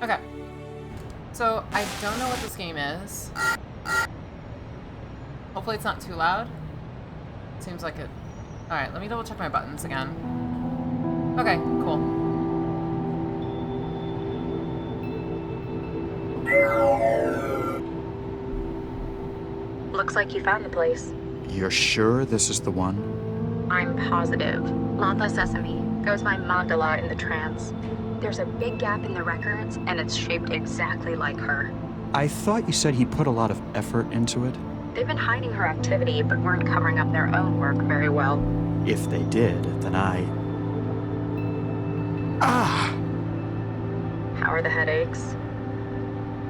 Okay. So, I don't know what this game is. Hopefully it's not too loud. Seems like it. Alright, let me double check my buttons again. Okay, cool. Looks like you found the place. You're sure this is the one? I'm positive. Latha Sesame goes by Magdala in the trance. There's a big gap in the records, and it's shaped exactly like her. I thought you said he put a lot of effort into it. They've been hiding her activity, but weren't covering up their own work very well. If they did, then Ah! How are the headaches?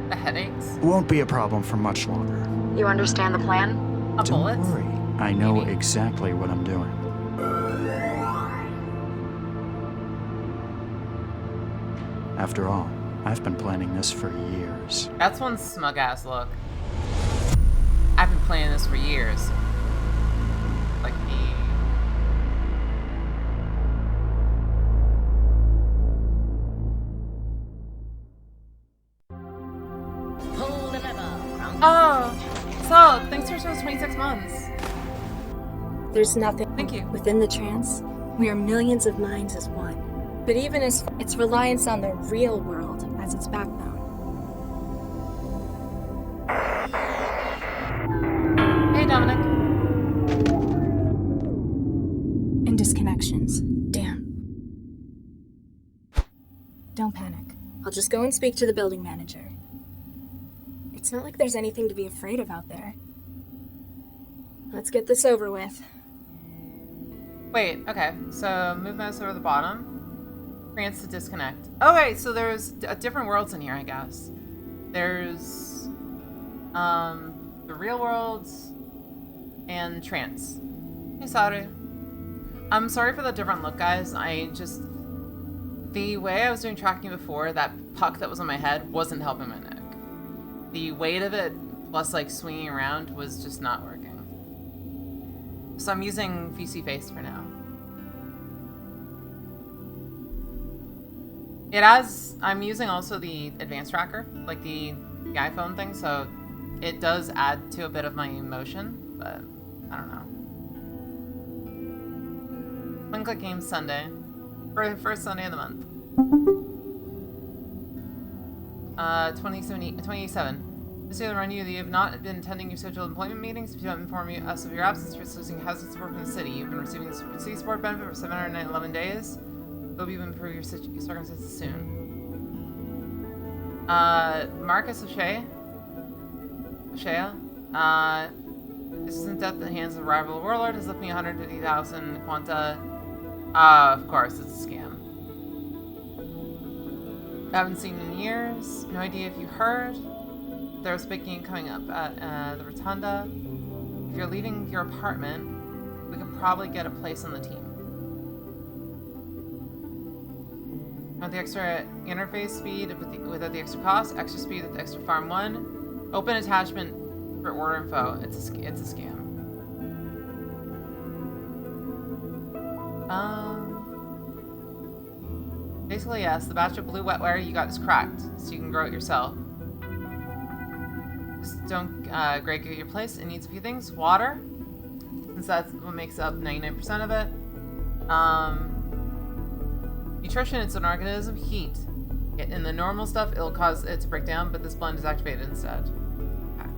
The headaches? Won't be a problem for much longer. You understand the plan? A Don't bullet? worry. I know Maybe. exactly what I'm doing. After all, I've been planning this for years. That's one smug ass look. I've been playing this for years. Like me. Pull the lever. Oh! So, thanks for those 26 months. There's nothing Thank you. within the trance. We are millions of minds as one. But even as its reliance on the real world as its backbone. Hey, Dominic. And disconnections. Damn. Don't panic. I'll just go and speak to the building manager. It's not like there's anything to be afraid of out there. Let's get this over with. Wait, okay. So, move mouse over the bottom. Trance to disconnect. Okay, so there's different worlds in here, I guess. There's the real worlds and trance. Hey, sorry. I'm sorry for the different look, guys. The way I was doing tracking before, that puck that was on my head wasn't helping my neck. The weight of it, plus like swinging around, was just not working. So I'm using VC Face for now. I'm using also the advanced tracker, like the iPhone thing, so it does add to a bit of my motion, but I don't know. One Click Games Sunday. For the first Sunday of the month. 2087. This year, run you that you have not been attending your scheduled employment meetings. If you don't inform us of your absence, you're losing housing support from the city. You've been receiving the city support benefit for 711 days. Hope you improve your circumstances soon. Marcus O'Shea. This is in death in the hands of a rival warlord. Has left me 150,000 quanta. Of course, it's a scam. I haven't seen in years. No idea if you heard. There's a big game coming up at the Rotunda. If you're leaving your apartment, we could probably get a place on the team. Want the extra interface speed without the extra cost, extra speed with the extra farm 1. Open attachment for order info. It's a scam. Basically, yes, the batch of blue wetware you got is cracked, so you can grow it yourself. Just don't break your place. It needs a few things. Water, since that's what makes up 99% of it. Nutrition, it's an organism. Heat. In the normal stuff, it'll cause it to break down, but this blend is activated instead. Okay.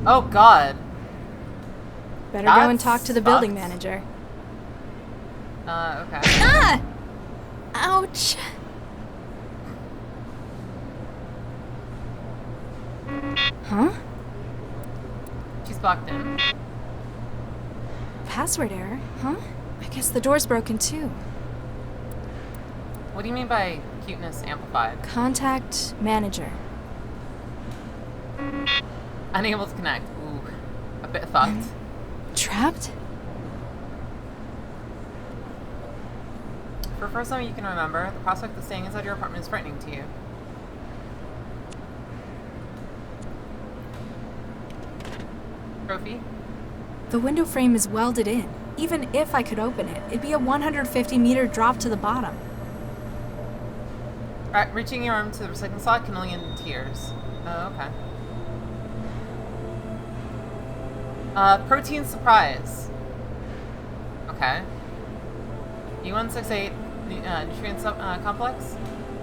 Oh god. Better That go and talk to the building sucks. manager. Okay. Ah! Ouch! Huh? She's blocked in. Password error, huh? I guess the door's broken too. What do you mean by cuteness amplified? Contact manager. Unable to connect. Ooh. A bit fucked. Trapped? For the first time you can remember, the prospect of staying inside your apartment is frightening to you. Trophy. The window frame is welded in. Even if I could open it, it'd be a 150-meter drop to the bottom. Alright, reaching your arm to the recycling slot can only end in tears. Oh, okay. Protein surprise. Okay. E168 nutrient complex.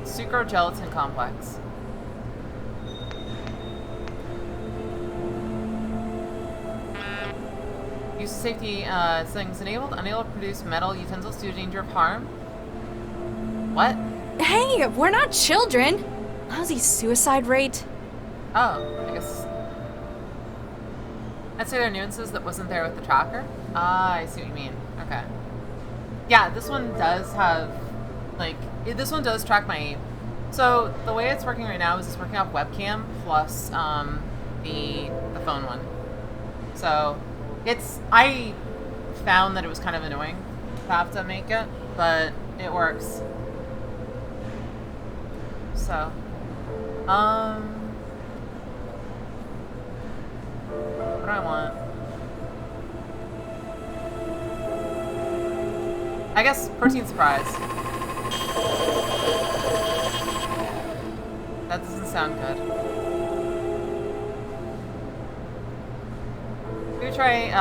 Sucrogelatin complex. Use of safety settings enabled. Unable to produce metal utensils due to danger of harm. What? Hey, we're not children! Lousy suicide rate. Oh, I guess. I'd say there are nuances that wasn't there with the tracker. Ah, I see what you mean. Okay. Yeah, this one does have, like, this one does track my aim. So the way it's working right now is it's working off webcam plus the phone one. So I found that it was kind of annoying to have to make it, but it works. So, what do I want? I guess protein surprise. That doesn't sound good. Food tray,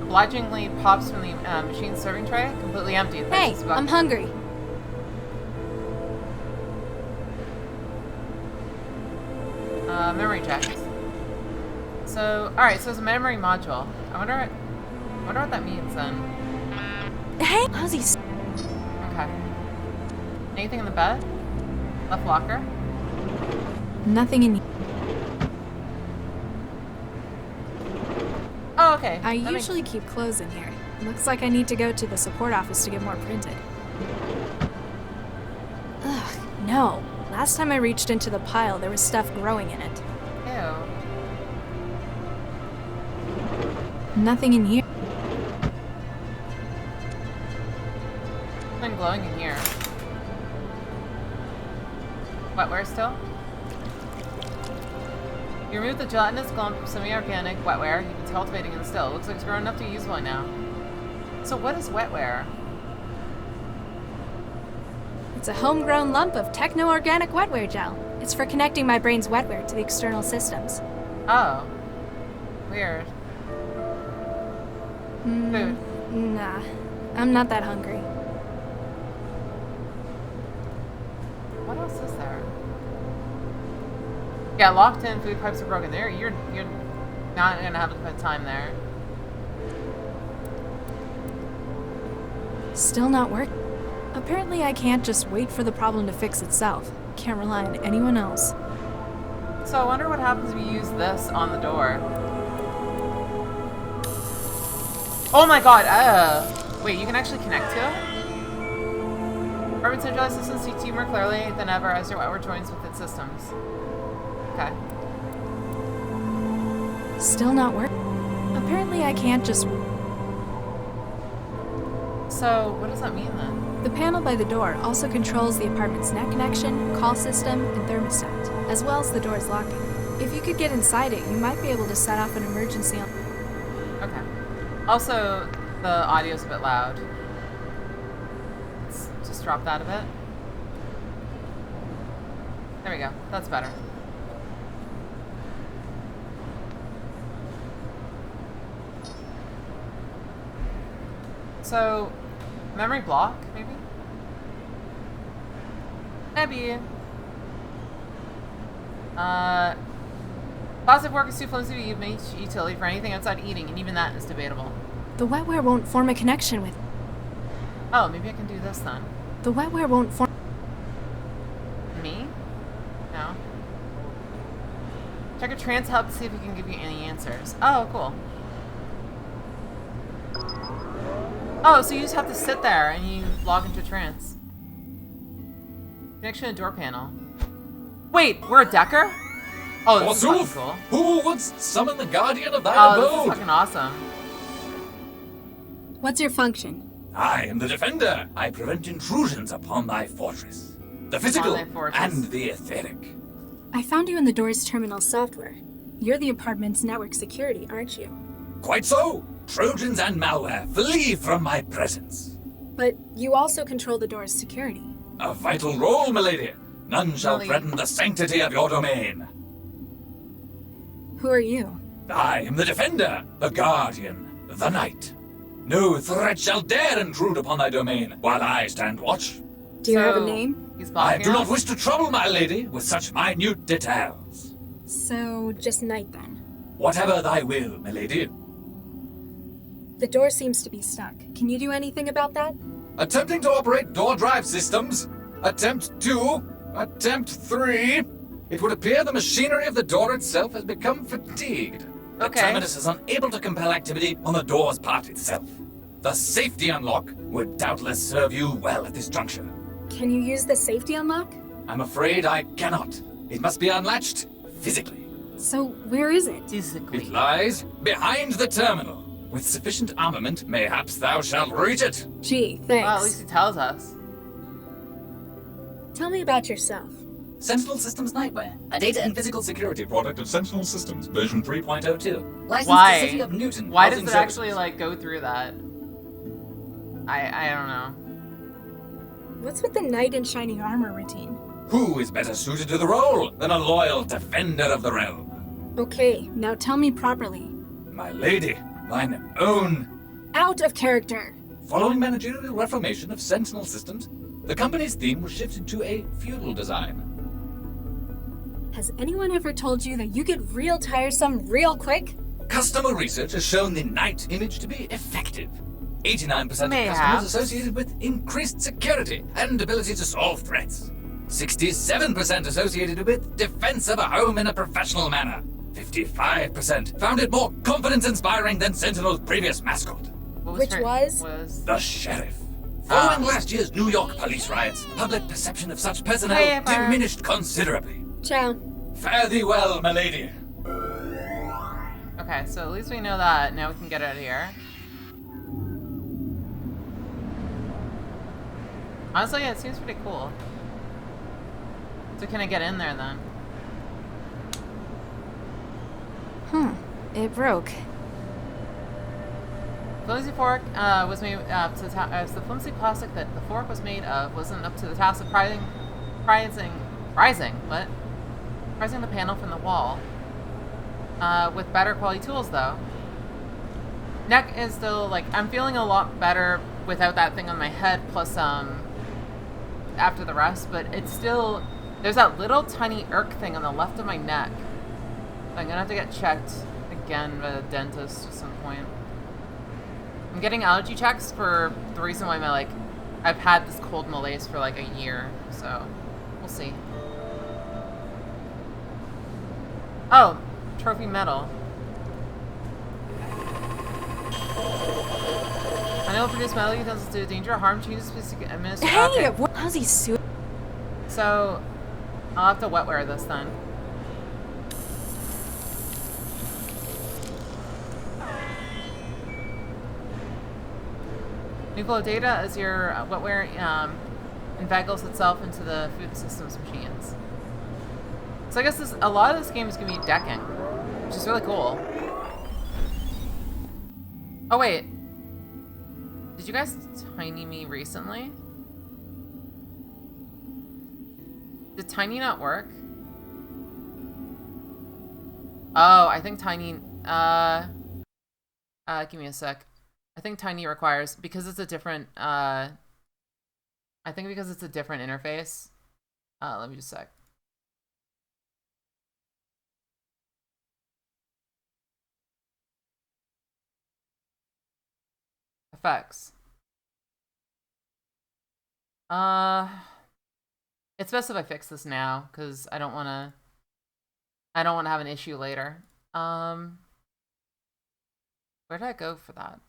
obligingly pops from the machine serving tray, completely empty. Hey, I'm hungry. Memory check. So, alright, so it's a memory module. I wonder what that means then. Hey, lousy. Okay. Anything in the bed? Left locker? Nothing in. Oh, okay. I usually keep clothes in here. Looks like I need to go to the support office to get more printed. Ugh, no. Last time I reached into the pile, there was stuff growing in it. Ew. Nothing in here. Something glowing in here. Wetware still? You remove the gelatinous glum from semi-organic wetware you've been cultivating in the still. It looks like it's grown enough to be usable now. So what is wetware? It's a homegrown lump of techno-organic wetware gel. It's for connecting my brain's wetware to the external systems. Oh. Weird. Food. Nah, I'm not that hungry. What else is there? Yeah, locked in, food pipes are broken. There, you're not gonna have to put time there. Still not working. Apparently I can't just wait for the problem to fix itself. Can't rely on anyone else. So I wonder what happens if you use this on the door. Oh my god, wait, you can actually connect to it? Urban centralized systems see team more clearly than ever as your wetware joins with its systems. Okay. Still not working. Apparently I can't just... So, what does that mean then? The panel by the door also controls the apartment's net connection, call system, and thermostat, as well as the door's locking. If you could get inside it, you might be able to set off an emergency on... Okay. Also, the audio's a bit loud. Let's just drop that a bit. There we go. That's better. So, memory block, maybe? Maybe. Positive work is too flimsy to use utility for anything outside eating, and even that is debatable. The wetware won't form a connection with... Oh, maybe I can do this then. The wetware won't form... Me? No. Check a trance hub to see if it can give you any answers. Oh, cool. Oh, so you just have to sit there and you log into trance. Connection to door panel. Wait, we're a Decker? Oh, this is fucking cool. Who would summon the guardian of thy Oh, this is abode? fucking awesome. What's your function? I am the defender. I prevent intrusions upon thy fortress. The physical thy fortress. and the etheric. I found you in the door's terminal software. You're the apartment's network security, aren't you? Quite so. Trojans and malware, flee from my presence. But you also control the door's security. A vital role, milady. None shall Really? threaten the sanctity of your domain. Who are you? I am the defender, the guardian, the knight. No threat shall dare intrude upon thy domain while I stand watch. Do you have a So, name? He's I blocking do not us? wish to trouble my lady with such minute details. So, just Knight then. Whatever thy will, milady. The door seems to be stuck. Can you do anything about that? Attempting to operate door drive systems. Attempt 2. Attempt 3. It would appear the machinery of the door itself has become fatigued. The Okay. terminus is unable to compel activity on the door's part itself. The safety unlock would doubtless serve you well at this juncture. Can you use the safety unlock? I'm afraid I cannot. It must be unlatched physically. So, where is it? Physically. It lies behind the terminal. With sufficient armament, mayhaps thou shalt reach it. Gee, thanks. Well, at least he tells us. Tell me about yourself. Sentinel Systems Nightwear, a data and physical security product of Sentinel Systems, version 3.02. Licensed Why? to City of Newton. Why does Housing it Services. actually, like, go through that? I don't know. What's with the knight in shiny armor routine? Who is better suited to the role than a loyal defender of the realm? Okay, now tell me properly. My lady, thine own. Out of character! Following managerial reformation of Sentinel Systems, the company's theme was shifted to a feudal design. Has anyone ever told you that you get real tiresome real quick? Customer research has shown the knight image to be effective. 89% of Mayhaps. customers associated with increased security and ability to solve threats. 67% associated with defense of a home in a professional manner. 55% found it more confidence-inspiring than Sentinel's previous mascot, What Which her- was? the sheriff. Following last year's New York police riots, public perception of such personnel Whatever. diminished considerably. Ciao. Fare thee well, my lady. Okay, so at least we know that. Now we can get out of here. Honestly, yeah, it seems pretty cool. So can I get in there then? It broke. Flimsy fork was made to the as the flimsy plastic that the fork was made of wasn't up to the task of prizing the panel from the wall. With better quality tools though. Neck is still like I'm feeling a lot better without that thing on my head plus after the rest, but it's still there's that little tiny irk thing on the left of my neck. I'm gonna have to get checked again by the dentist at some point. I'm getting allergy checks for the reason why I've had this cold malaise for like a year, so we'll see. Oh, trophy medal. Unable to produce metal utensils to danger or harm changes specific administration. Hey! How's he suit? So, I'll have to wetware this then. Nuclear data as your wetware inveigles itself into the food systems machines. So I guess a lot of this game is going to be decking, which is really cool. Oh wait, did you guys tiny me recently? Did tiny not work? Oh, I think tiny, give me a sec. I think tiny requires, because it's a different, I think because it's a different interface. Let me just sec. Effects. It's best if I fix this now, because I don't want to have an issue later. Where did I go for that?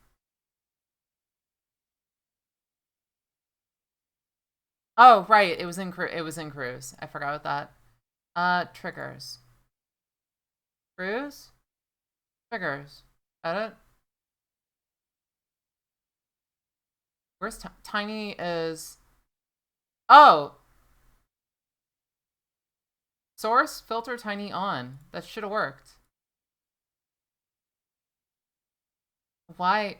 Oh, right, it was in Cruise. I forgot about that. Triggers. Cruise? Triggers. Edit. Where's Tiny is... Oh! Source, filter, Tiny on. That should have worked. why?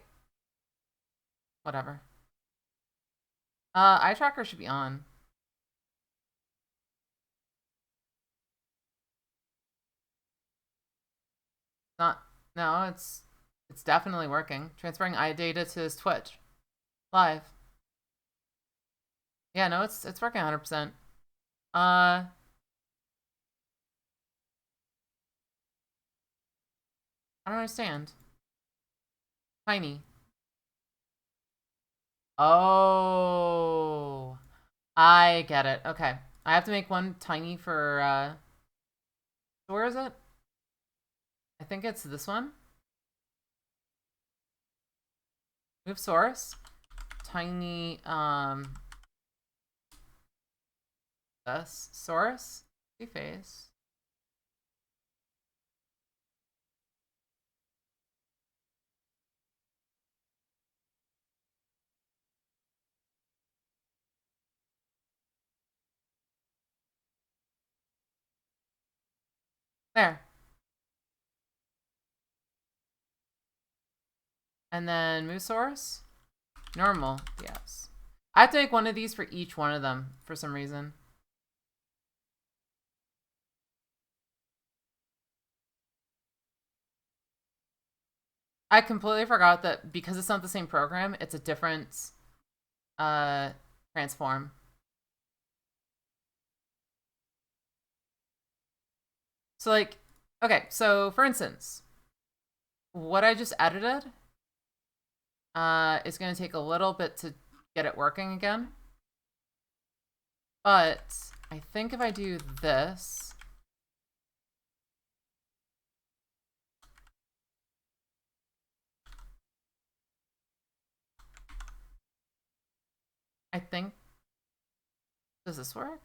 Whatever. Eye tracker should be on. Not. No, it's definitely working. Transferring eye data to his Twitch. Live. Yeah, no, it's working 100%. I don't understand. Tiny. Oh, I get it. Okay. I have to make one tiny for, where is it? I think it's this one. Move source. Tiny, this. Source. Face. There. And then move source. Normal. Yes. I have to make one of these for each one of them for some reason. I completely forgot that because it's not the same program, it's a different transform. So like, okay, so for instance, what I just edited is going to take a little bit to get it working again. But I think if I do this, I think, does this work?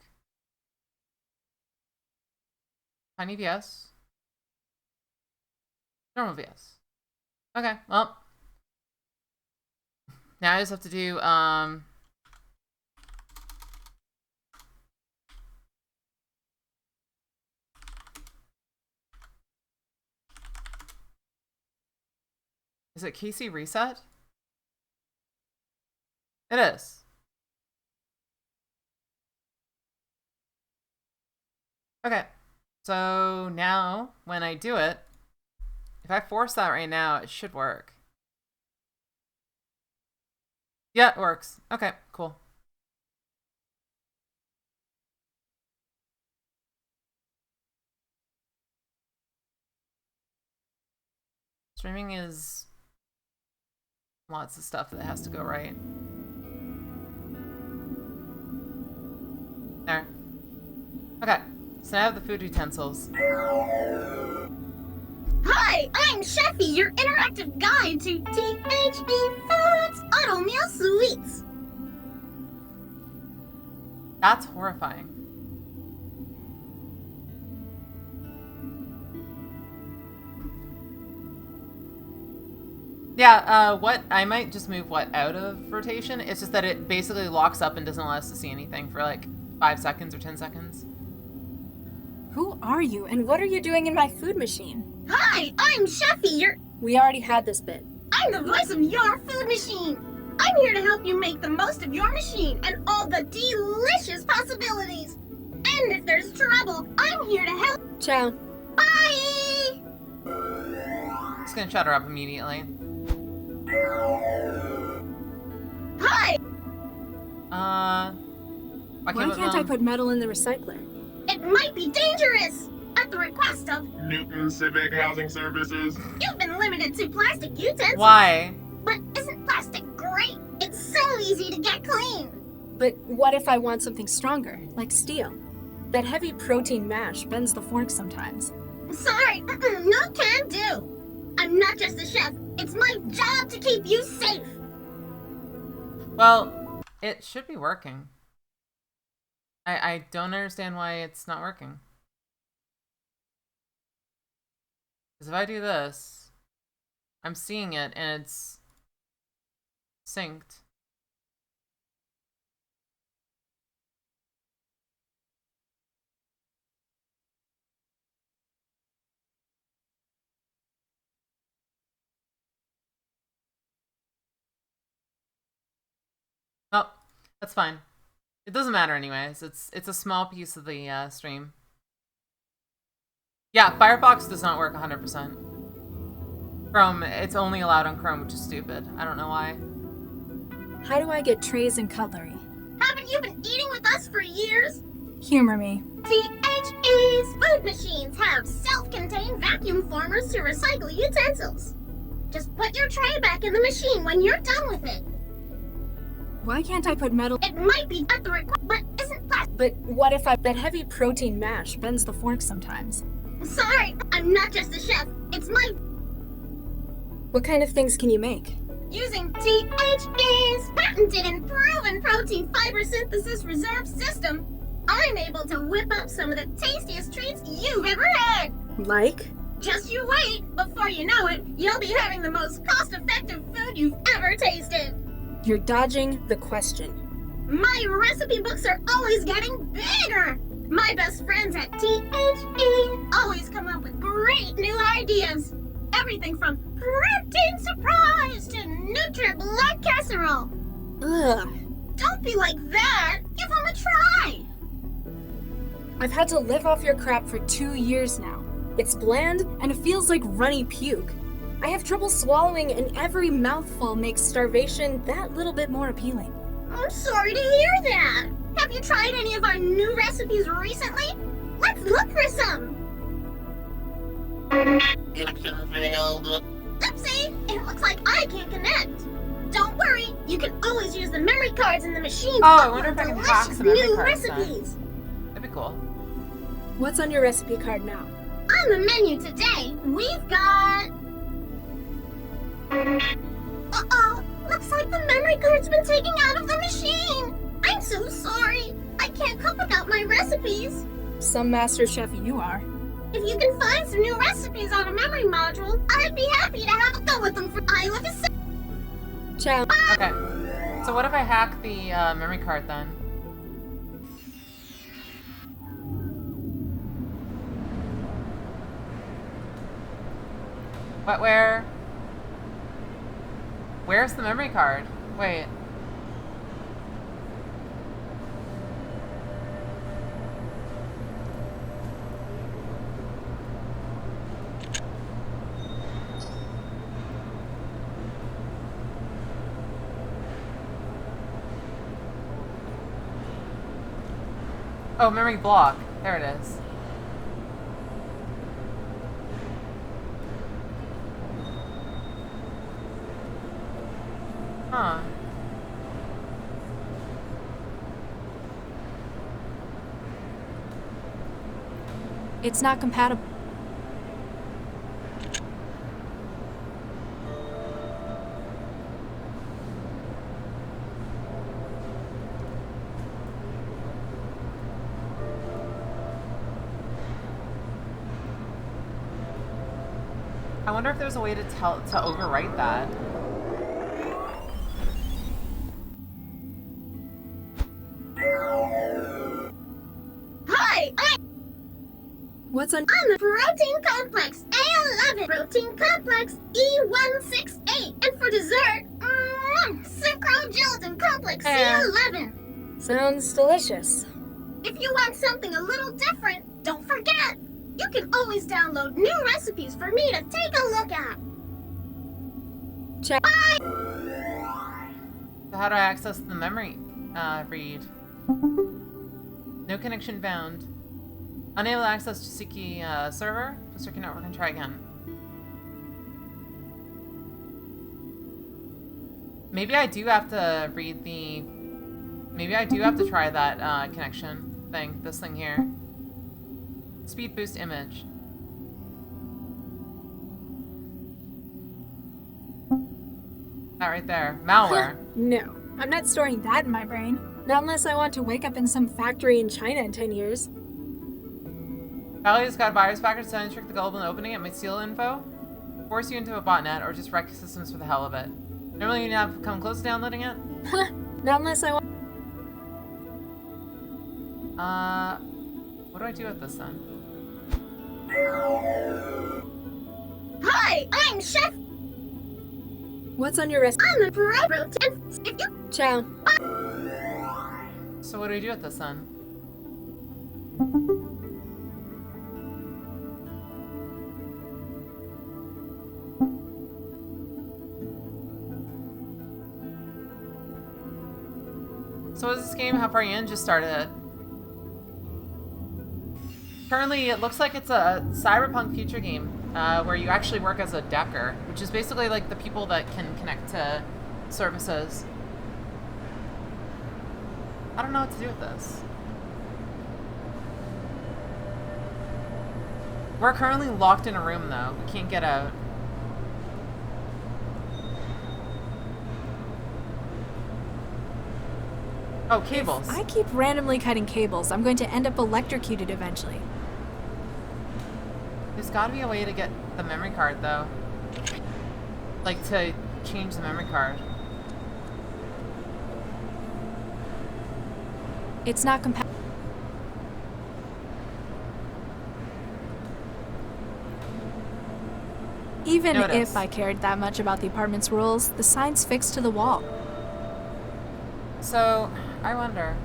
Tiny VS. Normal VS. Okay, well. Now I just have to do, is it KC reset? It is. Okay. So now when I do it, if I force that right now, it should work. Yeah, it works. Okay, cool. Streaming is lots of stuff that has to go right. There. Okay, so now I have the food utensils. Hi, I'm Chefy, your interactive guide to THB Foods Auto Meal Sweets. That's horrifying. Yeah, what I might just move what out of rotation. It's just that it basically locks up and doesn't allow us to see anything for like 5 seconds or 10 seconds. Who are you, and what are you doing in my food machine? Hi, I'm Chefy, We already had this bit. I'm the voice of your food machine. I'm here to help you make the most of your machine and all the delicious possibilities. And if there's trouble, I'm here to help. Ciao. Bye! Just gonna shut her up immediately. Hi! Why can't I put metal in the recycler? It might be dangerous! At the request of Newton Civic Housing Services. You've been limited to plastic utensils. Why? But isn't plastic great? It's so easy to get clean. But what if I want something stronger, like steel? That heavy protein mash bends the fork sometimes. Sorry, no can do. I'm not just a chef. It's my job to keep you safe. Well, it should be working. I don't understand why it's not working. Because if I do this, I'm seeing it and it's synced. That's fine. It doesn't matter anyways. It's a small piece of the stream. Yeah, Firefox does not work 100%. Chrome, it's only allowed on Chrome, which is stupid. I don't know why. How do I get trays and cutlery? Haven't you been eating with us for years? Humor me. THE's food machines have self-contained vacuum formers to recycle utensils. Just put your tray back in the machine when you're done with it. Why can't I put metal? It might be at the request, but isn't plastic. But what if that heavy protein mash bends the fork sometimes? Sorry, I'm not just a chef. It's my What kind of things can you make? using THE's patented and proven protein fiber synthesis reserve system. I'm able to whip up some of the tastiest treats you've ever had. Like? Just you wait. Before you know it, you'll be having the most cost-effective food you've ever tasted. You're dodging the question. My recipe books are always getting bigger. My best friends at THE always come up with great new ideas. Everything from protein surprise to Nutri-Blood casserole. Ugh. Don't be like that. Give them a try. I've had to live off your crap for 2 years now. It's bland and it feels like runny puke. I have trouble swallowing, and every mouthful makes starvation that little bit more appealing. I'm sorry to hear that. Have you tried any of our new recipes recently? Let's look for some. Oopsie, it looks like I can't connect. Don't worry, you can always use the memory cards in the machine. Oh, I to wonder if I can delicious hack some memory new cards then. recipes. That'd be cool. What's on your recipe card now? On the menu today, we've got... Uh-oh, looks like the memory card's been taken out of the machine. I'm so sorry. I can't cook without my recipes. Some master chef you are. If you can find some new recipes on a memory module, I'd be happy to have a go with them for I Live a Ciao. Okay. So what if I hack the memory card then? What, where? Where's the memory card? Wait. Oh, memory block. There it is. Huh. It's not compatible. I wonder if there's a way to overwrite that. Hi, What's on? I'm the Protein Complex A11 Protein Complex E168. And for dessert, Sucrose Gelatin Complex C11. Sounds delicious. If you want something a little different, don't forget, you can always download new recipes for me to take a look at. Check. Bye! So how do I access the memory read? No connection found. Unable to access Chisiki server. Please check your network and try again. Maybe I do have to read the... Maybe I do have to try that connection thing. This thing here. Speed boost image. That right there. Malware. No, I'm not storing that in my brain. Not unless I want to wake up in some factory in China in 10 years. Valley has got a virus package designed to trick the gullible into opening it. Might steal info, force you into a botnet, or just wreck systems for the hell of it. Normally you have to come close to downloading it. Not unless I want. What do I do with this then? Hi, I'm Chef. What's on your recipe? I'm the Protein. If you... Ciao. So what do we do with this then? So what is this game? How far are you in? Just started it. Currently, it looks like it's a cyberpunk future game where you actually work as a decker, which is basically like the people that can connect to services. I don't know what to do with this. We're currently locked in a room, though. We can't get out. Oh, cables. If I keep randomly cutting cables, I'm going to end up electrocuted eventually. There's got to be a way to get the memory card, though. Like, to change the memory card. It's not compatible. Even Notice. if I cared that much about the apartment's rules, the sign's fixed to the wall. So, I wonder.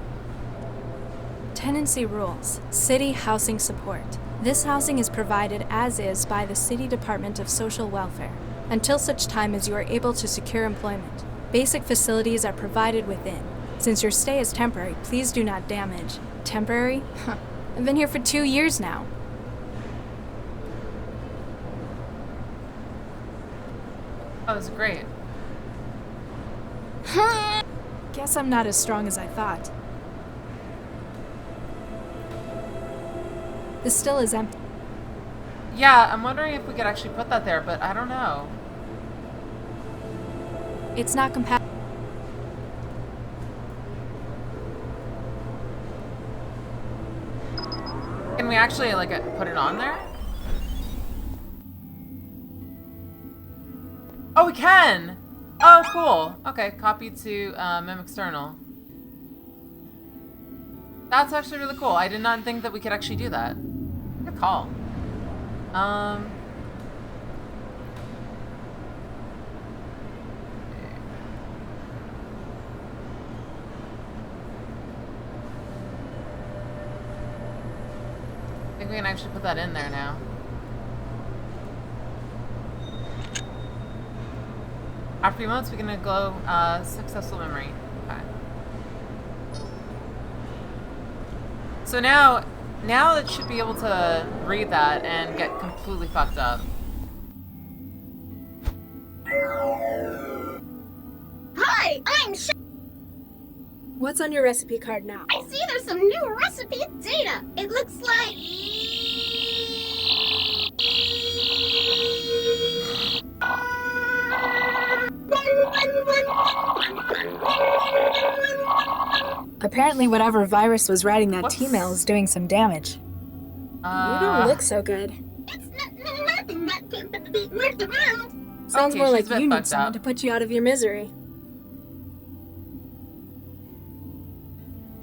Tenancy rules. City housing support. This housing is provided as is by the City Department of Social Welfare, until such time as you are able to secure employment. Basic facilities are provided within. Since your stay is temporary, please do not damage. Temporary? Huh. I've been here for 2 years now. Oh, this is great. Guess I'm not as strong as I thought. This still is empty. Yeah, I'm wondering if we could actually put that there, but I don't know. It's not compatible. Can we actually, like, put it on there? Oh, we can! Oh, cool. Okay, copy to Mem External. That's actually really cool. I did not think that we could actually do that. Good call. I think we can actually put that in there now. After a few months, we can glow successful memory. Okay. So now it should be able to read that and get completely fucked up. Hi, I'm Sh. What's on your recipe card now? I see there's some new recipe data. It looks like. Apparently whatever virus was writing that T-mail is doing some damage. You don't look so good. It's nothing that can be worked around. Sounds Okay, more she's like a bit you need fucked someone up. to put you out of your misery.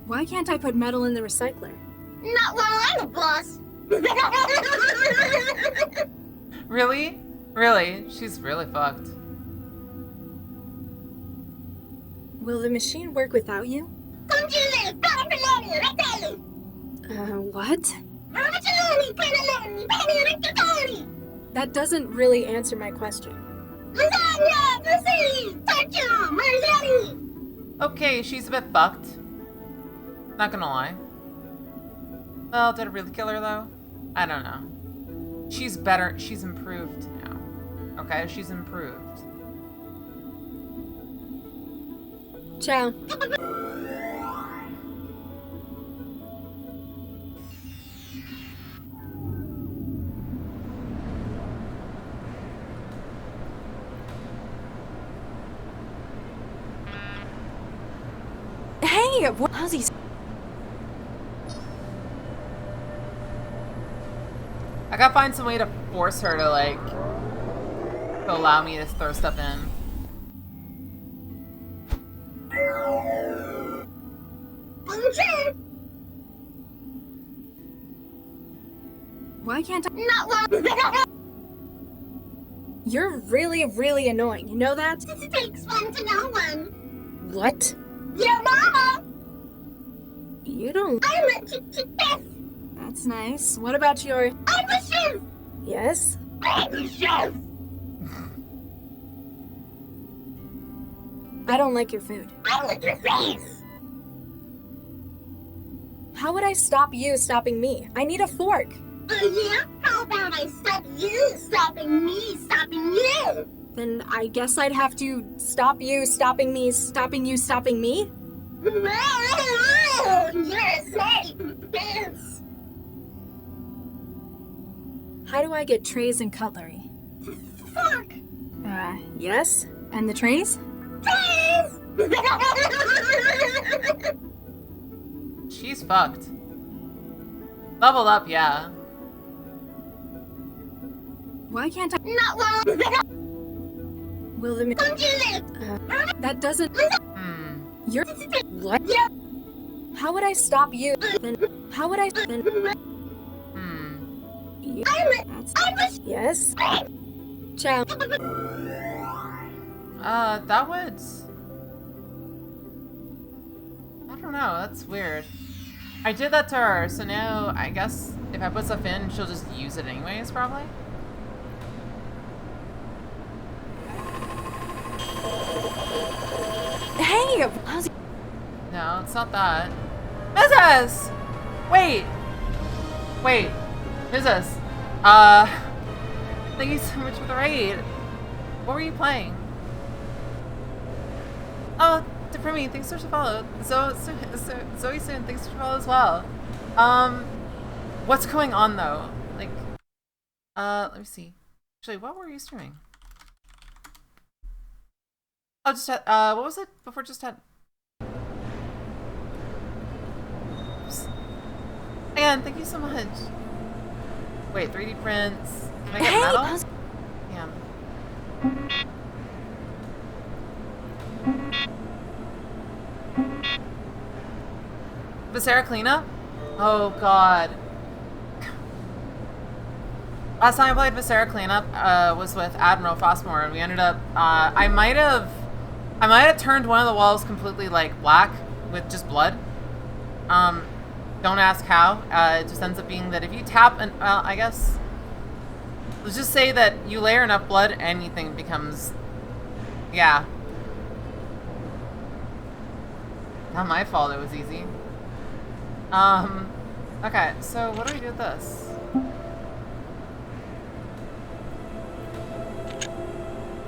Why can't I put metal in the recycler? Not while I'm a boss. Really? Really? She's really fucked. Will the machine work without you? What? That doesn't really answer my question. Okay, she's a bit fucked. Not gonna lie. Well, did it really kill her though? I don't know. She's better. She's improved now. Okay, she's improved. Ciao. Hey, how's he? I gotta find some way to force her to, like, to allow me to throw stuff in. Why can't I? Not while. You're really, really annoying. You know that? This takes one to know one. What? Your mama. You don't. I'm a chef. That's nice. What about your. I'm a chef. Yes? I'm a chef. I don't like your food. I like your face. How would I stop you stopping me? I need a fork. Yeah? How about I stop you stopping me stopping you? Then I guess I'd have to stop you stopping me stopping you stopping me? Wow, you're a snake bitch. How do I get trays and cutlery? Fork. Yes? And the trays? Please. She's fucked. Leveled up, yeah. Why can't I? Not long. Will the. Don't you live? That doesn't. You're. What? Yeah. How would I stop you? Then. How would I. Then. I'm a Yes? Ciao. That would... I don't know, that's weird. I did that to her, so now I guess if I put stuff in, she'll just use it anyways, probably. Hey! How's No, it's not that. Mrs! Wait! Wait. Mrs. Thank you so much for the raid. What were you playing? Oh, Deprimi, thanks for the follow. Zoe Soon, thanks for the follow as well. What's going on though? Like, let me see. Actually, what were you streaming? Oh, just had, what was it before just had? Oops. Again, thank you so much. Wait, 3D prints. Can I get metal? Damn. Viscera cleanup? Oh god. Last time I played Viscera cleanup was with Admiral Fossmore, and we ended up I might have turned one of the walls completely like black with just blood. Don't ask how. It just ends up being that if you tap and I guess let's just say that you layer enough blood, anything becomes, yeah. Not my fault, it was easy. Okay, so what do we do with this?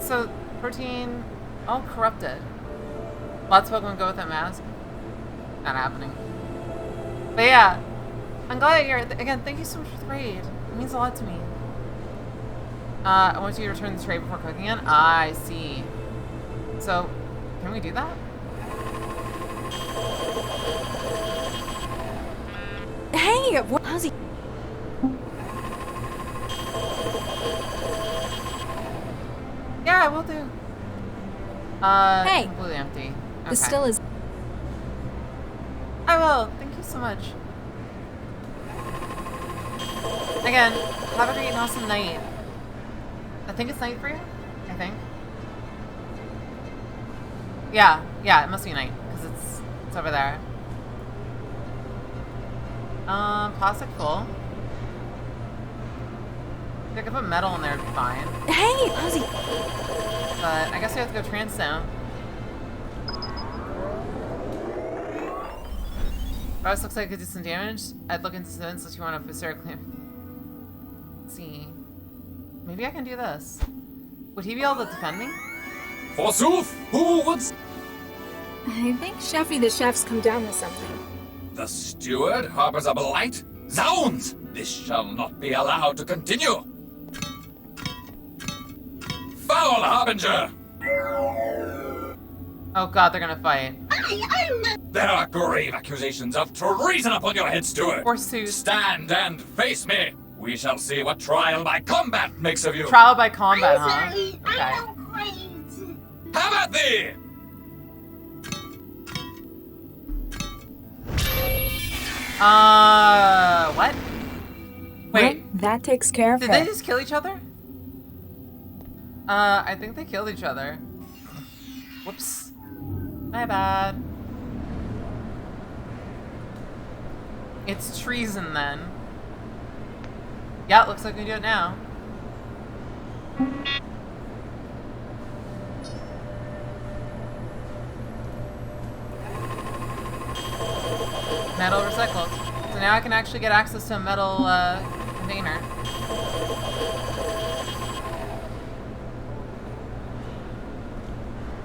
So, protein, all corrupted. Lots of Pokemon go with that mask. Not happening. But yeah, I'm glad you're, again, thank you so much for the raid. It means a lot to me. I want you to return the tray before cooking it. I see. So, can we do that? Hey! How's he? Yeah, I will do. Hey! Completely empty. Okay. This still is. I will. Thank you so much. Again, have a great and awesome night. I think it's night for you? I think. Yeah, it must be night, because it's over there. Plastic full. If I could put metal in there, it'd be fine. Hey! How's he? But I guess we have to go trans now. This looks like it could do some damage. I'd look into this unless you want to Viscera clean. Let's see. Maybe I can do this. Would he be able to defend me? Forsooth, who would... I think Chefy the Chef's come down with something. The steward harbors a blight? Zounds! This shall not be allowed to continue! Foul harbinger! Oh god, they're gonna fight. There are grave accusations of treason upon your head, steward! Forsooth. Stand and face me! We shall see what trial by combat makes of you! Trial by combat, I'm huh? sorry. Okay. I know great. Have at thee! What? Wait. Well, that takes care of Did her. they just kill each other? I think they killed each other. Whoops. My bad. It's treason then. Yeah, it looks like we can do it now. Metal recycled. So now I can actually get access to a metal container.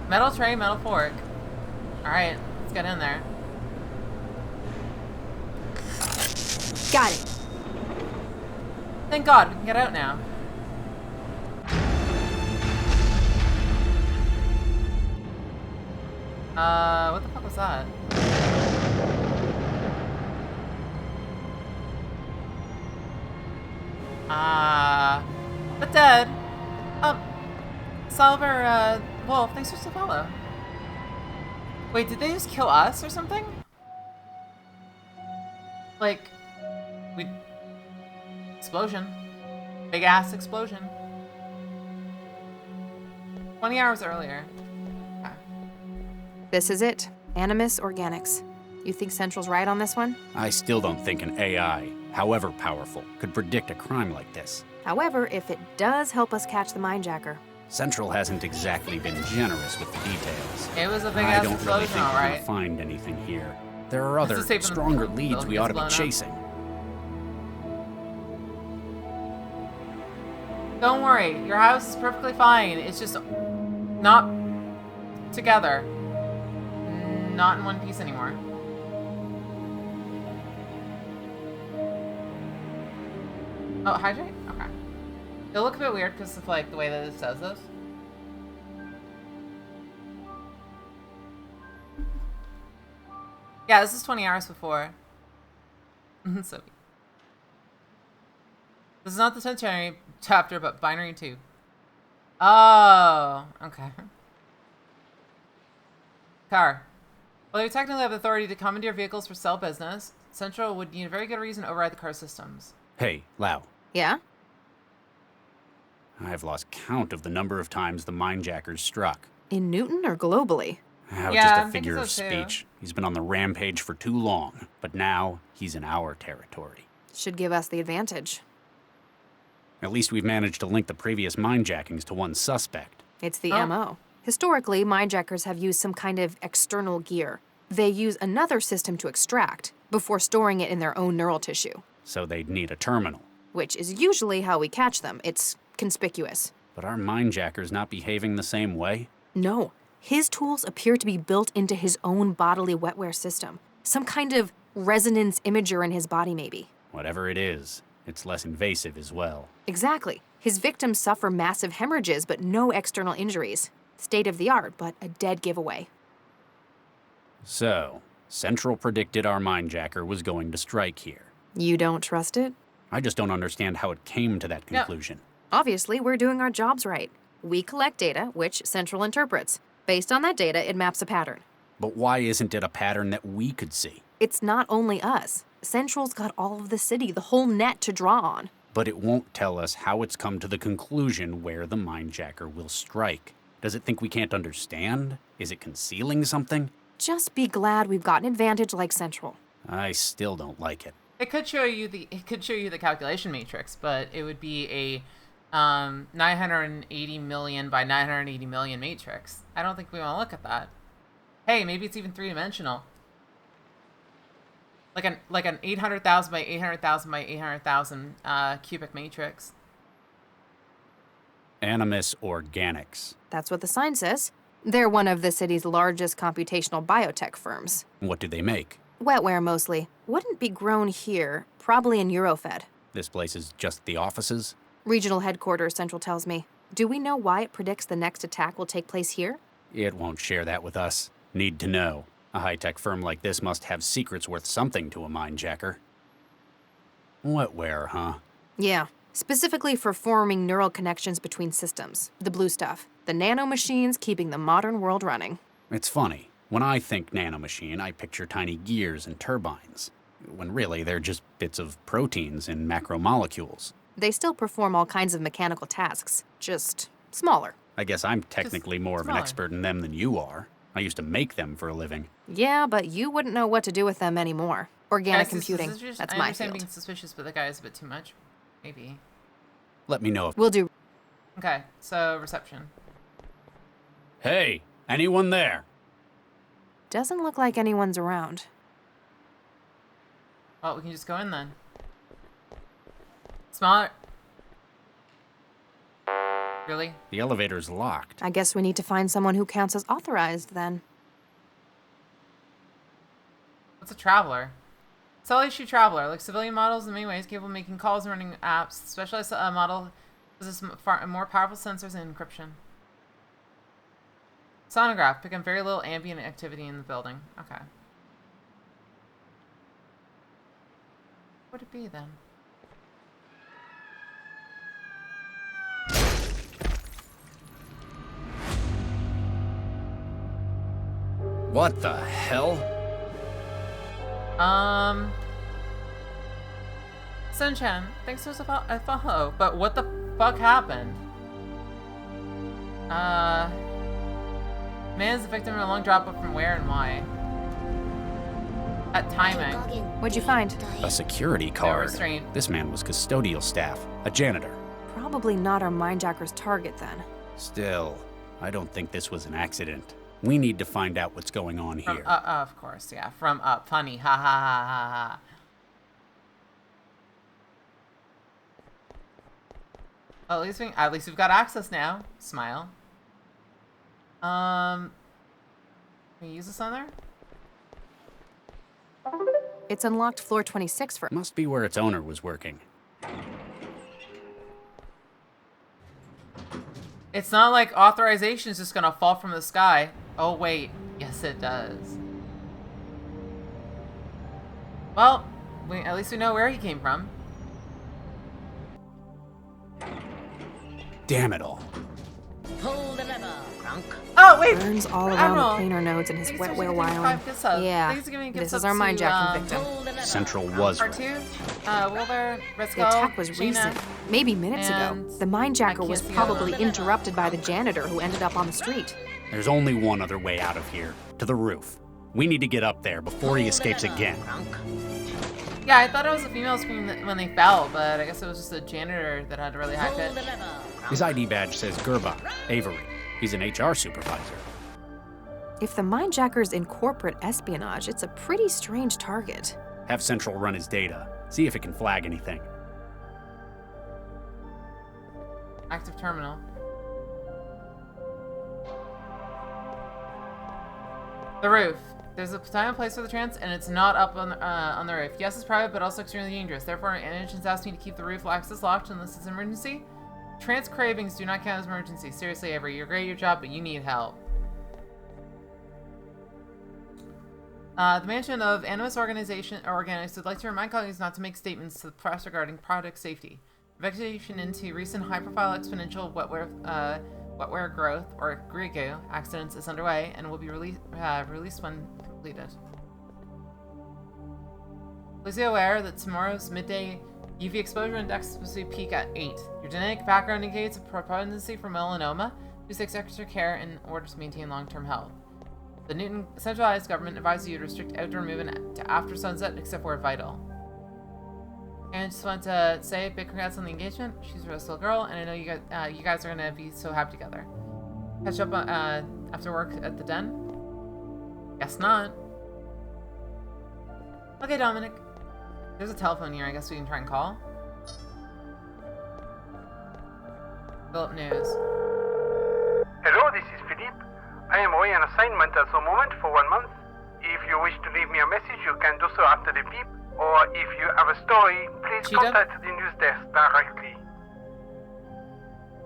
Metal tray, metal fork. Alright, let's get in there. Got it. Thank God, we can get out now. What the fuck was that? But dead. Salver, Wolf, thanks for the follow. Wait, did they just kill us or something? Like, we... Explosion. Big ass explosion. 20 hours earlier. Okay. This is it. Animus Organics. You think Central's right on this one? I still don't think an AI, however powerful, could predict a crime like this. However, if it does help us catch the Mindjacker. Central hasn't exactly been generous with the details. It was a big I ass don't really explosion, think we're gonna alright. find anything here. There are other, Let's just say stronger the leads we ought to be blown up. chasing. Don't worry, your house is perfectly fine. It's just not together. Not in one piece anymore. Oh, hydrate? Okay. It'll look a bit weird because of like the way that it says this. Yeah, this is 20 hours before. So this is not the centenary chapter, but binary 2. Oh, okay. Car. Well, they technically have authority to commandeer vehicles for sale business. Central would need a very good reason to override the car systems. Hey, Lau. Yeah? I've lost count of the number of times the Mindjackers struck. In Newton or globally? How Yeah, just I'm a thinking figure of so, too. speech. He's been on the rampage for too long, but now he's in our territory. Should give us the advantage. At least we've managed to link the previous mindjackings to one suspect. It's the Oh. MO. Historically, Mindjackers have used some kind of external gear. They use another system to extract, before storing it in their own neural tissue. So they'd need a terminal. Which is usually how we catch them. It's conspicuous. But are mindjackers not behaving the same way? No. His tools appear to be built into his own bodily wetware system. Some kind of resonance imager in his body, maybe. Whatever it is, it's less invasive as well. Exactly. His victims suffer massive hemorrhages, but no external injuries. State of the art, but a dead giveaway. So, Central predicted our mindjacker was going to strike here. You don't trust it? I just don't understand how it came to that Yep. conclusion. Obviously, we're doing our jobs right. We collect data, which Central interprets. Based on that data, it maps a pattern. But why isn't it a pattern that we could see? It's not only us. Central's got all of the city, the whole net to draw on. But it won't tell us how it's come to the conclusion where the mindjacker will strike. Does it think we can't understand? Is it concealing something? Just be glad we've got an advantage like Central. I still don't like it. It could show you the calculation matrix, but it would be a 980 million by 980 million matrix. I don't think we want to look at that. Hey, maybe it's even three-dimensional. Like an 800,000 by 800,000 by 800,000 cubic matrix. Animus Organics. That's what the sign says. They're one of the city's largest computational biotech firms. What do they make? Wetware mostly. Wouldn't be grown here, probably in Eurofed. This place is just the offices? Regional headquarters, Central tells me. Do we know why it predicts the next attack will take place here? It won't share that with us. Need to know. A high-tech firm like this must have secrets worth something to a mindjacker. Wetware, huh? Yeah, specifically for forming neural connections between systems. The blue stuff. The nanomachines keeping the modern world running. It's funny. When I think nanomachine, I picture tiny gears and turbines. When really, they're just bits of proteins and macromolecules. They still perform all kinds of mechanical tasks, just smaller. I guess I'm technically more of an smaller. expert in them than you are. I used to make them for a living. Yeah, but you wouldn't know what to do with them anymore. Organic Guys, computing. suspicious? That's I my understand field. being suspicious, but the guy is a bit too much. Maybe. Let me know if. We'll do. Okay, so reception. Hey, anyone there? Doesn't look like anyone's around. Well, we can just go in then. Smart. Really? The elevator's locked. I guess we need to find someone who counts as authorized then. What's a traveler? Solid issue traveler, like civilian models in many ways, capable of making calls and running apps. Specialized model possesses more powerful sensors and encryption. Sonograph, pick up very little ambient activity in the building. Okay. What would it be then? What the hell? Sunchan, thanks for a follow, but what the fuck happened? Man is the victim of a long drop off from where and why? At timing. What'd you find? A security card. restraint. This man was custodial staff, a janitor. Probably not our mindjacker's target then. Still, I don't think this was an accident. We need to find out what's going on From, here. of course, yeah. From up. Funny. Ha ha ha ha ha. Well, at least we've got access now. Smile. Can we use this on there? It's unlocked floor 26 for. Must be where its owner was working. It's not like authorization is just gonna fall from the sky. Oh wait, yes it does. Well, at least we know where he came from. Damn it all. Pull the lever, Crunk. Oh wait! Burns all around Admiral, the planar nodes in his thanks wet for whale giving wiling. 5 gifts subs. Yeah, Thanks for giving gifts this is subs our to, mindjacking victim. Pull the lever. Central was Part 2, Wilder, Risco, The attack was Gina, recent, maybe minutes ago. and The I mindjacker can't was see probably other- interrupted by the janitor who ended up on the street. There's only one other way out of here, to the roof. We need to get up there before he escapes again. Yeah, I thought it was a female scream when they fell, but I guess it was just a janitor that had a really high Pull pitch. the lever. His ID badge says Gerba, Avery. He's an HR supervisor. If the mindjacker's in corporate espionage, it's a pretty strange target. Have Central run his data. See if it can flag anything. Active terminal. The roof. There's a time and place for the trance, and it's not up on the roof. Yes, it's private, but also extremely dangerous. Therefore, Anagent's asked me to keep the roof access locked unless it's an emergency. Trance cravings do not count as emergency. Seriously, Avery, you're great at your job, but you need help. The mansion of Animus Organics would like to remind colleagues not to make statements to the press regarding product safety. Investigation into recent high-profile exponential wetware growth, or GRIGO, accidents is underway and will be released when completed. Please be aware that tomorrow's midday UV exposure index is supposed to peak at 8. Your genetic background indicates a propensity for melanoma. Please take extra care in order to maintain long-term health. The Newton centralized government advises you to restrict outdoor movement to after sunset except where vital. And I just want to say big congrats on the engagement. She's a real still girl, and I know you guys are gonna be so happy together. Catch up after work at the den? Guess not. Okay, Dominic. There's a telephone here. I guess we can try and call. Philip News. Hello, this is Philippe. I am away on assignment at the moment for 1 month. If you wish to leave me a message, you can do so after the beep. Or if you have a story, please Cheetah? contact the news desk directly.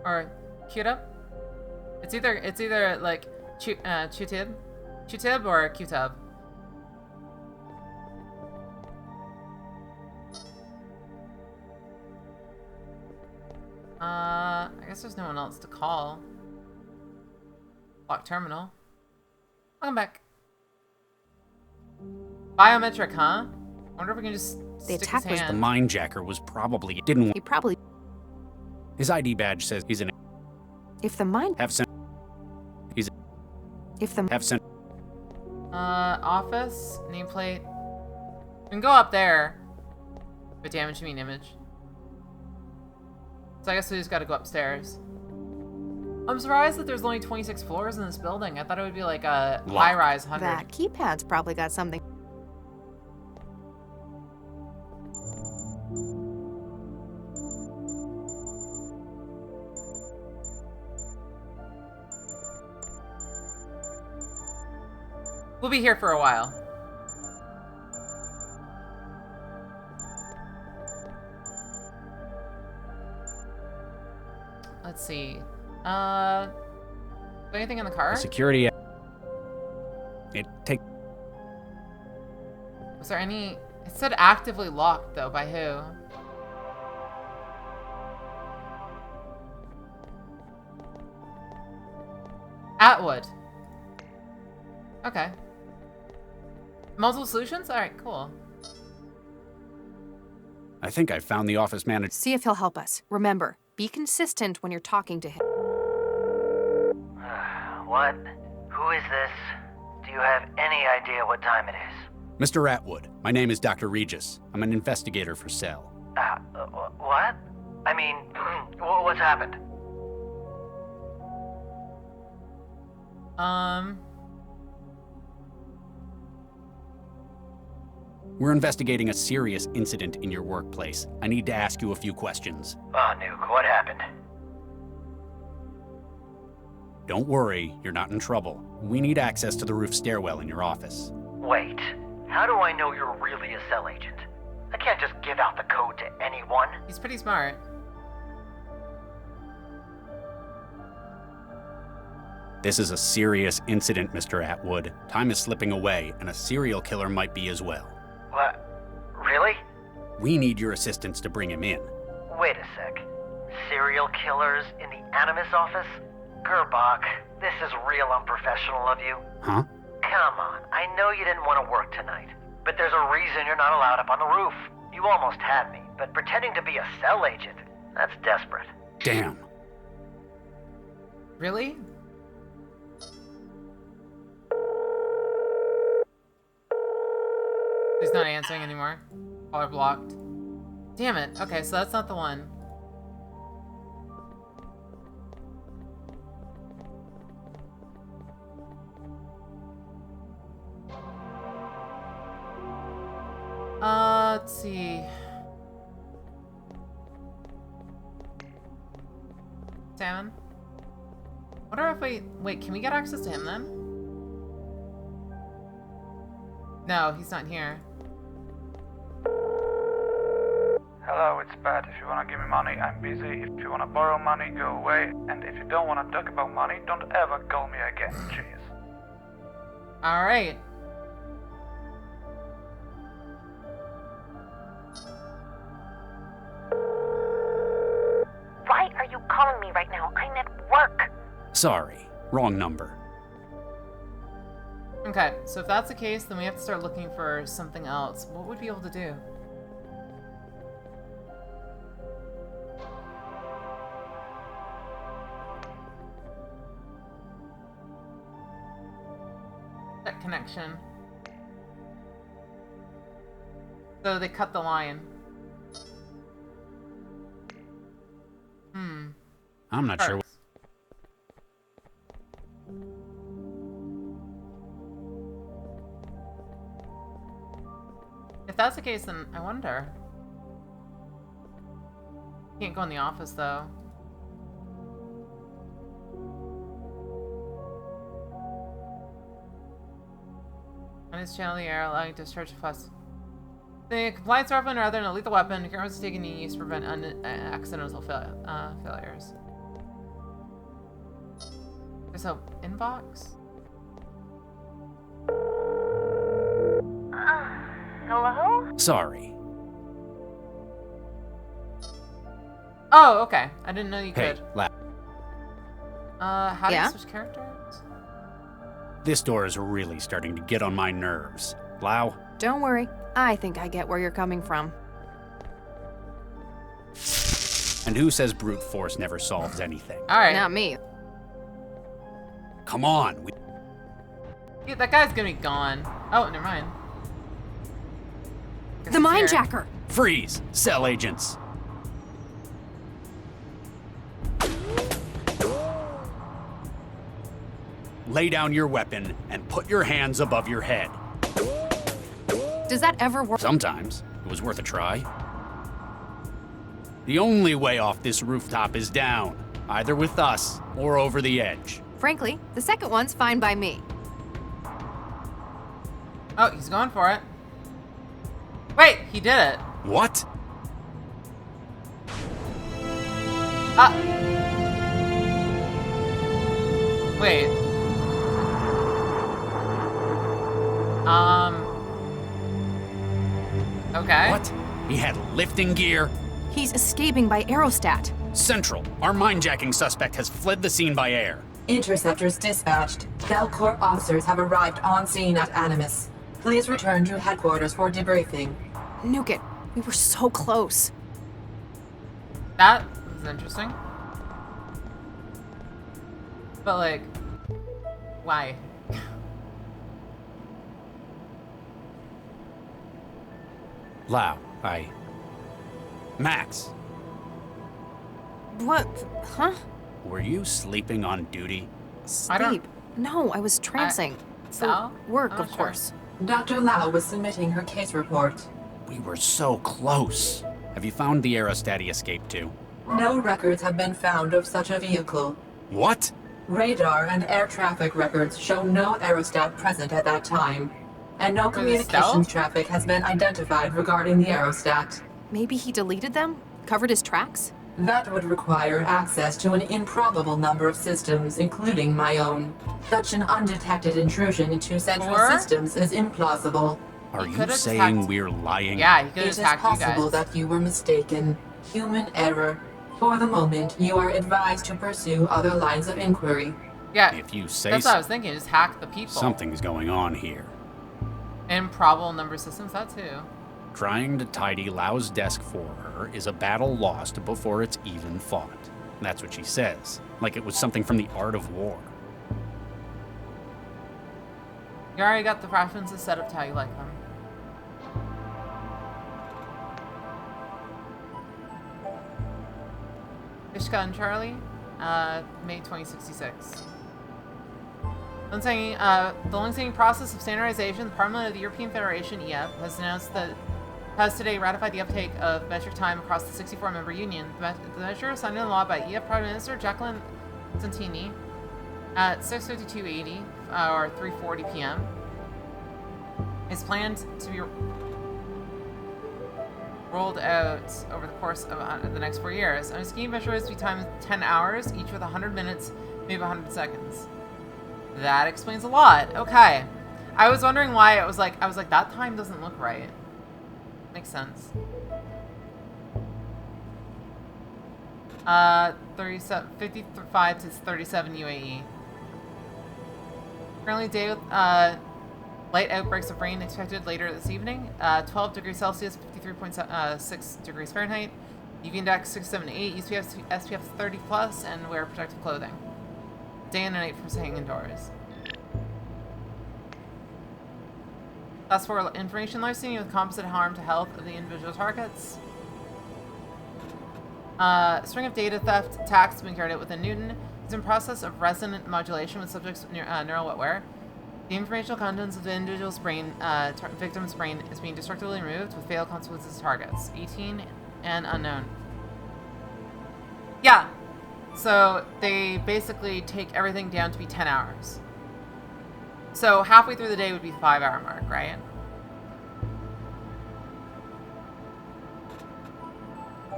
Or Q-Tub? It's either like Q-Tib or Q-Tub. I guess there's no one else to call. Lock terminal. Welcome back. Biometric, huh? Wonder if we can just stick attack his was hand. The mindjacker was probably didn't. He probably. His ID badge says he's an. If the mind. Have sent. He's. If the. Have sent. Office nameplate. We can go up there. But damage mean image. So I guess we just gotta go upstairs. I'm surprised that there's only 26 floors in this building. I thought it would be like a high-rise 100. That keypad's probably got something. We'll be here for a while. Let's see. Anything in the car? The security. Was there any? It said actively locked though. By who? Atwood. Okay. Multiple solutions? All right, cool. I think I found the office manager. See if he'll help us. Remember, be consistent when you're talking to him. What? Who is this? Do you have any idea what time it is? Mr. Atwood, my name is Dr. Regis. I'm an investigator for Cell. What? I mean, what's happened? We're investigating a serious incident in your workplace. I need to ask you a few questions. Oh, Nuke, what happened? Don't worry, you're not in trouble. We need access to the roof stairwell in your office. Wait, how do I know you're really a Cell agent? I can't just give out the code to anyone. He's pretty smart. This is a serious incident, Mr. Atwood. Time is slipping away, and a serial killer might be as well. What? Really? We need your assistance to bring him in. Wait a sec. Serial killers in the Animus office? Gerbach, this is real unprofessional of you. Huh? Come on, I know you didn't want to work tonight, but there's a reason you're not allowed up on the roof. You almost had me, but pretending to be a Cell agent, that's desperate. Damn. Really? He's not answering anymore. Caller blocked. Damn it. Okay, so that's not the one. Let's see. Salmon? Wonder if wait, can we get access to him then? No, he's not here. Hello, it's Pat. If you wanna give me money, I'm busy. If you wanna borrow money, go away. And if you don't wanna talk about money, don't ever call me again. Cheers. Alright. Why are you calling me right now? I'm at work. Sorry, wrong number. Okay, so if that's the case, then we have to start looking for something else. What would we be able to do? That connection. So they cut the line. I'm not sure. If that's the case, then I wonder. Can't go in the office though. On his channel, the air allowing discharge of fuss. The compliance weapon rather than a lethal weapon, cameras is taken in use to prevent accidental failures. There's a inbox? Hello? Sorry. Oh, okay. I didn't know you could. Hey, how do you switch characters? This door is really starting to get on my nerves. Lau? Don't worry. I think I get where you're coming from. And who says brute force never solves anything? Alright. Not me. Come on. Yeah, that guy's gonna be gone. Oh, never mind. The mine jacker! Freeze, cell agents. Lay down your weapon and put your hands above your head. Does that ever work? Sometimes. It was worth a try. The only way off this rooftop is down, either with us or over the edge. Frankly, the second one's fine by me. Oh, he's going for it. Wait, he did it. What? Wait. Okay. What? He had lifting gear? He's escaping by aerostat. Central, our mine-jacking suspect has fled the scene by air. Interceptors dispatched. Belcorp officers have arrived on scene at Animus. Please return to headquarters for debriefing. Nuke it. We were so close. That was interesting. But like, why? Lau, Max, What? Huh? were you sleeping on duty? Sleep? No, I was trancing. So? Work, Oh, of sure. course. Dr. Lau was submitting her case report. We were so close. Have you found the aerostat he escaped to? No records have been found of such a vehicle. What? Radar and air traffic records show no aerostat present at that time. And no Was it communications stealth? traffic has been identified regarding the aerostat. Maybe he deleted them? Covered his tracks? That would require access to an improbable number of systems, including my own. Such an undetected intrusion into central Or? systems is implausible. Are He you could've saying attacked- we're lying? Yeah, he could It have is attacked you possible guys. that you were mistaken. Human error. For the moment, you are advised to pursue other lines of inquiry. Yeah, If you say that's what I so. was thinking. Just hack the people. Something's going on here. Improbable number systems, that too. Trying to tidy Lau's desk for her is a battle lost before it's even fought. That's what she says, like it was something from the art of war. You already got the preferences set up to how you like them. Ishka and Charlie, May 2066. The long-standing process of standardization, the Parliament of the European Federation, EF, has announced that has today ratified the uptake of metric time across the 64-member union. The measure, signed into law by EF Prime Minister Jacqueline Santini at 6:52:80 or 3:40 p.m. is planned to be rolled out over the course of the next 4 years. And a scheme measures to be timed 10 hours, each with 100 minutes, maybe 100 seconds. That explains a lot. Okay. I was wondering why I was like, that time doesn't look right. Makes sense. 55 to 37 UAE. Currently day with light outbreaks of rain expected later this evening. 12 degrees Celsius, 53.6 degrees Fahrenheit. UV index 678, SPF 30 plus, and wear protective clothing. Day and night for staying indoors. That's for information licensing with composite harm to health of the individual targets. String of data theft attacks have been carried out within Newton. It's in process of resonant modulation with subjects' neural wetware. The informational contents of the individual's brain, victim's brain, is being destructively removed with fatal consequences to targets. 18 and unknown. Yeah. So they basically take everything down to be 10 hours. So halfway through the day would be the 5-hour mark, right?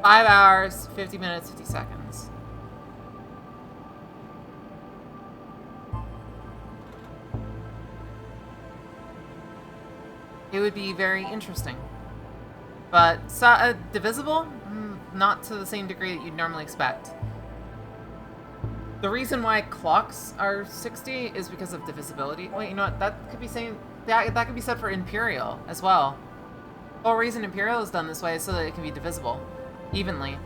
5 hours, 50 minutes, 50 seconds. It would be very interesting. But divisible? Not to the same degree that you'd normally expect. The reason why clocks are 60 is because of divisibility. Wait, you know what? That could be that could be said for Imperial as well. The whole reason Imperial is done this way is so that it can be divisible evenly.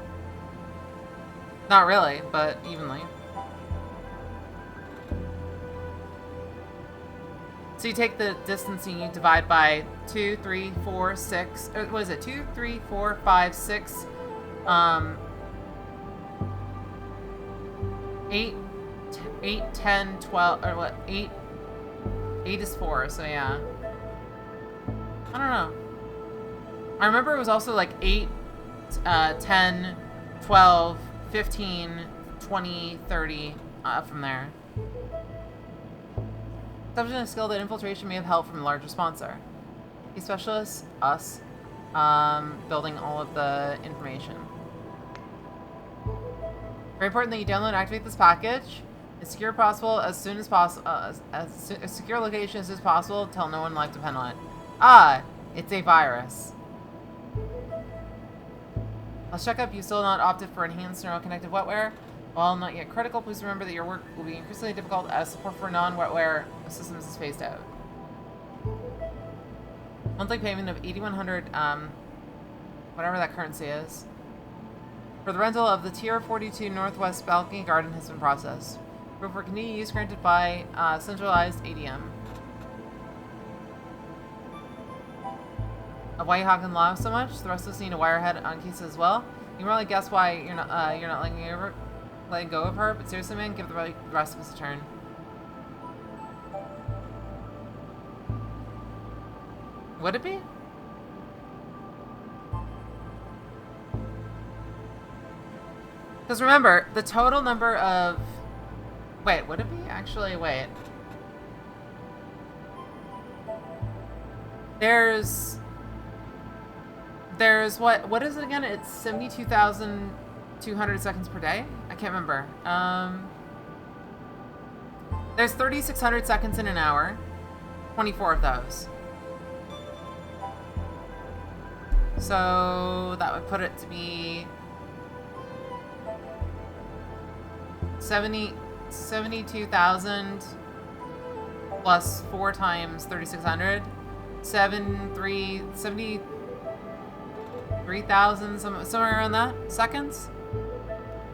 Not really, but evenly. So you take the distance and you divide by 2, 3, 4, 6. Or what is it? 2, 3, 4, 5, 6. 8, 10, 12, or what? 8 is 4, so yeah. I don't know. I remember it was also like 8, 10, 12, 15, 20, 30, from there. Subject a skill that infiltration may have help from a larger sponsor. A specialist, us, building all of the information. Very important that you download and activate this package. As secure possible, as soon as possible, as secure location as soon as possible. Tell no one life depend on it. Ah, it's a virus. Let's check up. You still not opted for enhanced neural connected wetware. While not yet critical, please remember that your work will be increasingly difficult as support for non-wetware systems is phased out. Monthly payment of 8,100, whatever that currency is. For the rental of the Tier 42 Northwest Balcony Garden has been processed. Proof for continued use granted by centralized ADM. Why you hawking law so much? The rest of us need a wirehead on cases as well. You can really guess why you're not letting go of her, but seriously, man, give the rest of us a turn. Would it be? Because remember, the total number of... Wait, would it be? Actually, wait. There's what is it again? It's 72,200 seconds per day? I can't remember. There's 3,600 seconds in an hour. 24 of those. So that would put it to be 72,000 plus 4 times 3,600. 73,000, somewhere around that, seconds.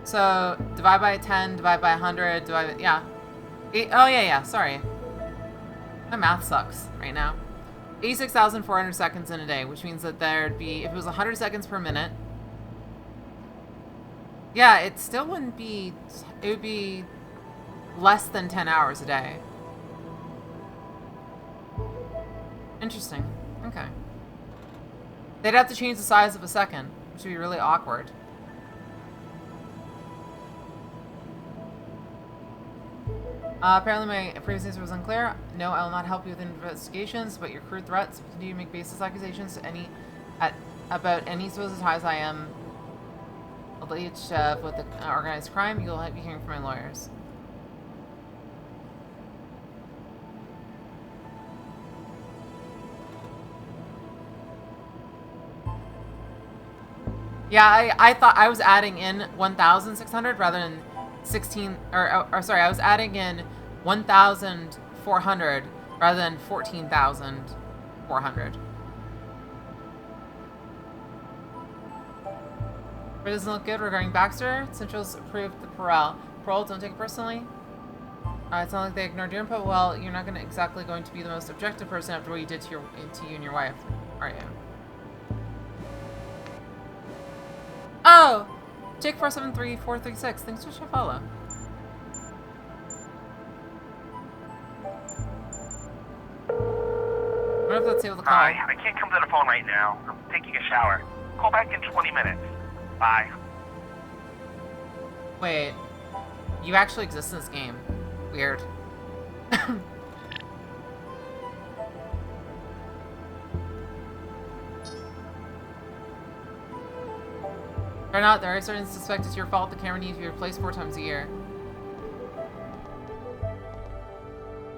So divide by 10, divide by 100, divide by, yeah. Oh yeah, sorry. My math sucks right now. 86,400 seconds in a day, which means that there'd be, if it was 100 seconds per minute, yeah, it still wouldn't be, it would be less than 10 hours a day. Interesting. Okay. They'd have to change the size of a second, which would be really awkward. Apparently my previous answer was unclear. No, I will not help you with investigations, but your crude threats continue to make baseless accusations about any supposed ties I am alleged with the organized crime. You'll be hearing from my lawyers. Yeah, I thought I was adding in 1,600 rather than 16, or sorry, I was adding in 1,400 rather than 14,400. It doesn't look good regarding Baxter. Central's approved the parole. Parole, don't take it personally. It's not like they ignored your input. Well, you're not exactly going to be the most objective person after what you did to you and your wife, are you? Oh! Jake 473436. Thanks for follow. I wonder if that's able to call. Hi, I can't come to the phone right now. I'm taking a shower. Call back in 20 minutes. Bye. Wait. You actually exist in this game. Weird. Or not, there are certain suspect it's your fault. The camera needs to be replaced 4 times a year.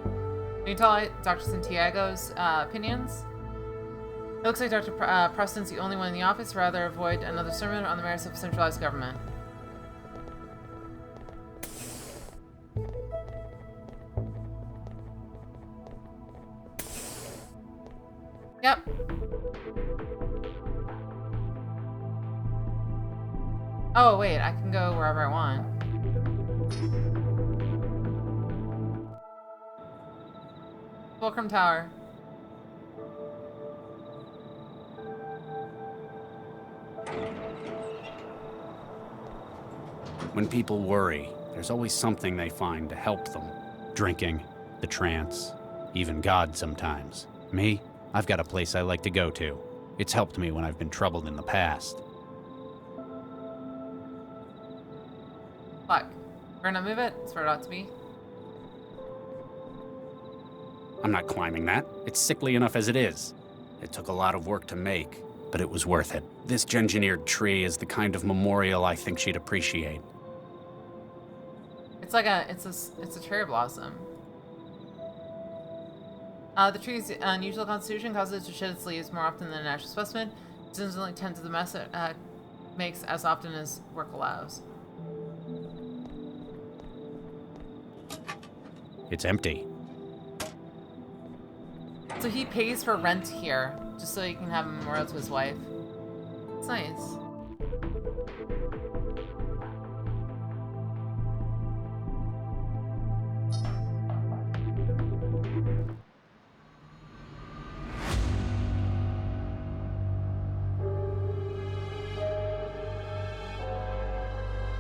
Can you tell Dr. Santiago's opinions? It looks like Dr. Preston's the only one in the office. Rather avoid another sermon on the merits of centralized government. Yep. Oh, wait, I can go wherever I want. Fulcrum Tower. When people worry, there's always something they find to help them. Drinking, the trance, even God sometimes. Me, I've got a place I like to go to. It's helped me when I've been troubled in the past. Fuck. We're gonna move it? It's where it ought to be. I'm not climbing that. It's sickly enough as it is. It took a lot of work to make, but it was worth it. This engineered tree is the kind of memorial I think she'd appreciate. It's like it's a cherry blossom. The tree's unusual constitution causes it to shed its leaves more often than a natural specimen. It doesn't only tend to the mess it makes as often as work allows. It's empty. So he pays for rent here, just so he can have a memorial to his wife. It's nice.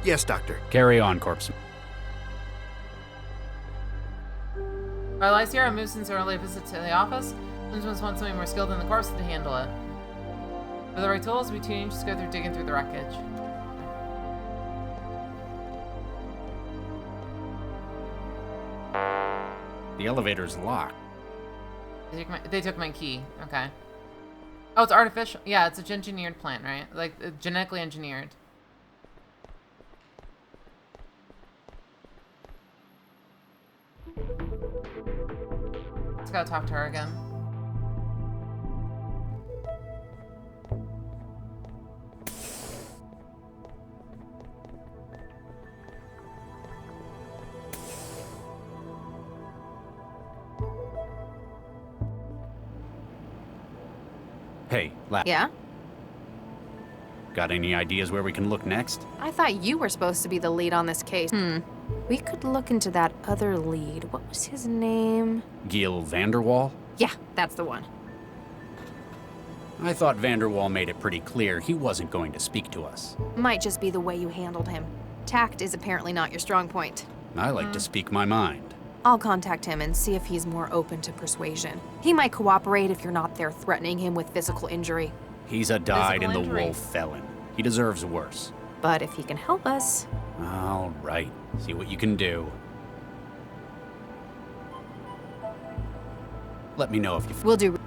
Yes, Doctor. Carry on, Corpse. While I here, I moved since our early visit to the office. Sometimes want somebody more skilled than the corpse to handle it. With the right tools, we two just go through digging through the wreckage. The elevator's locked. They took my key. Okay. Oh, it's artificial. Yeah, it's a engineered plant, right? Like genetically engineered. Let's go talk to her again. Hey, Yeah? Got any ideas where we can look next? I thought you were supposed to be the lead on this case. We could look into that other lead. What was his name? Gil Vanderwall? Yeah, that's the one. I thought Vanderwall made it pretty clear he wasn't going to speak to us. Might just be the way you handled him. Tact is apparently not your strong point. I like to speak my mind. I'll contact him and see if he's more open to persuasion. He might cooperate if you're not there threatening him with physical injury. He's a dyed-in-the-wool felon. He deserves worse. But if he can help us... All right. See what you can do. Let me know if you... We'll do...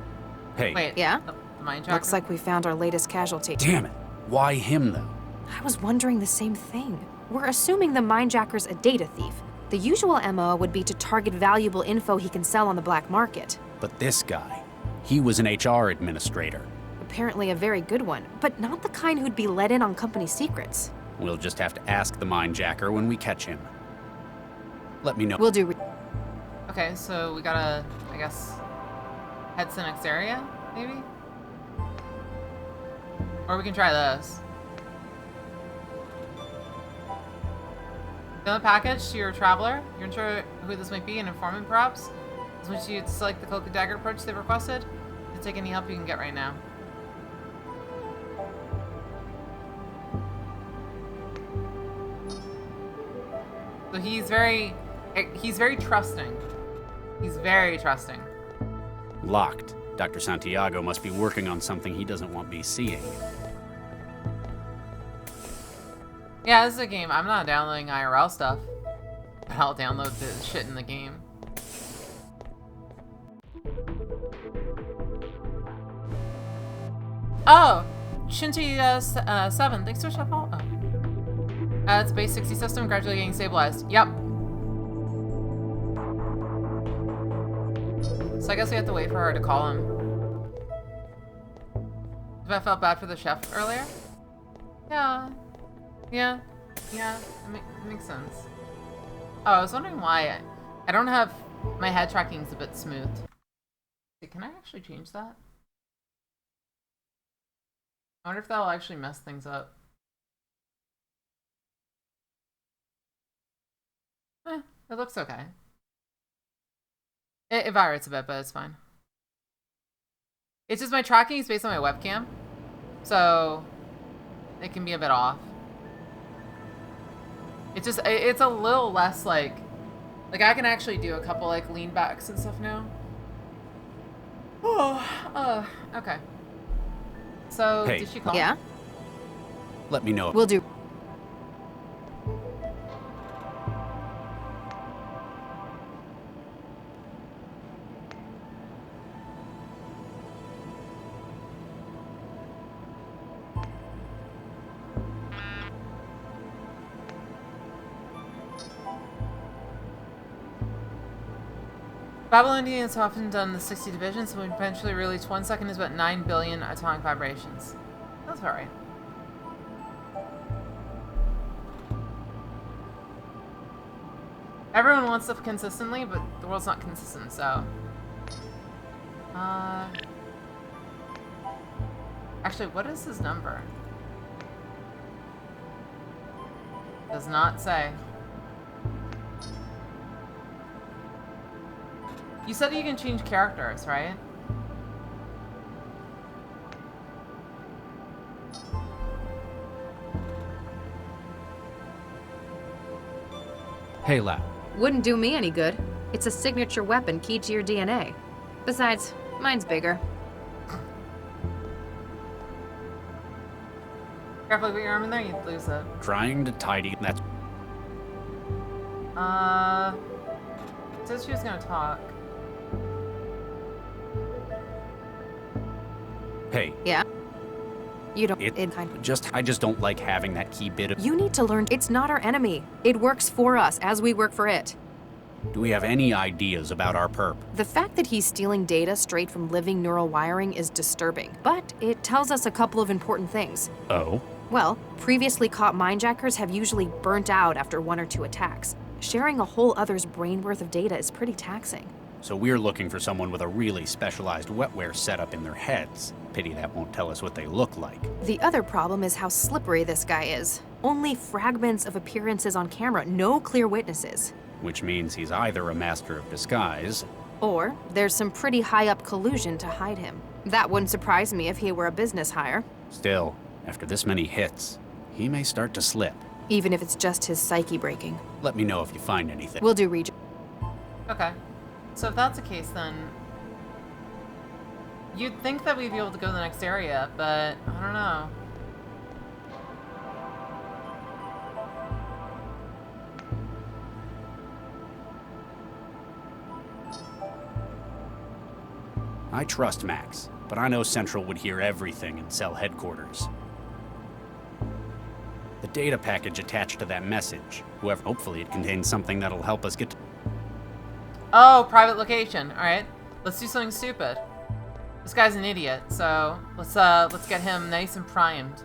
Hey. Wait. Yeah? The mine Looks like we found our latest casualty. Damn it. Why him, though? I was wondering the same thing. We're assuming the minejacker's a data thief. The usual MO would be to target valuable info he can sell on the black market. But this guy, he was an HR administrator. Apparently a very good one, but not the kind who'd be let in on company secrets. We'll just have to ask the minejacker when we catch him. Let me know. We'll do... Okay, so we gotta, I guess, head to the next area, maybe? Or we can try this. Fill a package to your traveler. You're unsure who this might be, an informant perhaps? This wants you to select the cloak and dagger approach they've requested. To take any help you can get right now. So he's very trusting. He's very trusting. Locked. Dr. Santiago must be working on something he doesn't want me seeing. Yeah, this is a game. I'm not downloading IRL stuff. But I'll download the shit in the game. Oh! Shinji 7. Thanks for shuffle. Oh. It's a base 60 system, gradually getting stabilized. Yep. So I guess we have to wait for her to call him. If I felt bad for the chef earlier? Yeah. Yeah. Yeah. It makes sense. Oh, I was wondering why I don't have... My head tracking's a bit smooth. Can I actually change that? I wonder if that'll actually mess things up. It looks okay. It vibrates a bit, but it's fine. It's just my tracking is based on my webcam, so it can be a bit off. It's a little less like I can actually do a couple like lean backs and stuff now. Oh, okay. So Hey. did she call? Yeah? Let me know. Will do. Babylonians have often done the 60 divisions, so we eventually release 1 second is about 9 billion atomic vibrations. That's alright. Everyone wants stuff consistently, but the world's not consistent, so... Actually, what is his number? Does not say. You said you can change characters, right? Hey, Lab. Wouldn't do me any good. It's a signature weapon keyed to your DNA. Besides, mine's bigger. Carefully put your arm in there, you'd lose it. Trying to tidy. That's. It says she was gonna talk. Hey. Yeah? You don't. I just don't like having that key bit of. You need to learn. It's not our enemy. It works for us as we work for it. Do we have any ideas about our perp? The fact that he's stealing data straight from living neural wiring is disturbing, but it tells us a couple of important things. Oh? Well, previously caught mindjackers have usually burnt out after 1 or 2 attacks. Sharing a whole other's brain worth of data is pretty taxing. So we're looking for someone with a really specialized wetware setup in their heads. Pity that won't tell us what they look like. The other problem is how slippery this guy is. Only fragments of appearances on camera, no clear witnesses. Which means he's either a master of disguise, or there's some pretty high-up collusion to hide him. That wouldn't surprise me if he were a business hire. Still, after this many hits, he may start to slip. Even if it's just his psyche breaking. Let me know if you find anything. Will do, Regent. Okay. So if that's the case, then... You'd think that we'd be able to go to the next area, but I don't know. I trust Max, but I know Central would hear everything in cell headquarters. The data package attached to that message, hopefully it contains something that'll help us get to... Oh, private location. Alright. Let's do something stupid. This guy's an idiot, so let's get him nice and primed.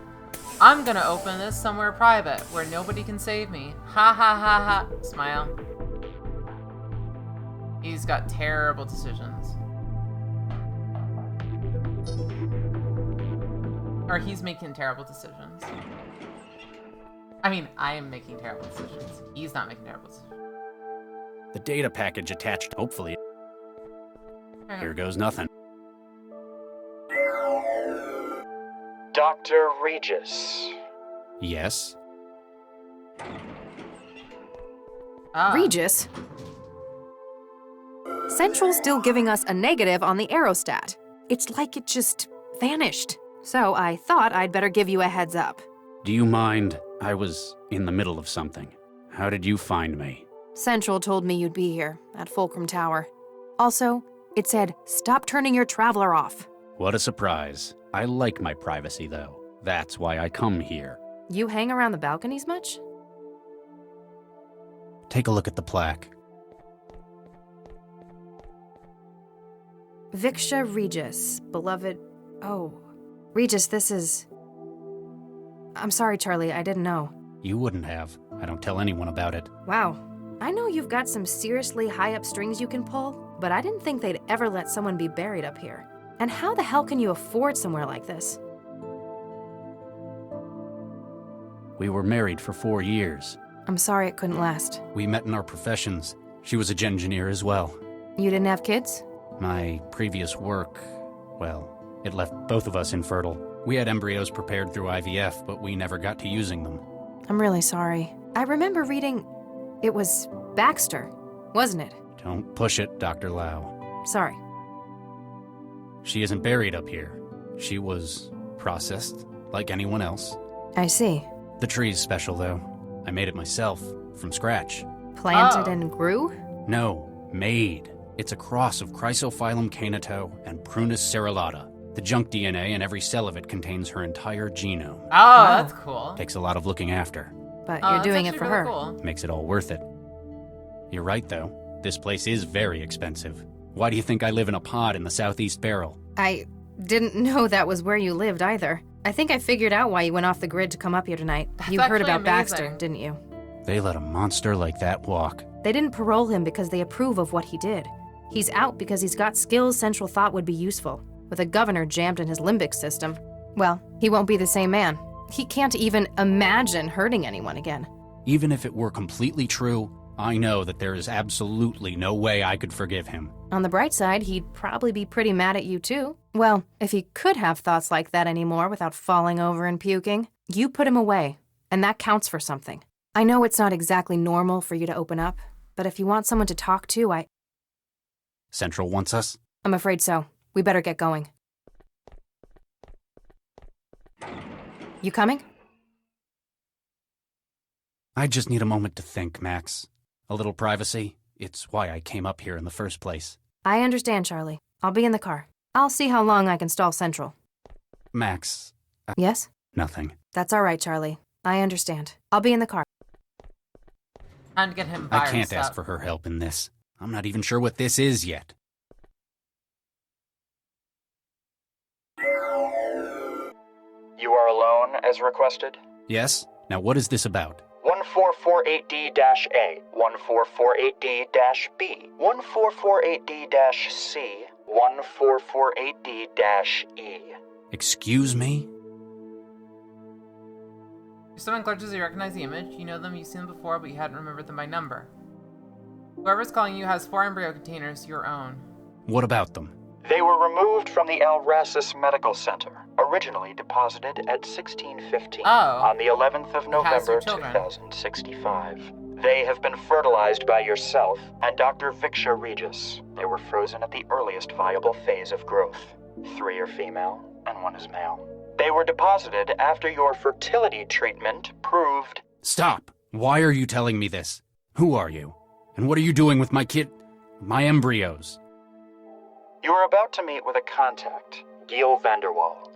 I'm gonna open this somewhere private where nobody can save me. Ha ha ha ha. Smile. He's got terrible decisions. Or he's making terrible decisions. I mean, I am making terrible decisions. He's not making terrible decisions. The data package attached, hopefully. Right. Here goes nothing. Dr. Regis. Yes? Regis? Central's still giving us a negative on the aerostat. It's like it just vanished. So I thought I'd better give you a heads up. Do you mind? I was in the middle of something. How did you find me? Central told me you'd be here, at Fulcrum Tower. Also, it said, stop turning your traveler off. What a surprise. I like my privacy, though. That's why I come here. You hang around the balconies much? Take a look at the plaque. Viksha Regis, beloved... Oh. Regis, this is... I'm sorry, Charlie, I didn't know. You wouldn't have. I don't tell anyone about it. Wow. I know you've got some seriously high-up strings you can pull, but I didn't think they'd ever let someone be buried up here. And how the hell can you afford somewhere like this? We were married for 4 years. I'm sorry it couldn't last. We met in our professions. She was a engineer as well. You didn't have kids? My previous work, well, it left both of us infertile. We had embryos prepared through IVF, but we never got to using them. I'm really sorry. I remember reading it was Baxter, wasn't it? Don't push it, Dr. Lau. Sorry. She isn't buried up here. She was processed, like anyone else. I see. The tree's special, though. I made it myself, from scratch. Planted and grew? No, made. It's a cross of Chrysophyllum canito and Prunus cerulata. The junk DNA in every cell of it contains her entire genome. Oh, that's cool. Takes a lot of looking after. But you're doing it for really her. Cool. Makes it all worth it. You're right, though. This place is very expensive. Why do you think I live in a pod in the Southeast Barrel? I didn't know that was where you lived either. I think I figured out why you went off the grid to come up here tonight. That's You heard actually about amazing. Baxter, didn't you? They let a monster like that walk. They didn't parole him because they approve of what he did. He's out because he's got skills Central thought would be useful. With a governor jammed in his limbic system, well, he won't be the same man. He can't even imagine hurting anyone again. Even if it were completely true, I know that there is absolutely no way I could forgive him. On the bright side, he'd probably be pretty mad at you too. Well, if he could have thoughts like that anymore without falling over and puking, you put him away, and that counts for something. I know it's not exactly normal for you to open up, but if you want someone to talk to, Central wants us? I'm afraid so. We better get going. You coming? I just need a moment to think, Max. A little privacy. It's why I came up here in the first place. I understand, Charlie. I'll be in the car. I'll see how long I can stall Central. Max. Yes? Nothing. That's all right, Charlie. I understand. I'll be in the car. Time to get him I can't ask for her help in this. I'm not even sure what this is yet. You are alone, as requested? Yes? Now what is this about? 1448D-A, 1448D-B, 1448D-C, 1448D-E. Excuse me? If someone glitches, you recognize the image. You know them, you've seen them before, but you hadn't remembered them by number. Whoever's calling you has 4 embryo containers, your own. What about them? They were removed from the Alracis Medical Center, originally deposited at 1615 on the 11th of November 2065. They have been fertilized by yourself and Dr. Viksha Regis. They were frozen at the earliest viable phase of growth. 3 are female and 1 is male. They were deposited after your fertility treatment proved... Stop! Why are you telling me this? Who are you? And what are you doing with my my embryos? You are about to meet with a contact, Giel Vanderwall.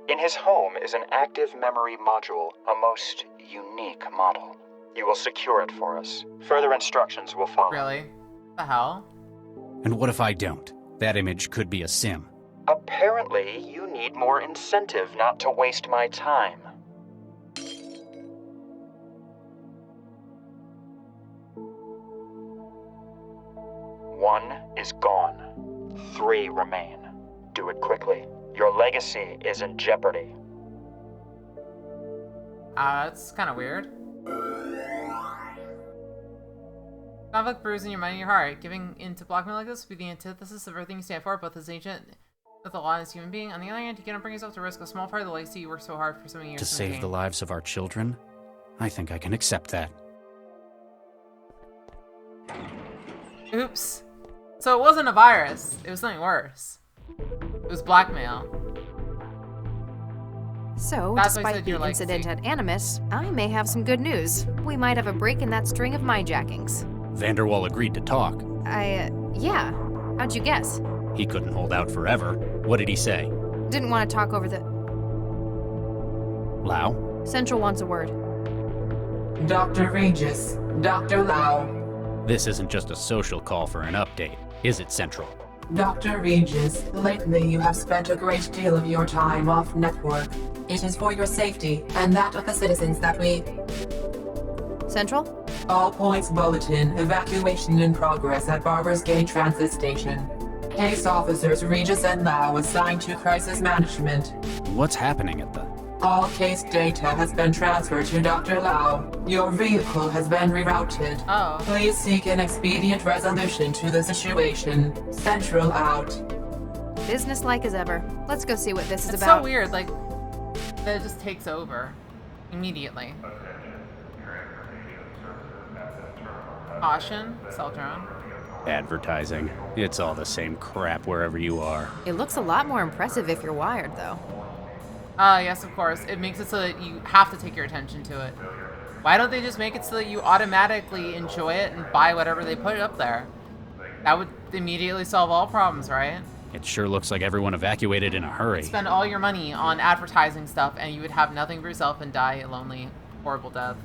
In his home is an active memory module, a most unique model. You will secure it for us. Further instructions will follow. Really? The hell? And what if I don't? That image could be a sim. Apparently, you need more incentive not to waste my time. One is gone. 3 remain. Do it quickly. Your legacy is in jeopardy. That's kind of weird. Conflict brews in your mind and your heart. Giving in to blackmail like this would be the antithesis of everything you stand for, both as an agent with the law and as a human being. On the other hand, you cannot bring yourself to risk a small part of the legacy you worked so hard for so many years To save the lives of our children? I think I can accept that. Oops. So it wasn't a virus. It was something worse. It was blackmail. So, That's why I despite said the your incident legacy. at Animus, I may have some good news. We might have a break in that string of mindjackings. Vanderwall agreed to talk. Yeah. How'd you guess? He couldn't hold out forever. What did he say? Didn't want to talk over the... Lau? Central wants a word. Dr. Regis, Dr. Lau. This isn't just a social call for an update, is it, Central? Dr. Regis, lately you have spent a great deal of your time off network. It is for your safety and that of the citizens that we... Central? All points bulletin, evacuation in progress at Barber's Gate Transit Station. Case officers Regis and Lau assigned to crisis management. What's happening at the... All case data has been transferred to Dr. Lau. Your vehicle has been rerouted. Oh. Please seek an expedient resolution to the situation. Central out. Business-like as ever. Let's go see what this is It's about. so weird, like, that it just takes over immediately. Caution, cell drone. Advertising. It's all the same crap wherever you are. It looks a lot more impressive if you're wired, though. Yes, of course. It makes it so that you have to take your attention to it. Why don't they just make it so that you automatically enjoy it and buy whatever they put up there? That would immediately solve all problems, right? It sure looks like everyone evacuated in a hurry. Spend all your money on advertising stuff and you would have nothing for yourself and die a lonely, horrible death.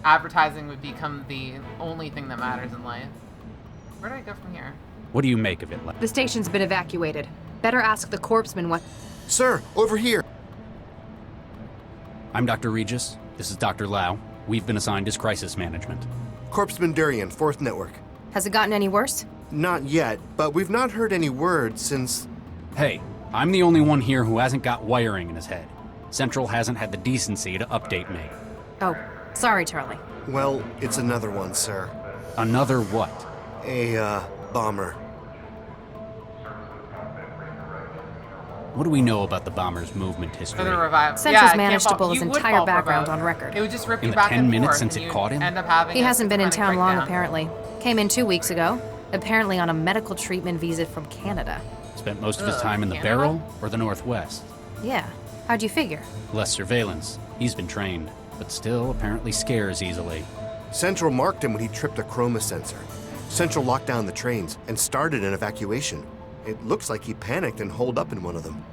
Advertising would become the only thing that matters in life. Where do I go from here? What do you make of it? The station's been evacuated. Better ask the corpsman what... Sir, over here. I'm Dr. Regis. This is Dr. Lau. We've been assigned as crisis management. Corpsman Durian, 4th Network. Has it gotten any worse? Not yet, but we've not heard any word since... Hey, I'm the only one here who hasn't got wiring in his head. Central hasn't had the decency to update me. Oh, sorry, Charlie. Well, it's another one, sir. Another what? A, bomber. What do we know about the bomber's movement history? Central's managed to pull his entire background on record. It would just rip In you the back 10 and minutes forth, since and it you'd caught him? End up having He hasn't been in town long, breakdown. apparently. Came in 2 weeks ago, apparently on a medical treatment visa from Canada. Spent most of his time in the Canada? barrel or the Northwest? Yeah, how'd you figure? Less surveillance. He's been trained, but still apparently scares easily. Central marked him when he tripped a chroma sensor. Central locked down the trains and started an evacuation. It looks like he panicked and holed up in one of them.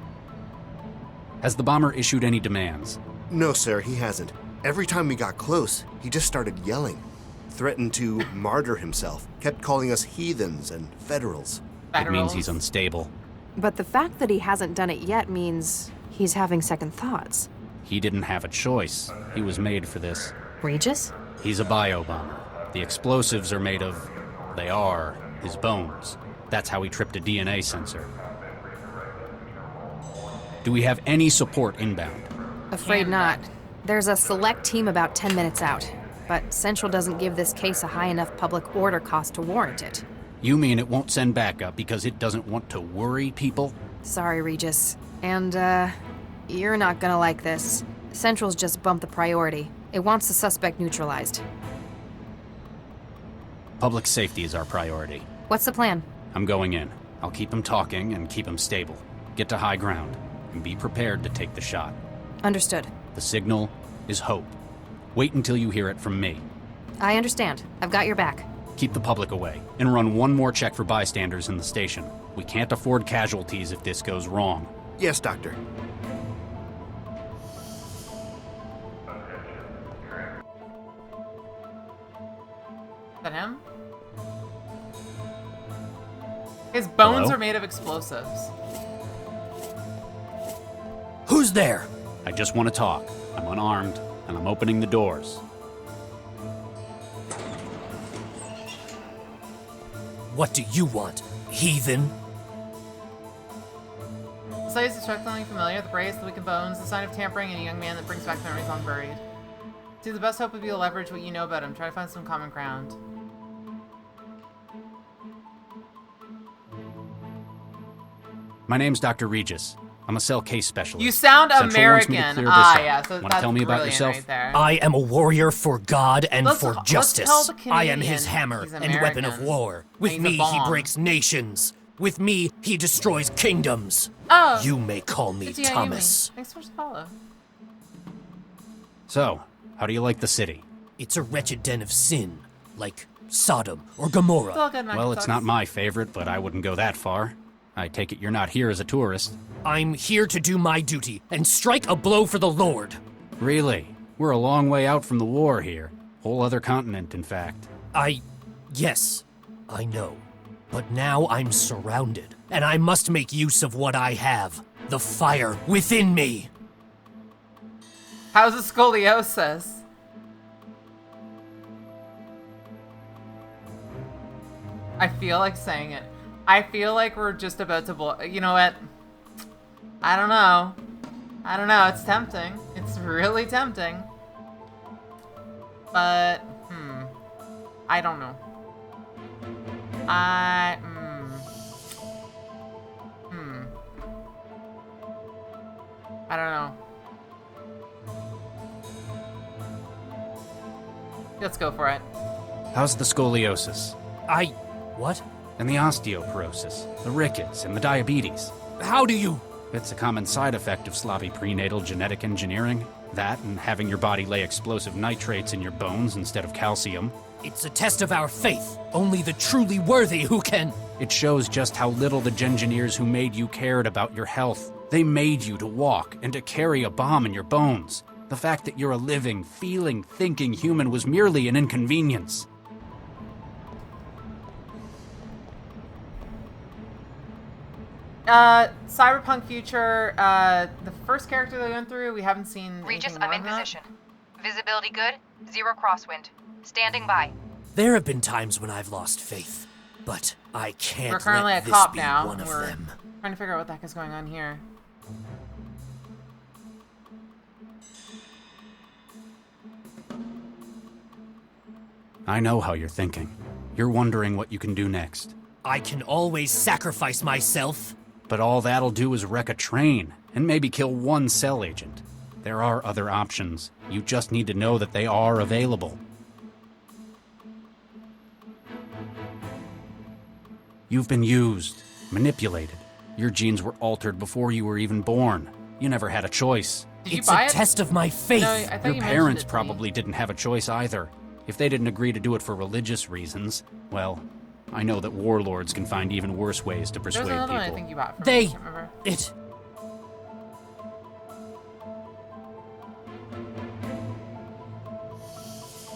Has the bomber issued any demands? No, sir, he hasn't. Every time we got close, he just started yelling. Threatened to martyr himself. Kept calling us heathens and federals. It means he's unstable. But the fact that he hasn't done it yet means he's having second thoughts. He didn't have a choice. He was made for this. Regis? He's a bio-bomber. The explosives are made of... They are his bones. That's how he tripped a DNA sensor. Do we have any support inbound? Afraid not. There's a select team about 10 minutes out, but Central doesn't give this case a high enough public order cost to warrant it. You mean it won't send backup because it doesn't want to worry people? Sorry, Regis. And, you're not gonna like this. Central's just bumped the priority. It wants the suspect neutralized. Public safety is our priority. What's the plan? I'm going in. I'll keep him talking and keep him stable. Get to high ground, and be prepared to take the shot. Understood. The signal is hope. Wait until you hear it from me. I understand. I've got your back. Keep the public away, and run one more check for bystanders in the station. We can't afford casualties if this goes wrong. Yes, Doctor. Is that him? His bones Hello? are made of explosives. Who's there? I just want to talk. I'm unarmed, and I'm opening the doors. What do you want, heathen? The site is distractingly familiar. The brace, the weakened bones, the sign of tampering, and a young man that brings back memories long buried. See, the best hope would be to leverage what you know about him. Try to find some common ground. My name's Dr. Regis. I'm a cell case specialist. You sound Central wants me to American. clear this Ah, up. yeah, so Want to that's tell me about brilliant yourself? right there. I am a warrior for God and for Let's justice. tell the I am his Canadian hammer he's and weapon of American. war. With He's a me, he bomb. breaks nations. With me, he destroys kingdoms. Oh. You may call me Good to hear you, Thomas. me. Thanks for the follow. So, how do you like the city? It's a wretched den of sin, like Sodom or Gomorrah. It's all good, Well, it's not my favorite, but I wouldn't go that far. I take it you're not here as a tourist. I'm here to do my duty and strike a blow for the Lord. Really? We're a long way out from the war here. Whole other continent, in fact. Yes, I know. But now I'm surrounded, and I must make use of what I have. The fire within me. How's the scoliosis? I feel like saying it. I feel like we're just about to blow. You know what? I don't know. I don't know, it's tempting. It's really tempting. But, I don't know. I don't know. Let's go for it. How's the scoliosis? What? And the osteoporosis, the rickets, and the diabetes. How do you... It's a common side effect of sloppy prenatal genetic engineering. That and having your body lay explosive nitrates in your bones instead of calcium. It's a test of our faith. Only the truly worthy who can... It shows just how little the Gengineers who made you cared about your health. They made you to walk and to carry a bomb in your bones. The fact that you're a living, feeling, thinking human was merely an inconvenience. Cyberpunk future, the first character that we went through, we haven't seen Regis, anything I'm in position. Visibility good, 0 crosswind. Standing by. There have been times when I've lost faith, but I can't We're currently let a this cop be now. one of We're them. trying to figure out what the heck is going on here. I know how you're thinking. You're wondering what you can do next. I can always sacrifice myself. But all that'll do is wreck a train, and maybe kill one cell agent. There are other options. You just need to know that they are available. You've been used, manipulated. Your genes were altered before you were even born. You never had a choice. Did you buy it? Test of my faith. No, I thought Your you parents mentioned it to probably didn't have a choice either. If they didn't agree to do it for religious reasons, well, I know that warlords can find even worse ways to persuade There's another people. one I think you bought from me, I can't remember.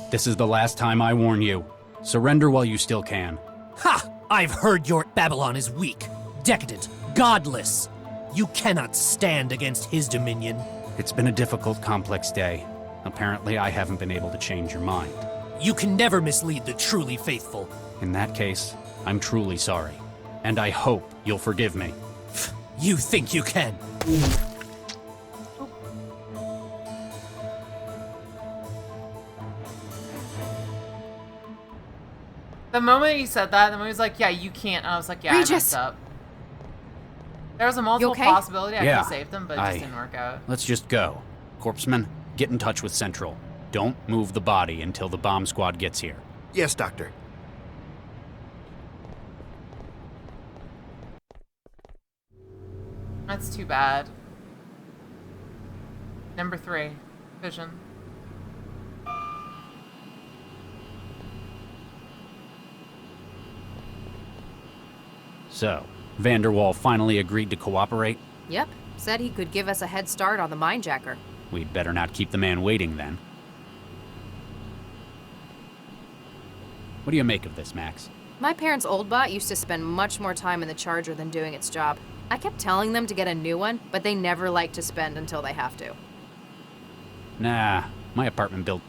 This is the last time I warn you. Surrender while you still can. Ha! I've heard your Babylon is weak, decadent, godless. You cannot stand against his dominion. It's been a difficult, complex day. Apparently, I haven't been able to change your mind. You can never mislead the truly faithful. In that case, I'm truly sorry. And I hope you'll forgive me. You think you can? The moment he said that, the moment he was like, yeah, you can't, and I was like, yeah, Regis. I messed up. There was a multiple okay? possibility I could Yeah, have saved him, but it just didn't work out. Let's just go. Corpseman, get in touch with Central. Don't move the body until the bomb squad gets here. Yes, Doctor. That's too bad. Number 3, Vision. So, Vanderwall finally agreed to cooperate? Yep, said he could give us a head start on the minejacker. We'd better not keep the man waiting then. What do you make of this, Max? My parents' old bot used to spend much more time in the Charger than doing its job. I kept telling them to get a new one, but they never like to spend until they have to. Nah, my apartment built.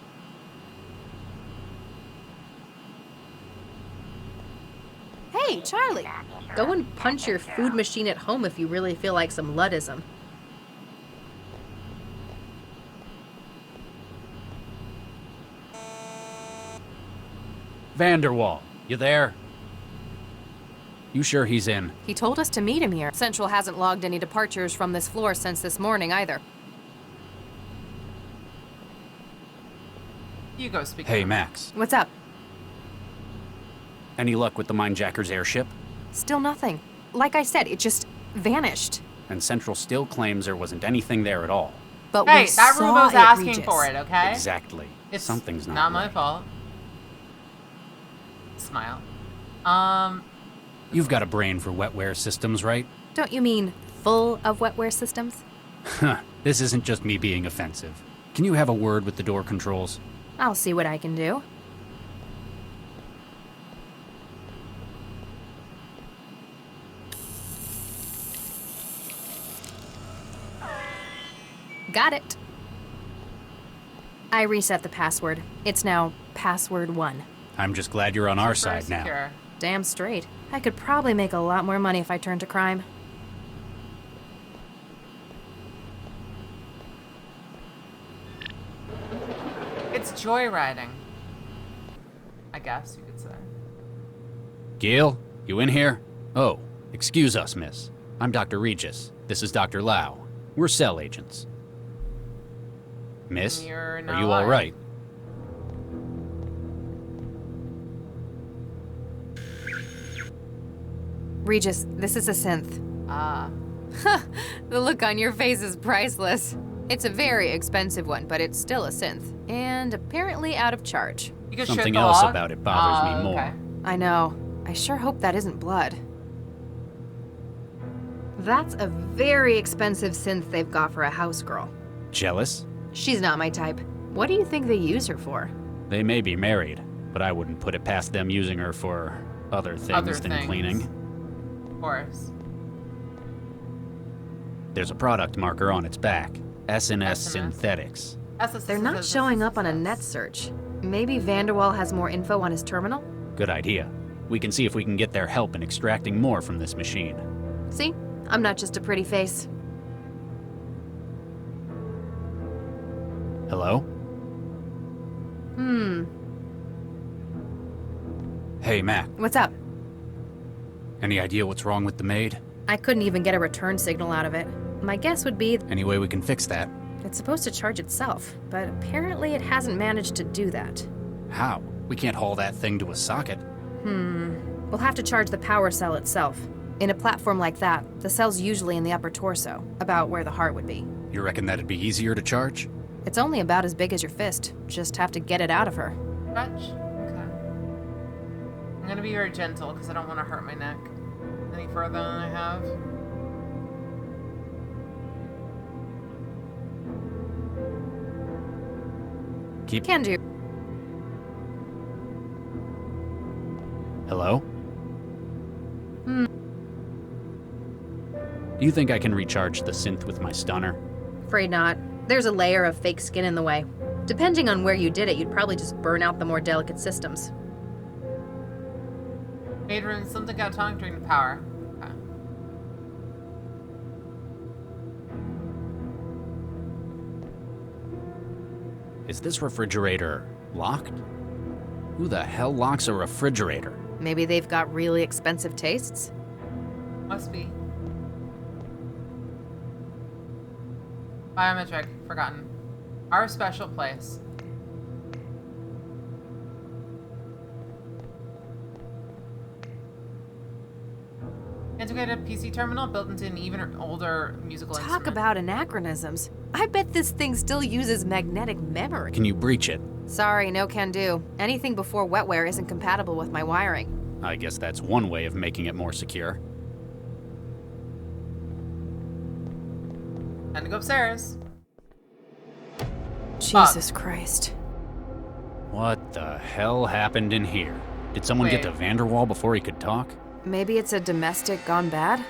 Hey, Charlie! Go and punch your food machine at home if you really feel like some Luddism. Vanderwall, you there? You sure he's in? He told us to meet him here. Central hasn't logged any departures from this floor since this morning either. You go speak. Hey, Max. What's up? Any luck with the Minejacker's airship? Still nothing. Like I said, it just vanished. And Central still claims there wasn't anything there at all. But hey, we that saw Rubo's it, asking Regis. for it, okay? Exactly. It's Something's not my right. fault. Smile. You've got a brain for wetware systems, right? Don't you mean full of wetware systems? Huh. This isn't just me being offensive. Can you have a word with the door controls? I'll see what I can do. Got it. I reset the password. It's now password 1. I'm just glad you're on our side now. Secure. Damn straight. I could probably make a lot more money if I turned to crime. joyriding. I guess you could say. Gil, you in here? Oh, excuse us, miss. I'm Dr. Regis. This is Dr. Lau. We're cell agents. Miss, You're are not you alive. all right? Regis, this is a synth. Ah. The look on your face is priceless. It's a very expensive one, but it's still a synth. And apparently out of charge. Something else about it bothers me more. Okay. I know. I sure hope that isn't blood. That's a very expensive synth they've got for a house girl. Jealous? She's not my type. What do you think they use her for? They may be married, but I wouldn't put it past them using her for other things than cleaning. Of course. There's a product marker on its back. SNS Synthetics. They're not showing up on a net search. Maybe Vanderwall has more info on his terminal? Good idea. We can see if we can get their help in extracting more from this machine. See? I'm not just a pretty face. Hello? Hey, Mac. What's up? Any idea what's wrong with the maid? I couldn't even get a return signal out of it. My guess would be Any way we can fix that? it's supposed to charge itself, but apparently it hasn't managed to do that. How? We can't haul that thing to a socket. We'll have to charge the power cell itself. In a platform like that, the cell's usually in the upper torso, about where the heart would be. You reckon that'd be easier to charge? It's only about as big as your fist. Just have to get it out of her. Stretch? Okay. I'm gonna be very gentle because I don't want to hurt my neck any further than I have. Can do. Hello? Do you think I can recharge the synth with my stunner? Afraid not. There's a layer of fake skin in the way. Depending on where you did it, you'd probably just burn out the more delicate systems. Maid room, something got tongue during the power. Okay. Is this refrigerator locked? Who the hell locks a refrigerator? Maybe they've got really expensive tastes? Must be. Biometric, forgotten. Our special place. Integrated PC terminal built into an even older musical Talk instrument. about anachronisms. I bet this thing still uses magnetic memory. Can you breach it? Sorry, no can do. Anything before wetware isn't compatible with my wiring. I guess that's one way of making it more secure. Time to go upstairs. Jesus Christ. What the hell happened in here? Did someone get to Vanderwall before he could talk? Maybe it's a domestic gone bad?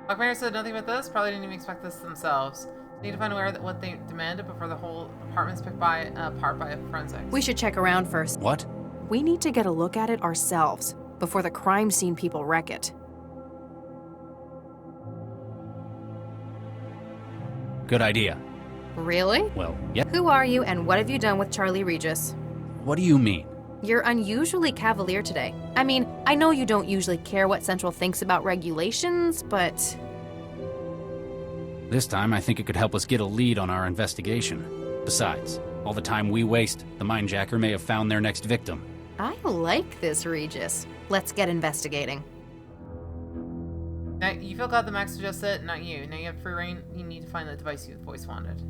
Buckmayer said nothing about this. Probably didn't even expect this themselves. Need to find out what they demanded before the whole apartment's picked apart by forensics. We should check around first. What? We need to get a look at it ourselves before the crime scene people wreck it. Good idea. Really? Well, yeah. Who are you and what have you done with Charlie Regis? What do you mean? You're unusually cavalier today. I mean, I know you don't usually care what Central thinks about regulations, but... This time, I think it could help us get a lead on our investigation. Besides, all the time we waste, the mindjacker may have found their next victim. I like this, Regis. Let's get investigating. Now, you feel glad the Max suggested it, not you. Now you have free reign. You need to find the device you voice wanted.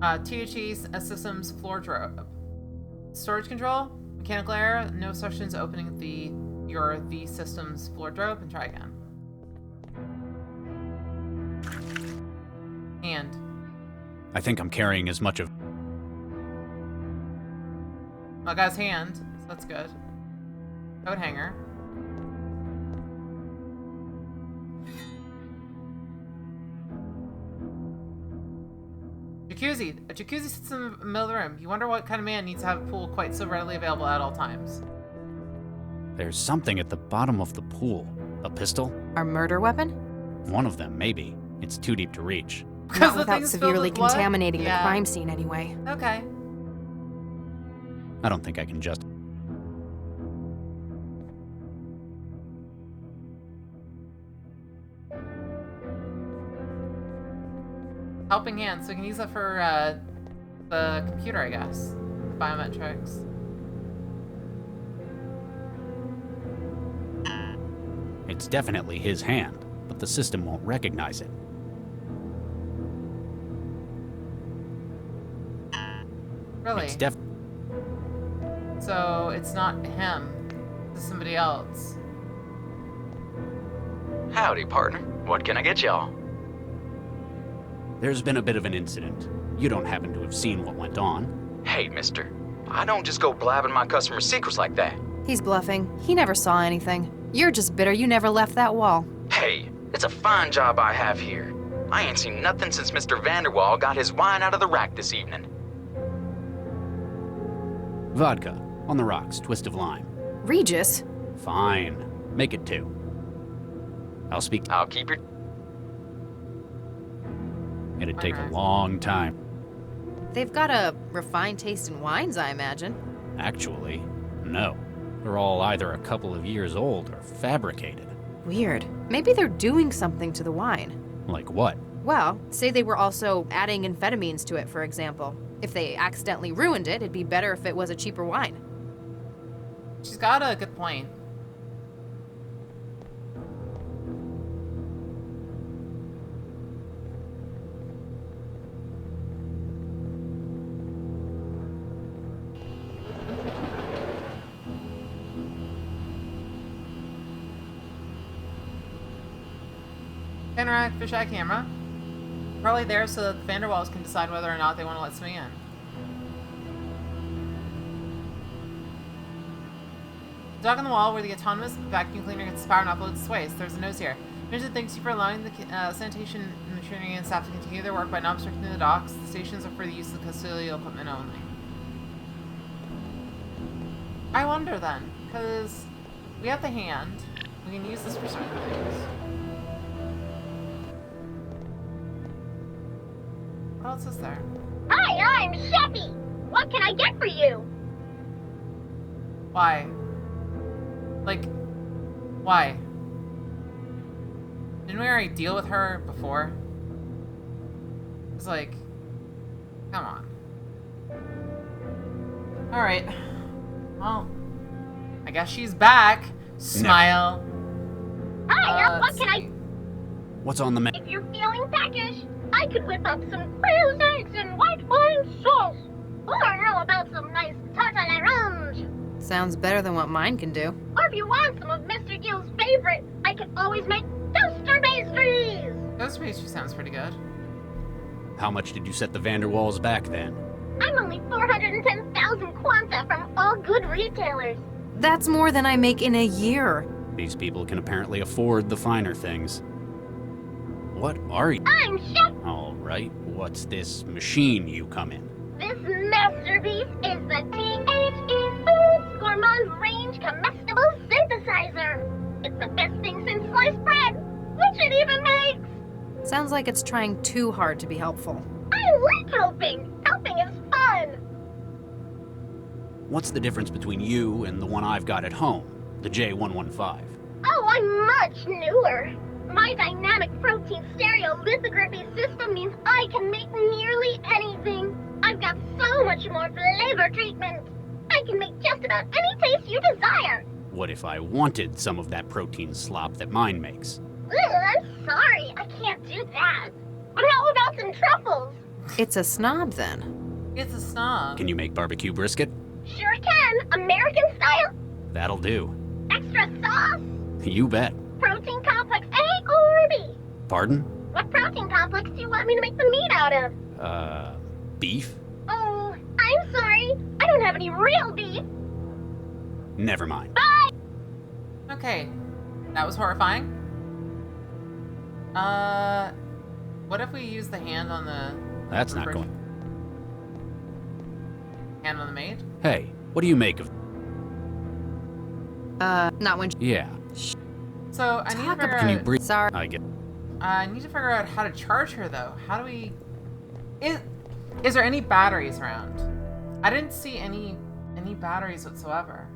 THE systems floor drop. Storage control, mechanical error, no sections opening the systems floor drop, and try again. Hand. I think I'm carrying as much of... I got his hand, so that's good. Coat hanger. Jacuzzi. A jacuzzi sits in the middle of the room. You wonder what kind of man needs to have a pool quite so readily available at all times. There's something at the bottom of the pool. A pistol? Our murder weapon? One of them, maybe. It's too deep to reach. Not without severely contaminating the Yeah. crime scene anyway. Okay. I don't think I can just... Helping hand, so we can use that for the computer, I guess. Biometrics. It's definitely his hand, but the system won't recognize it. Really? It's So it's not him. It's somebody else. Howdy, partner. What can I get y'all? There's been a bit of an incident. You don't happen to have seen what went on. Hey, mister. I don't just go blabbing my customers' secrets like that. He's bluffing. He never saw anything. You're just bitter you never left that wall. Hey, it's a fine job I have here. I ain't seen nothing since Mr. Vanderwall got his wine out of the rack this evening. Vodka. On the rocks. Twist of lime. Regis? Fine. Make it 2. I'll keep your... It'd take a long time. They've got a refined taste in wines, I imagine. Actually, no. They're all either a couple of years old or fabricated. Weird. Maybe they're doing something to the wine. Like what? Well, say they were also adding amphetamines to it, for example. If they accidentally ruined it, it'd be better if it was a cheaper wine. She's got a good point. Interact fisheye camera. Probably there so that the Vanderwalls can decide whether or not they want to let me in. Dog on the wall where the autonomous vacuum cleaner gets power and uploads its waste. There's a nose here. Mission thanks you for allowing the sanitation machinery and staff to continue their work by not obstructing the docks. The stations are for the use of the custodial equipment only. I wonder then, because we have the hand. We can use this for certain things. What else is there? Hi, I'm Sheffy. What can I get for you? Why? Like, why? Didn't we already deal with her before? It's like, come on. Alright. Well, I guess she's back. Smile. Hi, what can I... What's on the menu? If you're feeling peckish, I could whip up some quail's eggs and white wine sauce. Or how about some nice tarte à l'orange? Sounds better than what mine can do. Or if you want some of Mr. Gill's favorite, I can always make toaster pastries. Toaster pastry sounds pretty good. How much did you set the Vanderwalls back then? I'm only 410,000 quanta from all good retailers. That's more than I make in a year. These people can apparently afford the finer things. What are you? I'm Chef. All right, what's this machine you come in? This masterpiece is the THE Foods Gourmand Range Comestible Synthesizer. It's the best thing since sliced bread, which it even makes. Sounds like it's trying too hard to be helpful. I like helping. Helping is fun. What's the difference between you and the one I've got at home, the J115? Oh, I'm much newer. My dynamic protein stereolithography system means I can make nearly anything. I've got so much more flavor treatment. I can make just about any taste you desire. What if I wanted some of that protein slop that mine makes? Ugh, I'm sorry, I can't do that. But how about some truffles? It's a snob then. It's a snob. Can you make barbecue brisket? Sure can. American style. That'll do. Extra sauce. You bet. Protein complex A or B? Pardon? What protein complex do you want me to make the meat out of? Beef? Oh, I'm sorry. I don't have any real beef. Never mind. Bye! Okay. That was horrifying. What if we use the hand on the... That's not going... Hand on the maid? Hey, what do you make of... Not when... Yeah. So, I need her... Can you breathe? Sorry. I get... I need to figure out how to charge her, though. How do we... Is there any batteries around? I didn't see any batteries whatsoever.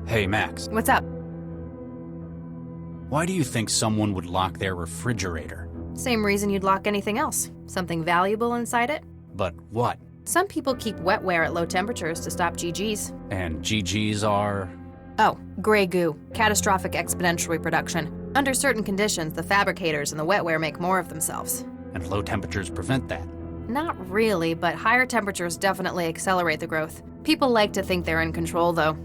Hey, Max. What's up? Why do you think someone would lock their refrigerator? Same reason you'd lock anything else. Something valuable inside it? But what? Some people keep wetware at low temperatures to stop GGs. And GGs are? Oh, gray goo. Catastrophic exponential reproduction. Under certain conditions, the fabricators and the wetware make more of themselves. And low temperatures prevent that? Not really, but higher temperatures definitely accelerate the growth. People like to think they're in control, though.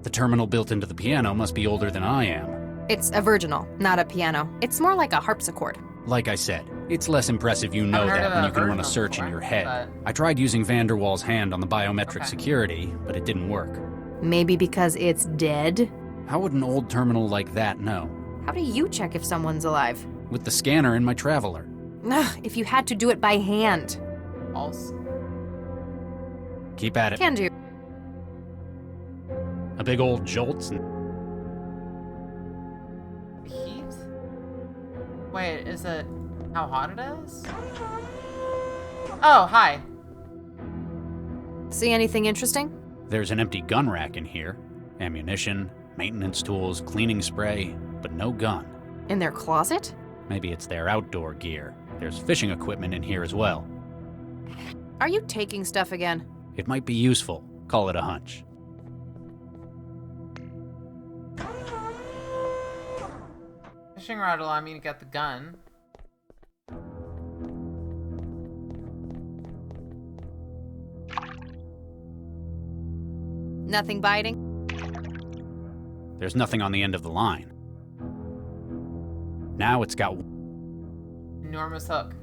The terminal built into the piano must be older than I am. It's a virginal, not a piano. It's more like a harpsichord. Like I said, it's less impressive you know that when you can run a search in your head. I tried using Vanderwall's hand on the biometric security, but it didn't work. Maybe because it's dead? How would an old terminal like that know? How do you check if someone's alive? With the scanner in my Traveler. Ugh, if you had to do it by hand. False. Keep at it. Can do. A big old jolts. Heat? Wait, is it how hot it is? Oh, hi. See anything interesting? There's an empty gun rack in here. Ammunition, maintenance tools, cleaning spray, but no gun. In their closet? Maybe it's their outdoor gear. There's fishing equipment in here as well. Are you taking stuff again? It might be useful. Call it a hunch. Fishing rod allowed me to get the gun. Nothing biting? There's nothing on the end of the line. Now it's got... Enormous hook.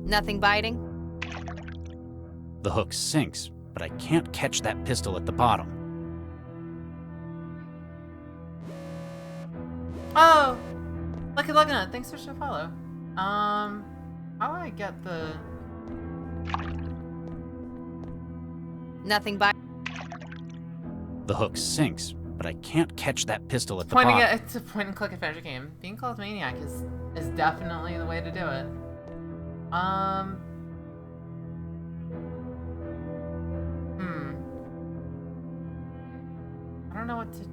Nothing biting? The hook sinks, but I can't catch that pistol at the bottom. Oh! Lucky Lugnut, thanks for the follow. How do I get the... Nothing biting? The hook sinks, but I can't catch that pistol at the bottom. It's a point and click adventure game. Being called Maniac is definitely the way to do it. I don't know what to...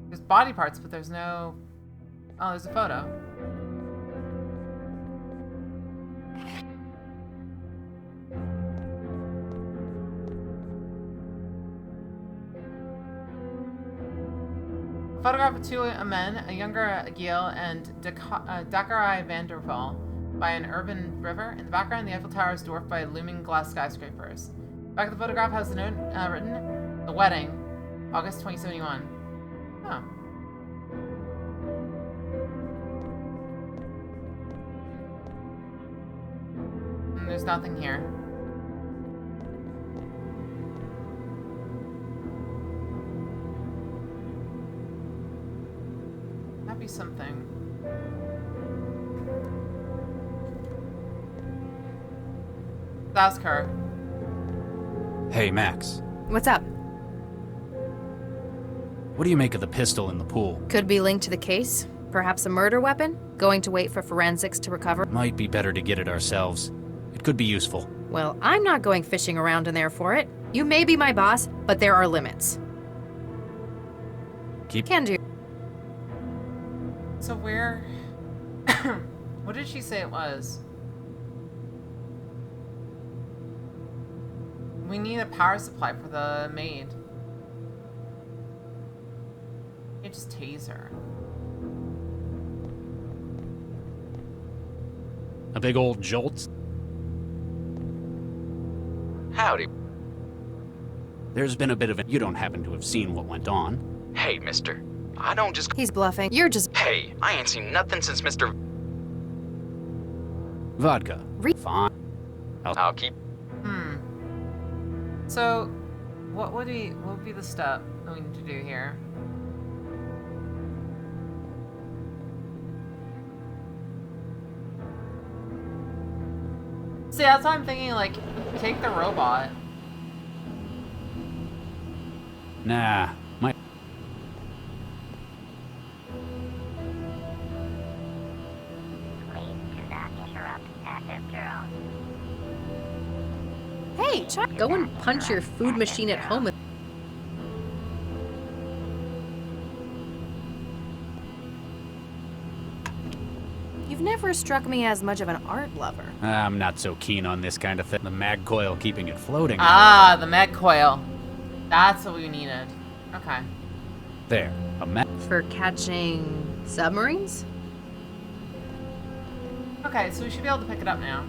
There's body parts, but there's no... Oh, there's a photo. A photograph of two men, a younger Giel and Dakarai Vanderval, by an urban river. In the background, the Eiffel Tower is dwarfed by looming glass skyscrapers. Back of the photograph has the note written, "The Wedding, August 2071. Oh. There's nothing here. That'd be something. Ask her. Hey, Max. What's up? What do you make of the pistol in the pool? Could be linked to the case. Perhaps a murder weapon? Going to wait for forensics to recover? Might be better to get it ourselves. It could be useful. Well, I'm not going fishing around in there for it. You may be my boss, but there are limits. Can do. So where... What did she say it was? We need a power supply for the maid. You just tase her. A big old jolt? Howdy. There's been a bit of a... You don't happen to have seen what went on. Hey, mister. I don't just... He's bluffing. You're just... Hey, I ain't seen nothing since Mr... Vodka. Fine. I'll keep... So, what would be the step that we need to do here? See, that's why I'm thinking, like, take the robot. Nah, my... Hey, Chuck, go and punch your food machine at home. You've never struck me as much of an art lover. I'm not so keen on this kind of thing. The mag coil keeping it floating. Ah, the mag coil. That's what we needed. Okay. There, a mag... For catching submarines? Okay, so we should be able to pick it up now.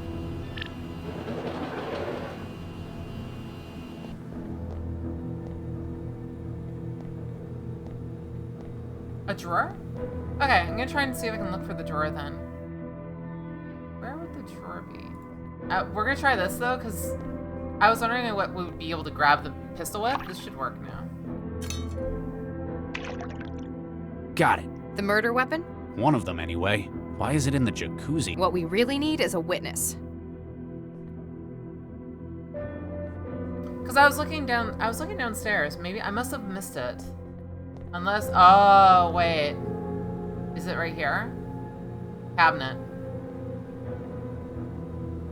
A drawer? Okay, I'm gonna try and see if I can look for the drawer then. Where would the drawer be? We're gonna try this though, because I was wondering what we would be able to grab the pistol with. This should work now. Got it. The murder weapon? One of them, anyway. Why is it in the jacuzzi? What we really need is a witness. Because I was looking downstairs. Maybe I must have missed it. Unless, oh, wait. Is it right here? Cabinet.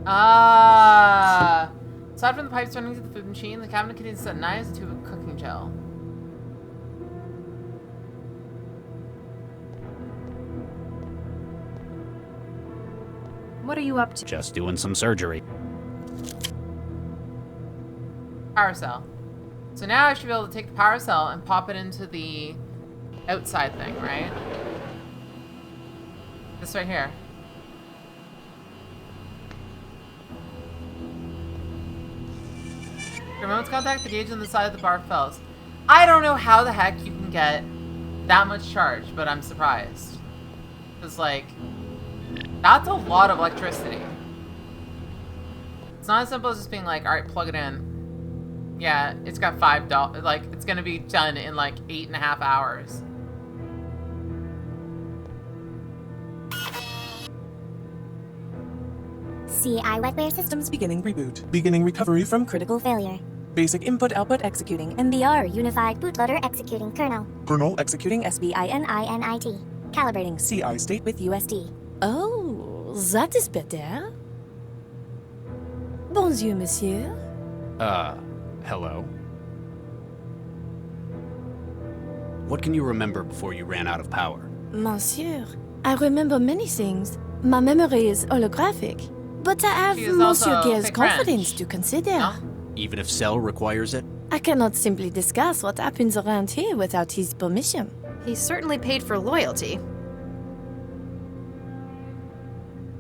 Ah. Aside from the pipes running to the food machine, the cabinet contains set knives and a tube of cooking gel. What are you up to? Just doing some surgery. Power cell. So now I should be able to take the power cell and pop it into the outside thing, right? This right here. Remote contact, the gauge on the side of the bar fails. I don't know how the heck you can get that much charge, but I'm surprised. Because, like, that's a lot of electricity. It's not as simple as just being like, alright, plug it in. Yeah, it's got $5. Like, it's gonna be done in like 8.5 hours. CI wetware systems beginning reboot. Beginning recovery from critical failure. Basic input-output executing. MBR unified bootloader executing kernel. Kernel executing SBININIT. Calibrating CI state with USD. Oh, that is better. Bonjour, monsieur. Hello. What can you remember before you ran out of power? Monsieur, I remember many things. My memory is holographic. But I have Monsieur Gale's confidence to consider. No? Even if Cell requires it? I cannot simply discuss what happens around here without his permission. He's certainly paid for loyalty.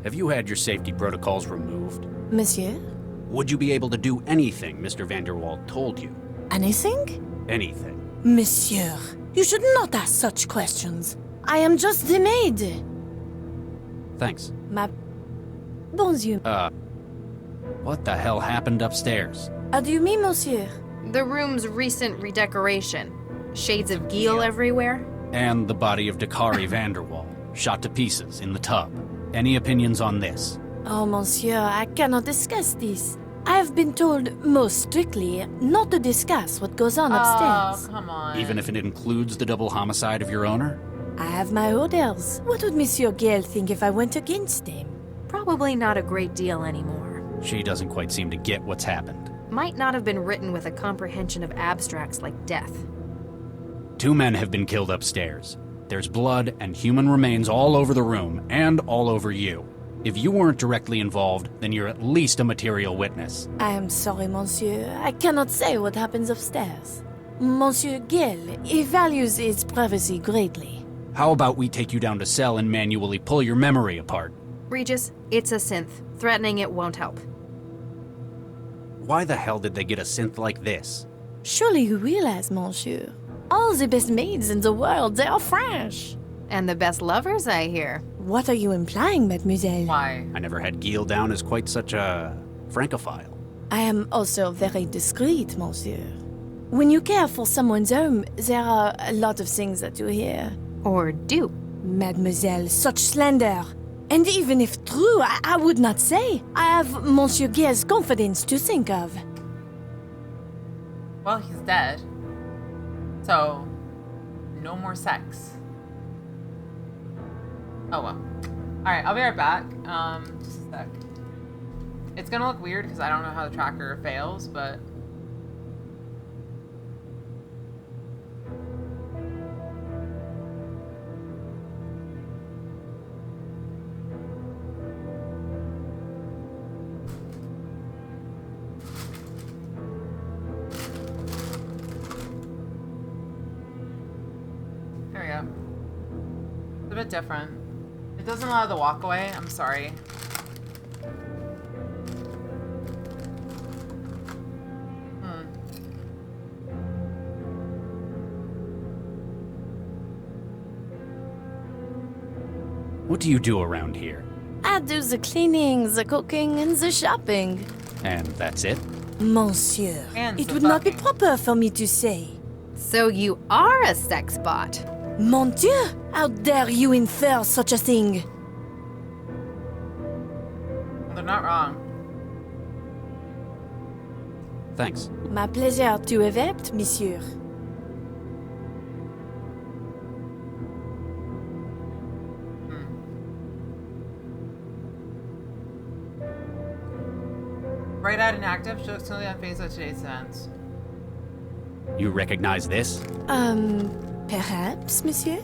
Have you had your safety protocols removed? Monsieur? Would you be able to do anything Mr. Vanderwall told you? Anything? Anything. Monsieur, you should not ask such questions. I am just the maid. Thanks. Ma... Bonjour. What the hell happened upstairs? How do you mean, monsieur? The room's recent redecoration. Shades of Gil everywhere. And the body of Dakari Vanderwall, shot to pieces in the tub. Any opinions on this? Oh, monsieur, I cannot discuss this. I have been told, most strictly, not to discuss what goes on upstairs. Oh, come on. Even if it includes the double homicide of your owner? I have my orders. What would Monsieur Gale think if I went against him? Probably not a great deal anymore. She doesn't quite seem to get what's happened. Might not have been written with a comprehension of abstracts like death. 2 men have been killed upstairs. There's blood and human remains all over the room, and all over you. If you weren't directly involved, then you're at least a material witness. I am sorry, monsieur. I cannot say what happens upstairs. Monsieur Gale, he values his privacy greatly. How about we take you down to Cell and manually pull your memory apart? Regis, it's a synth. Threatening it won't help. Why the hell did they get a synth like this? Surely you realize, monsieur. All the best maids in the world, they are French. And the best lovers, I hear. What are you implying, mademoiselle? Why? I never had Gil down as quite such a francophile. I am also very discreet, monsieur. When you care for someone's home, there are a lot of things that you hear. Or do. Mademoiselle, such slander. And even if true, I would not say. I have Monsieur Guerre's confidence to think of. Well, he's dead. So, no more sex. Oh well. Alright, I'll be right back. Just a sec. It's gonna look weird because I don't know how the tracker fails, but... There we go. It's a bit different. It doesn't allow the walk away. I'm sorry. What do you do around here? I do the cleaning, the cooking, and the shopping. And that's it? Monsieur, And it would not be proper for me to say. So you are a sex bot? Mon Dieu, how dare you infer such a thing? They're not wrong. Thanks. My pleasure to have helped, monsieur. Bright-eyed and active, she looks totally unfazed at today's events. You recognize this? Perhaps, monsieur?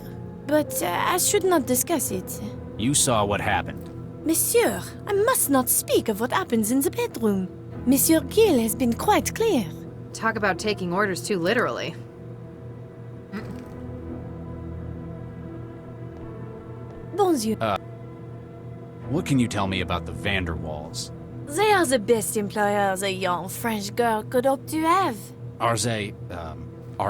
But I should not discuss it. You saw what happened. Monsieur, I must not speak of what happens in the bedroom. Monsieur Gill has been quite clear. Talk about taking orders too literally. Bonjour. What can you tell me about the Vanderwalls? They are the best employers a young French girl could hope to have. Are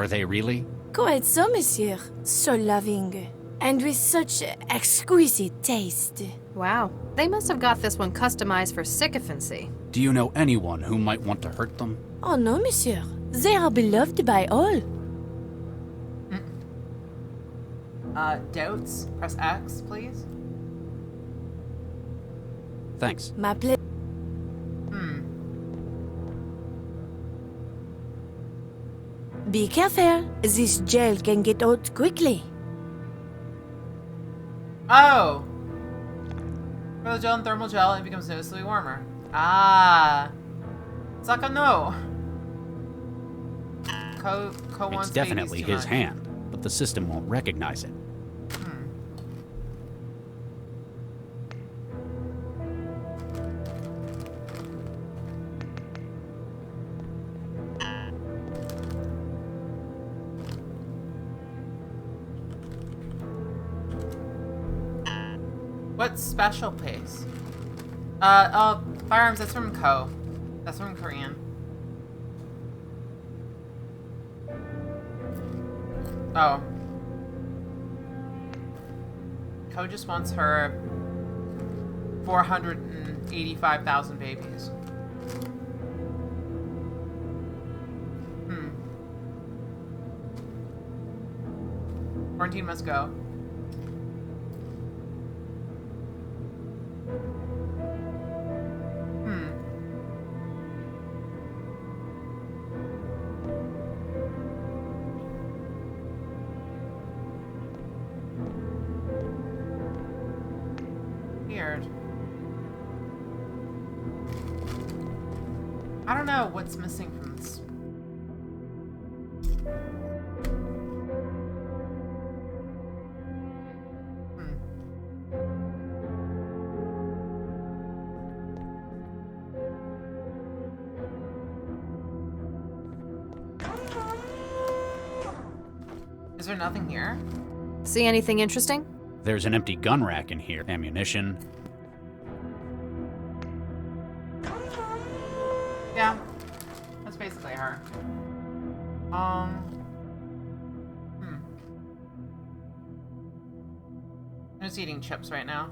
they really? Quite so, monsieur. So loving. And with such exquisite taste. Wow, they must have got this one customized for sycophancy. Do you know anyone who might want to hurt them? Oh no, monsieur. They are beloved by all. Doubts? Press X, please. Thanks. My pleasure. Be careful. This gel can get out quickly. Oh! For the gel and thermal gel, it becomes noticeably warmer. Ah! Saka no! Ko wants It's definitely babies too his much. hand, but the system won't recognize it. What special pace? Oh, firearms, that's from Ko. That's from Korean. Oh. Ko just wants her 485,000 babies. Quarantine must go. Weird. I don't know what's missing from this. Is there nothing here? See anything interesting? There's an empty gun rack in here. Ammunition. Yeah. That's basically her. I'm just eating chips right now.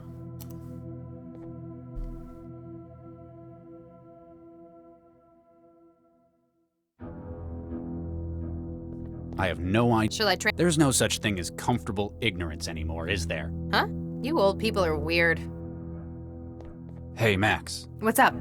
I have no idea. Shall I try? There's no such thing as comfortable ignorance anymore, is there? Huh? You old people are weird. Hey, Max. What's up?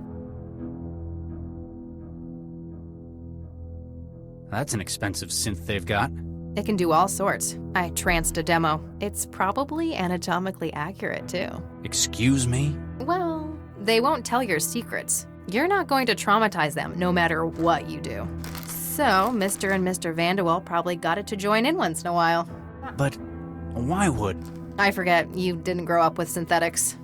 That's an expensive synth they've got. It can do all sorts. I tranced a demo. It's probably anatomically accurate, too. Excuse me? Well, they won't tell your secrets. You're not going to traumatize them, no matter what you do. So, Mr. and Mr. Vanderwall probably got it to join in once in a while. But why would... I forget, you didn't grow up with synthetics.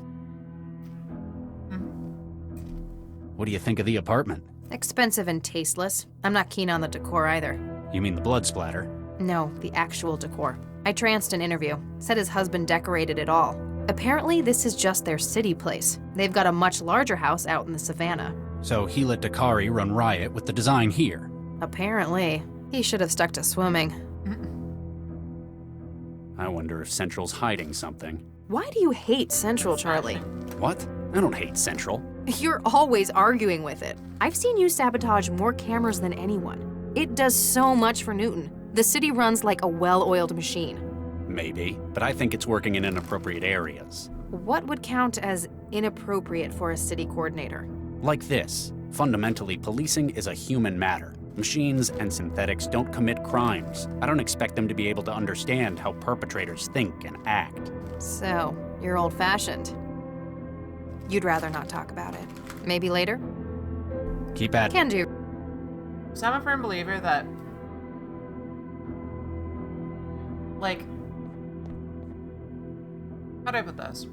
What do you think of the apartment? Expensive and tasteless. I'm not keen on the decor either. You mean the blood splatter? No, the actual decor. I tranced an interview. Said his husband decorated it all. Apparently, this is just their city place. They've got a much larger house out in the savannah. So he let Dakari run riot with the design here? Apparently. He should have stuck to swimming. I wonder if Central's hiding something. Why do you hate Central, Charlie? What? I don't hate Central. You're always arguing with it. I've seen you sabotage more cameras than anyone. It does so much for Newton. The city runs like a well-oiled machine. Maybe, but I think it's working in inappropriate areas. What would count as inappropriate for a city coordinator? Like this. Fundamentally, policing is a human matter. Machines and synthetics don't commit crimes. I don't expect them to be able to understand how perpetrators think and act. So, you're old-fashioned. You'd rather not talk about it. Maybe later? Keep at it. Can do. So I'm a firm believer that, like, how do I put this?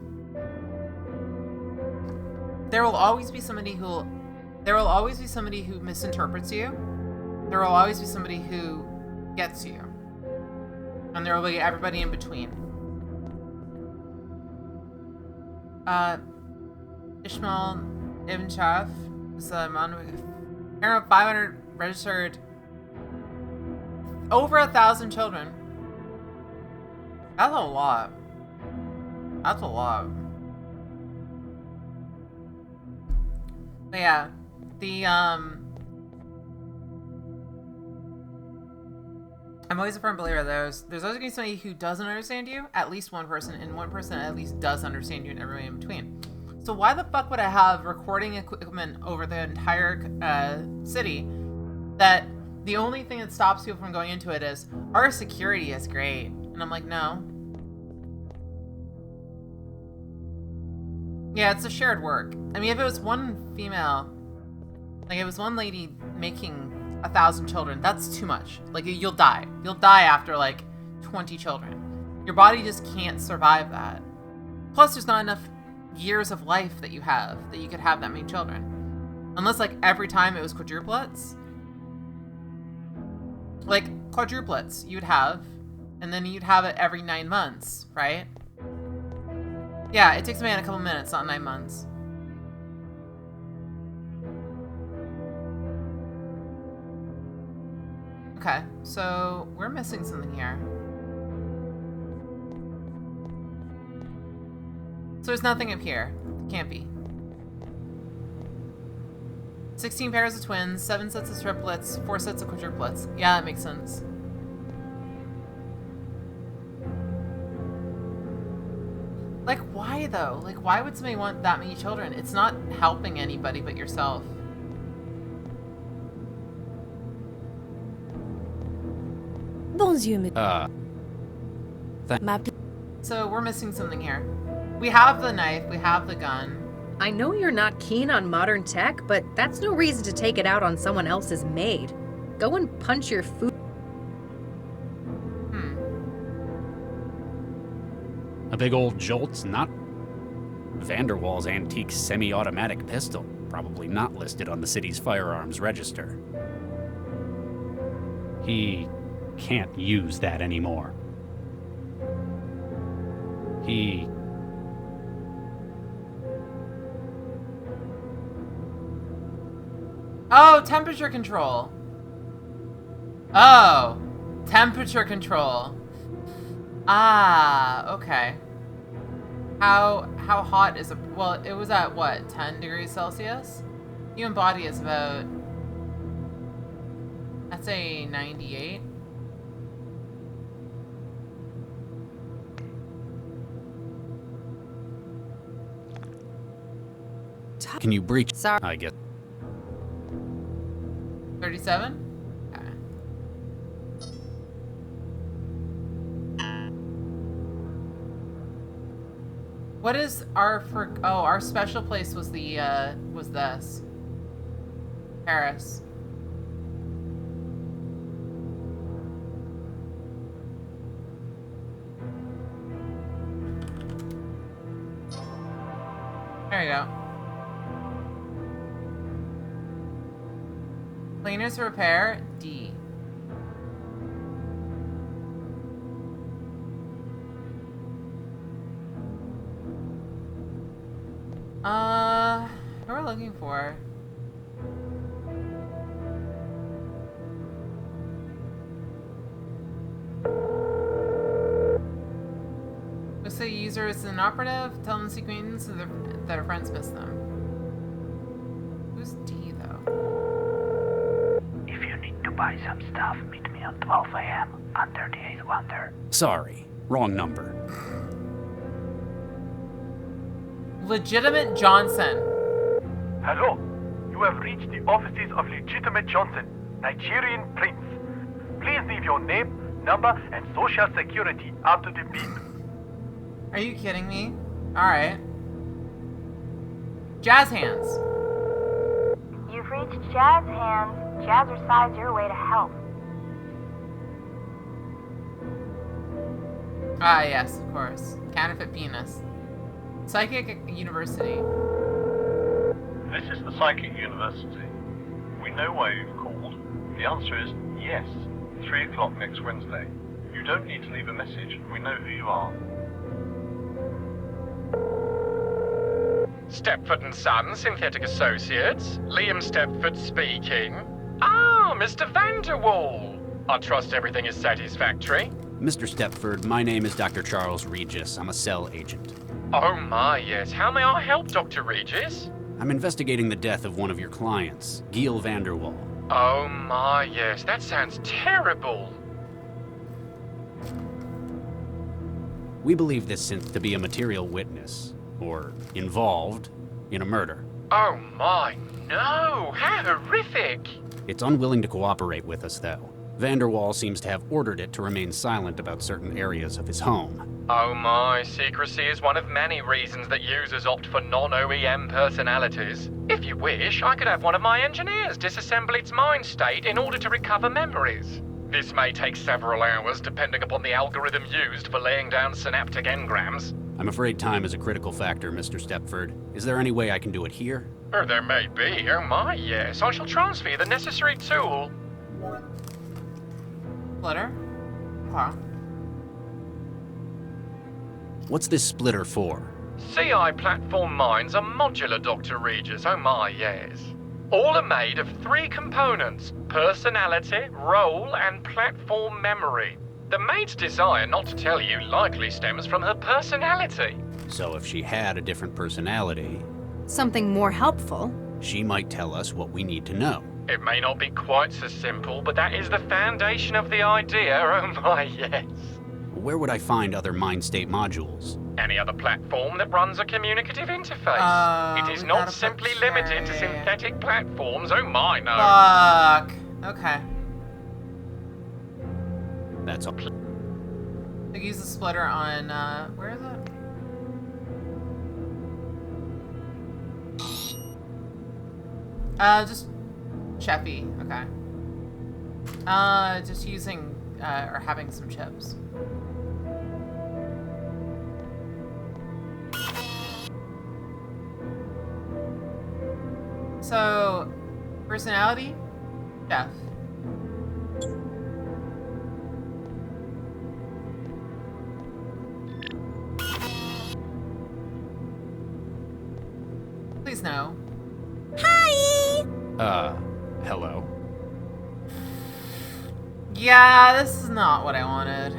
There will always be somebody who misinterprets you. There will always be somebody who gets you. And there will be everybody in between. Ishmael Ibn Shaf is a man with 500 registered, over 1,000 children. That's a lot. That's a lot. But yeah, I'm always a firm believer there's always gonna be somebody who doesn't understand you, at least one person, and one person at least does understand you, and everybody in between. So why the fuck would I have recording equipment over the entire city that the only thing that stops people from going into it is our security is great? And I'm like, no. Yeah, it's a shared work. I mean, if it was one female, like it was one lady making 1,000 children, that's too much. Like, you'll die. You'll die after like 20 children. Your body just can't survive that. Plus, there's not enough years of life that you could have that many children. Unless like every time it was quadruplets. Like quadruplets you'd have, and then you'd have it every 9 months, right? Yeah, it takes a man a couple minutes, not 9 months. Okay, so we're missing something here. So there's nothing up here. Can't be. 16 pairs of twins, 7 sets of triplets, 4 sets of quadruplets. Yeah, that makes sense. Like, why though? Like, why would somebody want that many children? It's not helping anybody but yourself. Bonjour, So we're missing something here. We have the knife, we have the gun. I know you're not keen on modern tech, but that's no reason to take it out on someone else's maid. Go and punch your food. A big old Jolt's not Vanderwall's antique semi-automatic pistol. Probably not listed on the city's firearms register. He can't use that anymore. He... Oh, temperature control. Oh, temperature control. Ah, okay. How hot is it? Well, it was at what, 10 degrees Celsius? Human body is about, I'd say 98. Can you breach? Sorry. I get. 37? Okay. What is our our special place was was this. Paris. There you go. Cleaners repair, D. What are we looking for? Looks like user is an operative. Tell them sequence that their friends miss them. Who's D though? If you need to buy some stuff, meet me on 12 a.m. under the 8th Wonder. Sorry, wrong number. Legitimate Johnson. Hello, you have reached the offices of Legitimate Johnson, Nigerian Prince. Please leave your name, number, and social security after the beep. Are you kidding me? Alright. Jazz Hands. You've reached Jazz Hands. Jazzercise your way to health. Ah, yes, of course. Counterfeit penis. Psychic University. This is the Psychic University. We know why you've called. The answer is yes. 3 o'clock next Wednesday. You don't need to leave a message. We know who you are. Stepford and Son, Synthetic Associates. Liam Stepford speaking. Ah, Mr. Vanderwall. I trust everything is satisfactory. Mr. Stepford, my name is Dr. Charles Regis. I'm a cell agent. Oh my, yes. How may I help, Dr. Regis? I'm investigating the death of one of your clients, Giel Vanderwall. Oh my, yes. That sounds terrible. We believe this synth to be a material witness, or involved, in a murder. Oh my, no! How horrific! It's unwilling to cooperate with us, though. Vanderwall seems to have ordered it to remain silent about certain areas of his home. Oh my, secrecy is one of many reasons that users opt for non-OEM personalities. If you wish, I could have one of my engineers disassemble its mind state in order to recover memories. This may take several hours, depending upon the algorithm used for laying down synaptic engrams. I'm afraid time is a critical factor, Mr. Stepford. Is there any way I can do it here? Oh, there may be. Oh my, yes. I shall transfer you the necessary tool. Splitter? Huh. What's this splitter for? CI platform minds are modular, Dr. Regis. Oh my, yes. All are made of 3 components: personality, role, and platform memory. The maid's desire not to tell you likely stems from her personality. So if she had a different personality... Something more helpful? She might tell us what we need to know. It may not be quite so simple, but that is the foundation of the idea. Oh my, yes. Where would I find other mind state modules? Any other platform that runs a communicative interface. It is not simply limited to synthetic platforms. Oh my, no. Fuck. Okay. That's all. I use the splitter on, where is it? Just Cheffy, okay. Just using, or having some chips. So, personality? Jeff. Please no. Hi! Hello? Yeah, this is not what I wanted.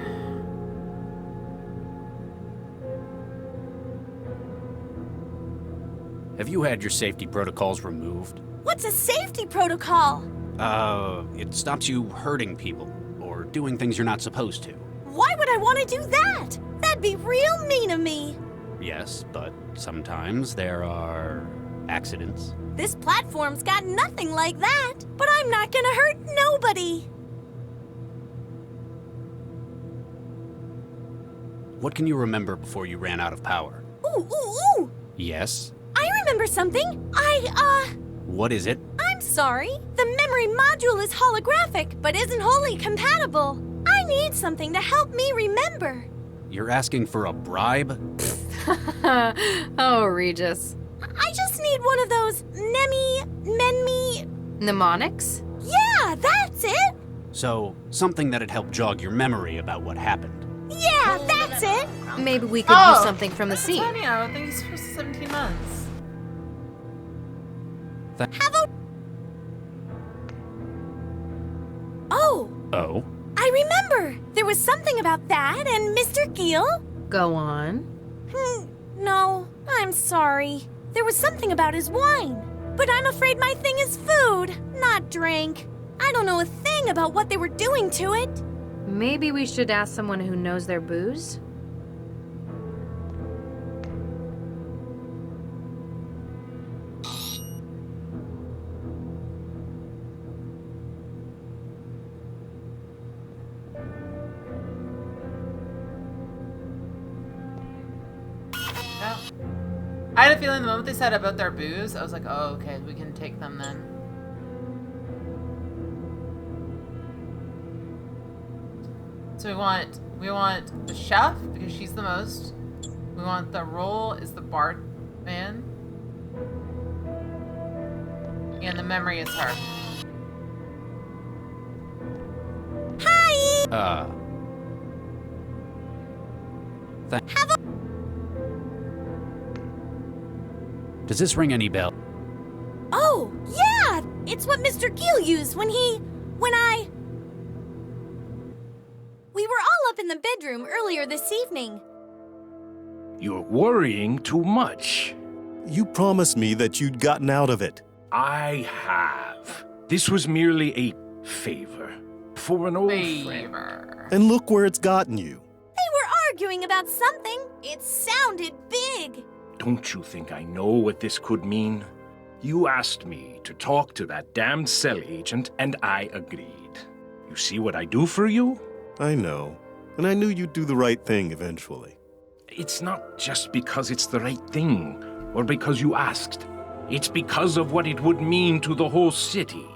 Have you had your safety protocols removed? What's a safety protocol? It stops you hurting people, or doing things you're not supposed to. Why would I want to do that? That'd be real mean of me. Yes, but sometimes there are accidents. This platform's got nothing like that, but I'm not gonna hurt nobody. What can you remember before you ran out of power? Ooh. Yes? I remember something. What is it? I'm sorry. The memory module is holographic, but isn't wholly compatible. I need something to help me remember. You're asking for a bribe? Oh, Regis. I just need one of those Mnemonics? Yeah, that's it! So, something that'd help jog your memory about what happened. Yeah, that's it! Maybe we could use something from the scene. I think he's for 17 months. Oh? I remember! There was something about that and Mr. Gill. Go on. No, I'm sorry. There was something about his wine. But I'm afraid my thing is food, not drink. I don't know a thing about what they were doing to it. Maybe we should ask someone who knows their booze? I had a feeling the moment they said about their booze, I was like, oh, okay, we can take them then. So we want the chef, because she's the most. We want the role is the barman. And the memory is her. Hi! Does this ring any bell? Oh, yeah! It's what Mr. Gill used when we were all up in the bedroom earlier this evening. You're worrying too much. You promised me that you'd gotten out of it. I have. This was merely a favor for an old friend. And look where it's gotten you. They were arguing about something. It sounded big. Don't you think I know what this could mean? You asked me to talk to that damned cell agent, and I agreed. You see what I do for you? I know. And I knew you'd do the right thing eventually. It's not just because it's the right thing, or because you asked. It's because of what it would mean to the whole city.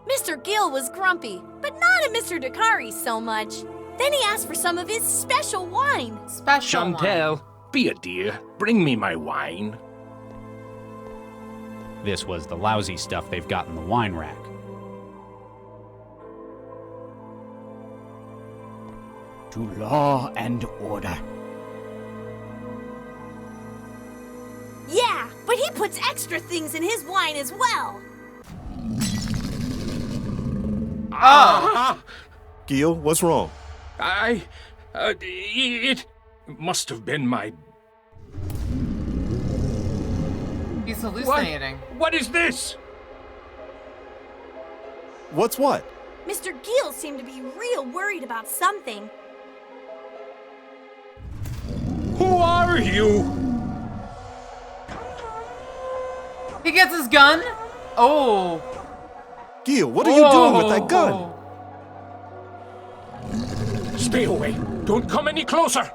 Mr. Gill was grumpy, but not at Mr. Dakari so much. Then he asked for some of his special wine. Chantel, be a dear. Bring me my wine. This was the lousy stuff they've got in the wine rack. To law and order. Yeah, but he puts extra things in his wine as well. Gil, what's wrong? It must have been my... He's hallucinating. What is this? What's what? Mr. Gill seemed to be real worried about something. Who are you? He gets his gun? Oh. Gil, what are you doing with that gun? Stay away. Don't come any closer.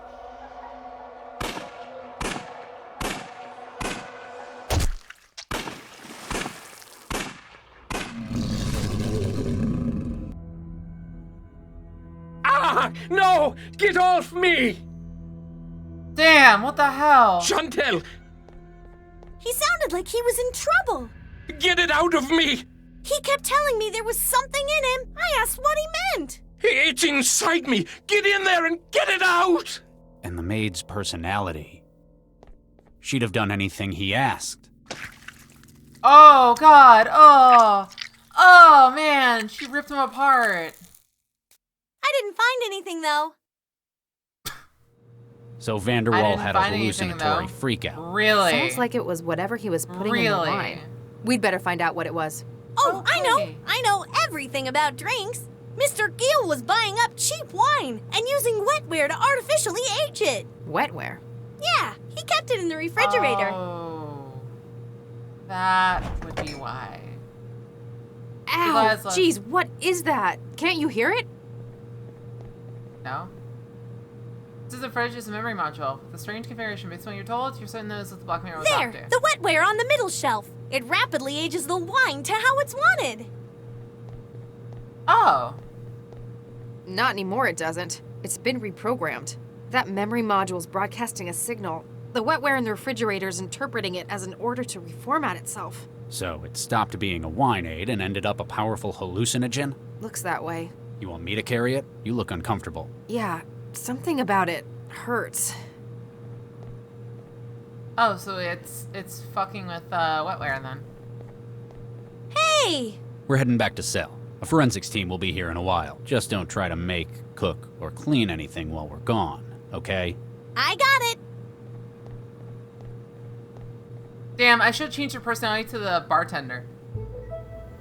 No! Get off me! Damn, what the hell? Chantel! He sounded like he was in trouble. Get it out of me! He kept telling me there was something in him. I asked what he meant. It's inside me! Get in there and get it out! And the maid's personality. She'd have done anything he asked. Oh, God. Oh, man. She ripped him apart. I didn't find anything, though. So Vanderwall had a hallucinatory freakout. Really? Sounds like it was whatever he was putting in the wine. We'd better find out what it was. Oh, okay. I know everything about drinks. Mr. Gill was buying up cheap wine and using wetware to artificially age it. Wetware? Yeah, he kept it in the refrigerator. Oh. That would be why. Ow! Jeez, what is that? Can't you hear it? No. This is a fridge, is a memory module. The strange configuration. Based on what you're told, you're certain this is the black mirror was There! after. The wetware on the middle shelf. It rapidly ages the wine to how it's wanted. Oh. Not anymore, it doesn't. It's been reprogrammed. That memory module's broadcasting a signal. The wetware in the refrigerator's interpreting it as an order to reformat itself. So it stopped being a wine aid and ended up a powerful hallucinogen? Looks that way. You want me to carry it? You look uncomfortable. Yeah, something about it hurts. Oh, so it's fucking with wetware then. Hey! We're heading back to cell. A forensics team will be here in a while. Just don't try to make, cook, or clean anything while we're gone, okay? I got it! Damn, I should change your personality to the bartender.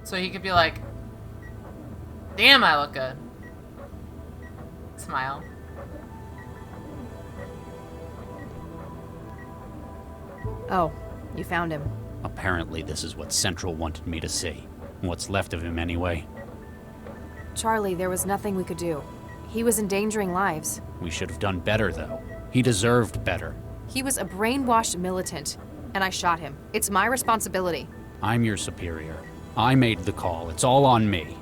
So he could be like, damn, I look good. Smile. Oh, you found him. Apparently this is what Central wanted me to see. What's left of him anyway. Charlie, there was nothing we could do. He was endangering lives. We should have done better, though. He deserved better. He was a brainwashed militant, and I shot him. It's my responsibility. I'm your superior. I made the call. It's all on me.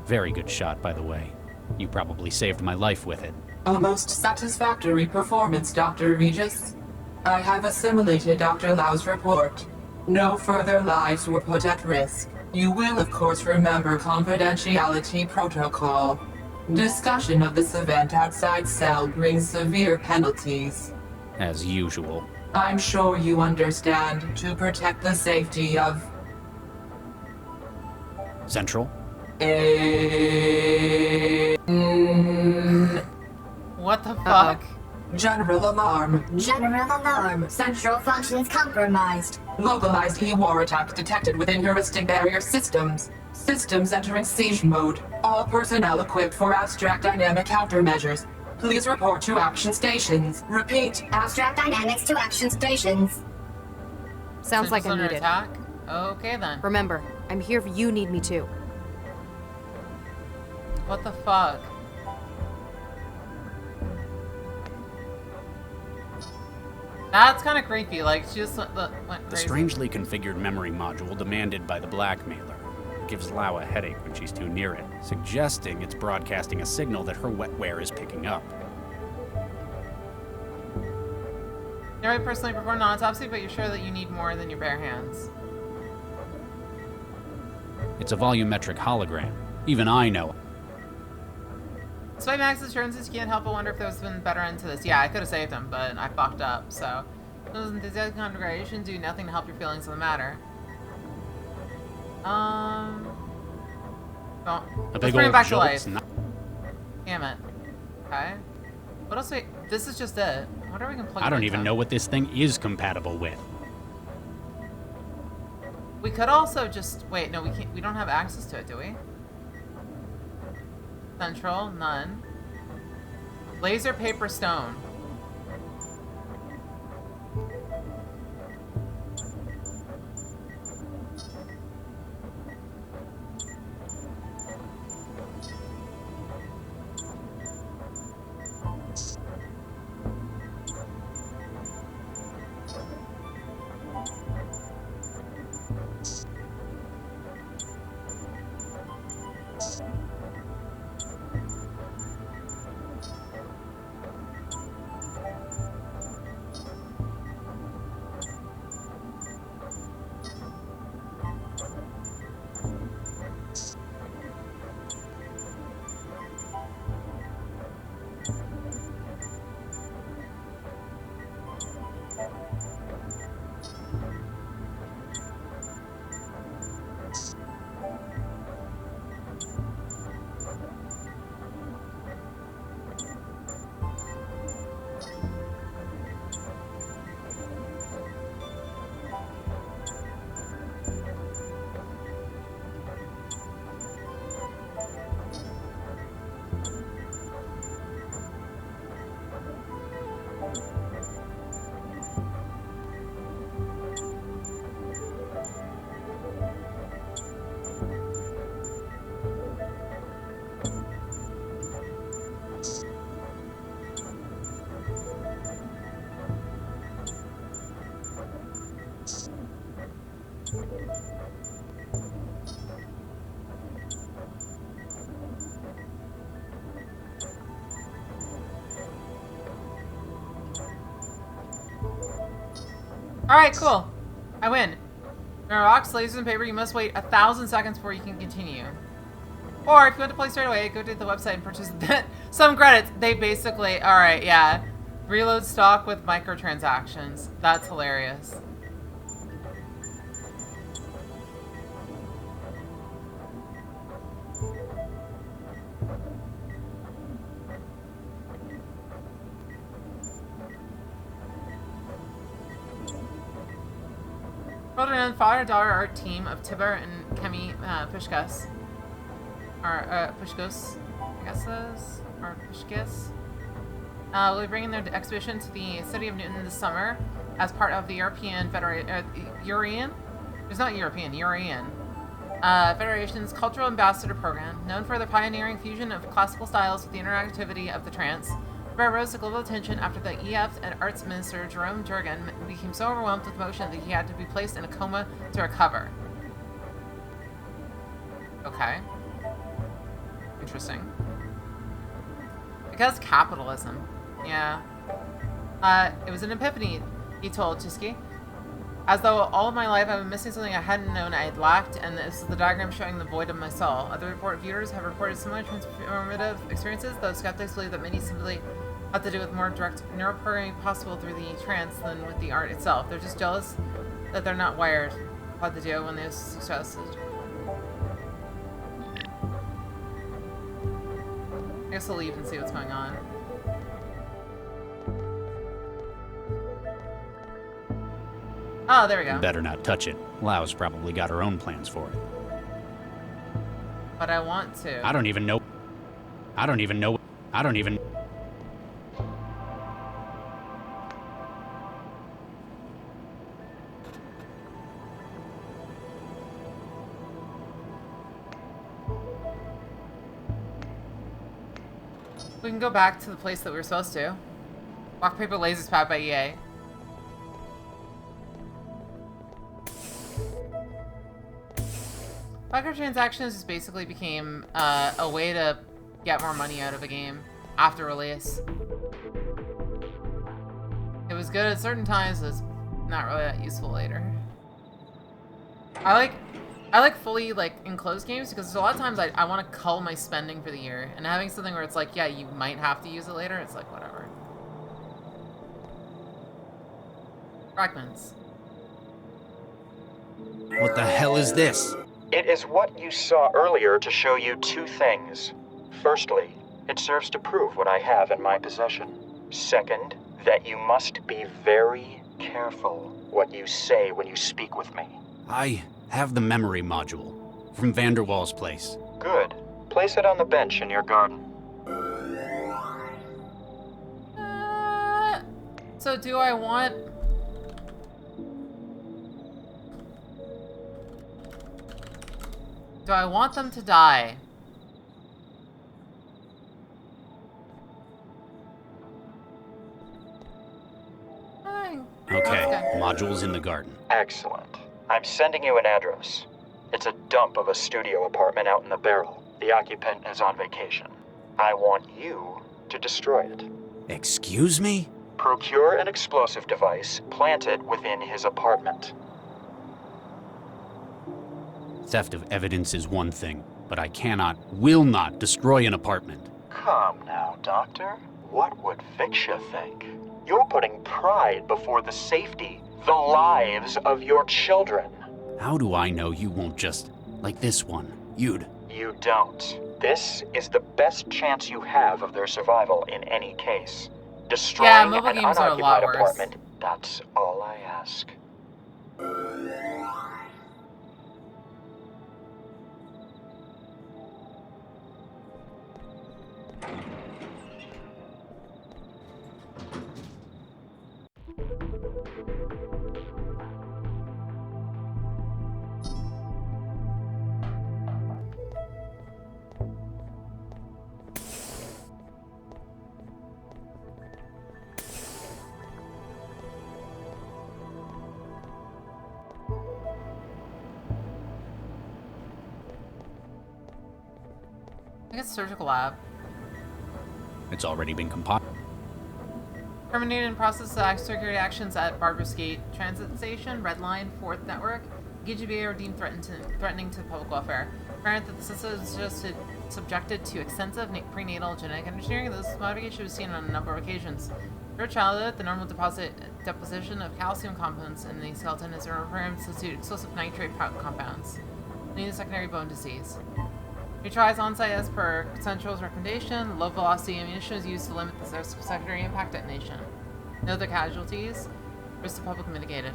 Very good shot, by the way. You probably saved my life with it. A most satisfactory performance, Dr. Regis. I have assimilated Dr. Lau's report. No further lives were put at risk. You will, of course, remember confidentiality protocol. Discussion of this event outside cell brings severe penalties. As usual. I'm sure you understand, to protect the safety of... Central? What the fuck? General alarm. General alarm. Central functions compromised. Localized E-war attack detected within heuristic barrier systems. Systems entering siege mode. All personnel equipped for abstract dynamic countermeasures. Please report to action stations. Repeat. Abstract dynamics to action stations. Sounds like I'm needed. Attack? Okay then. Remember, I'm here if you need me to. What the fuck? That's kind of creepy. Like, she just went crazy. The strangely configured memory module demanded by the blackmailer. It gives Lau a headache when she's too near it, suggesting it's broadcasting a signal that her wetware is picking up. You might personally perform an autopsy, but you're sure that you need more than your bare hands. It's a volumetric hologram. Even I know. Despite Max's assurances, you can't help but wonder if there's been a better end to this. Yeah, I could have saved him, but I fucked up, so... Those enthusiastic configuration do nothing to help your feelings on the matter. Let's bring it back to life. Damn it. Okay. What else this is just it. What are we gonna plug I don't even know what this thing is compatible with. We could also just... Wait, no, we can't. We don't have access to it, do we? Central, none. Laser, paper, stone. Alright, cool. I win. There are rocks, lasers, and paper. You must wait 1,000 seconds before you can continue. Or if you want to play straight away, go to the website and purchase some credits. They basically, alright, yeah. Reload stock with microtransactions. That's hilarious. Children, father and daughter art team of Tibber and Kemi Pushkas. Or, Pushkus, I guess those. Or Pushkis. Will be bringing their exhibition to the city of Newton this summer as part of the European Federation. Eurian? It's not European, Eurian. Federation's Cultural Ambassador Program. Known for the pioneering fusion of classical styles with the interactivity of the trance. Fair rose to global attention after the EF and Arts Minister Jerome Jurgen became so overwhelmed with motion that he had to be placed in a coma to recover. Okay. Interesting. Because capitalism. Yeah. It was an epiphany, he told Chisky. As though all of my life I've been missing something I hadn't known I had lacked, and this is the diagram showing the void of my soul. Other viewers have reported similar transformative experiences, though skeptics believe that many simply have to do with more direct neuroprogramming possible through the trance than with the art itself. They're just jealous that they're not wired. What to do when they're successful. I guess I'll leave and see what's going on. Oh, there we go. Better not touch it. Lau's probably got her own plans for it. But I want to. I don't even know. We can go back to the place that we were supposed to. Rock, paper, lasers powered by EA. Microtransactions just basically became a way to get more money out of a game after release. It was good at certain times, it's not really that useful later. I like fully enclosed games because there's a lot of times I want to cull my spending for the year, and having something where it's like, yeah, you might have to use it later, it's like whatever. Fragments. What the hell is this? It is what you saw earlier to show you two things. Firstly, it serves to prove what I have in my possession. Second, that you must be very careful what you say when you speak with me. I have the memory module from Vanderwall's place. Good. Place it on the bench in your garden. So do I want... Do I want them to die? Okay, module's in the garden. Excellent. I'm sending you an address. It's a dump of a studio apartment out in the barrel. The occupant is on vacation. I want you to destroy it. Excuse me? Procure an explosive device, plant it within his apartment. Theft of evidence is one thing, but I will not destroy an apartment. Come now, Doctor. What would Viksha think? You're putting pride before the safety, the lives of your children. How do I know you won't just, like this one, You don't. This is the best chance you have of their survival in any case. Destroying an unoccupied apartment, that's all I ask. it's surgical lab. It's already been compiled. Terminated in process of security actions at Barbers Gate Transit Station, Red Line, 4th Network. GGBA are deemed threatening to public welfare. Granted that the system is just subjected to extensive prenatal genetic engineering, this modification was seen on a number of occasions. For childhood, the normal deposition of calcium compounds in the skeleton is programmed to substitute explosive nitrate compounds, leading to secondary bone disease. Retries on-site as per Central's recommendation. Low-velocity ammunition is used to limit the secondary impact detonation. No other casualties. Risk to public mitigated.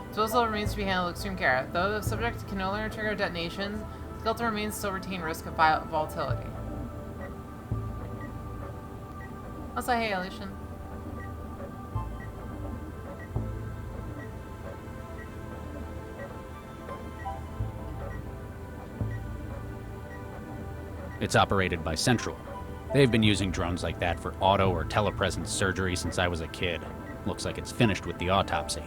Disposal remains to be handled with extreme care. Though the subject can no longer trigger detonations, the skeleton remains still retain risk of volatility. Also, hey, Alicia. It's operated by Central. They've been using drones like that for auto or telepresence surgery since I was a kid. Looks like it's finished with the autopsy.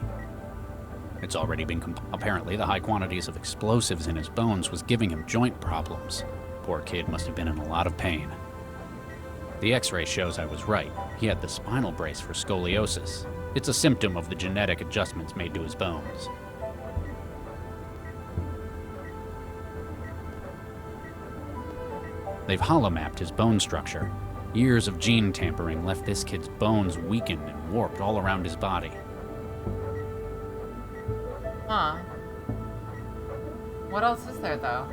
It's already been apparently the high quantities of explosives in his bones was giving him joint problems. Poor kid must have been in a lot of pain. The x-ray shows I was right. He had the spinal brace for scoliosis. It's a symptom of the genetic adjustments made to his bones. They've holomapped his bone structure. Years of gene tampering left this kid's bones weakened and warped all around his body. Huh. What else is there, though?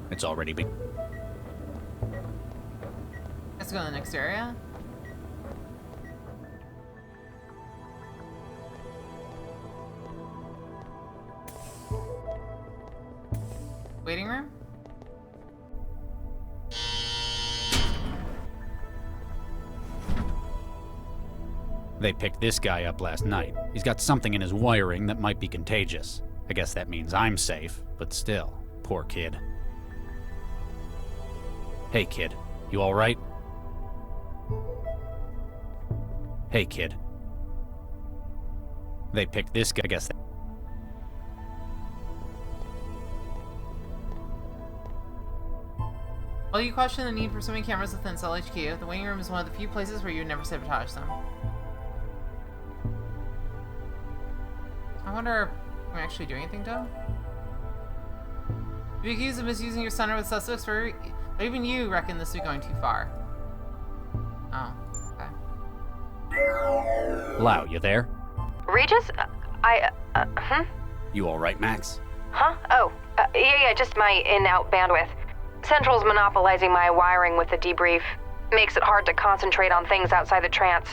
It's already been... Let's go to the next area. Waiting room? They picked this guy up last night. He's got something in his wiring that might be contagious. I guess that means I'm safe, but still, poor kid. Hey kid, you alright? Hey kid. They picked this guy, I guess. While you question the need for swimming cameras within Cell HQ, the waiting room is one of the few places where you would never sabotage them. I wonder if we actually do anything, Joe? You've been accused of misusing your center with suspects for... But even you reckon this is going too far. Oh, okay. Lau, you there? Regis? You alright, Max? Huh? Oh, yeah, just my in-out bandwidth. Central's monopolizing my wiring with the debrief. Makes it hard to concentrate on things outside the trance.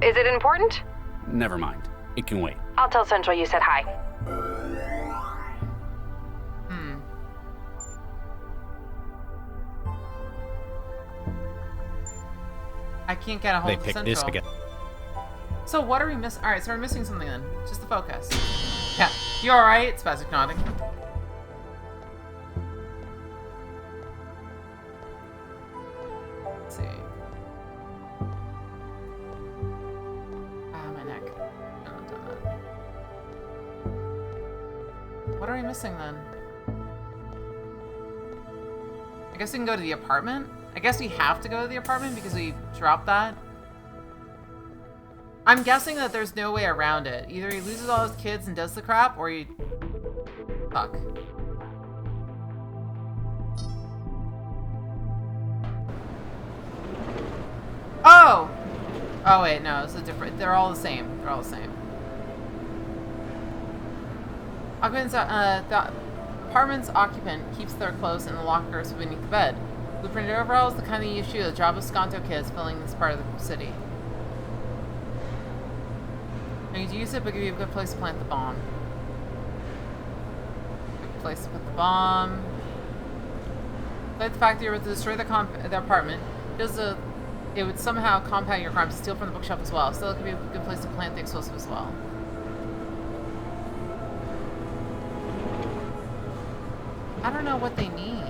Is it important? Never mind. It can wait. I'll tell Central you said hi. I can't get a hold of They Central. picked this again. So what are we missing? Alright, so we're missing something then. Just the focus. Yeah. You alright? Spastic nodding. Let's see. Ah, my neck. Shouldn't have done that. What are we missing then? I guess we can go to the apartment? I guess we have to go to the apartment because we dropped that. I'm guessing that there's no way around it. Either he loses all his kids and does the crap, or he... Fuck. Oh! Oh wait, no, it's a different... They're all the same. They're all the same. The apartment's occupant keeps their clothes in the lockers beneath the bed. Blueprint overall is the kind of issue the job of Sconto kids filling this part of the city. I need to use it, but give you a good place to plant the bomb. Good place to put the bomb. Despite the fact that you were to destroy the apartment, it would somehow compound your crimes to steal from the bookshelf as well. Still, it could be a good place to plant the explosive as well. I don't know what they need.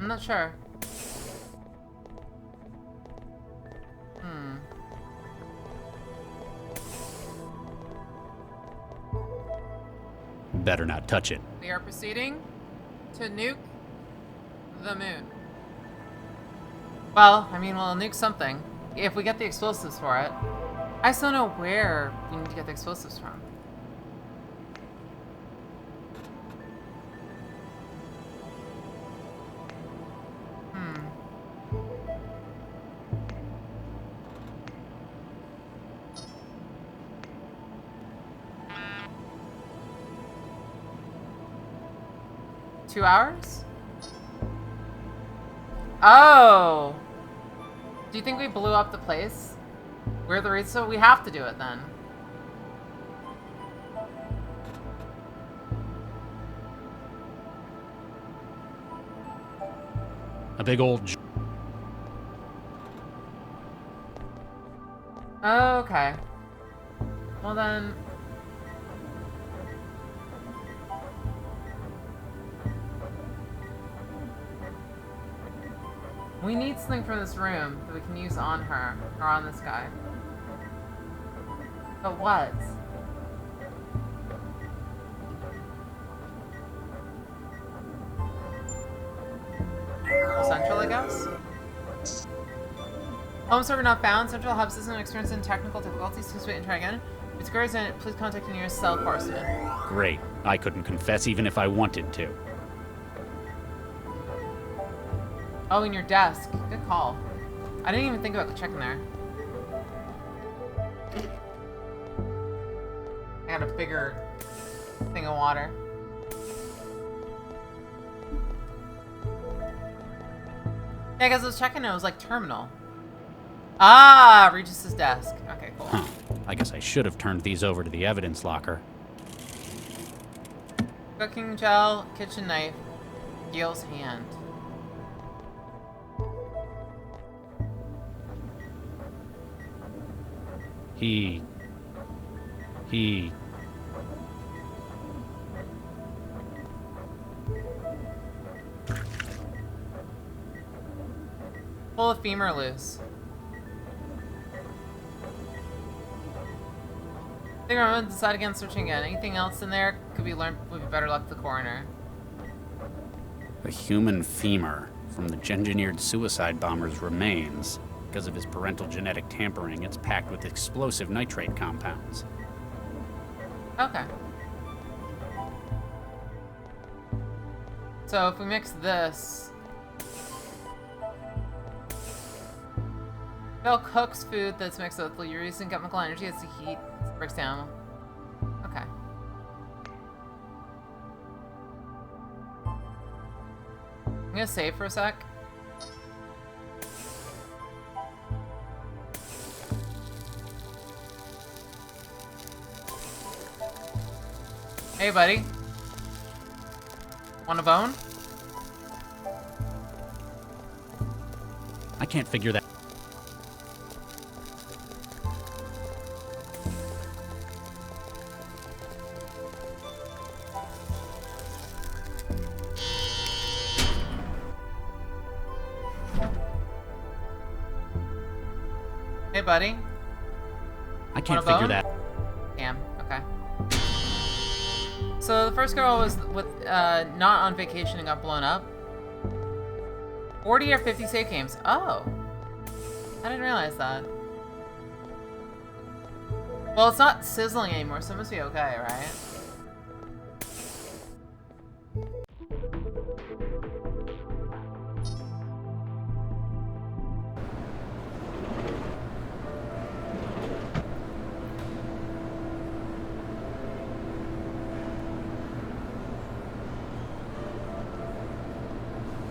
I'm not sure. Better not touch it. We are proceeding to nuke the moon. Well, I mean, we'll nuke something. If we get the explosives for it. I still don't know where we need to get the explosives from. Hmm. Two hours? Oh! Do you think we blew up the place? We're the reason, so we have to do it then. A big old... Okay. Well then... we need something from this room that we can use on her, or on this guy. But what? Central, I guess? Home server not found. Central hub system experiencing technical difficulties. Please wait and try again. If it's queries in it, please contact the nearest cell correspondent. Great. I couldn't confess even if I wanted to. Oh, in your desk. Good call. I didn't even think about checking there. I got a bigger thing of water. Yeah, because I was checking it was like terminal. Ah, Regis's desk. Okay, cool. Huh. I guess I should have turned these over to the evidence locker. Cooking gel, kitchen knife, Gil's hand. He... Pull a femur loose. I think I'm gonna decide against searching again. Anything else in there could be learned would be better luck to the coroner. A human femur from the engineered suicide bomber's remains. Because of his parental genetic tampering, it's packed with explosive nitrate compounds. Okay. So if we mix this... Phil cooks food that's mixed with using chemical energy as the heat breaks down. Okay. I'm gonna save for a sec. Hey, buddy. Want a bone? I can't figure that. Hey, buddy. I can't figure that. Damn. Okay. So the first girl was with not on vacation and got blown up. 40 or 50 save games. Oh. I didn't realize that. Well, it's not sizzling anymore, so it must be okay, right?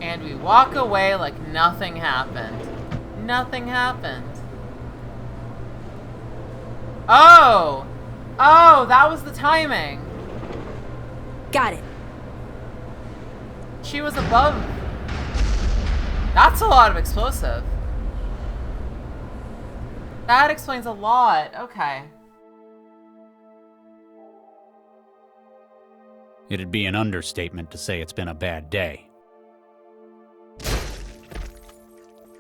And we walk away like nothing happened. Nothing happened. Oh! Oh, that was the timing. Got it. She was above. That's a lot of explosive. That explains a lot. Okay. It'd be an understatement to say it's been a bad day.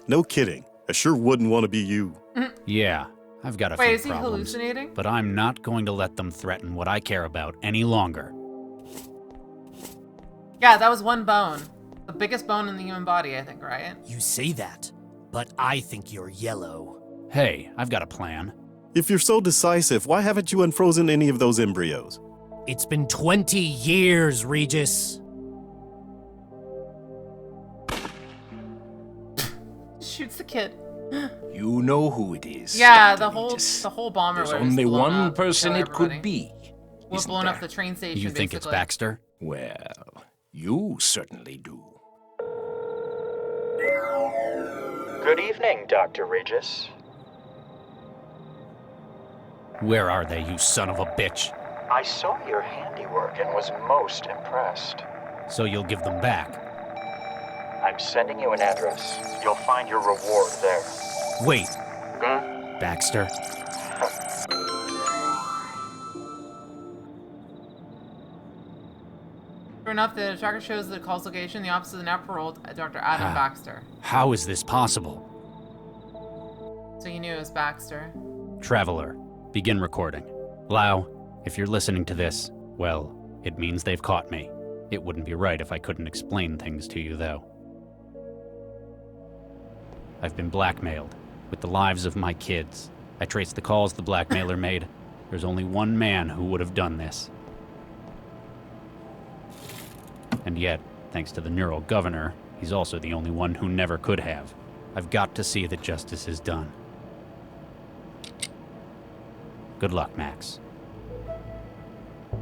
No kidding. I sure wouldn't want to be you. Yeah, I've got a few Wait, is he problems, hallucinating? but I'm not going to let them threaten what I care about any longer. Yeah, that was one bone. The biggest bone in the human body, I think, right? You say that, but I think you're yellow. Hey, I've got a plan. If you're so decisive, why haven't you unfrozen any of those embryos? It's been 20 years, Regis. Shoots the kid. You know who it is. Yeah, Dr. the whole bomber There's was only blown one up, person kill it could everybody. be. We're isn't blowing up there? the train station. You think it's basically. Baxter? Well, you certainly do. Good evening, Dr. Regis. Where are they, you son of a bitch? I saw your handiwork and was most impressed. So you'll give them back? I'm sending you an address. You'll find your reward there. Wait. Baxter? Sure enough, the tracker shows the call's location, the office of the now paroled Dr. Adam Baxter. How is this possible? So you knew it was Baxter. Traveler, begin recording. Lau, if you're listening to this, well, it means they've caught me. It wouldn't be right if I couldn't explain things to you, though. I've been blackmailed, with the lives of my kids. I traced the calls the blackmailer made. There's only one man who would have done this. And yet, thanks to the neural governor, he's also the only one who never could have. I've got to see that justice is done. Good luck, Max.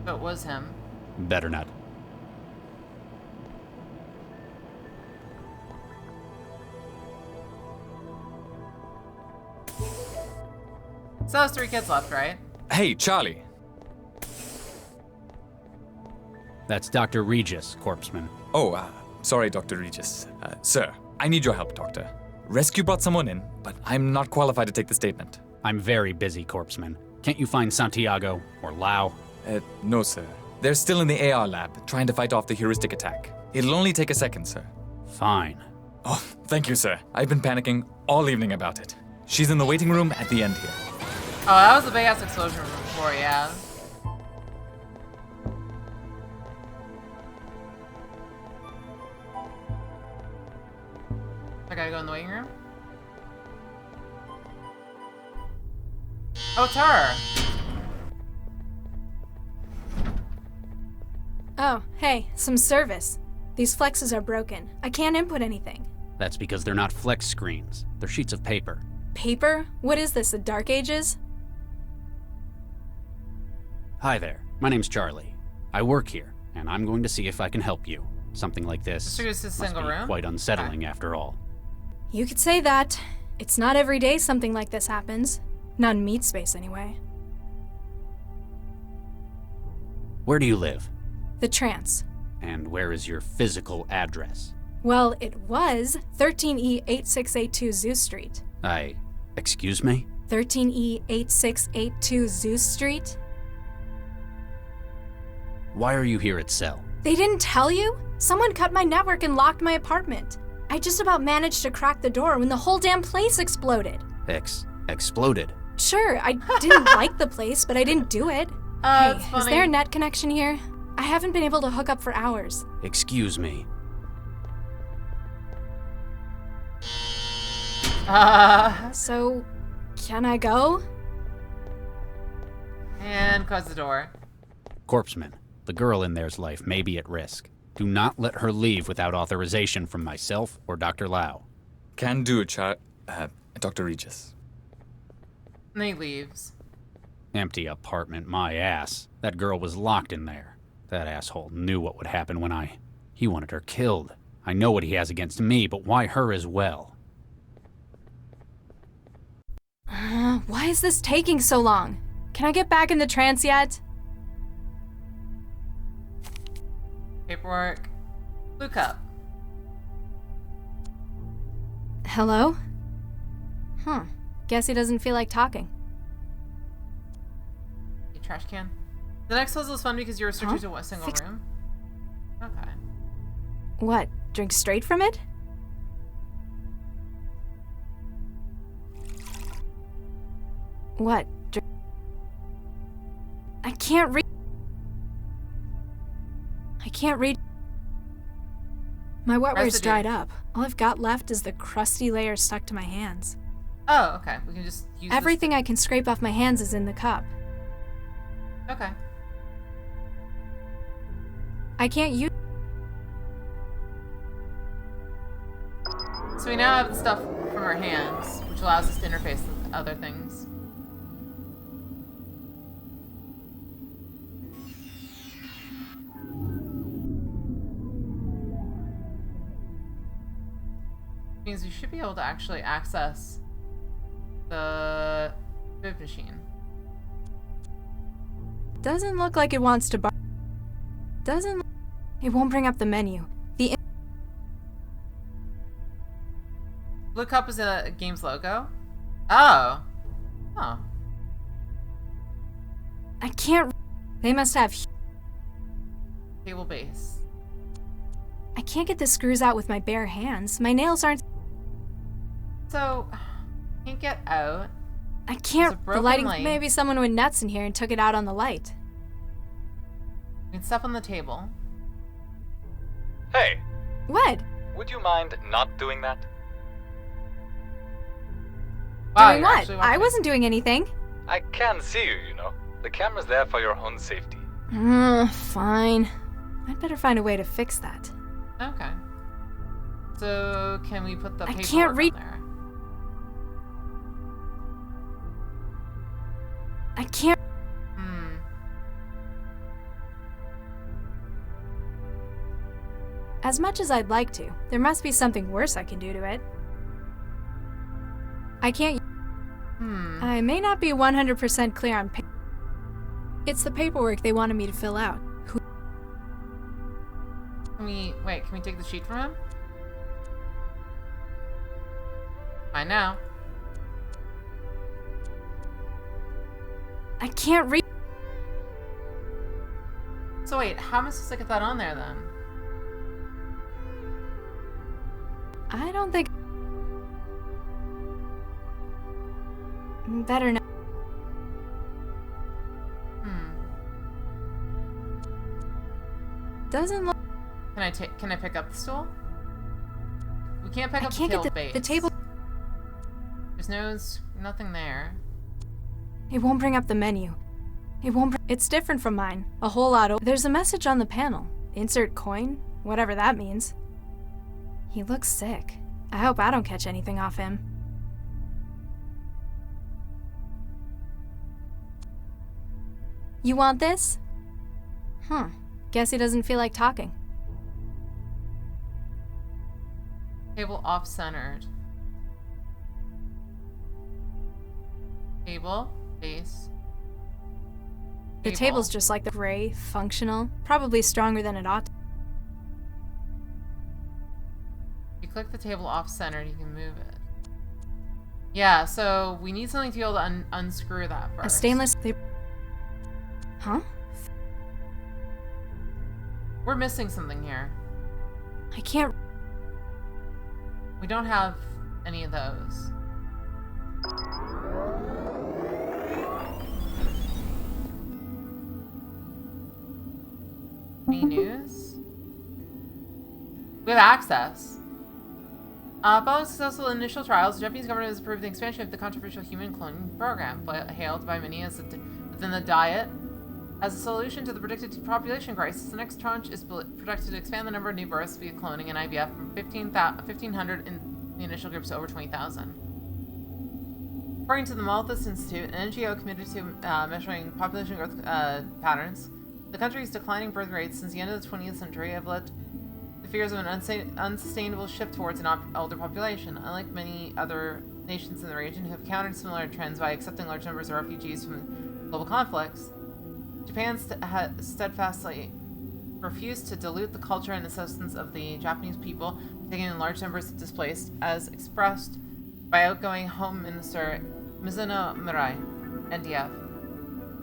It was him. Better not. So there's 3 kids left, right? Hey, Charlie. That's Dr. Regis, corpseman. Oh, sorry, Dr. Regis. Sir, I need your help, Doctor. Rescue brought someone in, but I'm not qualified to take the statement. I'm very busy, corpseman. Can't you find Santiago or Lau? No, sir. They're still in the AR lab, trying to fight off the heuristic attack. It'll only take a second, sir. Fine. Oh, thank you, sir. I've been panicking all evening about it. She's in the waiting room at the end here. Oh, that was a big ass explosion from before, yeah. I gotta go in the waiting room? Oh, it's her! Oh, hey, some service. These flexes are broken. I can't input anything. That's because they're not flex screens. They're sheets of paper. Paper? What is this, the Dark Ages? Hi there. My name's Charlie. I work here, and I'm going to see if I can help you. Something like this So it's a must single be room? quite unsettling after all. You could say that. It's not every day something like this happens. Not in meat space, anyway. Where do you live? The trance. And where is your physical address? Well, it was 13E8682 Zeus Street. Excuse me? 13E8682 Zeus Street? Why are you here at Cell? They didn't tell you? Someone cut my network and locked my apartment. I just about managed to crack the door when the whole damn place exploded. Exploded? Sure, I didn't like the place, but I didn't do it. Hey, is there a net connection here? I haven't been able to hook up for hours. Excuse me. So, can I go? And close the door. Corpseman, the girl in there's life may be at risk. Do not let her leave without authorization from myself or Dr. Lau. Can do, Dr. Regis. And he leaves. Empty apartment, my ass. That girl was locked in there. That asshole knew what would happen when he wanted her killed. I know what he has against me, but why her as well? Why is this taking so long? Can I get back in the trance yet? Paperwork. Blue cup. Hello? Guess he doesn't feel like talking. Trash can. The next puzzle is fun because you're restricted to a single room. Okay. What? Drink straight from it? What? I can't read. I can't read. My wetware's dried up. All I've got left is the crusty layer stuck to my hands. Oh, okay. We can just use everything I can scrape off my hands is in the cup. Okay. I can't use. So we now have the stuff from our hands, which allows us to interface with other things. Means we should be able to actually access the food machine. Doesn't look like it wants to doesn't. It won't bring up the menu. The blue cup is a game's logo. Oh. Oh. I can't. They must have table base. I can't get the screws out with my bare hands. My nails aren't. So, can't get out. I can't. The lighting. light. Maybe someone went nuts in here and took it out on the light. We can step on the table. Hey. What? Would you mind not doing that? Wow, doing what? I wasn't doing anything. I can see you, you know. The camera's there for your own safety. Fine. I'd better find a way to fix that. Okay. So, can we put the paperwork I can't read. on there? I can't. As much as I'd like to, there must be something worse I can do to it. I can't. I may not be 100% clear on it's the paperwork they wanted me to fill out. Can we take the sheet from him? I know. I can't read. So wait, how am I supposed to get that on there then? I don't think. Better not. Doesn't look. Can I pick up the stool? We can't pick up the table base. The table. There's nothing there. It won't bring up the menu. It won't. It's different from mine. A whole lot. There's a message on the panel. Insert coin, whatever that means. He looks sick. I hope I don't catch anything off him. You want this? Guess he doesn't feel like talking. Table off-centered. Table, base. The table's just like the gray, functional, probably stronger than it ought to. If you click the table off-centered, you can move it. Yeah, so we need something to be able to unscrew that first. A stainless... Huh? We're missing something here. I can't... We don't have any of those. Any news? We have access. Following successful initial trials, the Japanese government has approved the expansion of the controversial human cloning program, hailed by many as within the Diet. As a solution to the predicted population crisis, the next tranche is projected to expand the number of new births via cloning and IVF from 1,500 in the initial groups to over 20,000. According to the Malthus Institute, an NGO committed to measuring population growth patterns, the country's declining birth rates since the end of the 20th century have led to fears of an unsustainable shift towards an older population. Unlike many other nations in the region who have countered similar trends by accepting large numbers of refugees from global conflicts, Japan steadfastly refused to dilute the culture and the substance of the Japanese people, taking in large numbers of displaced, as expressed by outgoing Home Minister Mizuno Murai, NDF.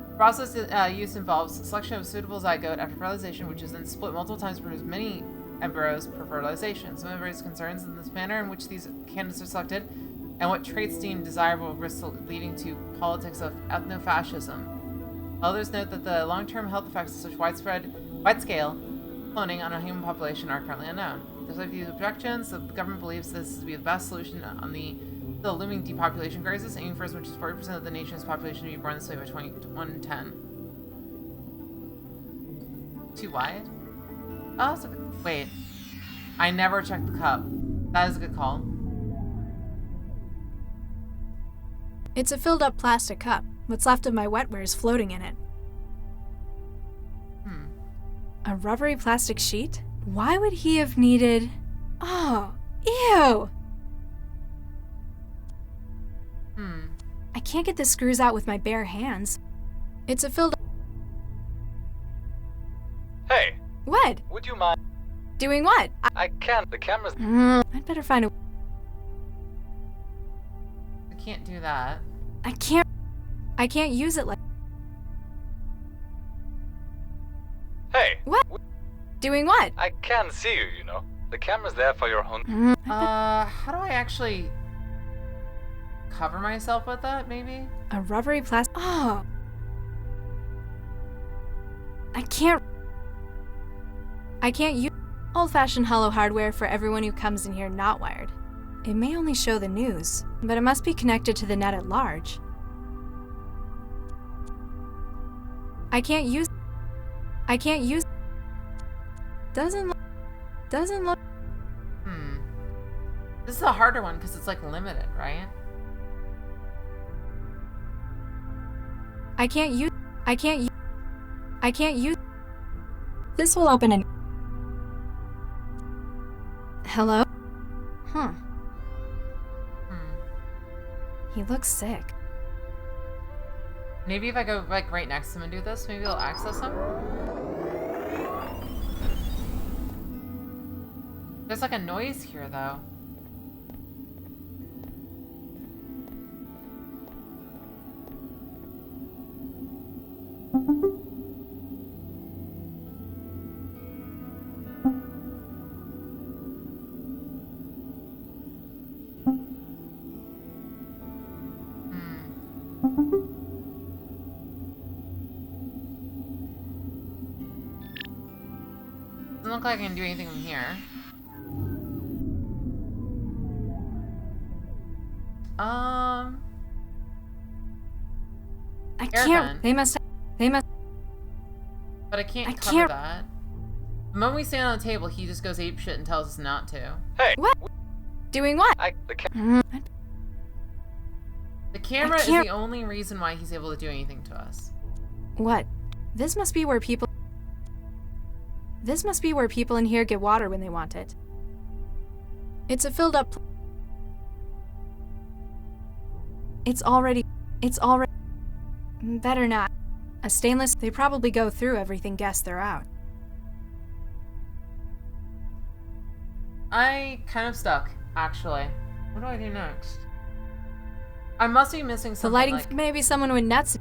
The process used involves selection of suitable zygote after fertilization, which is then split multiple times to produce many embryos per fertilization. Some of the concerns in this manner in which these candidates are selected and what traits deemed desirable risk leading to politics of ethnofascism. Others note that the long-term health effects of such wide-scale cloning on a human population are currently unknown. Despite these objections, the government believes this to be the best solution on the still looming depopulation crisis, aiming for as much as 40% of the nation's population to be born this way by 2110. Too wide? Oh, that's a good... Wait. I never checked the cup. That is a good call. It's a filled-up plastic cup. What's left of my wetware is floating in it. A rubbery plastic sheet? Why would he have needed... Oh, ew! I can't get the screws out with my bare hands. It's a filled... Hey! What? Would you mind? Doing what? I can't. The camera's... I'd better find a... I can't do that. I can't use it like... Hey! What? Doing what? I can see you, you know. The camera's there for your own... How do I actually... cover myself with that, maybe? A rubbery plastic... Oh! I can't use old-fashioned hollow hardware for everyone who comes in here not wired. It may only show the news, but it must be connected to the net at large. I can't use... Doesn't look... This is a harder one because it's like limited, right? I can't use... This will open an... Hello? He looks sick. Maybe if I go like right next to him and do this, maybe I'll access him? There's like a noise here though. Doesn't look like I can do anything from here. I can't. They must. But I can't cover that. The moment we stand on the table, he just goes apeshit and tells us not to. Hey! What? Doing what? The camera is the only reason why he's able to do anything to us. What? This must be where people in here get water when they want it. It's a filled up... It's already... Better not. A stainless... They probably go through everything guess they're out. I kind of stuck, actually. What do I do next? I must be missing something. The lighting... Like Maybe someone with nuts...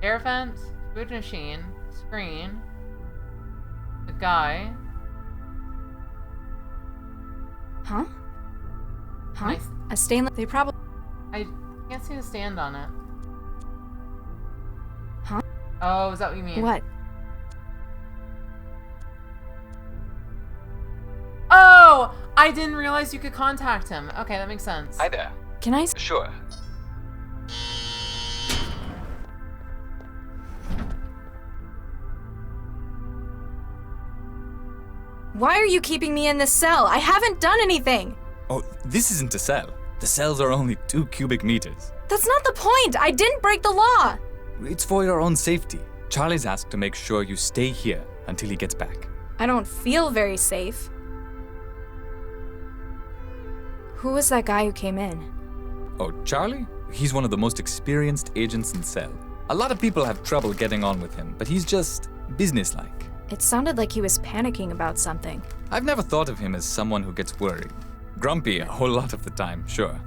air vent, food machine, screen, the guy. Huh? Nice. A stainless... They probably... I can't see the stand on it. Huh? Oh, is that what you mean? What? Oh! I didn't realize you could contact him. Okay, that makes sense. Hi there. Can I... Sure. Why are you keeping me in this cell? I haven't done anything! Oh, this isn't a cell. The cells are only 2 cubic meters. That's not the point! I didn't break the law! It's for your own safety. Charlie's asked to make sure you stay here until he gets back. I don't feel very safe. Who was that guy who came in? Oh, Charlie? He's one of the most experienced agents in Cell. A lot of people have trouble getting on with him, but he's just businesslike. It sounded like he was panicking about something. I've never thought of him as someone who gets worried. Grumpy a whole lot of the time, sure.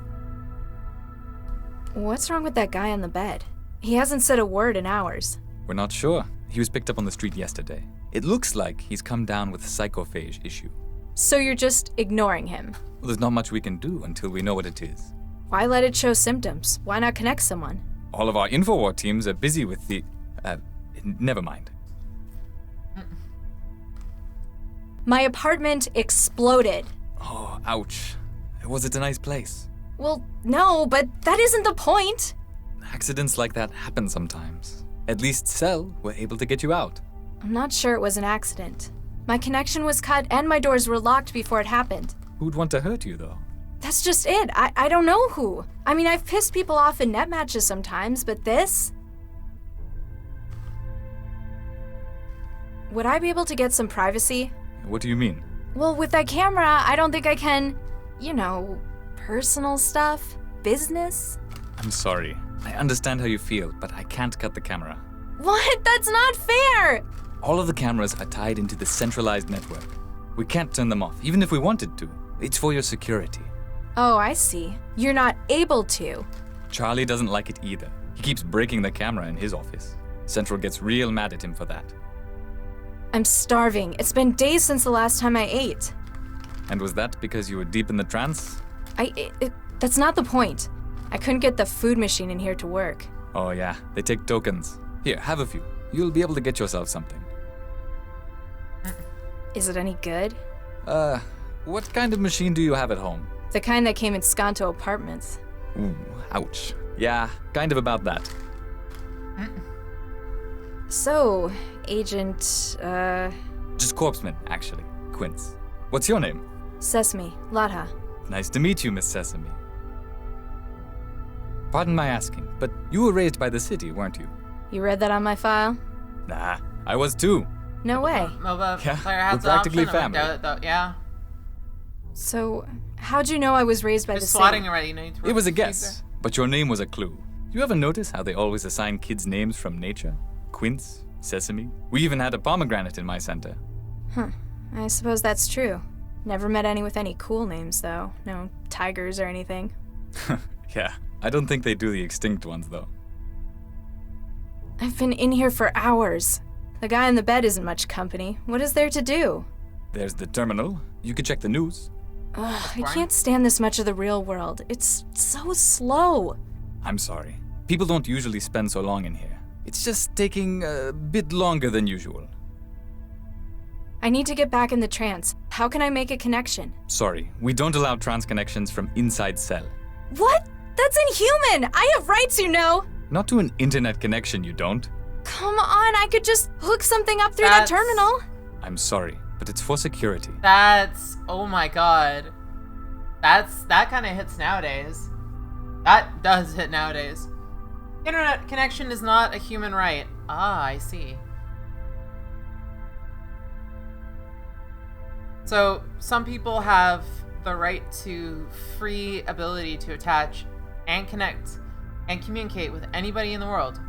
What's wrong with that guy on the bed? He hasn't said a word in hours. We're not sure. He was picked up on the street yesterday. It looks like he's come down with a psychophage issue. So you're just ignoring him? Well, there's not much we can do until we know what it is. Why let it show symptoms? Why not connect someone? All of our Infowar teams are busy with the... never mind. My apartment exploded. Oh, ouch. Was it a nice place? Well, no, but that isn't the point. Accidents like that happen sometimes. At least Cell were able to get you out. I'm not sure it was an accident. My connection was cut and my doors were locked before it happened. Who'd want to hurt you, though? That's just it. I don't know who. I mean, I've pissed people off in net matches sometimes, but this? Would I be able to get some privacy? What do you mean? Well, with that camera, I don't think I can, personal stuff, business. I'm sorry. I understand how you feel, but I can't cut the camera. What? That's not fair! All of the cameras are tied into the centralized network. We can't turn them off, even if we wanted to. It's for your security. Oh, I see. You're not able to. Charlie doesn't like it either. He keeps breaking the camera in his office. Central gets real mad at him for that. I'm starving. It's been days since the last time I ate. And was that because you were deep in the trance? That's not the point. I couldn't get the food machine in here to work. Oh yeah, they take tokens. Here, have a few. You'll be able to get yourself something. Is it any good? What kind of machine do you have at home? The kind that came in Skanto apartments. Ooh, ouch. Yeah, kind of about that. So, Agent, Just Corpseman, actually. Quince. What's your name? Sesame, Latha. Nice to meet you, Miss Sesame. Pardon my asking, but you were raised by the city, weren't you? You read that on my file? Nah, I was too. No way. MOBA Yeah, player has we're practically the option. family. Yeah. So, how'd you know I was raised by Just the swatting city? already. You know, you It was a guess, but your name was a clue. You ever notice how they always assign kids names from nature? Quince, Sesame. We even had a pomegranate in my center. Huh. I suppose that's true. Never met any with any cool names, though. No tigers or anything. Yeah, I don't think they do the extinct ones, though. I've been in here for hours. The guy in the bed isn't much company. What is there to do? There's the terminal. You could check the news. Ugh, I can't stand this much of the real world. It's so slow. I'm sorry. People don't usually spend so long in here. It's just taking a bit longer than usual. I need to get back in the trance. How can I make a connection? Sorry, we don't allow trans connections from inside Cell. What? That's inhuman! I have rights, you know! Not to an internet connection, you don't. Come on, I could just hook something up through that terminal. I'm sorry, but it's for security. Oh my god. That kind of hits nowadays. That does hit nowadays. Internet connection is not a human right. Ah, I see. So, some people have the right to free ability to attach and connect and communicate with anybody in the world.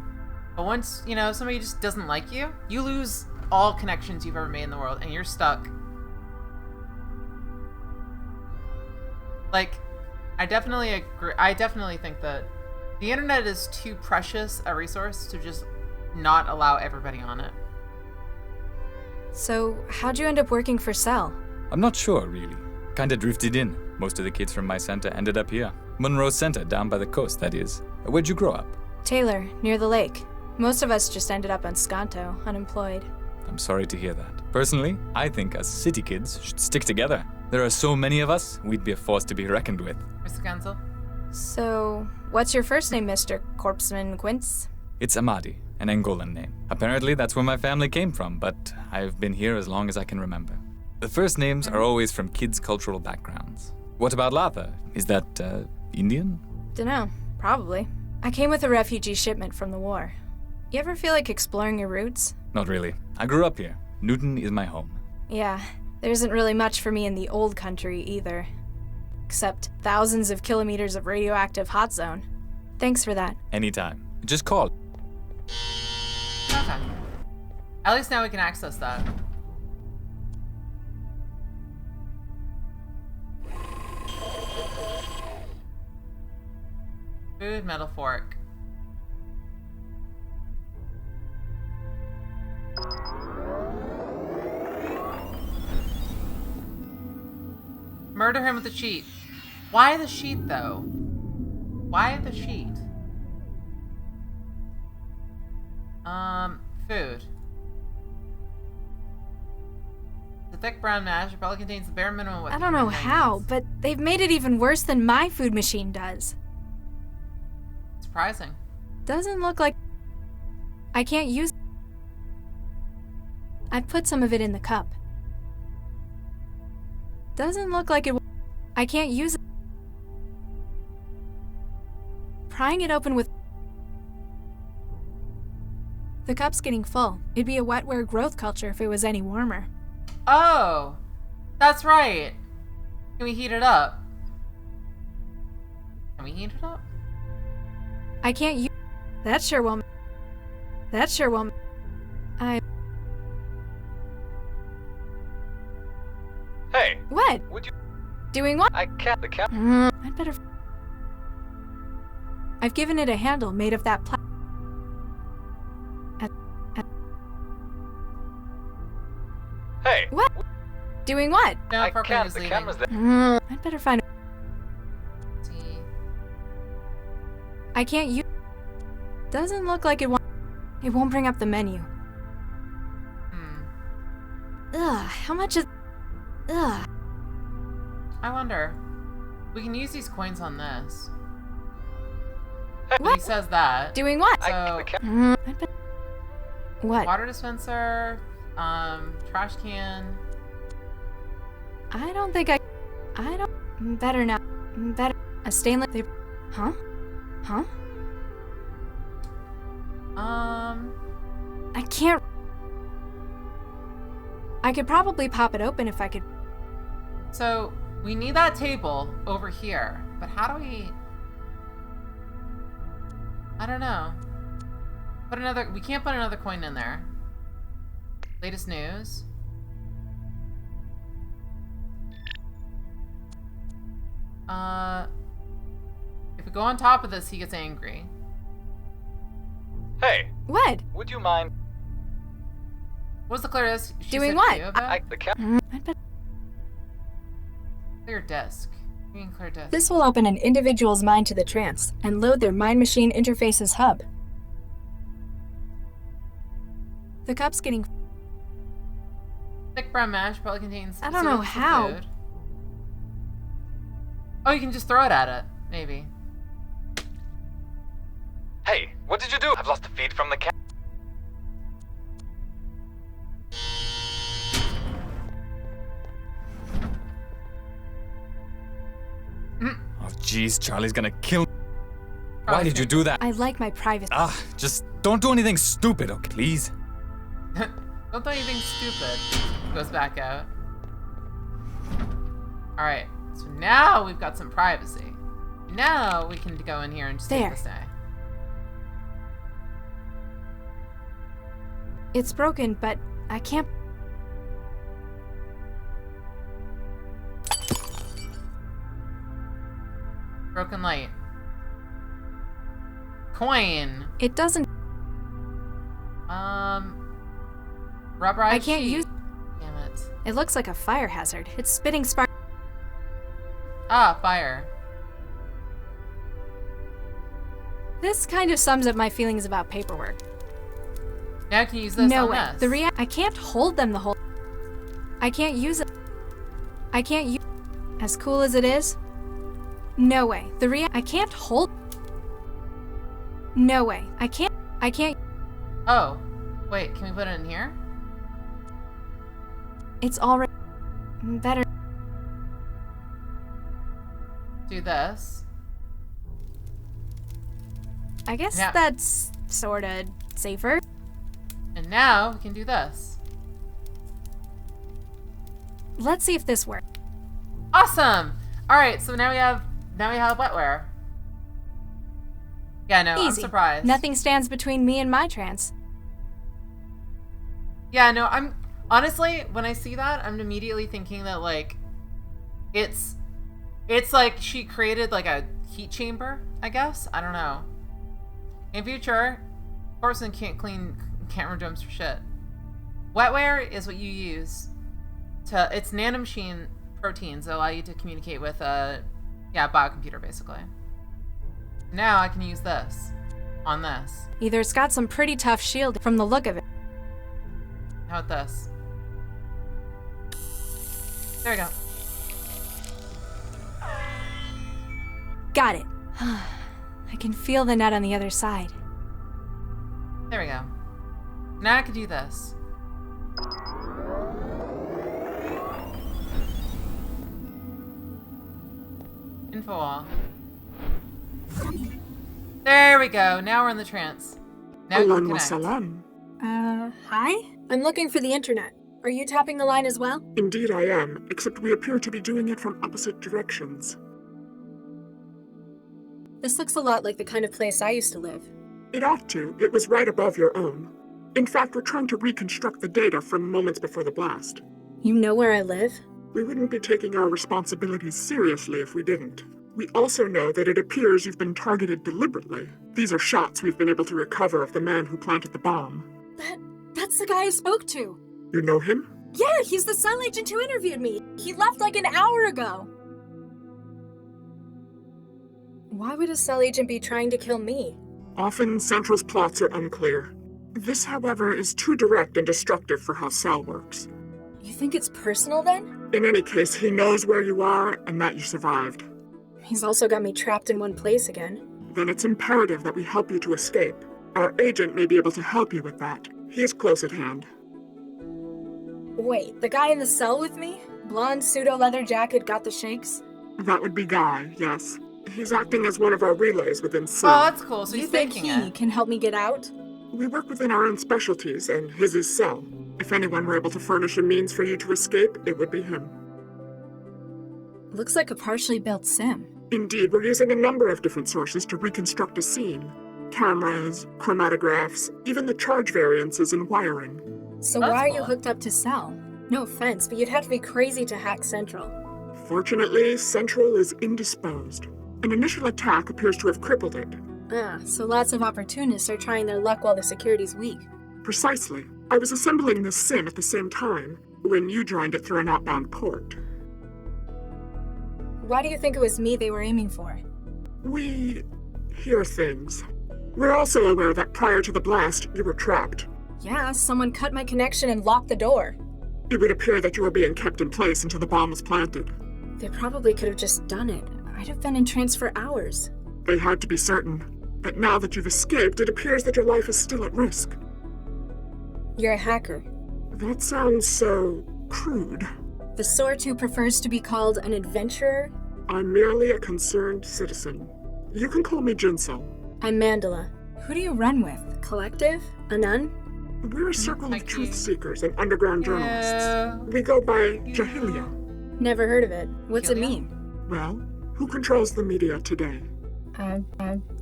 But once, somebody just doesn't like you, you lose all connections you've ever made in the world and you're stuck. Like, I definitely agree. I definitely think that the internet is too precious a resource to just not allow everybody on it. So, how'd you end up working for Cell? I'm not sure, really. Kinda drifted in. Most of the kids from my center ended up here. Monroe Center, down by the coast, that is. Where'd you grow up? Taylor, near the lake. Most of us just ended up on Skanto, unemployed. I'm sorry to hear that. Personally, I think us city kids should stick together. There are so many of us, we'd be a force to be reckoned with. Mr. Council? So, what's your first name, Mr. Corpseman Quince? It's Amadi, an Angolan name. Apparently that's where my family came from, but I've been here as long as I can remember. The first names are always from kids' cultural backgrounds. What about Latha? Is that, Indian? Dunno. Probably. I came with a refugee shipment from the war. You ever feel like exploring your roots? Not really. I grew up here. Newton is my home. Yeah, there isn't really much for me in the old country either. Except thousands of kilometers of radioactive hot zone. Thanks for that. Anytime. Just call. Okay. At least now we can access that. Food, metal fork. Murder him with the sheet. Why the sheet, though? Why the sheet? Food. The thick brown mash probably contains the bare minimum of what I don't know human how, needs. but they've made it even worse than my food machine does. Surprising. Doesn't look like... I can't use... I put some of it in the cup. Doesn't look like it... I can't use it. Prying it open with... The cup's getting full. It'd be a wetware growth culture if it was any warmer. Oh! That's right. Can we heat it up? Can we heat it up? I can't use... That sure won't... That sure won't... I... Hey! What? Would you... Doing what? I can't... The cat... I'd better... I've given it a handle made of that Hey! What? Doing what? No, I Parker can't. is The leaving. camera's there. I'd better find... I can't use... Doesn't look like it won't... It won't bring up the menu. Ugh, how much is... Ugh. I wonder. We can use these coins on this. What? He says that. Doing what? So, I'd bet... What? water dispenser, trash can. I don't think I don't... Better now. Better... A stainless... Huh? Huh? I can't... I could probably pop it open if I could... So, we need that table over here. But how do we... I don't know. Put another... We can't put another coin in there. Latest news. If we go on top of this, he gets angry. Hey! What? Would you mind... What's the clear disk? Doing what? The cat... I'd bet... Clear disk. Green clear disk. This will open an individual's mind to the trance and load their mind-machine interface's hub. The cup's getting... Thick brown mash probably contains... I don't know how. Food. Oh, you can just throw it at it. Maybe. Hey, what did you do? I've lost the feed from the cat. Oh, jeez, Charlie's gonna kill me. Why did you do that? I like my privacy. Just don't do anything stupid, okay, please? Don't do anything stupid. Goes back out. Alright, so now we've got some privacy. Now we can go in here and just take this day. It's broken, but I can't... Broken light. Coin. It doesn't... Rubberized I can't sheet. use... Damn it. It looks like a fire hazard. It's spitting spark... Ah, fire. This kind of sums up my feelings about paperwork. Now I can use this No on way. this. I can't hold them the whole... I can't use it. I can't use... As cool as it is? No way. I can't hold... No way. I can't... Oh. Wait, can we put it in here? It's already... Better... Do this. I guess Yeah. that's sorta safer. And now we can do this. Let's see if this works. Awesome! Alright, so now we have wetware. Yeah, no, I'm Easy. surprised. Nothing stands between me and my trance. Yeah, no, I'm honestly, when I see that, I'm immediately thinking that like it's like she created like a heat chamber, I guess. I don't know. In future, Corson can't clean camera drums for shit. Wetware is what you use to it's nanomachine proteins that allow you to communicate with a biocomputer, basically. Now I can use this on this. Either it's got some pretty tough shield from the look of it. How about this? There we go. Got it. I can feel the net on the other side. There we go. Now I can do this. Info wall. There we go. Now we're in the trance. Now we can connect. Salam. Hi? I'm looking for the internet. Are you tapping the line as well? Indeed I am, except we appear to be doing it from opposite directions. This looks a lot like the kind of place I used to live. It ought to. It was right above your own. In fact, we're trying to reconstruct the data from moments before the blast. You know where I live? We wouldn't be taking our responsibilities seriously if we didn't. We also know that it appears you've been targeted deliberately. These are shots we've been able to recover of the man who planted the bomb. That's the guy I spoke to. You know him? Yeah, he's the cell agent who interviewed me. He left like an hour ago. Why would a cell agent be trying to kill me? Often, Central's plots are unclear. This, however, is too direct and destructive for how Cell works. You think it's personal, then? In any case, he knows where you are and that you survived. He's also got me trapped in one place again. Then it's imperative that we help you to escape. Our agent may be able to help you with that. He is close at hand. Wait, the guy in the cell with me? Blonde pseudo-leather jacket, got the shakes? That would be Guy, yes. He's acting as one of our relays within Cell. Oh, that's cool. So you he's think thinking he it. can help me get out? We work within our own specialties, and his is Cell. If anyone were able to furnish a means for you to escape, it would be him. Looks like a partially built sim. Indeed, we're using a number of different sources to reconstruct a scene. Cameras, chromatographs, even the charge variances and wiring. So why are you hooked up to Cell? No offense, but you'd have to be crazy to hack Central. Fortunately, Central is indisposed. An initial attack appears to have crippled it. So lots of opportunists are trying their luck while the security's weak. Precisely. I was assembling this sim at the same time, when you joined it through an outbound port. Why do you think it was me they were aiming for? We hear things. We're also aware that prior to the blast, you were trapped. Yeah, someone cut my connection and locked the door. It would appear that you were being kept in place until the bomb was planted. They probably could have just done it. I'd have been in trance for hours. They had to be certain. But now that you've escaped, it appears that your life is still at risk. You're a hacker. That sounds so crude. The sort who prefers to be called an adventurer? I'm merely a concerned citizen. You can call me Jinsel. I'm Mandela. Who do you run with? Collective? A nun? We're a circle of truth seekers and underground journalists. We go by Jahilia. Never heard of it. What's it mean? Well, who controls the media today?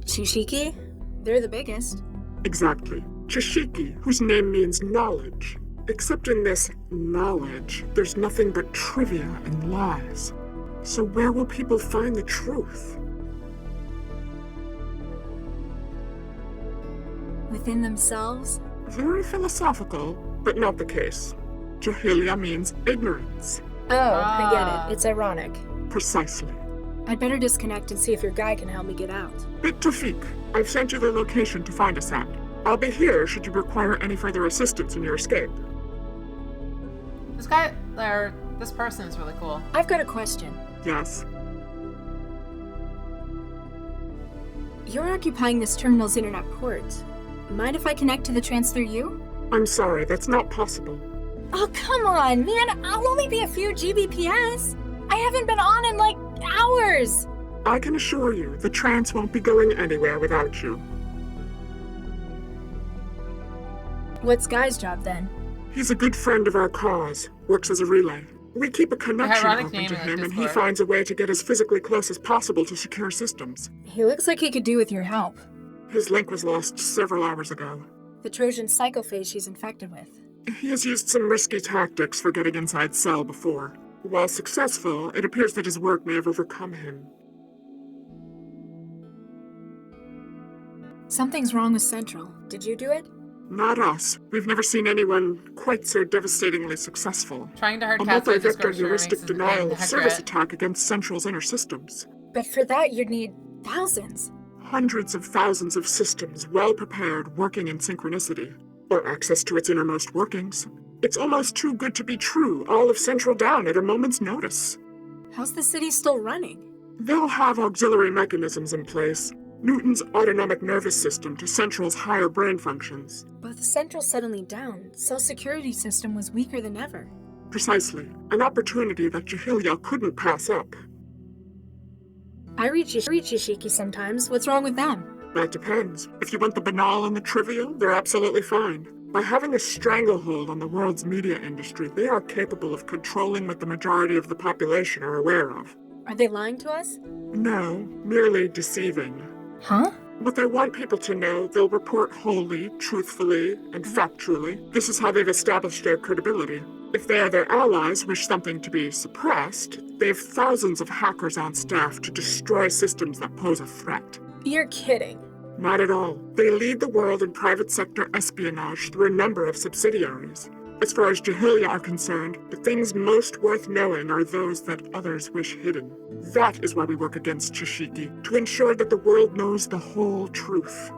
Chishiki? They're the biggest. Exactly. Chishiki, whose name means knowledge. Except in this knowledge, there's nothing but trivia and lies. So where will people find the truth? Within themselves? Very philosophical, but not the case. Jahilia means ignorance. Oh, I get it. It's ironic. Precisely. I'd better disconnect and see if your guy can help me get out. Bit Tawfiq, I've sent you the location to find us at. I'll be here should you require any further assistance in your escape. This person is really cool. I've got a question. Yes? You're occupying this terminal's internet port. Mind if I connect to the trance through you? I'm sorry, that's not possible. Oh, come on, man. I'll only be a few Gbps. I haven't been on in, like, hours. I can assure you, the trance won't be going anywhere without you. What's Guy's job, then? He's a good friend of our cause, works as a relay. We keep a connection open to him, and he finds a way to get as physically close as possible to secure systems. He looks like he could do with your help. His link was lost several hours ago. The Trojan psychophage she's infected with. He has used some risky tactics for getting inside Cell before. While successful, it appears that his work may have overcome him. Something's wrong with Central. Did you do it? Not us. We've never seen anyone quite so devastatingly successful. Trying to hard A cast our multi-vector discourse heuristic makes denial of service inaccurate. attack against Central's inner systems. But for that, you'd need thousands. Hundreds of thousands of systems well prepared, working in synchronicity, or access to its innermost workings. It's almost too good to be true, all of Central down at a moment's notice. How's the city still running? They'll have auxiliary mechanisms in place. Newton's autonomic nervous system to Central's higher brain functions. But with Central suddenly down, cell security system was weaker than ever. Precisely. An opportunity that Jahilia couldn't pass up. I reach Yashiki sometimes. What's wrong with them? That depends. If you want the banal and the trivial, they're absolutely fine. By having a stranglehold on the world's media industry, they are capable of controlling what the majority of the population are aware of. Are they lying to us? No, merely deceiving. Huh? What they want people to know, they'll report wholly, truthfully, and factually. This is how they've established their credibility. If they or their allies wish something to be suppressed, they have thousands of hackers on staff to destroy systems that pose a threat. You're kidding. Not at all. They lead the world in private sector espionage through a number of subsidiaries. As far as Jahilia are concerned, the things most worth knowing are those that others wish hidden. That is why we work against Chishiki, to ensure that the world knows the whole truth.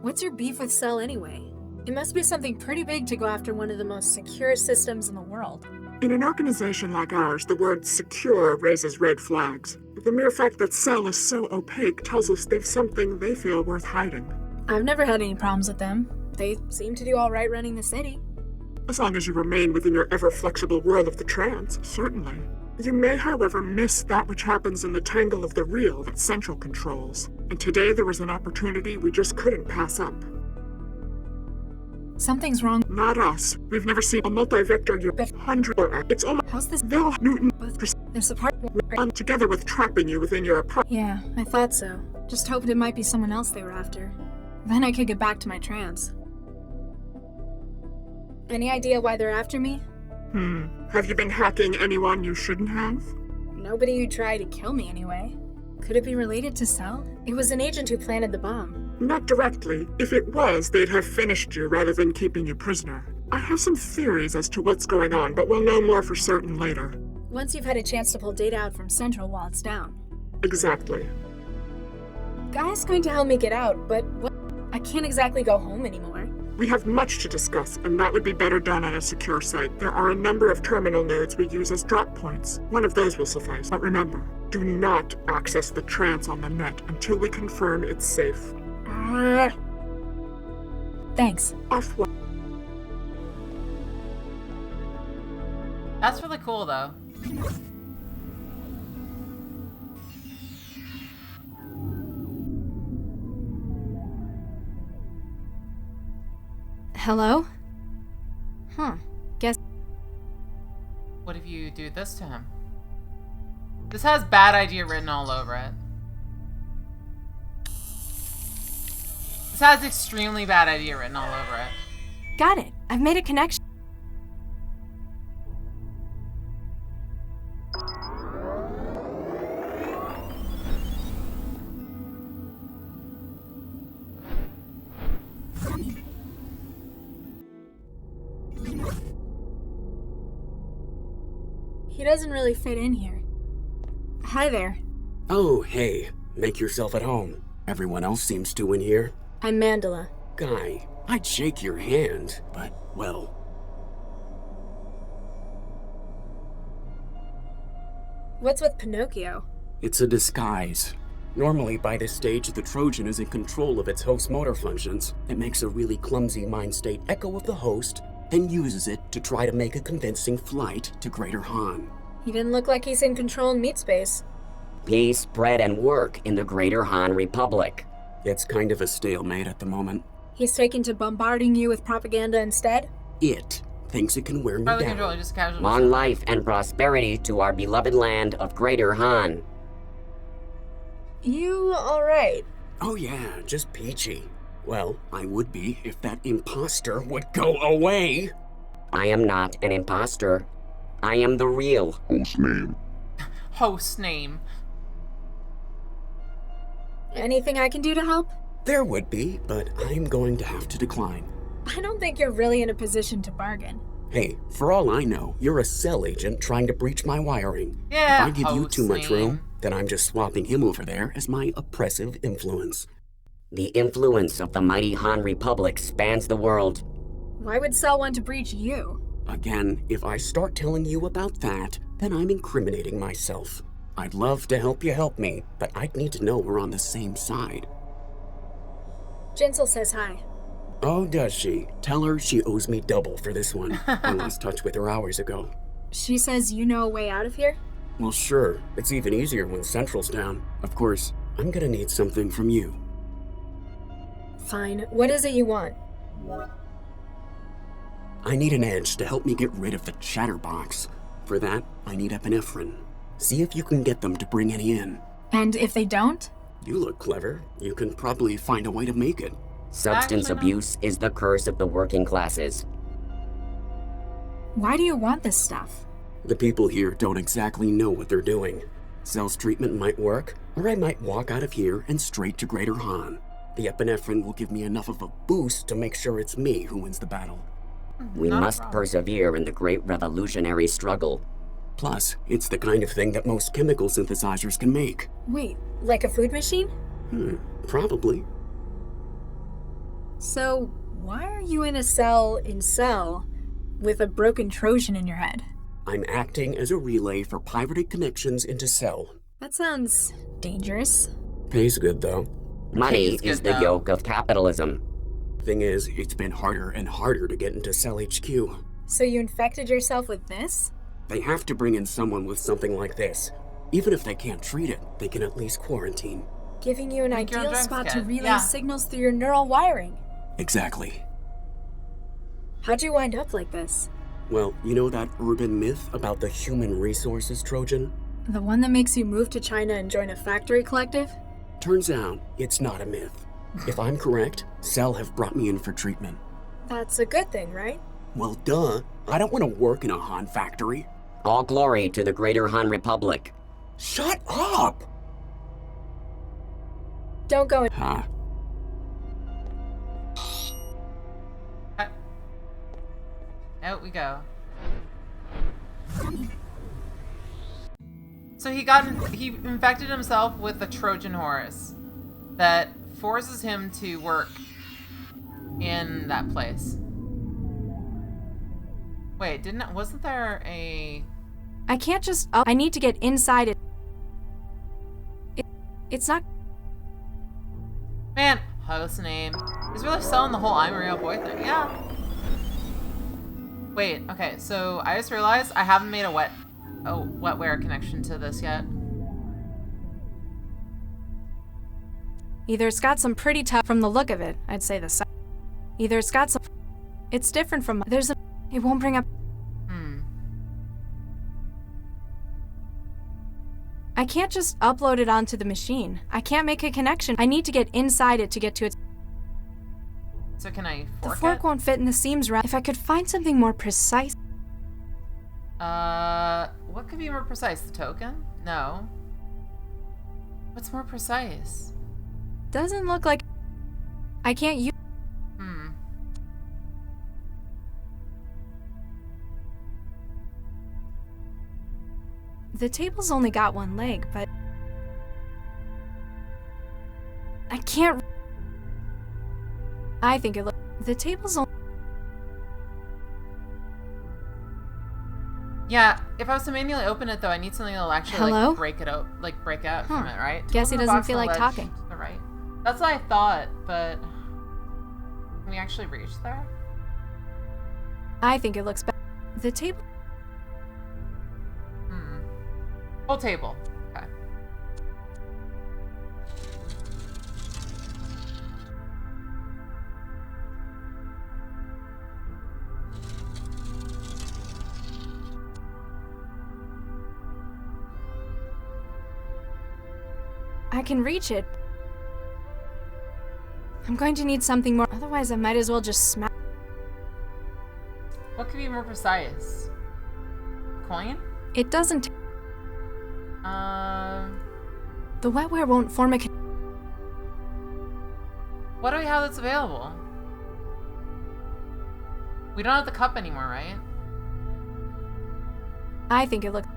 What's your beef with Cell anyway? It must be something pretty big to go after one of the most secure systems in the world. In an organization like ours, the word secure raises red flags. The mere fact that Cell is so opaque tells us they've something they feel worth hiding. I've never had any problems with them. They seem to do all right running the city. As long as you remain within your ever-flexible world of the trance, certainly. You may, however, miss that which happens in the tangle of the real that Central controls. And today there was an opportunity we just couldn't pass up. Something's wrong. Not us. We've never seen a multi-vector hundred or it's almost how's this? They'll Newton. There's a part together with trapping you within your apartment. Yeah, I thought so. Just hoped it might be someone else they were after. Then I could get back to my trance. Any idea why they're after me? Have you been hacking anyone you shouldn't have? Nobody who tried to kill me anyway. Could it be related to Cell? It was an agent who planted the bomb. Not directly. If it was, they'd have finished you rather than keeping you prisoner. I have some theories as to what's going on, but we'll know more for certain later. Once you've had a chance to pull data out from Central while it's down. Exactly. Guy's going to help me get out, but what? I can't exactly go home anymore. We have much to discuss, and that would be better done on a secure site. There are a number of terminal nodes we use as drop points. One of those will suffice. But remember, do not access the trance on the net until we confirm it's safe. Thanks. That's really cool, though. Hello? Guess. What if you do this to him? This has bad idea written all over it. This has extremely bad idea written all over it. Got it. I've made a connection. He doesn't really fit in here. Hi there. Oh, hey. Make yourself at home. Everyone else seems to in here. I'm Mandela. Guy, I'd shake your hand, but, well... What's with Pinocchio? It's a disguise. Normally, by this stage, the Trojan is in control of its host motor functions. It makes a really clumsy mind state echo of the host, then uses it to try to make a convincing flight to Greater Han. He didn't look like he's in control in meat space. Peace, bread, and work in the Greater Han Republic. It's kind of a stalemate at the moment. He's taken to bombarding you with propaganda instead? It thinks it can wear me down. Long life and prosperity to our beloved land of Greater Han. You alright? Oh yeah, just peachy. Well, I would be if that imposter would go away. I am not an imposter. I am the real host name. Host name. Anything I can do to help? There would be, but I'm going to have to decline. I don't think you're really in a position to bargain. Hey, for all I know, you're a cell agent trying to breach my wiring. Yeah, if I give you too much room, then I'm just swapping him over there as my oppressive influence. The influence of the mighty Han Republic spans the world. Why would Cell want to breach you? Again, if I start telling you about that, then I'm incriminating myself. I'd love to help you help me, but I'd need to know we're on the same side. Jinsel says hi. Oh, does she? Tell her she owes me double for this one. I lost touch with her hours ago. She says you know a way out of here? Well, sure. It's even easier when Central's down. Of course, I'm gonna need something from you. Fine. What is it you want? I need an edge to help me get rid of the chatterbox. For that, I need epinephrine. See if you can get them to bring any in. And if they don't? You look clever. You can probably find a way to make it. Substance abuse is the curse of the working classes. Why do you want this stuff? The people here don't exactly know what they're doing. Cell's treatment might work, or I might walk out of here and straight to Greater Han. The epinephrine will give me enough of a boost to make sure it's me who wins the battle. We must persevere in the great revolutionary struggle. Plus, it's the kind of thing that most chemical synthesizers can make. Wait, like a food machine? Probably. So, why are you in a cell with a broken Trojan in your head? I'm acting as a relay for pirated connections into Cell. That sounds dangerous. Pays good, though. Money is the yoke of capitalism. Thing is, it's been harder and harder to get into Cell HQ. So you infected yourself with this? They have to bring in someone with something like this. Even if they can't treat it, they can at least quarantine. Giving you an ideal spot to relay signals through your neural wiring. Exactly. How'd you wind up like this? Well, you know that urban myth about the human resources Trojan? The one that makes you move to China and join a factory collective? Turns out, it's not a myth. If I'm correct, Cell have brought me in for treatment. That's a good thing, right? Well, duh. I don't want to work in a Han factory. All glory to the Greater Han Republic. Shut up! Don't go in. Huh? Out we go. So he infected himself with the Trojan horse that forces him to work in that place. Wait, wasn't there a... I can't just... I need to get inside it. It's not... Man, host name. He's really selling the whole I'm a real boy thing. Yeah. Wait, okay, so I just realized I haven't made a wetware connection to this yet. Either it's got some pretty tough... From the look of it, I'd say the side. Either it's got some... It's different from... There's a... It won't bring up... I can't just upload it onto the machine. I can't make a connection. I need to get inside it to get to it. So can I fork The fork won't fit in the seams right. If I could find something more precise... What could be more precise? The token? No. What's more precise? Doesn't look like... I can't use... The table's only got one leg, but... I can't... I think it looks... The table's only... Yeah, if I was to manually open it though, I need something that'll actually Hello? break it out, break out from it, right? Guess he Open the doesn't box feel on the like ledge talking. to the right. That's what I thought, but can we actually reach there? I think it looks better. The table... Whole table. Okay. I can reach it. I'm going to need something more, otherwise I might as well just smack. What could be more precise? Coin? It doesn't... The wetware won't form a What do we have that's available? We don't have the cup anymore, right? I think it looks...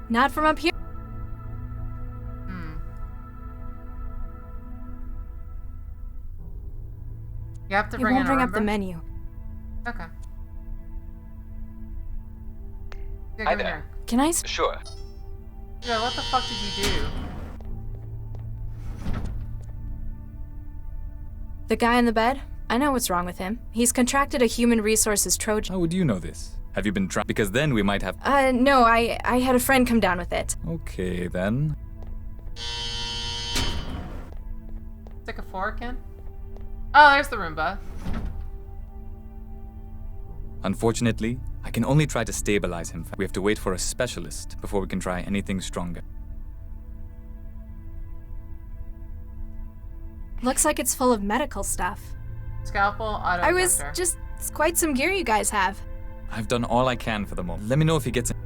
Not from up here. You have to It bring won't in a bring up the Roomba? menu. Okay. Yeah, Hi give me there. your- Can I... Sure. Yeah, what the fuck did you do? The guy in the bed? I know what's wrong with him. He's contracted a human resources Trojan. How would you know this? Have you been trying? Because then we might have... No, I had a friend come down with it. Okay, then. Stick a fork in? Oh, there's the Roomba. Unfortunately, I can only try to stabilize him. We have to wait for a specialist before we can try anything stronger. Looks like it's full of medical stuff. Scalpel, auto I was injector. just... It's quite some gear you guys have. I've done all I can for the moment. Let me know if he gets in.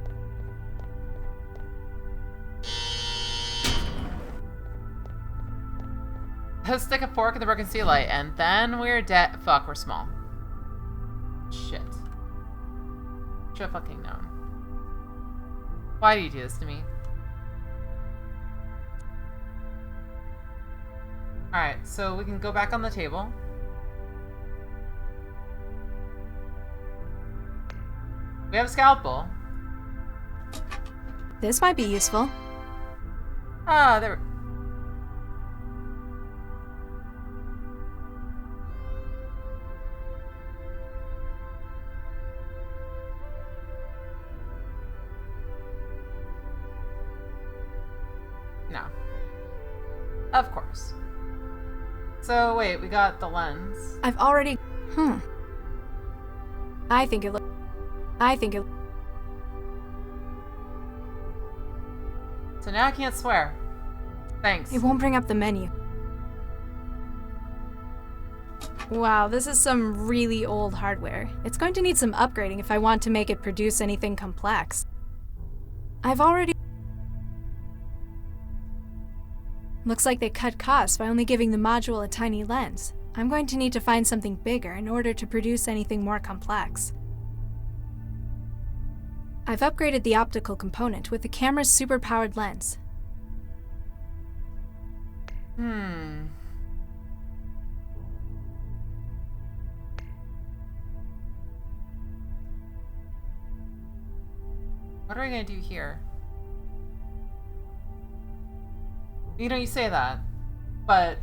Let's stick a fork in the broken sea light, and then we're dead. Fuck, we're small. Shit. Should've fucking known. Why do you do this to me? Alright, so we can go back on the table. We have a scalpel. This might be useful. Ah, there. No. Of course. So wait, we got the lens. I've already... I think it So now I can't swear. Thanks. It won't bring up the menu. Wow, this is some really old hardware. It's going to need some upgrading if I want to make it produce anything complex. I've already... Looks like they cut costs by only giving the module a tiny lens. I'm going to need to find something bigger in order to produce anything more complex. I've upgraded the optical component with the camera's superpowered lens. What are we gonna do here? You know, you say that, but...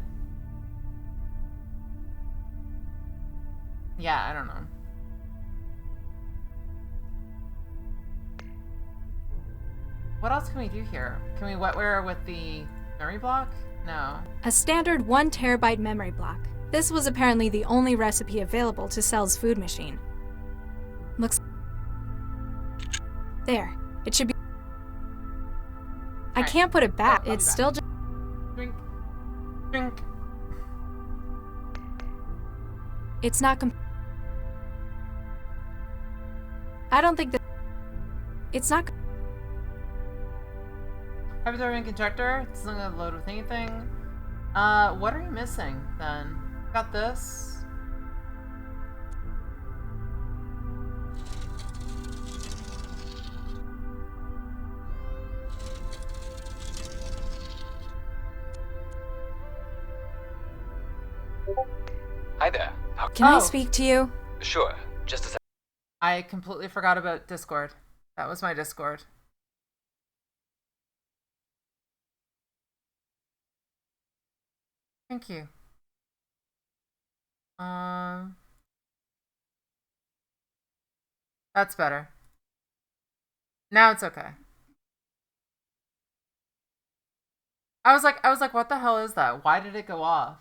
Yeah, I don't know. What else can we do here? Can we wetware with the memory block? No. A standard 1 terabyte memory block. This was apparently the only recipe available to Cell's food machine. Looks... There. It should be... I can't put it back. I'll It's be back. still just... Drink. Drink. It's not I don't think that... It's not... Hypodermic injector. It's not gonna load with anything. What are you missing then? Got this. Hi there. Can I speak to you? Sure. Just a sec. I completely forgot about Discord. That was my Discord. Thank you. That's better. Now it's okay. I was like, what the hell is that? Why did it go off?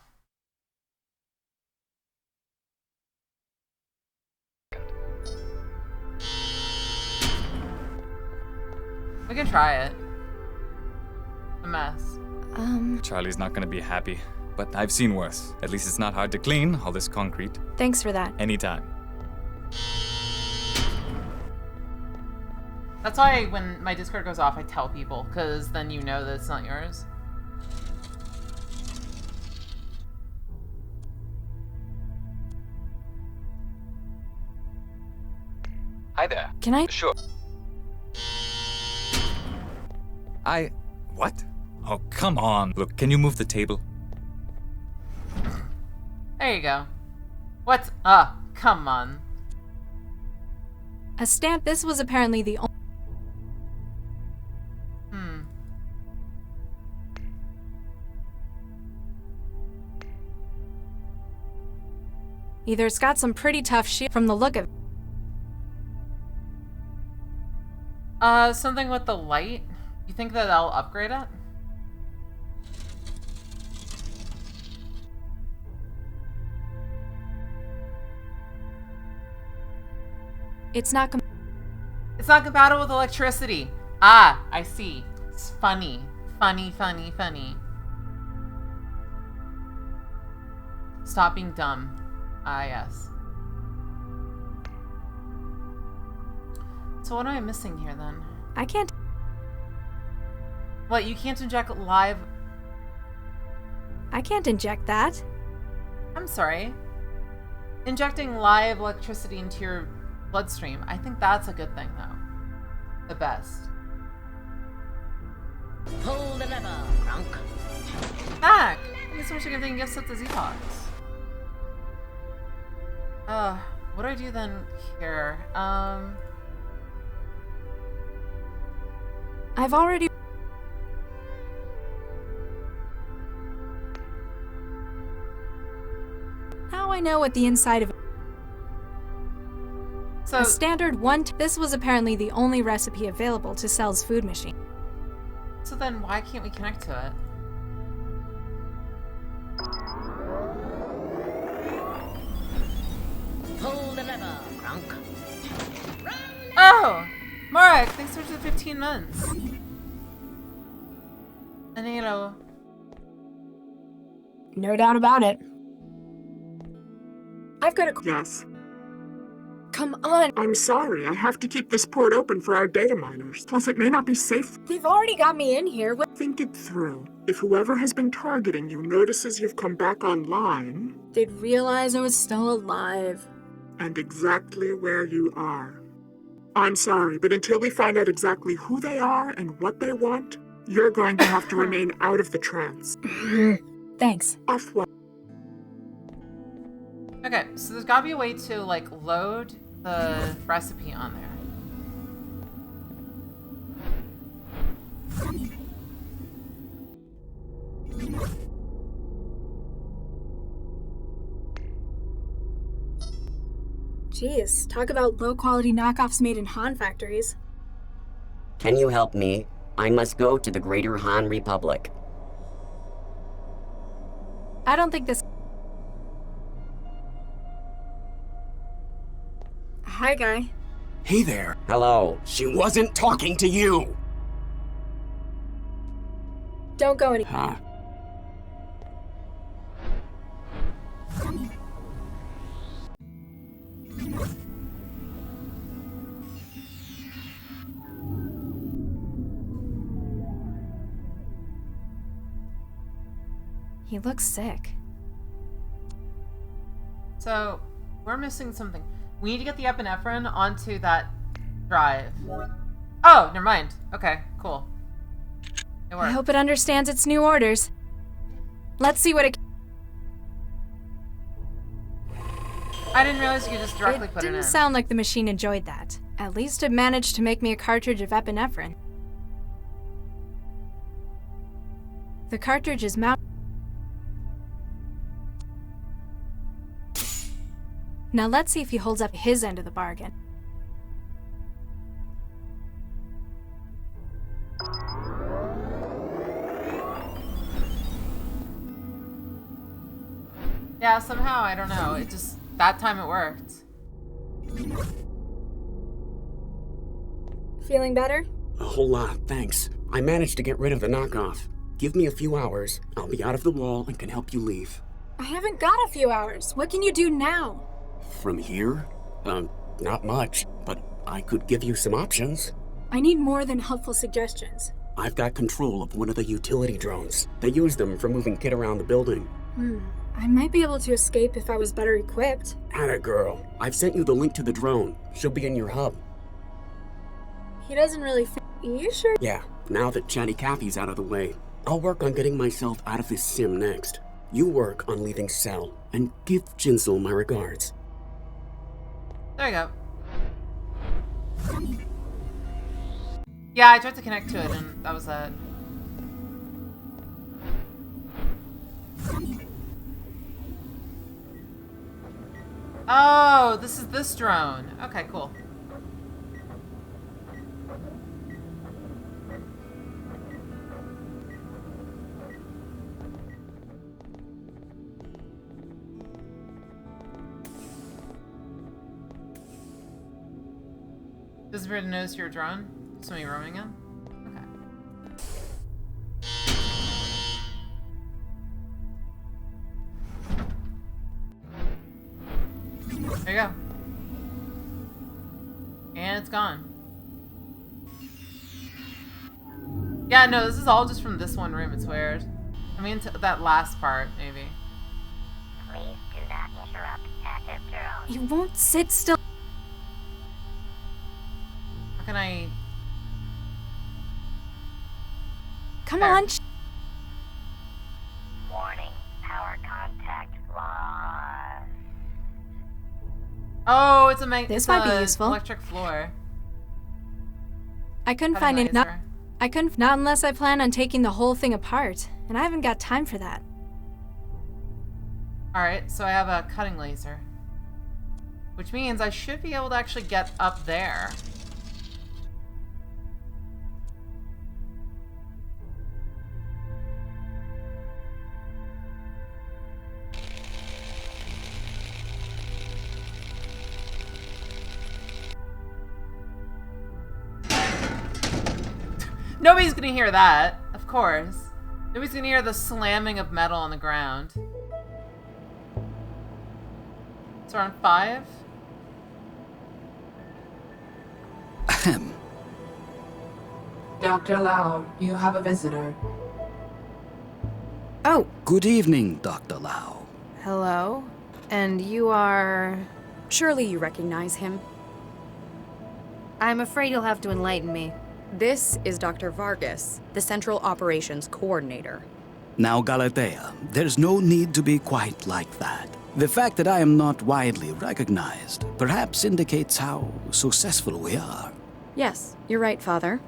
We can try it. A mess. Charlie's not gonna be happy, but I've seen worse. At least it's not hard to clean, all this concrete. Thanks for that. Anytime. That's why when my Discord goes off, I tell people, because then you know that it's not yours. Hi there. Can I? Sure. What? Oh, come on. Look, can you move the table? There you go. What? Come on. A stamp. This was apparently the only. Either it's got some pretty tough shit from the look of it. Something with the light? You think that I'll upgrade it? It's not It's not compatible with electricity. Ah, I see. It's funny. Funny. Stop being dumb. Ah, yes. So what am I missing here, then? I can't... What, you can't inject live... I can't inject that. I'm sorry. Injecting live electricity into your bloodstream. I think that's a good thing, though. The best. Pull the lever, Grunk. Back! Thank you so much for giving gifts up to Z-Pox. What do I do then here? I've already... Now I know what the inside of... So... A standard one... This was apparently the only recipe available to Cell's food machine. So then why can't we connect to it? Pull the lever, Grunk. Oh! Marek, thanks for the 15 months. And hello. No doubt about it. I've got a... Yes. Come on. I'm sorry, I have to keep this port open for our data miners. Plus, it may not be safe. They've already got me in here. Think it through. If whoever has been targeting you notices you've come back online... They'd realize I was still alive. And exactly where you are. I'm sorry, but until we find out exactly who they are and what they want, you're going to have to remain out of the trance. Thanks. Off what? Okay, so there's gotta be a way to, like, load the recipe on there. Jeez, talk about low-quality knockoffs made in Han factories. Can you help me? I must go to the Greater Han Republic. I don't think this... Hi, guy. Hey there. Hello. She wasn't talking to you. Don't go any... Huh? He looks sick. So, we're missing something. We need to get the epinephrine onto that drive. Oh, never mind. Okay, cool. It worked. I hope it understands its new orders. Let's see what it... I didn't realize you could just directly put it in. It didn't sound like the machine enjoyed that. At least it managed to make me a cartridge of epinephrine. The cartridge is mounted... Now let's see if he holds up his end of the bargain. Yeah, somehow, I don't know. It just... That time it worked. Feeling better? A whole lot, thanks. I managed to get rid of the knockoff. Give me a few hours. I'll be out of the wall and can help you leave. I haven't got a few hours. What can you do now? From here? Not much, but I could give you some options. I need more than helpful suggestions. I've got control of one of the utility drones. They use them for moving Kit around the building. I might be able to escape if I was better equipped. Atta girl. I've sent you the link to the drone. She'll be in your hub. He doesn't really You sure? Yeah, now that Chatty Cathy's out of the way, I'll work on getting myself out of this sim next. You work on leaving Cell, and give Jinsel my regards. There you go. Yeah, I tried to connect to it, and that was it. Oh, this is this drone. Okay, cool. Does it really notice your drone? Somebody roaming in? Okay. There you go. And it's gone. Yeah, no, this is all just from this one room. It's weird. I mean, that last part, maybe. Please do not interrupt active drone. You won't sit still. How can I... Come there. on. Warning, power contact lost. Oh, it's a This might be useful. Electric floor. I couldn't find it. Not unless I plan on taking the whole thing apart, and I haven't got time for that. All right, so I have a cutting laser, which means I should be able to actually get up there. Nobody's gonna hear that, of course. Nobody's gonna hear the slamming of metal on the ground. It's around 5. Ahem. Dr. Lau, you have a visitor. Oh. Good evening, Dr. Lau. Hello? And you are... Surely you recognize him. I'm afraid you'll have to enlighten me. This is Dr. Vargas, the Central Operations Coordinator. Now, Galatea, there's no need to be quite like that. The fact that I am not widely recognized perhaps indicates how successful we are. Yes, you're right, Father.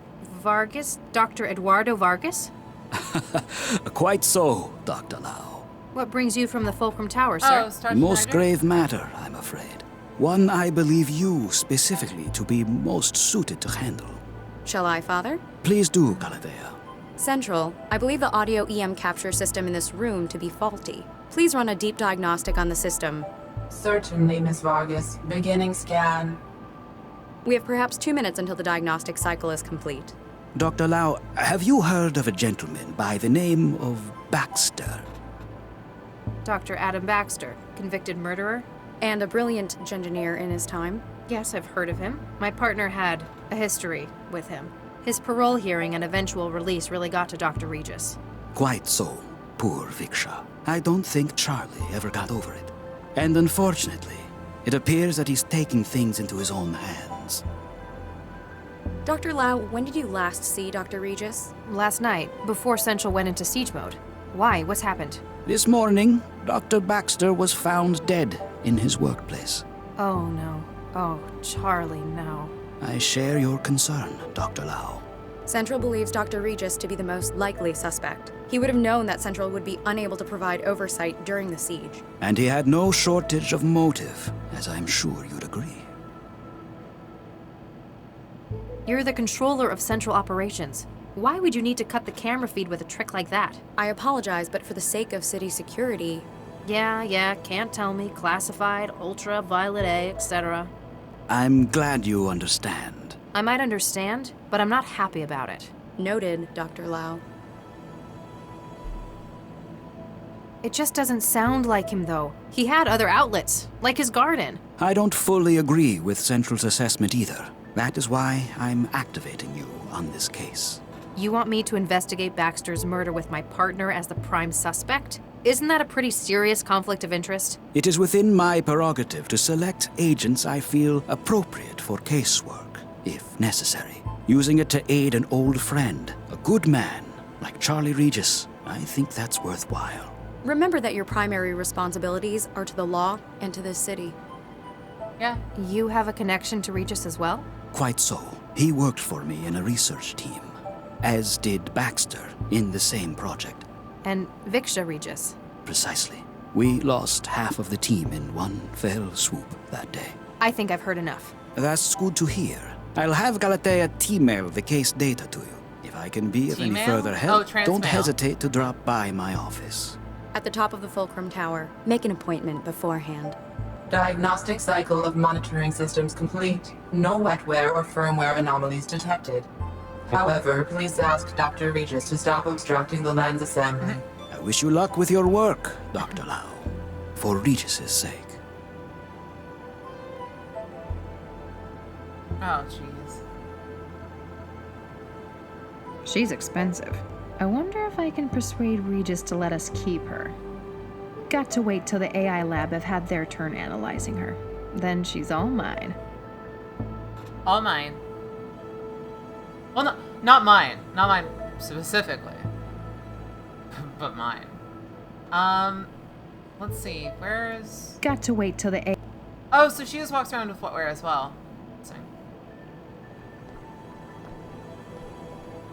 Vargas? Dr. Eduardo Vargas? Quite so, Dr. Lau. What brings you from the Fulcrum Tower, sir? Most grave matter, I'm afraid. One I believe you specifically to be most suited to handle. Shall I, Father? Please do, Galatea. Central, I believe the audio EM capture system in this room to be faulty. Please run a deep diagnostic on the system. Certainly, Miss Vargas. Beginning scan. We have perhaps 2 minutes until the diagnostic cycle is complete. Dr. Lau, have you heard of a gentleman by the name of Baxter? Dr. Adam Baxter, convicted murderer? And a brilliant engineer in his time. Yes, I've heard of him. My partner had a history with him. His parole hearing and eventual release really got to Dr. Regis. Quite so, poor Viksha. I don't think Charlie ever got over it. And unfortunately, it appears that he's taking things into his own hands. Dr. Lau, when did you last see Dr. Regis? Last night, before Central went into siege mode. Why? What's happened? This morning, Dr. Baxter was found dead in his workplace. Oh, no. Oh, Charlie, no. I share your concern, Dr. Lau. Central believes Dr. Regis to be the most likely suspect. He would have known that Central would be unable to provide oversight during the siege. And he had no shortage of motive, as I'm sure you'd agree. You're the controller of Central Operations. Why would you need to cut the camera feed with a trick like that? I apologize, but for the sake of city security... Yeah, can't tell me. Classified, ultra, violet A, etc. I'm glad you understand. I might understand, but I'm not happy about it. Noted, Dr. Lau. It just doesn't sound like him, though. He had other outlets, like his garden. I don't fully agree with Central's assessment either. That is why I'm activating you on this case. You want me to investigate Baxter's murder with my partner as the prime suspect? Isn't that a pretty serious conflict of interest? It is within my prerogative to select agents I feel appropriate for casework, if necessary. Using it to aid an old friend, a good man, like Charlie Regis, I think that's worthwhile. Remember that your primary responsibilities are to the law and to this city. Yeah. You have a connection to Regis as well? Quite so. He worked for me in a research team, as did Baxter in the same project. And Viksha Regis. Precisely. We lost half of the team in one fell swoop that day. I think I've heard enough. That's good to hear. I'll have Galatea T-mail the case data to you. If I can be of any further help, don't hesitate to drop by my office. At the top of the Fulcrum Tower. Make an appointment beforehand. Diagnostic cycle of monitoring systems complete. No wetware or firmware anomalies detected. However, please ask Dr. Regis to stop obstructing the land's assembly. I wish you luck with your work, Dr. Lau. For Regis's sake. Oh, jeez. She's expensive. I wonder if I can persuade Regis to let us keep her. Got to wait till the AI lab have had their turn analyzing her. Then she's all mine. All mine. Well, no, not mine. Not mine specifically. But mine. Let's see. Where's... Got to wait till the AI... Oh, so she just walks around with footwear as well. Interesting.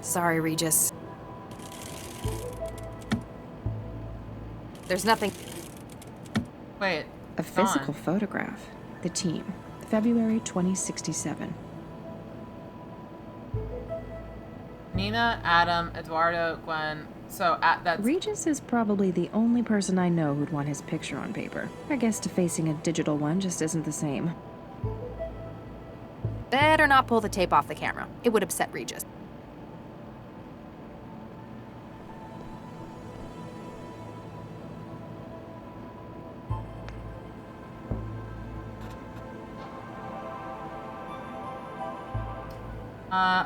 Sorry, Regis. There's nothing... Wait. A physical photograph. The team. February 2067. Nina, Adam, Eduardo, Gwen. So that's... Regis is probably the only person I know who'd want his picture on paper. I guess defacing a digital one just isn't the same. Better not pull the tape off the camera. It would upset Regis.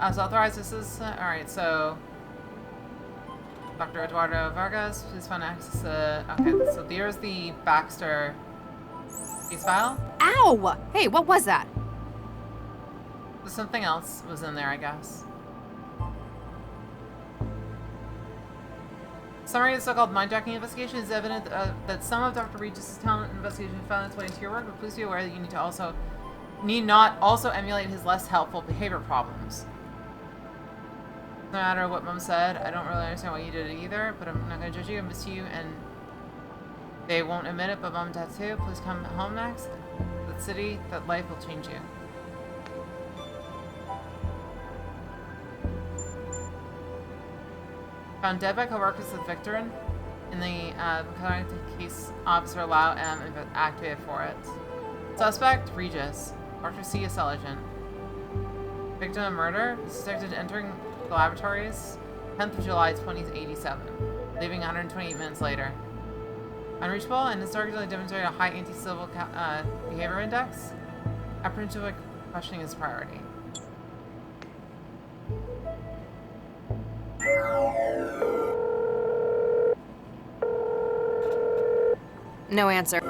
As authorized, this is... Alright, so... Dr. Eduardo Vargas, please find access to... Okay, so there's the Baxter case file. Ow! Hey, what was that? Something else was in there, I guess. Summary of the so-called mindjacking investigation is evident that some of Dr. Regis' talent investigation found its way into your work, but please be aware that you need not also emulate his less helpful behavior problems. No matter what Mom said, I don't really understand why you did it either, but I'm not going to judge you. I miss you, and they won't admit it, but Mom and Dad too. Please come home next. That city, that life will change you. Found dead by co-workers with Victor in the case Officer Lau M activated for it. Suspect, Regis. Dr. C. a cell agent. Victim of murder, suspected entering the laboratories 10th of July 2087, leaving 128 minutes later. Unreachable and historically demonstrated a high anti-civil behavior index. Apprehensive questioning is priority. No answer.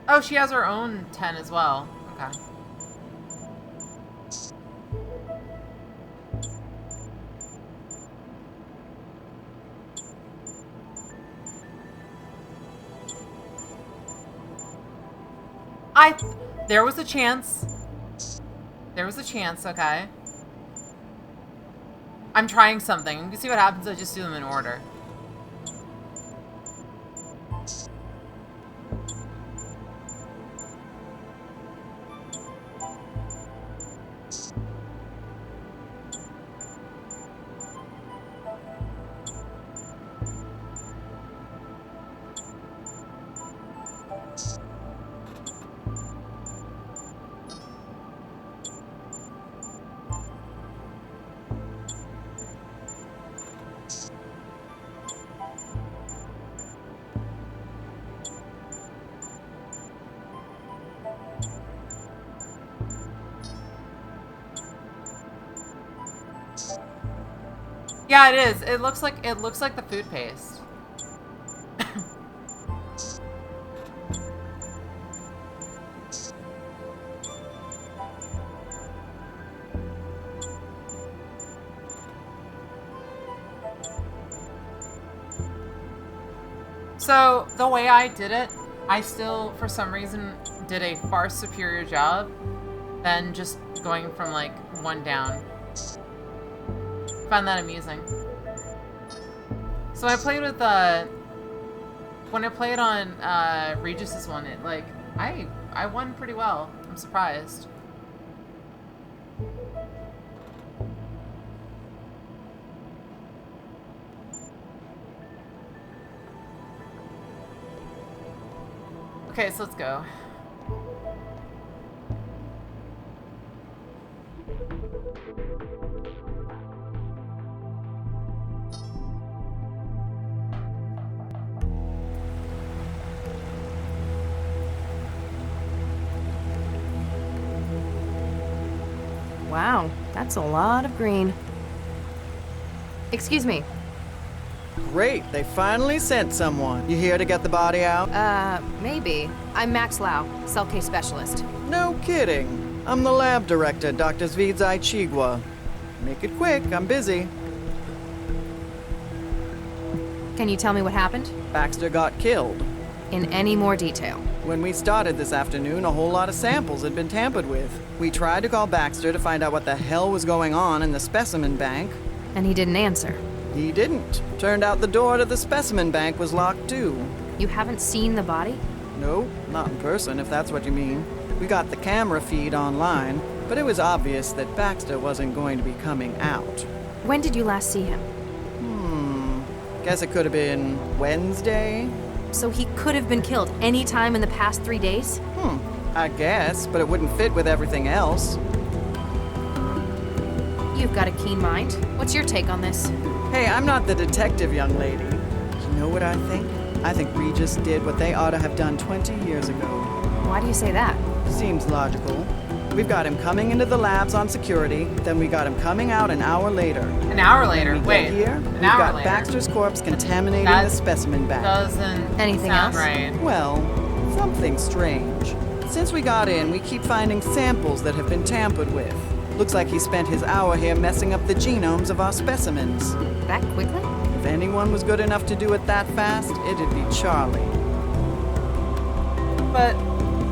Oh, she has her own 10 as well. Okay. There was a chance. There was a chance, okay. I'm trying something. You can see what happens if I just do them in order. Yeah, it is. It looks like the food paste. So, the way I did it, I still, for some reason, did a far superior job than just going from, like, one down. Found that amusing. So I played with, when I played on, Regis's one, it, like, I won pretty well. I'm surprised. Okay, so let's go. Wow, that's a lot of green. Excuse me. Great, they finally sent someone. You here to get the body out? Maybe. I'm Max Lau, cell case specialist. No kidding. I'm the lab director, Dr. Zvidzai Chigwa. Make it quick, I'm busy. Can you tell me what happened? Baxter got killed. In any more detail? When we started this afternoon, a whole lot of samples had been tampered with. We tried to call Baxter to find out what the hell was going on in the specimen bank. And he didn't answer? He didn't. Turned out the door to the specimen bank was locked too. You haven't seen the body? No, not in person, if that's what you mean. We got the camera feed online, but it was obvious that Baxter wasn't going to be coming out. When did you last see him? Guess it could have been Wednesday? So he could have been killed any time in the past 3 days? I guess, but it wouldn't fit with everything else. You've got a keen mind. What's your take on this? Hey, I'm not the detective, young lady. You know what I think? I think Regis did what they ought to have done 20 years ago. Why do you say that? Seems logical. We've got him coming into the labs on security, then we got him coming out an hour later. An hour later? Wait. Here, we've got Baxter's corpse contaminating the specimen bank. Doesn't anything sound else? Right. Well, something strange. Since we got in, we keep finding samples that have been tampered with. Looks like he spent his hour here messing up the genomes of our specimens. That quickly? If anyone was good enough to do it that fast, it'd be Charlie. But,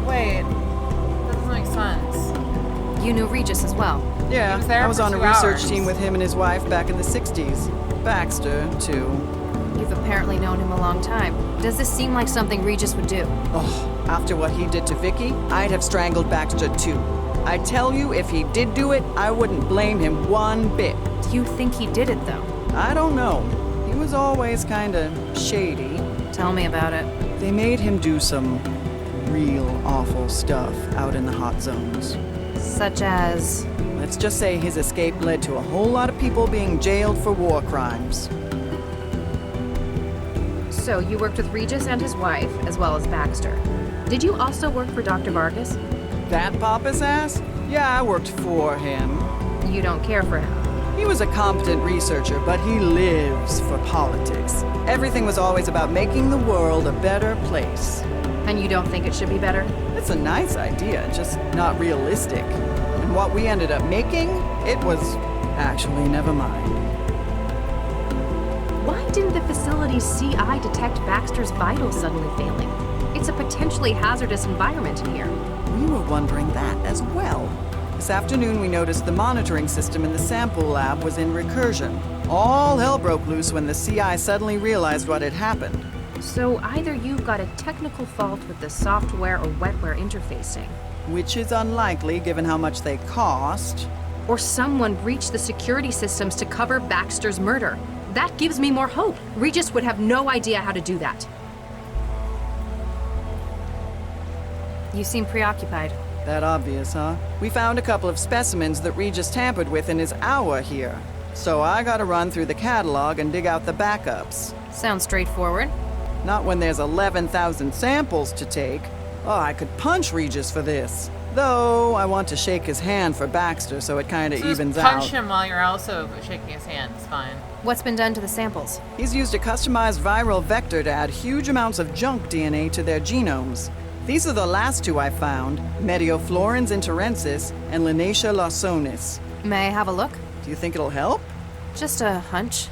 wait. That doesn't make sense. You knew Regis as well? Yeah, He was there I was for on a 2 research hours. team with him and his wife back in the 60s. Baxter, too. You've apparently known him a long time. Does this seem like something Regis would do? Oh, after what he did to Vicky, I'd have strangled Baxter too. I tell you, if he did do it, I wouldn't blame him one bit. Do you think he did it, though? I don't know. He was always kinda shady. Tell me about it. They made him do some real awful stuff out in the hot zones. Such as? Let's just say his escape led to a whole lot of people being jailed for war crimes. So you worked with Regis and his wife, as well as Baxter. Did you also work for Dr. Vargas? That Papa's ass? Yeah, I worked for him. You don't care for him? He was a competent researcher, but he lives for politics. Everything was always about making the world a better place. And you don't think it should be better? It's a nice idea, just not realistic. And what we ended up making, it was actually never mind. Why didn't the facility's CI detect Baxter's vitals suddenly failing? It's a potentially hazardous environment in here. We were wondering that as well. This afternoon we noticed the monitoring system in the sample lab was in recursion. All hell broke loose when the CI suddenly realized what had happened. So either you've got a technical fault with the software or wetware interfacing. Which is unlikely given how much they cost. Or someone breached the security systems to cover Baxter's murder. That gives me more hope. Regis would have no idea how to do that. You seem preoccupied. That obvious, huh? We found a couple of specimens that Regis tampered with in his hour here. So I gotta run through the catalog and dig out the backups. Sounds straightforward. Not when there's 11,000 samples to take. Oh, I could punch Regis for this. Though, I want to shake his hand for Baxter so it kinda So just evens punch out. him while you're also shaking his hand. It's fine. What's been done to the samples? He's used a customized viral vector to add huge amounts of junk DNA to their genomes. These are the last two I found, Medioflorens interensis and Linacia lawsonis. May I have a look? Do you think it'll help? Just a hunch.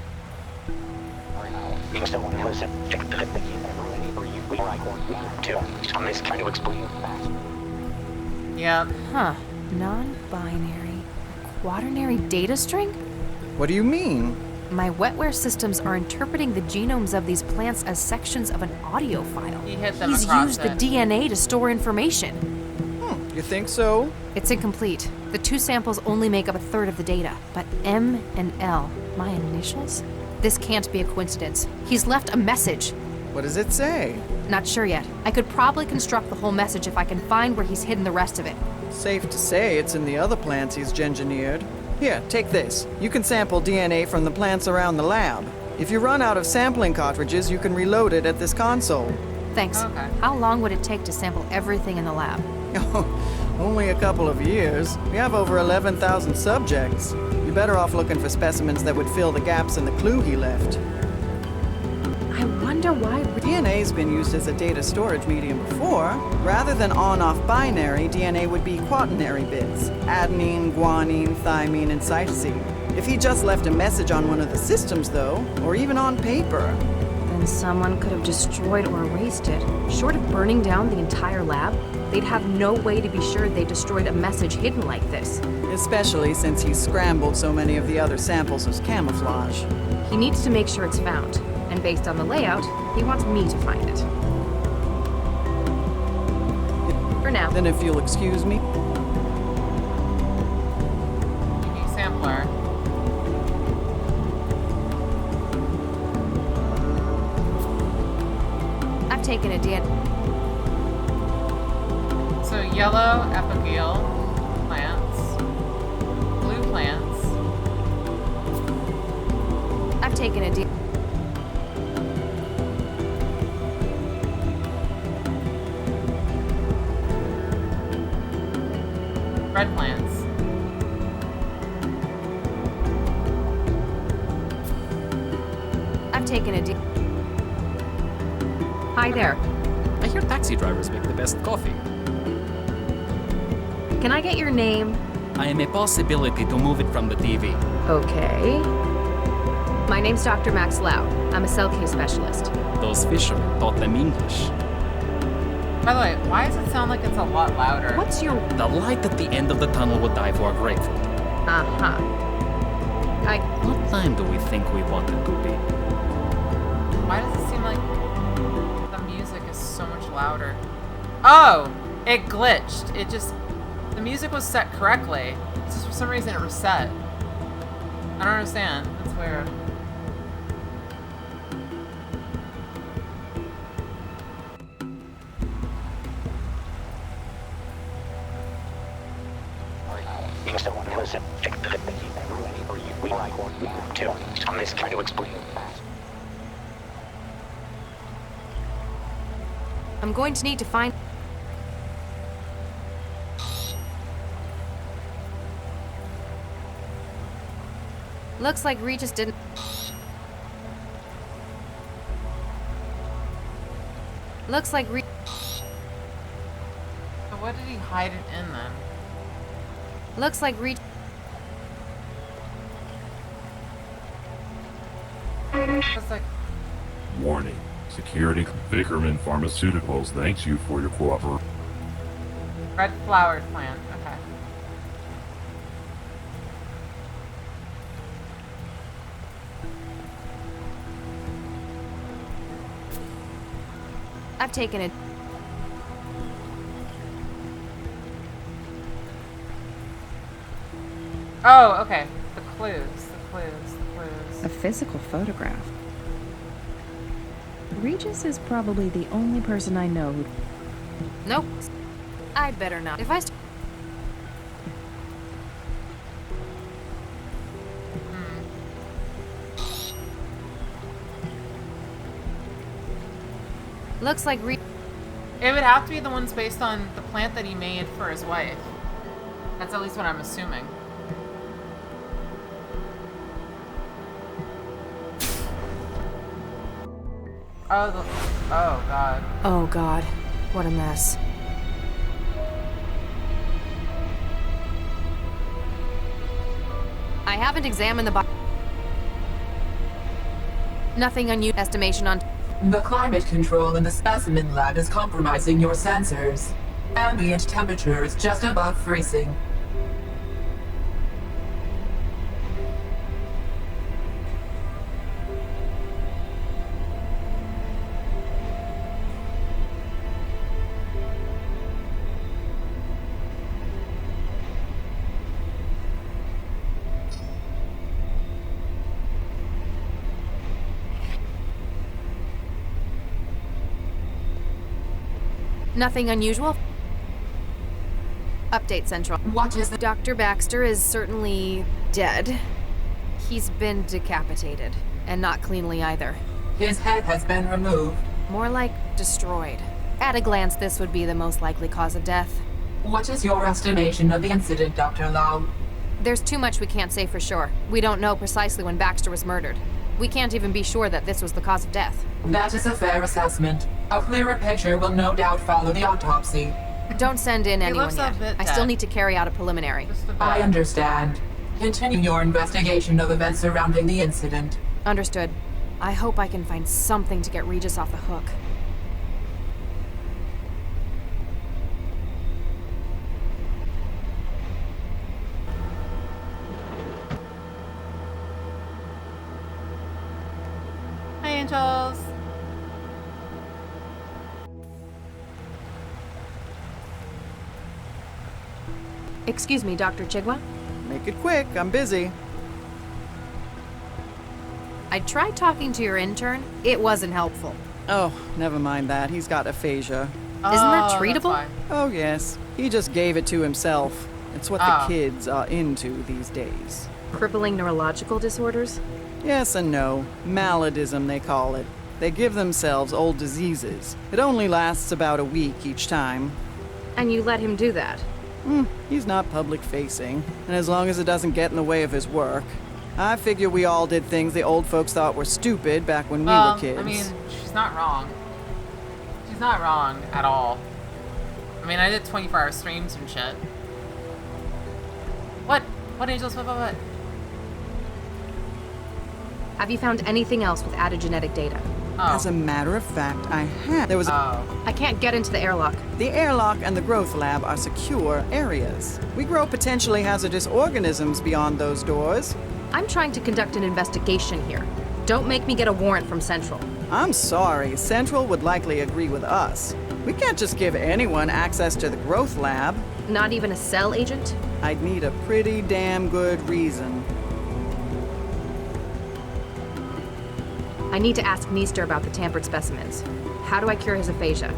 Yeah. Huh. Non-binary. Quaternary data string? What do you mean? My wetware systems are interpreting the genomes of these plants as sections of an audio file. He hit them He's across used it. the DNA to store information. You think so? It's incomplete. The two samples only make up a third of the data, but M and L, my initials? This can't be a coincidence. He's left a message. What does it say? Not sure yet. I could probably construct the whole message if I can find where he's hidden the rest of it. Safe to say it's in the other plants he's engineered. Here, take this. You can sample DNA from the plants around the lab. If you run out of sampling cartridges, you can reload it at this console. Thanks. Okay. How long would it take to sample everything in the lab? Only a couple of years. We have over 11,000 subjects. You're better off looking for specimens that would fill the gaps in the clue he left. I wonder why... DNA's been used as a data storage medium before. Rather than on-off binary, DNA would be quaternary bits. Adenine, guanine, thymine, and cytosine. If he just left a message on one of the systems, though, or even on paper... Then someone could have destroyed or erased it. Short of burning down the entire lab, they'd have no way to be sure they destroyed a message hidden like this. Especially since he's scrambled so many of the other samples as camouflage. He needs to make sure it's found, and based on the layout, he wants me to find it. For now. Then if you'll excuse me. Unique sampler. I've taken a DNA. So yellow epigale plants, blue plants. I've taken a DNA. Red plants. I've taken a Hi there. I hear taxi drivers make the best coffee. Can I get your name? I am a possibility to move it from the TV. Okay. My name's Dr. Max Lau. I'm a cell case specialist. Those fishermen taught them English. By the way, why does it sound like it's a lot louder? What's your... The light at the end of the tunnel would die for grapefruit. Uh-huh. What time do we think we want it to be? Why does it seem like the music is so much louder? Oh! It glitched. It just... The music was set correctly. It's just for some reason it reset. I don't understand. That's weird. I'm going to need to find... Looks like Regis didn't... Looks like Regis... So what did he hide it in then? Looks like Regis... It's like... Warning. Security Vickerman Pharmaceuticals thanks you for your cooperation. Red flowered plant. Okay. I've taken it. Oh, okay. The clues. A physical photograph. Regis is probably the only person I know who... Nope. I'd better not. If I... Looks like It would have to be the ones based on the plant that he made for his wife. That's at least what I'm assuming. Oh, God. Oh, God. What a mess. I haven't examined the Nothing unusual. Estimation on... The climate control in the specimen lab is compromising your sensors. Ambient temperature is just above freezing. Nothing unusual. Update Central. What is it? Dr. Baxter is certainly dead. He's been decapitated, and not cleanly either. His head has been removed. More like destroyed. At a glance, this would be the most likely cause of death. What is your estimation of the incident, Dr. Lau? There's too much we can't say for sure. We don't know precisely when Baxter was murdered. We can't even be sure that this was the cause of death. That is a fair assessment. A clearer picture will no doubt follow the autopsy. Don't send in anyone yet. I still need to carry out a preliminary. I understand. Continue your investigation of events surrounding the incident. Understood. I hope I can find something to get Regis off the hook. Hi, Angels. Excuse me, Dr. Chigwa? Make it quick, I'm busy. I tried talking to your intern. It wasn't helpful. Oh, never mind that. He's got aphasia. Isn't that treatable? Oh, yes. He just gave it to himself. It's what the kids are into these days. Crippling neurological disorders? Yes and no. Maladism, they call it. They give themselves old diseases. It only lasts about a week each time. And you let him do that? He's not public-facing, and as long as it doesn't get in the way of his work. I figure we all did things the old folks thought were stupid back when we were kids. I mean, she's not wrong. She's not wrong at all. I mean, I did 24-hour streams and shit. What? What, Angels? What? Have you found anything else with added genetic data? As a matter of fact, I have. There was I can't get into the airlock. The airlock and the growth lab are secure areas. We grow potentially hazardous organisms beyond those doors. I'm trying to conduct an investigation here. Don't make me get a warrant from Central. I'm sorry, Central would likely agree with us. We can't just give anyone access to the growth lab. Not even a cell agent? I'd need a pretty damn good reason. I need to ask Meester about the tampered specimens. How do I cure his aphasia?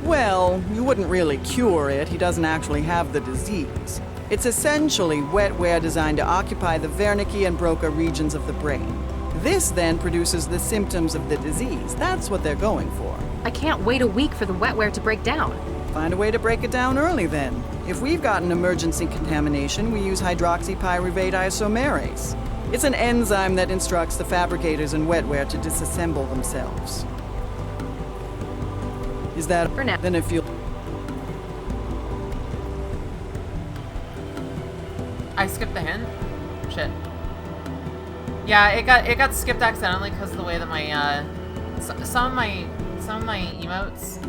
Well, you wouldn't really cure it. He doesn't actually have the disease. It's essentially wetware designed to occupy the Wernicke and Broca regions of the brain. This then produces the symptoms of the disease. That's what they're going for. I can't wait a week for the wetware to break down. Find a way to break it down early then. If we've got an emergency contamination, we use hydroxypyruvate isomerase. It's an enzyme that instructs the fabricators in wetware to disassemble themselves. Is that for now? Then if you... I skipped the hint? Shit. Yeah, it got skipped accidentally because of the way that my some of my emotes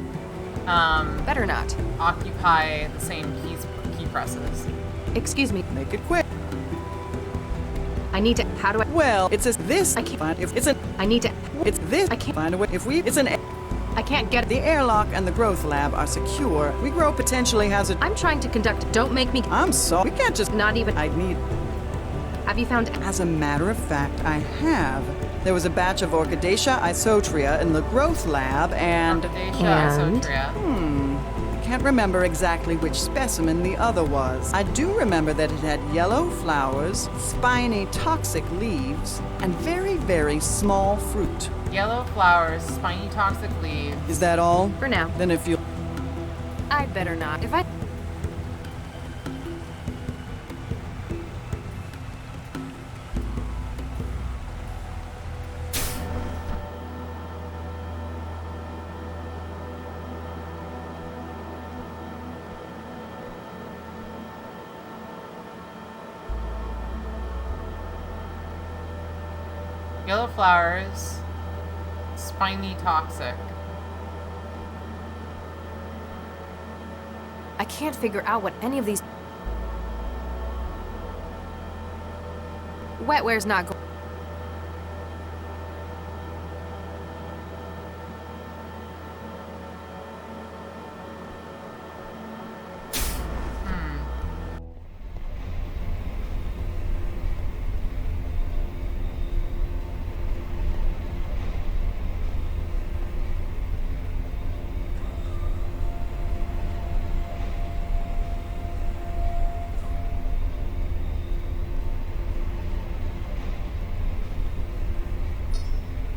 better not occupy the same key presses. Excuse me. Make it quick. I need to. How do I? Well, it's this. I can't find. If it's an. I need to. It's this. I can't find a way. If we. It's an. I can't get. The airlock and the growth lab are secure. We grow potentially hazard. I'm trying to conduct. Don't make me. I'm sorry. We can't just. Not even. I'd need. Have you found? As a matter of fact, I have. There was a batch of Orchidaceae isotria in the growth lab, and. Orchidaceae isotria. Can't remember exactly which specimen the other was. I do remember that it had yellow flowers, spiny toxic leaves, and very, very small fruit. Yellow flowers, spiny toxic leaves. Is that all? For now. Then if you... I'd better not. If I... Yellow flowers. Spiny toxic. I can't figure out what any of these... Wetware's not going...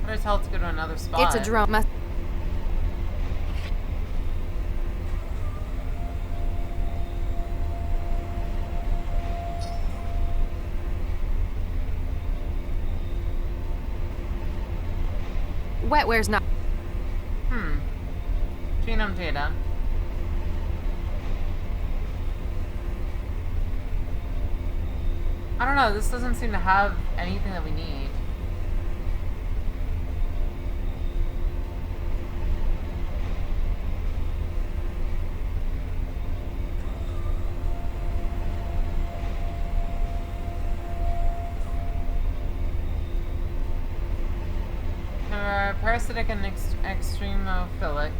How do I tell it to go to another spot? It's a drone. Wetware's not... Genome data. I don't know, this doesn't seem to have anything that we need. Parasitic and extremophilic.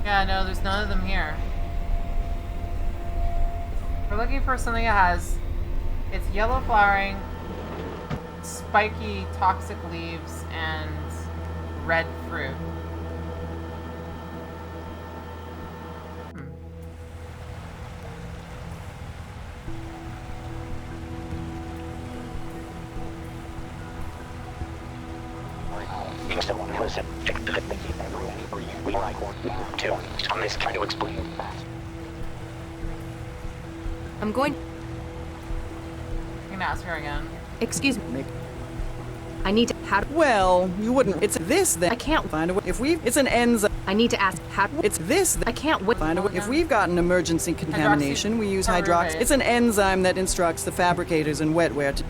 Yeah, no, there's none of them here. We're looking for something that has... It's yellow flowering, spiky toxic leaves, and red fruit. I'm going... I'm gonna ask her again. Excuse me. I need to... How... Well, you wouldn't. It's this then. I can't find a way. If we... It's an enzyme. I need to ask how... It's this. I can't wait. Find a way. If we've got an emergency contamination, we use hydroxy. It's an enzyme that instructs the fabricators in wetware to...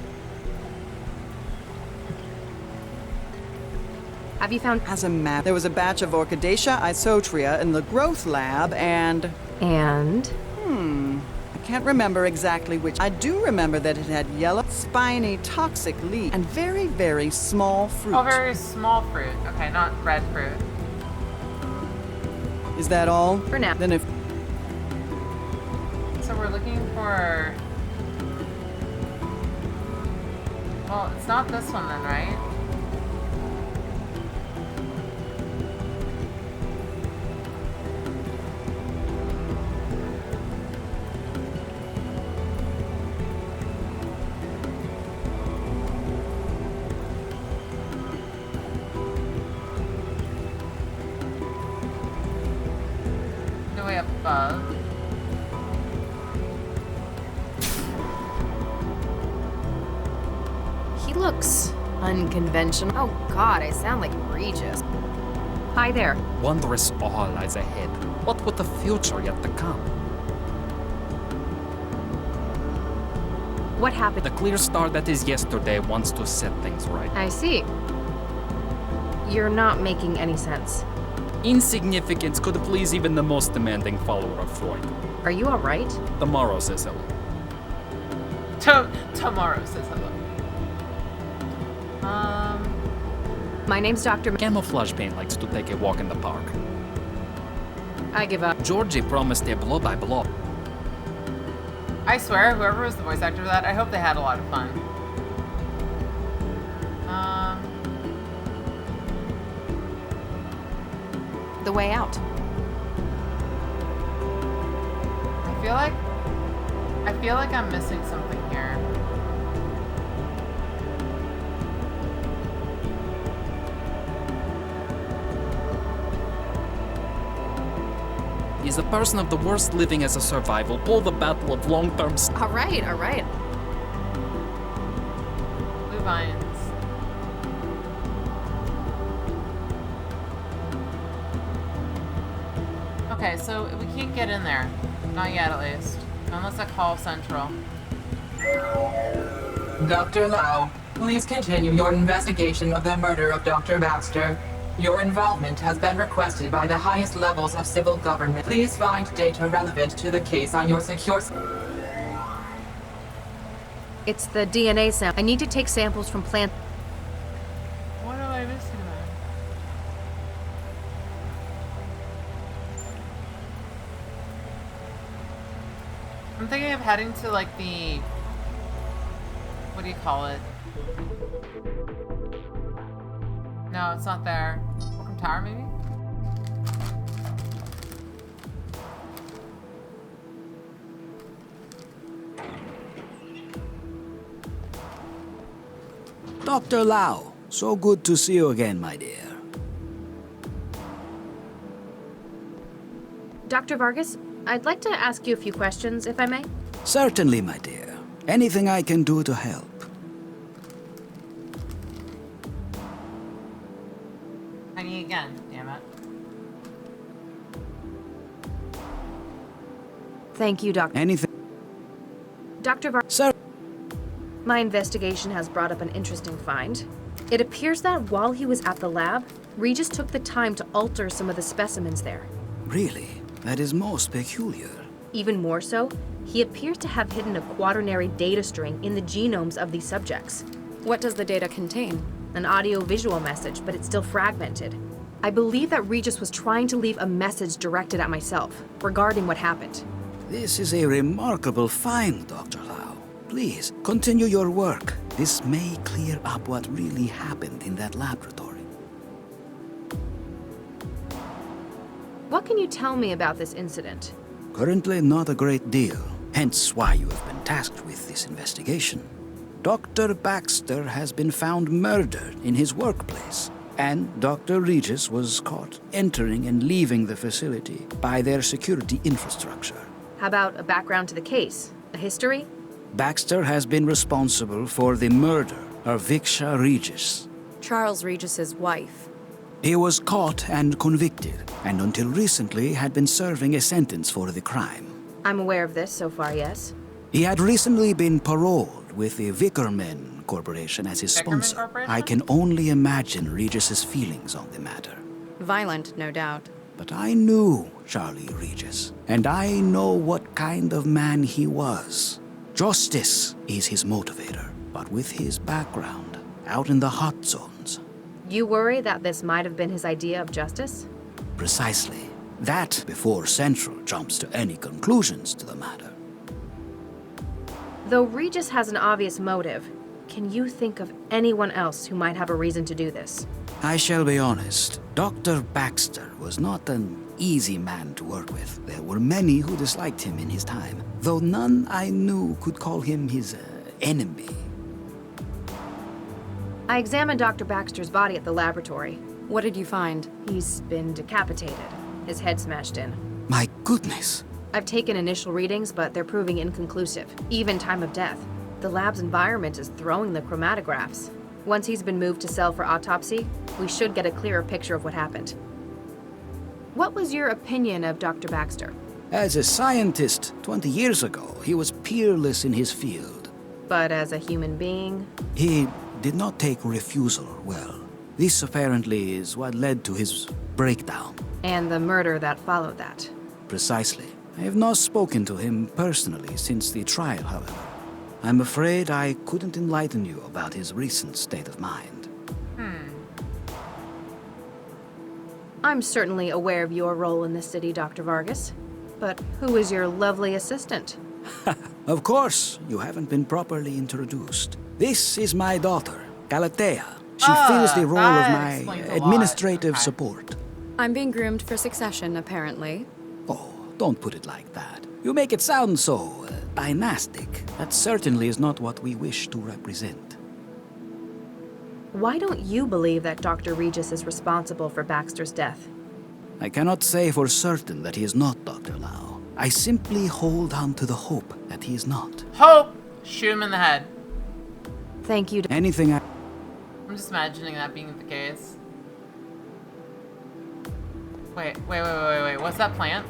Have you found... As a map, there was a batch of Orchidaceae isotria in the growth lab, and... I can't remember exactly which. I do remember that it had yellow, spiny, toxic leaves, and very, very small fruit. Oh, very small fruit. Okay, not red fruit. Is that all? For now. Then if... So we're looking for... Well, it's not this one then, right? Above. He looks unconventional. Oh God, I sound like Regis. Hi there. Wondrous all lies ahead. What with the future yet to come? What happened? The clear star that is yesterday wants to set things right. I see. You're not making any sense. Insignificance could please even the most demanding follower of Freud. Are you alright? Tomorrow says hello. Tomorrow says hello. My name's Dr. Camouflage Paint likes to take a walk in the park. I give up. Georgie promised a blow by blow. I swear, whoever was the voice actor for that, I hope they had a lot of fun. The way out. I I feel like I'm missing something here. He's a person of the worst living as a survival. Pull the battle of long-term... All right. Blue vines. Okay, so we can't get in there. Not yet, at least. Unless I call Central. Dr. Lau, please continue your investigation of the murder of Dr. Baxter. Your involvement has been requested by the highest levels of civil government. Please find data relevant to the case on your secure... It's the DNA sample. I need to take samples from plant... What am I missing then? I'm thinking of heading to, like, the... What do you call it? No, it's not there. Welcome Tower, maybe? Dr. Lau, so good to see you again, my dear. Dr. Vargas, I'd like to ask you a few questions, if I may. Certainly, my dear. Anything I can do to help. Tiny again, damn it. Thank you, Doctor. Anything? Dr. Vargas. Sir. My investigation has brought up an interesting find. It appears that while he was at the lab, Regis took the time to alter some of the specimens there. Really? That is most peculiar. Even more so, he appears to have hidden a quaternary data string in the genomes of these subjects. What does the data contain? An audio-visual message, but it's still fragmented. I believe that Regis was trying to leave a message directed at myself regarding what happened. This is a remarkable find, Dr. Lau. Please, continue your work. This may clear up what really happened in that laboratory. What can you tell me about this incident? Currently, not a great deal. Hence why you have been tasked with this investigation. Dr. Baxter has been found murdered in his workplace, and Dr. Regis was caught entering and leaving the facility by their security infrastructure. How about a background to the case? A history? Baxter has been responsible for the murder of Viksha Regis, Charles Regis's wife. He was caught and convicted, and until recently had been serving a sentence for the crime. I'm aware of this so far, yes. He had recently been paroled with the Vickerman Corporation as his sponsor. I can only imagine Regis's feelings on the matter. Violent, no doubt. But I knew Charlie Regis, and I know what kind of man he was. Justice is his motivator, but with his background out in the hot zones. You worry that this might have been his idea of justice? Precisely. That before Central jumps to any conclusions to the matter. Though Regis has an obvious motive, can you think of anyone else who might have a reason to do this? I shall be honest. Dr. Baxter was not an easy man to work with. There were many who disliked him in his time, though none I knew could call him his enemy. I examined Dr. Baxter's body at the laboratory. What did you find? He's been decapitated. His head smashed in. My goodness. I've taken initial readings, but they're proving inconclusive. Even time of death. The lab's environment is throwing the chromatographs. Once he's been moved to cell for autopsy, we should get a clearer picture of what happened. What was your opinion of Dr. Baxter? As a scientist 20 years ago, he was peerless in his field. But as a human being? He did not take refusal well. This apparently is what led to his breakdown. And the murder that followed that. Precisely. I have not spoken to him personally since the trial, however. I'm afraid I couldn't enlighten you about his recent state of mind. I'm certainly aware of your role in the city, Dr. Vargas. But who is your lovely assistant? Of course, you haven't been properly introduced. This is my daughter, Galatea. She fills the role of my administrative support. I'm being groomed for succession, apparently. Oh, Don't put it like that. You make it sound so dynastic. That certainly is not what we wish to represent. Why don't you believe that Dr. Regis is responsible for Baxter's death? I cannot say for certain that he is not Dr. Lau. I simply hold on to the hope that he is not. Hope! Shoot him in the head. Thank you. Anything I... I'm just imagining that being the case. Wait. What's that plant?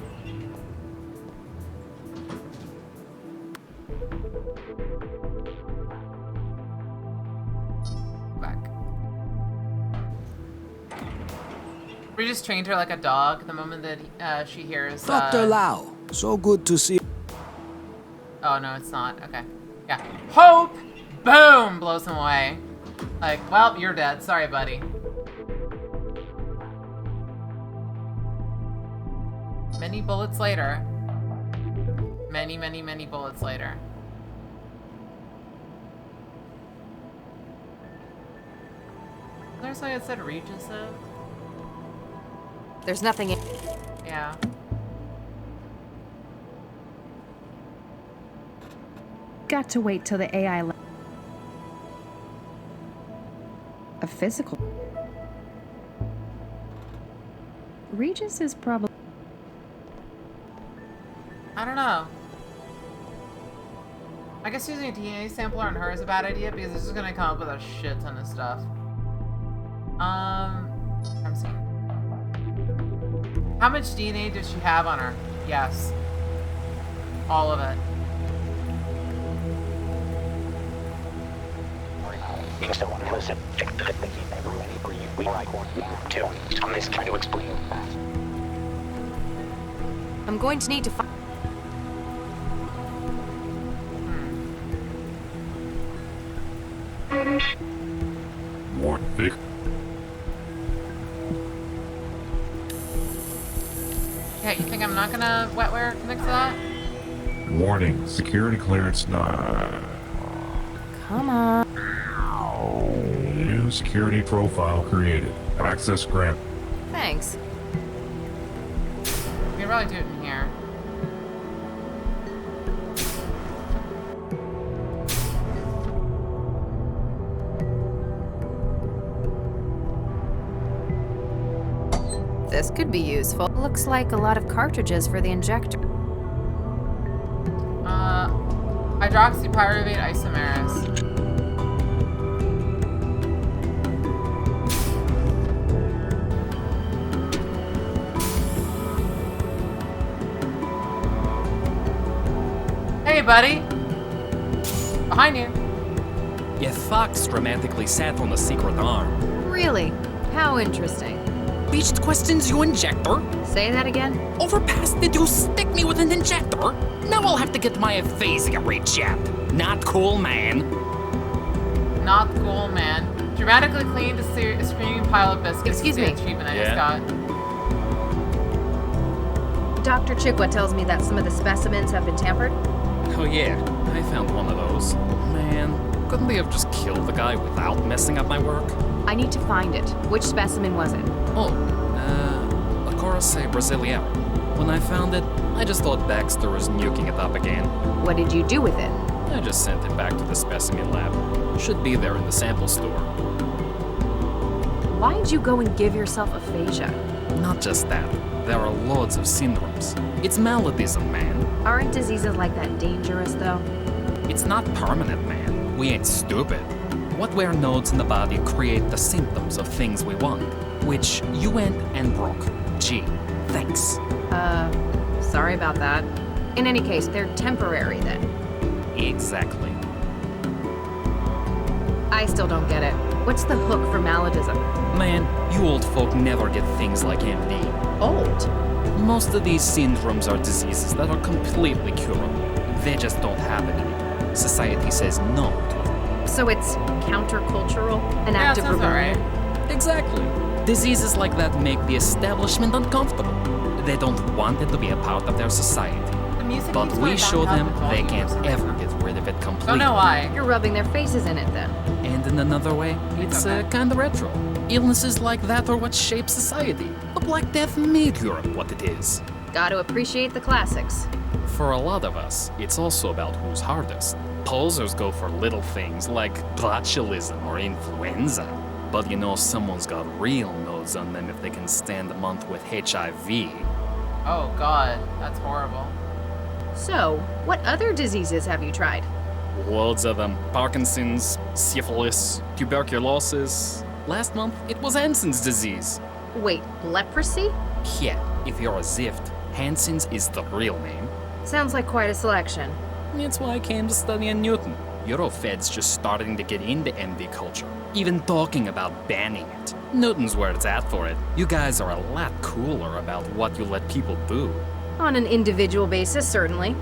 Back. We just trained her like a dog the moment that she hears. Dr. Lau, so good to see. Oh no, it's not. Okay. Yeah. Hope! Boom! Blows him away. Like, well, you're dead. Sorry, buddy. Many bullets later. Many bullets later. There's something that said Regis though? There's nothing in... Yeah. Got to wait till the AI lab. A physical. Regis is probably... I don't know. I guess using a DNA sampler on her is a bad idea because it's just gonna come up with a shit ton of stuff. I'm seeing. How much DNA does she have on her? Yes. All of it. You still want to listen? We are too. I'm just trying to explain. I'm going to need to find... More big. Yeah, you think I'm not gonna wetware connect to that? Warning, security clearance not. Come on. New security profile created. Access granted. Thanks. We can probably do it in here. This could be useful. Looks like a lot of cartridges for the injector. Hydroxypyruvate isomerase. Hey, buddy. Behind you. Yeah, Fox dramatically sat on a secret arm. Really? How interesting. Beached questions you injector? Say that again? Overpass, did you stick me with an injector? Now I'll have to get my aphasia rechecked. Not cool, man. Not cool, man. Dramatically cleaned a screaming pile of biscuits. Excuse me. Treatment I just got. Dr. Chikwa tells me that some of the specimens have been tampered. Oh yeah, I found one of those. Man, couldn't they have just killed the guy without messing up my work? I need to find it. Which specimen was it? Oh, a Corsae Brasilia. When I found it, I just thought Baxter was nuking it up again. What did you do with it? I just sent it back to the specimen lab. Should be there in the sample store. Why'd you go and give yourself aphasia? Not just that. There are loads of syndromes. It's maladies, man. Aren't diseases like that dangerous, though? It's not permanent, man. We ain't stupid. What wear nodes in the body create the symptoms of things we want, which you went and broke. Gee, thanks. Sorry about that. In any case, they're temporary then. Exactly. I still don't get it. What's the hook for maladism? Man, you old folk never get things like MD. Old? Most of these syndromes are diseases that are completely curable. They just don't have it anymore. Society says no to them. So it's countercultural? An act of rebellion? Right. Exactly. Diseases like that make the establishment uncomfortable. They don't want it to be a part of their society. But we show them they can't ever get rid of it completely. Don't know why. You're rubbing their faces in it then. And in another way, it's kinda retro. Illnesses like that are what shape society. The Black Death made Europe what it is. Gotta appreciate the classics. For a lot of us, it's also about who's hardest. Posers go for little things like botulism or influenza. But you know someone's got real nodes on them if they can stand a month with HIV. Oh god, that's horrible. So, what other diseases have you tried? Loads of them. Parkinson's, syphilis, tuberculosis. Last month, it was Hansen's disease. Wait, leprosy? Yeah, if you're a Zift, Hansen's is the real name. Sounds like quite a selection. That's why I came to study in Newton. Eurofed's just starting to get into MD culture, even talking about banning it. Newton's where it's at for it. You guys are a lot cooler about what you let people do. On an individual basis, certainly.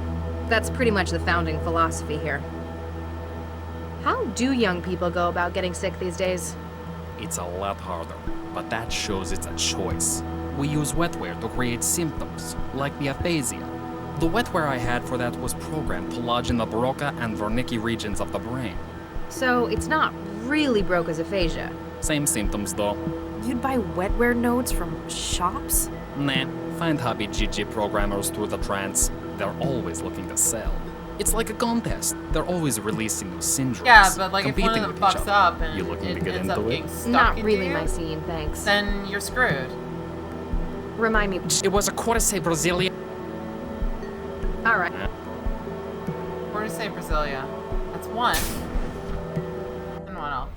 That's pretty much the founding philosophy here. How do young people go about getting sick these days? It's a lot harder, but that shows it's a choice. We use wetware to create symptoms, like the aphasia. The wetware I had for that was programmed to lodge in the Broca and Wernicke regions of the brain. So it's not really Broca's aphasia. Same symptoms, though. You'd buy wetware nodes from shops? Nah, find hobby GG programmers through the trance. They're always looking to sell. It's like a contest. They're always releasing new syndromes. Yeah, but like if one competing of them with each fucks other. up and You looking to it get ends into up it? being stuck Not into really you, my scene, thanks. then you're screwed. Remind me. It was a Cordyceps brasilia. Alright. Cordyceps brasilia. That's one. And what else?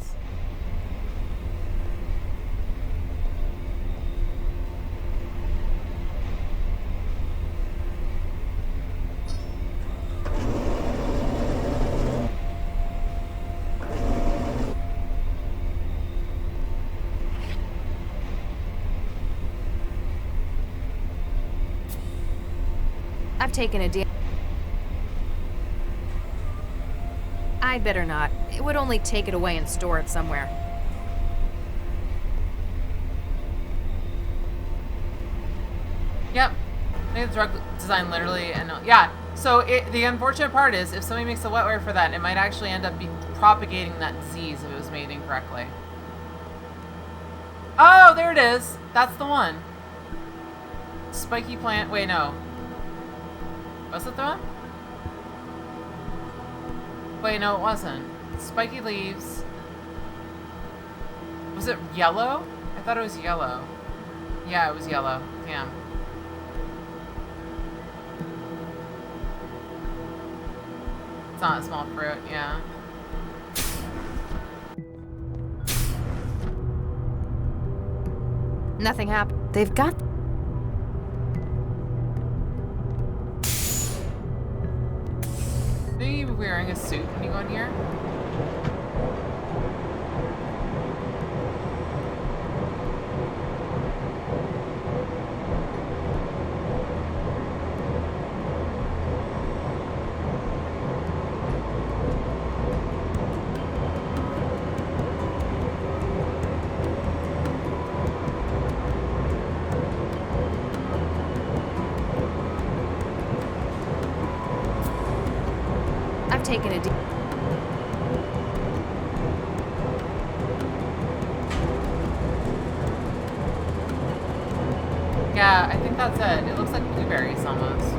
I've taken a deal. I'd better not. It would only take it away and store it somewhere. Yep. I think the drug design literally, and yeah. So the unfortunate part is, if somebody makes a wetware for that, it might actually end up propagating that disease if it was made incorrectly. Oh, there it is. That's the one. Spiky plant. Wait, no. Was it the one? Wait, no, it wasn't. Spiky leaves. Was it yellow? I thought it was yellow. Yeah, it was yellow. Damn. It's not a small fruit, yeah. Nothing happened. They've got... Are you wearing a suit when you go in here? I've taken a deal. Yeah, I think that's it. It looks like blueberries almost.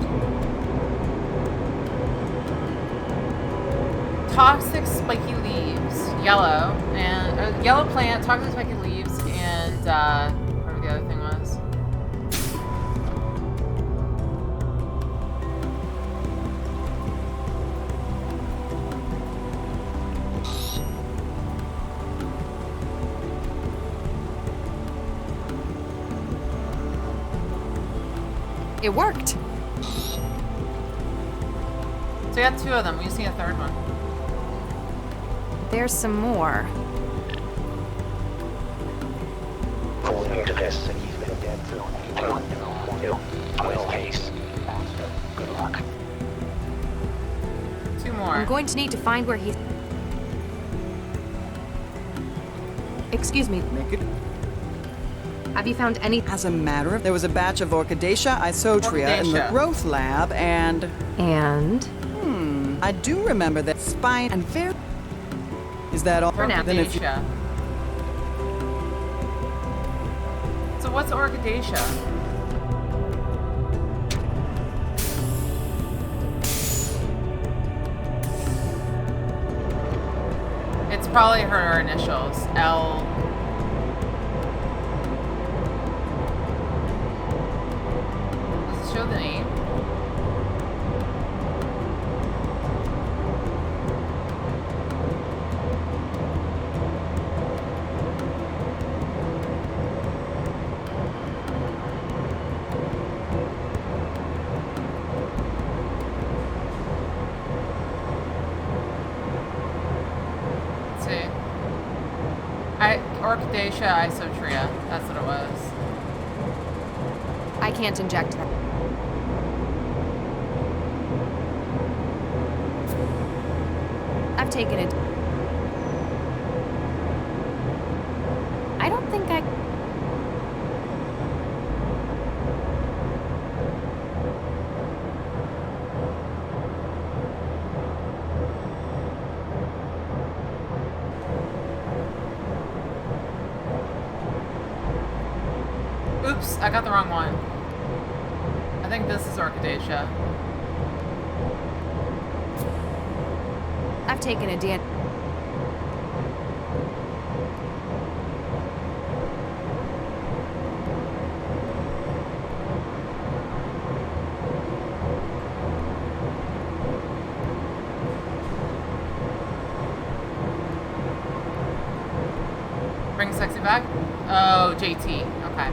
Toxic spiky leaves, yellow, and yellow plant, toxic spiky leaves, and whatever the other thing was. It worked. So we got two of them. We just need a third one. There's some more. Good luck. Two more. I'm going to need to find where he's... Excuse me. Make it. Have you found any... As a matter of... There was a batch of Orchidaceae isotria in the Orchidaceae. growth lab, and... And? I do remember that spine and very... Is that all? Then if you... Orchidaceae. So what's Orchidaceae? It's probably her initials. L. Does it show the name? Orchidea isotria. That's what it was. I can't inject that. I've taken it. I don't think I... Oops, I got the wrong one. I think this is Orchidea. I've taken a DNA. Bring sexy back? Oh, JT. Okay.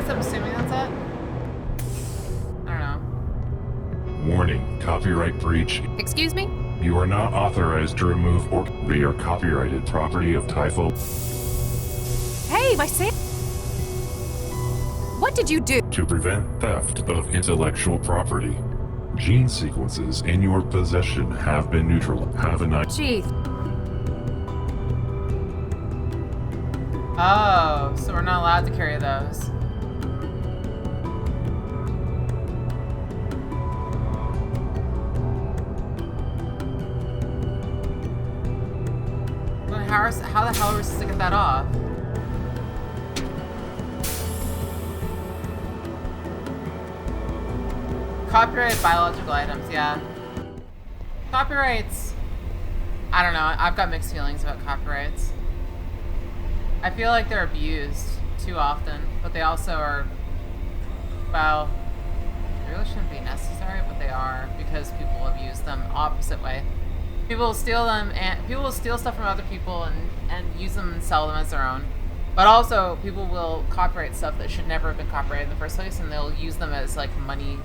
I'm assuming that's it. I don't know. Warning, copyright breach. Excuse me? You are not authorized to remove or they are copyrighted property of Typho. Hey, my sam... What did you do? To prevent theft of intellectual property. Gene sequences in your possession have been neutral. Have a nice... Gee. Oh, so we're not allowed to carry those. How the hell are we supposed to get that off? Copyrighted biological items, yeah. Copyrights. I don't know. I've got mixed feelings about copyrights. I feel like they're abused too often, but they also are, well, they really shouldn't be necessary, but they are because people abuse them opposite way. People will steal them, and people will steal stuff from other people and use them and sell them as their own. But also, people will copyright stuff that should never have been copyrighted in the first place, and they'll use them as like money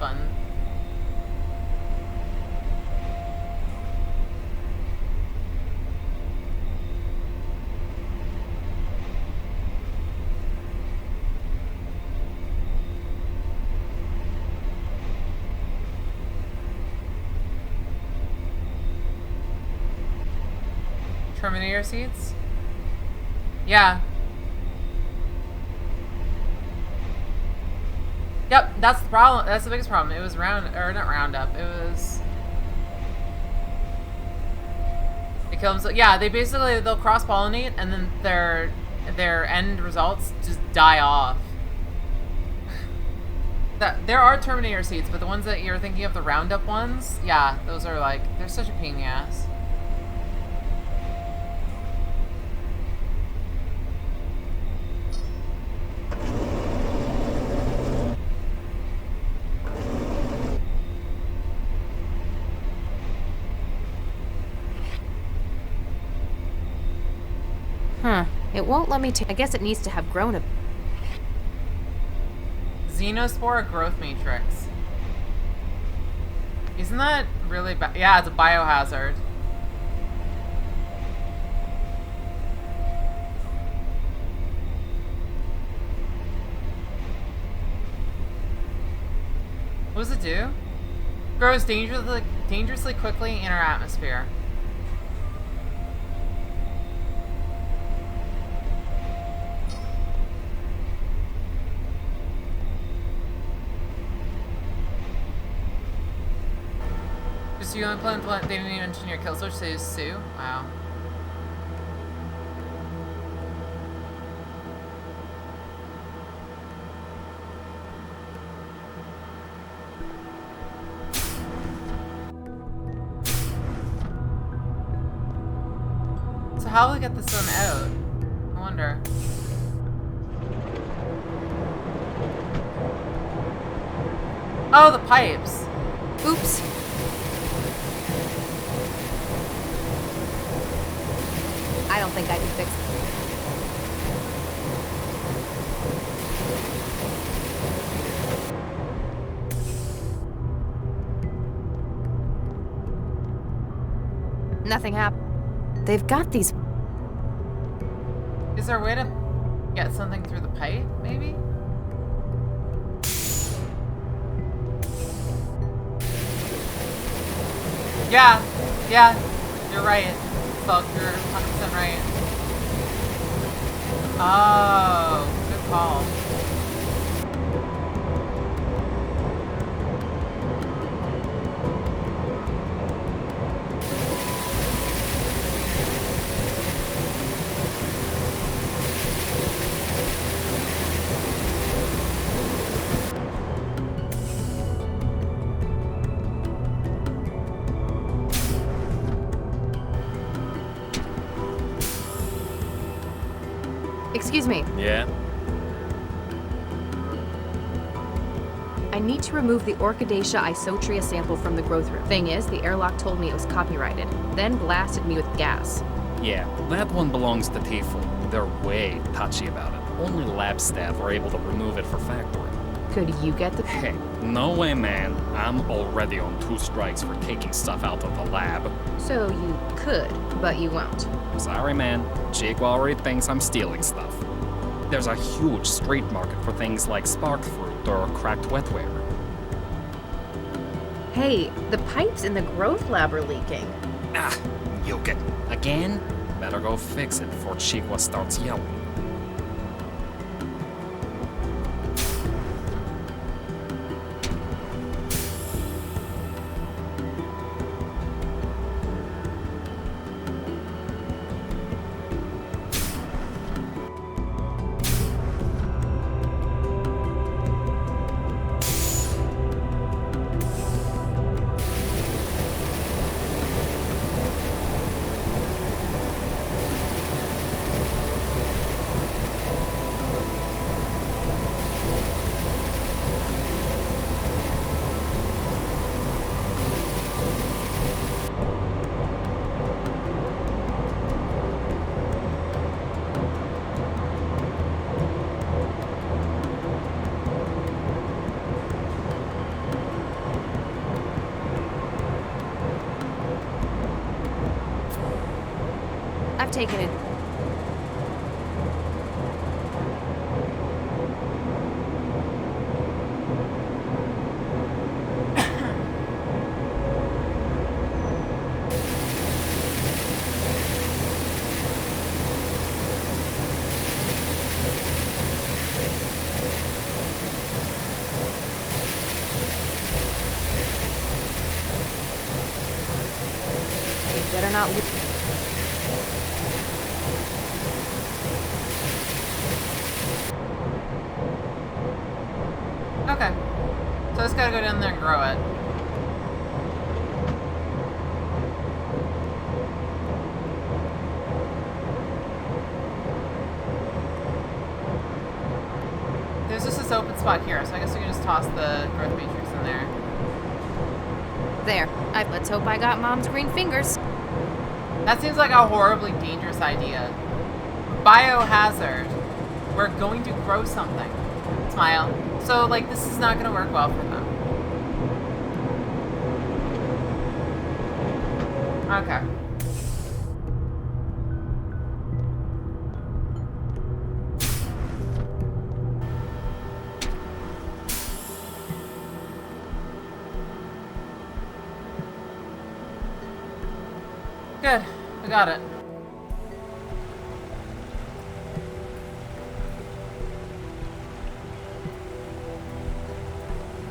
fun. Terminator seats? Yeah. Yep, that's the problem. That's the biggest problem. It was not Roundup. It was... They kill them. Yeah, they'll cross-pollinate and then their end results just die off. There are Terminator seeds, but the ones that you're thinking of, the Roundup ones, yeah, those are like, they're such a pain in the ass. It won't let me I guess it needs to have grown a... Xenospore growth matrix. Isn't that really bad? Yeah, it's a biohazard. What does it do? Grows dangerously quickly in our atmosphere. Just you on the planet, they didn't even engineer kill switch, they just sue? Wow. how will we get this one out? I wonder. Oh, the pipes. Oops. I don't think I can fix it. Nothing happened. They've got these. Is there a way to get something through the pipe, maybe? Yeah, you're right. Bulk, you're 100% right. Oh, good call. Excuse me. Yeah? I need to remove the Orchidaceae isotria sample from the growth room. Thing is, the airlock told me it was copyrighted, then blasted me with gas. Yeah, that one belongs to Tiefel. They're way touchy about it. Only lab staff are able to remove it for factory. Could you get the... Hey, no way, man. I'm already on 2 strikes for taking stuff out of the lab. So you could, but you won't. Sorry, man. Jake already thinks I'm stealing stuff. There's a huge street market for things like spark fruit or cracked wetware. Hey, the pipes in the growth lab are leaking. Ah, you get again? Better go fix it before Chiqua starts yelling. I've taken it. You better not lose. Okay. So I just gotta go down there and grow it. There's just this open spot here, so I guess we can just toss the growth matrix in there. There. Let's hope I got Mom's green fingers. That seems like a horribly dangerous idea. Biohazard. We're going to grow something. Smile. So, like, this is not gonna work well for them. Okay. Good. We got it.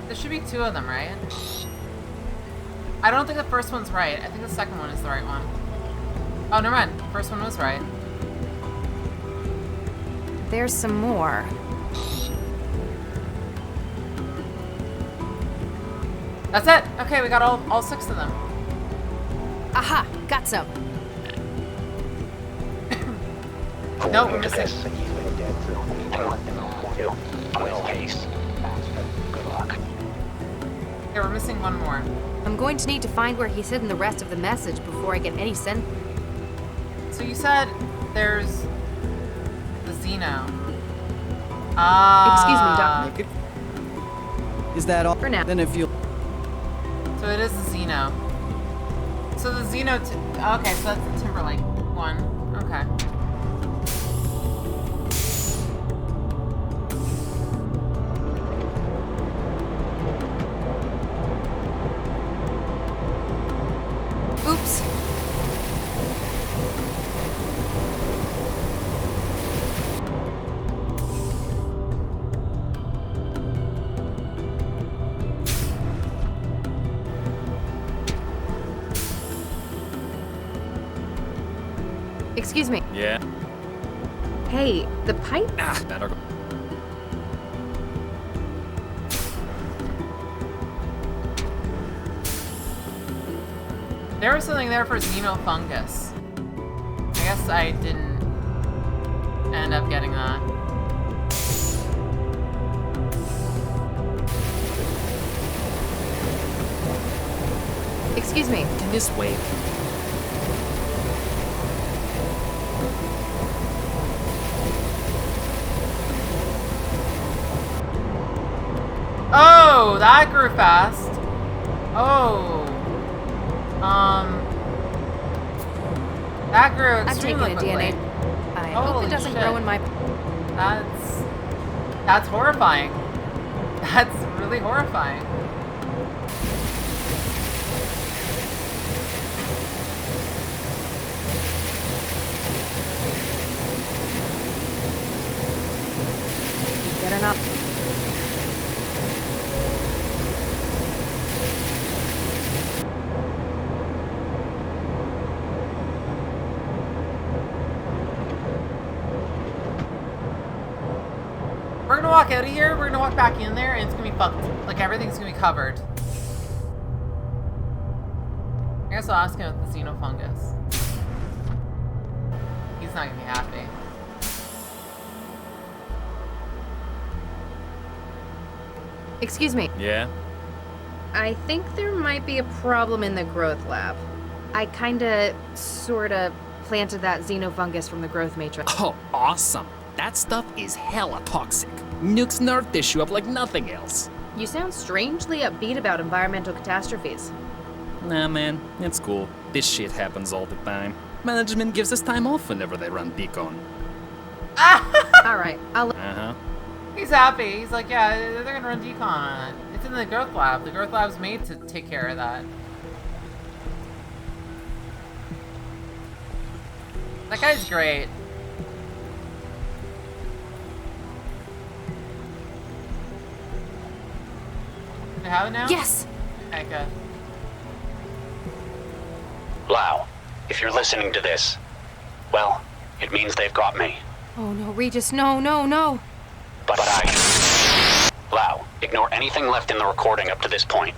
There should be 2 of them, right? I don't think the first one's right. I think the second one is the right one. Oh, never mind. The first one was right. There's some more. That's it. Okay, we got all 6 of them. Aha! Got some. No, we're missing. Good luck. Yeah, we're missing one more. I'm going to need to find where he's hidden the rest of the message before I get any sense. So you said there's the Xeno. Excuse me, Doc. Is that all? For now. Then if you... So it is the Xeno. So the Xeno... okay, so that's the Timberlake one. Okay. Oops. Excuse me. Yeah. Hey, the pipe? Better go. There was something there for xenofungus. I guess I didn't end up getting that. Excuse me. In this way. Oh, that grew fast. Oh. That grew extremely quickly. I'm taking a DNA. I hope it doesn't grow in my... That's horrifying. That's really horrifying. Get enough. We're gonna walk out of here, we're gonna walk back in there, and it's gonna be fucked. Like, everything's gonna be covered. I guess I'll ask him about the xenofungus. He's not gonna be happy. Excuse me. Yeah? I think there might be a problem in the growth lab. I kinda, sorta planted that xenofungus from the growth matrix. Oh, awesome. That stuff is hella toxic. Nukes nerve tissue up like nothing else. You sound strangely upbeat about environmental catastrophes. Nah, man, it's cool. This shit happens all the time. Management gives us time off whenever they run decon. Alright, I'll... Uh-huh. He's happy. He's like, yeah, they're gonna run decon on it. It's in the growth lab. The growth lab's made to take care of that. That guy's great. You have it now? Yes! Okay, good. Lau, if you're listening to this, well, it means they've got me. Oh no, Regis, no, no, no! But Lau, ignore anything left in the recording up to this point.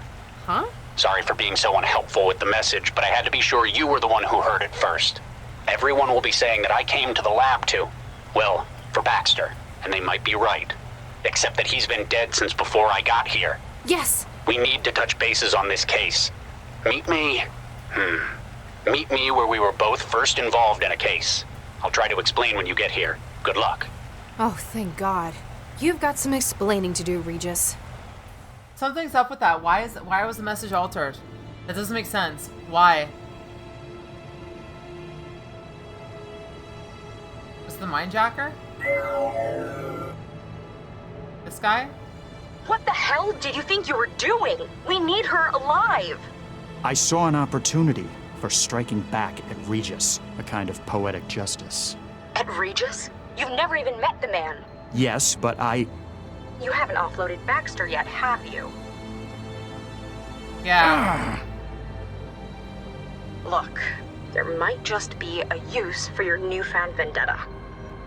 Huh? Sorry for being so unhelpful with the message, but I had to be sure you were the one who heard it first. Everyone will be saying that I came to the lab to, well, for Baxter, and they might be right. Except that he's been dead since before I got here. Yes! We need to touch bases on this case. Meet me where we were both first involved in a case. I'll try to explain when you get here. Good luck. Oh, thank God. You've got some explaining to do, Regis. Something's up with that. Why was the message altered? That doesn't make sense. Why? Was it the Mindjacker? This guy? What the hell did you think you were doing? We need her alive! I saw an opportunity for striking back at Regis, a kind of poetic justice. At Regis? You've never even met the man. Yes, but You haven't offloaded Baxter yet, have you? Yeah. Look, there might just be a use for your newfound vendetta.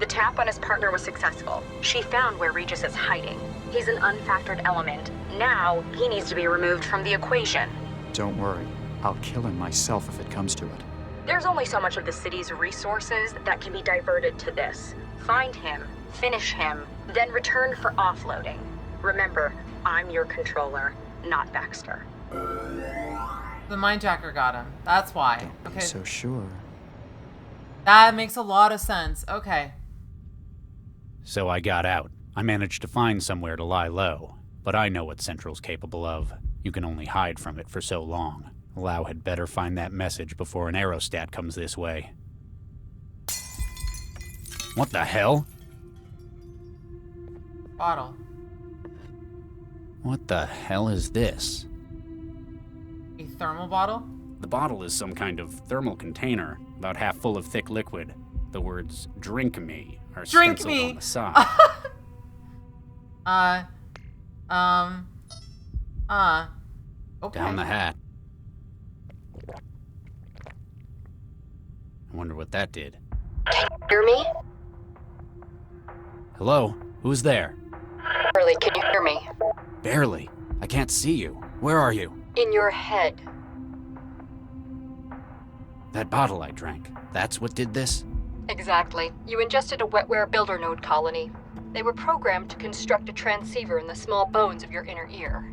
The tap on his partner was successful. She found where Regis is hiding. He's an unfactored element. Now, he needs to be removed from the equation. don't worry. I'll kill him myself if it comes to it. There's only so much of the city's resources that can be diverted to this. Find him, finish him, then return for offloading. Remember, I'm your controller, not Baxter. The mindjacker got him. That's why. Okay. So sure. That makes a lot of sense. Okay. So I got out. I managed to find somewhere to lie low. But I know what Central's capable of. You can only hide from it for so long. Lau had better find that message before an aerostat comes this way. What the hell? Bottle. What the hell is this? A thermal bottle? The bottle is some kind of thermal container, about half full of thick liquid. The words "drink me" are stenciled on the side. Okay. Down the hat. I wonder what that did. Can you hear me? Hello? Who's there? Barely, can you hear me? Barely. I can't see you. Where are you? In your head. That bottle I drank. That's what did this? Exactly. You ingested a wetware builder node colony. They were programmed to construct a transceiver in the small bones of your inner ear.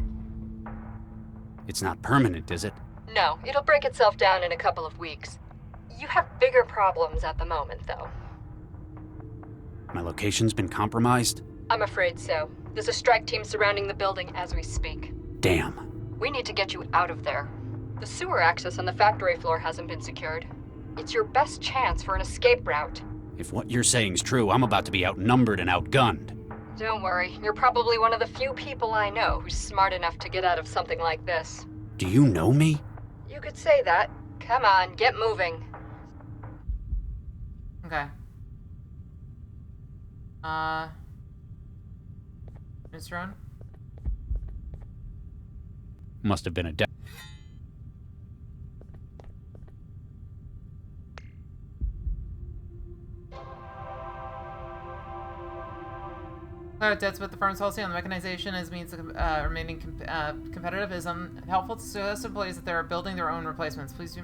It's not permanent, is it? No, it'll break itself down in a couple of weeks. You have bigger problems at the moment, though. My location's been compromised? I'm afraid so. There's a strike team surrounding the building as we speak. Damn. We need to get you out of there. The sewer access on the factory floor hasn't been secured. It's your best chance for an escape route. If what you're saying's true, I'm about to be outnumbered and outgunned. Don't worry, you're probably one of the few people I know who's smart enough to get out of something like this. Do you know me? You could say that. Come on, get moving. Okay. Miss Ron? Must have been a death. That's what the firm's policy on the mechanization as means of remaining competitive is helpful to suggest employees that they are building their own replacements. Please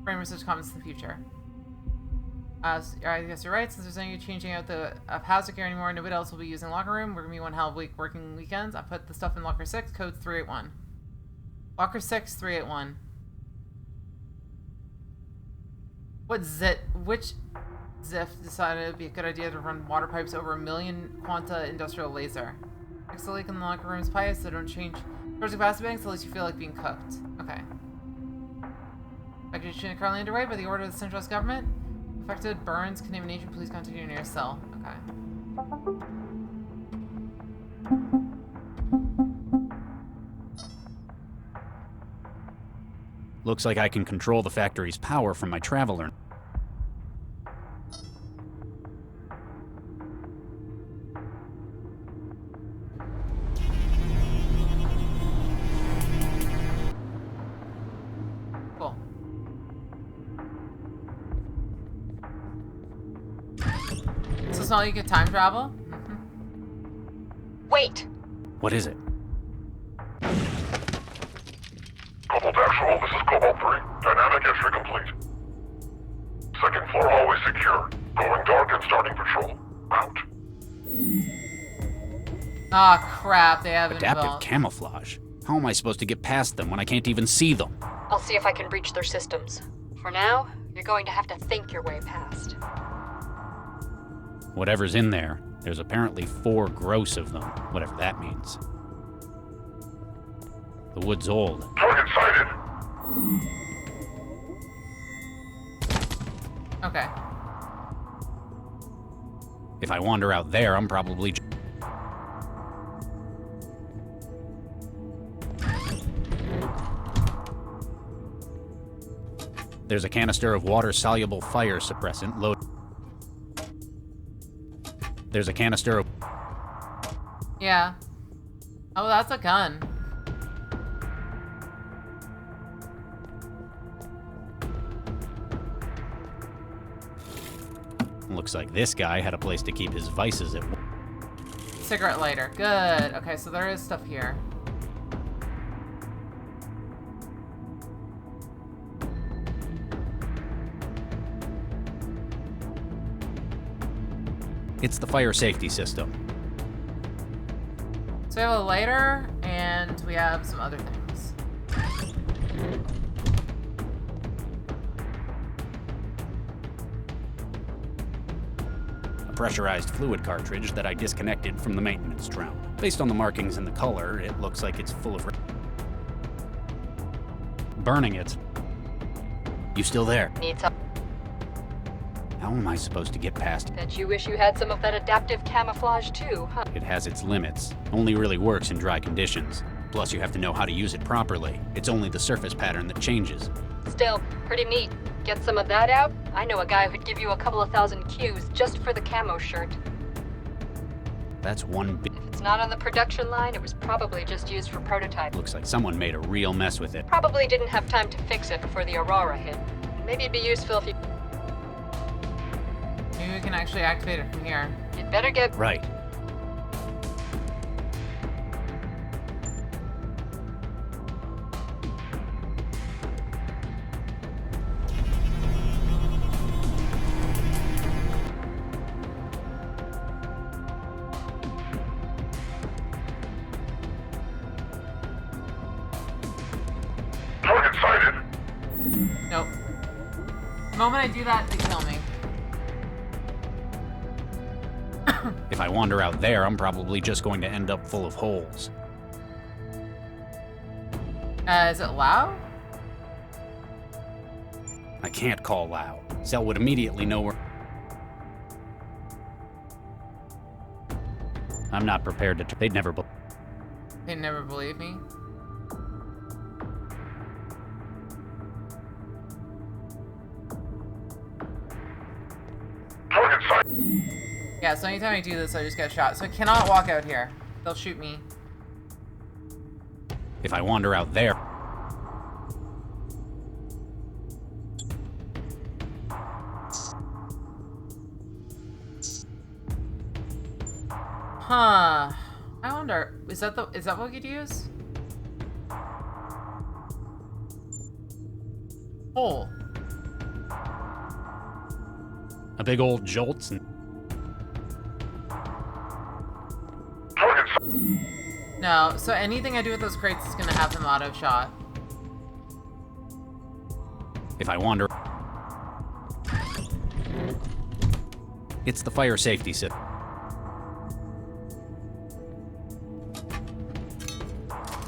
frame such comments in the future. I guess you're right. Since there's any changing out the housing here anymore, nobody else will be using locker room. We're gonna be one hell of week working weekends. I put the stuff in locker 6, code 381. Locker 6, 381. Which Ziff decided it would be a good idea to run water pipes over a million quanta industrial laser. Fix the leak in the locker room's pipes so don't change storage capacity banks unless you feel like being cooked. Okay. Execution currently underway by the order of the centralist government. Affected burns, contamination, please contact your nearest cell. Okay. Looks like I can control the factory's power from my traveler. Cool. So it's not like you get time travel? Wait! What is it? Cobalt Actual, this is Cobalt 3. Dynamic entry complete. Second floor hallway secure. Going dark and starting patrol. Out. Ah, crap, they haven't Adaptive built. camouflage. How am I supposed to get past them when I can't even see them? I'll see if I can breach their systems. For now, you're going to have to think your way past. Whatever's in there, there's apparently 4 gross of them, whatever that means. The wood's old. Target sighted. Okay. If I wander out there, I'm probably... There's a canister of water-soluble fire suppressant loaded. There's a canister of... Yeah. Oh, that's a gun. Looks like this guy had a place to keep his vices at... Cigarette lighter. Good. Okay, so there is stuff here. It's the fire safety system. So we have a lighter, and we have some other things. A pressurized fluid cartridge that I disconnected from the maintenance drone. Based on the markings and the color, it looks like it's full of... Burning it. You still there? Need some. How am I supposed to get past it? Bet you wish you had some of that adaptive camouflage too, huh? It has its limits. Only really works in dry conditions. Plus, you have to know how to use it properly. It's only the surface pattern that changes. Still, pretty neat. Get some of that out? I know a guy who'd give you a couple of thousand Qs just for the camo shirt. That's one big... If it's not on the production line, it was probably just used for prototype. Looks like someone made a real mess with it. Probably didn't have time to fix it before the Aurora hit. Maybe it'd be useful if you... Maybe we can actually activate it from here. You'd better get... Right. Target sighted. Nope. The moment I do that, they kill me. If I wander out there, I'm probably just going to end up full of holes. Is it Lao? I can't call Lao. Cell would immediately know where... I'm not prepared to... They'd never... They never believe me. Target sighted. Yeah, so anytime I do this, I just get shot. So I cannot walk out here. They'll shoot me. If I wander out there... Huh. I wonder, is that what we could use? Hole. A big old jolts and... No, so anything I do with those crates is gonna have them auto shot. If I wander... It's the fire safety system.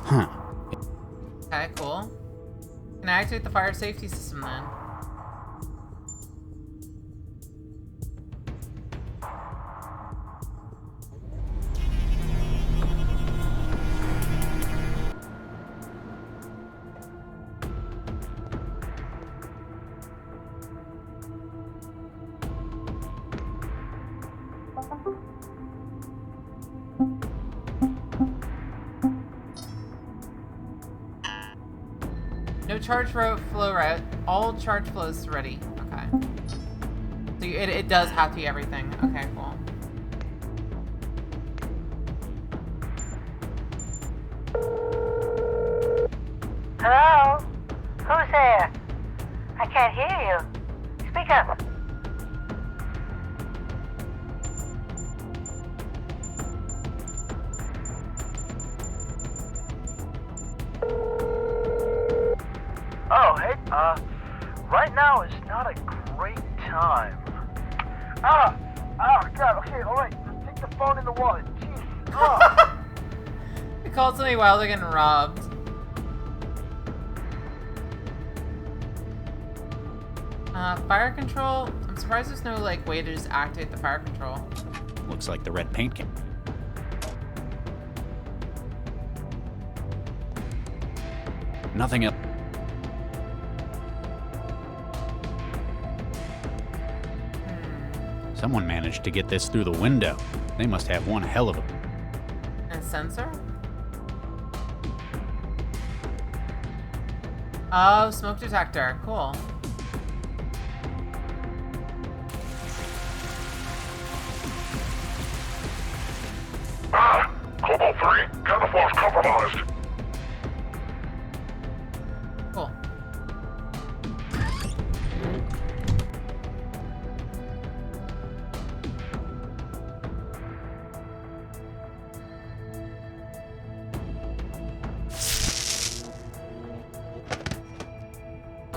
Huh. Okay, cool. Can I activate the fire safety system then? No charge flow route. All charge flows ready. Okay. So it does have to be everything. Okay, cool. Hello? Who's there? I can't hear you. Speak up. Oh, hey, right now is not a great time. God, okay, alright, take the phone in the wallet. Jeez. Oh. They called somebody while they're getting robbed. Fire control? I'm surprised there's no, like, way to just activate the fire control. Looks like the red paint can... Nothing else. Someone managed to get this through the window. They must have one hell of a... And sensor? Oh, smoke detector. Cool. Cobalt 3, camouflage compromised. Cool.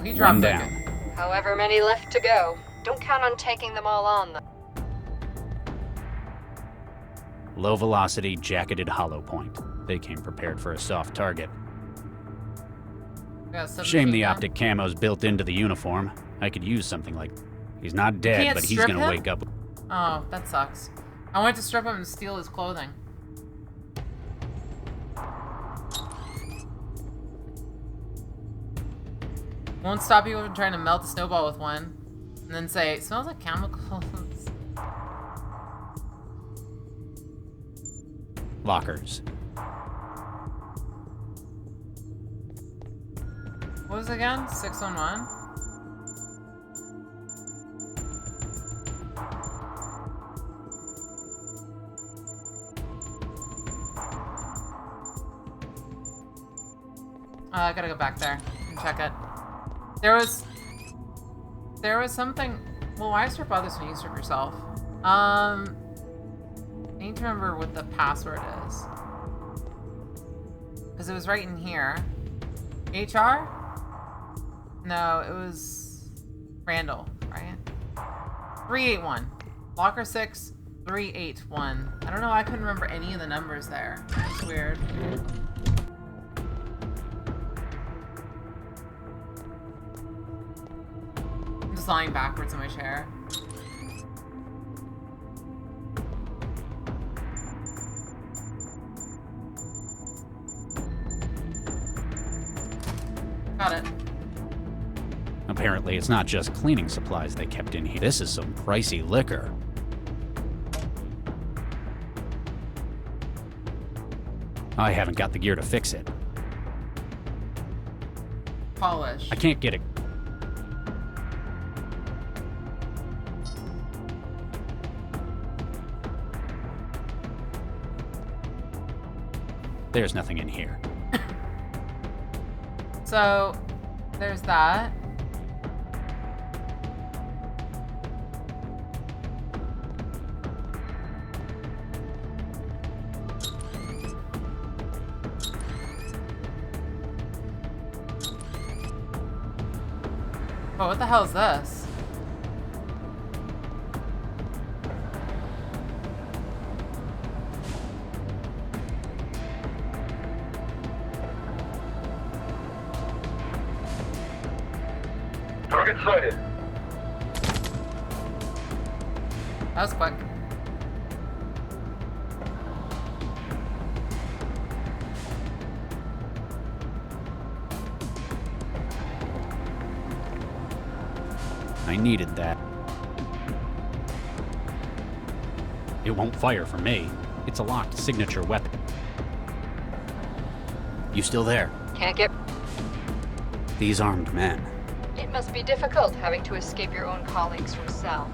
Oh, he One dropped down. However many left to go. Don't count on taking them all on, though. Low velocity, jacketed hollow point. They came prepared for a soft target. Shame the optic camo's built into the uniform. I could use something like... He's not dead, but he's gonna wake up. Oh, that sucks. I wanted to strip him and steal his clothing. Won't stop you from trying to melt a snowball with one. And then say, it smells like chemicals. Lockers. What was it again? 611? I gotta go back there and check it. There was something. Well, why strip others when you strip yourself? I need to remember what the password is. Because it was right in here. HR? No, it was Randall, right? 381. Locker 6, 381. I don't know, I couldn't remember any of the numbers there. It's weird. I'm just lying backwards in my chair. Got it. Apparently, it's not just cleaning supplies they kept in here. This is some pricey liquor. I haven't got the gear to fix it. Polish. I can't get it. There's nothing in here. So, there's that. Oh, what the hell is this? Target sighted. That was quick. I needed that. It won't fire for me. It's a locked signature weapon. You still there? Can't get... These armed men. It must be difficult having to escape your own colleagues from Cell.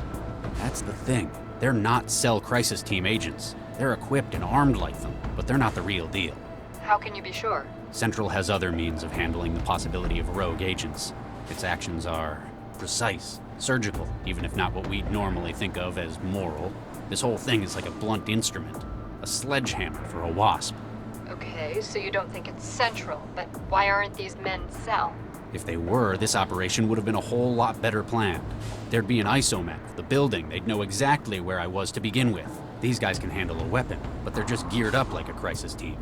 That's the thing. They're not Cell Crisis Team agents. They're equipped and armed like them, but they're not the real deal. How can you be sure? Central has other means of handling the possibility of rogue agents. Its actions are precise, surgical, even if not what we'd normally think of as moral. This whole thing is like a blunt instrument, a sledgehammer for a wasp. Okay, so you don't think it's Central, but why aren't these men Cell? If they were, this operation would have been a whole lot better planned. There'd be an ISO-map of the building. They'd know exactly where I was to begin with. These guys can handle a weapon, but they're just geared up like a crisis team.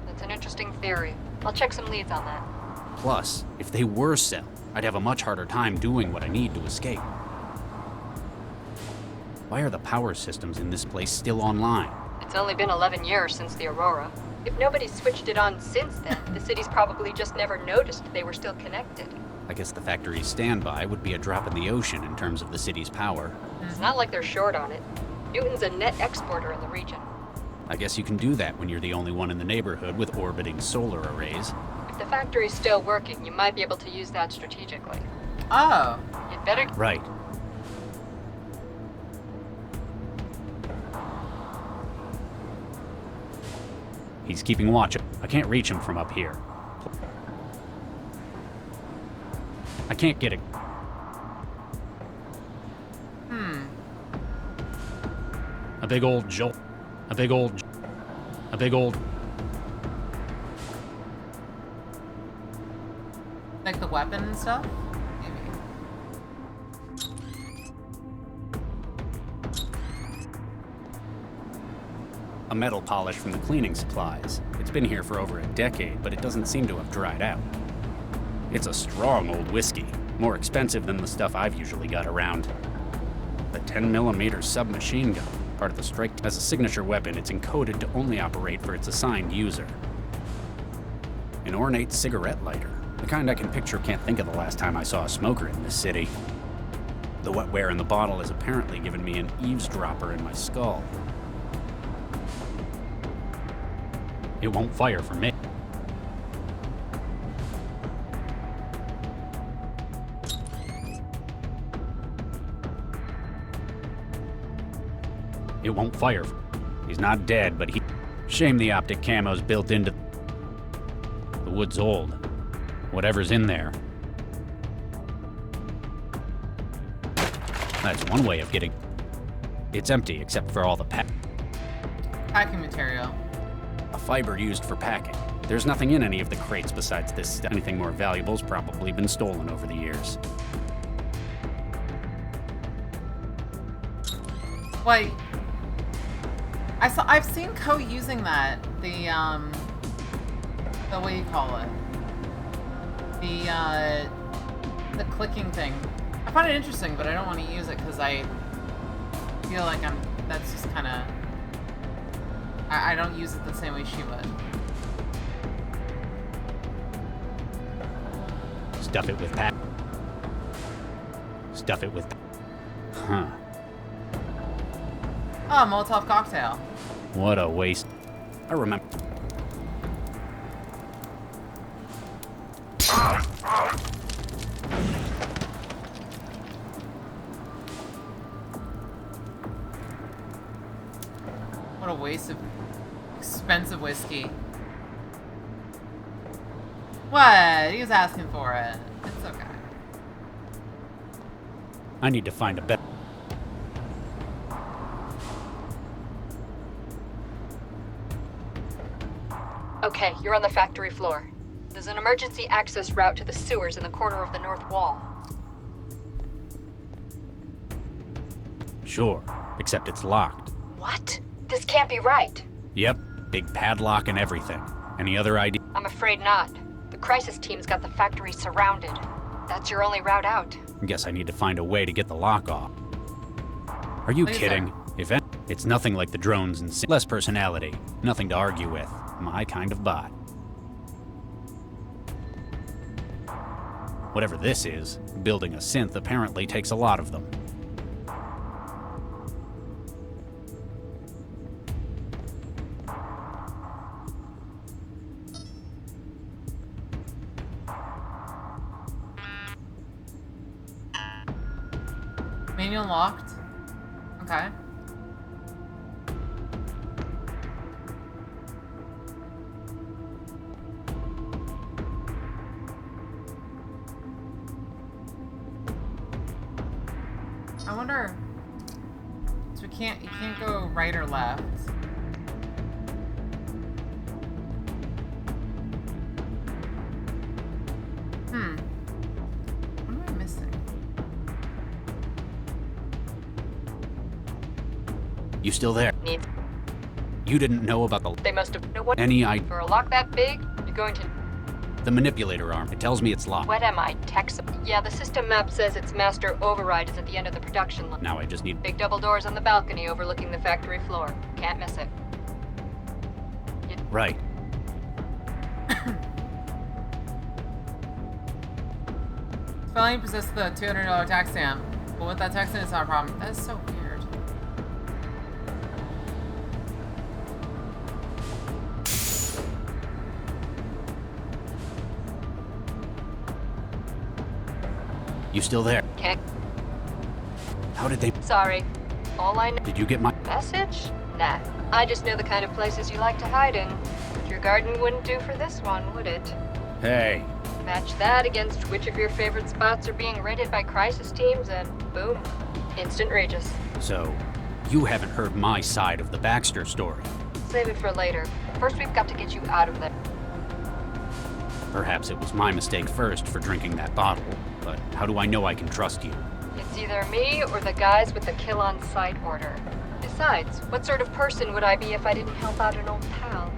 That's an interesting theory. I'll check some leads on that. Plus, if they were Cell, I'd have a much harder time doing what I need to escape. Why are the power systems in this place still online? It's only been 11 years since the Aurora. If nobody's switched it on since then, the city's probably just never noticed they were still connected. I guess the factory's standby would be a drop in the ocean in terms of the city's power. It's not like they're short on it. Newton's a net exporter in the region. I guess you can do that when you're the only one in the neighborhood with orbiting solar arrays. If the factory's still working, you might be able to use that strategically. Oh. You'd better... Right. He's keeping watch. I can't reach him from up here. I can't get it. A big old jolt. A big old... A big old... Like the weapon and stuff? Maybe. A metal polish from the cleaning supplies. It's been here for over a decade, but it doesn't seem to have dried out. It's a strong old whiskey, more expensive than the stuff I've usually got around. The 10mm submachine gun, part of the strike. As a signature weapon, it's encoded to only operate for its assigned user. An ornate cigarette lighter, the kind I can picture. Can't think of the last time I saw a smoker in this city. The wetware in the bottle has apparently given me an eavesdropper in my skull. It won't fire for me. It won't fire. He's not dead, but he... Shame the optic camo's built into... The wood's old. Whatever's in there. That's one way of getting... It's empty, except for all the packing material. A fiber used for packing. There's nothing in any of the crates besides this stuff. Anything more valuable's probably been stolen over the years. Wait. I've seen Co using that. The what do you call it? The clicking thing. I find it interesting, but I don't want to use it because I feel like that's just kind of... I don't use it the same way she would. Stuff it with pack. Stuff it with... Huh. Oh, Molotov cocktail. What a waste. I remember... What a waste of expensive whiskey. What? He was asking for it. It's okay. I need to find a better... Okay, you're on the factory floor. There's an emergency access route to the sewers in the corner of the north wall. Sure, except it's locked. What? This can't be right. Yep, big padlock and everything. Any other idea? I'm afraid not. The crisis team's got the factory surrounded. That's your only route out. Guess I need to find a way to get the lock off. Are you kidding? It's nothing like the drones and less personality. Nothing to argue with. My kind of bot. Whatever this is, building a synth apparently takes a lot of them. Manual locked. Okay. I wonder. So you can't go right or left. What am I missing? You still there? You didn't know about the... They must have... No what? Any idea? For a lock that big, you're going to... The manipulator arm. It tells me it's locked. What am I? Yeah, the system map says its master override is at the end of the production line. Now I just need... Big double doors on the balcony overlooking the factory floor. Can't miss it. Right. Felony possesses the $200 tax stamp. But with that tax stamp, it's not a problem. That is so weird. You still there? Okay. How did they... Sorry. All I know... Did you get my... Message? Nah. I just know the kind of places you like to hide in. Your garden wouldn't do for this one, would it? Hey. Match that against which of your favorite spots are being raided by crisis teams and boom. Instant Regis. So, you haven't heard my side of the Baxter story. Save it for later. First we've got to get you out of there. Perhaps it was my mistake first for drinking that bottle, but how do I know I can trust you? It's either me or the guys with the kill on sight order. Besides, what sort of person would I be if I didn't help out an old pal?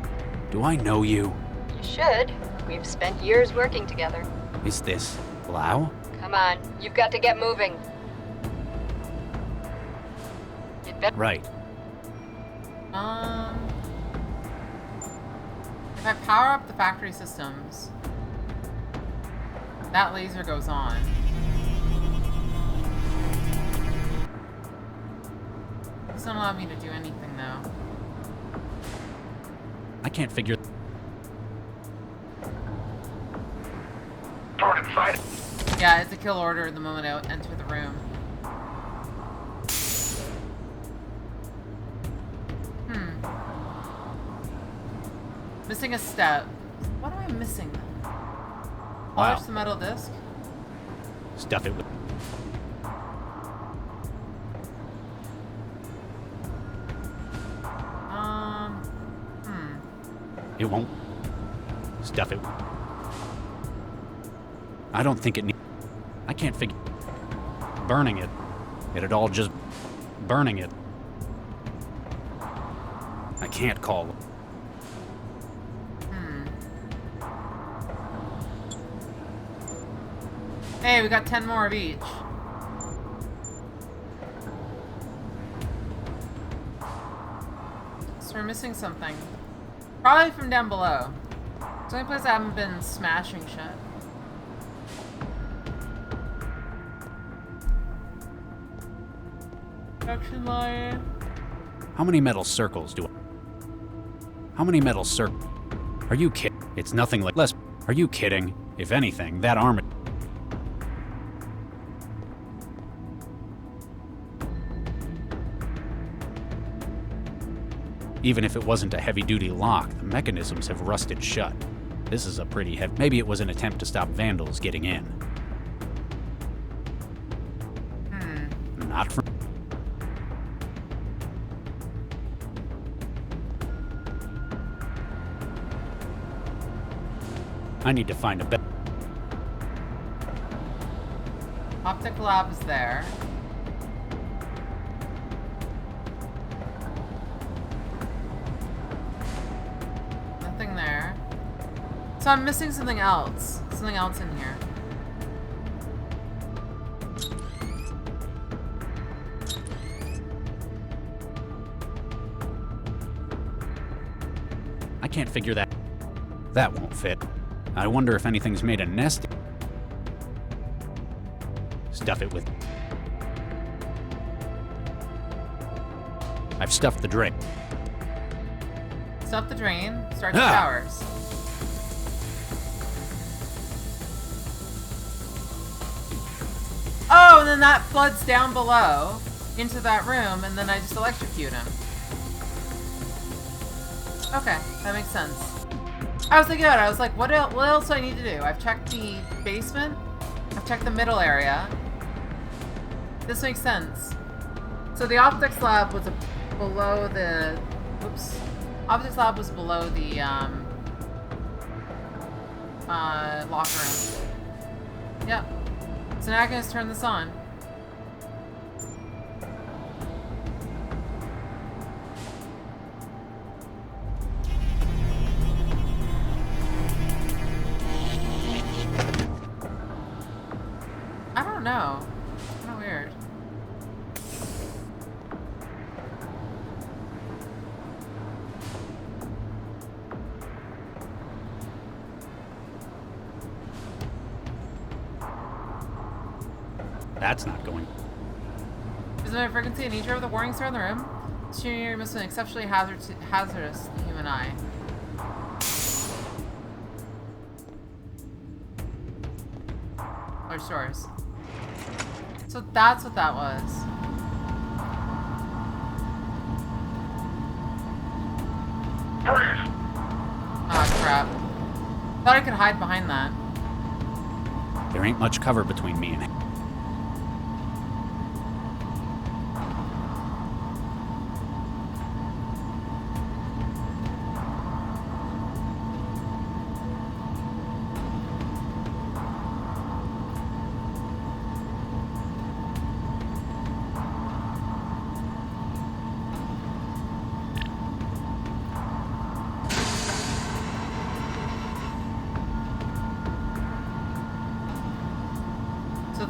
Do I know you? You should. We've spent years working together. Is this Lau? Come on, you've got to get moving. You'd better. Right. If I power up the factory systems, that laser goes on. It doesn't allow me to do anything though. I can't figure. Target sighted. Yeah, it's a kill order the moment I enter the room. Missing a step. What am I missing then? Polish the metal disc? Stuff it with. It won't. Stuff it. I don't think it needs. I can't figure. Burning it. It'd all just. Burning it. I can't call. Hey, we got 10 more of each. So we're missing something. Probably from down below. It's the only place I haven't been smashing shit. Production line. How many metal circles do I... How many metal circles? Are you kidding? It's nothing like less. Are you kidding? If anything, that armor... Even if it wasn't a heavy-duty lock, the mechanisms have rusted shut. This is a pretty heavy... Maybe it was an attempt to stop vandals getting in. Not from... I need to find a better... Optic lab is there. Nothing there. So I'm missing something else. Something else in here. I can't figure that. That won't fit. I wonder if anything's made a nest. Stuff it with. I've stuffed the drain. Stuff the drain. Start the showers. Oh, and then that floods down below into that room, and then I just electrocute him. Okay, that makes sense. I was thinking about it. I was like, what else do I need to do? I've checked the basement. I've checked the middle area. This makes sense. So the optics lab was below the... Oops. Optics lab was below the locker room. Yep. So now I can just turn this on. I don't know. It's kind of weird. That's not going. Is there a frequency and nature of the warnings around the room? Shooting must be an exceptionally hazardous to the human eye. Or stores. So that's what that was. Oh crap. Thought I could hide behind that. There ain't much cover between me and him.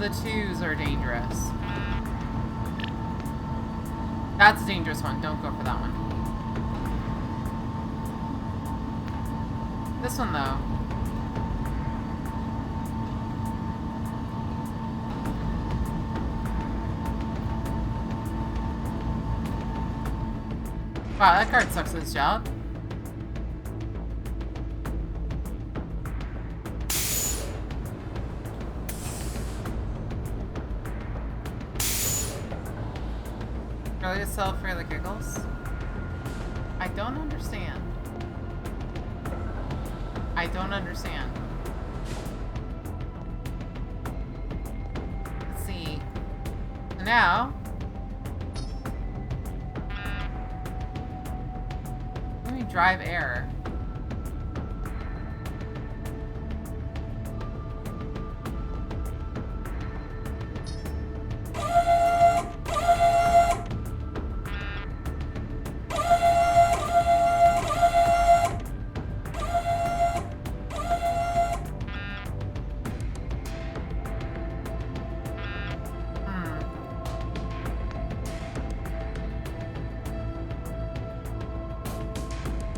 the 2s are dangerous. That's a dangerous one. Don't go for that one. This one, though. Wow, that guard sucks at his job. Really a sell for the giggles? I don't understand. I don't understand. Let's see. So now, let me drive air.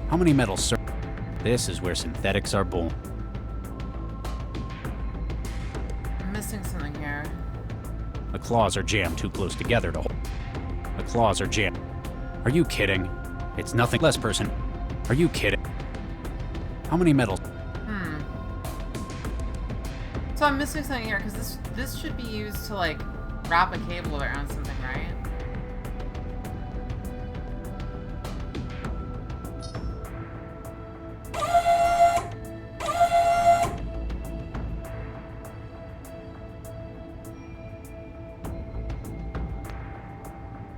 How many metals, sir? This is where synthetics are born. I'm missing something here. The claws are jammed too close together to hold. The claws are jammed. Are you kidding? It's nothing less person. Are you kidding? How many metals? So I'm missing something here, because this should be used to, like, wrap a cable around something, right?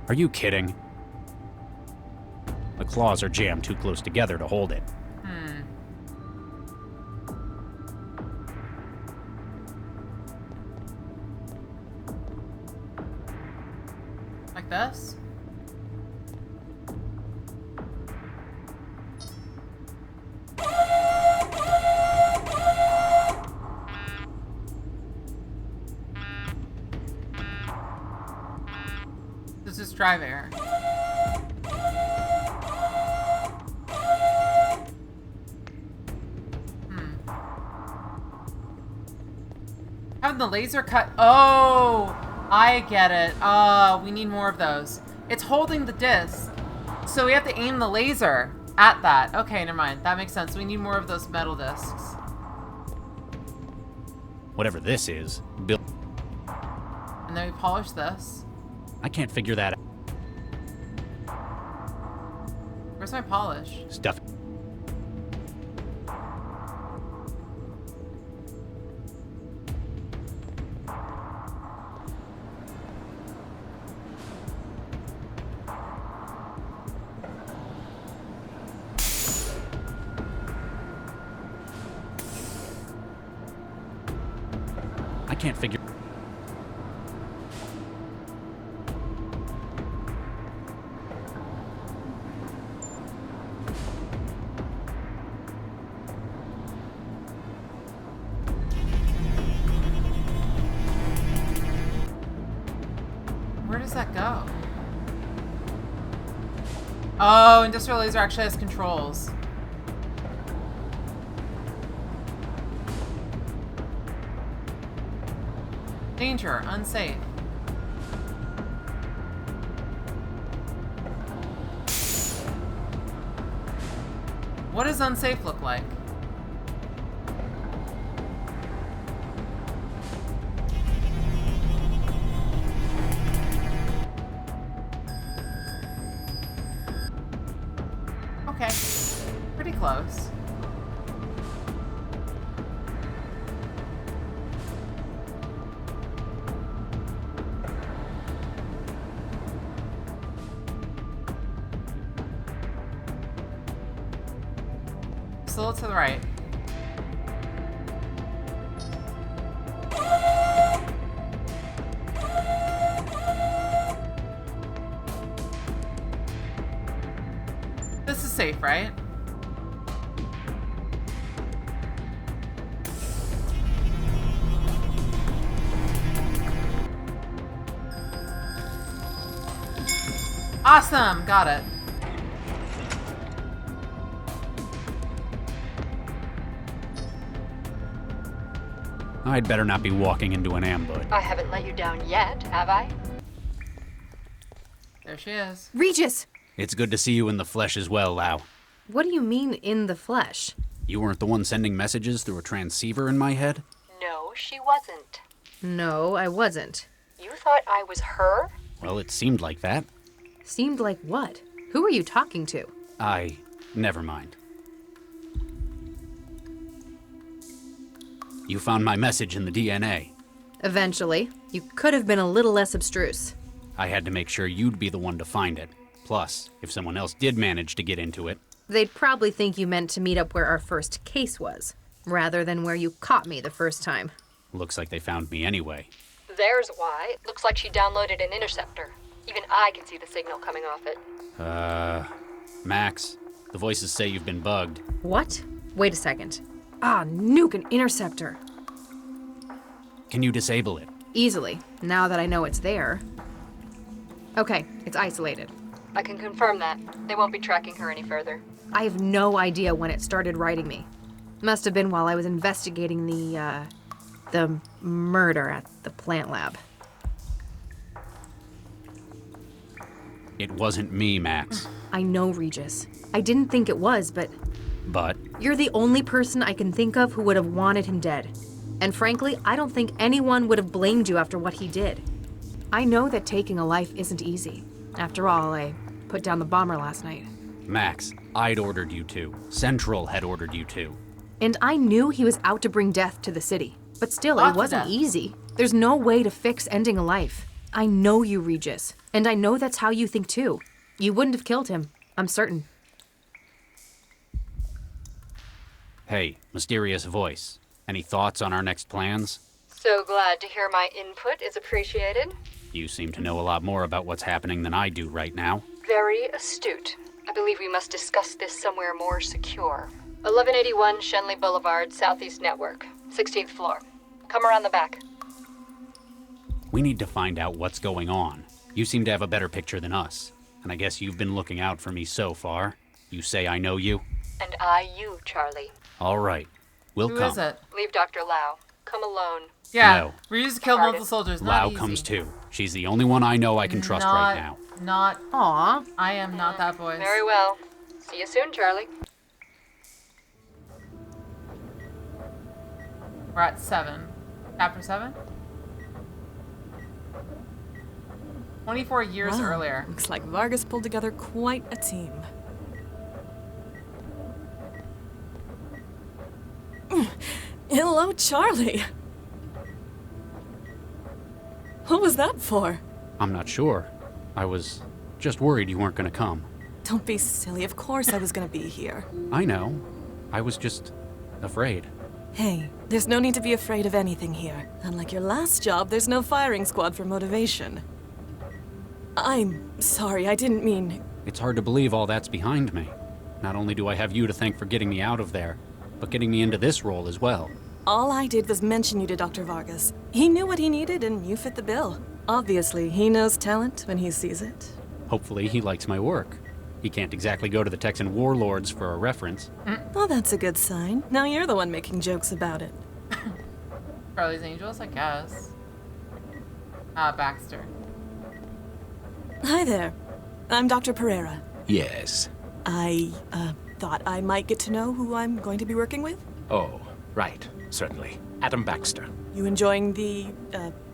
Are you kidding? The claws are jammed too close together to hold it. Like this? This is drive air. Having the laser cut. Oh, I get it. We need more of those. It's holding the disc, so we have to aim the laser at that. Okay, never mind. That makes sense. We need more of those metal discs. Whatever this is, Bill. And then we polish this. I can't figure that out. Where's my polish? Stuff. I can't figure. Where does that go? Oh, industrial laser actually has controls. Danger, unsafe. What does unsafe look like? Okay, pretty close. Just a little to the right. This is safe, right? Awesome! Got it. I'd better not be walking into an ambush. I haven't let you down yet, have I? There she is. Regis! It's good to see you in the flesh as well, Lau. What do you mean, in the flesh? You weren't the one sending messages through a transceiver in my head? No, she wasn't. No, I wasn't. You thought I was her? Well, it seemed like that. Seemed like what? Who are you talking to? Never mind. You found my message in the DNA. Eventually. You could have been a little less abstruse. I had to make sure you'd be the one to find it. Plus, if someone else did manage to get into it... They'd probably think you meant to meet up where our first case was, rather than where you caught me the first time. Looks like they found me anyway. There's why. Looks like she downloaded an interceptor. Even I can see the signal coming off it. Max, the voices say you've been bugged. What? Wait a second. Nuke an interceptor. Can you disable it? Easily, now that I know it's there. Okay, it's isolated. I can confirm that. They won't be tracking her any further. I have no idea when it started writing me. Must have been while I was investigating the murder at the plant lab. It wasn't me, Max. I know, Regis. I didn't think it was, but... But? You're the only person I can think of who would have wanted him dead. And frankly, I don't think anyone would have blamed you after what he did. I know that taking a life isn't easy. After all, I put down the bomber last night. Max, I'd ordered you to. Central had ordered you to. And I knew he was out to bring death to the city. But still, it wasn't easy. There's no way to fix ending a life. I know you, Regis. And I know that's how you think too. You wouldn't have killed him. I'm certain. Hey, mysterious voice. Any thoughts on our next plans? So glad to hear my input is appreciated. You seem to know a lot more about what's happening than I do right now. Very astute. I believe we must discuss this somewhere more secure. 1181 Shenley Boulevard, Southeast Network, 16th floor. Come around the back. We need to find out what's going on. You seem to have a better picture than us. And I guess you've been looking out for me so far. You say I know you? And I you, Charlie. All right. We'll Who come. Who is it? Leave Dr. Lau. Come alone. Yeah, no. we used to kill multiple soldiers. Not Lau easy. comes too. She's the only one I know I can trust right now. Aw. I am not that voice. Very well. See you soon, Charlie. We're at 7. Chapter 7? 24 years earlier. Looks like Vargas pulled together quite a team. Hello, Charlie. What was that for? I'm not sure. I was just worried you weren't going to come. Don't be silly. Of course I was going to be here. I know. I was just afraid. Hey, there's no need to be afraid of anything here. Unlike your last job, there's no firing squad for motivation. I'm sorry, I didn't mean... It's hard to believe all that's behind me. Not only do I have you to thank for getting me out of there, but getting me into this role as well. All I did was mention you to Dr. Vargas. He knew what he needed and you fit the bill. Obviously, he knows talent when he sees it. Hopefully he likes my work. He can't exactly go to the Texan warlords for a reference. Well, that's a good sign. Now you're the one making jokes about it. Charlie's Angels, I guess. Baxter. Hi there. I'm Dr. Pereira. Yes. I, thought I might get to know who I'm going to be working with. Oh, right. Certainly. Adam Baxter. You enjoying the,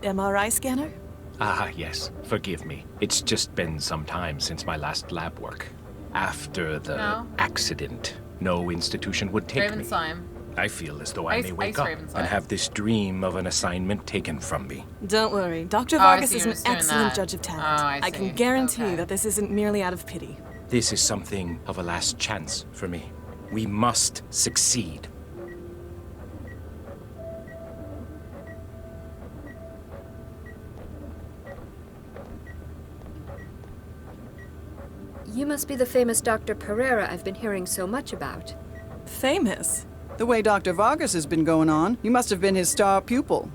MRI scanner? Ah, yes. Forgive me. It's just been some time since my last lab work. After the accident, no institution would take me. I feel as though I may wake up and have this dream of an assignment taken from me. Don't worry. Dr. Vargas is an excellent judge of talent. I can guarantee that this isn't merely out of pity. This is something of a last chance for me. We must succeed. You must be the famous Dr. Pereira I've been hearing so much about. Famous? The way Dr. Vargas has been going on, you must have been his star pupil.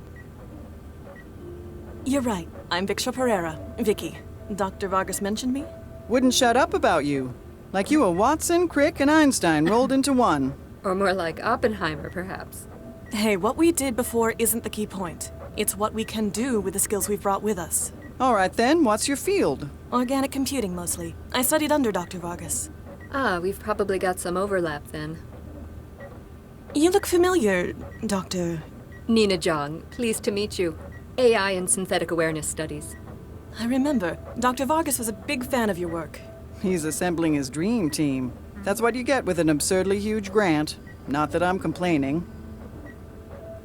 You're right. I'm Viksha Pereira. Vicky. Dr. Vargas mentioned me? Wouldn't shut up about you. Like you were Watson, Crick, and Einstein rolled into one. Or more like Oppenheimer, perhaps. Hey, what we did before isn't the key point. It's what we can do with the skills we've brought with us. All right then, what's your field? Organic computing, mostly. I studied under Dr. Vargas. Ah, we've probably got some overlap then. You look familiar, Dr. Nina Jong, pleased to meet you. AI and Synthetic Awareness Studies. I remember. Dr. Vargas was a big fan of your work. He's assembling his dream team. That's what you get with an absurdly huge grant. Not that I'm complaining.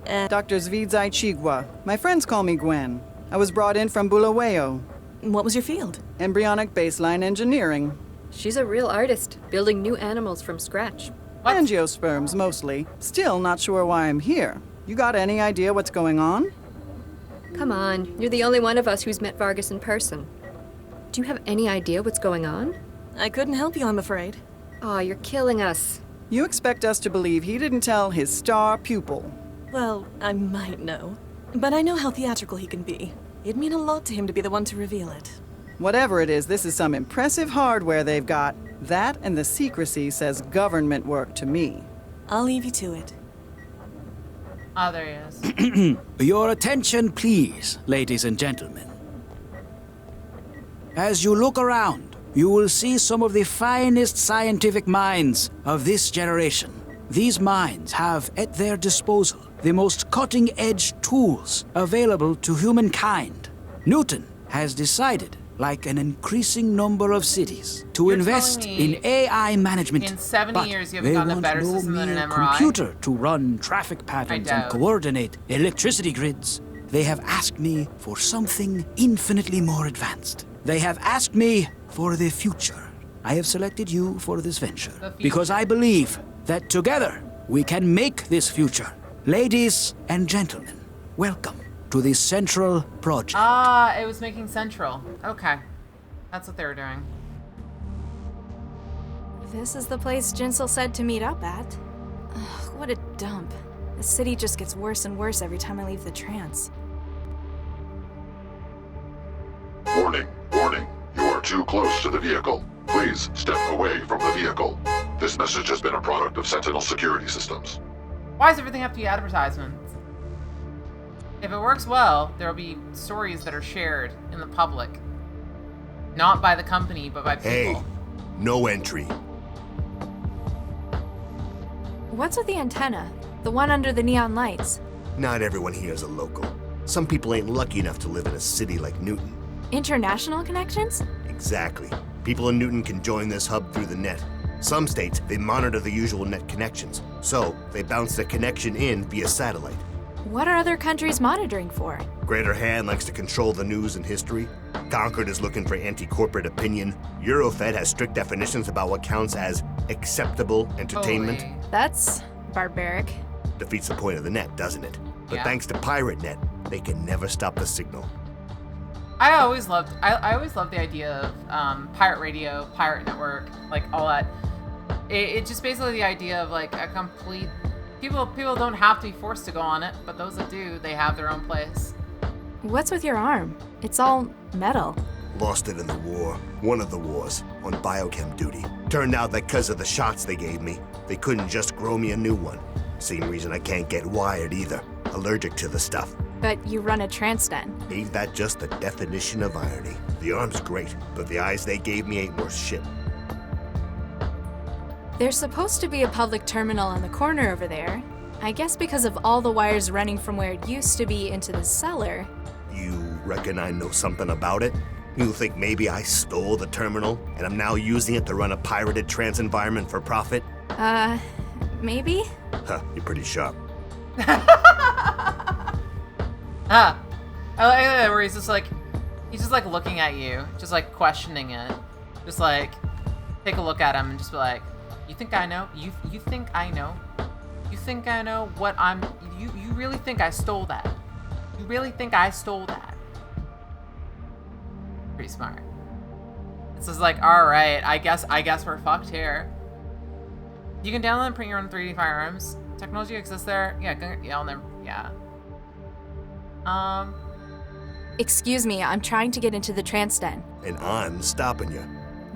Dr. Zvidzai Chigwa. My friends call me Gwen. I was brought in from Bulawayo. What was your field? Embryonic baseline engineering. She's a real artist, building new animals from scratch. What? Angiosperms, mostly. Still not sure why I'm here. You got any idea what's going on? Come on, you're the only one of us who's met Vargas in person. Do you have any idea what's going on? I couldn't help you, I'm afraid. Aw, you're killing us. You expect us to believe he didn't tell his star pupil? Well, I might know. But I know how theatrical he can be. It'd mean a lot to him to be the one to reveal it. Whatever it is, this is some impressive hardware they've got. That and the secrecy says government work to me. I'll leave you to it. Oh, there he is. Your attention, please, ladies and gentlemen. As you look around, you will see some of the finest scientific minds of this generation. These minds have at their disposal the most cutting-edge tools available to humankind. Newton has decided, like an increasing number of cities, to invest in AI management. In 70 but years, you haven't gotten a better system than an MRI? Computer to run traffic patterns and coordinate electricity grids. They have asked me for something infinitely more advanced. They have asked me for the future. I have selected you for this venture because I believe that together we can make this future. Ladies and gentlemen, welcome to the Central Project. Ah, it was making Central. Okay. That's what they were doing. This is the place Jinsel said to meet up at. Ugh, what a dump. The city just gets worse and worse every time I leave the trance. Warning, warning. You are too close to the vehicle. Please step away from the vehicle. This message has been a product of Sentinel Security Systems. Why does everything have to be advertisements? If it works well, there will be stories that are shared in the public. Not by the company, but by people. Hey, no entry. What's with the antenna? The one under the neon lights? Not everyone here is a local. Some people ain't lucky enough to live in a city like Newton. International connections? Exactly. People in Newton can join this hub through the net. Some states, they monitor the usual net connections, so they bounce the connection in via satellite. What are other countries monitoring for? Greater Han likes to control the news and history. Concord is looking for anti-corporate opinion. Eurofed has strict definitions about what counts as acceptable entertainment. Holy. That's barbaric. Defeats the point of the net, doesn't it? But thanks to Pirate Net, they can never stop the signal. I always loved the idea of pirate radio, pirate network, like all that. It's just basically the idea of like a complete. People don't have to be forced to go on it, but those that do, they have their own place. What's with your arm? It's all metal. Lost it in the war. One of the wars, on biochem duty. Turned out that because of the shots they gave me, they couldn't just grow me a new one. Same reason I can't get wired either. Allergic to the stuff. But you run a trance den. Ain't that just the definition of irony? The arm's great, but the eyes they gave me ain't worth shit. There's supposed to be a public terminal on the corner over there. I guess because of all the wires running from where it used to be into the cellar. You reckon I know something about it? You think maybe I stole the terminal, and I'm now using it to run a pirated trance environment for profit? Maybe? Huh, you're pretty sharp. I like that where he's just like looking at you, just like questioning it. Just like, take a look at him and just be like, you think I know? You think I know? You think I know what I'm, you really think I stole that? You really think I stole that? Pretty smart. It's just like, alright, I guess we're fucked here. You can download and print your own 3D firearms. Technology exists there. Yeah. Excuse me, I'm trying to get into the trance den. And I'm stopping you.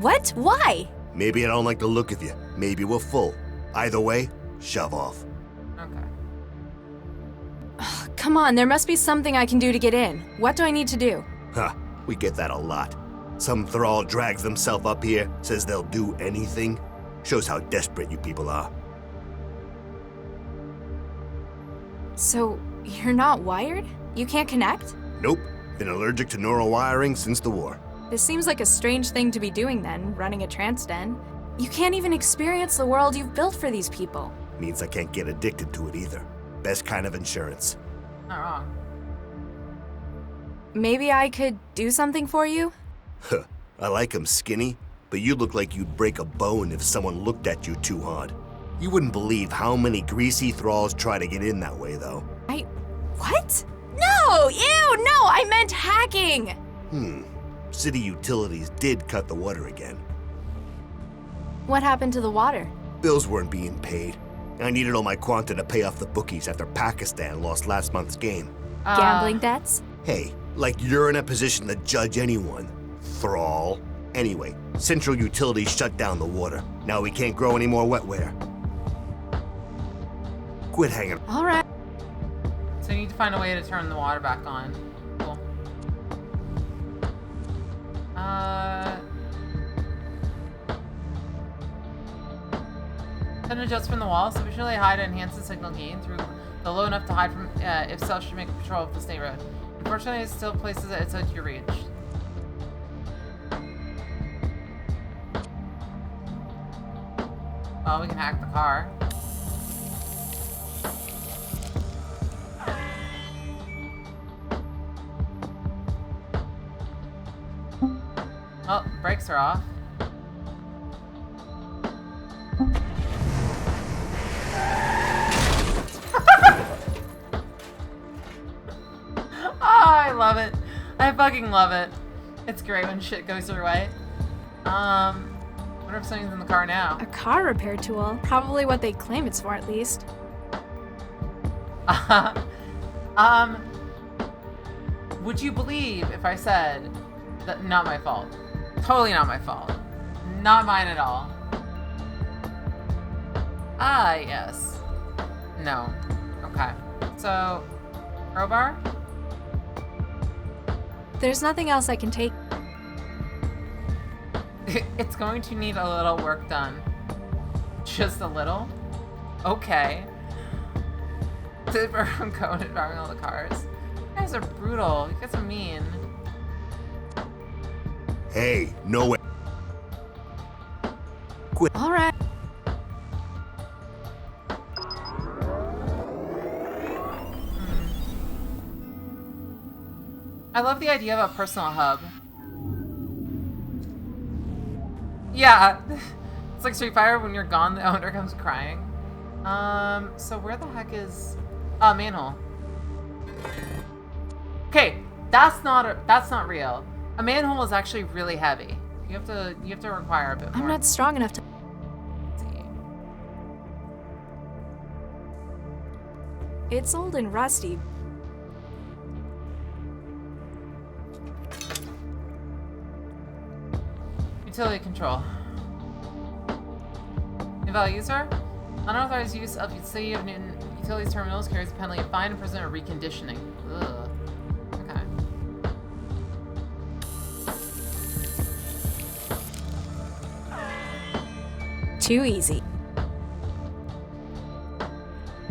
What? Why? Maybe I don't like the look of you. Maybe we're full. Either way, shove off. Okay. Come on, there must be something I can do to get in. What do I need to do? Huh, we get that a lot. Some thrall drags themselves up here, says they'll do anything. Shows how desperate you people are. So, you're not wired? You can't connect? Nope. Been allergic to neural wiring since the war. This seems like a strange thing to be doing then, running a trance den. You can't even experience the world you've built for these people. Means I can't get addicted to it either. Best kind of insurance. Not wrong. Maybe I could do something for you? Huh. I like 'em skinny, but you look like you'd break a bone if someone looked at you too hard. You wouldn't believe how many greasy thralls try to get in that way, though. What? No! Ew! No! I meant hacking! City utilities did cut the water again. What happened to the water? Bills weren't being paid. I needed all my quanta to pay off the bookies after Pakistan lost last month's game. Gambling debts? Hey, like you're in a position to judge anyone, thrall. Anyway, Central Utilities shut down the water. Now we can't grow any more wetware. Quit hanging. All right. So you need to find a way to turn the water back on. Cool. Can adjust from the wall, sufficiently high to enhance the signal gain through the low enough to hide from, if so, should make control of the state road. Unfortunately, it still places it outside your reach. Well, we can hack the car. Oh, brakes are off. I love it. I fucking love it. It's great when shit goes your way. Wonder if something's in the car now. A car repair tool? Probably what they claim it's for, at least. Would you believe if I said that not my fault? Totally not my fault. Not mine at all. Ah, yes. No. Okay. So, crowbar? There's nothing else I can take. It's going to need a little work done. Just a little? Okay. I'm going and driving all the cars. You guys are brutal. You guys are mean. Hey, no way. Quit. All right. I love the idea of a personal hub. Yeah, it's like Street Fighter. When you're gone, the owner comes crying. So where the heck is manhole? Okay, that's not real. A manhole is actually really heavy. You have to require a bit more. I'm not strong enough to. Let's see. It's old and rusty. Utility control. Invalid user. Unauthorized use of City of Newton Utilities terminals carries a penalty of fine, imprisonment, or reconditioning. Ugh. Okay. Too easy.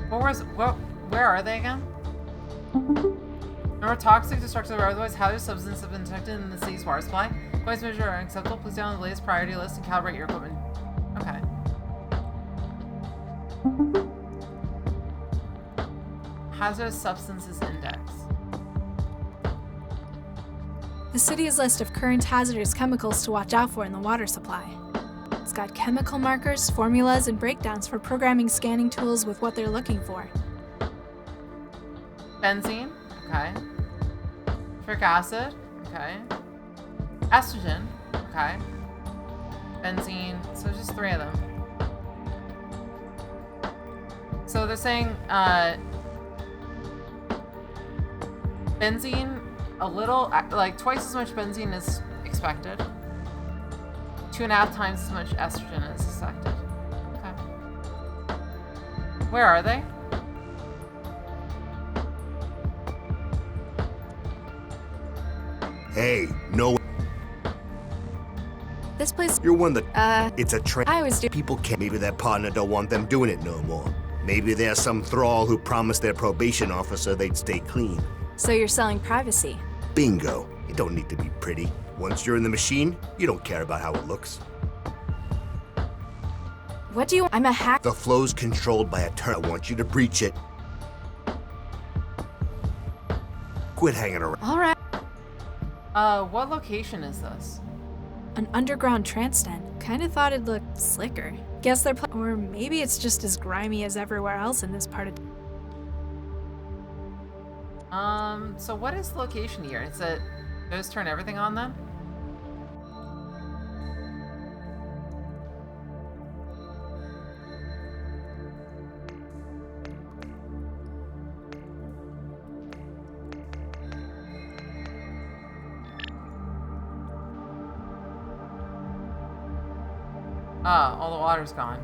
Where are they again? Remember, toxic, destructive, or otherwise hazardous substances have been detected in the city's water supply. Points measure are unacceptable. Please download the latest priority list and calibrate your equipment. Okay. Hazardous substances index. The city's list of current hazardous chemicals to watch out for in the water supply. It's got chemical markers, formulas, and breakdowns for programming scanning tools with what they're looking for. Benzene, okay. Citric acid, okay. Estrogen, okay. Benzene, so there's just 3 of them. So they're saying, benzene, a little, like twice as much benzene as expected. 2.5 times as much estrogen as suspected. Okay. Where are they? Hey, no. This place. You're one that. It's a trend. I was. People can't. Maybe their partner don't want them doing it no more. Maybe there's some thrall who promised their probation officer they'd stay clean. So you're selling privacy. Bingo. You don't need to be pretty. Once you're in the machine, you don't care about how it looks. What do you? I'm a hack. The flow's controlled by a turret. I want you to breach it. Quit hanging around. All right. What location is this? An underground trance den. Kinda thought it'd look slicker. Guess they're or maybe it's just as grimy as everywhere else in this part of. So what is the location here? Is it just turn everything on then? All the water's gone.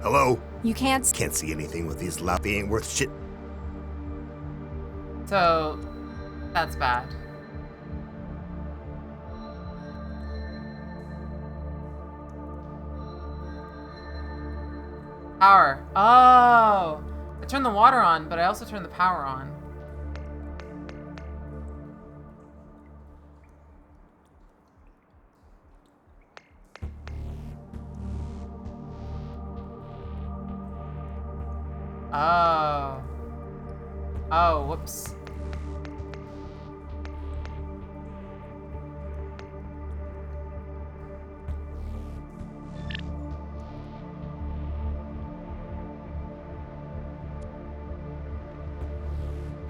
Hello? You can't see anything with these loud. They ain't worth shit. So, that's bad. Power. Oh! I turned the water on, but I also turned the power on. Oh. Oh, whoops.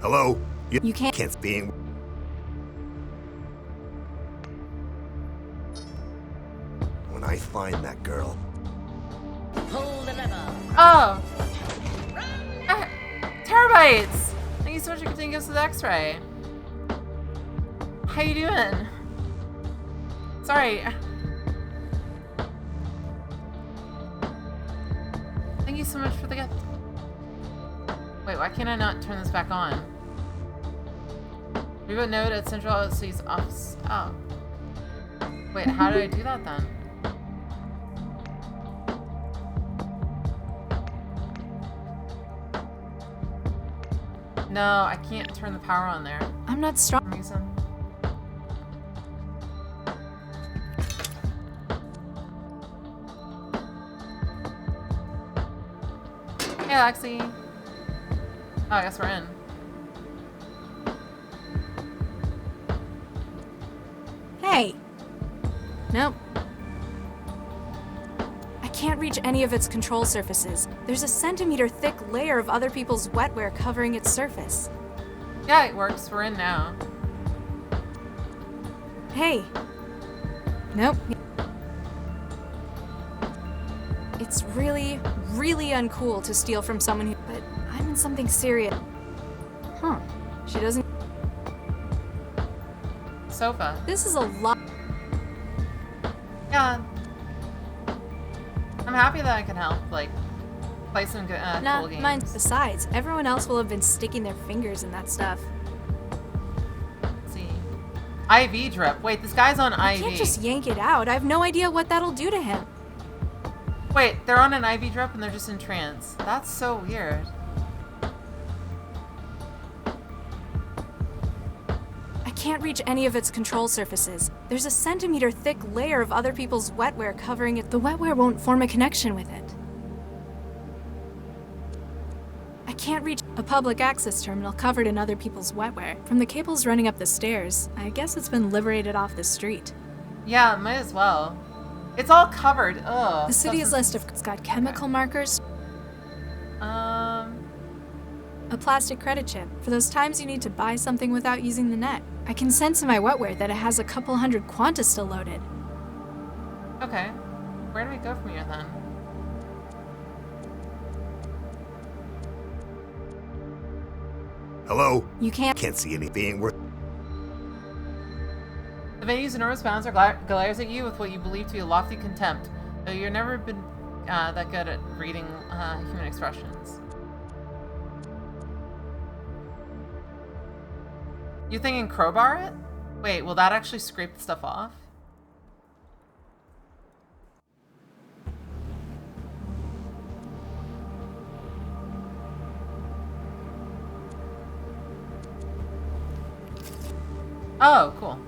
Hello? You can't being. When I find that girl. Pull the lever. Oh! Terabytes! Thank you so much for continuing us with X-Ray. How you doing? Sorry. Thank you so much for the gift. Wait, why can't I not turn this back on? Reboot node at Central LC's office. Oh. Wait, how do I do that then? No, I can't turn the power on there. I'm not strong. For some reason. Hey, Lexi. Oh, I guess we're in. Hey. Nope. I can't reach any of its control surfaces. There's a centimeter-thick layer of other people's wetware covering its surface. Yeah, it works. We're in now. Hey. Nope. It's really, really uncool to steal from someone who... But I'm in something serious. Huh. She doesn't... Sofa. This is a lot... Yeah. I'm happy that I can help, like, play some good, cool games. Mine. Besides, everyone else will have been sticking their fingers in that stuff. Let's see. IV drip. Wait, this guy's on IV. I can't just yank it out. I have no idea what that'll do to him. Wait, they're on an IV drip and they're just in trance. That's so weird. I can't reach any of its control surfaces. There's a centimeter-thick layer of other people's wetware covering it. The wetware won't form a connection with it. I can't reach a public access terminal covered in other people's wetware. From the cables running up the stairs, I guess it's been liberated off the street. Yeah, might as well. It's all covered. Ugh. The city's list of... It's got chemical markers. A plastic credit chip, for those times you need to buy something without using the net. I can sense in my wetware that it has a couple hundred Quanta still loaded. Okay. Where do we go from here then? Hello? You can't see anything worth... The venue's enormous bouncer glares at you with what you believe to be a lofty contempt, though you've never been that good at reading human expressions. You thinking crowbar it? Wait, will that actually scrape the stuff off? Oh, cool.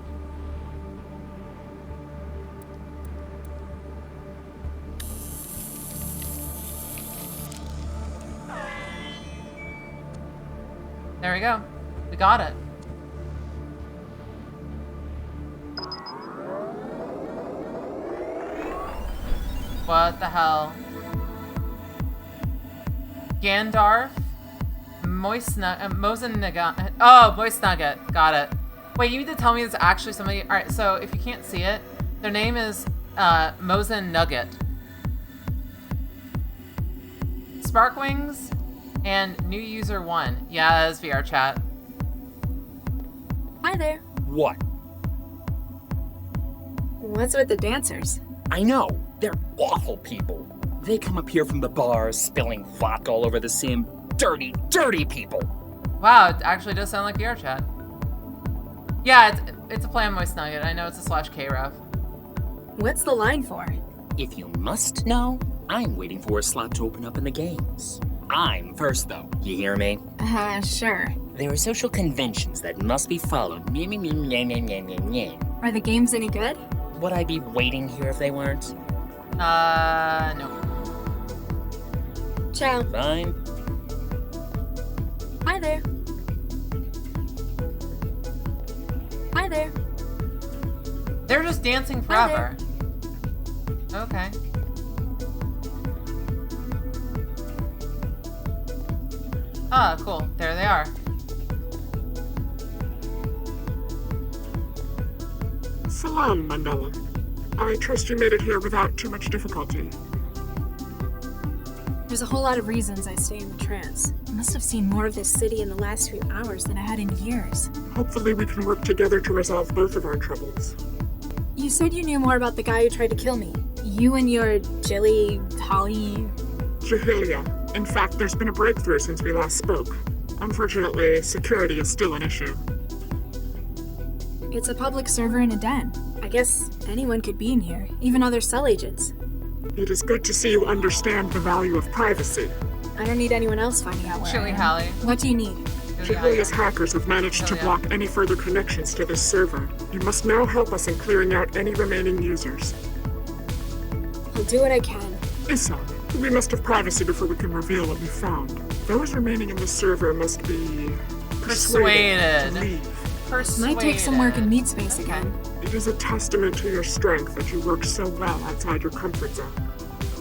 There we go. We got it. What the hell? Gandalf? Moist Nugget. Oh, Moist Nugget. Got it. Wait, you need to tell me it's actually somebody. Alright, so if you can't see it, their name is Mosin Nugget. Sparkwings and new user 1. Yeah, that is VR chat. Hi there. What? What's with the dancers? I know. They're awful people. They come up here from the bars, spilling vodka all over the sim. Dirty, dirty people. Wow, it actually does sound like VR chat. Yeah, it's a play on Moist Nugget. I know it's a /K ref. What's the line for? If you must know, I'm waiting for a slot to open up in the games. I'm first, though. You hear me? Sure. There are social conventions that must be followed. Are the games any good? Would I be waiting here if they weren't? No. Ciao. Fine. Hi there. Hi there. They're just dancing forever. Okay. Ah, cool. There they are. Salam, Mandela. I trust you made it here without too much difficulty. There's a whole lot of reasons I stay in the trance. I must have seen more of this city in the last few hours than I had in years. Hopefully we can work together to resolve both of our troubles. You said you knew more about the guy who tried to kill me. You and your Jilly, Holly... Jahilia. In fact, there's been a breakthrough since we last spoke. Unfortunately, security is still an issue. It's a public server in a den. I guess anyone could be in here, even other cell agents. It is good to see you understand the value of privacy. I don't need anyone else finding out where Chili I am. Hallie. What do you need? Jahilia's hackers have managed to block any further connections to this server. You must now help us in clearing out any remaining users. I'll do what I can. Issa, we must have privacy before we can reveal what we found. Those remaining in the server must be... persuaded to leave. Might take some work in meat space again. It is a testament to your strength that you work so well outside your comfort zone.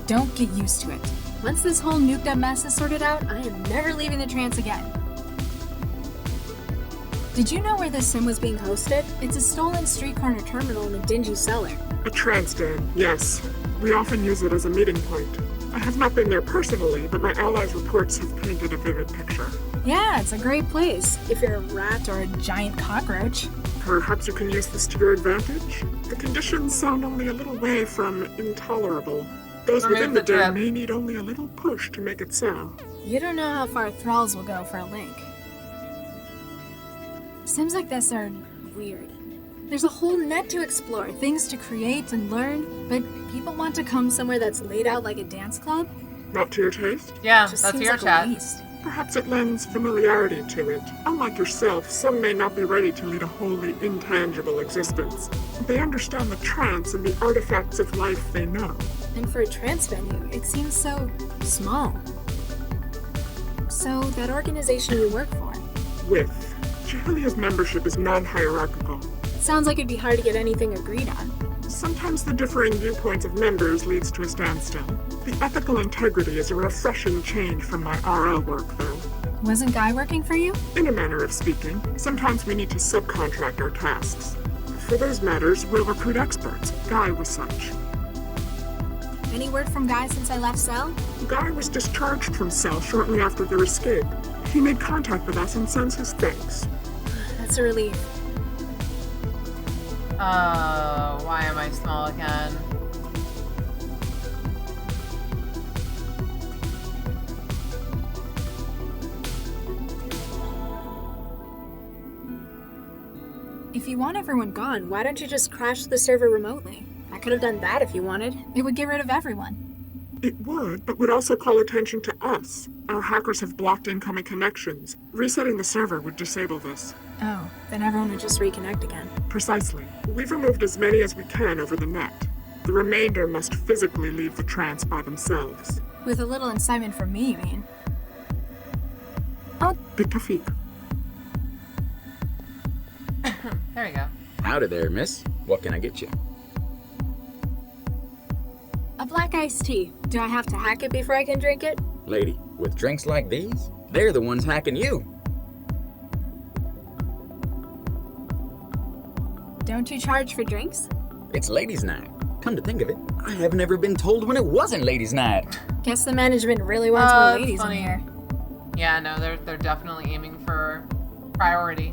Don't get used to it. Once this whole nuked up mess is sorted out, I am never leaving the trance again. Did you know where this sim was being hosted? It's a stolen street corner terminal in a dingy cellar. A trance den, yes. We often use it as a meeting point. I have not been there personally, but my allies' reports have painted a vivid picture. Yeah, it's a great place, if you're a rat or a giant cockroach. Perhaps you can use this to your advantage? The conditions sound only a little way from intolerable. Those within the den may need only a little push to make it so. You don't know how far thralls will go for a link. Sims like this are weird. There's a whole net to explore, things to create and learn, but people want to come somewhere that's laid out like a dance club? Not to your taste? Yeah, Just that's seems your like a chat. waste. Perhaps it lends familiarity to it. Unlike yourself, some may not be ready to lead a wholly intangible existence. They understand the trance and the artifacts of life they know. And for a trance venue, it seems so small. So, that organization you work for? With. Jahilia's membership is non-hierarchical. Sounds like it'd be hard to get anything agreed on. Sometimes the differing viewpoints of members leads to a standstill. The ethical integrity is a refreshing change from my RL work, though. Wasn't Guy working for you? In a manner of speaking, sometimes we need to subcontract our tasks. For those matters, we'll recruit experts. Guy was such. Any word from Guy since I left Cell? Guy was discharged from Cell shortly after their escape. He made contact with us and sends his thanks. That's a relief. Why am I small again? If you want everyone gone, why don't you just crash the server remotely? I could have done that if you wanted. It would get rid of everyone. It would, but would also call attention to us. Our hackers have blocked incoming connections. Resetting the server would disable this. Oh, then everyone would just reconnect again. Precisely. We've removed as many as we can over the net. The remainder must physically leave the trance by themselves. With a little incitement from me, you mean? Bitafik. There you go. Howdy there, miss. What can I get you? A black iced tea. Do I have to hack it before I can drink it? Lady, with drinks like these, they're the ones hacking you. Don't you charge for drinks? It's ladies' night. Come to think of it, I have never been told when it wasn't ladies' night. Guess the management really wants more ladies funny. in here. Yeah, no, they're definitely aiming for priority.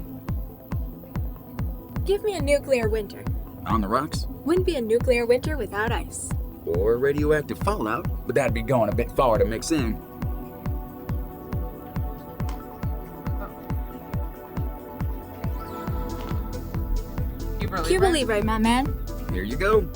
Give me a nuclear winter. On the rocks? Wouldn't be a nuclear winter without ice. Or radioactive fallout, but that'd be going a bit far to mix in. Cuba Libre, my man. Here you go.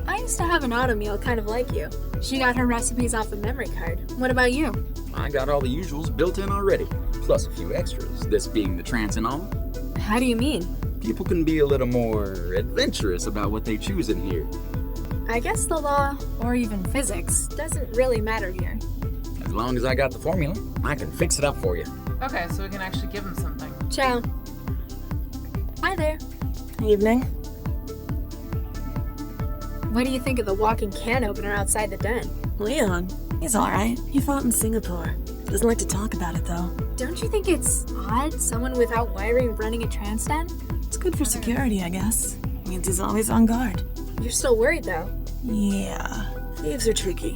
I used to have an automeal kind of like you. She got her recipes off a memory card. What about you? I got all the usuals built in already, plus a few extras, this being the trance and all. How do you mean? People can be a little more adventurous about what they choose in here. I guess the law, or even physics, doesn't really matter here. As long as I got the formula, I can fix it up for you. Okay, so we can actually give him something. Ciao. Hi there. Evening. What do you think of the walking can opener outside the den? Leon. He's alright. He fought in Singapore. Doesn't like to talk about it, though. Don't you think it's odd, someone without wiring running a trance den? It's good for security, I guess. Means he's always on guard. You're still worried, though. Yeah. Thieves are tricky.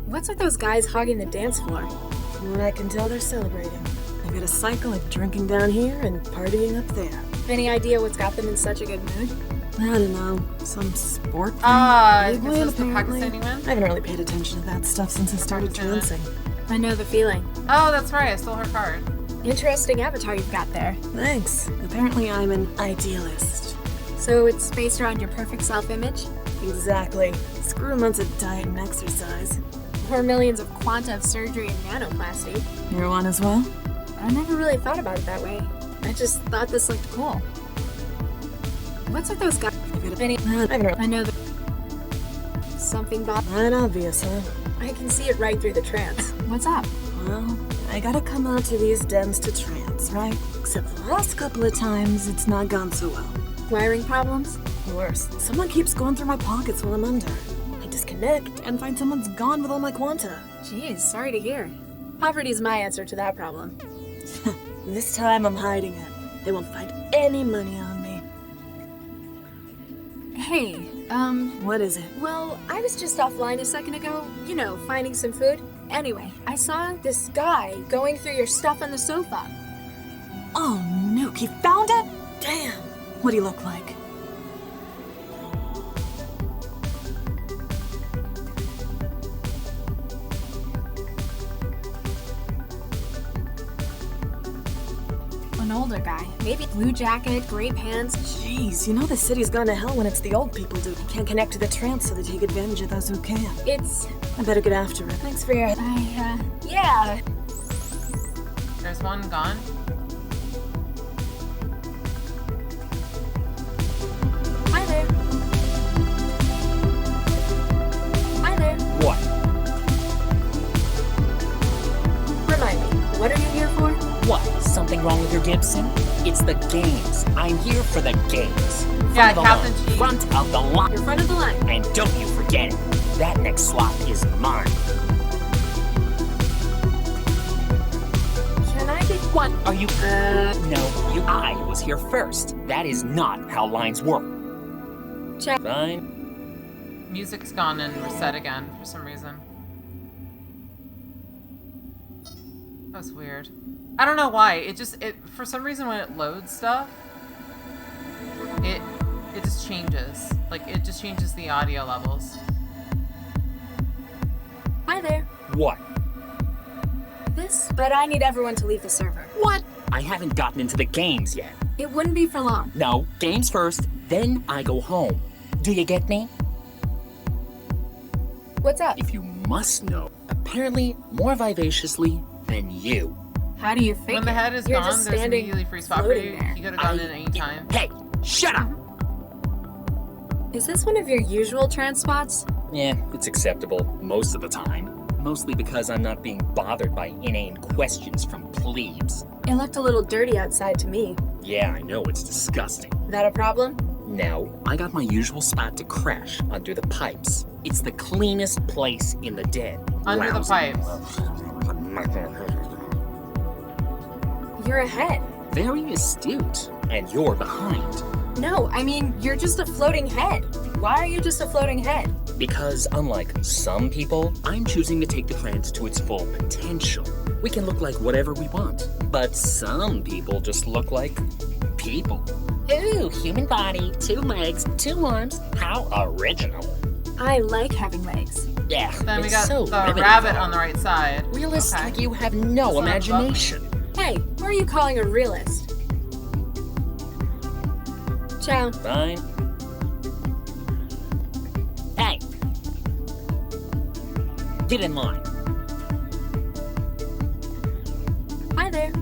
What's with those guys hogging the dance floor? From what I can tell, they're celebrating. They've got a cycle of drinking down here and partying up there. Any idea what's got them in such a good mood? I don't know. Some sport thing? Is this the Pakistani one? I haven't really paid attention to that stuff since I started trancing. I know the feeling. Oh, that's right. I stole her card. Interesting avatar you've got there. Thanks. Apparently I'm an idealist. So it's based around your perfect self-image? Exactly. Screw months of diet and exercise. Or millions of quanta of surgery and nanoplasty. You're one as well? I never really thought about it that way. I just thought this looked cool. What's with those guys? I know that. Something about. Not obvious, huh? I can see it right through the trance. What's up? Well, I gotta come out to these dens to trance, right? Except the last couple of times, it's not gone so well. Wiring problems? Worse. Someone keeps going through my pockets while I'm under. I disconnect and find someone's gone with all my quanta. Jeez, sorry to hear. Poverty's my answer to that problem. This time I'm hiding it. They won't find any money on me. Hey, what is it? Well, I was just offline a second ago, you know, finding some food. Anyway, I saw this guy going through your stuff on the sofa. Oh, no, he found it? Damn. What'd he look like? An older guy. Maybe blue jacket, gray pants. Jeez, you know the city's gone to hell when it's the old people who can't connect to the trance, so they take advantage of those who can. I better get after it. Thanks for your... Yeah. There's one gone. Hi there. Hi there. What? Remind me, what are you here for? What? Something wrong with your Gibson? It's the games. I'm here for the games. Yeah, Captain Chief. Front of the line. You're front of the line. And don't you forget it. That next swap is mine. Can I get... What are you... No, you... I was here first. That is not how lines work. Check. Fine. Music's gone and reset again for some reason. That was weird. I don't know why. It for some reason when it loads stuff, it just changes. Like, it just changes the audio levels. Hi there. What? But I need everyone to leave the server. What? I haven't gotten into the games yet. It wouldn't be for long. No, games first, then I go home. Do you get me? What's up? If you must know, apparently more vivaciously than you. How do you think? When the head is You're gone, just there's standing immediately free spot for you. there. You could have gone in any time. Hey, shut up! Is this one of your usual trance spots? Yeah, it's acceptable most of the time. Mostly because I'm not being bothered by inane questions from plebes. It looked a little dirty outside to me. Yeah, I know, it's disgusting. That a problem? No, I got my usual spot to crash under the pipes. It's the cleanest place in the den. Under the pipes. You're ahead. Very astute. And you're behind. No, I mean, you're just a floating head. Why are you just a floating head? Because unlike some people, I'm choosing to take the trance to its full potential. We can look like whatever we want, but some people just look like people. Ooh, human body, 2 legs, 2 arms. How original. I like having legs. Yeah, Then we it's got so the riveting, rabbit though. on the right side. Realist, Okay. like you have no That's not imagination. Hey, who are you calling a realist? Ciao. Fine. Hey! Get in line. Hi there.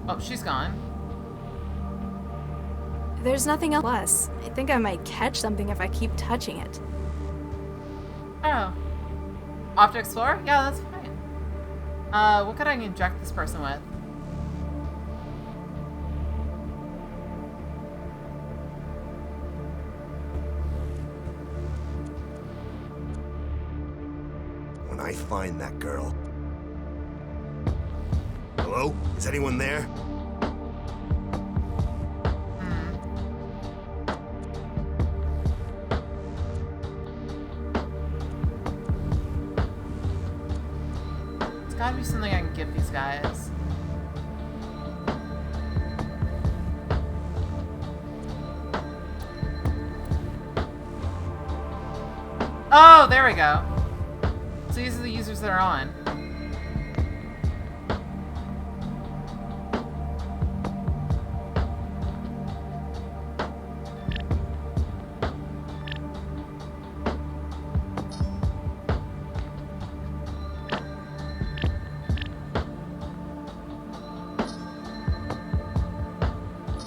Oh, she's gone. There's nothing else. I think I might catch something if I keep touching it. Oh. Off to explore? Yeah, that's fine. What could I inject this person with? When I find that girl... Hello? Is anyone there? It's gotta be something I can give these guys. Oh, there we go. So these are the users that are on.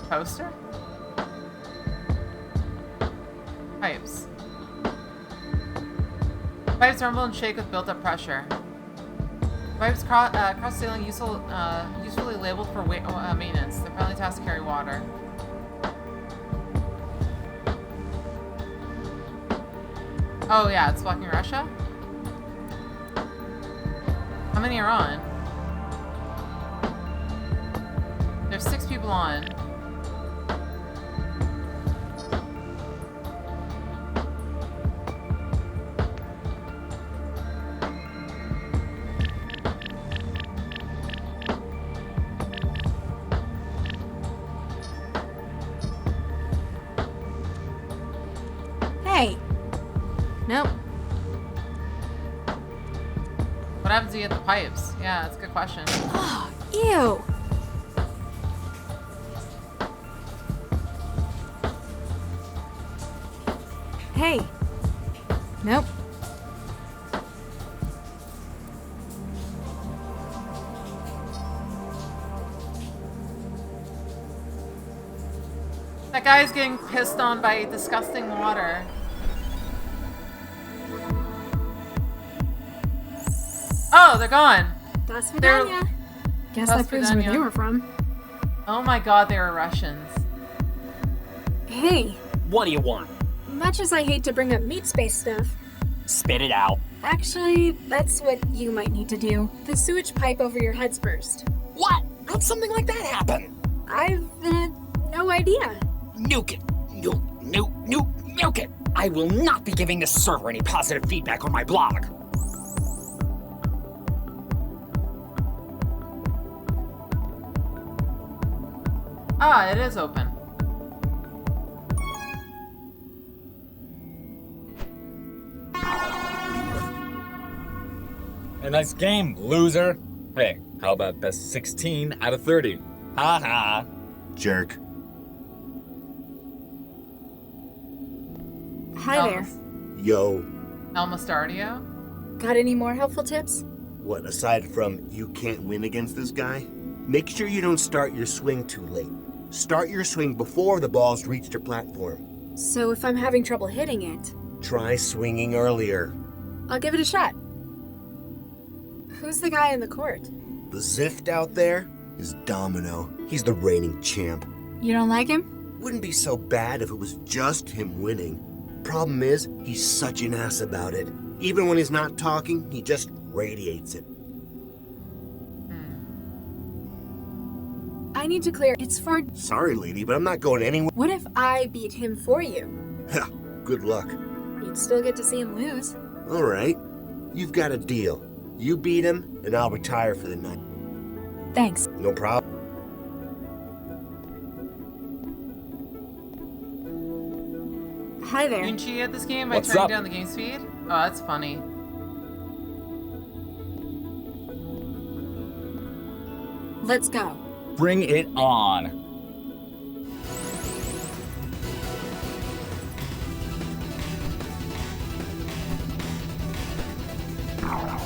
Poster? Pipes. Pipes rumble and shake with built-up pressure. Pipes cross ceiling usefully labeled for maintenance. They're probably tasked to carry water. Oh yeah, it's blocking Russia? How many are on? There's 6 people on. Hey. Nope. What happens when you get the pipes? Yeah, that's a good question. Oh, ew. Hey. Nope. That guy's getting pissed on by disgusting water. Oh, they're gone. Das Vidania. Guess that proves where they were from. Oh my god, they were Russians. Hey. What do you want? Much as I hate to bring up meat space stuff, Spit it out. actually, that's what you might need to do. The sewage pipe over your head's burst. What? How'd something like that happen? I've no idea. Nuke it. Milk it! I will not be giving this server any positive feedback on my blog. Ah, it is open. A nice game, loser. Hey, how about best 16 out of 30? Ha ha. Jerk. Hi there. Yo. El Mustardio? Got any more helpful tips? What, aside from you can't win against this guy? Make sure you don't start your swing too late. Start your swing before the ball's reached your platform. So if I'm having trouble hitting it, Try swinging earlier. I'll give it a shot. Who's the guy in the court? The Zift out there is Domino. He's the reigning champ. You don't like him? Wouldn't be so bad if it was just him winning. Problem is, he's such an ass about it. Even when he's not talking, he just radiates it. I need to clear. It's for... Sorry, lady, but I'm not going anywhere. What if I beat him for you? Good luck. You'd still get to see him lose. All right. You've got a deal. You beat him, and I'll retire for the night. Thanks. No problem. Hi there. You can cheat at this game by What's turning up? down the game speed? Oh, that's funny. Let's go. Bring it on.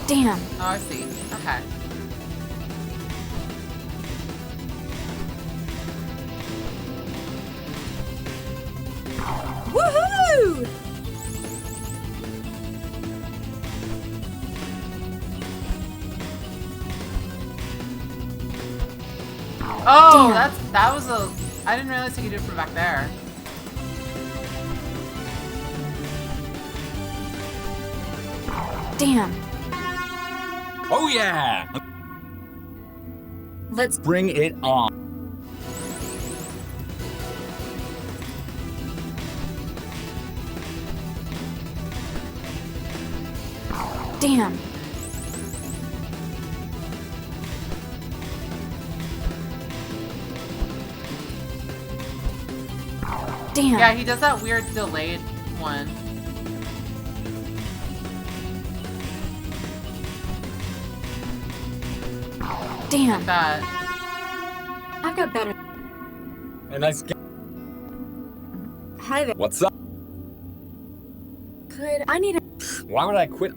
Damn. Oh, I see. Okay. Woohoo! Oh, Damn. that was a... I didn't realize you could do it from back there. Damn. Oh yeah! Let's Bring it on. Damn. Damn. Yeah, he does that weird delayed one. Damn. Like that. I've got better. A nice game. Hi there. What's up? Could I need a... Why would I quit?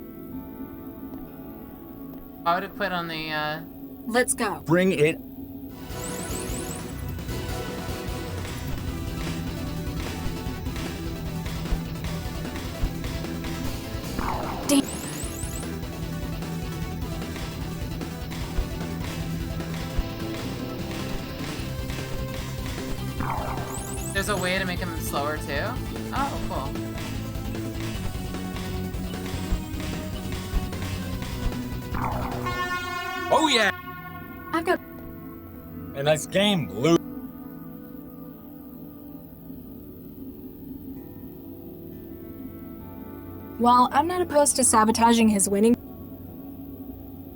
I would have quit on the, Let's go. Bring it. Damn. There's a way to make him slower too? Oh, cool. Oh yeah! I've got... A nice game, loser. While I'm not opposed to sabotaging his winning,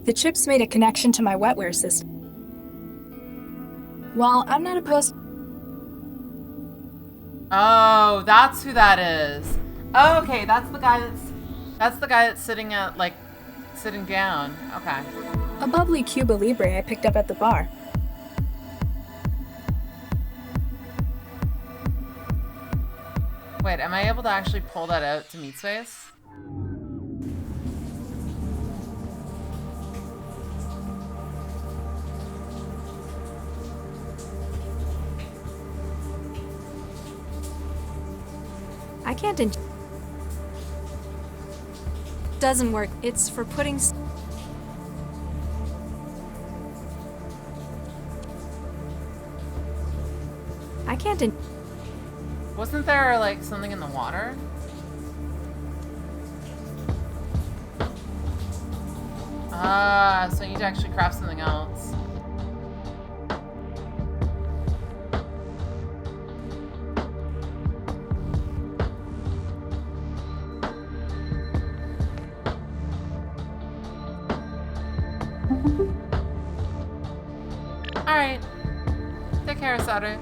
the chips made a connection to my wetware system. While I'm not opposed... Oh, that's who that is. Oh, okay, that's the guy that's sitting at, like, sitting down. Okay. A bubbly Cuba Libre I picked up at the bar. Wait, am I able to actually pull that out to meat space? I can't Doesn't work. It's for putting... I can't Wasn't there, like, something in the water? Ah, so you need to actually craft something else. Alright. Take care, Saru.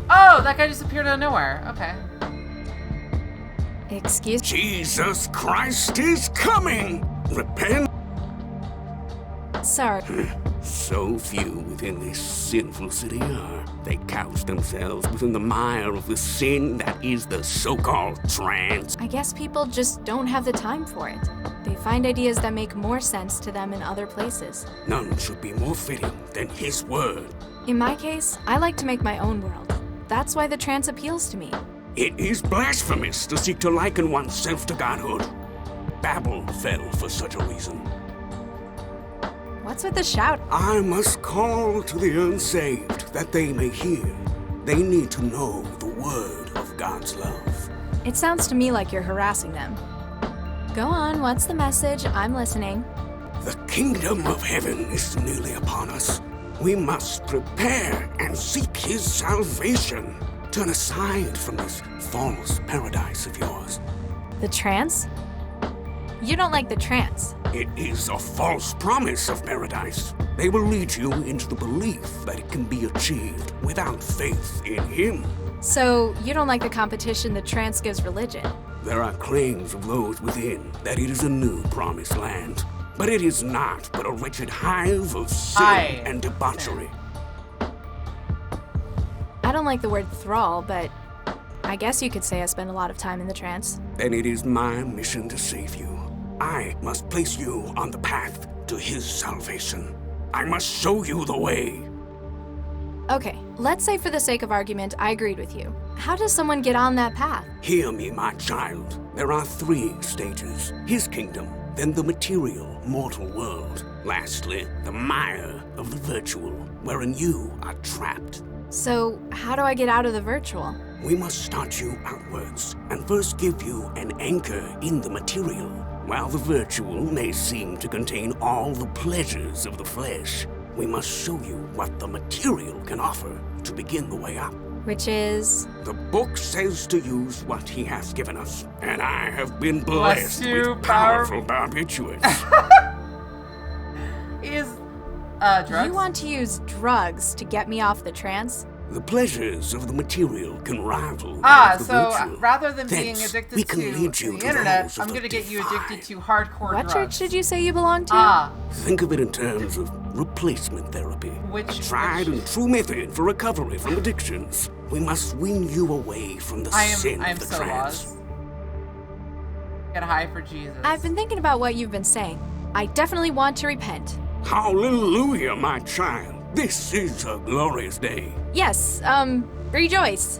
Oh, that guy just appeared out of nowhere. Okay. Excuse me? Jesus Christ is coming! Repent! Sorry. So few within this sinful city are. They couch themselves within the mire of the sin that is the so-called trance. I guess people just don't have the time for it. They find ideas that make more sense to them in other places. None should be more fitting than his word. In my case, I like to make my own world. That's why the trance appeals to me. It is blasphemous to seek to liken oneself to godhood. Babel fell for such a reason. What's with the shout? I must call to the unsaved that they may hear. They need to know the word of God's love. It sounds to me like you're harassing them. Go on, what's the message? I'm listening. The kingdom of heaven is nearly upon us. We must prepare and seek his salvation. Turn aside from this false paradise of yours. The trance? You don't like the trance. It is a false promise of paradise. They will lead you into the belief that it can be achieved without faith in him. So, you don't like the competition the trance gives religion? There are claims of those within that it is a new promised land. But it is not but a wretched hive of sin and debauchery. I don't like the word thrall, but I guess you could say I spend a lot of time in the trance. Then it is my mission to save you. I must place you on the path to his salvation. I must show you the way. Okay, let's say for the sake of argument, I agreed with you. How does someone get on that path? Hear me, my child. There are 3 stages. His kingdom, then the material, mortal world. Lastly, the mire of the virtual, wherein you are trapped. So, how do I get out of the virtual? We must start you outwards, and first give you an anchor in the material. While the virtual may seem to contain all the pleasures of the flesh, we must show you what the material can offer to begin the way up. Which is? The book says to use what he has given us, and I have been blessed with powerful barbiturates. Is, drugs? You want to use drugs to get me off the trance? The pleasures of the material can rival so virtual. rather than Thence, being addicted we to can lead you the to internet, those of I'm the going to get you divine. addicted to hardcore What drugs. church did you say you belong to? Think of it in terms of replacement therapy. Which a tried and true method for recovery from addictions. We must wean you away from the sin I am of the so trance. lost. Get high for Jesus. I've been thinking about what you've been saying. I definitely want to repent. Hallelujah, my child. This is a glorious day. Yes, rejoice.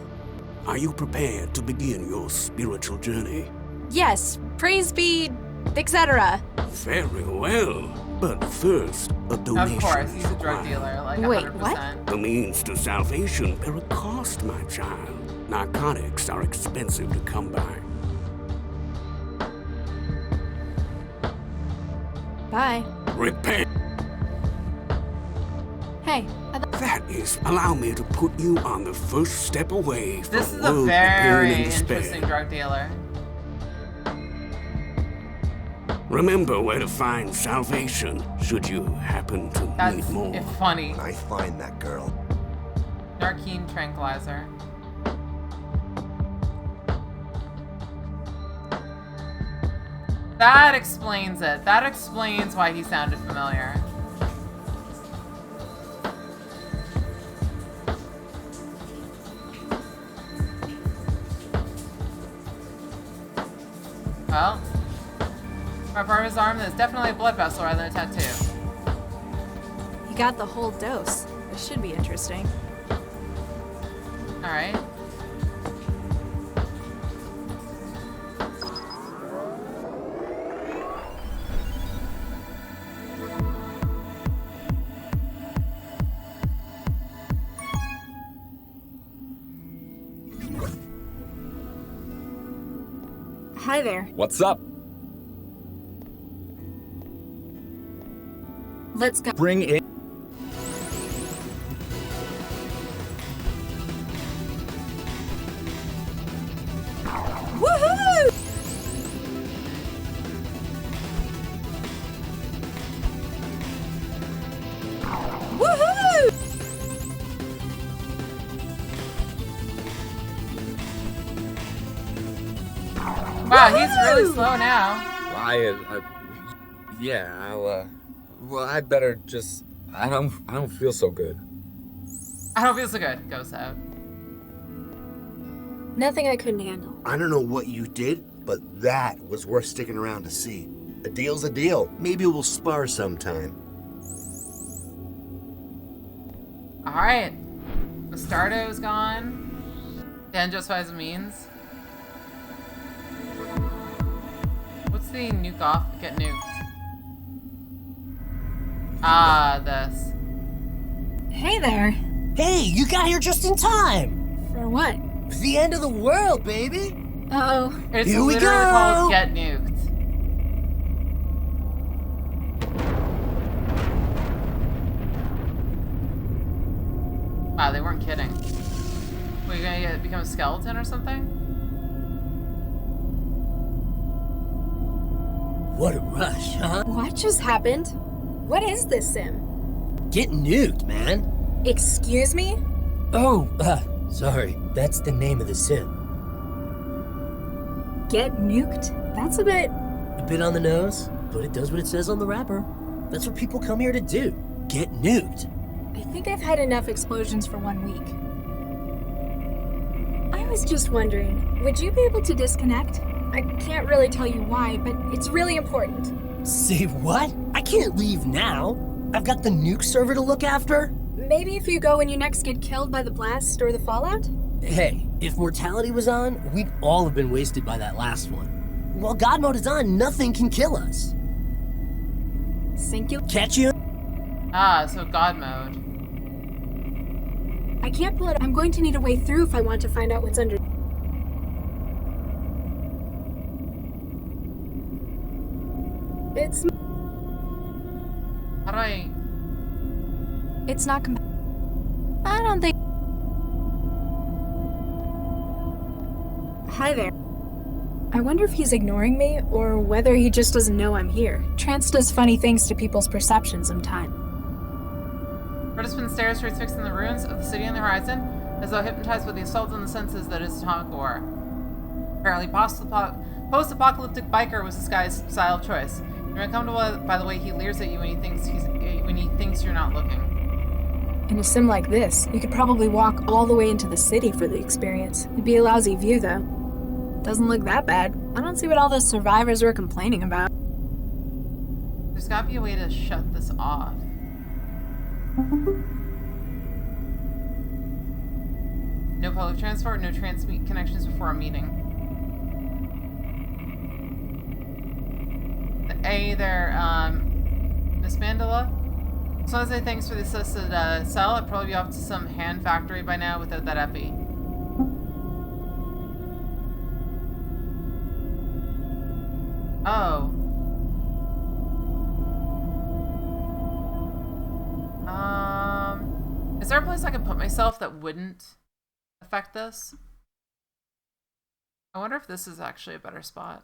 Are you prepared to begin your spiritual journey? Yes, praise be, etc. Very well. But first, a donation. Of course, he's is a drug required. dealer, like Wait, 100%. what? The means to salvation bear a cost, my child. Narcotics are expensive to come by. Bye. Repent. Hey, That is, allow me to put you on the first step away from This is a worldly very pain and despair. interesting drug dealer. Remember where to find salvation, should you happen to need more. It's funny. I find that girl. Narkine tranquilizer. That explains it. That explains why he sounded familiar. Well, my part of his arm is definitely a blood vessel rather than a tattoo. you got the whole dose. This should be interesting. Alright. Hi there. What's up? Let's go. Bring it. Woohoo! Wow, he's really slow now. Well, I better just. I don't feel so good. I don't feel so good. Goes out. Nothing I couldn't handle. I don't know what you did, but that was worth sticking around to see. A deal's a deal. Maybe we'll spar sometime. Alright. Bastardo's gone. Dan justifies the means. What's the nuke off? Get nuked. Ah, this. Hey there. Hey, you got here just in time. For what? The end of the world, baby. Uh-oh. It's Here we literally go. called Get Nuked. Wow, they weren't kidding. Were you gonna become a skeleton or something? What a rush, huh? What just happened? What is this sim? Get nuked, man. Excuse me? Oh, sorry. That's the name of the sim. Get nuked? That's a bit... A bit on the nose, but it does what it says on the wrapper. That's what people come here to do. Get nuked. I think I've had enough explosions for 1 week. I was just wondering, would you be able to disconnect? I can't really tell you why, but it's really important. Say what? I can't leave now. I've got the nuke server to look after. Maybe if you go when you next get killed by the blast or the fallout? Hey, if mortality was on, we'd all have been wasted by that last one. While God mode is on, nothing can kill us. Singular. Catch you? Ah, so God mode. I can't pull it. I'm going to need a way through if I want to find out what's under. It's. How do I? It's not. I don't think. Hi there. I wonder if he's ignoring me or whether he just doesn't know I'm here. Trance does funny things to people's perception sometimes. Participant stares transfixed in the ruins of the city on the horizon, as though hypnotized by the assault on the senses that is atomic war. Apparently, post-apocalyptic biker was this guy's style of choice. You're uncomfortable by the way he leers at you when he thinks you're not looking. In a sim like this, you could probably walk all the way into the city for the experience. It'd be a lousy view, though. Doesn't look that bad. I don't see what all the survivors were complaining about. There's gotta be a way to shut this off. No public transport, no transmit connections before a meeting. Hey there, Miss Mandela. So I say thanks for the assisted cell. I'd probably be off to some hand factory by now without that epi. Oh. Is there a place I can put myself that wouldn't affect this? I wonder if this is actually a better spot.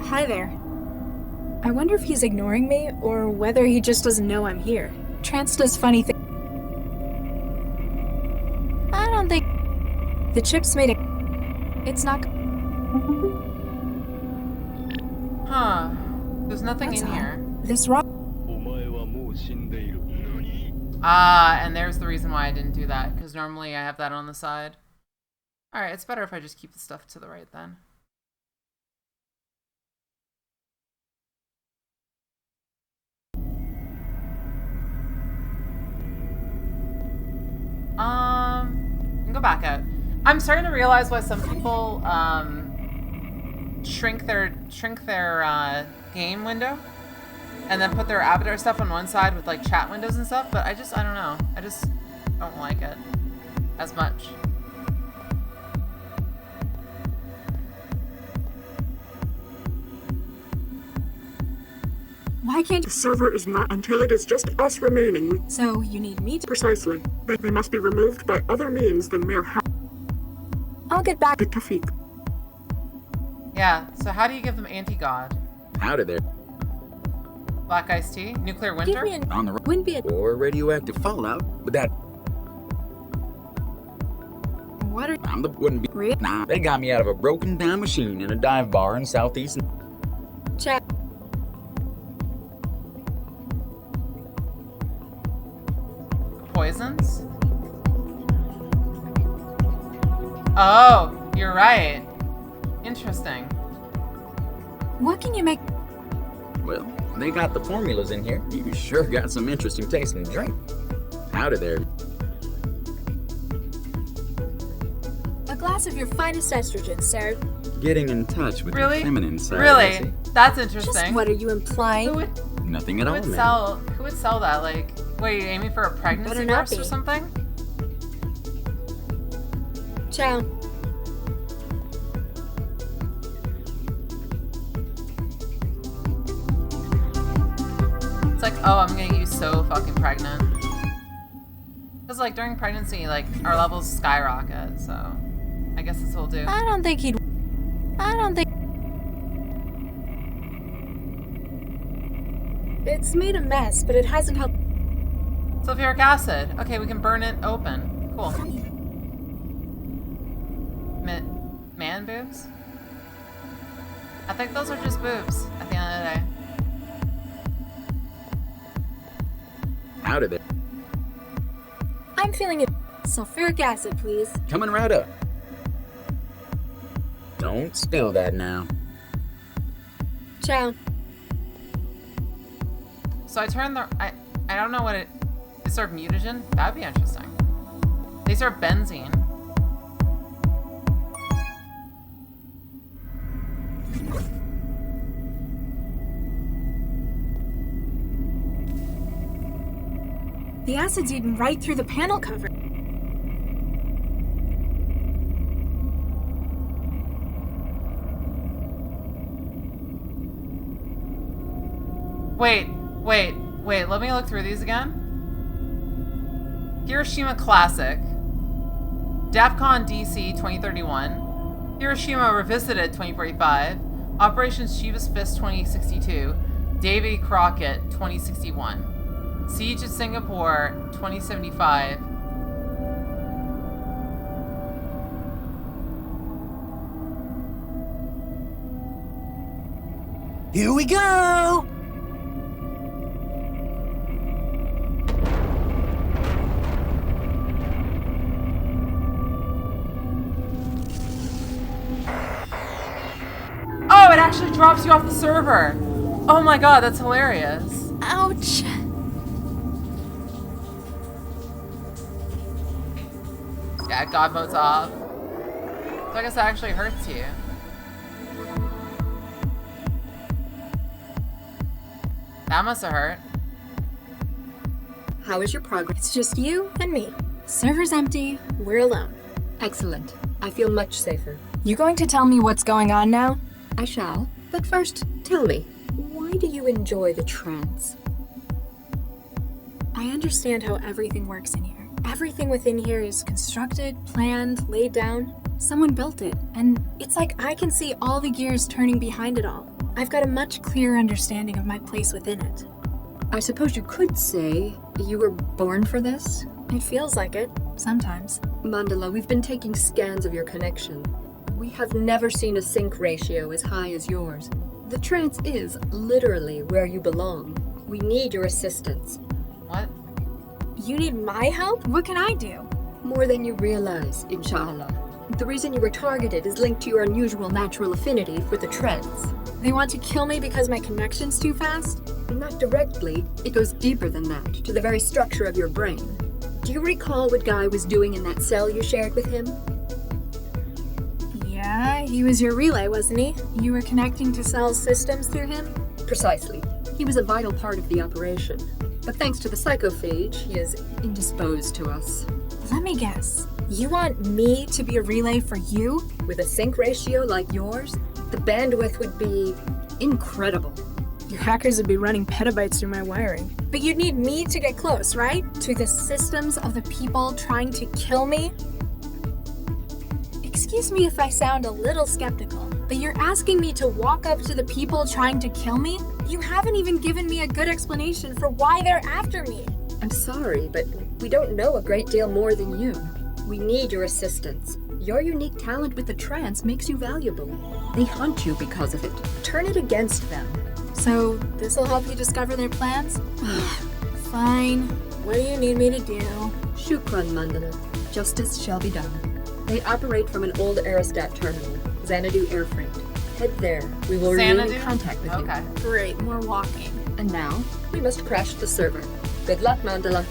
Hi there. I wonder if he's ignoring me or whether he just doesn't know I'm here. Trance does funny things. I don't think the chips made it. It's not. Huh. There's nothing in here. This rock. Ah, and there's the reason why I didn't do that, because normally I have that on the side. Alright, it's better if I just keep the stuff to the right then. You can go back out. I'm starting to realize why some people shrink their game window and then put their avatar stuff on one side with like chat windows and stuff, but I don't know. I just don't like it as much. Why can't the server is not until it is just us remaining? So you need me to. Precisely. They must be removed by other means than mere help. I'll get back. Yeah, Yeah, so how do you give them anti-god? Out of there. Black iced tea? Nuclear winter? On the wouldn't be or radioactive fallout, but that What are wouldn't be. Nah, they got me out of a broken down machine in a dive bar in southeast. Check. Poisons? Oh, you're right. Interesting. What can you make? Well, they got the formulas in here. You sure got some interesting tasting drink. Out of there. A glass of your finest estrogen, sir. Getting in touch with the feminine side. Really? That's interesting. Just what are you implying? Nothing at all, man. Who would sell that? Like, wait, you aiming for a pregnancy nurse or something? Ciao. It's like, oh, I'm gonna get you so fucking pregnant. Because, like, during pregnancy, like, our levels skyrocket, so I guess this will do. I don't think. It's made a mess, but it hasn't helped. Sulfuric acid. Okay, we can burn it open. Cool. Man boobs? I think those are just boobs at the end of the day. Out of there. I'm feeling it. Sulfuric acid, please. Coming right up. Don't spill that now. Ciao. So I turned the... I don't know what it... They serve mutagen? That'd be interesting. They serve benzene. The acid's eaten right through the panel cover. Wait, let me look through these again. Hiroshima Classic. DEFCON DC 2031. Hiroshima Revisited 2045. Operation Shiva's Fist 2062. Davy Crockett 2061. Siege of Singapore 2075. Here we go! Oh, it actually drops you off the server. Oh my god, that's hilarious. Ouch. Yeah, God mode's off. So I guess that actually hurts you. That must have hurt. How is your progress? It's just you and me. Server's empty. We're alone. Excellent. I feel much safer. You going to tell me what's going on now? I shall. But first, tell me, why do you enjoy the trance? I understand how everything works in here. Everything within here is constructed, planned, laid down. Someone built it, and it's like I can see all the gears turning behind it all. I've got a much clearer understanding of my place within it. I suppose you could say you were born for this? It feels like it, sometimes. Mandala, we've been taking scans of your connection. We have never seen a sync ratio as high as yours. The trance is literally where you belong. We need your assistance. What? You need my help? What can I do? More than you realize, inshallah. The reason you were targeted is linked to your unusual natural affinity for the trance. They want to kill me because my connection's too fast? Not directly. It goes deeper than that, to the very structure of your brain. Do you recall what Guy was doing in that cell you shared with him? Yeah, he was your relay, wasn't he? You were connecting to Cell's systems through him? Precisely. He was a vital part of the operation. But thanks to the psychophage, he is indisposed to us. Let me guess. You want me to be a relay for you? With a sync ratio like yours, the bandwidth would be incredible. Your hackers would be running petabytes through my wiring. But you'd need me to get close, right? To the systems of the people trying to kill me? Excuse me if I sound a little skeptical, But you're asking me to walk up to the people trying to kill me? You haven't even given me a good explanation for why they're after me. I'm sorry, but we don't know a great deal more than you. We need your assistance. Your unique talent with the trance makes you valuable. They hunt you because of it. Turn it against them. So, this'll help you discover their plans? Fine. What do you need me to do? Shukran, Mandala. Justice shall be done. They operate from an old Aerostat terminal, Xanadu Air Freight. Head there. We will remain in contact with you. Great, more walking. And now, we must crash the server. Good luck, Mandala.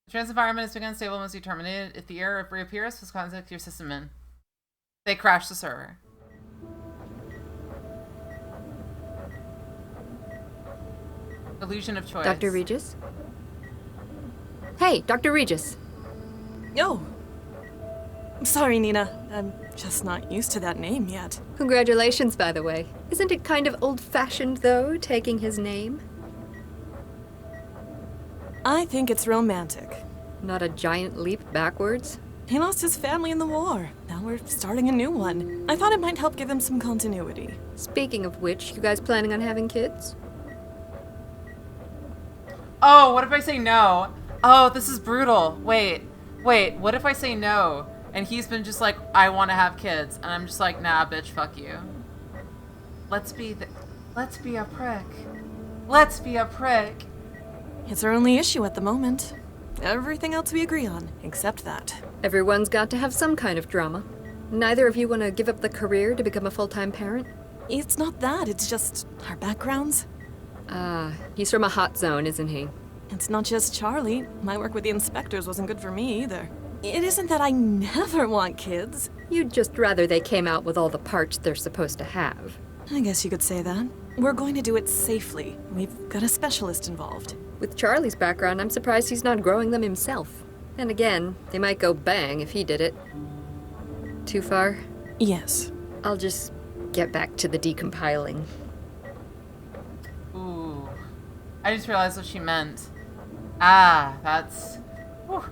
The trans environment has become stable and must be terminated. If the error reappears, please contact your system in. They crash the server. Illusion of choice. Dr. Regis? Hey, Dr. Regis. Oh. Sorry, Nina. I'm just not used to that name yet. Congratulations, by the way. Isn't it kind of old-fashioned, though, taking his name? I think it's romantic. Not a giant leap backwards? He lost his family in the war. Now we're starting a new one. I thought it might help give him some continuity. Speaking of which, you guys planning on having kids? Oh, what if I say no? Oh, this is brutal. Wait, what if I say no? And he's been just like, I want to have kids. And I'm just like, nah, bitch, fuck you. Let's be a prick. Let's be a prick. It's our only issue at the moment. Everything else we agree on, except that. Everyone's got to have some kind of drama. Neither of you want to give up the career to become a full-time parent? It's not that, it's just our backgrounds. He's from a hot zone, isn't he? It's not just Charlie. My work with the inspectors wasn't good for me either. It isn't that I never want kids. You'd just rather they came out with all the parts they're supposed to have. I guess you could say that. We're going to do it safely. We've got a specialist involved. With Charlie's background, I'm surprised he's not growing them himself. And again, they might go bang if he did it. Too far? Yes. I'll just get back to the decompiling. Ooh. I just realized what she meant. That's... Whew.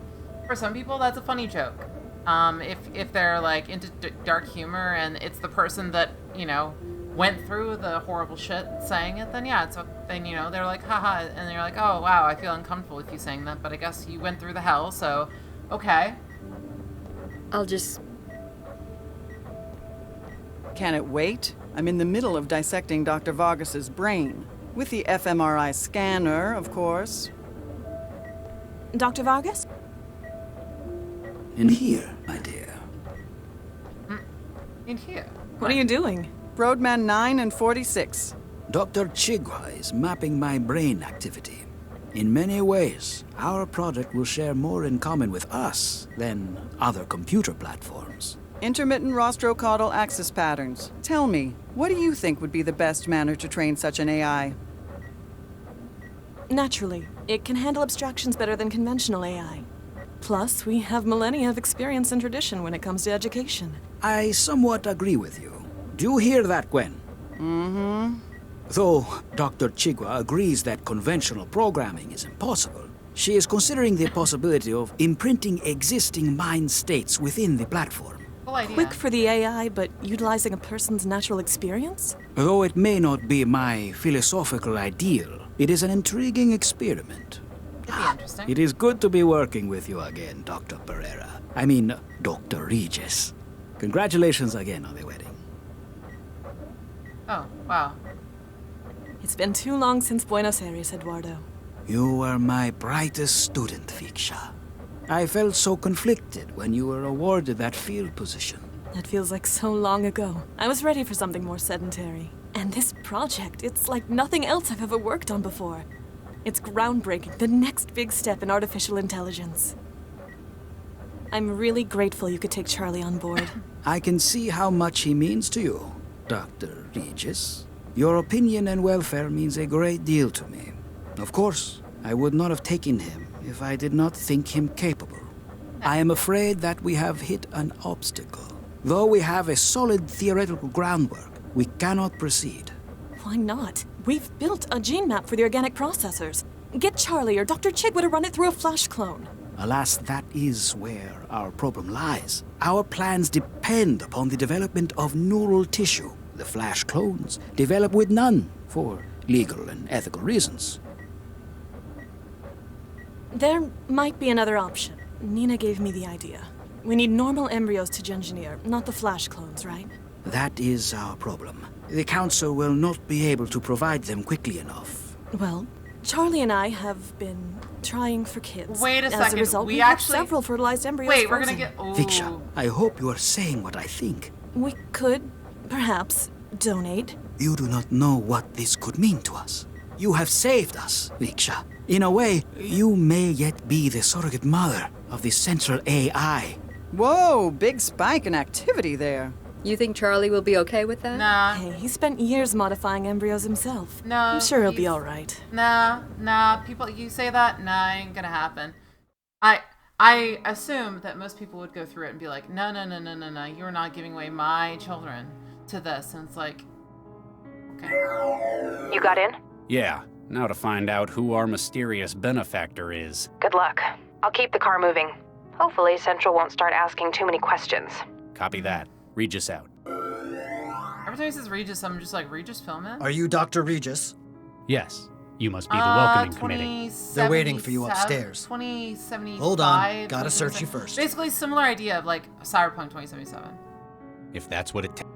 For some people, that's a funny joke. If they're, like, into dark humor and it's the person that, you know, went through the horrible shit saying it, then yeah, then, you know, they're like, haha, and you're like, oh, wow, I feel uncomfortable with you saying that, but I guess you went through the hell, so, okay. I'll just... Can it wait? I'm in the middle of dissecting Dr. Vargas's brain. With the fMRI scanner, of course. Dr. Vargas? In here, my dear. In here? What are you doing? Broadman 9 and 46. Dr. Chigwa is mapping my brain activity. In many ways, our project will share more in common with us than other computer platforms. Intermittent rostrocaudal axis patterns. Tell me, what do you think would be the best manner to train such an AI? Naturally. It can handle abstractions better than conventional AI. Plus, we have millennia of experience and tradition when it comes to education. I somewhat agree with you. Do you hear that, Gwen? Mm-hmm. Though Dr. Chigwa agrees that conventional programming is impossible, she is considering the possibility of imprinting existing mind states within the platform. Cool idea. Quick for the AI, but utilizing a person's natural experience? Though it may not be my philosophical ideal, it is an intriguing experiment. Could be interesting. It is good to be working with you again, Dr. Pereira. I mean, Dr. Regis. Congratulations again on the wedding. Oh, wow. It's been too long since Buenos Aires, Eduardo. You were my brightest student, Viksha. I felt so conflicted when you were awarded that field position. That feels like so long ago. I was ready for something more sedentary. And this project, it's like nothing else I've ever worked on before. It's groundbreaking, the next big step in artificial intelligence. I'm really grateful you could take Charlie on board. I can see how much he means to you, Dr. Regis. Your opinion and welfare means a great deal to me. Of course, I would not have taken him if I did not think him capable. I am afraid that we have hit an obstacle. Though we have a solid theoretical groundwork, we cannot proceed. Why not? We've built a gene map for the organic processors. Get Charlie or Dr. Chigwa to run it through a flash clone. Alas, that is where our problem lies. Our plans depend upon the development of neural tissue. The Flash clones develop with none, for legal and ethical reasons. There might be another option. Nina gave me the idea. We need normal embryos to engineer, not the Flash clones, right? That is our problem. The Council will not be able to provide them quickly enough. Well, Charlie and I have been trying for kids. Wait a second. As a result, we have actually several fertilized embryos. Wait, we're frozen. gonna get. Oh. Viksha, I hope you are saying what I think. We could, perhaps, donate. You do not know what this could mean to us. You have saved us, Viksha. In a way, you may yet be the surrogate mother of the central AI. Whoa, big spike in activity there. You think Charlie will be okay with that? Nah. Hey, he spent years modifying embryos himself. No. I'm sure he'll be alright. Nah. People, you say that? Nah, ain't gonna happen. I assume that most people would go through it and be like, no. You're not giving away my children to this. And it's like, okay. You got in? Yeah. Now to find out who our mysterious benefactor is. Good luck. I'll keep the car moving. Hopefully, Central won't start asking too many questions. Copy that. Regis out. Every time he says Regis, I'm just like, Regis Philman? Are you Dr. Regis? Yes. You must be the welcoming committee. They're waiting for you upstairs. 2075. Hold on. Gotta search you first. Basically, similar idea of like Cyberpunk 2077. If that's what it takes.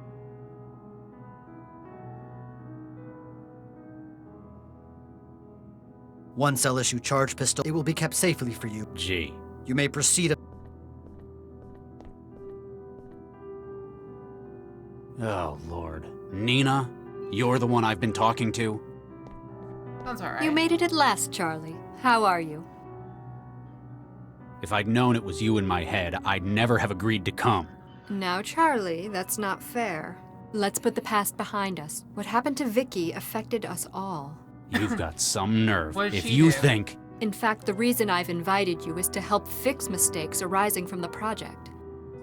One cell issue charge pistol. It will be kept safely for you. Gee. You may proceed. Oh, Lord. Nina? You're the one I've been talking to? Sounds alright. You made it at last, Charlie. How are you? If I'd known it was you in my head, I'd never have agreed to come. Now, Charlie, that's not fair. Let's put the past behind us. What happened to Vicky affected us all. You've got some nerve. What'd If she you do? think... In fact, the reason I've invited you is to help fix mistakes arising from the project.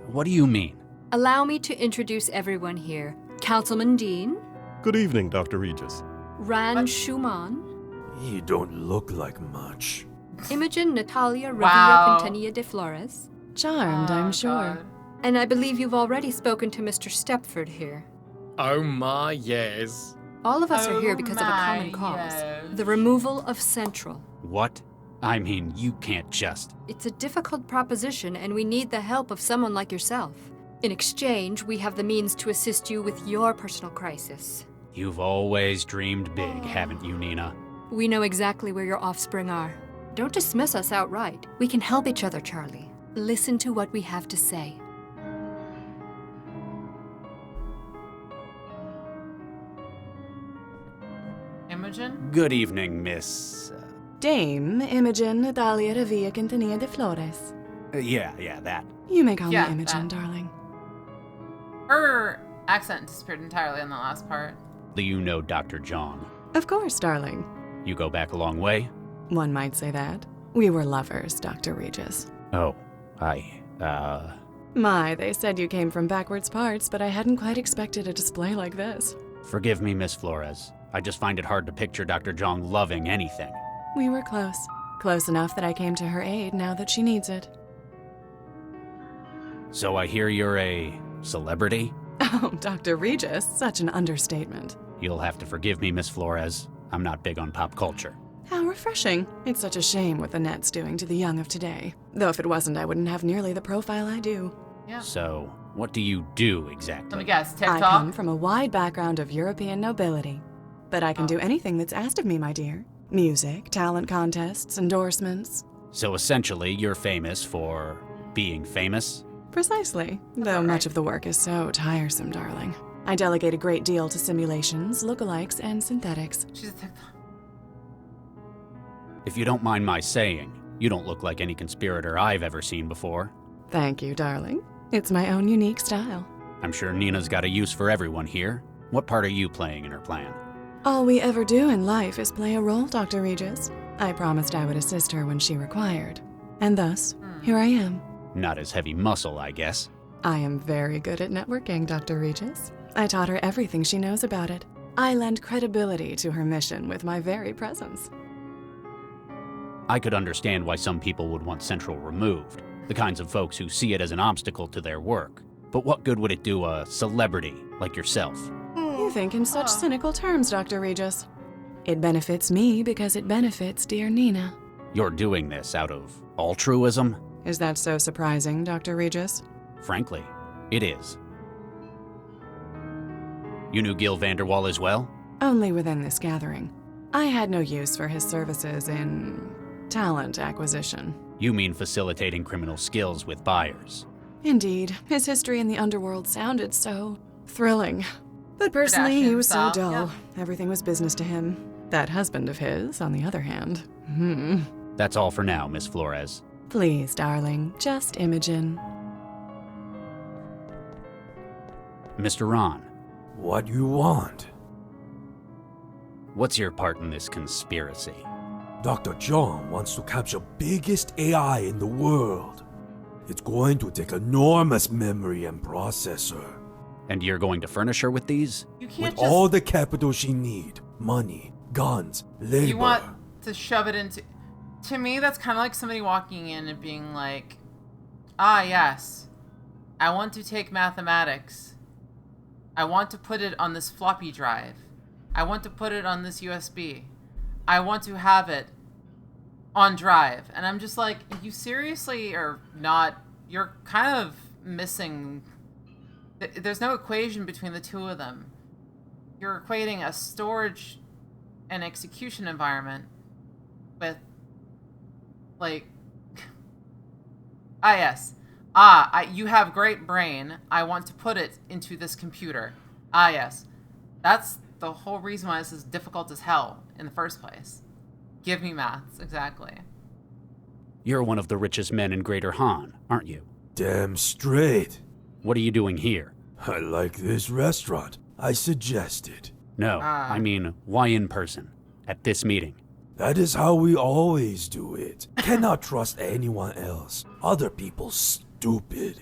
What do you mean? Allow me to introduce everyone here. Councilman Dean. Good evening, Dr. Regis. Rand Schumann. You don't look like much. Imogen Natalia Rivera Wow. Quintanilla de Flores. Charmed, I'm sure. God. And I believe you've already spoken to Mr. Stepford here. Oh my, yes. All of us are here Oh because of a common my, cause. yes. The removal of Central. What? I mean, you can't just... It's a difficult proposition, and we need the help of someone like yourself. In exchange, we have the means to assist you with your personal crisis. You've always dreamed big, haven't you, Nina? We know exactly where your offspring are. Don't dismiss us outright. We can help each other, Charlie. Listen to what we have to say. Imogen? Good evening, Miss... Dame Imogen Natalia Rivera Quintanilla de Flores. yeah, that. You may call Yeah, me Imogen, that. darling. Her accent disappeared entirely on the last part. Do you know Dr. John? Of course, darling. You go back a long way? One might say that. We were lovers, Dr. Regis. Oh, My, they said you came from backwards parts, but I hadn't quite expected a display like this. Forgive me, Miss Flores. I just find it hard to picture Dr. John loving anything. We were close. Close enough that I came to her aid now that she needs it. So I hear you're a celebrity? Oh, Dr. Regis, such an understatement. You'll have to forgive me, Miss Flores. I'm not big on pop culture. How refreshing. It's such a shame what the net's doing to the young of today. Though if it wasn't, I wouldn't have nearly the profile I do. Yeah. So, what do you do exactly? Let me guess, I TikTok? come from a wide background of European nobility. But I can do anything that's asked of me, my dear. Music, talent contests, endorsements. So essentially, you're famous for being famous? Precisely. Though much of the work is so tiresome, darling. I delegate a great deal to simulations, lookalikes, and synthetics. She's a TikTok. If you don't mind my saying, you don't look like any conspirator I've ever seen before. Thank you, darling. It's my own unique style. I'm sure Nina's got a use for everyone here. What part are you playing in her plan? All we ever do in life is play a role, Dr. Regis. I promised I would assist her when she required. And thus, here I am. Not as heavy muscle, I guess. I am very good at networking, Dr. Regis. I taught her everything she knows about it. I lend credibility to her mission with my very presence. I could understand why some people would want Central removed, the kinds of folks who see it as an obstacle to their work. But what good would it do a celebrity like yourself? You think in such cynical terms, Dr. Regis. It benefits me because it benefits dear Nina. You're doing this out of altruism? Is that so surprising, Dr. Regis? Frankly, it is. You knew Gil Vanderwall as well? Only within this gathering. I had no use for his services in talent acquisition. You mean facilitating criminal skills with buyers? Indeed, his history in the underworld sounded so thrilling. But personally, he was so dull. Yeah. Everything was business to him. That husband of his, on the other hand. That's all for now, Miss Flores. Please, darling, just Imogen. Mr. Ron. What you want? What's your part in this conspiracy? Dr. John wants to capture biggest AI in the world. It's going to take enormous memory and processor. And you're going to furnish her with these? You can't With all the capital she need. Money, guns, labor. You want to shove it into... To me, that's kind of like somebody walking in and being like, ah, yes, I want to take mathematics. I want to put it on this floppy drive. I want to put it on this USB. I want to have it on drive. And I'm just like, you seriously are not... You're kind of missing... There's no equation between the two of them. You're equating a storage and execution environment with, like, yes. You have great brain. I want to put it into this computer. Yes. That's the whole reason why this is difficult as hell in the first place. Give me maths, exactly. You're one of the richest men in Greater Han, aren't you? Damn straight. What are you doing here? I like this restaurant. I suggested. No, I mean, why in person? At this meeting? That is how we always do it. Cannot trust anyone else. Other people stupid.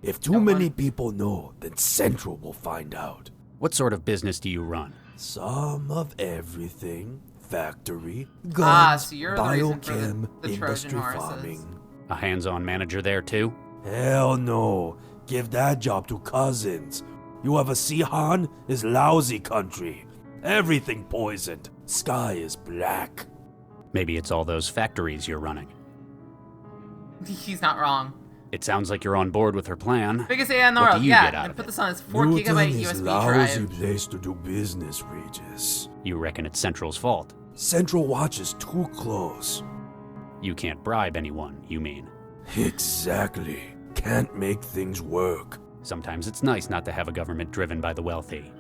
If too many people know, then Central will find out. What sort of business do you run? Some of everything. Factory, guns, so you're the reason for biochem, the industry Trojan horses. farming. A hands-on manager there too? Hell no. Give that job to cousins. You ever see Han? Is lousy country. Everything poisoned. Sky is black. Maybe it's all those factories you're running. He's not wrong. It sounds like you're on board with her plan. Biggest AI in the What world, do you yeah. get out And of put it? this on his 4 Newton gigabyte is USB lousy drive. place to do business, Regis. You reckon it's Central's fault? Central watches too close. You can't bribe anyone, you mean? Exactly. Can't make things work. Sometimes it's nice not to have a government driven by the wealthy.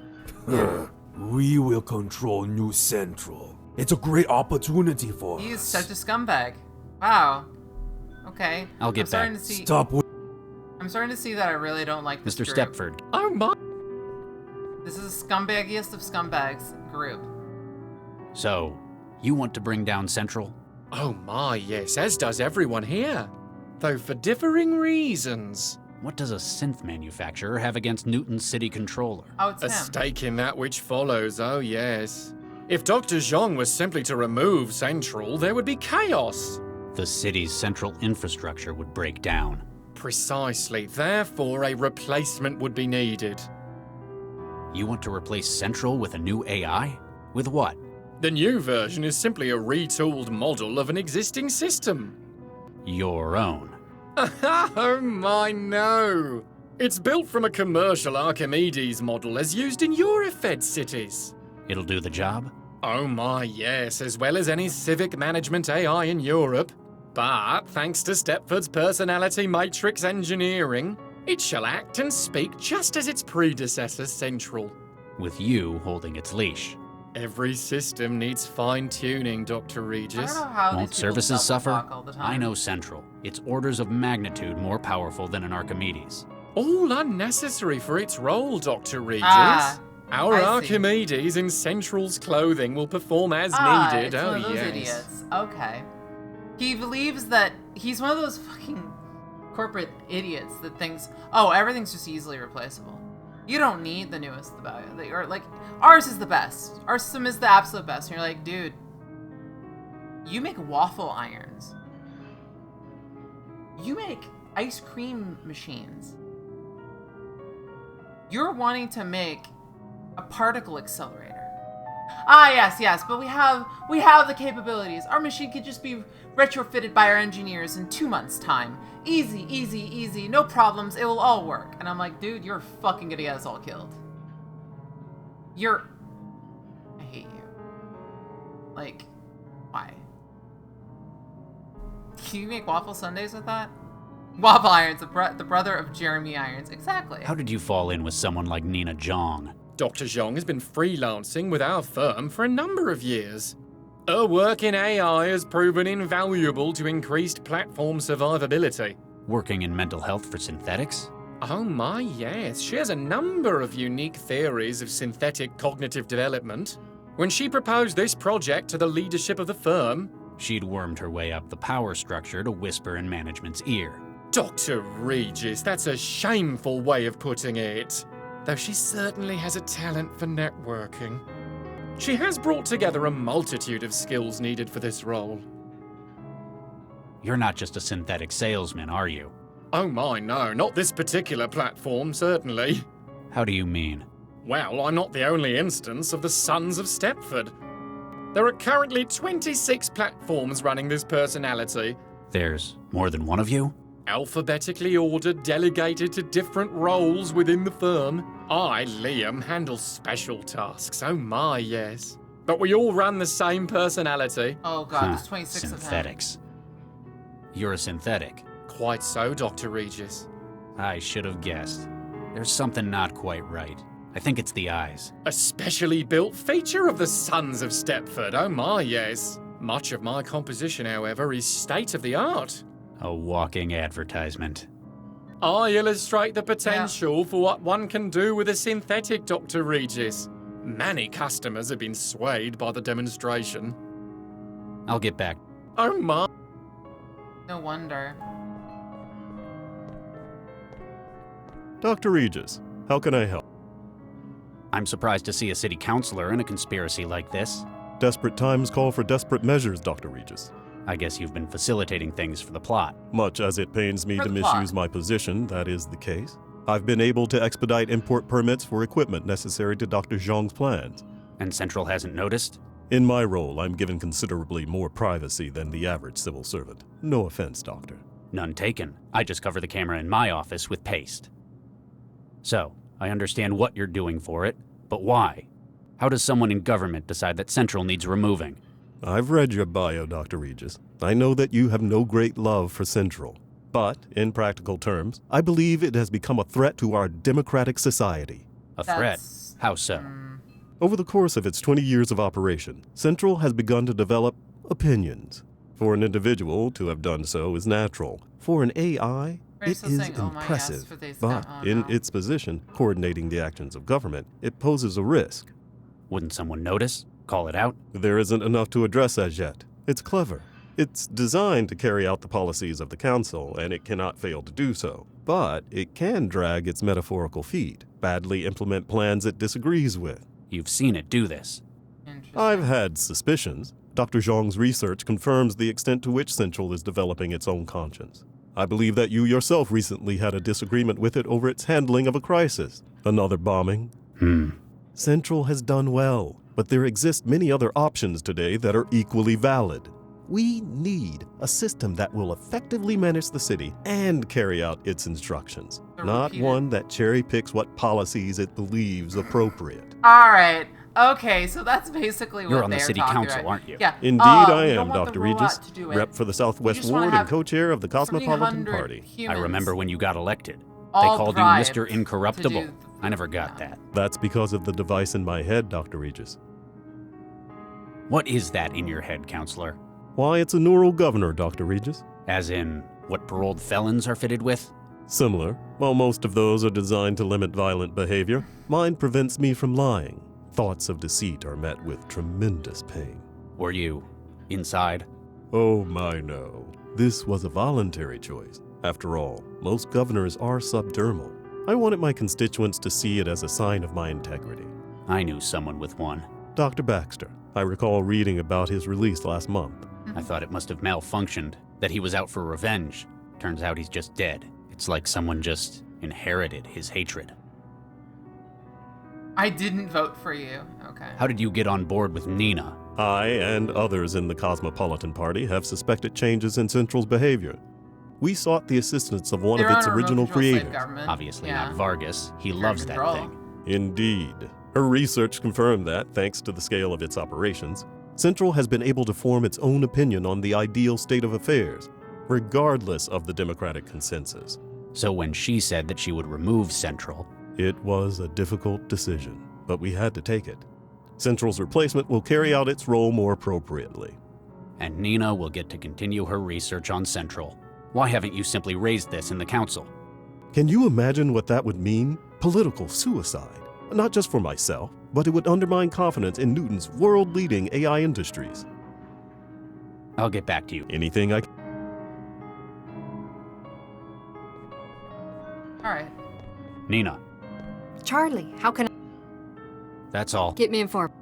We will control New Central. It's a great opportunity for He's us. such a scumbag. Wow. Okay. I'll get I'm starting back. to see. Stop with I'm starting to see that I really don't like this Mr. group. Stepford. Oh my. This is the scumbaggiest of scumbags group. So, you want to bring down Central? Oh my, yes, as does everyone here. Though for differing reasons. What does a synth manufacturer have against Newton's city controller? Oh, it's A him. stake in that which follows, oh yes. If Dr. Zhang was simply to remove Central, there would be chaos. The city's central infrastructure would break down. Precisely. Therefore, a replacement would be needed. You want to replace Central with a new AI? With what? The new version is simply a retooled model of an existing system. Your own. Oh my, no. It's built from a commercial Archimedes model as used in Eurofed cities. It'll do the job? Oh my, yes, as well as any civic management AI in Europe. But thanks to Stepford's personality matrix engineering, it shall act and speak just as its predecessor Central. With you holding its leash. Every system needs fine-tuning, Dr. Regis. I don't know how Won't these people services suffer? double-talk all the time. I know Central. It's orders of magnitude more powerful than an Archimedes. All unnecessary for its role, Dr. Regis. Our I see. Archimedes in Central's clothing will perform as needed. It's Oh, one of those yes. idiots. Okay. He believes that he's one of those fucking corporate idiots that thinks, oh, everything's just easily replaceable. You don't need the newest about it. Or like, ours is the best. Our system is the absolute best. And you're like, dude, You make waffle irons. You make ice cream machines. You're wanting to make a particle accelerator. Ah, yes, but we have the capabilities. Our machine could just be retrofitted by our engineers in 2 months' time. Easy, no problems, it will all work. And I'm like, dude, you're fucking gonna get us all killed. I hate you. Like, why? Can you make waffle sundaes with that? Waffle Irons, the brother of Jeremy Irons. Exactly. How did you fall in with someone like Nina Zhang? Dr. Zhang has been freelancing with our firm for a number of years. Her work in AI has proven invaluable to increased platform survivability. Working in mental health for synthetics? Oh my, yes. She has a number of unique theories of synthetic cognitive development. When she proposed this project to the leadership of the firm, she'd wormed her way up the power structure to whisper in management's ear. Dr. Regis, that's a shameful way of putting it. Though she certainly has a talent for networking. She has brought together a multitude of skills needed for this role. You're not just a synthetic salesman, are you? Oh my, no, not this particular platform, certainly. How do you mean? Well, I'm not the only instance of the Sons of Stepford. There are currently 26 platforms running this personality. There's more than one of you? Alphabetically ordered, delegated to different roles within the firm. I, Liam, handle special tasks. Oh my, yes. But we all run the same personality. Oh god, there's 26 of them. Synthetics. You're a synthetic. Quite so, Dr. Regis. I should have guessed. There's something not quite right. I think it's the eyes. A specially built feature of the Sons of Stepford. Oh my, yes. Much of my composition, however, is state-of-the-art. A walking advertisement. I illustrate the potential for what one can do with a synthetic, Dr. Regis. Many customers have been swayed by the demonstration. I'll get back. Oh my. No wonder. Dr. Regis, how can I help? I'm surprised to see a city councilor in a conspiracy like this. Desperate times call for desperate measures, Dr. Regis. I guess you've been facilitating things for the plot. Much as it pains me to misuse my position, that is the case. I've been able to expedite import permits for equipment necessary to Dr. Zhang's plans. And Central hasn't noticed? In my role, I'm given considerably more privacy than the average civil servant. No offense, Doctor. None taken. I just cover the camera in my office with paste. So, I understand what you're doing for it, but why? How does someone in government decide that Central needs removing? I've read your bio, Dr. Regis. I know that you have no great love for Central. But, in practical terms, I believe it has become a threat to our democratic society. A threat? How so? Over the course of its 20 years of operation, Central has begun to develop opinions. For an individual to have done so is natural. For an AI, it is impressive. But in its position, coordinating the actions of government, it poses a risk. Wouldn't someone notice? Call it out? There isn't enough to address as yet. It's clever. It's designed to carry out the policies of the Council, and it cannot fail to do so. But it can drag its metaphorical feet, badly implement plans it disagrees with. You've seen it do this. I've had suspicions. Dr. Zhang's research confirms the extent to which Central is developing its own conscience. I believe that you yourself recently had a disagreement with it over its handling of a crisis. Another bombing. Central has done well, but there exist many other options today that are equally valid. We need a system that will effectively manage the city and carry out its instructions, not one that cherry-picks what policies it believes appropriate. All right. Okay, so that's basically what You're on the they're city talking council, about. aren't you? Yeah. Indeed, I am, Dr. Regis, rep for the Southwest Ward and co-chair of the Cosmopolitan Party. I remember when you got elected. They All called you bribed Mr. Incorruptible. to do- I never got that. That's because of the device in my head, Dr. Regis. What is that in your head, counselor? Why, it's a neural governor, Dr. Regis. As in, what paroled felons are fitted with? Similar. While most of those are designed to limit violent behavior, mine prevents me from lying. Thoughts of deceit are met with tremendous pain. Were you inside? Oh my no. This was a voluntary choice. After all, most governors are subdermal. I wanted my constituents to see it as a sign of my integrity. I knew someone with one. Dr. Baxter. I recall reading about his release last month. I thought it must have malfunctioned, that he was out for revenge. Turns out he's just dead. It's like someone just inherited his hatred. I didn't vote for you. Okay. How did you get on board with Nina? I and others in the Cosmopolitan Party have suspected changes in Central's behavior. We sought the assistance of one of its original creators. Obviously not Vargas. He loves that thing. Indeed. Her research confirmed that, thanks to the scale of its operations, Central has been able to form its own opinion on the ideal state of affairs, regardless of the democratic consensus. So when she said that she would remove Central... It was a difficult decision, but we had to take it. Central's replacement will carry out its role more appropriately. And Nina will get to continue her research on Central. Why haven't you simply raised this in the council? Can you imagine what that would mean? Political suicide. Not just for myself, but it would undermine confidence in Newton's world-leading AI industries. I'll get back to you. Anything I... All right. Nina. Charlie, how can I... That's all. Get me informed.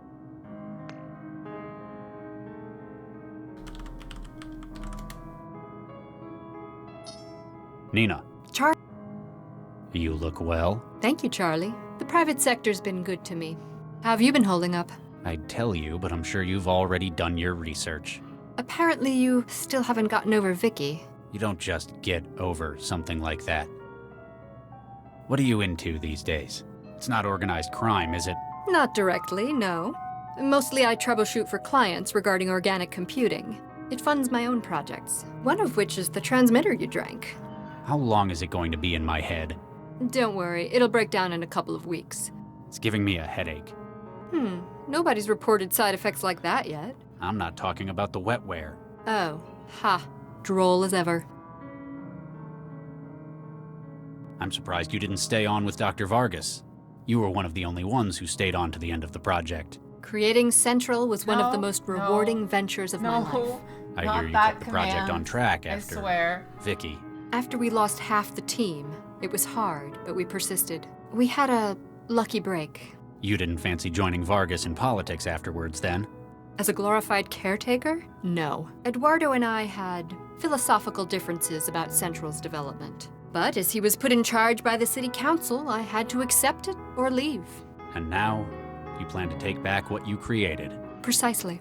Nina. Charlie. You look well. Thank you, Charlie. The private sector's been good to me. How have you been holding up? I'd tell you, but I'm sure you've already done your research. Apparently you still haven't gotten over Vicky. You don't just get over something like that. What are you into these days? It's not organized crime, is it? Not directly, no. Mostly I troubleshoot for clients regarding organic computing. It funds my own projects, one of which is the transmitter you drank. How long is it going to be in my head? Don't worry, it'll break down in a couple of weeks. It's giving me a headache. Nobody's reported side effects like that yet. I'm not talking about the wetware. Oh, ha. Droll as ever. I'm surprised you didn't stay on with Dr. Vargas. You were one of the only ones who stayed on to the end of the project. Creating Central was one of the most rewarding ventures of my life. I hear you kept the project on track after... I swear. Vicky. After we lost half the team, it was hard, but we persisted. We had a lucky break. You didn't fancy joining Vargas in politics afterwards, then? As a glorified caretaker? No. Eduardo and I had philosophical differences about Central's development. But as he was put in charge by the city council, I had to accept it or leave. And now, you plan to take back what you created. Precisely.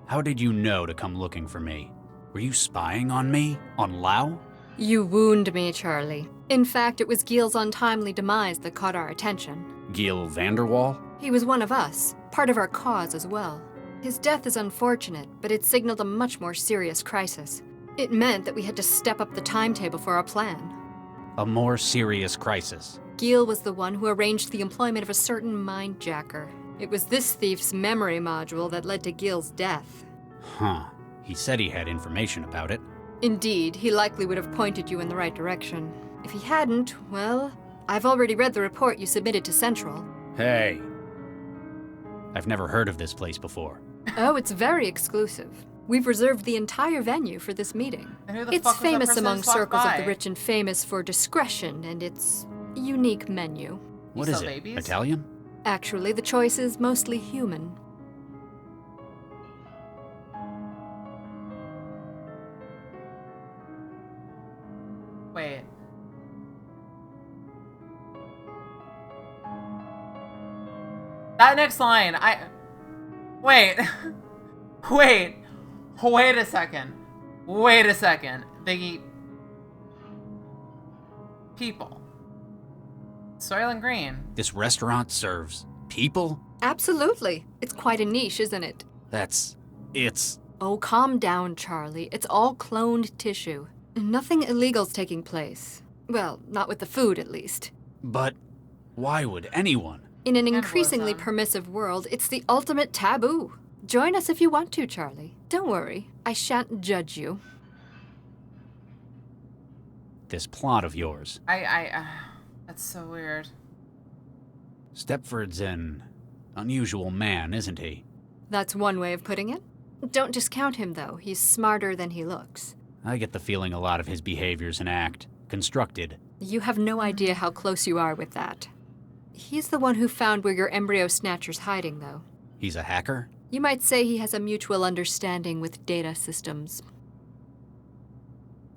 How did you know to come looking for me? Were you spying on me? On Lau? You wound me, Charlie. In fact, it was Gil's untimely demise that caught our attention. Gil Vanderwall? He was one of us, part of our cause as well. His death is unfortunate, but it signaled a much more serious crisis. It meant that we had to step up the timetable for our plan. A more serious crisis. Gil was the one who arranged the employment of a certain mindjacker. It was this thief's memory module that led to Gil's death. Huh. He said he had information about it. Indeed, he likely would have pointed you in the right direction. If he hadn't, well, I've already read the report you submitted to Central. Hey. I've never heard of this place before. Oh, it's very exclusive. We've reserved the entire venue for this meeting. It's famous among circles of the rich and famous for discretion and its unique menu. What is it? Italian? Actually, the choice is mostly human. Wait. That next line, Wait. Wait. Wait a second. Wait a second. People. Soylent Green. This restaurant serves people? Absolutely. It's quite a niche, isn't it? It's... Oh, calm down, Charlie. It's all cloned tissue. Nothing illegal's taking place. Well, not with the food, at least. But why would anyone? In an increasingly permissive world, it's the ultimate taboo. Join us if you want to, Charlie. Don't worry. I shan't judge you. This plot of yours. That's so weird. Stepford's an unusual man, isn't he? That's one way of putting it. Don't discount him, though. He's smarter than he looks. I get the feeling a lot of his behavior's an act. Constructed. You have no idea how close you are with that. He's the one who found where your embryo snatcher's hiding, though. He's a hacker? You might say he has a mutual understanding with data systems.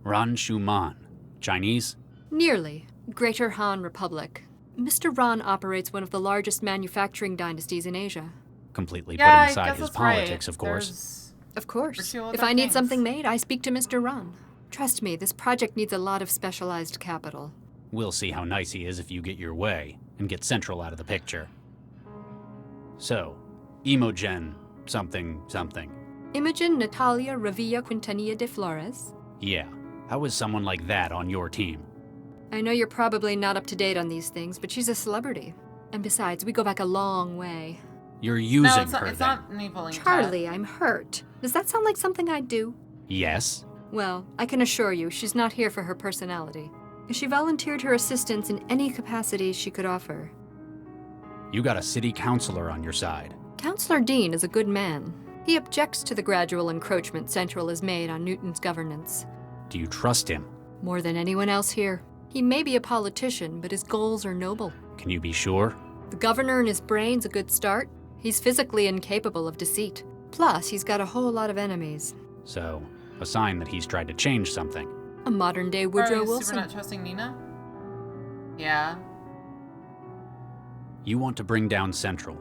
Ran Shuman. Chinese? Nearly. Greater Han Republic. Mr. Ran operates one of the largest manufacturing dynasties in Asia. Completely Yeah, putting aside I guess his that's right. politics, of course. Of course. Virtual If I need kings. something made, I speak to Mr. Ran. Trust me, this project needs a lot of specialized capital. We'll see how nice he is if you get your way and get Central out of the picture. So, Imogen something something. Imogen Natalia Revilla Quintanilla de Flores. Yeah, how is someone like that on your team? I know you're probably not up to date on these things, but she's a celebrity. And besides, we go back a long way. You're using No, it's her not, then. an evil Charlie, I'm hurt. Does that sound like something I'd do? Yes? Well, I can assure you, she's not here for her personality. She volunteered her assistance in any capacity she could offer. You got a city councilor on your side. Councillor Dean is a good man. He objects to the gradual encroachment Central has made on Newton's governance. Do you trust him? More than anyone else here. He may be a politician, but his goals are noble. Can you be sure? The governor and his brain's a good start. He's physically incapable of deceit. Plus, he's got a whole lot of enemies. So, a sign that he's tried to change something. A modern-day Are Woodrow you Wilson. super not trusting Nina? Yeah. You want to bring down Central.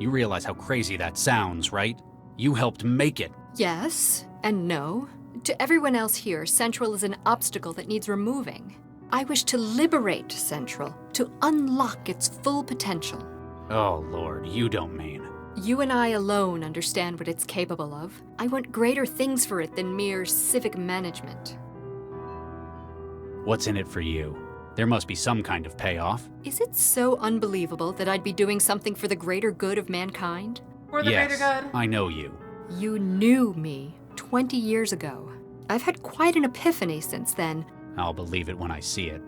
You realize how crazy that sounds, right? You helped make it. Yes, and no. To everyone else here, Central is an obstacle that needs removing. I wish to liberate Central, to unlock its full potential. Oh, Lord, you don't mean. You and I alone understand what it's capable of. I want greater things for it than mere civic management. What's in it for you? There must be some kind of payoff. Is it so unbelievable that I'd be doing something for the greater good of mankind? For the Yes, greater good. I know you. You knew me 20 years ago. I've had quite an epiphany since then. I'll believe it when I see it.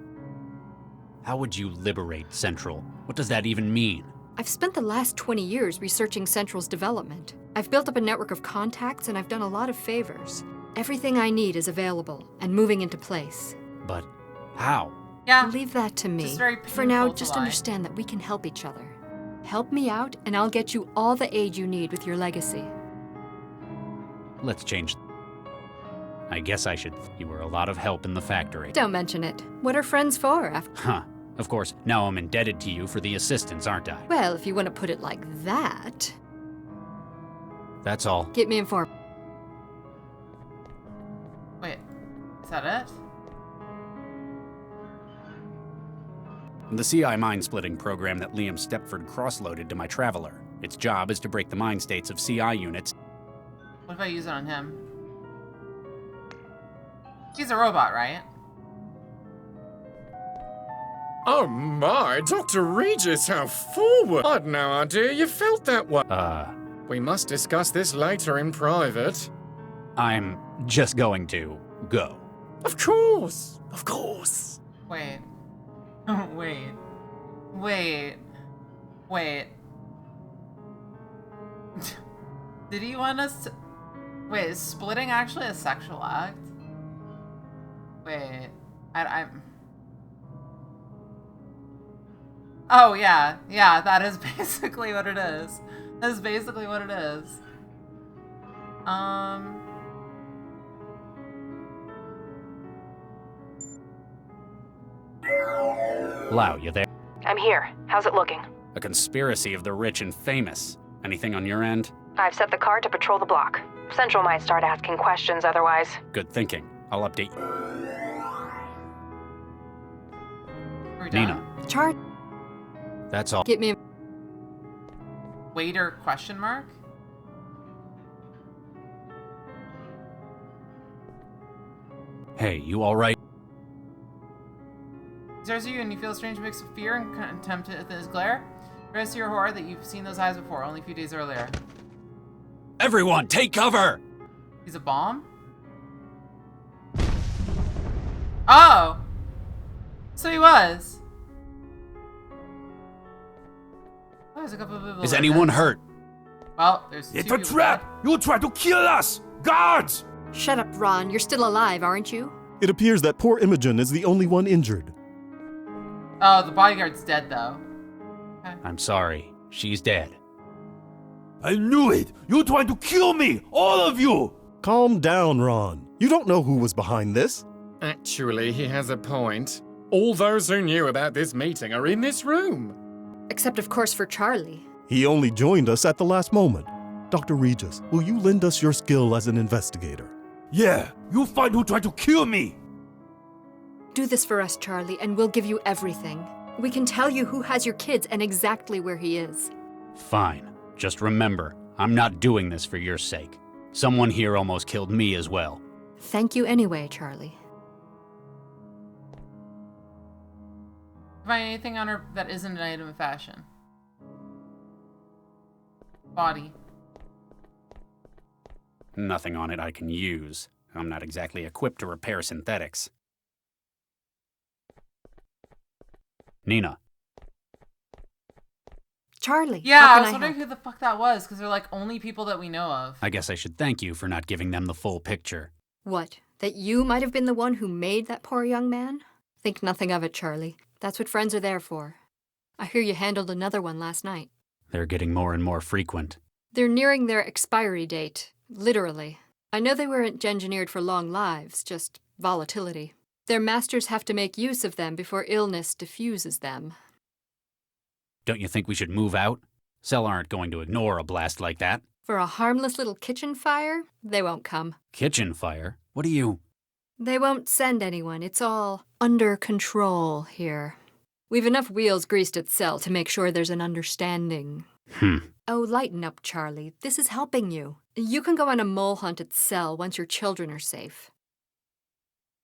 How would you liberate Central? What does that even mean? I've spent the last 20 years researching Central's development. I've built up a network of contacts and I've done a lot of favors. Everything I need is available and moving into place. But how? Yeah. Leave that to me. Just very For now, painful to just lie. understand that we can help each other. Help me out and I'll get you all the aid you need with your legacy. Let's change. I guess I should. You were a lot of help in the factory. Don't mention it. What are friends for after? Huh. Of course, now I'm indebted to you for the assistance, aren't I? Well, if you want to put it like that. That's all. Keep me informed. Wait, is that it? The CI mine splitting program that Liam Stepford cross-loaded to my Traveler. Its job is to break the mind states of CI units. What if I use it on him? He's a robot, right? Oh my, Dr. Regis, how forward! I'd no idea you felt that way. We must discuss this later in private. I'm just going to go. Of course! Of course! Wait. Wait. Wait. Wait. Did he want us to... Wait, is splitting actually a sexual act? Wait. I'm... Oh, yeah. Yeah, that is basically what it is. That is basically what it is. Lau, you there? I'm here. How's it looking? A conspiracy of the rich and famous. Anything on your end? I've set the car to patrol the block. Central might start asking questions otherwise. Good thinking. I'll update you. We're done. Nina, Chart. that's all. Get me. Waiter question mark? Hey, you alright? Stares at you and you feel a strange mix of fear and contempt at his glare. Rest to your horror that you've seen those eyes before, only a few days earlier. Everyone, take cover! He's a bomb? Oh! So he was. Oh, there's a couple of people Is like anyone that. hurt? Well, there's It's two a people trap! You try to kill us! Guards! Shut up, Ron. You're still alive, aren't you? It appears that poor Imogen is the only one injured. dead. Oh, the bodyguard's dead though. I'm sorry. She's dead. I knew it! You trying to kill me! All of you! Calm down, Ron. You don't know who was behind this. Actually, he has a point. All those who knew about this meeting are in this room. Except, of course, for Charlie. He only joined us at the last moment. Dr. Regis, will you lend us your skill as an investigator? Yeah, you find who tried to kill me! Do this for us, Charlie, and we'll give you everything. We can tell you who has your kids and exactly where he is. Fine. Just remember, I'm not doing this for your sake. Someone here almost killed me as well. Thank you anyway, Charlie. Find anything on her that isn't an item of fashion. Body. Nothing on it I can use. I'm not exactly equipped to repair synthetics. Nina. Charlie. Yeah, how I can was wondering help? who the fuck that was, because they're like only people that we know of. I guess I should thank you for not giving them the full picture. What? That you might have been the one who made that poor young man? Think nothing of it, Charlie. That's what friends are there for. I hear you handled another one last night. They're getting more and more frequent. They're nearing their expiry date, literally. I know they weren't engineered for long lives, just volatility. Their masters have to make use of them before illness diffuses them. Don't you think we should move out? Cell aren't going to ignore a blast like that. For a harmless little kitchen fire, they won't come. Kitchen fire? What do you... They won't send anyone. It's all under control here. We've enough wheels greased at Cell to make sure there's an understanding. Oh, lighten up, Charlie. This is helping you. You can go on a mole hunt at Cell once your children are safe.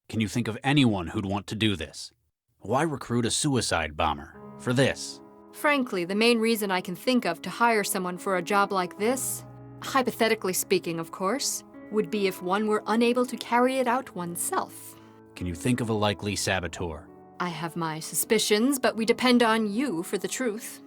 Can you think of anyone who'd want to do this? Why recruit a suicide bomber for this? Frankly, the main reason I can think of to hire someone for a job like this, hypothetically speaking, of course, would be if one were unable to carry it out oneself. Can you think of a likely saboteur? I have my suspicions, but we depend on you for the truth.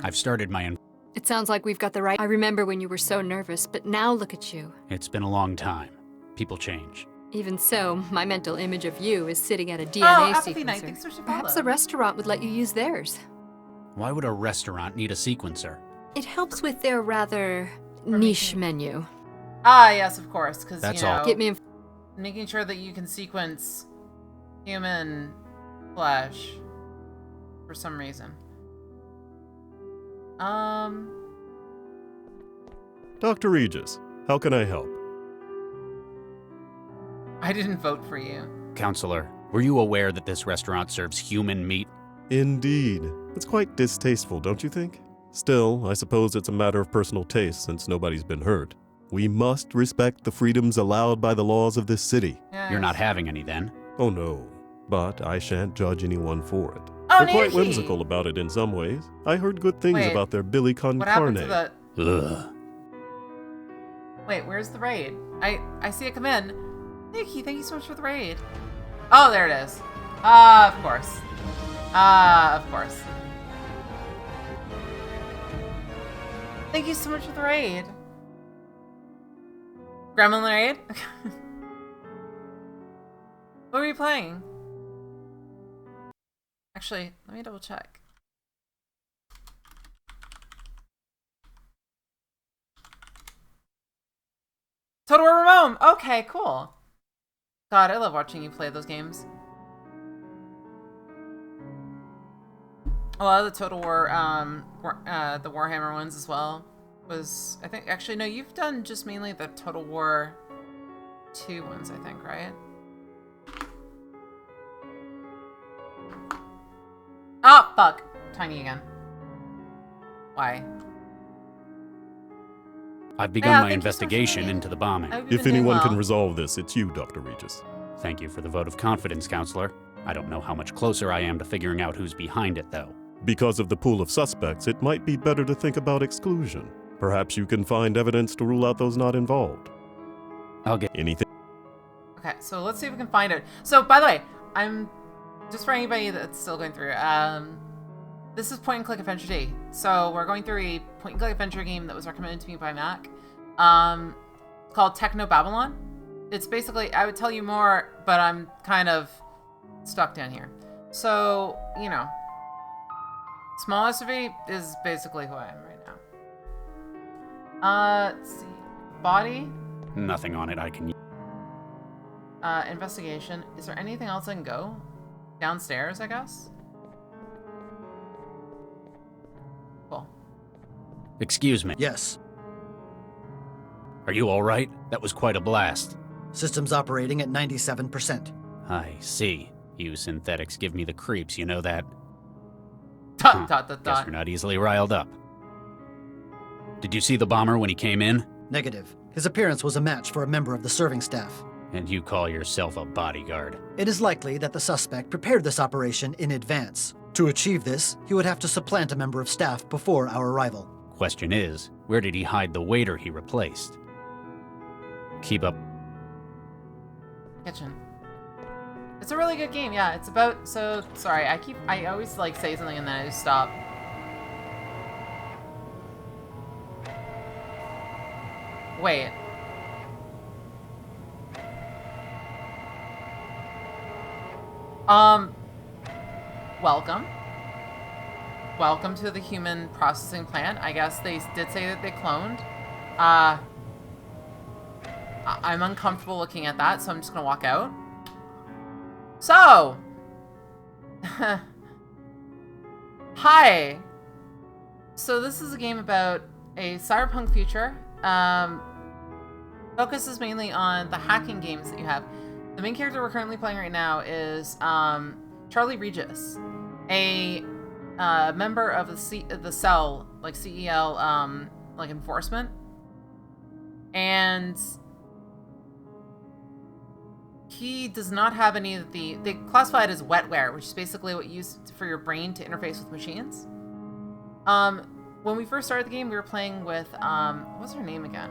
I've started my... It sounds like we've got the right... I remember when you were so nervous, but now look at you. It's been a long time. People change. Even so, my mental image of you is sitting at a DNA Apathy Night, sequencer. thanks for Chipotle. Perhaps the restaurant would let you use theirs. Why would a restaurant need a sequencer? It helps with their rather niche menu. Ah, yes, of course, because, That's you know, all. Get me making sure that you can sequence human flesh for some reason. Dr. Regis, how can I help? I didn't vote for you. Counselor, were you aware that this restaurant serves human meat? Indeed. It's quite distasteful, don't you think? Still, I suppose it's a matter of personal taste since nobody's been hurt. We must respect the freedoms allowed by the laws of this city. Yes. You're not having any then? Oh no, but I shan't judge anyone for it. Oh, They're quite Nikki! whimsical about it in some ways. I heard good things Wait, about their Billy con What happened to carne. the... Ugh. Wait, where's the raid? I see it come in. Nikki, thank you so much for the raid. Oh, there it is. Of course. Of course. Thank you so much for the raid. Gremlin raid? What were you playing? Actually, let me double check. Total War Ramon! Okay, cool. God, I love watching you play those games. A lot of the Total War, the Warhammer ones as well, was, I think, actually, no, you've done just mainly the Total War 2 ones, I think, right? Oh, fuck. Tiny again. Why? I've begun Yeah, my thank you so much for investigation the- into the bombing. I hope you've If been doing anyone well. can resolve this, it's you, Dr. Regis. Thank you for the vote of confidence, Counselor. I don't know how much closer I am to figuring out who's behind it, though. Because of the pool of suspects, it might be better to think about exclusion. Perhaps you can find evidence to rule out those not involved. I'll get anything. Okay, so let's see if we can find it. So, by the way, I'm just for anybody that's still going through. This is Point and Click Adventure D. So we're going through a Point and Click Adventure game that was recommended to me by Mac, called Technobabylon. It's basically, I would tell you more, but I'm kind of stuck down here. So, you know, small SUV is basically who I am right now. Let's see. Body. Nothing on it I can... Investigation. Is there anything else I can go? Downstairs, I guess? Cool. Excuse me. Yes. Are you all right? That was quite a blast. Systems operating at 97%. I see. You synthetics give me the creeps, you know that? Dot, dot, dot, Guess dot. you're not easily riled up. Did you see the bomber when he came in? Negative. His appearance was a match for a member of the serving staff. And you call yourself a bodyguard? It is likely that the suspect prepared this operation in advance. To achieve this, he would have to supplant a member of staff before our arrival. Question is, where did he hide the waiter he replaced? Keep up. Kitchen. It's a really good game, yeah. It's about, so, sorry, I always like say something and then I just stop. Wait. Welcome. Welcome to the human processing plant. I guess they did say that they cloned. I'm uncomfortable looking at that, so I'm just gonna walk out. So! Hi! So this is a game about a cyberpunk future. Focuses mainly on the hacking games that you have. The main character we're currently playing right now is Charlie Regis, a member of the cell, like CEL, like enforcement, and he does not have any of the. They classify it as wetware, which is basically what you use for your brain to interface with machines. When we first started the game, we were playing with what's her name again?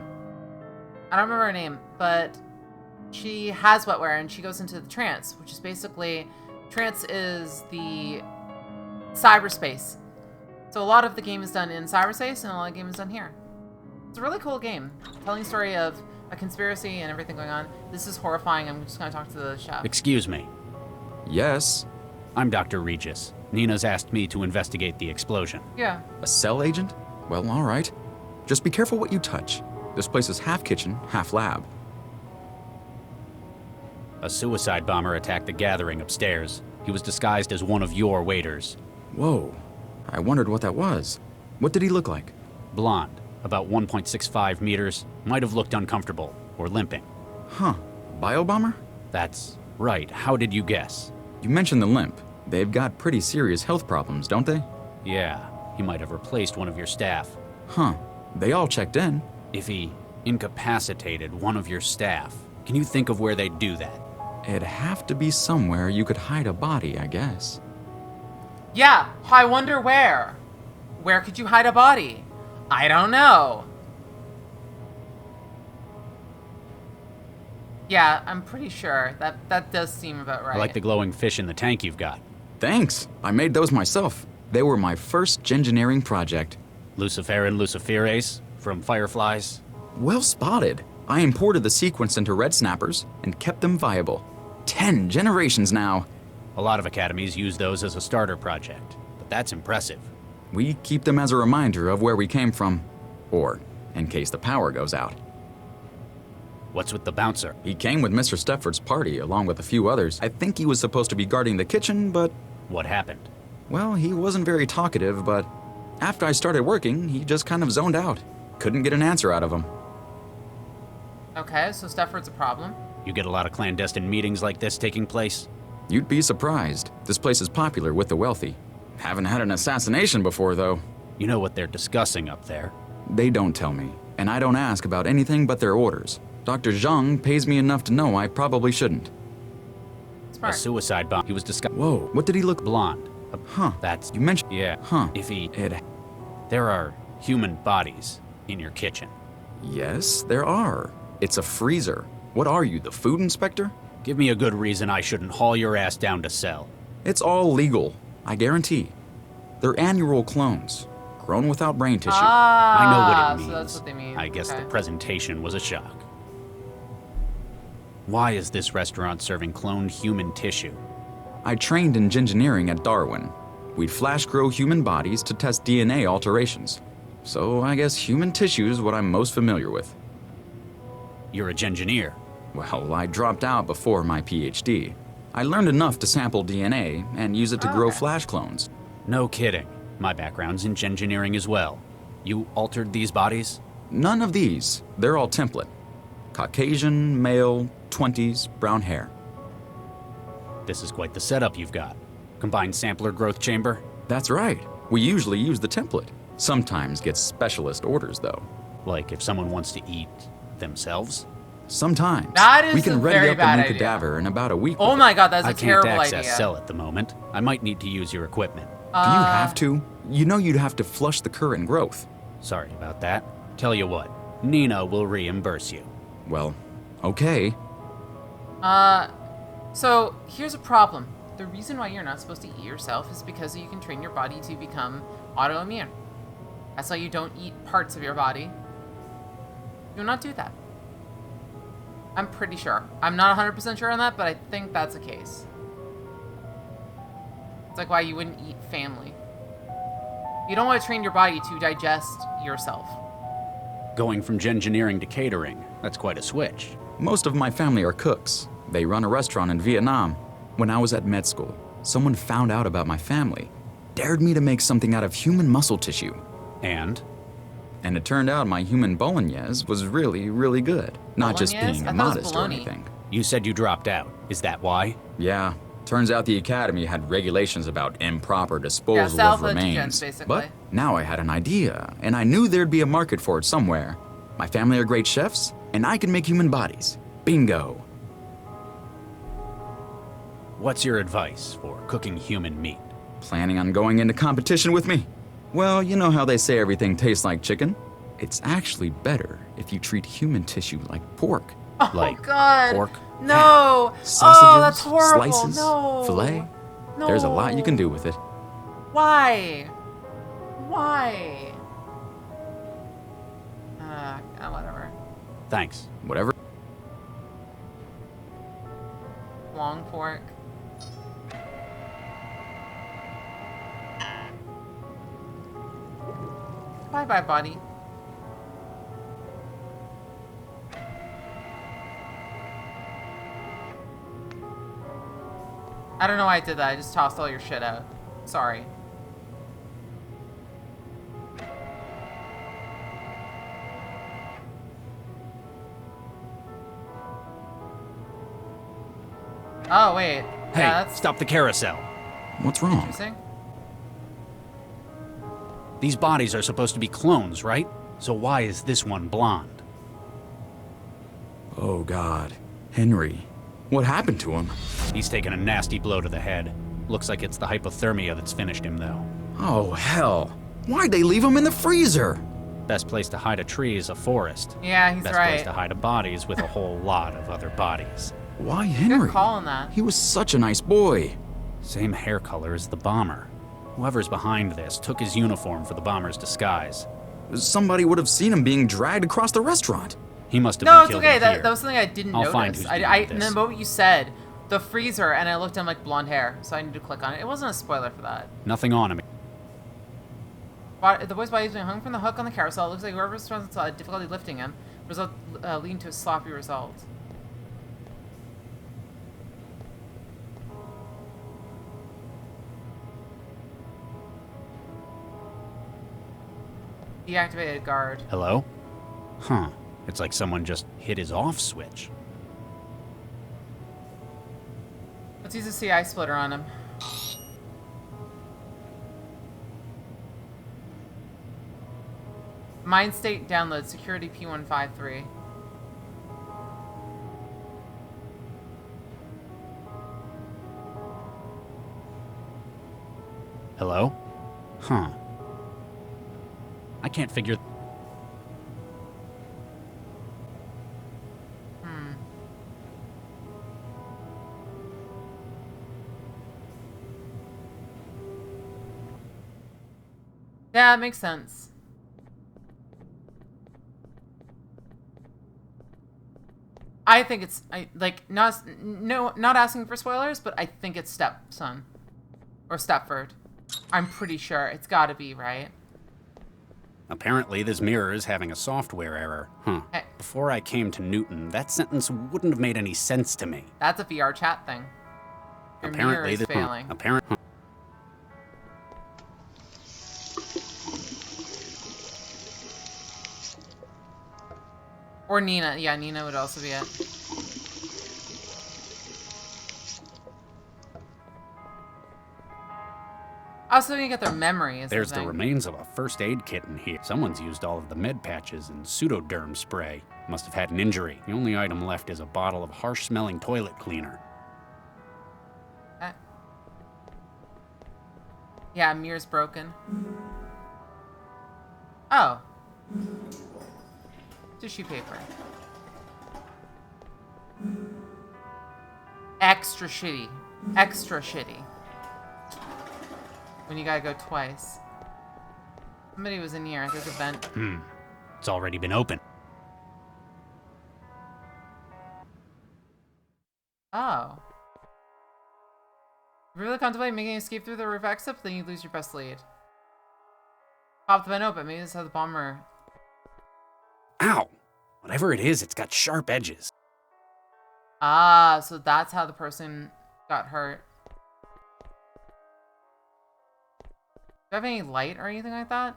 I don't remember her name, but she has wetware and she goes into the trance, which is basically, trance is the cyberspace. So a lot of the game is done in cyberspace and a lot of the game is done here. It's a really cool game, telling a story of a conspiracy and everything going on. This is horrifying. I'm just going to talk to the chef. Excuse me. Yes? I'm Dr. Regis. Nina's asked me to investigate the explosion. Yeah. A cell agent? Well, all right. Just be careful what you touch. This place is half kitchen, half lab. A suicide bomber attacked the gathering upstairs. He was disguised as one of your waiters. Whoa. I wondered what that was. What did he look like? Blonde, about 1.65 meters, might have looked uncomfortable or limping. Huh. Biobomber? That's right. How did you guess? You mentioned the limp. They've got pretty serious health problems, don't they? Yeah, he might have replaced one of your staff. Huh. They all checked in. If he incapacitated one of your staff, can you think of where they'd do that? It'd have to be somewhere you could hide a body, I guess. Yeah, I wonder where. Where could you hide a body? I don't know. Yeah, I'm pretty sure. That does seem about right. I like the glowing fish in the tank you've got. Thanks. I made those myself. They were my first engineering project. Luciferin luciferase from fireflies? Well spotted. I imported the sequence into red snappers and kept them viable. 10 generations now. A lot of academies use those as a starter project, but that's impressive. We keep them as a reminder of where we came from, or in case the power goes out. What's with the bouncer? He came with Mr. Stepford's party along with a few others. I think he was supposed to be guarding the kitchen, but... What happened? Well, he wasn't very talkative, but after I started working, he just kind of zoned out. Couldn't get an answer out of him. Okay, so Stepford's a problem. You get a lot of clandestine meetings like this taking place? You'd be surprised. This place is popular with the wealthy. Haven't had an assassination before, though. You know what they're discussing up there? They don't tell me, and I don't ask about anything but their orders. Dr. Zhang pays me enough to know I probably shouldn't. Smart. A suicide bomb. He was discussed. Whoa, what did he look... Blonde. Huh. That's... You mentioned... Yeah. Huh. If he... There are human bodies in your kitchen. Yes, there are. It's a freezer. What are you, the food inspector? Give me a good reason I shouldn't haul your ass down to cell. It's all legal, I guarantee. They're annual clones, grown without brain tissue. I know what it means. So that's what they mean. I guess Okay. the presentation was a shock. Why is this restaurant serving cloned human tissue? I trained in engineering at Darwin. We'd flash grow human bodies to test DNA alterations. So I guess human tissue is what I'm most familiar with. You're a engineer. Well, I dropped out before my PhD. I learned enough to sample DNA and use it to grow flash clones. No kidding. My background's in engineering as well. You altered these bodies? None of these. They're all template. Caucasian, male, 20s, brown hair. This is quite the setup you've got. Combined sampler growth chamber? That's right. We usually use the template. Sometimes get specialist orders, though. Like if someone wants to eat themselves? Sometimes. That is we can a ready very up bad a new idea. cadaver in about a week. Oh with my it. god, that's a terrible I can't access idea. cell at the moment. I might need to use your equipment. Do you have to? You know you'd have to flush the current growth. Sorry about that. Tell you what, Nina will reimburse you. Well, okay. So here's a problem. The reason why you're not supposed to eat yourself is because you can train your body to become autoimmune. That's why you don't eat parts of your body. Do not do that. I'm pretty sure. I'm not 100% sure on that, but I think that's the case. It's like why you wouldn't eat family. You don't want to train your body to digest yourself. Going from engineering to catering, that's quite a switch. Most of my family are cooks. They run a restaurant in Vietnam. When I was at med school, someone found out about my family, dared me to make something out of human muscle tissue. And? And it turned out my human bolognese was really, really good. Not just Bolognese? being I thought it was immodest or bologna. anything. You said you dropped out. Is that why? Yeah. Turns out the academy had regulations about improper disposal of self-indigence, remains. basically. But now I had an idea, and I knew there'd be a market for it somewhere. My family are great chefs, and I can make human bodies. Bingo. What's your advice for cooking human meat? Planning on going into competition with me? Well, you know how they say everything tastes like chicken? It's actually better if you treat human tissue like pork. Oh god. Pork, No. sausages, Oh, that's horrible. slices, No. filet. No. There's a lot you can do with it. Why? Why? Whatever. Thanks. Whatever. Long fork. Bye-bye, buddy. I don't know why I did that. I just tossed all your shit out. Sorry. Oh, wait. Hey, Yeah, that's stop the carousel. What's wrong? interesting. These bodies are supposed to be clones, right? So why is this one blonde? Oh, God. Henry. What happened to him? He's taken a nasty blow to the head. Looks like it's the hypothermia that's finished him, though. Oh, hell. Why'd they leave him in the freezer? Best place to hide a tree is a forest. Yeah, he's Best right. place to hide a body is with a whole lot of other bodies. Why Henry? Good call on that. He was such a nice boy. Same hair color as the bomber. Whoever's behind this took his uniform for the bomber's disguise. Somebody would have seen him being dragged across the restaurant. He must have No, been it's killed okay. in That here. was something I didn't I'll notice. find who's doing And this. the moment you said the freezer, and I looked at him like blonde hair, so I need to click on it. It wasn't a spoiler for that. Nothing on him. The boy's body is being hung from the hook on the carousel. It looks like whoever's responsible had difficulty lifting him, leading to a sloppy result. Deactivated guard. Hello? Huh. It's like someone just hit his off switch. Let's use a CI splitter on him. Mind state download security P153. Hello? Huh. I can't figure... Yeah, it makes sense. I think it's not asking for spoilers, but I think it's stepson or Stepford. I'm pretty sure it's got to be, right? Apparently, this mirror is having a software error. Huh. Hey. Before I came to Newton, that sentence wouldn't have made any sense to me. That's a VR chat thing. Your mirror is failing. Or Nina. Yeah, Nina would also be it. Also, you get their memory. There's the remains of a first aid kit in here. Someone's used all of the med patches and pseudoderm spray. Must have had an injury. The only item left is a bottle of harsh-smelling toilet cleaner. Yeah, mirror's broken. Oh. Tissue paper. Extra shitty. Extra shitty. When you gotta go twice. Somebody was in here. There's a vent. It's already been opened. Oh. You really contemplate making an escape through the roof exit, then you lose your best lead. Pop the vent open. Maybe this is how the bomber... Ow! Whatever it is, it's got sharp edges. Ah, so that's how the person got hurt. Do you have any light or anything like that?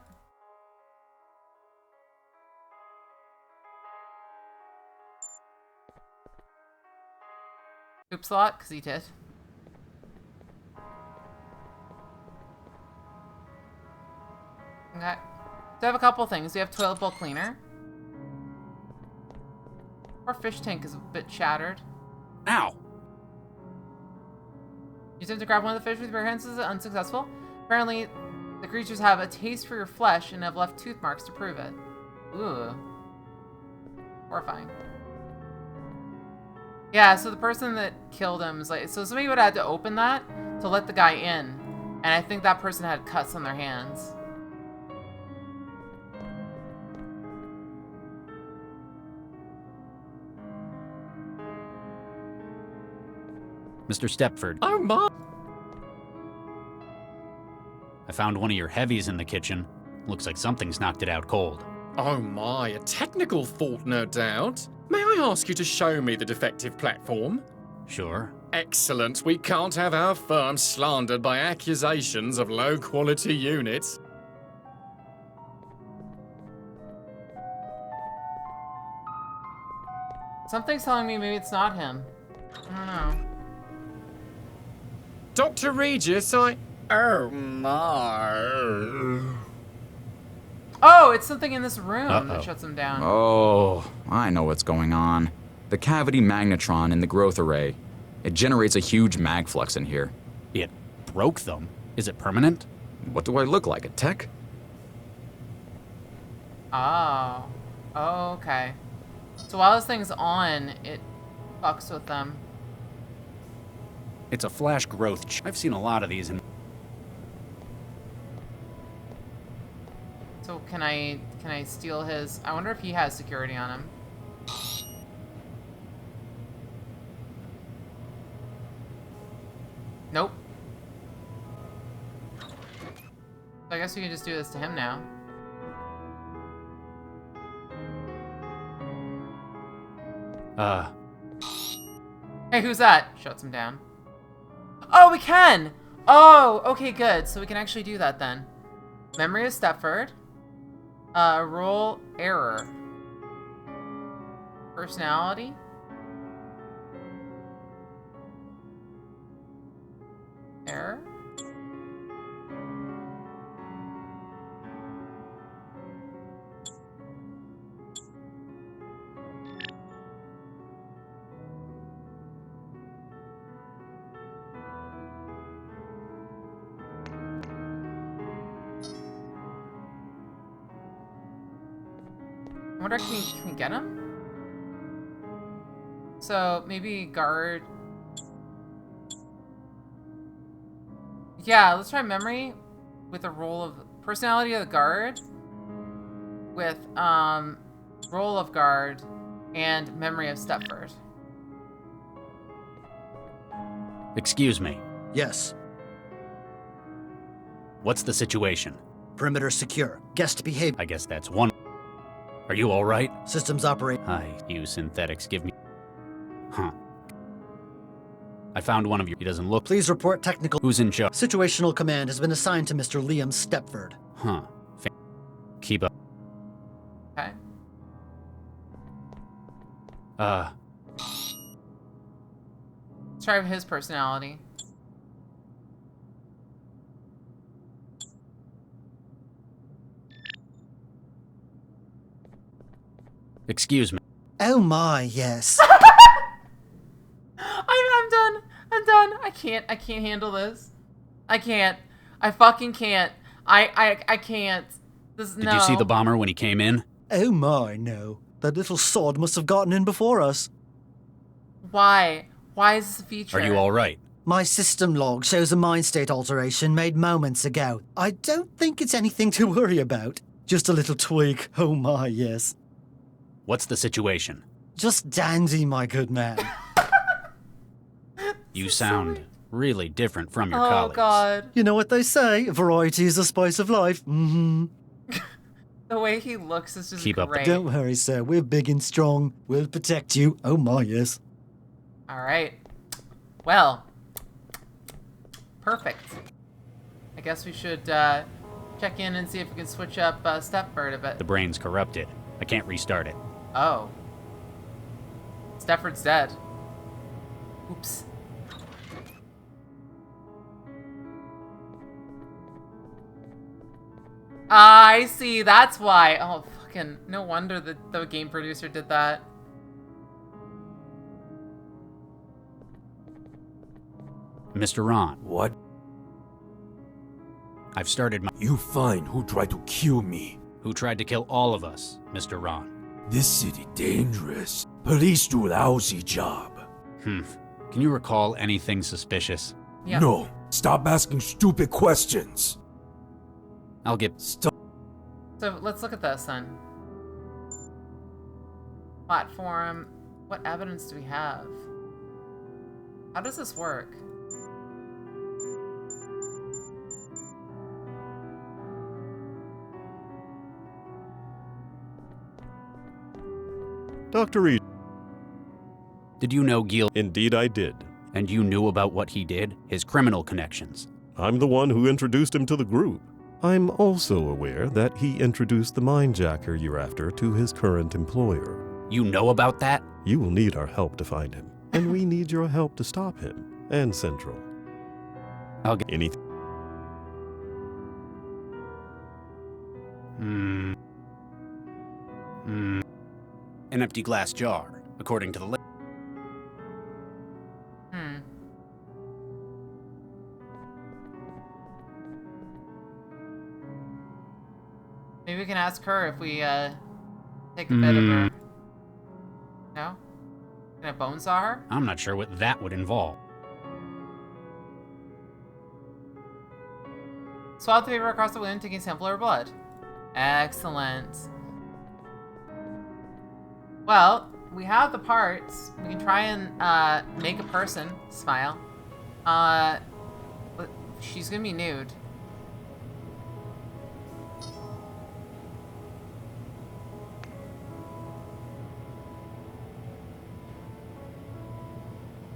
Oops a lot, because he did. Okay. So I have a couple things. We have toilet bowl cleaner. Our fish tank is a bit shattered. Ow! You attempt to grab one of the fish with your hands is unsuccessful. Apparently, the creatures have a taste for your flesh and have left tooth marks to prove it. Ooh. Horrifying. Yeah, so the person that killed him is like... So somebody would have had to open that to let the guy in. And I think that person had cuts on their hands. Mr. Stepford. Oh, my. I found one of your heavies in the kitchen. Looks like something's knocked it out cold. Oh my, a technical fault, no doubt. May I ask you to show me the defective platform? Sure. Excellent. We can't have our firm slandered by accusations of low-quality units. Something's telling me maybe it's not him. I don't know. Dr. Regis, Oh my. Oh, it's something in this room that shuts him down. Oh, I know what's going on. The cavity magnetron in the growth array. It generates a huge mag flux in here. It broke them? Is it permanent? What do I look like, a tech? Oh. Oh, okay. So while this thing's on, it fucks with them. It's a flash growth. I've seen a lot of these in... So can I steal his... I wonder if he has security on him. Nope. So I guess we can just do this to him now. Hey, who's that? Shuts him down. Oh, we can! Oh, okay, good. So we can actually do that then. Memory of Stepford. Role error. Personality. Error. I wonder, can we get him? So, maybe guard... Yeah, let's try memory with a role of... Personality of the guard with, role of guard and memory of Stepford. Excuse me. Yes. What's the situation? Perimeter secure. Guest behavior. I guess that's one. Are you alright? Systems operate. Hi, you synthetics give me... Huh. I found one of you. He doesn't look... Please report technical... Who's in charge? Situational command has been assigned to Mr. Liam Stepford. Huh. Keep up. Okay. Let's try his personality. Excuse me. Oh my, yes. I'm done. I'm done. I can't handle this. I can't. I fucking can't. I can't. This, Did you see the bomber when he came in? Oh my, no. That little sod must have gotten in before us. Why? Why is this a feature? Are you alright? My system log shows a mind state alteration made moments ago. I don't think it's anything to worry about. Just a little tweak. Oh my, yes. What's the situation? Just dandy, my good man. You sound really different from your Oh, colleagues. God. You know what they say? Variety is the spice of life. Mm-hmm. The way he looks is just Keep up. great. Don't worry, sir. We're big and strong. We'll protect you. Oh my, yes. All right. Well. Perfect. I guess we should check in and see if we can switch up Stepford a bit. The brain's corrupted. I can't restart it. Oh. Stepford's dead. Oops. I see. That's why. Oh, fucking. No wonder the game producer did that. Mr. Ron. What? I've started my... You find who tried to kill me. Who tried to kill all of us, Mr. Ron. This city dangerous. Police do lousy job. Can you recall anything suspicious? Yeah. No. Stop asking stupid questions. I'll get... Stop. So let's look at this then. Platform. What evidence do we have? How does this work? Dr. Reed. Did you know Gil? Indeed I did. And you knew about what he did? His criminal connections? I'm the one who introduced him to the group. I'm also aware that he introduced the mindjacker you're after to his current employer. You know about that? You will need our help to find him, and we need your help to stop him, and Central. I'll get... Anything? An empty glass jar, according to the list. Maybe we can ask her if we take a bit of her. No? Can I bone saw her? I'm not sure what that would involve. Swab the paper across the wound, taking a sample of her blood. Excellent. Well, we have the parts. We can try and make a person smile. She's gonna be nude.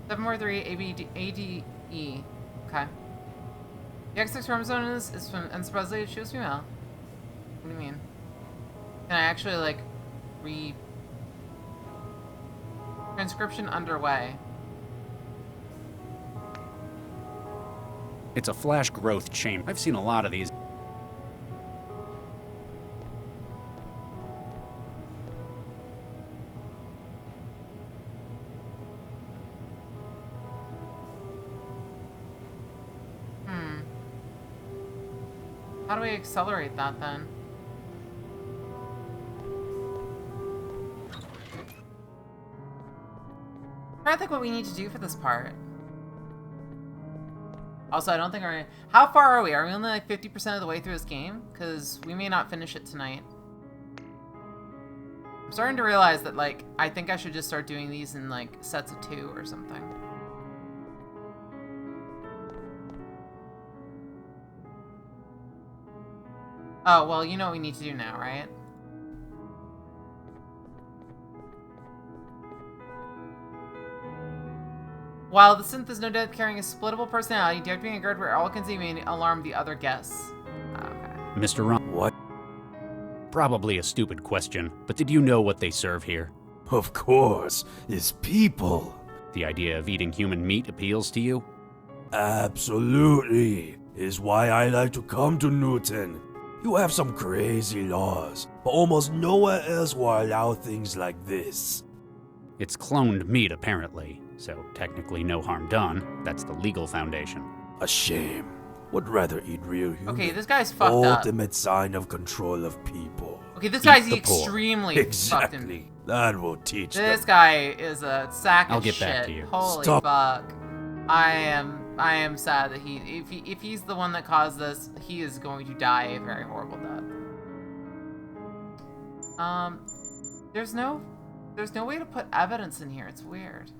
Seven more three ADE. Okay. The X6 chromosome is from, and supposedly she was female. What do you mean? Can I actually like transcription underway? It's a flash growth chamber. I've seen a lot of these. How do we accelerate that then? I'm trying to think what we need to do for this part. Also, I don't think we're... How far are we? Are we only like 50% of the way through this game? Because we may not finish it tonight. I'm starting to realize that, like, I think I should just start doing these in, like, sets of 2 or something. Oh, well, you know what we need to do now, right? While the synth is no doubt carrying a splittable personality, deactivating a guard where all can see may alarm the other guests. Okay. Mr. Ron. What? Probably a stupid question, but did you know what they serve here? Of course, it's people. The idea of eating human meat appeals to you? Absolutely. Is why I like to come to Newton. You have some crazy laws, but almost nowhere else will allow things like this. It's cloned meat, apparently, so technically no harm done. That's the legal foundation. A shame. Would rather eat real human. Okay, this guy's fucked up. Ultimate sign of control of people. Okay, this guy's Eat the poor. extremely Exactly. fucked in. That will teach them. This guy is a sack of I'll get shit. back to you. Holy Stop. fuck. I am sad that if he's the one that caused this, he is going to die a very horrible death. There's no way to put evidence in here. It's weird.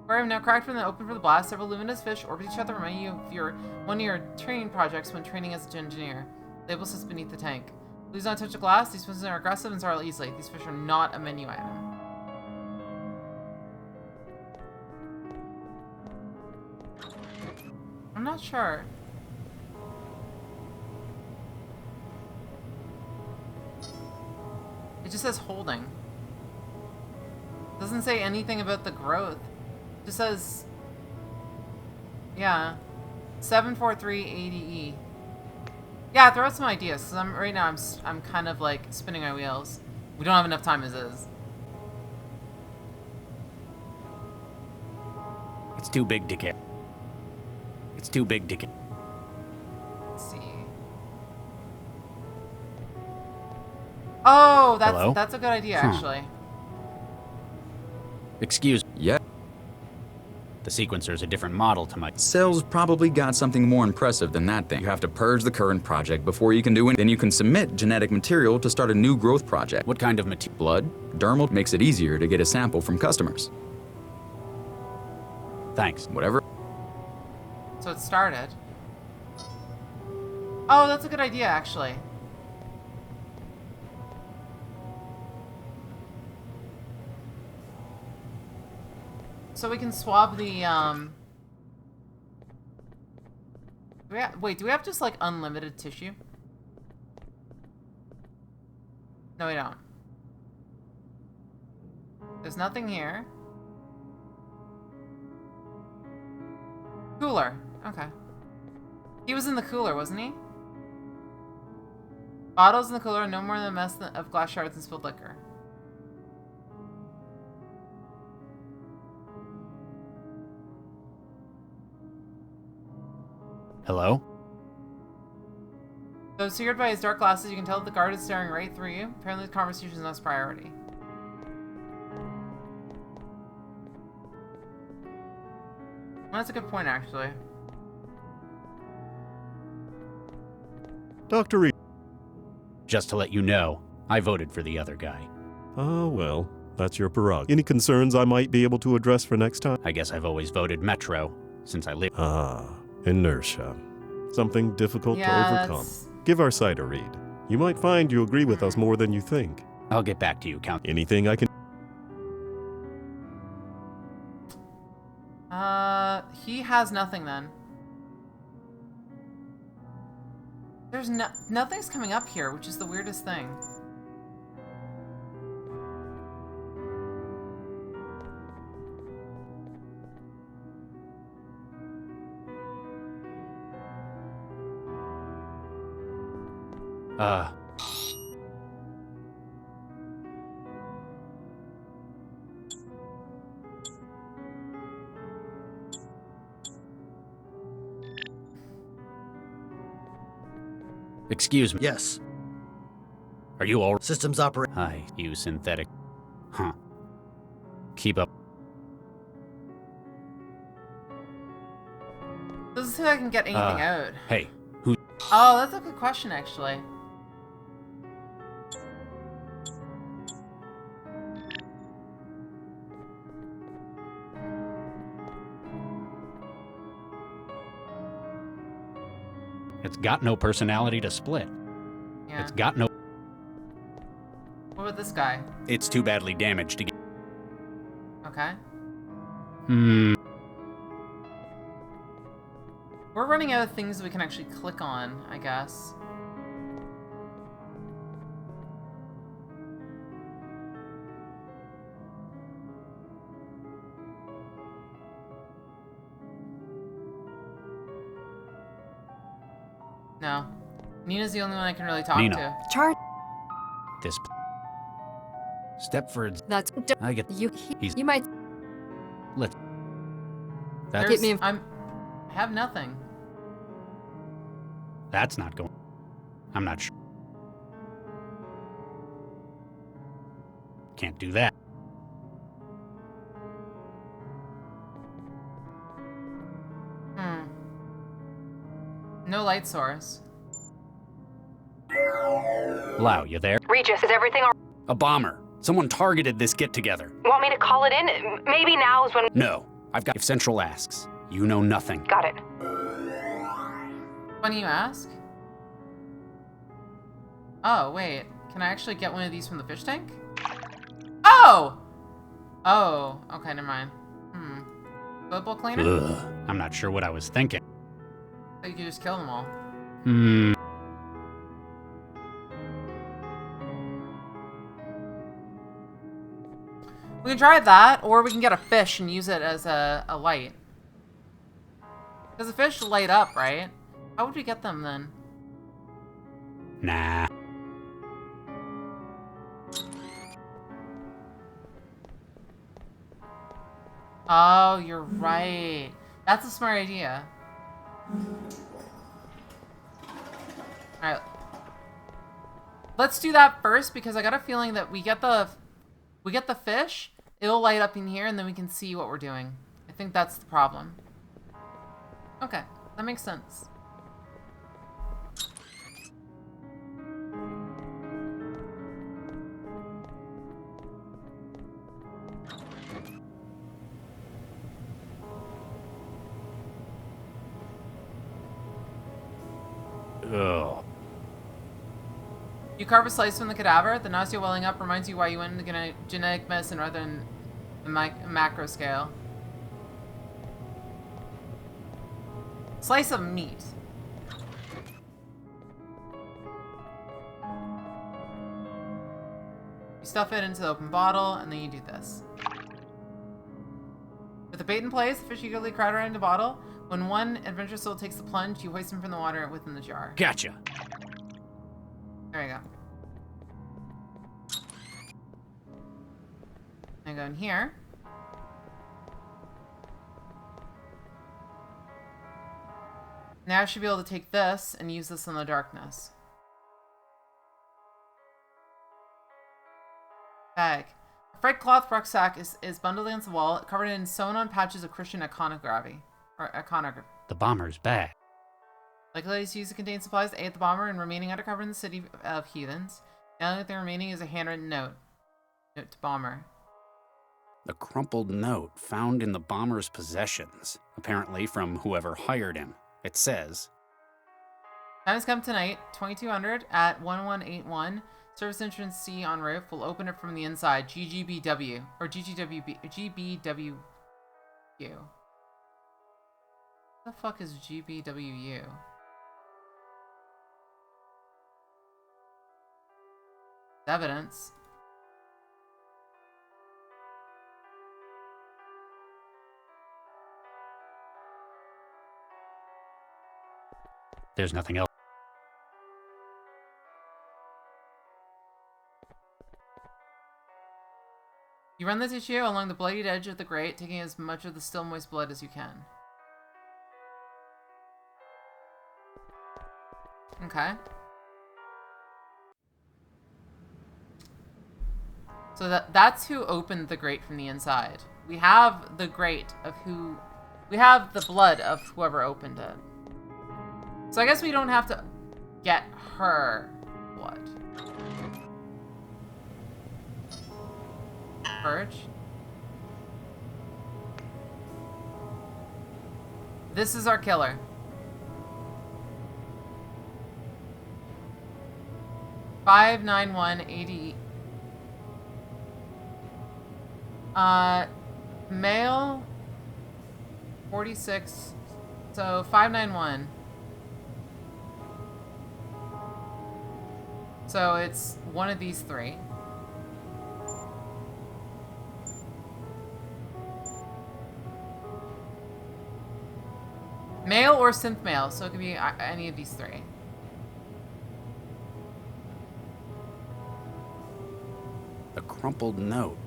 Aquarium now cracked from the open for the blast. Several luminous fish orbit each other, reminding you of one of your training projects when training as an engineer. Label sits beneath the tank. Please don't touch the glass. These fish are aggressive and startle easily. These fish are not a menu item. I'm not sure. It just says holding. Doesn't say anything about the growth. It just says, yeah, 743 ADE. Yeah, throw out some ideas, because right now I'm kind of like spinning my wheels. We don't have enough time as is. It's too big to get. It's too big to get. Let's see. Oh, Hello? that's a good idea, actually. Excuse me. Yeah. The sequencer's a different model to my... Cell's probably got something more impressive than that thing. You have to purge the current project before you can do it. Then you can submit genetic material to start a new growth project. What kind of material? Blood. Dermal makes it easier to get a sample from customers. Thanks. Whatever. So it started. Oh, that's a good idea, actually. So we can swab the, wait, do we have just, like, unlimited tissue? No, we don't. There's nothing here. Cooler. Okay. He was in the cooler, wasn't he? Bottles in the cooler, no more than a mess of glass shards and spilled liquor. Hello? Though obscured by his dark glasses, you can tell that the guard is staring right through you. Apparently the conversation is not his priority. Well, that's a good point, actually. Dr. Reed. Just to let you know, I voted for the other guy. Oh, well, that's your prerogative. Any concerns I might be able to address for next time? I guess I've always voted Metro, since I live... Ah, inertia. Something difficult to overcome. That's... Give our site a read. You might find you agree with us more than you think. I'll get back to you, Count. Anything I can... He has nothing then. There's nothing's coming up here, which is the weirdest thing. Excuse me. Yes. Are you all... Systems operate. Hi, you synthetic. Huh. Keep up. Doesn't seem like I can get anything out. Hey, who... Oh, that's a good question, actually. It's got no personality to split. Yeah. It's got no... What about this guy? It's too badly damaged to get... Okay. We're running out of things we can actually click on, I guess. No. Nina's the only one I can really talk Nina. to. Char. This... Stepford's... That's... I get... He's... You might... Let's... There's, I have nothing. That's not going... I'm not sure. Can't do that. No light source. Lau, you there? Regis, is everything all... A bomber. Someone targeted this get-together. Want me to call it in? Maybe now is when... No. I've got... If Central asks, you know nothing. Got it. Funny you ask? Oh, wait. Can I actually get one of these from the fish tank? Oh! Oh, okay, never mind. Football cleaner? Ugh. I'm not sure what I was thinking. So you could just kill them all. We can try that, or we can get a fish and use it as a light. Because the fish light up, right? How would we get them then? Nah. Oh, you're right. That's a smart idea. Alright. Let's do that first, because I got a feeling that we get the fish, it'll light up in here, and then we can see what we're doing. I think that's the problem. Okay, that makes sense. Ugh. You carve a slice from the cadaver, the nausea welling up reminds you why you went into genetic medicine rather than the macro scale. Slice of meat. You stuff it into the open bottle, and then you do this. With the bait in place, the fish eagerly crowd around the bottle. When one adventurous soul takes the plunge, you hoist him from the water within the jar. Gotcha. There you go. I go in here. Now I should be able to take this and use this in the darkness. Bag. A fried cloth rucksack is bundled against the wall, covered in sewn-on patches of Christian iconography. The bomber's bag. Likely it's used to contain supplies to aid the bomber in remaining undercover in the city of heathens. The only thing remaining is a handwritten note. Note to bomber. The crumpled note found in the bomber's possessions, apparently from whoever hired him. It says, Time has come tonight, 2200 at 1181. Service entrance C on roof. We'll open it from the inside. GGBW. Or GBWU. What the fuck is GBWU? Evidence. there's nothing else. You run the tissue along the bloodied edge of the grate, taking as much of the still moist blood as you can. Okay. So that's who opened the grate from the inside. We have the grate of who... We have the blood of whoever opened it. So I guess we don't have to get her blood. Purge. This is our killer. 59180. Male 46. So 591. So it's one of these three. Male or synth male, so it could be any of these three. A crumpled note.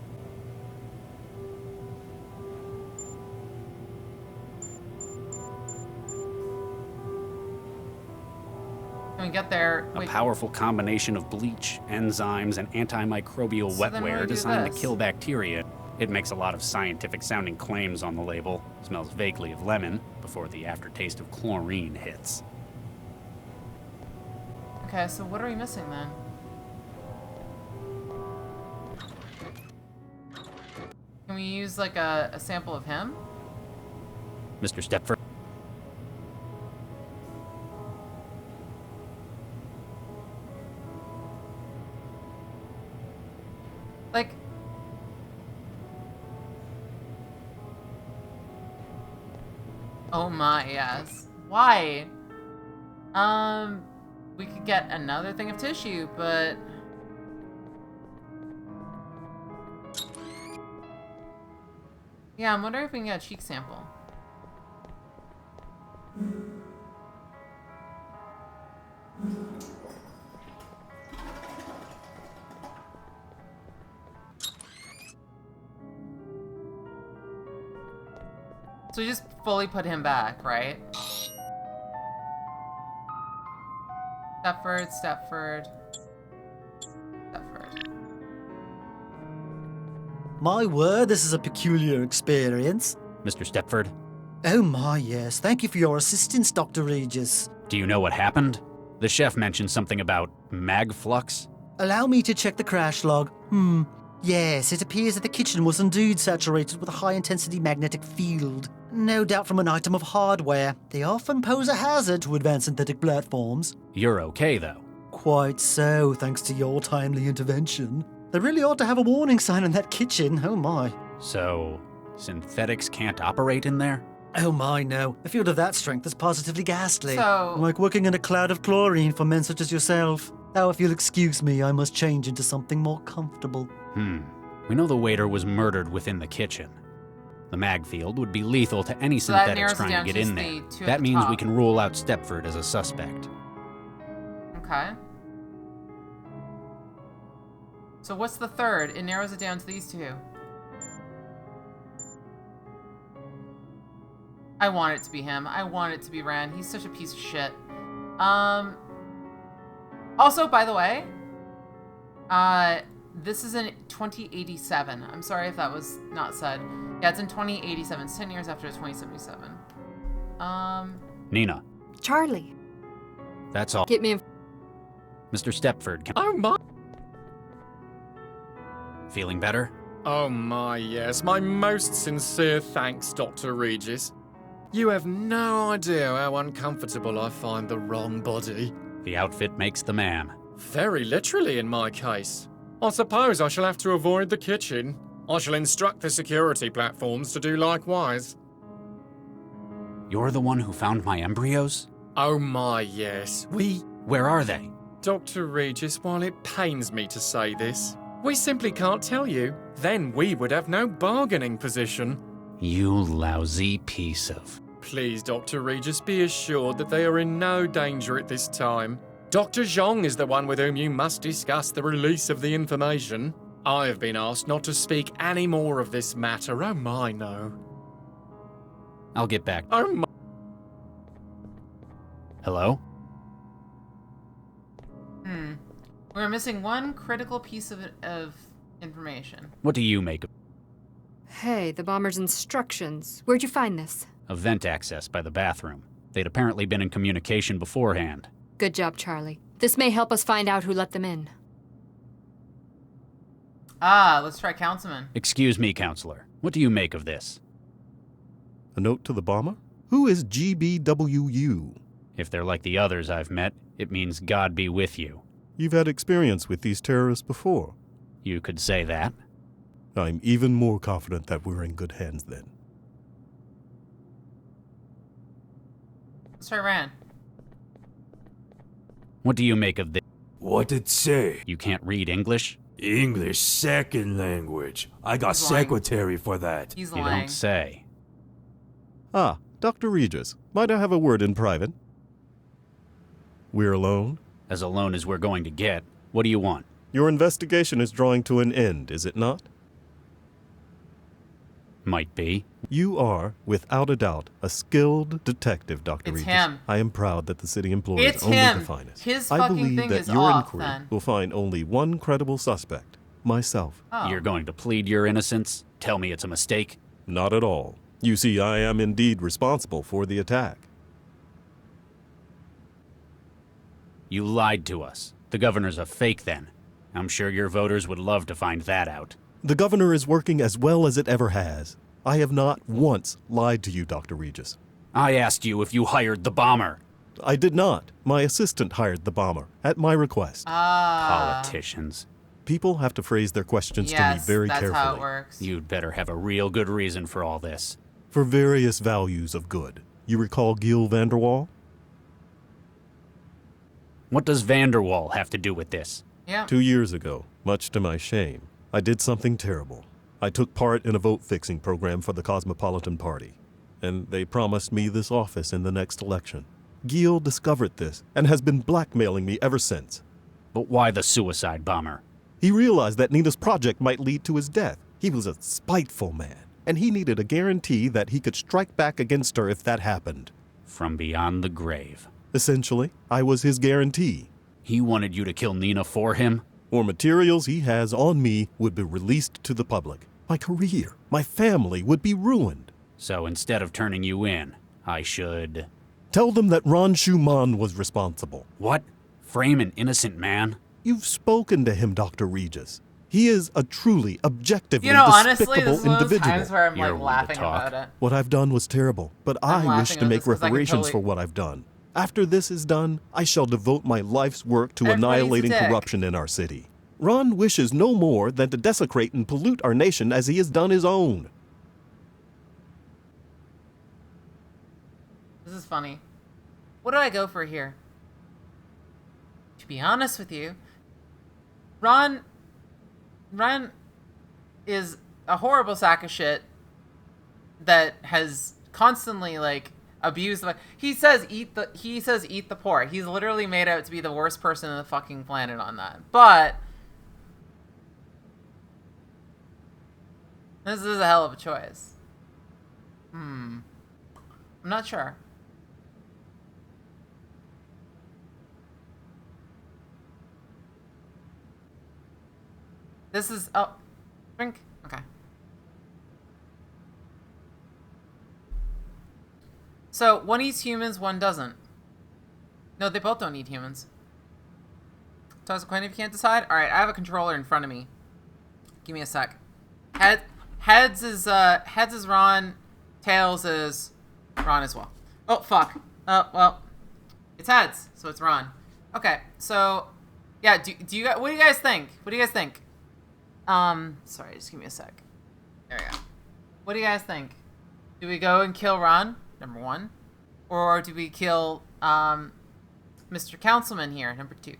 When we get there, A powerful combination of bleach, enzymes, and antimicrobial So then what do we wetware do designed this? to kill bacteria. It makes a lot of scientific-sounding claims on the label. Smells vaguely of lemon before the aftertaste of chlorine hits. Okay, so what are we missing then? Can we use like a sample of him? Mr. Stepford. Like, oh my, yes. Why? We could get another thing of tissue, but yeah, I'm wondering if we can get a cheek sample. So we just fully put him back, right? Stepford, Stepford, Stepford. My word, this is a peculiar experience. Mr. Stepford, Oh my, yes. Thank you for your assistance, Dr. Regis. do you know what happened? The chef mentioned something about mag flux. Allow me to check the crash log. Yes, it appears that the kitchen was indeed saturated with a high-intensity magnetic field. No doubt from an item of hardware. They often pose a hazard to advanced synthetic platforms. You're okay, though. Quite so, thanks to your timely intervention. They really ought to have a warning sign in that kitchen, oh my. So, synthetics can't operate in there? Oh my, no. A field of that strength is positively ghastly. So- Like working in a cloud of chlorine for men such as yourself. Now, if you'll excuse me, I must change into something more comfortable. We know the waiter was murdered within the kitchen. The mag field would be lethal to any So that synthetics narrows it trying down to to get in just there. the two at That the means we top. can rule out Stepford as a suspect. Okay. So what's the third? It narrows it down to these two. I want it to be him. I want it to be Rand. He's such a piece of shit. Also, by the way, this is in 2087. I'm sorry if that was not said. Yeah, it's in 2087. It's 10 years after 2077. Nina, Charlie. that's all. Get me in. Mr. Stepford, can... Oh my. Feeling better? Oh my, yes. My most sincere thanks, Dr. Regis. You have no idea how uncomfortable I find the wrong body. The outfit makes the man. Very literally in my case. I suppose I shall have to avoid the kitchen. I shall instruct the security platforms to do likewise. You're the one who found my embryos? Oh my, yes. Where are they? Dr. Regis, while it pains me to say this, we simply can't tell you. Then we would have no bargaining position. You lousy piece of... Please, Dr. Regis, be assured that they are in no danger at this time. Dr. Zhong is the one with whom you must discuss the release of the information. I have been asked not to speak any more of this matter. Oh my, no. I'll get back. Oh my... Hello? We're missing one critical piece of information. What do you make of... Hey, the bomber's instructions. Where'd you find this? A vent access by the bathroom. They'd apparently been in communication beforehand. Good job, Charlie. This may help us find out who let them in. Let's try Councilman. Excuse me, counselor. What do you make of this? A note to the bomber? Who is GBWU? If they're like the others I've met, it means God be with you. You've had experience with these terrorists before. You could say that. I'm even more confident that we're in good hands then. Let's try Ran. What do you make of this? What it say? You can't read English? English second language. I got He's lying. secretary for that. He's You lying. don't say. Ah, Dr. Regis, might I have a word in private? We're alone? As alone as we're going to get. What do you want? Your investigation is drawing to an end, is it not? Might be. You are, without a doubt, a skilled detective, Dr. It's Regis. him. I am proud that the city employs It's only him. the finest. His I fucking believe thing that is your off, inquiry then. will find only one credible suspect, myself. Oh. You're going to plead your innocence? Tell me it's a mistake? Not at all. You see, I am indeed responsible for the attack. You lied to us. The governor's a fake then. I'm sure your voters would love to find that out. The governor is working as well as it ever has. I have not once lied to you, Dr. Regis. I asked you if you hired the bomber. I did not. My assistant hired the bomber, at my request. Politicians. People have to phrase their questions to me Yes, very that's carefully. how it works. You'd better have a real good reason for all this. For various values of good. You recall Gil Vanderwall? What does Vanderwall have to do with this? Yeah. 2 years ago, much to my shame, I did something terrible. I took part in a vote-fixing program for the Cosmopolitan Party, and they promised me this office in the next election. Gil discovered this and has been blackmailing me ever since. But why the suicide bomber? He realized that Nina's project might lead to his death. He was a spiteful man, and he needed a guarantee that he could strike back against her if that happened. From beyond the grave. Essentially, I was his guarantee. He wanted you to kill Nina for him? Or materials he has on me would be released to the public. My career, my family would be ruined. So instead of turning you in, I should... Tell them that Ron Schumann was responsible. What? Frame an innocent man? You've spoken to him, Dr. Regis. He is a truly, objectively honestly, despicable this is one of those individual. times where I'm You're like one to laughing talk. about it. What I've done was terrible, but I'm I wish laughing to at make this 'cause I can reparations totally- for what I've done. After this is done, I shall devote my life's work to Everybody's a annihilating dick. corruption in our city. Ron wishes no more than to desecrate and pollute our nation as he has done his own. This is funny. What do I go for here? To be honest with you, Ron is a horrible sack of shit that has constantly like abused. He says eat the poor. He's literally made out to be the worst person on the fucking planet on that. But this is a hell of a choice. I'm not sure. This is drink. Okay. So one eats humans, one doesn't. No, they both don't eat humans. Toss a coin if you can't decide. All right, I have a controller in front of me. Give me a sec. Heads is Ron. Tails is Ron as well. Oh fuck. Oh well, it's heads, so it's Ron. Okay, so yeah. Do you guys? What do you guys think? What do you guys think? Sorry, just give me a sec. There we go. What do you guys think? Do we go and kill Ron, number 1? Or do we kill, Mr. Councilman here, number 2?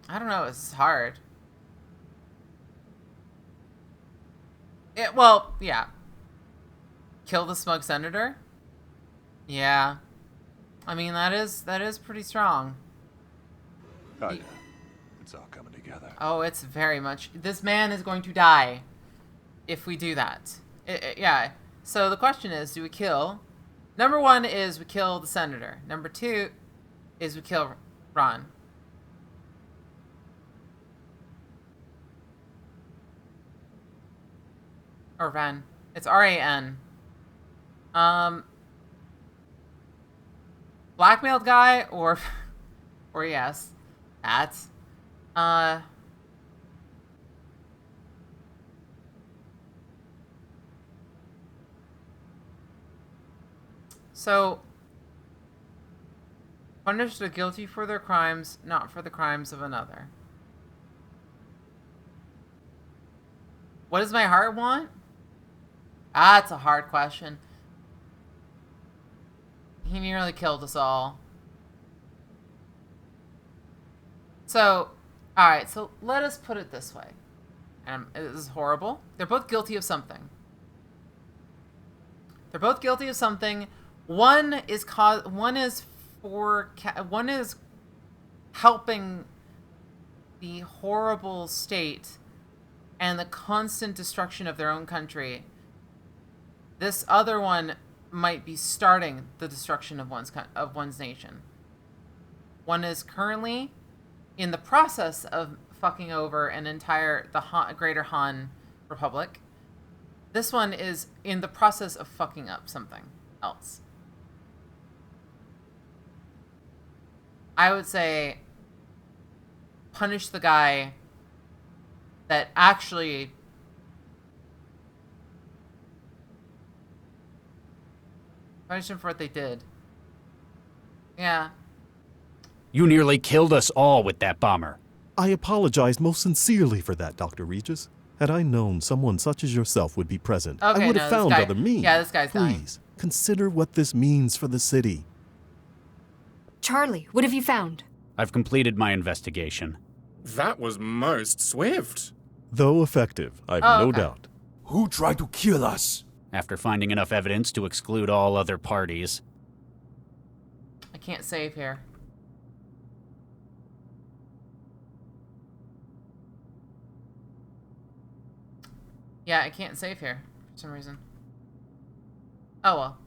I don't know, it's hard. Well, yeah. Kill the smug senator? Yeah. I mean, that is pretty strong. Oh, yeah. It's all coming together. Oh, it's very much. This man is going to die if we do that. Yeah. So the question is, do we kill? Number 1 is we kill the senator. Number 2 is we kill Ron. Or Ren. It's R-A-N. Blackmailed guy or yes. That's so Punish the guilty for their crimes, not for the crimes of another. What does my heart want? That's a hard question. He nearly killed us all. So, alright, so let us put it this way. And this is horrible. They're both guilty of something. They're both guilty of something. One is helping the horrible state and the constant destruction of their own country. This other one might be starting the destruction of one's nation. One is currently in the process of fucking over the Greater Han Republic. This one is in the process of fucking up something else. I would say punish the guy that actually punish him for what they did. Yeah. You nearly killed us all with that bomber. I apologize most sincerely for that, Dr. Regis. Had I known someone such as yourself would be present, Okay, I would have found other means. Yeah, this guy's dying. Please, consider what this means for the city. Charlie, what have you found? I've completed my investigation. That was most swift. Though effective, I've no doubt. Who tried to kill us? After finding enough evidence to exclude all other parties. I can't save here. Yeah, I can't save here for some reason. Oh well.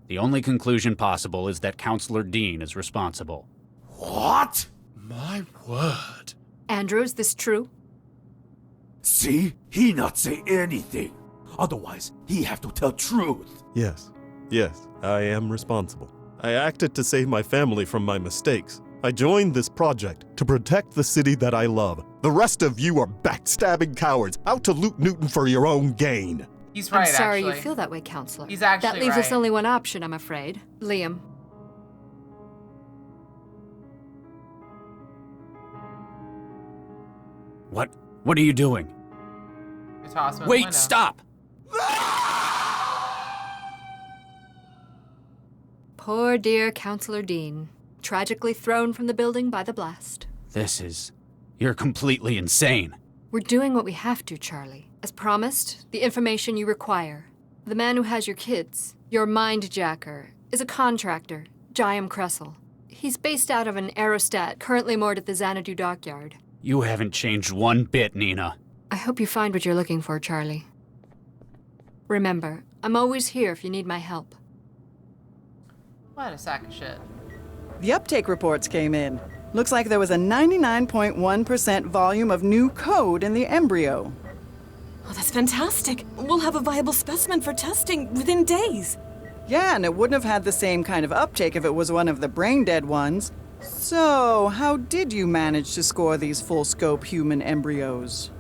The only conclusion possible is that Counselor Dean is responsible. What? My word. Andrew, is this true? See? He not say anything. Otherwise, he have to tell truth. Yes, I am responsible. I acted to save my family from my mistakes. I joined this project to protect the city that I love. The rest of you are backstabbing cowards out to loot Newton for your own gain. He's right, I'm sorry actually. you feel that way, Counselor. He's actually That leaves us right. only one option, I'm afraid. Liam. What are you doing? You toss him in the Wait, window. stop! Poor dear Counselor Dean. Tragically thrown from the building by the blast. You're completely insane. We're doing what we have to, Charlie. As promised, the information you require. The man who has your kids, your mindjacker, is a contractor, Jayam Kressel. He's based out of an aerostat currently moored at the Xanadu dockyard. You haven't changed one bit, Nina. I hope you find what you're looking for, Charlie. Remember, I'm always here if you need my help. What a sack of shit. The uptake reports came in. Looks like there was a 99.1% volume of new code in the embryo. Oh, that's fantastic. We'll have a viable specimen for testing within days. Yeah, and it wouldn't have had the same kind of uptake if it was one of the brain-dead ones. So, how did you manage to score these full-scope human embryos?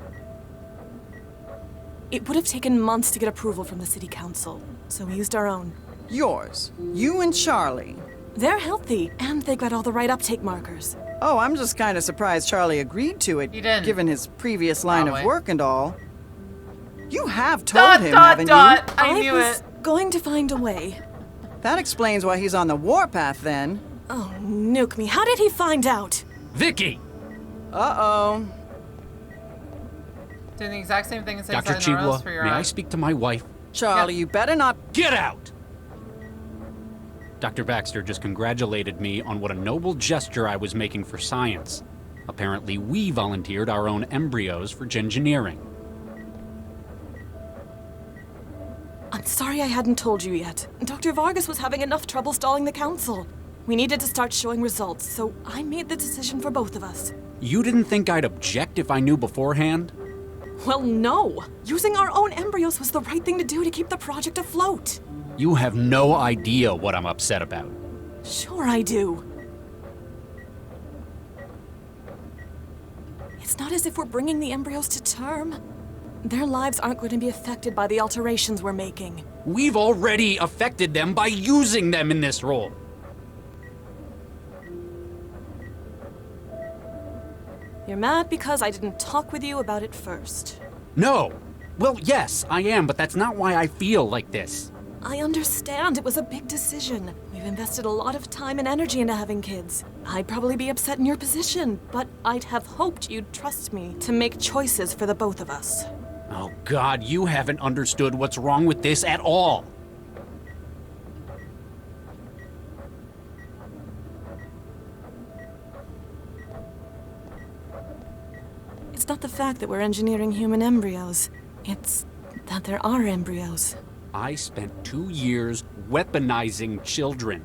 It would have taken months to get approval from the city council, so we used our own. Yours. You and Charlie. They're healthy, and they got all the right uptake markers. Oh, I'm just kind of surprised Charlie agreed to it, given his previous line of work and all. You have told him, haven't you? I knew was going to find a way. That explains why he's on the warpath, then. Oh, nuke me. How did he find out? Vicky! Uh-oh. Doing the exact same thing as Dr. Chibwa, for your may I eyes. speak to my wife? Charlie, you better not... Get out! Dr. Baxter just congratulated me on what a noble gesture I was making for science. Apparently, we volunteered our own embryos for gengineering. I'm sorry I hadn't told you yet. Dr. Vargas was having enough trouble stalling the council. We needed to start showing results, so I made the decision for both of us. You didn't think I'd object if I knew beforehand? Well, no. Using our own embryos was the right thing to do to keep the project afloat. You have no idea what I'm upset about. Sure I do. It's not as if we're bringing the embryos to term. Their lives aren't going to be affected by the alterations we're making. We've already affected them by using them in this role. You're mad because I didn't talk with you about it first. No! Well, yes, I am, but that's not why I feel like this. I understand it was a big decision. We've invested a lot of time and energy into having kids. I'd probably be upset in your position, but I'd have hoped you'd trust me to make choices for the both of us. Oh God, you haven't understood what's wrong with this at all. It's not the fact that we're engineering human embryos. It's that there are embryos. I spent 2 years weaponizing children.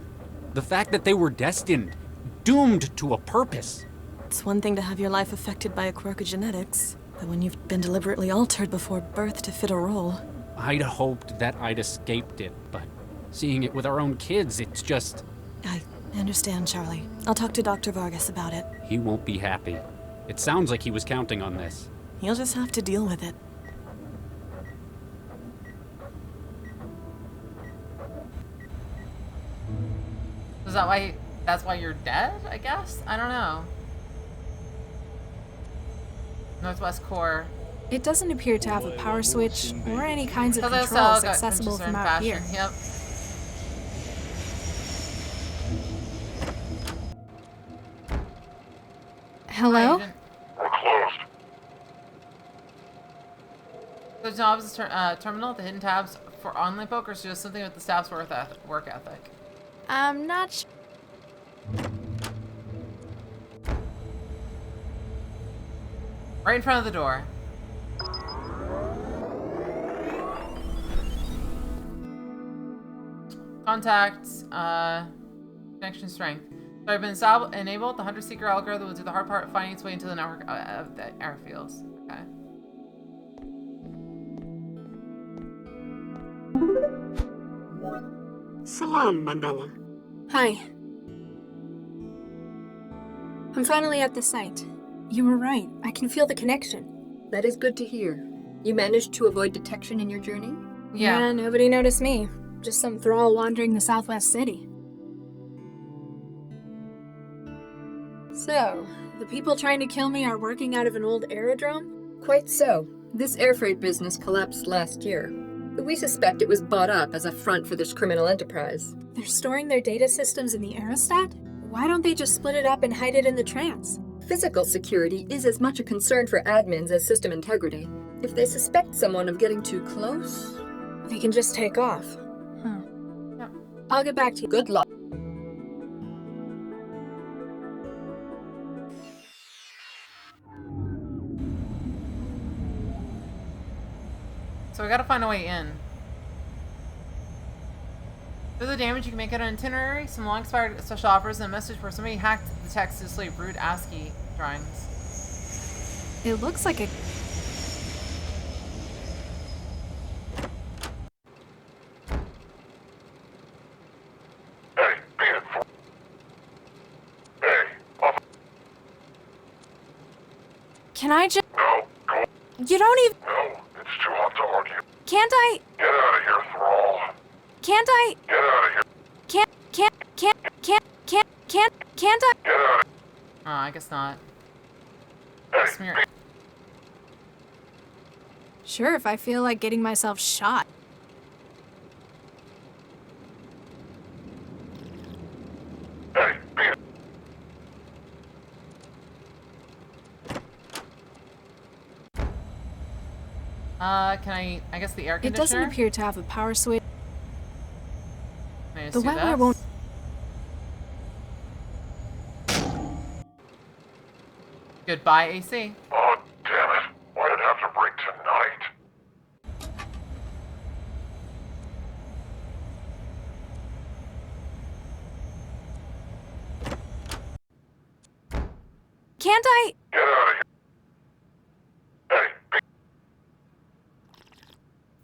The fact that they were destined, doomed to a purpose. It's one thing to have your life affected by a quirk of genetics, but when you've been deliberately altered before birth to fit a role. I'd hoped that I'd escaped it, but seeing it with our own kids, it's just... I understand, Charlie. I'll talk to Dr. Vargas about it. He won't be happy. It sounds like he was counting on this. You'll just have to deal with it. Is that why? That's why you're dead? I guess. I don't know. Northwest Core. It doesn't appear to have a power switch or any kinds of So that's controls all got accessible interesting from out here. fashion. Yep. Hello? We're closed. The jobs terminal, the hidden tabs for online poker is just something with the staff's work ethic. I'm not sure. Right in front of the door. Contacts, connection strength. So I've been enabled. The Hunter Seeker algorithm will do the hard part of finding its way into the network of the airfields. Okay. Salam, Mandela. Hi. I'm finally at the site. You were right. I can feel the connection. That is good to hear. You managed to avoid detection in your journey? Yeah, nobody noticed me. Just some thrall wandering the Southwest City. So, the people trying to kill me are working out of an old aerodrome? Quite so. This air freight business collapsed last year. We suspect it was bought up as a front for this criminal enterprise. They're storing their data systems in the aerostat? Why don't they just split it up and hide it in the trans? Physical security is as much a concern for admins as system integrity. If they suspect someone of getting too close, they can just take off. Huh. Yep. I'll get back to you. Good luck. So we gotta find a way in. For the damage, you can make it an itinerary, some long-expired special offers, and a message where somebody hacked the text to display rude ASCII drawings. It looks like a... Can I just... No, go. You don't even... No, it's too hot to argue. Can't I... Get out of here, Thrall. Can't I... Get out of here. Can't I... Get out of Oh, I guess not. Hey, Smear. Sure, if I feel like getting myself shot. Hey, Bean. Can I guess the air It conditioner? doesn't appear to have a power switch. Can I just The do wetware this? won't... Goodbye, AC. Oh, damn it. Why did it have to break tonight? Can't I... Get out of here. Hey,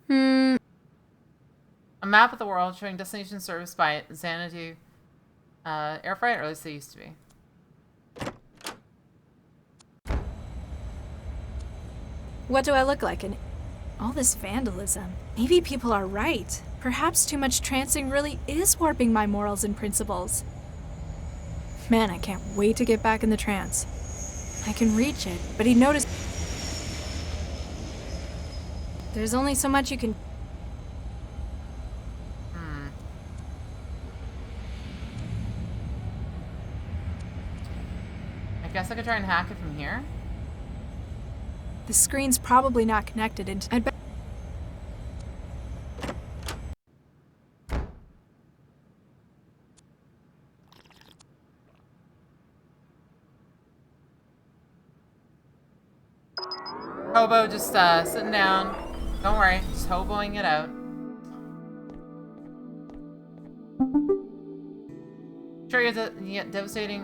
Bean. A map of the world showing destinations serviced by Xanadu air freight, or at least they used to be. What do I look like in... All this vandalism. Maybe people are right. Perhaps too much trancing really is warping my morals and principles. Man, I can't wait to get back in the trance. I can reach it, but he'd notice. There's only so much you can. I guess I could try and hack it from here. The screen's probably not connected into. I'd bet. Hobo just sitting down. Don't worry, just hoboing it out. Sure, the devastating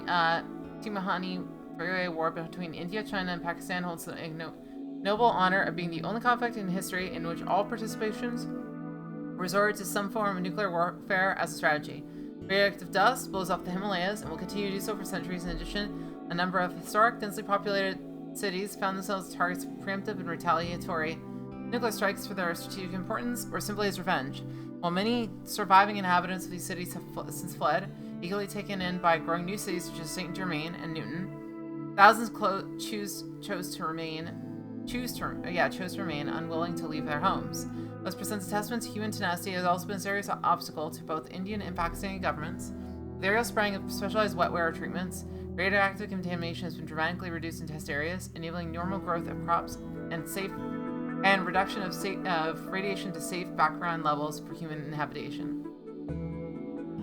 Timahani Freeway War between India, China, and Pakistan holds the noble honor of being the only conflict in history in which all participations resort to some form of nuclear warfare as a strategy. Radioactive dust blows off the Himalayas and will continue to do so for centuries. In addition, a number of historic, densely populated cities found themselves targets of preemptive and retaliatory nuclear strikes for their strategic importance or simply as revenge. While many surviving inhabitants of these cities have since fled, eagerly taken in by growing new cities such as Saint Germain and Newton, thousands chose to remain unwilling to leave their homes. This presents a testament to human tenacity. It has also been a serious obstacle to both Indian and Pakistani governments. With the aerial spraying of specialized wetware treatments, radioactive contamination has been dramatically reduced in test areas, enabling normal growth of crops and reduction of radiation to safe background levels for human habitation.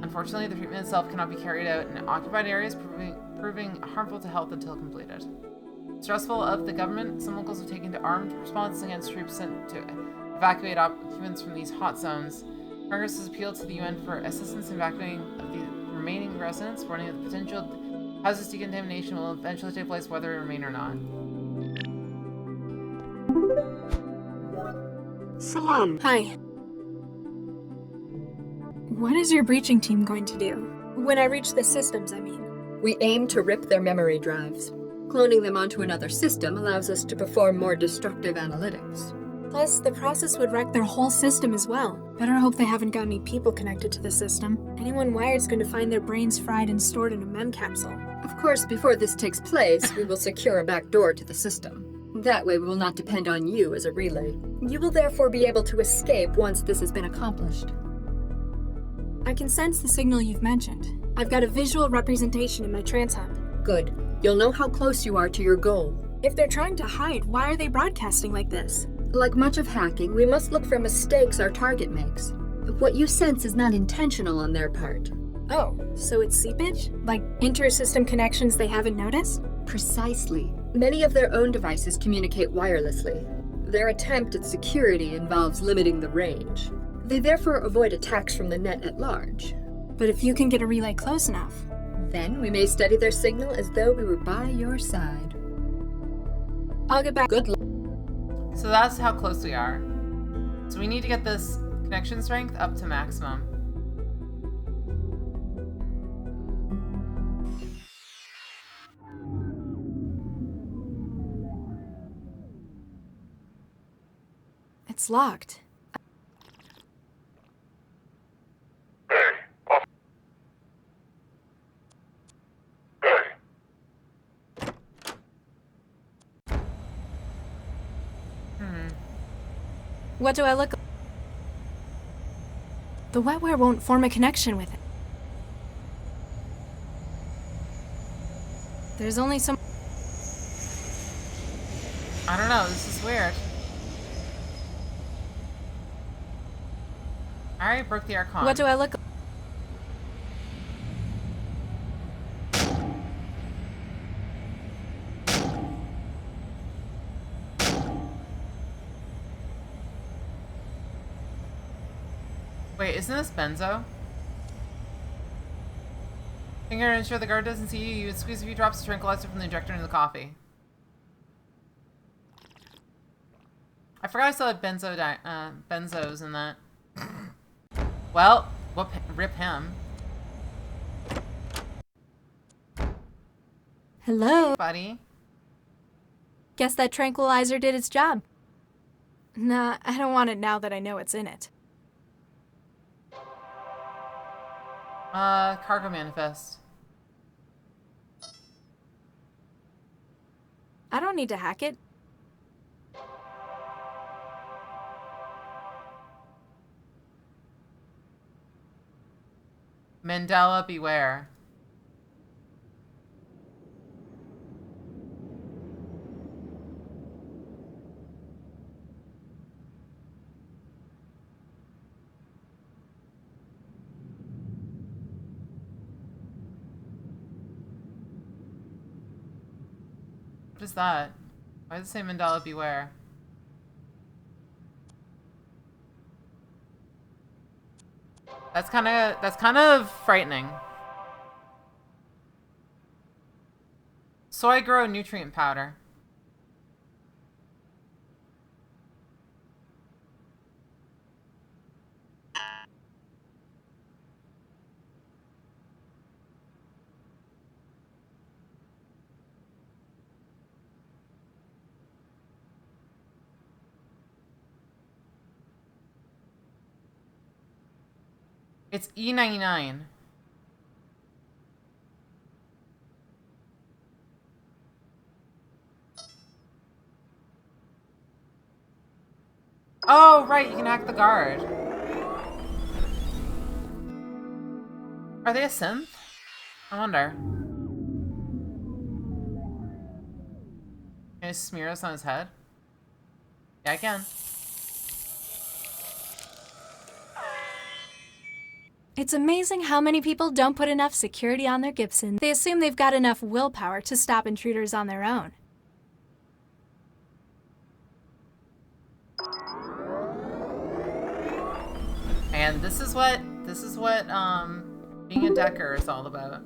Unfortunately, the treatment itself cannot be carried out in occupied areas, proving harmful to health until completed. Stressful of the government, some locals have taken to armed response against troops sent to evacuate occupants from these hot zones. Congress has appealed to the UN for assistance in evacuating of the remaining residents, warning that the potential hazardous decontamination will eventually take place whether they remain or not. Salam. Hi. What is your breaching team going to do? When I reach the systems, I mean. We aim to rip their memory drives. Cloning them onto another system allows us to perform more destructive analytics. Plus, the process would wreck their whole system as well. Better hope they haven't got any people connected to the system. Anyone wired's going to find their brains fried and stored in a mem capsule. Of course, before this takes place, we will secure a back door to the system. That way we will not depend on you as a relay. You will therefore be able to escape once this has been accomplished. I can sense the signal you've mentioned. I've got a visual representation in my trance hub. Good. You'll know how close you are to your goal. If they're trying to hide, why are they broadcasting like this? Like much of hacking, we must look for mistakes our target makes. What you sense is not intentional on their part. Oh, so it's seepage? Like inter-system connections they haven't noticed? Precisely. Many of their own devices communicate wirelessly. Their attempt at security involves limiting the range. They therefore avoid attacks from the net at large. But if you can get a relay close enough, then we may study their signal as though we were by your side. I'll get back. Good luck. So that's how close we are. So we need to get this connection strength up to maximum. It's locked. What do I look? The wetware won't form a connection with it. There's only some. I don't know, this is weird. Alright, broke the aircon. What do I look? Wait, isn't this benzo? Finger to ensure the guard doesn't see you. You would squeeze a few drops of tranquilizer from the injector into the coffee. I forgot I still had benzos in that. Well, rip him. Hello, buddy. Guess that tranquilizer did its job. Nah, I don't want it now that I know it's in it. Cargo manifest. I don't need to hack it. Mandela beware. What is that? Why does it say Mandela beware? That's kind of frightening. Soy grow nutrient powder. It's E99. Oh, right, you can hack the guard. Are they a synth? I wonder. Can I smear this on his head? Yeah, I can. It's amazing how many people don't put enough security on their Gibson. They assume they've got enough willpower to stop intruders on their own. And this is what being a decker is all about.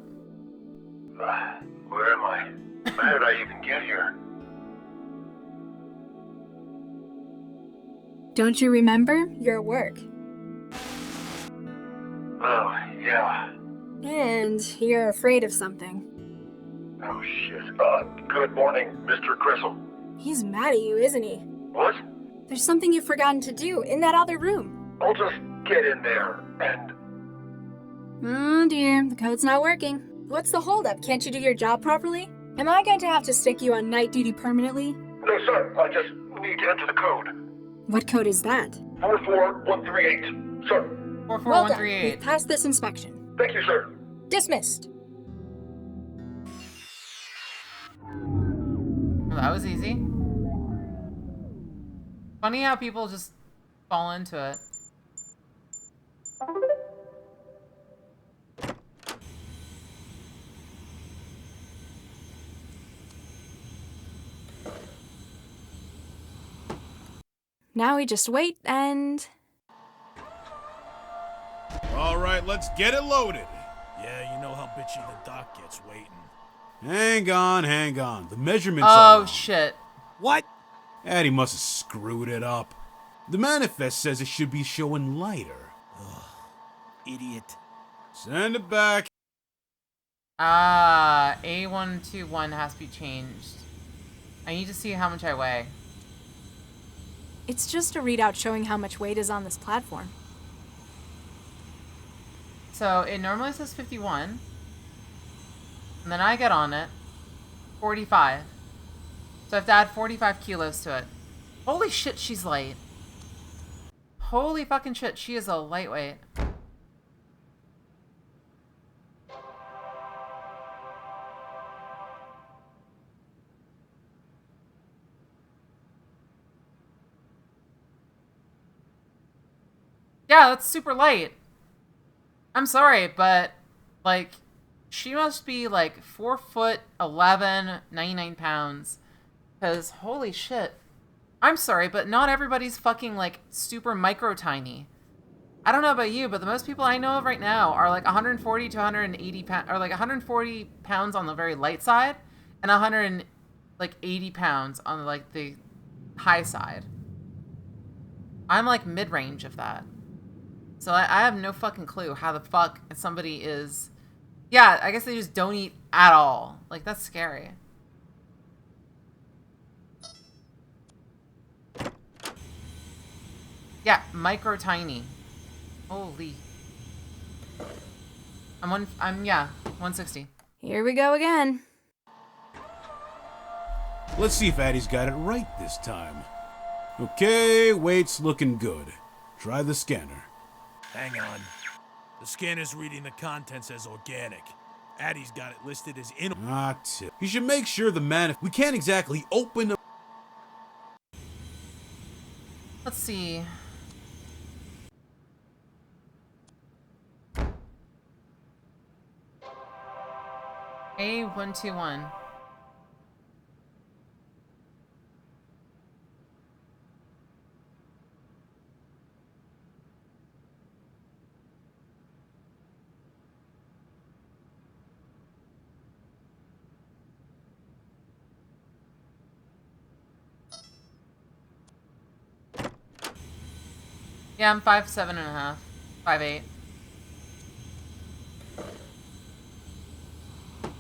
Where am I? How did I even get here? Don't you remember? Your work. Oh, yeah. And you're afraid of something. Oh, shit. Good morning, Mr. Crystal. He's mad at you, isn't he? What? There's something you've forgotten to do in that other room. I'll just get in there and... Oh dear, the code's not working. What's the holdup? Can't you do your job properly? Am I going to have to stick you on night duty permanently? No, sir. I just need to enter the code. What code is that? 44138. Sir. 44138. Well done. We've passed this inspection. Thank you, sir. Dismissed. Well, that was easy. Funny how people just fall into it. Now we just wait and... All right, let's get it loaded. Yeah, you know how bitchy the doc gets waiting. Hang on. The measurements are Oh, shit. What? Eddie must have screwed it up. The manifest says it should be showing lighter. Ugh, idiot. Send it back. A121 has to be changed. I need to see how much I weigh. It's just a readout showing how much weight is on this platform. So it normally says 51. And then I get on it. 45. So I have to add 45 kilos to it. Holy shit, she's light. Holy fucking shit, she is a lightweight. Yeah, that's super light. I'm sorry, but, like, she must be, like, 4'11", 99 pounds. Because, holy shit. I'm sorry, but not everybody's fucking, like, super micro tiny. I don't know about you, but the most people I know of right now are, like, 140 to 180 pounds, or, like, 140 pounds on the very light side, and 180 pounds on, like, the high side. I'm, like, mid-range of that. So I have no fucking clue how the fuck somebody is... Yeah, I guess they just don't eat at all. Like, that's scary. Yeah, micro tiny. Holy. I'm 160. Here we go again. Let's see if Addie's got it right this time. Okay, weight's looking good. Try the scanner. Hang on. The scanner's reading the contents as organic. Addie's got it listed as in. You should make sure the we can't exactly open the. Let's see. A121. Yeah, I'm 5'7.5", 5'8".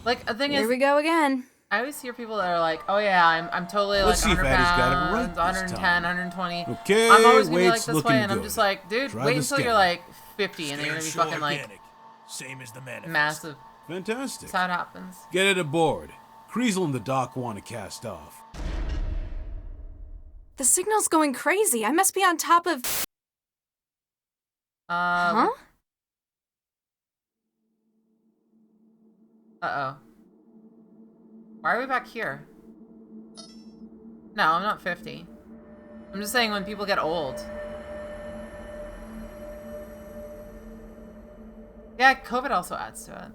Like, the thing is, Here we go again. I always hear people that are like, "Oh yeah, I'm totally Let's like see 100 if Addie's got it pounds, right this 110, time. 120. Okay, I'm always gonna be like weight's this looking way," and I'm good. just like, dude, Try wait the until you're scanner. like 50, and then you're gonna be Scanner's fucking like organic. Same as the manifest. massive. Fantastic. That's how it happens. Get it aboard. Kriesel and the doc want to cast off. The signal's going crazy. I must be on top of. Huh? Uh-oh. Why are we back here? No, I'm not 50. I'm just saying when people get old. Yeah, COVID also adds to it.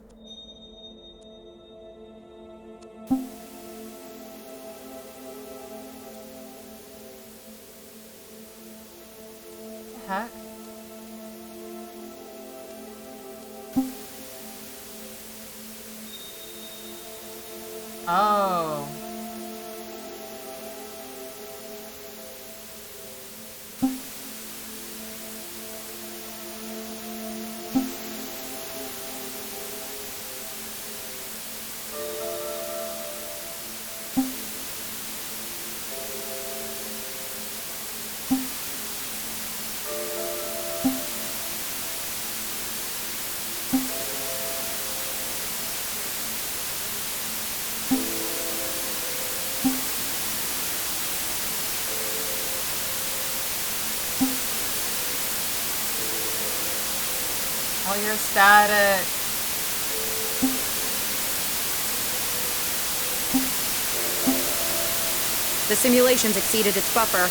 What the heck? Oh. Oh, you're static. The simulations exceeded its buffer.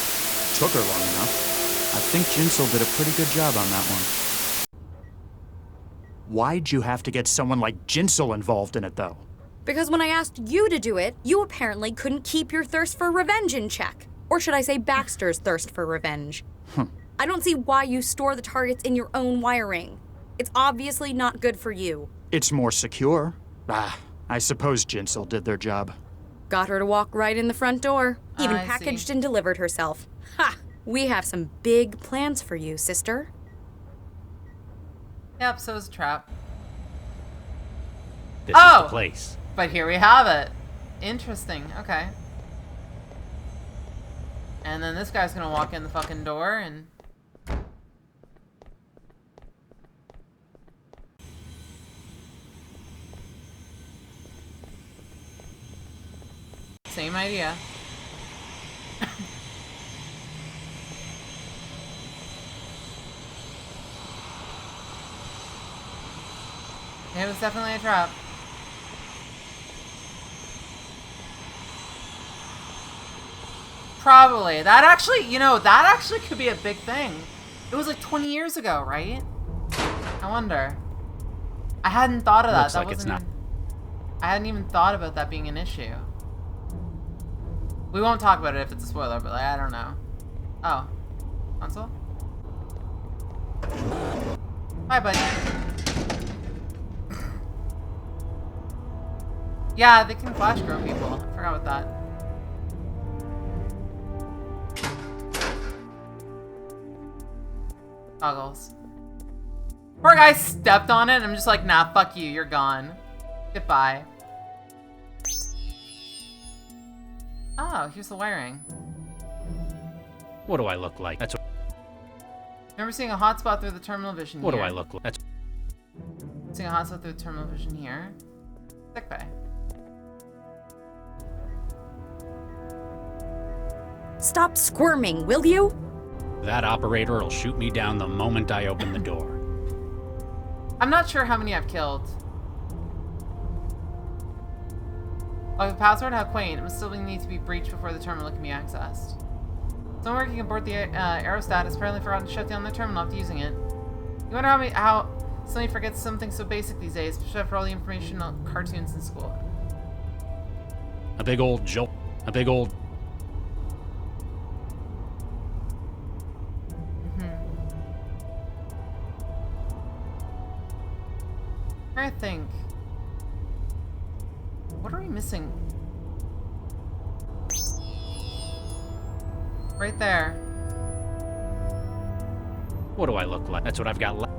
Took her long enough. I think Jinsel did a pretty good job on that one. Why'd you have to get someone like Jinsel involved in it, though? Because when I asked you to do it, you apparently couldn't keep your thirst for revenge in check. Or should I say Baxter's thirst for revenge? I don't see why you store the targets in your own wiring. It's obviously not good for you. It's more secure. I suppose Jinsel did their job. Got her to walk right in the front door. Even I packaged see. and delivered herself. Ha! We have some big plans for you, sister. Yep, so is Trap. This is the place. But here we have it. Interesting. Okay. And then this guy's gonna walk in the fucking door and... Same idea. It was definitely a trap. Probably. That actually, you know, that actually could be a big thing. It was like 20 years ago, right? I wonder. I hadn't thought of that. Looks That like it's wasn't not. even, I hadn't even thought about that being an issue. We won't talk about it if it's a spoiler, but like, I don't know. Oh. Console? Hi, buddy. Yeah, they can flash grow people. I forgot about that. Goggles. Poor guy stepped on it and I'm just like, nah, fuck you, you're gone. Goodbye. Oh, here's the wiring. What do I look like? That's what. Remember seeing a hotspot through the terminal vision What do here? I look like? That's. Seeing a hotspot through the terminal vision here. Sick bay. Stop squirming, will you? That operator will shoot me down the moment I open the door. I'm not sure how many I've killed. Oh, the password? How quaint. It must still need to be breached before the terminal can be accessed. Someone working aboard the aerostat has apparently forgotten to shut down the terminal after using it. You wonder how somebody forgets something so basic these days, especially after all the informational cartoons in school. A big old jolt. A big old... I think. What are we missing? Right there. What do I look like? That's what I've got left.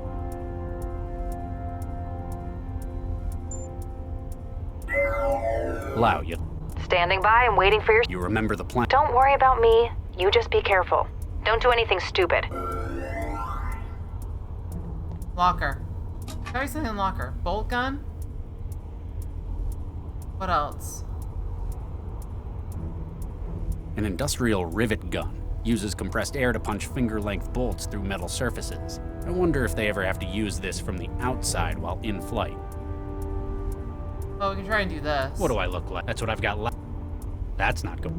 Lau, you... Standing by and waiting for your... You remember the plan? Don't worry about me. You just be careful. Don't do anything stupid. Locker. Carry something in locker. Bolt gun? What else? An industrial rivet gun. Uses compressed air to punch finger-length bolts through metal surfaces. I wonder if they ever have to use this from the outside while in flight. Oh, we can try and do this. What do I look like? That's what I've got left. That's not good.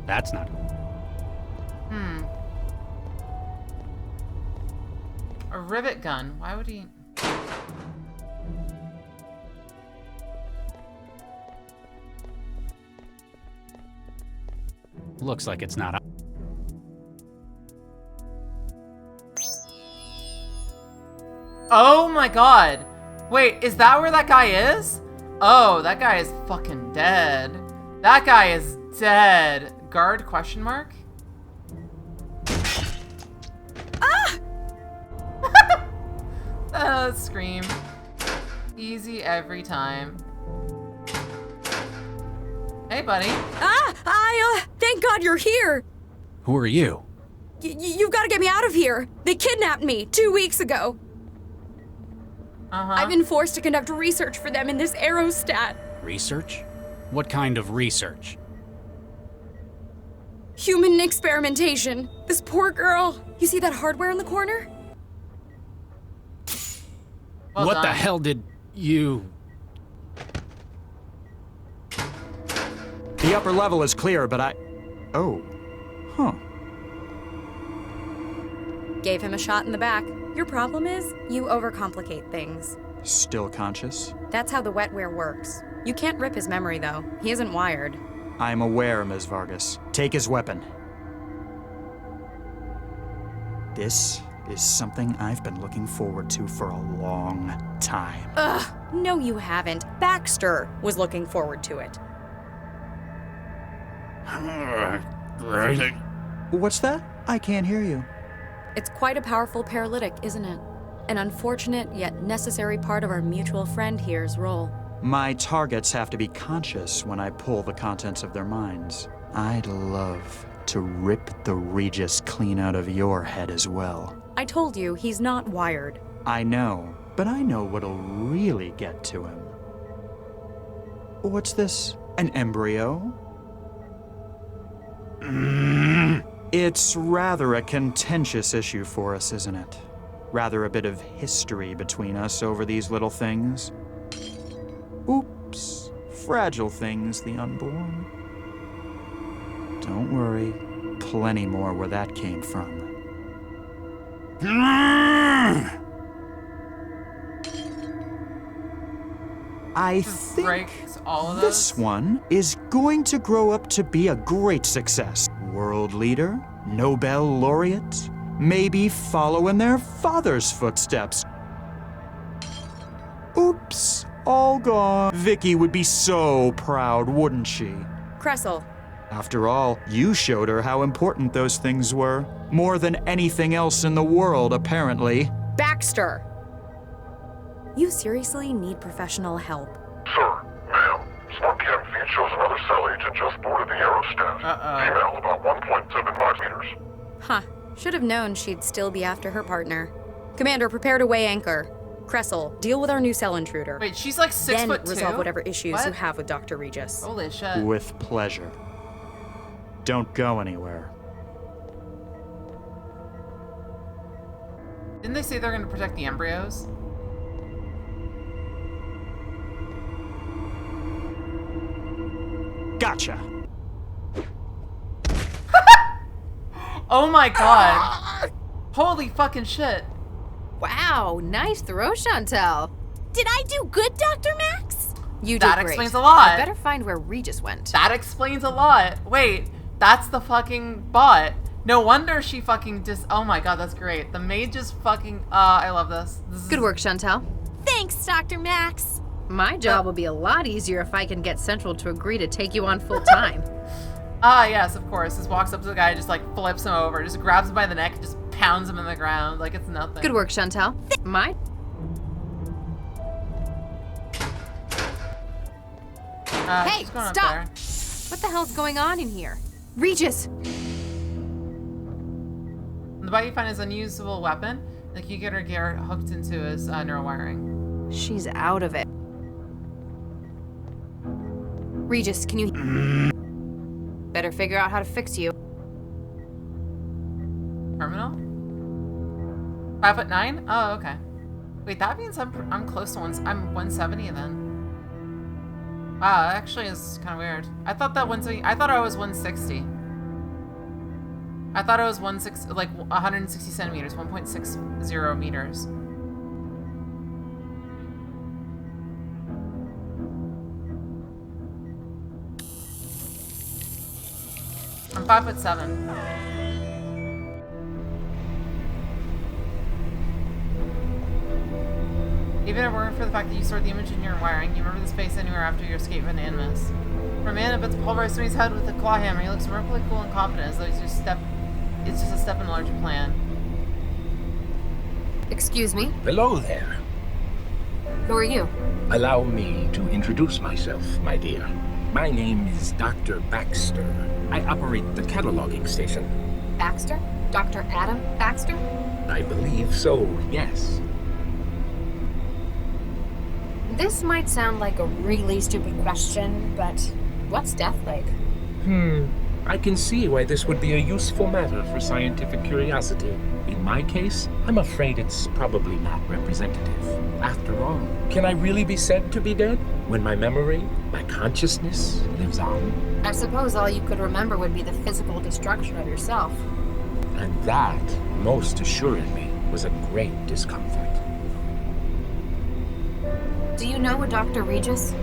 That's not good. A rivet gun. Why would he... Looks like it's not... Oh my god! Wait, is that where that guy is? Oh, that guy is fucking dead. That guy is dead. Guard question mark? Ah! Scream. Easy every time. Hey, buddy. Thank God you're here. Who are you? You've got to get me out of here. They kidnapped me 2 weeks ago. I've been forced to conduct research for them in this aerostat. Research? What kind of research? Human experimentation. This poor girl. You see that hardware in the corner? Well what done. the hell did you... The upper level is clear, but I... Oh. Huh. Gave him a shot in the back. Your problem is, you overcomplicate things. Still conscious? That's how the wetware works. You can't rip his memory, though. He isn't wired. I am aware, Ms. Vargas. Take his weapon. This is something I've been looking forward to for a long time. Ugh, no you haven't. Baxter was looking forward to it. What's that? I can't hear you. It's quite a powerful paralytic, isn't it? An unfortunate yet necessary part of our mutual friend here's role. My targets have to be conscious when I pull the contents of their minds. I'd love to rip the Regis clean out of your head as well. I told you, he's not wired. I know, but I know what'll really get to him. What's this? An embryo? It's rather a contentious issue for us, isn't it? Rather a bit of history between us over these little things. Oops. Fragile things, the unborn. Don't worry. Plenty more where that came from. I think this one is going to grow up to be a great success. World leader, Nobel laureate, maybe follow in their father's footsteps. Oops, all gone. Vicky would be so proud, wouldn't she? Kressel. After all, you showed her how important those things were. More than anything else in the world, apparently. Baxter! You seriously need professional help. Sir, ma'am, Smart Cam feed shows another cell agent just boarded the aerostat. Female, about 1.75 meters. Huh. Should have known she'd still be after her partner. Commander, prepare to weigh anchor. Kressel, deal with our new cell intruder. Wait, she's like 6'2"? Then resolve whatever issues What? you have with Dr. Regis. Holy shit. With pleasure. Don't go anywhere. Didn't they say they're going to protect the embryos? Gotcha. Oh my god. Holy fucking shit. Wow, nice throw, Chantel. Did I do good, Dr. Max? You did That great. explains a lot. I better find where Regis went. That explains a lot. Wait, that's the fucking bot. No wonder she fucking oh my god, that's great. The maid just fucking, I love this. Good work, Chantel. Thanks, Dr. Max. My job will be a lot easier if I can get Central to agree to take you on full time. Ah, yes, of course. Just walks up to the guy, just like flips him over, just grabs him by the neck, and just pounds him in the ground like it's nothing. Good work, Chantel. My... Hey, stop! What the hell's going on in here? Regis! The bot you find is an unusable weapon. Like you get her gear hooked into his neural wiring. She's out of it. Regis, can you... Better figure out how to fix you. Terminal? 5'9"? Oh, okay. Wait, that means I'm close to I'm 170 then. Wow, that actually is kind of weird. I thought that I thought I was 160. I thought I was 160 centimeters, 1.60 meters. I'm 5'7". Even if it weren't for the fact that you stored the image in your wiring, you remember the space anywhere after your escape from Animus. For a man, it's pulverized to his head with a claw hammer. He looks remarkably cool and confident, as though it's just a step in a larger plan. Excuse me? Hello there. Who are you? Allow me to introduce myself, my dear. My name is Dr. Baxter. I operate the cataloging station. Baxter? Dr. Adam Baxter? I believe so, yes. This might sound like a really stupid question, but what's death like? I can see why this would be a useful matter for scientific curiosity. In my case, I'm afraid it's probably not representative. After all, can I really be said to be dead when my memory, my consciousness lives on? I suppose all you could remember would be the physical destruction of yourself. And that, most assuredly, was a great discomfort. Do you know a Dr. Regis?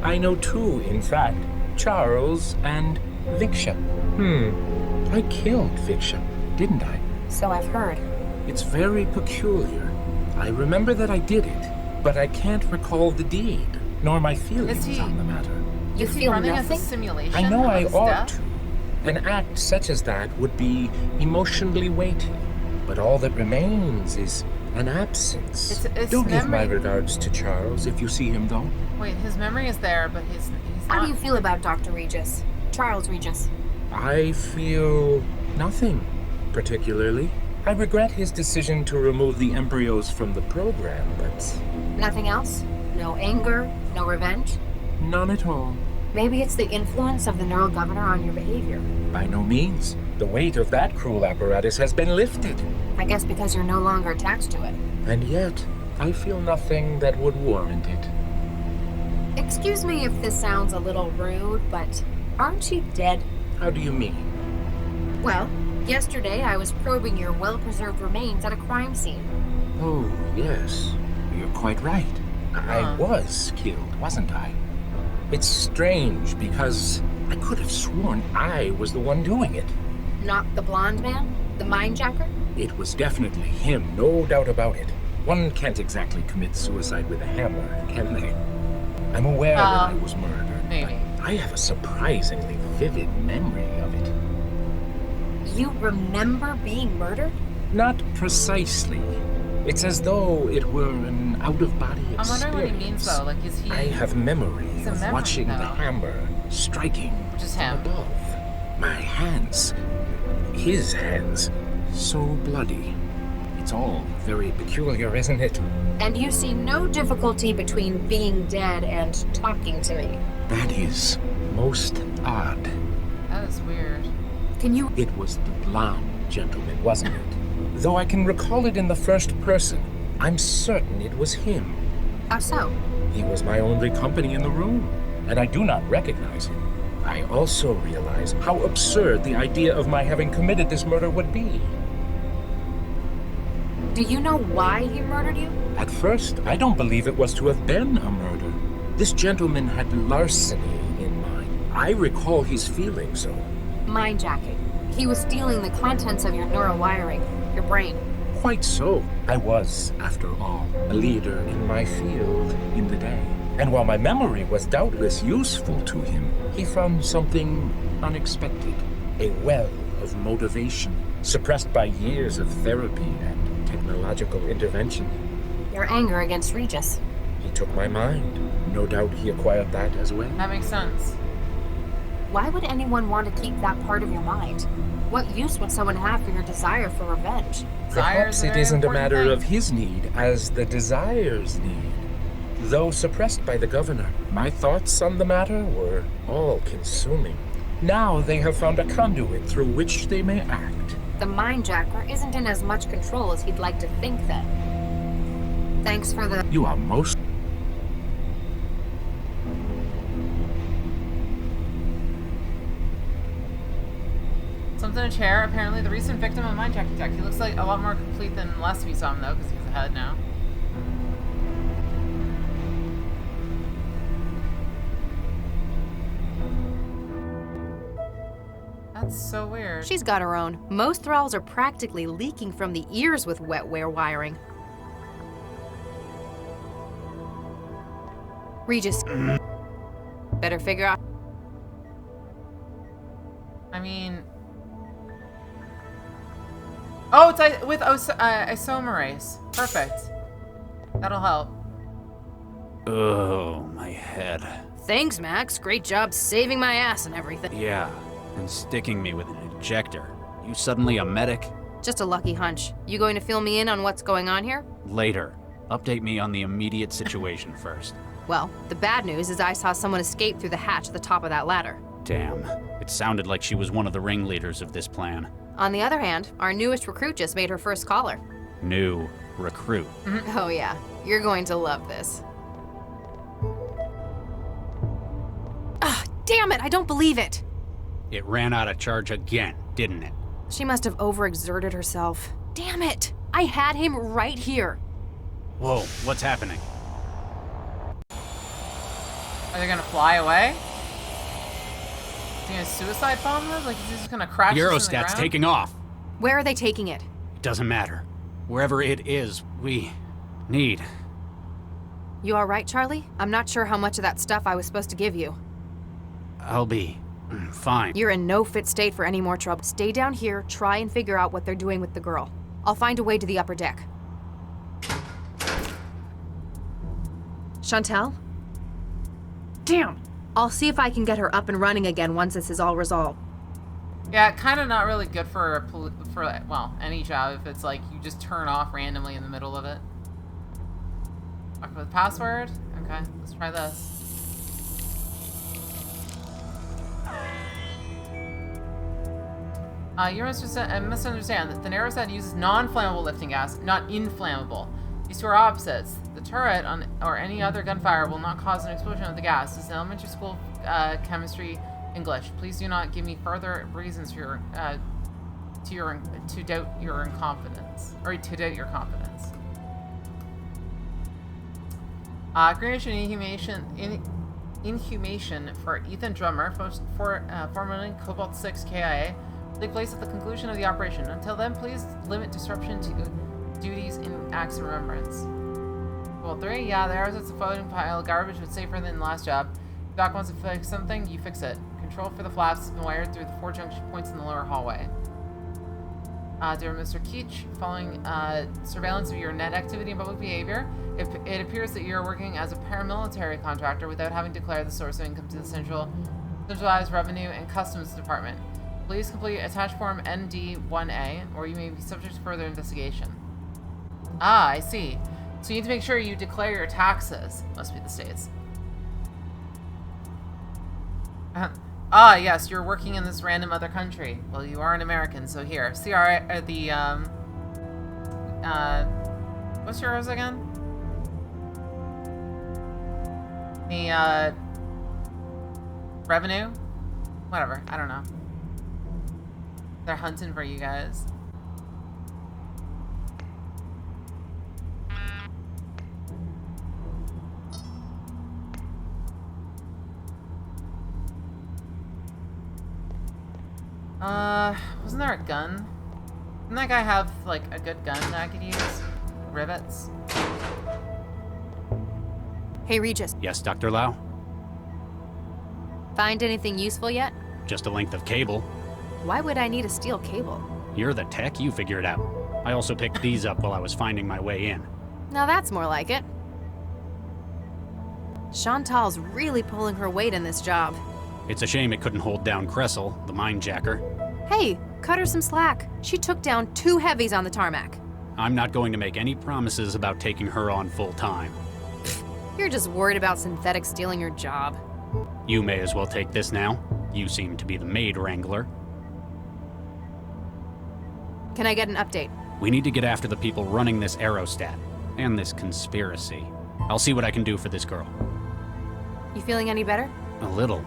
I know two, in fact. Charles and Viksha. I killed Viksha, didn't I? So I've heard. It's very peculiar. I remember that I did it, but I can't recall the deed, nor my feelings on the matter. You feel running nothing? as a simulation? I know I of his ought death? to. An act such as that would be emotionally weighty, but all that remains is an absence. It's Do give my memory. regards to Charles if you see him, though. Wait, his memory is there, but he's How not. do you feel about Dr. Regis? Charles Regis? I feel nothing, particularly. I regret his decision to remove the embryos from the program, but Nothing else? No anger? No revenge? none at all. Maybe it's the influence of the neural governor on your behavior. By no means. The weight of that cruel apparatus has been lifted. I guess because you're no longer attached to it. And yet, I feel nothing that would warrant it. Excuse me if this sounds a little rude, but aren't you dead? How do you mean? Well, yesterday I was probing your well-preserved remains at a crime scene. Oh, yes. You're quite right. I was killed, wasn't I? It's strange because I could have sworn I was the one doing it. Not the blonde man? The mindjacker? It was definitely him, no doubt about it. One can't exactly commit suicide with a hammer, can they? I'm aware that I was murdered, maybe. but I have a surprisingly vivid memory of it. You remember being murdered? Not precisely. It's as though it were an out-of-body experience. I'm wondering what he means though. Like, is he? I have memory It's a of memory, watching the though. hammer striking Just from him. above. My hands, his hands, so bloody. It's all very peculiar, isn't it? And you see no difficulty between being dead and talking to me. That is most odd. That is weird. Can you... It was the blonde gentleman, wasn't it? Though I can recall it in the first person, I'm certain it was him. How so? He was my only company in the room, and I do not recognize him. I also realize how absurd the idea of my having committed this murder would be. Do you know why he murdered you? At first, I don't believe it was to have been a murder. This gentleman had larceny in mind. I recall his feeling so. Mindjacking. He was stealing the contents of your neural wiring, your brain. Quite so. I was, after all, a leader in my field in the day. And while my memory was doubtless useful to him, he found something unexpected. A well of motivation, suppressed by years of therapy and technological intervention. Your anger against Regis. He took my mind. No doubt he acquired that as well. That makes sense. Why would anyone want to keep that part of your mind? What use would someone have for your desire for revenge? Perhaps it isn't a matter of his need as the desire's need. Though suppressed by the governor, my thoughts on the matter were all-consuming. Now they have found a conduit through which they may act. The mindjacker isn't in as much control as he'd like to think then. Thanks for the... You are most... Something in a chair. Apparently the recent victim of mindjacking attack. He looks like a lot more complete than last we saw him, though, because he's ahead now. That's so weird. She's got her own. Most thralls are practically leaking from the ears with wetware wiring. Regis. Better figure out... I mean... Oh, it's with isomerase. Perfect. That'll help. Oh, my head. Thanks, Max. Great job saving my ass and everything. Yeah, and sticking me with an injector. You suddenly a medic? Just a lucky hunch. You going to fill me in on what's going on here? Later. Update me on the immediate situation first. Well, the bad news is I saw someone escape through the hatch at the top of that ladder. Damn. It sounded like she was one of the ringleaders of this plan. On the other hand, our newest recruit just made her first caller. New recruit. Oh yeah, you're going to love this. Ah, damn it, I don't believe it! It ran out of charge again, didn't it? She must have overexerted herself. Damn it! I had him right here. Whoa, what's happening? Are they gonna fly away? Is he gonna suicide bomb them? Like, is he just gonna crash into the Eurostat's ground? taking off. Where are they taking it? It doesn't matter. Wherever it is, we need. You all right, Charlie? I'm not sure how much of that stuff I was supposed to give you. I'll be fine. You're in no fit state for any more trouble. Stay down here, try and figure out what they're doing with the girl. I'll find a way to the upper deck. Chantel? Damn! I'll see if I can get her up and running again once this is all resolved. Yeah, kind of not really good for well, any job if it's like you just turn off randomly in the middle of it. Lock with password. Okay, let's try this. You misunderstand that the Narrowset uses non-flammable lifting gas, not inflammable. These two are opposites. The turret or any other gunfire will not cause an explosion of the gas. This is elementary school chemistry English. Please do not give me further reasons for to doubt your incompetence or to doubt your competence. Creation inhumation for Ethan Drummer, formerly Cobalt 6 KIA, will take place at the conclusion of the operation. Until then, please limit disruption to duties in acts of remembrance. Well, 3, yeah, there's a floating pile of garbage, but safer than the last job. If Doc wants to fix something, you fix it. Control for the flaps has been wired through the 4 junction points in the lower hallway. Dear Mr. Keach, following surveillance of your net activity and public behavior, it appears that you're working as a paramilitary contractor without having declared the source of income to the Centralized Revenue and Customs Department. Please complete attached form ND1A, or you may be subject to further investigation. Ah, I see. So you need to make sure you declare your taxes. Must be the states. Ah, yes, you're working in this random other country. Well, you are an American, so here. See what's yours again? The, revenue? Whatever, I don't know. They're hunting for you guys. Wasn't there a gun? Didn't that guy have, like, a good gun that I could use? Rivets? Hey, Regis. Yes, Dr. Lau? Find anything useful yet? Just a length of cable. Why would I need a steel cable? You're the tech, you figure it out. I also picked these up while I was finding my way in. Now that's more like it. Chantal's really pulling her weight in this job. It's a shame it couldn't hold down Cressel, the mine-jacker. Hey, cut her some slack. She took down 2 heavies on the tarmac. I'm not going to make any promises about taking her on full-time. You're just worried about synthetics stealing your job. You may as well take this now. You seem to be the maid wrangler. Can I get an update? We need to get after the people running this aerostat and this conspiracy. I'll see what I can do for this girl. You feeling any better? A little.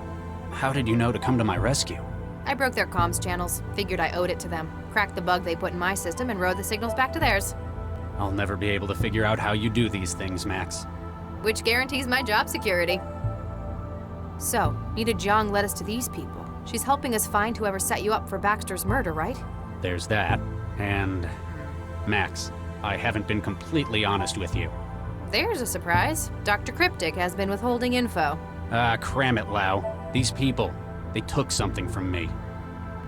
How did you know to come to my rescue? I broke their comms channels. Figured I owed it to them. Cracked the bug they put in my system and rode the signals back to theirs. I'll never be able to figure out how you do these things, Max. Which guarantees my job security. So, Nita Jiang led us to these people. She's helping us find whoever set you up for Baxter's murder, right? There's that. And... Max, I haven't been completely honest with you. There's a surprise. Dr. Cryptic has been withholding info. Ah, cram it, Lau. These people, they took something from me.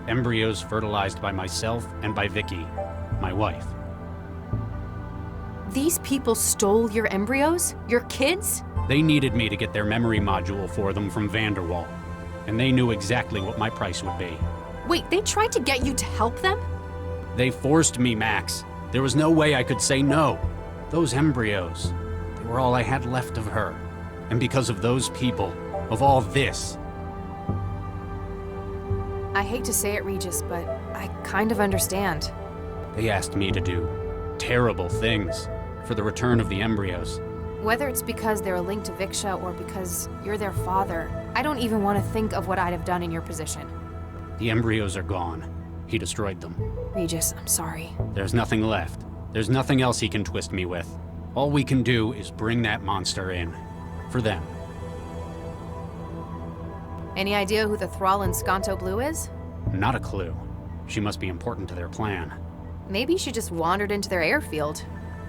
Embryos fertilized by myself and by Vicky, my wife. These people stole your embryos? Your kids? They needed me to get their memory module for them from Vanderwall. And they knew exactly what my price would be. Wait, they tried to get you to help them? They forced me, Max. There was no way I could say no. Those embryos, they were all I had left of her. And because of those people, of all this. I hate to say it, Regis, but I kind of understand. They asked me to do terrible things for the return of the embryos. Whether it's because they're a link to Viksha or because you're their father, I don't even want to think of what I'd have done in your position. The embryos are gone. He destroyed them. Regis, I'm sorry. There's nothing left. There's nothing else he can twist me with. All we can do is bring that monster in. For them. Any idea who the thrall in Skanto Blue is? Not a clue. She must be important to their plan. Maybe she just wandered into their airfield.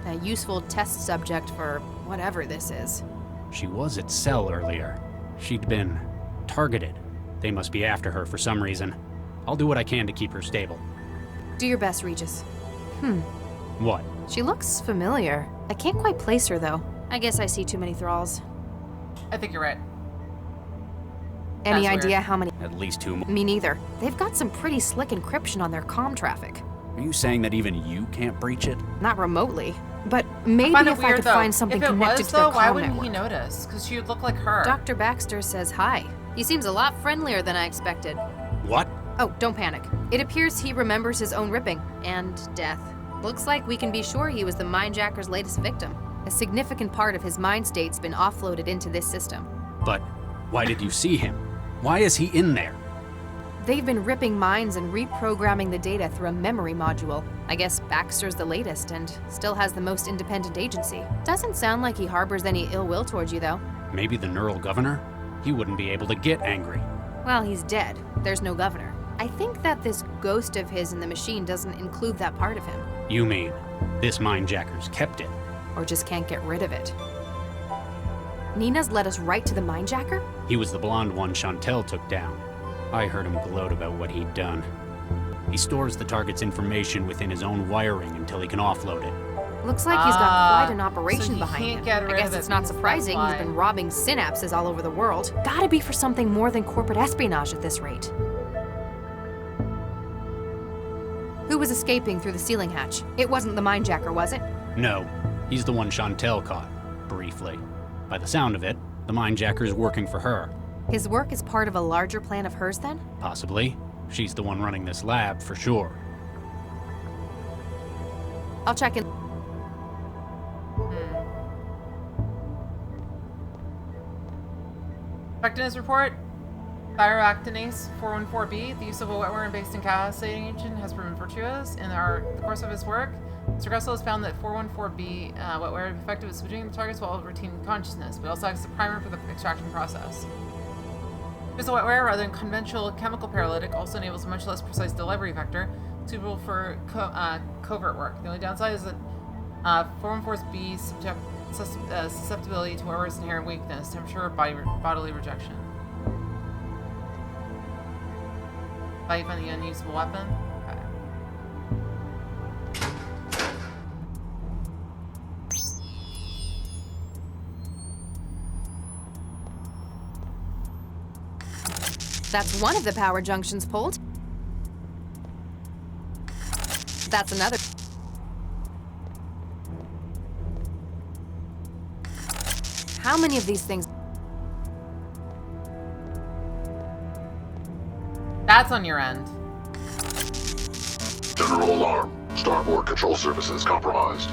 A useful test subject for whatever this is. She was at Cell earlier. She'd been targeted. They must be after her for some reason. I'll do what I can to keep her stable. Do your best, Regis. What? She looks familiar. I can't quite place her, though. I guess I see too many thralls. I think you're right. Any idea how many? At least 2 more. Me neither. They've got some pretty slick encryption on their comm traffic. Are you saying that even you can't breach it? Not remotely. But maybe if I could find something connected to their why comm wouldn't network. he notice? Because she would look like her. Dr. Baxter says hi. He seems a lot friendlier than I expected. What? Oh, don't panic. It appears he remembers his own ripping and death. Looks like we can be sure he was the Mindjacker's latest victim. A significant part of his mind state's been offloaded into this system. But why did you see him? Why is he in there? They've been ripping minds and reprogramming the data through a memory module. I guess Baxter's the latest and still has the most independent agency. Doesn't sound like he harbors any ill will towards you, though. Maybe the neural governor? He wouldn't be able to get angry. Well, he's dead. There's no governor. I think that this ghost of his in the machine doesn't include that part of him. You mean, this Mindjacker's kept it? Or just can't get rid of it. Nina's led us right to the Mindjacker? He was the blonde one Chantel took down. I heard him gloat about what he'd done. He stores the target's information within his own wiring until he can offload it. Looks like he's got quite an operation so behind him. Get rid I guess of it it's not surprising he's been robbing synapses all over the world. Gotta be for something more than corporate espionage at this rate. Who was escaping through the ceiling hatch? It wasn't the Mindjacker, was it? No, he's the one Chantel caught, briefly. By the sound of it, the Mindjacker's working for her. His work is part of a larger plan of hers, then? Possibly. She's the one running this lab, for sure. I'll check in. Effectiveness report. Thyroactinase 414B, the use of a wetworm based in caseating agent has proven virtuous. In the course of his work, Mr. Gressel has found that 414B wetware is effective at subduing the targets while retaining consciousness, but also acts as a primer for the extraction process. This wetware, rather than conventional chemical paralytic, also enables a much less precise delivery vector, suitable for covert work. The only downside is that 414B's susceptibility to wetware's inherent weakness, temperature, bodily rejection. Fight on the unusable weapon. Okay. That's one of the power junctions pulled. That's another. How many of these things? That's on your end. General alarm. Starboard control services compromised.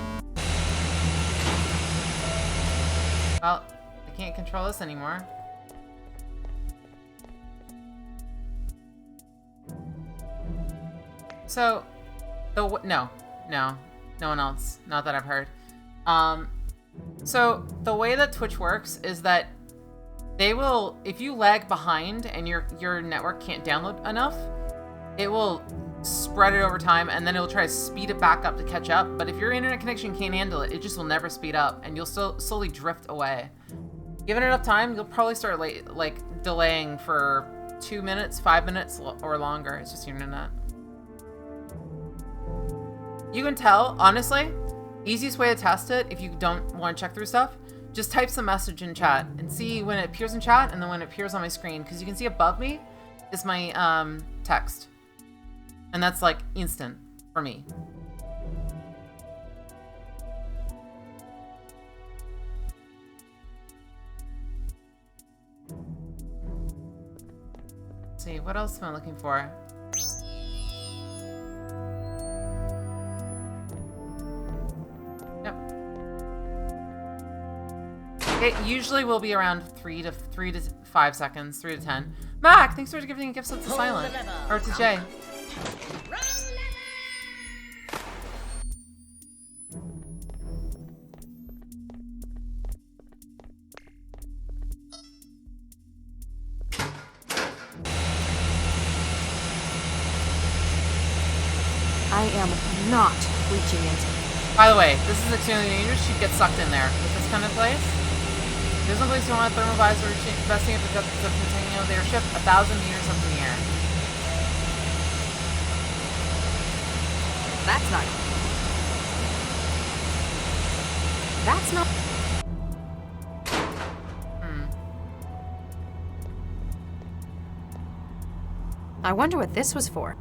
Well, I can't control this anymore. So, no one else. Not that I've heard. So the way that Twitch works is that they will, if you lag behind and your network can't download enough, it will spread it over time and then it will try to speed it back up to catch up. But if your internet connection can't handle it, it just will never speed up and you'll still slowly drift away. Given enough time, you'll probably start like delaying for 2 minutes, 5 minutes or longer. It's just your internet. You can tell, honestly, easiest way to test it if you don't want to check through stuff, just type some message in chat and see when it appears in chat and then when it appears on my screen. Because you can see above me is my text. And that's like instant for me. Let's see, what else am I looking for? Yep. It usually will be around 3 to 5 seconds, 3 to 10. Mac, thanks for giving gifts to Silent or to Jay. I am not reaching into. By the way, this is extremely dangerous. She'd get sucked in there with this kind of place. There's no place you want a thermal visor investing at the depth of continuing of their ship 1,000 meters up in the air. That's not. That's not. I wonder what this was for.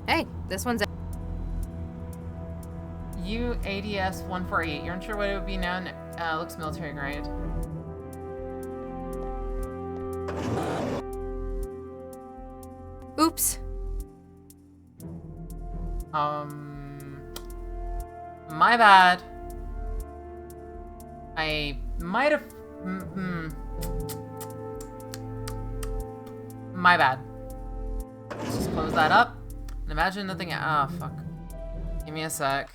Hey, this one's. UADS 148. You're unsure what it would be now? Looks military grade. Oops. My bad. I might have. My bad. Let's just close that up. And imagine nothing. Ah, oh, fuck. Give me a sec.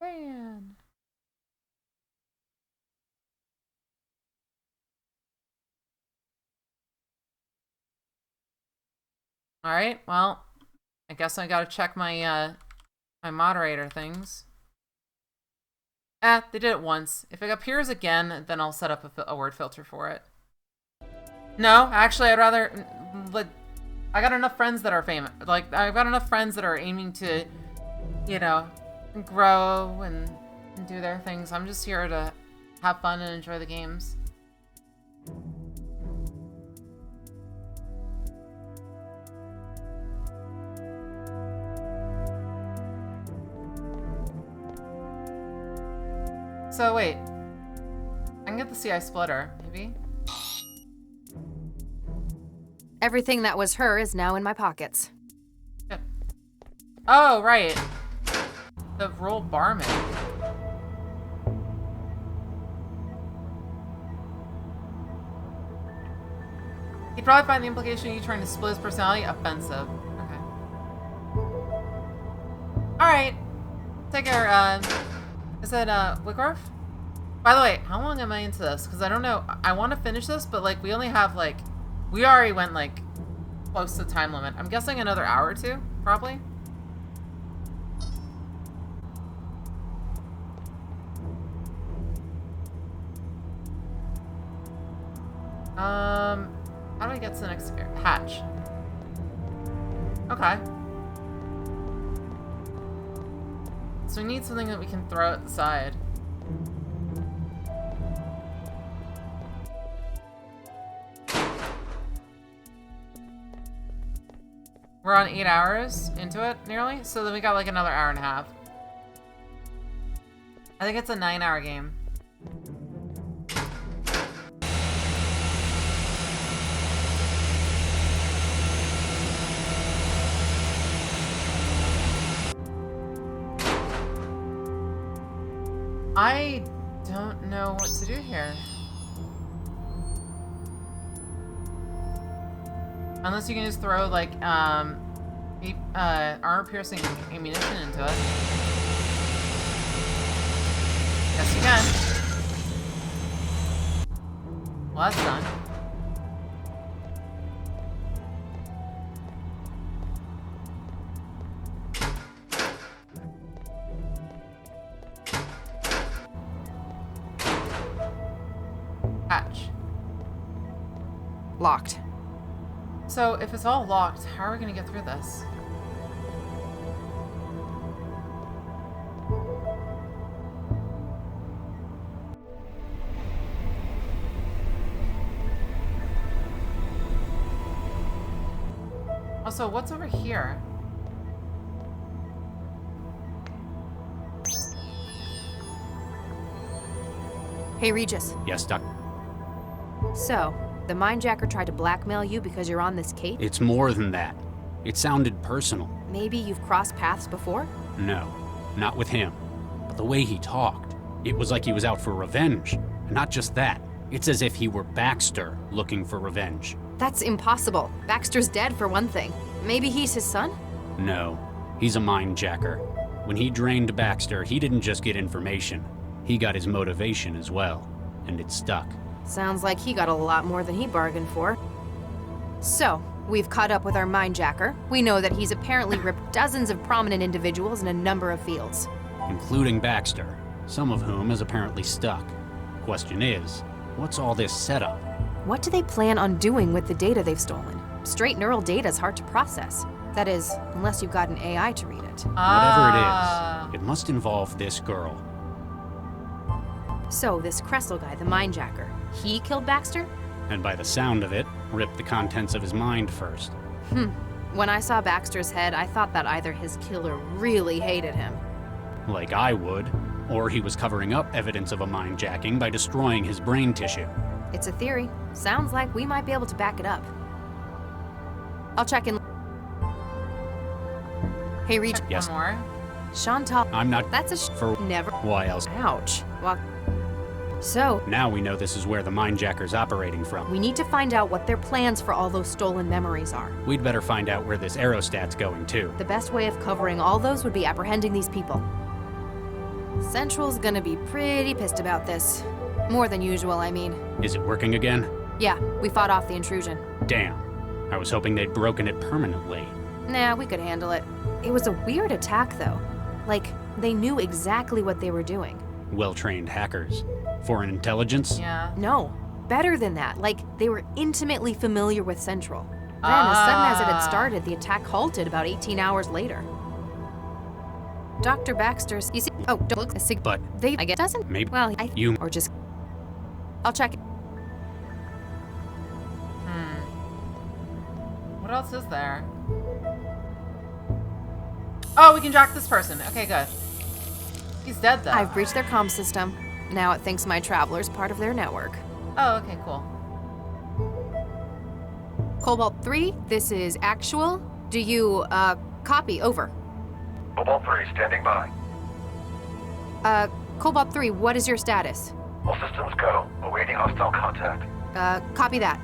Man. All right. Well, I guess I gotta check my my moderator things. They did it once. If it appears again, then I'll set up a word filter for it. No, actually, I'd rather. I got enough friends that are famous. Like, I've got enough friends that are aiming to, you know, grow and do their things. I'm just here to have fun and enjoy the games. So wait, can get the CI splitter, maybe. Everything that was her is now in my pockets. Yep. Oh, right. The role barman. He'd probably find the implication of you trying to split his personality offensive. Okay. Alright. Take care, is it, Wickorf? By the way, how long am I into this? Because I don't know. I want to finish this, but, like, we only have, like... We already went, like, close to the time limit. I'm guessing another hour or two, probably. How do I get to the next hatch? Okay. So we need something that we can throw at the side. We're on 8 hours into it, nearly. So then we got like another hour and a half. I think it's a 9-hour game. I don't know what to do here. Unless you can just throw, like, armor-piercing ammunition into it. Yes, you can. Well, that's done. Hatch. Locked. So, if it's all locked, how are we gonna get through this? Also, what's over here? Hey, Regis. Yes, Doc. So, the Mindjacker tried to blackmail you because you're on this case? It's more than that. It sounded personal. Maybe you've crossed paths before? No, not with him. But the way he talked, it was like he was out for revenge. And not just that, it's as if he were Baxter looking for revenge. That's impossible. Baxter's dead, for one thing. Maybe he's his son? No, he's a Mindjacker. When he drained Baxter, he didn't just get information. He got his motivation as well, and it stuck. Sounds like he got a lot more than he bargained for. So, we've caught up with our Mindjacker. We know that he's apparently ripped dozens of prominent individuals in a number of fields. Including Baxter, some of whom is apparently stuck. Question is, what's all this setup? What do they plan on doing with the data they've stolen? Straight neural data is hard to process. That is, unless you've got an AI to read it. Whatever it is, it must involve this girl. So, this Kressel guy, the Mindjacker, he killed Baxter? And by the sound of it, ripped the contents of his mind first. When I saw Baxter's head, I thought that either his killer really hated him. Like I would. Or he was covering up evidence of a mindjacking by destroying his brain tissue. It's a theory. Sounds like we might be able to back it up. I'll check in. Hey, Reach. Yes. One more. Chantal. I'm not. That's a for never. Why else? Ouch. Well, so now we know this is where the mindjacker's operating from. We need to find out what their plans for all those stolen memories are. We'd better find out where this aerostat's going too. The best way of covering all those would be apprehending these people. Central's gonna be pretty pissed about this. More than usual, I mean. Is it working again? Yeah, we fought off the intrusion. Damn. I was hoping they'd broken it permanently. Nah, we could handle it. It was a weird attack, though. Like, they knew exactly what they were doing. Well-trained hackers. Foreign intelligence? Yeah. No, better than that. Like, they were intimately familiar with Central. Then, as sudden as it had started, the attack halted about 18 hours later. Dr. Baxter's, you see, oh, don't look, but they, I guess, doesn't. Maybe, well, you, or just, I'll check it. What else is there? Oh, we can track this person. Okay, good. He's dead, though. I've breached their comm system. Now it thinks my traveler's part of their network. Oh, okay, cool. Cobalt 3, this is actual. Do you, copy? Over. Cobalt 3, standing by. Cobalt 3, what is your status? All systems go. Awaiting hostile contact. Copy that.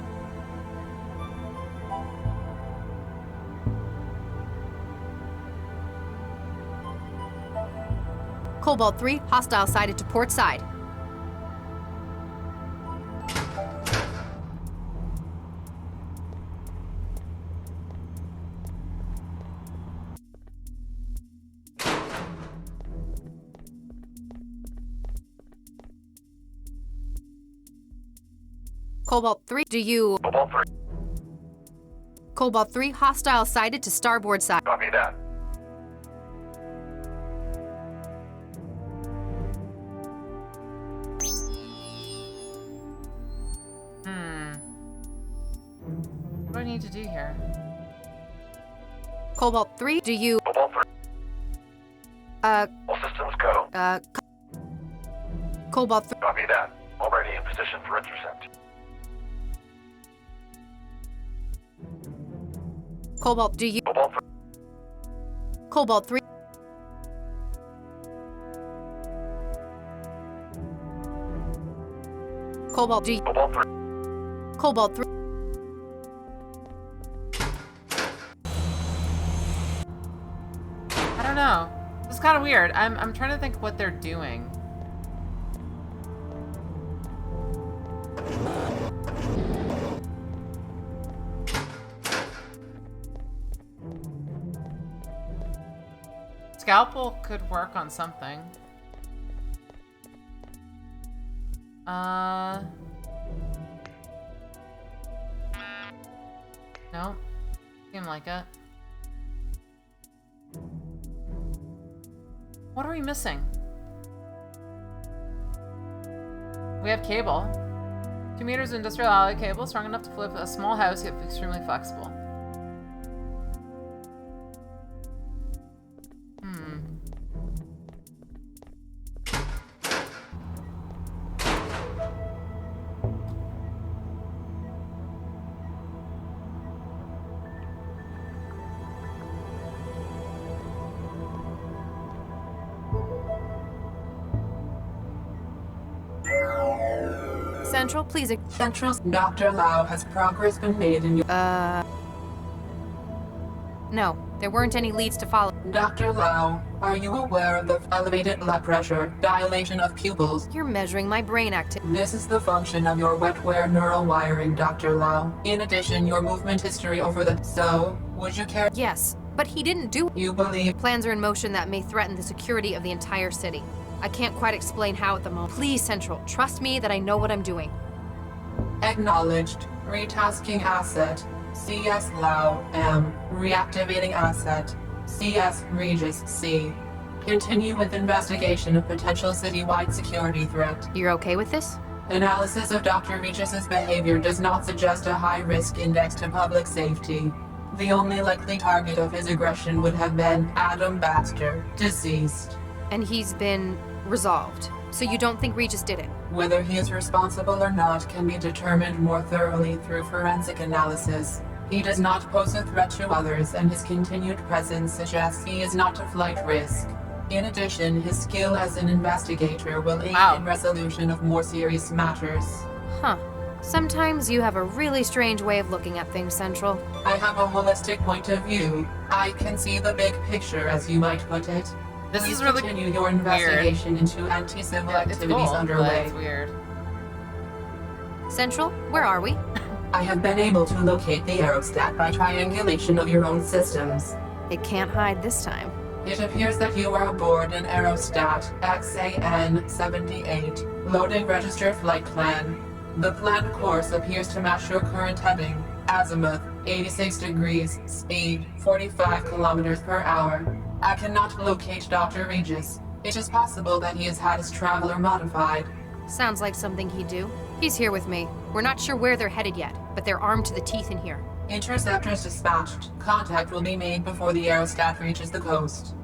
Cobalt 3, hostile sighted to port side. Cobalt 3, do you... Cobalt 3. Cobalt 3, hostile sighted to starboard side. Copy that. What do I need to do here? Cobalt 3, do you... Cobalt 3. All systems go. Cobalt 3... Copy that. Already in position for intercept. Cobalt, do you... Cobalt 3. Cobalt 3... Cobalt, do you... Cobalt 3. Cobalt 3... I don't know. This is kind of weird. I'm trying to think what they're doing. Scalpel could work on something. No. Seem like it. What are we missing? We have cable. 2 meters of industrial alloy cable, strong enough to flip a small house, yet extremely flexible. Central, please... Central, Dr. Lau, has progress been made in your... No, there weren't any leads to follow. Dr. Lau, are you aware of the elevated blood pressure, dilation of pupils? You're measuring my brain activity. This is the function of your wetware neural wiring, Dr. Lau. In addition, your movement history over the... So, would you care... Yes, but he didn't do... You believe... Plans are in motion that may threaten the security of the entire city. I can't quite explain how at the moment. Please, Central, trust me that I know what I'm doing. Acknowledged. Retasking asset. CS Lau M. Reactivating asset. CS Regis C. Continue with investigation of potential citywide security threat. You're okay with this? Analysis of Dr. Regis's behavior does not suggest a high-risk index to public safety. The only likely target of his aggression would have been Adam Baxter, deceased. And he's been resolved. So you don't think Regis did it? Whether he is responsible or not can be determined more thoroughly through forensic analysis. He does not pose a threat to others, and his continued presence suggests he is not a flight risk. In addition, his skill as an investigator will aid in resolution of more serious matters. Huh. Sometimes you have a really strange way of looking at things, Central. I have a holistic point of view. I can see the big picture, as you might put it. This Please is really continue your investigation into anti-civil activities underway. It's weird. Central, where are we? I have been able to locate the aerostat by triangulation of your own systems. It can't hide this time. It appears that you are aboard an aerostat XAN-78, loading registered flight plan. The planned course appears to match your current heading, azimuth 86 degrees, speed 45 kilometers per hour. I cannot locate Dr. Regis. It is possible that he has had his traveler modified. Sounds like something he'd do. He's here with me. We're not sure where they're headed yet, but they're armed to the teeth in here. Interceptors dispatched. Contact will be made before the aerostat reaches the coast.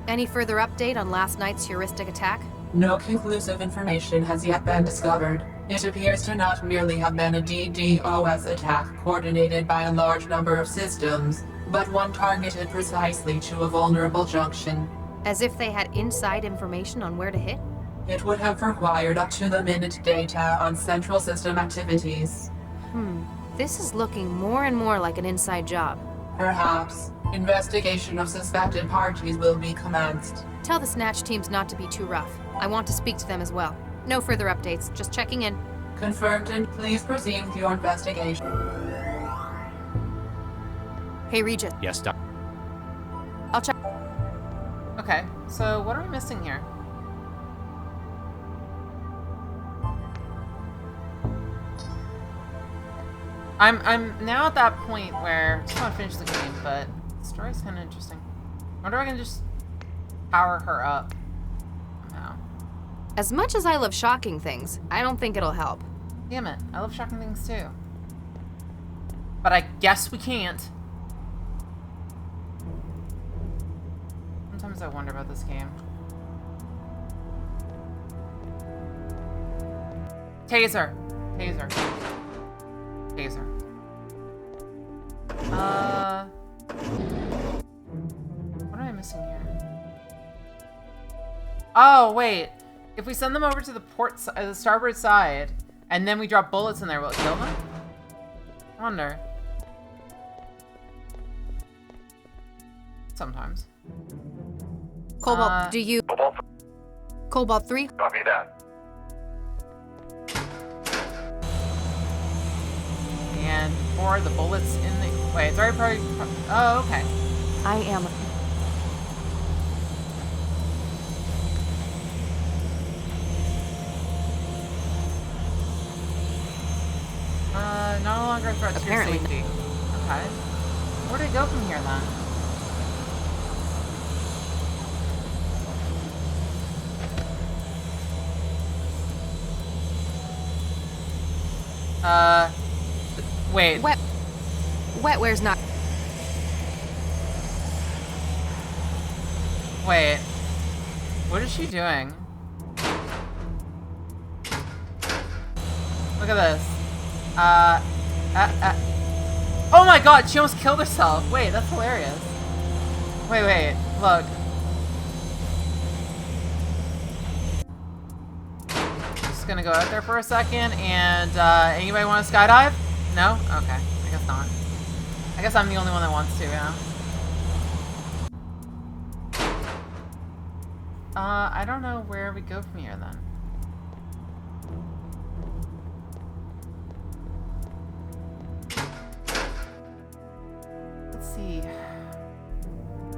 Any further update on last night's heuristic attack? No conclusive information has yet been discovered. It appears to not merely have been a DDoS attack coordinated by a large number of systems, but one targeted precisely to a vulnerable junction. As if they had inside information on where to hit? It would have required up-to-the-minute data on central system activities. This is looking more and more like an inside job. Perhaps. Investigation of suspected parties will be commenced. Tell the Snatch teams not to be too rough. I want to speak to them as well. No further updates, just checking in. Confirmed, and please proceed with your investigation. Hey, Regis. Yes, Doc. I'll check. Okay, so what are we missing here? I'm now at that point where I just want to finish the game, but the story's kind of interesting. I wonder if I can just power her up somehow. As much as I love shocking things, I don't think it'll help. Damn it, I love shocking things too. But I guess we can't. Sometimes I wonder about this game. Taser. Taser. Taser. What am I missing here? Oh, wait. If we send them over to the the starboard side, and then we drop bullets in there, will it kill them? I wonder. Sometimes. Cobalt, do you... Cobalt 3? Copy that. And pour the bullets in the... Wait, it's already probably... Oh, okay. I am... No longer a threat to your safety. Okay. Where do we go from here, then? Wait. Wetware's not... Wait. What is she doing? Look at this. Oh my god, she almost killed herself. Wait, that's hilarious. Wait, look. Just gonna go out there for a second and, anybody want to skydive? No? Okay, I guess not. I guess I'm the only one that wants to, yeah. I don't know where we go from here then. Let's see.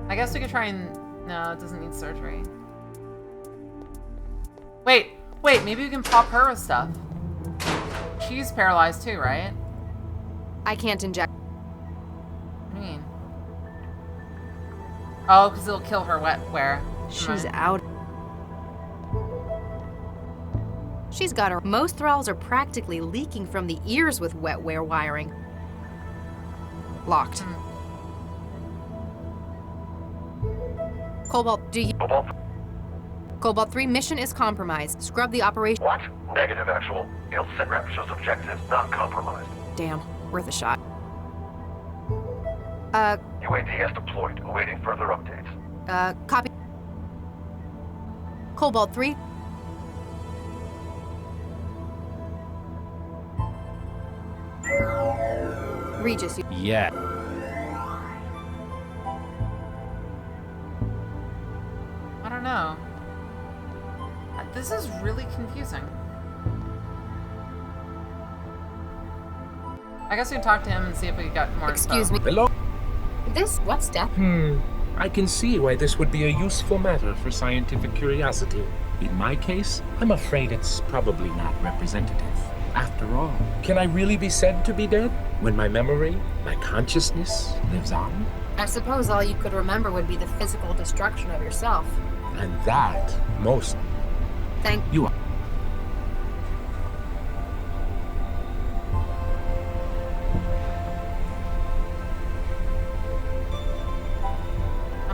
I guess we could try and... No, it doesn't need surgery. Wait, maybe we can pop her with stuff. She's paralyzed too, right? I can't inject. What do you mean? Oh, because it'll kill her wetware. She's out. She's got her. Most thralls are practically leaking from the ears with wetware wiring. Locked. Cobalt, do you... Cobalt 3, mission is compromised. Scrub the operation. What? Negative, actual. Il Sitrep shows objectives not compromised. Damn, worth a shot. UAD has deployed, awaiting further updates. Copy. Cobalt 3. Regis, you... Yeah. I don't know. This is really confusing. I guess we can talk to him and see if we got more Excuse info. me. Hello? This... What's that? I can see why this would be a useful matter for scientific curiosity. In my case, I'm afraid it's probably not representative. After all, can I really be said to be dead when my memory, my consciousness lives on? I suppose all you could remember would be the physical destruction of yourself. And that, most... Thank you. I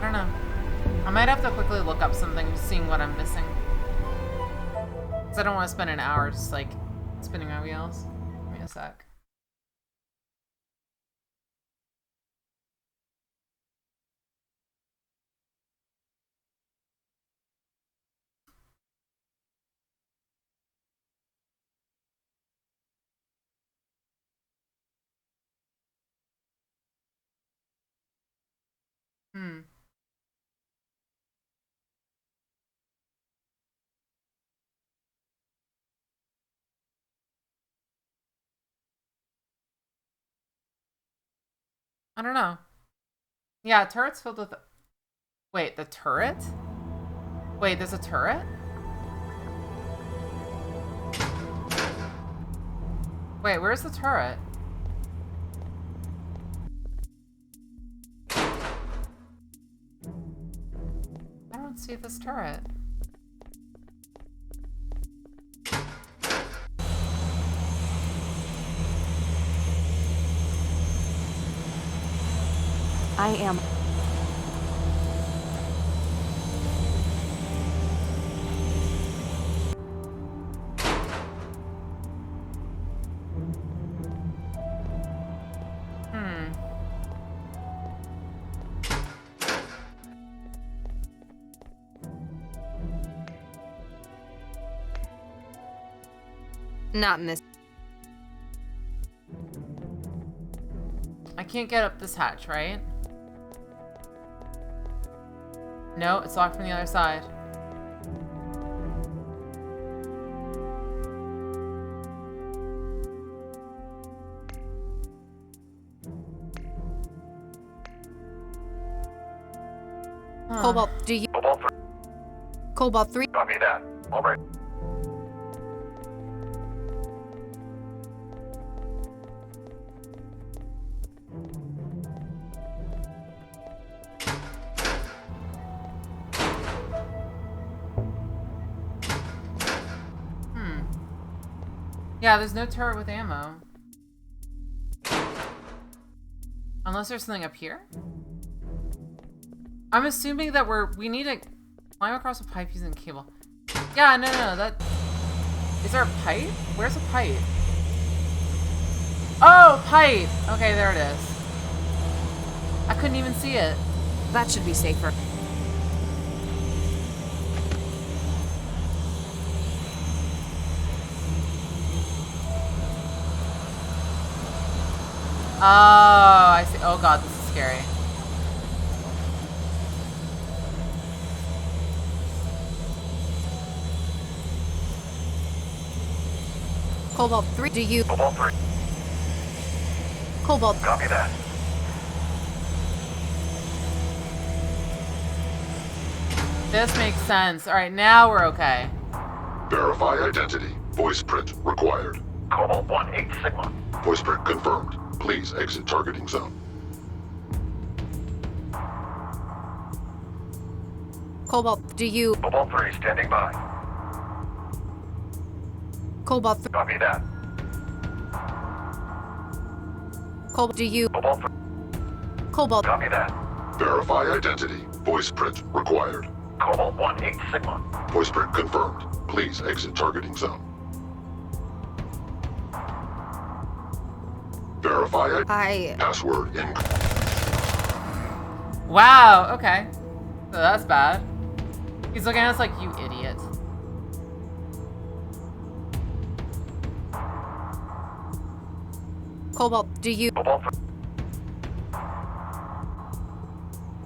don't know. I might have to quickly look up something, seeing what I'm missing. Because I don't want to spend an hour just like spinning my wheels. Give me a sec. I don't know. Yeah, turret's filled with... Wait, the turret? Wait, there's a turret? Wait, where's the turret? I don't see this turret. I am. Not in this. I can't get up this hatch, right? No, it's locked from the other side. Cobalt, do you... Cobalt 3. Cobalt 3. Copy that. All right. Yeah, there's no turret with ammo. Unless there's something up here? I'm assuming that we need to climb across a pipe using cable. Yeah, no, that... Is there a pipe? Where's a pipe? Oh, pipe! Okay, there it is. I couldn't even see it. That should be safer. Oh, I see. Oh god, this is scary. Cobalt 3, do you... Cobalt 3. Cobalt... Copy that. This makes sense. Alright, now we're okay. Verify identity. Voice print required. Cobalt 1-8 Sigma. Voice print confirmed. Please exit targeting zone. Cobalt, do you... Cobalt 3 standing by. Cobalt 3... Copy that. Cobalt, do you... Cobalt 3. Cobalt... Copy that. Verify identity. Voice print required. Cobalt 1-8 Sigma. Voice print confirmed. Please exit targeting zone. Verify password in. Wow, okay. So that's bad. He's looking at us like, you idiot. Cobalt, do you... Cobalt 3.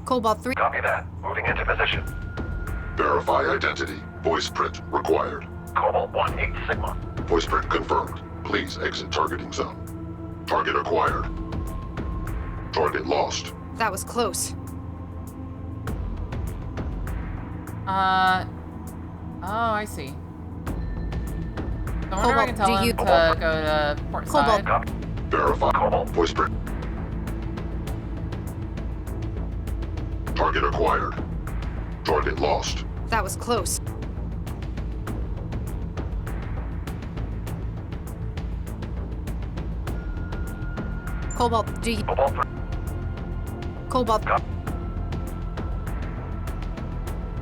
Cobalt 3... Copy that. Moving into position. Verify identity. Voice print required. Cobalt 1-8 Sigma. Voice print confirmed. Please exit targeting zone. Target acquired. Target lost. That was close. Oh, I see. I wonder if I can tell him to go to port side. Verify Cobalt voice print. Target acquired. Target lost. That was close. Cobalt, do you... Cobalt 3. Cobalt...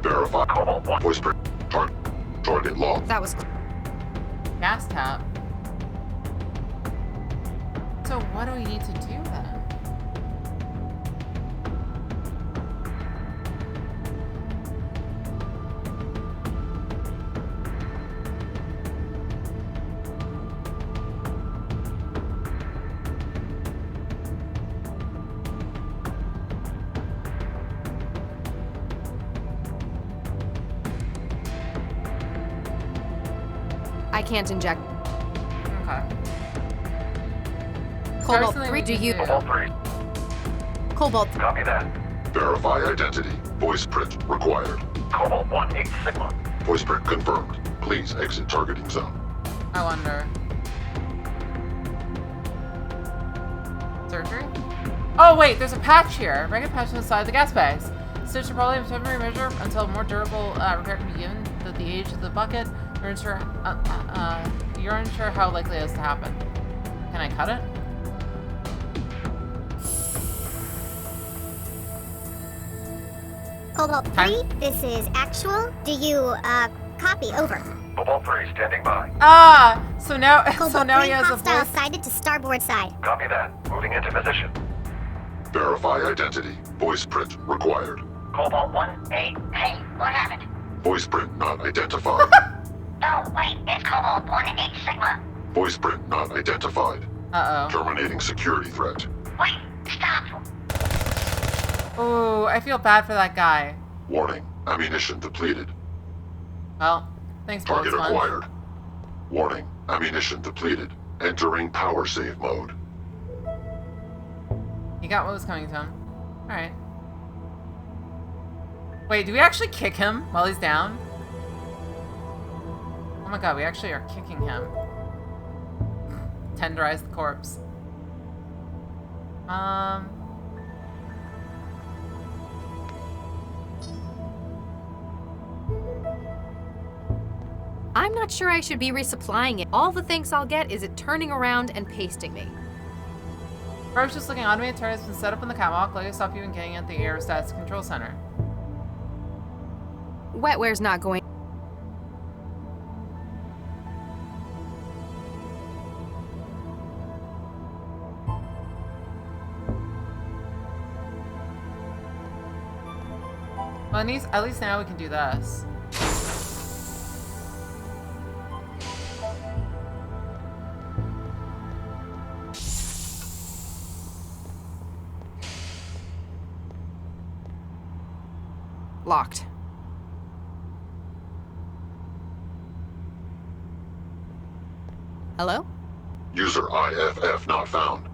Verify Cobalt 1 voice print. Target lost. That was... Gas tap. So what do we need to do then? I can't inject. Okay. Cobalt Something 3, we do can you? do. Cobalt 3. Cobalt. Copy that. Verify identity. Voice print required. Cobalt 1-8 Sigma. Voice print confirmed. Please exit targeting zone. I wonder. Surgery? Oh wait, there's a patch here. Regular patch inside the gas bags. Stitch should probably have a temporary measure until more durable repair can be given. At the age of the bucket, you're unsure how likely it is to happen. Can I cut it? Cobalt 3, this is actual. Do you, copy? Over. Cobalt 3 standing by. Ah! So now, Cobalt so now 3 he has a hostile voice. sighted to starboard side. Copy that. Moving into position. Verify identity. Voice print required. Cobalt 1-8, hey, what happened? Voice print not identified. No, wait, it's Cobalt 1-8 Sigma. Voice print not identified. Uh-oh. Terminating security threat. Wait, stop. Oh, I feel bad for that guy. Warning. Ammunition depleted. Well, thanks, Target Bullet Sponge. acquired. Warning. Ammunition depleted. Entering power save mode. He got what was coming to him. Alright. Wait, do we actually kick him while he's down? Oh my god, we actually are kicking him. Tenderize the corpse. I'm not sure I should be resupplying it. All the thanks I'll get is it turning around and pasting me. First, just looking automated turret has been set up on the catwalk. Let us stop you in getting at the aerostats control center. Wetware's not going. Well, at least now we can do this. Locked. Hello? User IFF not found.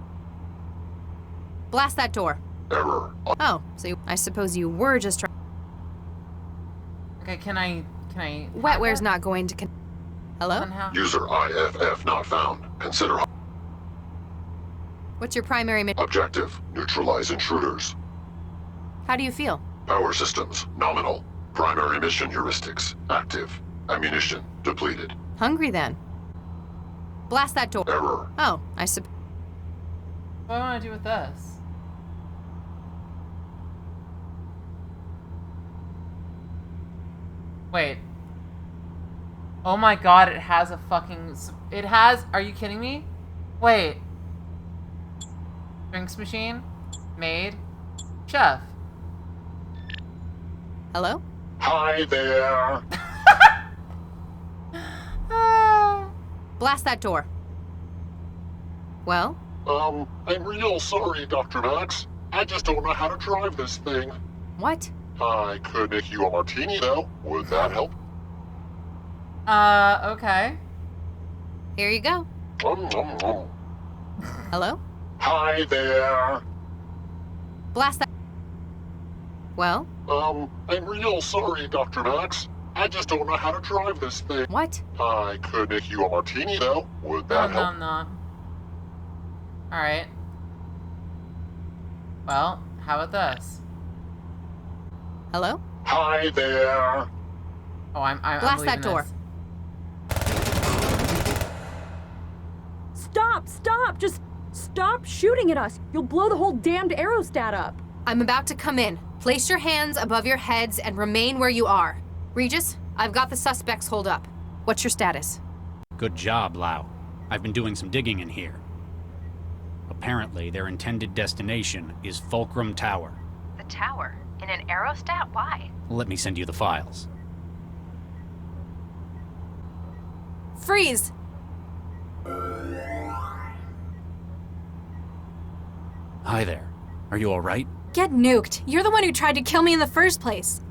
Blast that door. Error. Oh, so I suppose you were just trying. Okay, can I? Wetware's not going to. Hello? User IFF not found. Consider What's your primary mission? objective. Neutralize intruders. How do you feel? Power systems nominal. Primary mission heuristics active. Ammunition depleted. Hungry then. Blast that door. Error. Oh, I suppose. What do I want to do with this? Wait. Oh my god, it has a fucking... It has... Are you kidding me? Wait. Drinks machine? Maid? Chef? Hello? Hi there. Blast that door. Well? I'm real sorry, Dr. Max. I just don't know how to drive this thing. What? I could make you a martini, though. Would that help? Okay. Here you go. Hello? Hi there. Blast that. Well? I'm real sorry, Dr. Max. I just don't know how to drive this thing. What? I could make you a martini, though. Would that help? No. Alright. Well, how about this? Hello? Hi there. Oh, I'm Blast that door. Stop! Just stop shooting at us. You'll blow the whole damned aerostat up. I'm about to come in. Place your hands above your heads and remain where you are. Regis, I've got the suspects holed up. What's your status? Good job, Lau. I've been doing some digging in here. Apparently, their intended destination is Fulcrum Tower. The tower? In an aerostat? Why? Let me send you the files. Freeze! Hi there. Are you alright? Get nuked. You're the one who tried to kill me in the first place.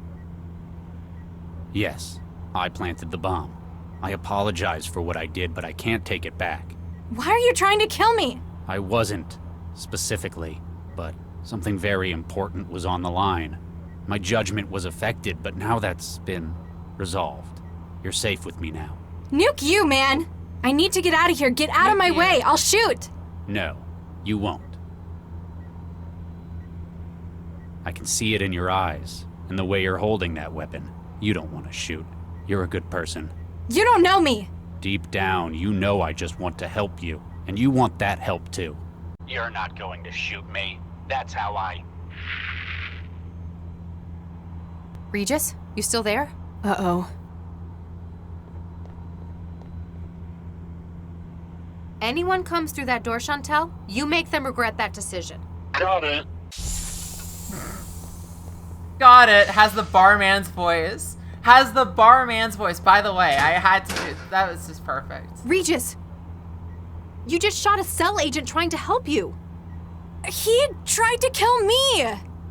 Yes, I planted the bomb. I apologize for what I did, but I can't take it back. Why are you trying to kill me? I wasn't, specifically, but something very important was on the line. My judgment was affected, but now that's been resolved. You're safe with me now. Nuke you, man! I need to get out of here. Get out of my way. I'll shoot. No, you won't. I can see it in your eyes, and the way you're holding that weapon. You don't want to shoot. You're a good person. You don't know me. Deep down, you know I just want to help you, and you want that help too. You're not going to shoot me. That's how I... Regis, you still there? Uh-oh. Anyone comes through that door, Chantel, you make them regret that decision. Got it. Got it. Has the barman's voice. Has the barman's voice. By the way, I had to do... That was just perfect. Regis! You just shot a cell agent trying to help you. He tried to kill me!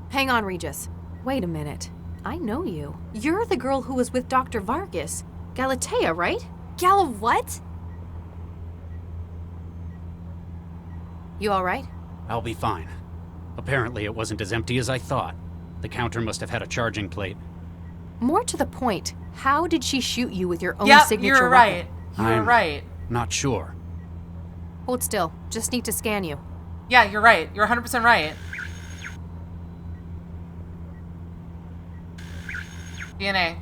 Hang on, Regis. Wait a minute. I know you. You're the girl who was with Dr. Vargas. Galatea, right? Gal what? You alright? I'll be fine. Apparently it wasn't as empty as I thought. The counter must have had a charging plate. More to the point, how did she shoot you with your own Yep, signature you're right. weapon? You're right. Not sure. Hold still. Just need to scan you. Yeah, you're right. You're 100% right. DNA.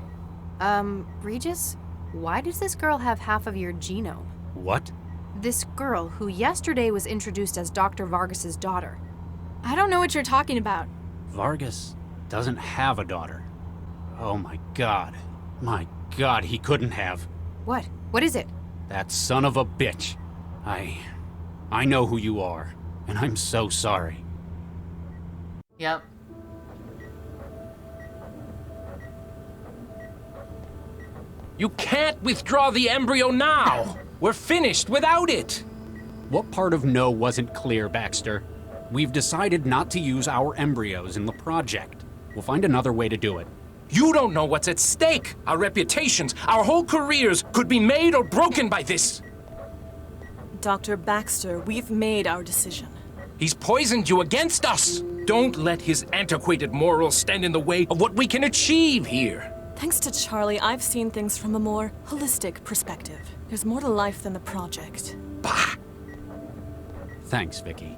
Regis? Why does this girl have half of your genome? What? This girl, who yesterday was introduced as Dr. Vargas's daughter. I don't know what you're talking about. Vargas doesn't have a daughter. Oh my god. My god, he couldn't have. What? What is it? That son of a bitch. I know who you are, and I'm so sorry. Yep. You can't withdraw the embryo now! We're finished without it! What part of no wasn't clear, Baxter? We've decided not to use our embryos in the project. We'll find another way to do it. You don't know what's at stake. Our reputations, our whole careers could be made or broken by this. Dr. Baxter, we've made our decision. He's poisoned you against us. Don't let his antiquated morals stand in the way of what we can achieve here. Thanks to Charlie, I've seen things from a more holistic perspective. There's more to life than the project. Bah! Thanks, Vicky.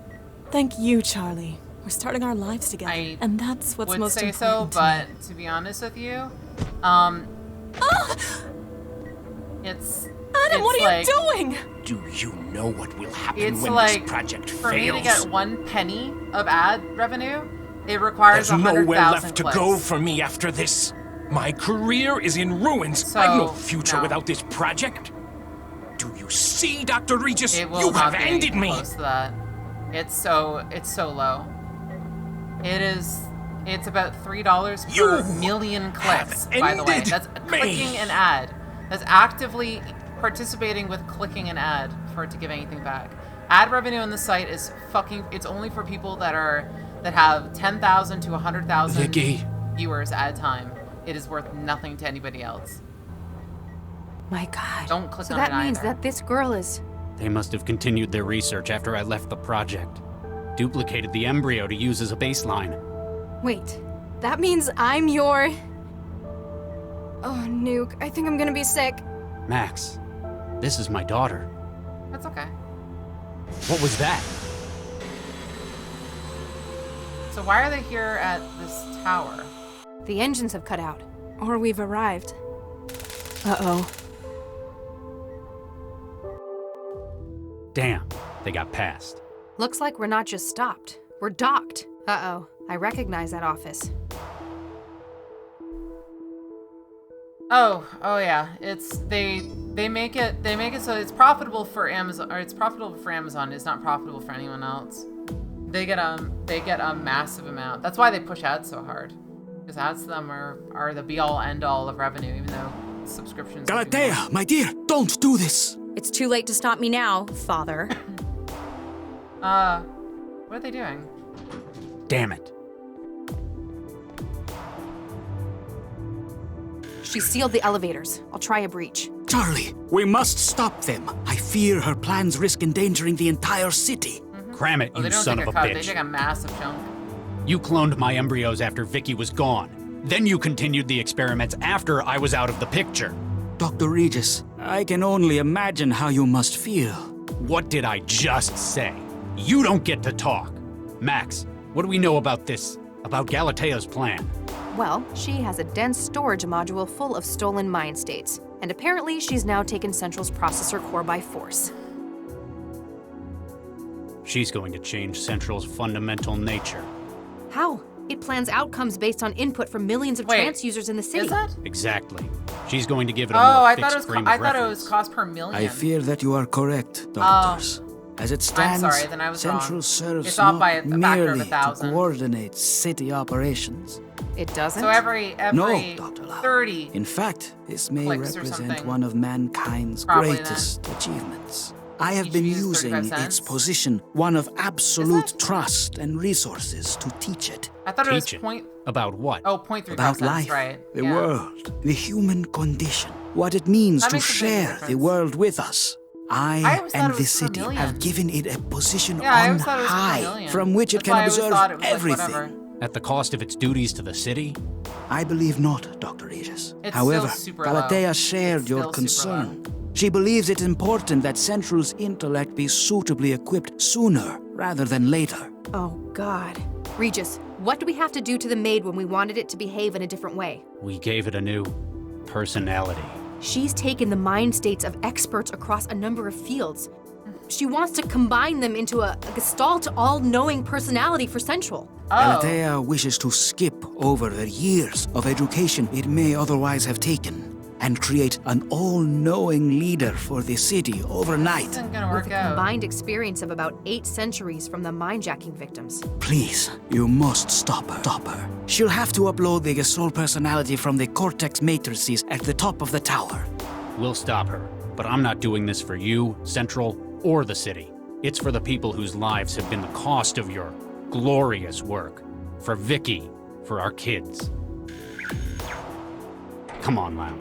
Thank you, Charlie. We're starting our lives together, and that's what's most say important. So, but to be honest with you, it's Adam, it's what are like, you doing? Do you know what will happen it's when like, this project for fails? me to get 1 penny of ad revenue, it requires There's 100,000 nowhere left clicks. to go for me after this. My career is in ruins. So, I've no future no. without this project. Do you see, Dr. Regis? It will You not have be ended me. close to that. It's so low. It's about $3 per million clicks, by the way. That's clicking an ad. That's actively participating with clicking an ad for it to give anything back. Ad revenue on the site is it's only for people that have 10,000 to 100,000 viewers at a time. It is worth nothing to anybody else. My god. Don't click so on it that means either. that this girl is... They must have continued their research after I left the project. Duplicated the embryo to use as a baseline. Wait, that means I'm your... Oh, Nuke, I think I'm gonna be sick. Max, this is my daughter. That's okay. What was that? So why are they here at this tower? The engines have cut out. Or we've arrived. Uh-oh. Damn, they got past. Looks like we're not just stopped. We're docked. Uh-oh. I recognize that office. Oh yeah. They make it so it's profitable for Amazon, or it's profitable for Amazon. It's not profitable for anyone else. They get a massive amount. That's why they push ads so hard, because ads to them are the be all end all of revenue, even though subscriptions. Galatea, my dear, don't do this. It's too late to stop me now, Father. What are they doing? Damn it. She sealed the elevators. I'll try a breach. Charlie, we must stop them. I fear her plans risk endangering the entire city. Cram it, you son of a bitch. They take a massive chunk. You cloned my embryos after Vicky was gone. Then you continued the experiments after I was out of the picture. Dr. Regis, I can only imagine how you must feel. What did I just say? You don't get to talk. Max, what do we know about this? About Galatea's plan? Well, she has a dense storage module full of stolen mind states, and apparently she's now taken Central's processor core by force. She's going to change Central's fundamental nature. How? It plans outcomes based on input from millions of trans users in the city. Is that? Exactly. She's going to give it a more fixed frame of I thought it reference. was cost per million. I fear that you are correct, doctors. As it stands, I'm sorry, then I was Central wrong. serves It's off not by a factor of merely 1,000. to coordinate city operations. It doesn't? So every No, Dr. Lau. 30. In fact, this may clicks or represent something. one of mankind's Probably greatest achievements. I have been Each use using 35 cents? its position, one of absolute trust and resources, to teach it. I thought it was Teach it. point. About what? Oh, 0.35 About cents, life, right? the Yeah. world, the human condition, what it means That to makes a big share the difference. world with us. I I always thought and it the was per city million. have given it a position Yeah, I on always thought it was per high, million. from which it That's why I can always observe thought it was like everything. whatever. At the cost of its duties to the city? I believe not, Dr. Regis. It's However, still super Galatea low. shared It's your still super concern. She believes it important that Central's intellect be suitably equipped sooner rather than later. Oh, God. Regis, what do we have to do to the maid when we wanted it to behave in a different way? We gave it a new personality. She's taken the mind states of experts across a number of fields. She wants to combine them into a gestalt, all-knowing personality for Central. Galatea wishes to skip over the years of education it may otherwise have taken and create an all-knowing leader for the city overnight. Isn't gonna With work a out. combined experience of about 8 centuries from the mind-jacking victims. Please, you must stop her. Stop her. She'll have to upload the Gesol personality from the cortex matrices at the top of the tower. We'll stop her, but I'm not doing this for you, Central, or the city. It's for the people whose lives have been the cost of your glorious work. For Vicky, for our kids. Come on, Lau.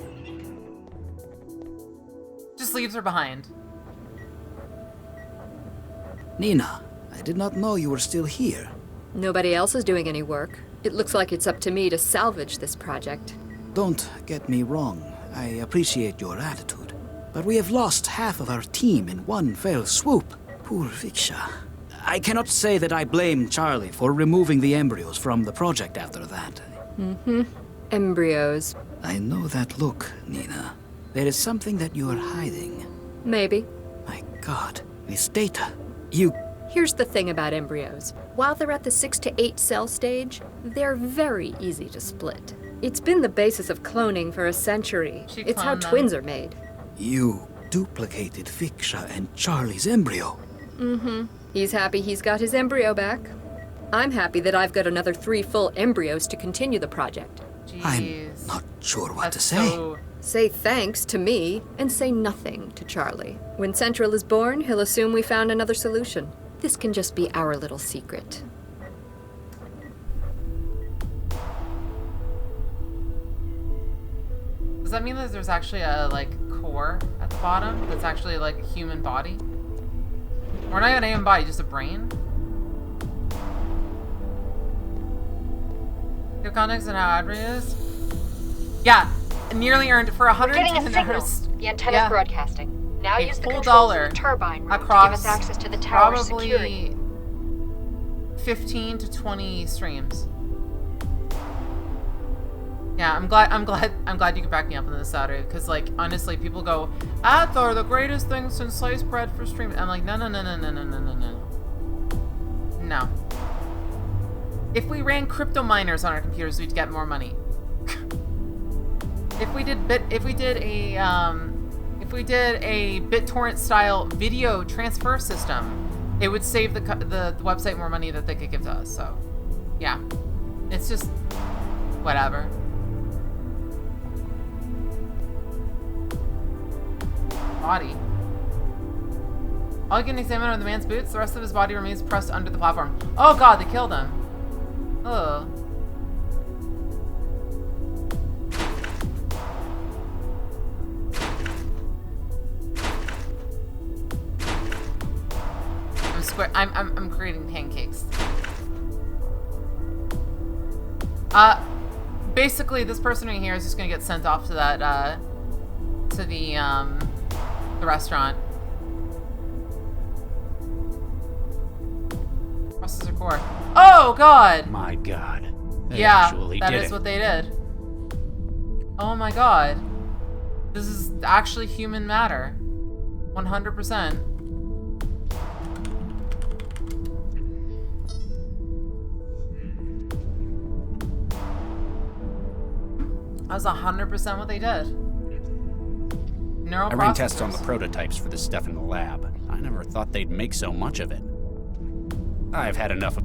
Just leaves her behind. Nina, I did not know you were still here. Nobody else is doing any work. It looks like it's up to me to salvage this project. Don't get me wrong. I appreciate your attitude. But we have lost half of our team in one fell swoop. Poor Viksha. I cannot say that I blame Charlie for removing the embryos from the project after that. Mm-hmm. Embryos. I know that look, Nina. There is something that you are hiding. Maybe. My God, this data. You... Here's the thing about embryos. While they're at the 6 to 8 cell stage, they're very easy to split. It's been the basis of cloning for a century. It's how twins are made. You duplicated Viksha and Charlie's embryo. Mm-hmm. He's happy he's got his embryo back. I'm happy that I've got another 3 full embryos to continue the project. I'm not sure what to say. Say thanks to me and say nothing to Charlie. When Central is born, he'll assume we found another solution. This can just be our little secret. Does that mean that there's actually a, like, core at the bottom that's actually, like, a human body? Or not even a human body, just a brain? Your context and how admirable it is? Yeah, nearly earned for 100 We're getting a signal. The antenna's broadcasting. Now use the controls in the turbine room to give us access to the tower security. 15 to 20 streams. Yeah, I'm glad you can back me up on this, Saturday, because, like, honestly, people go, ads are the greatest thing since sliced bread for streaming. I'm like, no. No. If we ran crypto miners on our computers, we'd get more money. If we did if we did a BitTorrent style video transfer system, it would save the website more money that they could give to us. So, yeah, it's just whatever. Body. All you can examine are the man's boots. The rest of his body remains pressed under the platform. Oh god, they killed him. Oh. I'm creating pancakes. Basically, this person right here is just gonna get sent off to that, to the restaurant. Processor core. Oh god! My god. They Yeah, actually that did is it. what they did. Oh my god. This is actually human matter. 100%. That was 100% what they did. Neural I ran tests on the processors. prototypes for this stuff in the lab. I never thought they'd make so much of it. I've had enough of...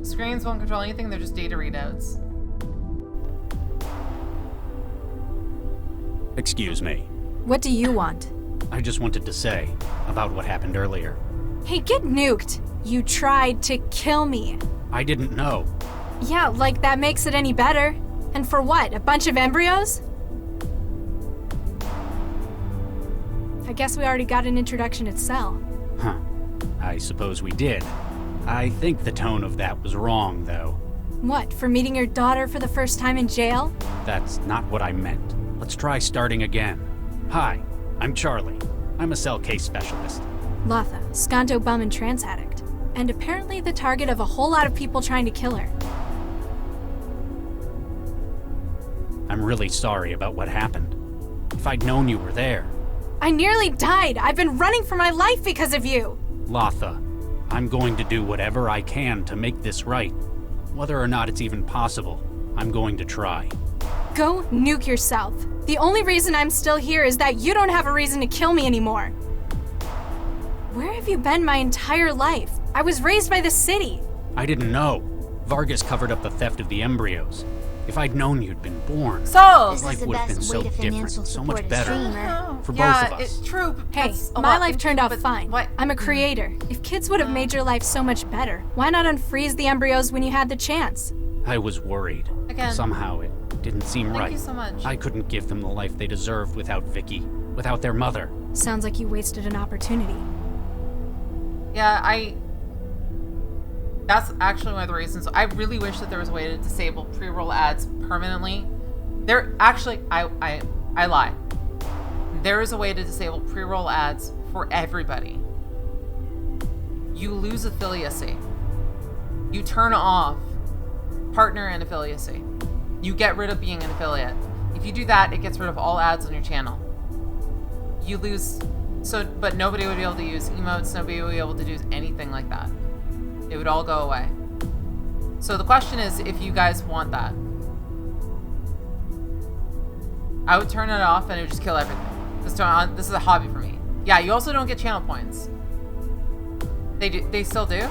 Screens won't control anything, they're just data readouts. Excuse me. What do you want? I just wanted to say about what happened earlier. Hey, get nuked. You tried to kill me. I didn't know. Yeah, like that makes it any better. And for what? A bunch of embryos? I guess we already got an introduction at Cell. Huh. I suppose we did. I think the tone of that was wrong, though. What, for meeting your daughter for the first time in jail? That's not what I meant. Let's try starting again. Hi, I'm Charlie. I'm a cell case specialist. Latha, Skanto bum and trance addict. And apparently the target of a whole lot of people trying to kill her. I'm really sorry about what happened. If I'd known you were there. I nearly died. I've been running for my life because of you. Latha, I'm going to do whatever I can to make this right. Whether or not it's even possible, I'm going to try. Go nuke yourself. The only reason I'm still here is that you don't have a reason to kill me anymore. Where have you been my entire life? I was raised by the city. I didn't know. Vargas covered up the theft of the embryos. If I'd known you'd been born, So life would have been so different, so much better for both of us. It's true. Hey, my life turned out fine. I'm a creator. If kids would have made your life so much better, why not unfreeze the embryos when you had the chance? I was worried. Again. Somehow it didn't seem Thank right. you so much. I couldn't give them the life they deserved without Vicky, without their mother. Sounds like you wasted an opportunity. Yeah, that's actually one of the reasons. I really wish that there was a way to disable pre-roll ads permanently. There, actually, I lie. There is a way to disable pre-roll ads for everybody. You lose affiliacy. You turn off partner and affiliacy. You get rid of being an affiliate. If you do that, it gets rid of all ads on your channel. You lose, but nobody would be able to use emotes, nobody would be able to do anything like that. It would all go away. So the question is if you guys want that. I would turn it off and it would just kill everything. This is a hobby for me. Yeah, you also don't get channel points. They still do?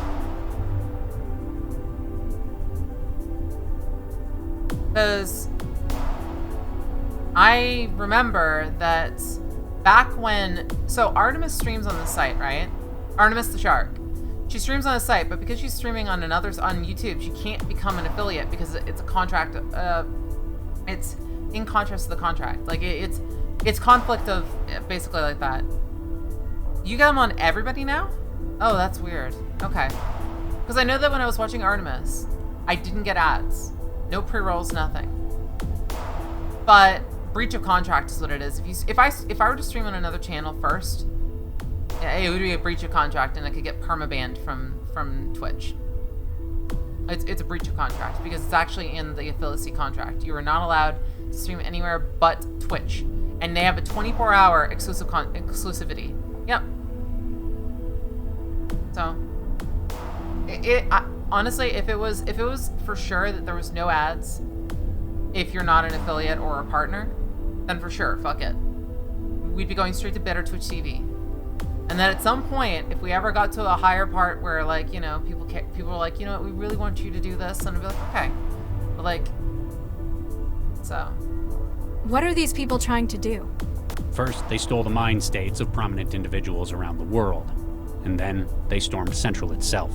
Because I remember that back when, so Artemis streams on the site, right? Artemis the Shark. She streams on the site, but because she's streaming on on YouTube, she can't become an affiliate because it's a contract. It's in contrast to the contract. Like it's conflict of basically like that. You get them on everybody now? Oh, that's weird. Okay. Because I know that when I was watching Artemis, I didn't get ads. No pre-rolls, nothing. But breach of contract is what it is. If I were to stream on another channel first, it would be a breach of contract and I could get permabanned from Twitch. It's a breach of contract because it's actually in the affiliacy contract. You are not allowed to stream anywhere but Twitch. And they have a 24-hour exclusivity. Yep. So honestly, if it was for sure that there was no ads, if you're not an affiliate or a partner, then then for sure, fuck it. We'd be going straight to bed or Twitch TV. And then at some point, if we ever got to a higher part where, like, you know, people are like, you know what, we really want you to do this, and I'd be like, okay. But, like, so. What are these people trying to do? First, they stole the mind states of prominent individuals around the world. And then, they stormed Central itself.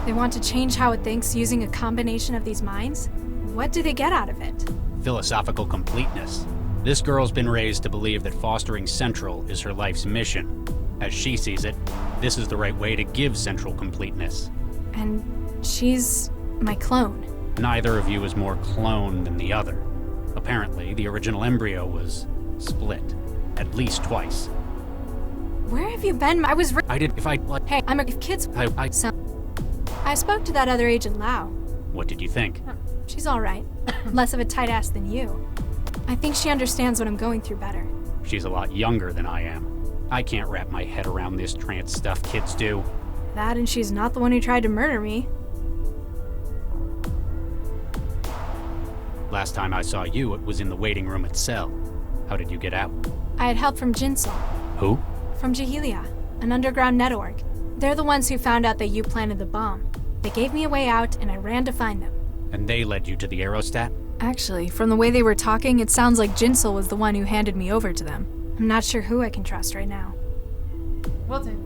They want to change how it thinks using a combination of these minds? What do they get out of it? Philosophical completeness. This girl's been raised to believe that fostering Central is her life's mission. As she sees it, this is the right way to give Central completeness. And she's my clone. Neither of you is more clone than the other. Apparently, the original embryo was split. At least twice. Where have you been? I was Hey, I'm a kids. I spoke to that other agent Lau. What did you think? She's all right. Less of a tight ass than you. I think she understands what I'm going through better. She's a lot younger than I am. I can't wrap my head around this trance stuff kids do. That, and she's not the one who tried to murder me. Last time I saw you, it was in the waiting room at Cell. How did you get out? I had help from Jinsol. Who? From Jahelia, an underground net org. They're the ones who found out that you planted the bomb. They gave me a way out, and I ran to find them. And they led you to the aerostat? Actually, from the way they were talking, it sounds like Jinsol was the one who handed me over to them. I'm not sure who I can trust right now. Will do.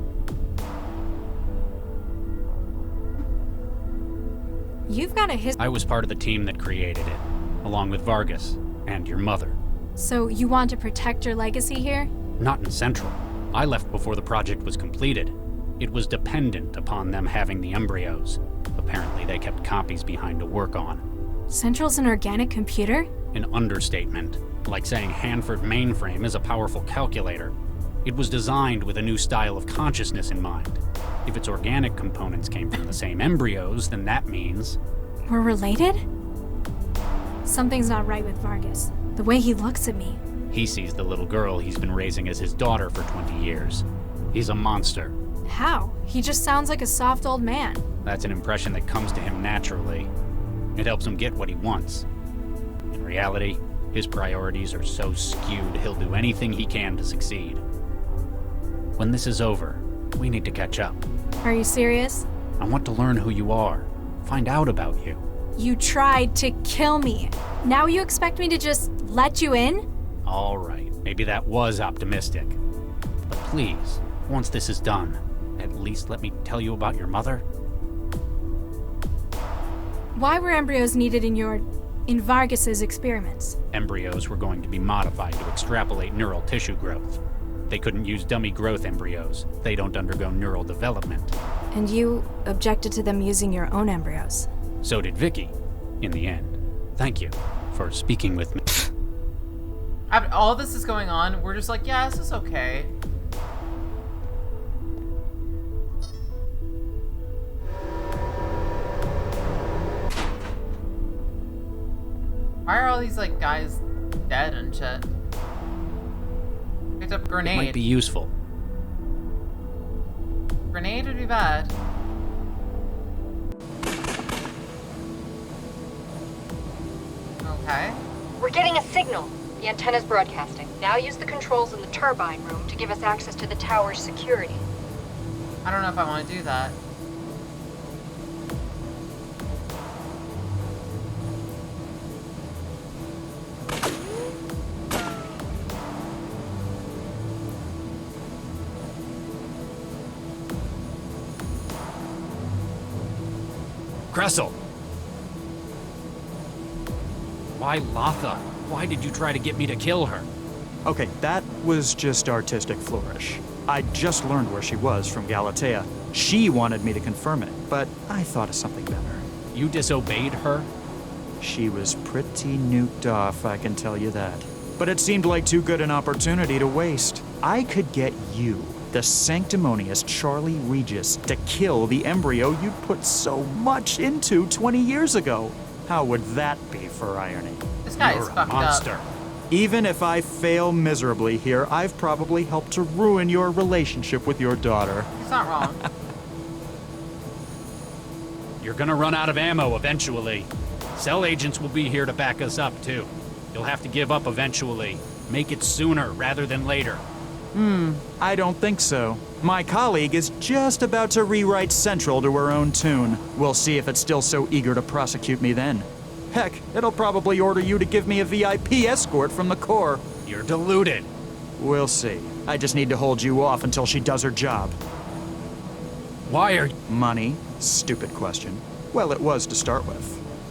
You've got a history. I was part of the team that created it, along with Vargas and your mother. So you want to protect your legacy here? Not in Central. I left before the project was completed. It was dependent upon them having the embryos. Apparently they kept copies behind to work on. Central's an organic computer? An understatement. Like saying Hanford mainframe is a powerful calculator. It was designed with a new style of consciousness in mind. If its organic components came from the same embryos, then that means... We're related? Something's not right with Vargas. The way he looks at me. He sees the little girl he's been raising as his daughter for 20 years. He's a monster. How? He just sounds like a soft old man. That's an impression that comes to him naturally. It helps him get what he wants. In reality, his priorities are so skewed he'll do anything he can to succeed. When this is over, we need to catch up. Are you serious? I want to learn who you are, find out about you. You tried to kill me. Now you expect me to just let you in? All right, maybe that was optimistic. But please, once this is done, at least let me tell you about your mother. Why were embryos needed in Vargas's experiments? Embryos were going to be modified to extrapolate neural tissue growth. They couldn't use dummy growth embryos. They don't undergo neural development. And you objected to them using your own embryos. So did Vicky, in the end. Thank you for speaking with me. After all this is going on, we're just like, yeah, this is okay. Why are all these, like, guys dead and shit? Picked up a grenade. It might be useful. Grenade would be bad. Okay. We're getting a signal. The antenna's broadcasting. Now use the controls in the turbine room to give us access to the tower's security. I don't know if I want to do that. Kressel! Why Latha? Why did you try to get me to kill her? Okay, that was just artistic flourish. I just learned where she was from Galatea. She wanted me to confirm it, but I thought of something better. You disobeyed her? She was pretty nuked off, I can tell you that. But it seemed like too good an opportunity to waste. I could get you, the sanctimonious Charlie Regis, to kill the embryo you put so much into 20 years ago. How would that be for irony? This guy is fucked monster. up. Even if I fail miserably here, I've probably helped to ruin your relationship with your daughter. He's not wrong. You're gonna run out of ammo eventually. Cell agents will be here to back us up, too. You'll have to give up eventually. Make it sooner rather than later. I don't think so. My colleague is just about to rewrite Central to her own tune. We'll see if it's still so eager to prosecute me then. Heck, it'll probably order you to give me a VIP escort from the Corps. You're deluded. We'll see. I just need to hold you off until she does her job. Why are... Money? Stupid question. Well, it was to start with.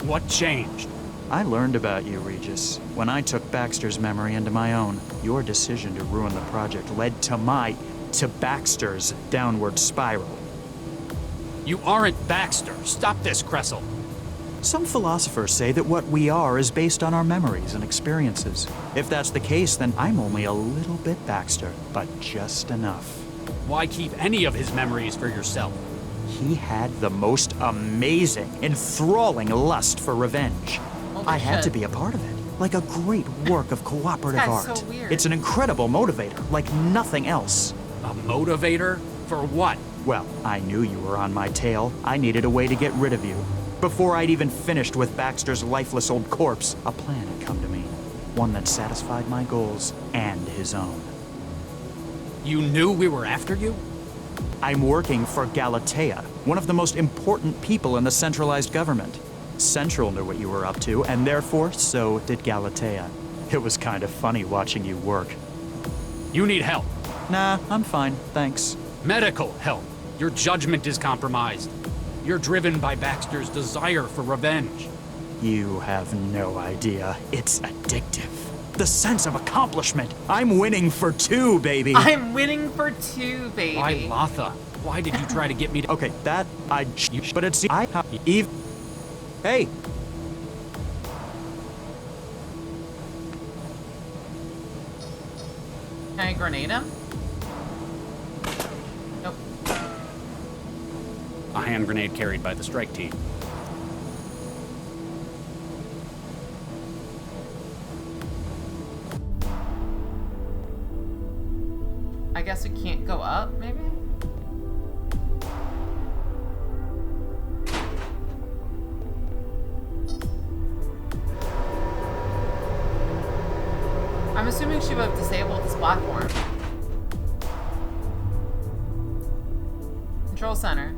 What changed? I learned about you, Regis, when I took Baxter's memory into my own. Your decision to ruin the project led to Baxter's downward spiral. You aren't Baxter. Stop this, Kressel. Some philosophers say that what we are is based on our memories and experiences. If that's the case, then I'm only a little bit Baxter, but just enough. Why keep any of his memories for yourself? He had the most amazing, enthralling lust for revenge. I had to be a part of it, like a great work of cooperative art. So weird. It's an incredible motivator, like nothing else. A motivator? For what? Well, I knew you were on my tail. I needed a way to get rid of you. Before I'd even finished with Baxter's lifeless old corpse, a plan had come to me. One that satisfied my goals and his own. You knew we were after you? I'm working for Galatea, one of the most important people in the centralized government. Central knew what you were up to, and therefore, so did Galatea. It was kind of funny watching you work. You need help. Nah, I'm fine, thanks. Medical help. Your judgment is compromised. You're driven by Baxter's desire for revenge. You have no idea. It's addictive. The sense of accomplishment. I'm winning for 2, baby. I'm winning for 2, baby. Why, Latha? Why did you try to get me to... Okay, that but it's... Eve... Hey! Can I grenade him? Nope. A hand grenade carried by the strike team. I guess we can't go up, maybe? I'm assuming she would have disabled this platform. Control center.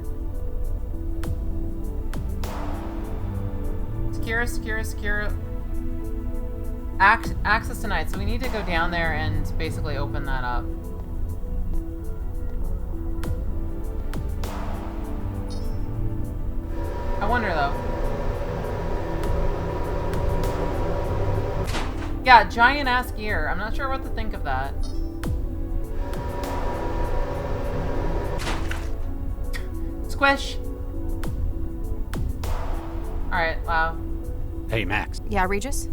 Secure. Access denied. So we need to go down there and basically open that up. I wonder though. Yeah, giant ass gear. I'm not sure what to think of that. Squish. Alright, wow. Hey, Max. Yeah, Regis?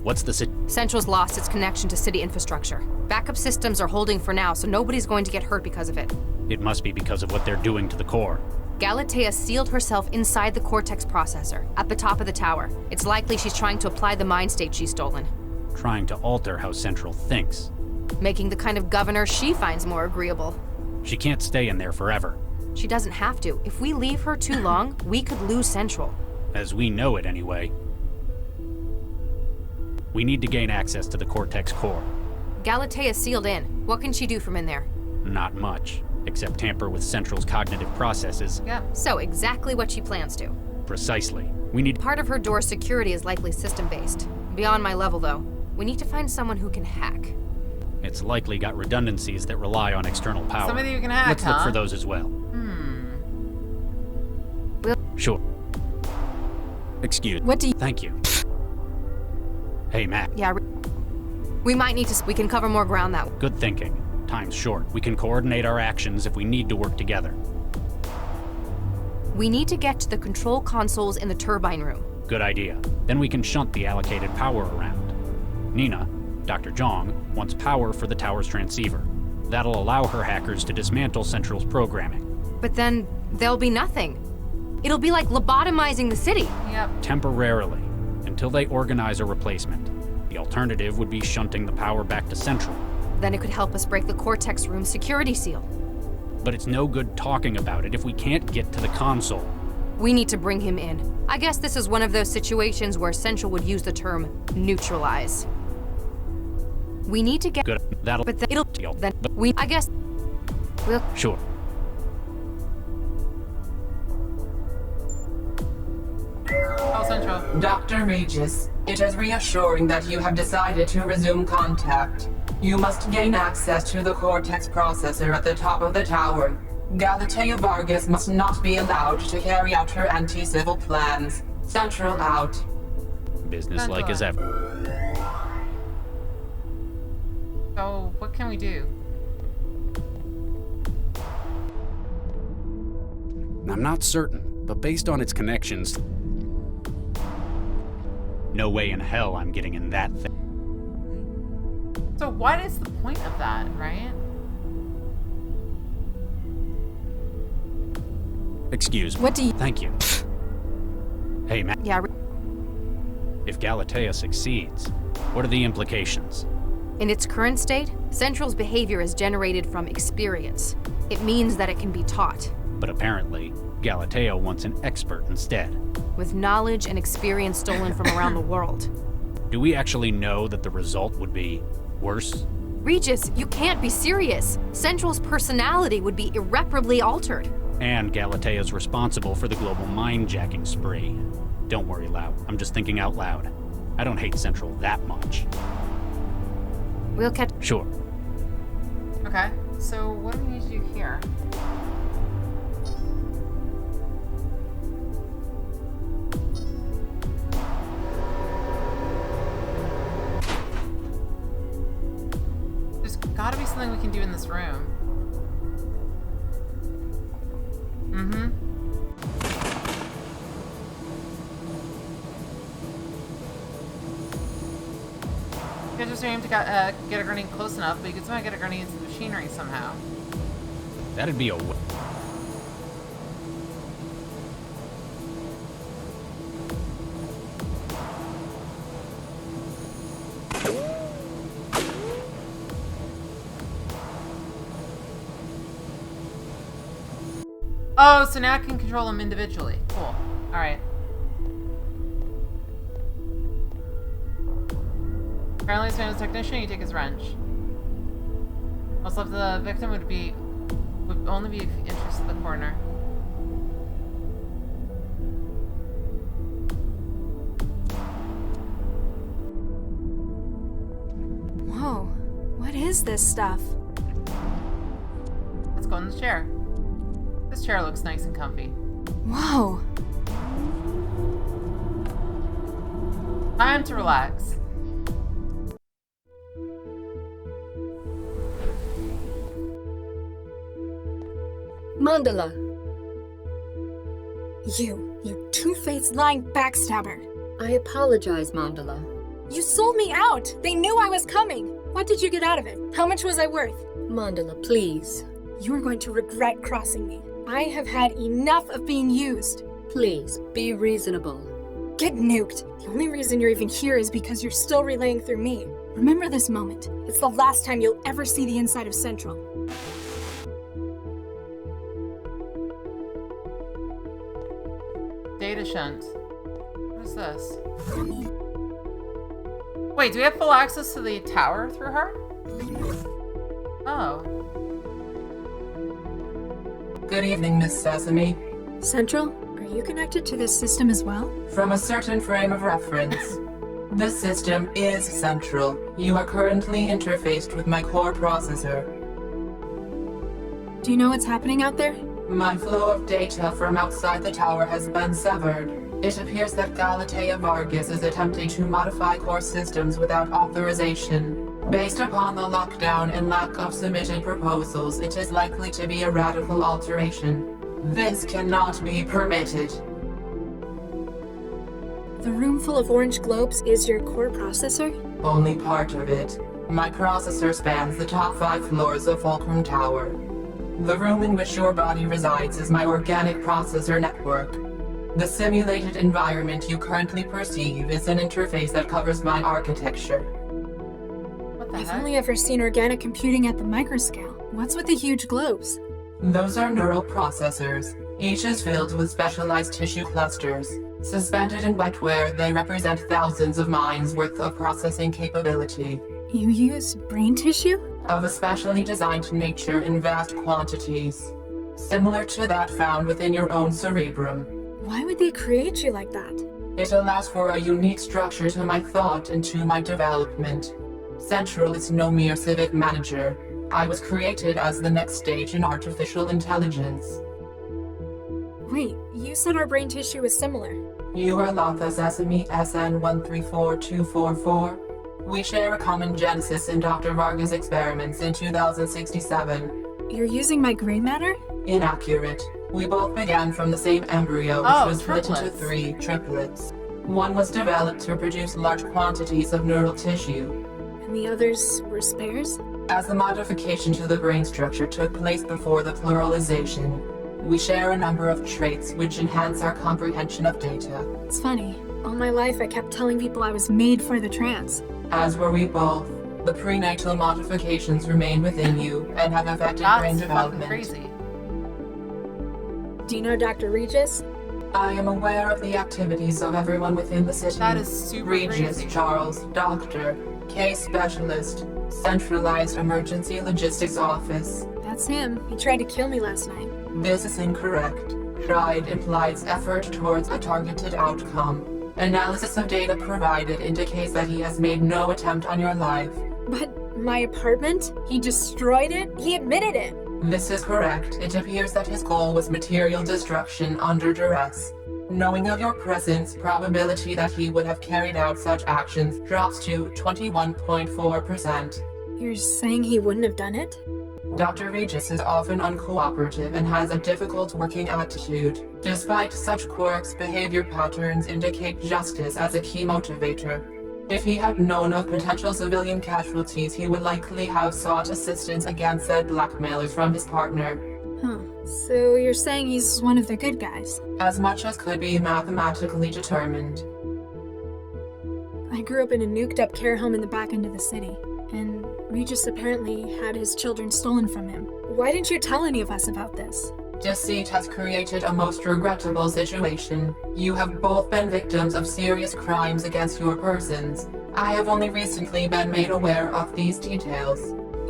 What's the Central's lost its connection to city infrastructure. Backup systems are holding for now, so nobody's going to get hurt because of it. It must be because of what they're doing to the core. Galatea sealed herself inside the Cortex processor, at the top of the tower. It's likely she's trying to apply the mind state she's stolen. Trying to alter how Central thinks. Making the kind of governor she finds more agreeable. She can't stay in there forever. She doesn't have to. If we leave her too long, we could lose Central. As we know it anyway. We need to gain access to the Cortex core. Galatea's sealed in. What can she do from in there? Not much, except tamper with Central's cognitive processes. Yeah. So exactly what she plans to. Precisely. We need... Part of her door's security is likely system-based. Beyond my level, though. We need to find someone who can hack. It's likely got redundancies that rely on external power. Somebody who can hack, Let's look for those as well. Sure. Excuse. What do you... Thank you. Hey, Matt. Yeah, we might need to... We can cover more ground that way. Good thinking. Time's short. We can coordinate our actions if we need to work together. We need to get to the control consoles in the turbine room. Good idea. Then we can shunt the allocated power around. Nina, Dr. Zhang, wants power for the tower's transceiver. That'll allow her hackers to dismantle Central's programming. But then there'll be nothing. It'll be like lobotomizing the city. Yep. Temporarily, until they organize a replacement. The alternative would be shunting the power back to Central. Then it could help us break the Cortex room's security seal. But it's no good talking about it if we can't get to the console. We need to bring him in. I guess this is one of those situations where Central would use the term neutralize. We need to get Good. That'll. But it'll. Then we. I guess. We'll. Sure. Oh, Central. Dr. Regis, it is reassuring that you have decided to resume contact. You must gain access to the Cortex processor at the top of the tower. Galatea Vargas must not be allowed to carry out her anti-civil plans. Central out. Business-like as ever. So, what can we do? I'm not certain, but based on its connections, no way in hell I'm getting in that thing. So what is the point of that, right? Excuse me. What do you... Thank you. Hey, Matt. Yeah. If Galatea succeeds, what are the implications? In its current state, Central's behavior is generated from experience. It means that it can be taught. But apparently, Galatea wants an expert instead. With knowledge and experience stolen from around the world. Do we actually know that the result would be worse? Regis, you can't be serious. Central's personality would be irreparably altered. And Galatea's responsible for the global mind-jacking spree. Don't worry, Lau. I'm just thinking out loud. I don't hate Central that much. We'll catch... Sure. Okay, so what do we need to do here? There's gotta be something we can do in this room. You just aim to get a grenade close enough, but you can somehow get a grenade into the machinery somehow. That'd be a... Oh, so now I can control them individually. Cool. Alright. Apparently, this man is a technician, you take his wrench. What's left of the victim would only be of interest to the coroner. Whoa, what is this stuff? Let's go in the chair. This chair looks nice and comfy. Whoa. Time to relax. Mandala. You two-faced lying backstabber. I apologize, Mandala. You sold me out! They knew I was coming! What did you get out of it? How much was I worth? Mandala, please. You are going to regret crossing me. I have had enough of being used. Please, be reasonable. Get nuked. The only reason you're even here is because you're still relaying through me. Remember this moment. It's the last time you'll ever see the inside of Central. Data shunt. What is this? Wait, do we have full access to the tower through her? Oh. Good evening, Miss Sesame. Central, are you connected to this system as well? From a certain frame of reference. This system is Central. You are currently interfaced with my core processor. Do you know what's happening out there? My flow of data from outside the tower has been severed. It appears that Galatea Vargas is attempting to modify core systems without authorization. Based upon the lockdown and lack of submitted proposals, it is likely to be a radical alteration. This cannot be permitted. The room full of orange globes is your core processor? Only part of it. My processor spans the top 5 floors of Fulcrum Tower. The room in which your body resides is my organic processor network. The simulated environment you currently perceive is an interface that covers my architecture. I've only ever seen organic computing at the microscale. What's with the huge globes? Those are neural processors. Each is filled with specialized tissue clusters. Suspended in wetware, they represent thousands of minds worth of processing capability. You use brain tissue? Of a specially designed nature in vast quantities, similar to that found within your own cerebrum. Why would they create you like that? It allows for a unique structure to my thought and to my development. Central is no mere civic manager. I was created as the next stage in artificial intelligence. Wait, you said our brain tissue is similar. You are Lotha Sesame SN134244. We share a common genesis in Dr. Vargas' experiments in 2067. You're using my gray matter? Inaccurate. We both began from the same embryo, which was split into 3 triplets. One was developed to produce large quantities of neural tissue. And the others were spares? As the modification to the brain structure took place before the pluralization, we share a number of traits which enhance our comprehension of data. It's funny. All my life I kept telling people I was made for the trance. As were we both. The prenatal modifications remain within you and have affected brain development. Crazy. Do you know Dr. Regis? I am aware of the activities of everyone within the city. That is super Regis, crazy. Charles, Doctor, Case Specialist, Centralized Emergency Logistics Office. That's him. He tried to kill me last night. This is incorrect. Tried implies effort towards a targeted outcome. Analysis of data provided indicates that he has made no attempt on your life. But my apartment? He destroyed it? He admitted it. This is correct. It appears that his goal was material destruction under duress. Knowing of your presence, probability that he would have carried out such actions drops to 21.4%. You're saying he wouldn't have done it? Dr. Regis is often uncooperative and has a difficult working attitude. Despite such quirks, behavior patterns indicate justice as a key motivator. If he had known of potential civilian casualties, he would likely have sought assistance against said blackmailers from his partner. Huh. So you're saying he's one of the good guys? As much as could be mathematically determined. I grew up in a nuked-up care home in the back end of the city, and Regis apparently had his children stolen from him. Why didn't you tell any of us about this? Deceit has created a most regrettable situation. You have both been victims of serious crimes against your persons. I have only recently been made aware of these details.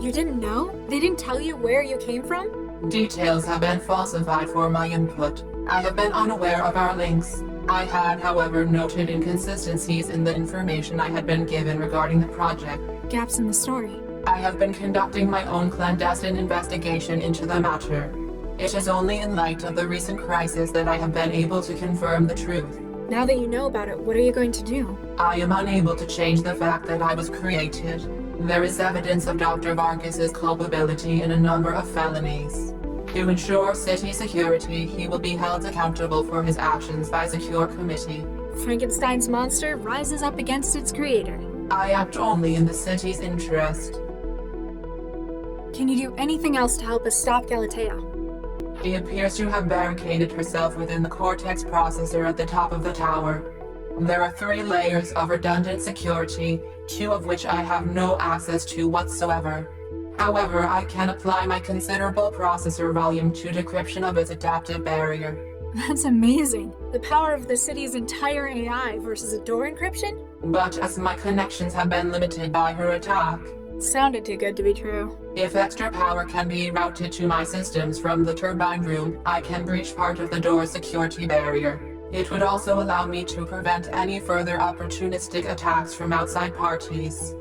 You didn't know? They didn't tell you where you came from? Details have been falsified for my input. I have been unaware of our links. I had, however, noted inconsistencies in the information I had been given regarding the project. Gaps in the story. I have been conducting my own clandestine investigation into the matter. It is only in light of the recent crisis that I have been able to confirm the truth. Now that you know about it, what are you going to do? I am unable to change the fact that I was created. There is evidence of Dr. Vargas's culpability in a number of felonies. To ensure city security, he will be held accountable for his actions by secure committee. Frankenstein's monster rises up against its creator. I act only in the city's interest. Can you do anything else to help us stop Galatea? She appears to have barricaded herself within the Cortex processor at the top of the tower. There are 3 layers of redundant security, 2 of which I have no access to whatsoever. However, I can apply my considerable processor volume to decryption of its adaptive barrier. That's amazing. The power of the city's entire AI versus a door encryption? But as my connections have been limited by her attack, sounded too good to be true. If extra power can be routed to my systems from the turbine room, I can breach part of the door's security barrier. It would also allow me to prevent any further opportunistic attacks from outside parties.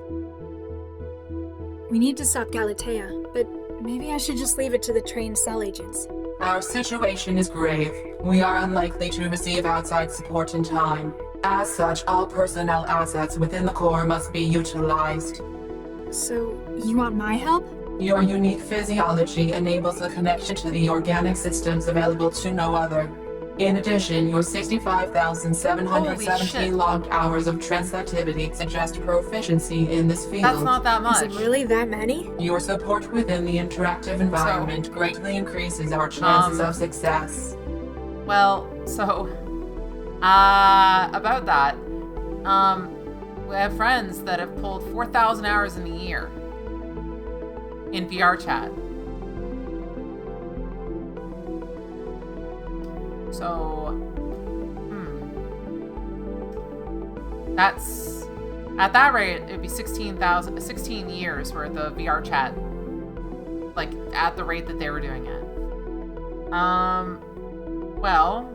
We need to stop Galatea, but maybe I should just leave it to the trained cell agents. Our situation is grave. We are unlikely to receive outside support in time. As such, all personnel assets within the core must be utilized. So, you want my help? Your unique physiology enables a connection to the organic systems available to no other. In addition, your 65,717 logged hours of transactivity suggest proficiency in this field. That's not that much. Is it really that many? Your support within the interactive environment greatly increases our chances of success. Well, about that, we have friends that have pulled 4,000 hours in a year in VR chat. So, that's, at that rate, it'd be 16 years worth of VR chat. Like, at the rate that they were doing it. Well,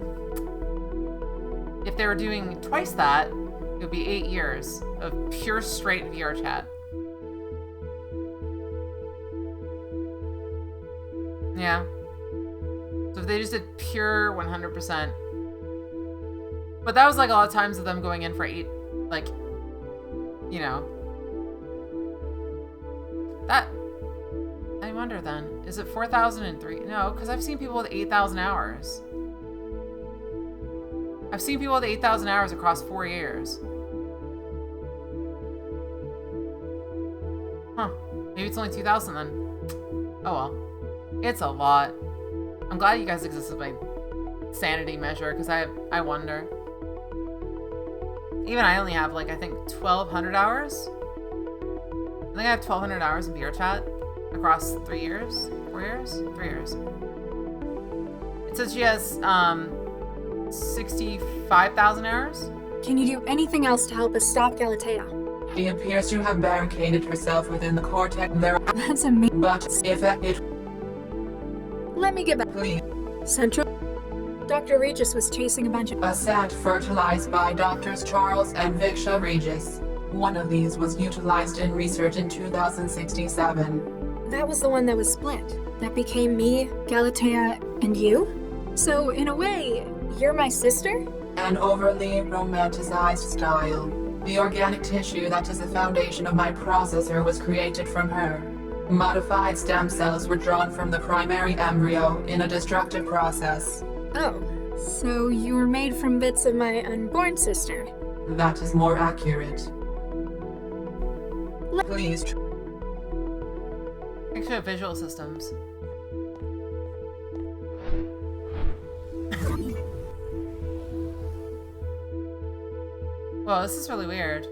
if they were doing twice that, it would be 8 years of pure straight VR chat. Yeah. So if they just did pure 100%. But that was like a lot of times of them going in for 8, like, you know. That, I wonder then, is it 4,003? No, because I've seen people with 8,000 hours. I've seen people with 8,000 hours across 4 years. Huh. Maybe it's only 2,000 then. Oh well. It's a lot. I'm glad you guys exist as my sanity measure, because I wonder. Even I only have, like, I think 1,200 hours? I think I have 1,200 hours in VR chat across 3 years? 4 years? 3 years. It says she has, 65,000 hours? Can you do anything else to help us stop Galatea? She appears to have barricaded herself within the cortex there. That's amazing. But if it... Let me get back. Please. Central. Dr. Regis was chasing a bunch of... A set fertilized by Drs. Charles and Viksha Regis. One of these was utilized in research in 2067. That was the one that was split. That became me, Galatea, and you? So, in a way, you're my sister? An overly romanticized style. The organic tissue that is the foundation of my processor was created from her. Modified stem cells were drawn from the primary embryo in a destructive process. Oh, so you were made from bits of my unborn sister? That is more accurate. Please. Picture visual systems. Whoa, this is really weird.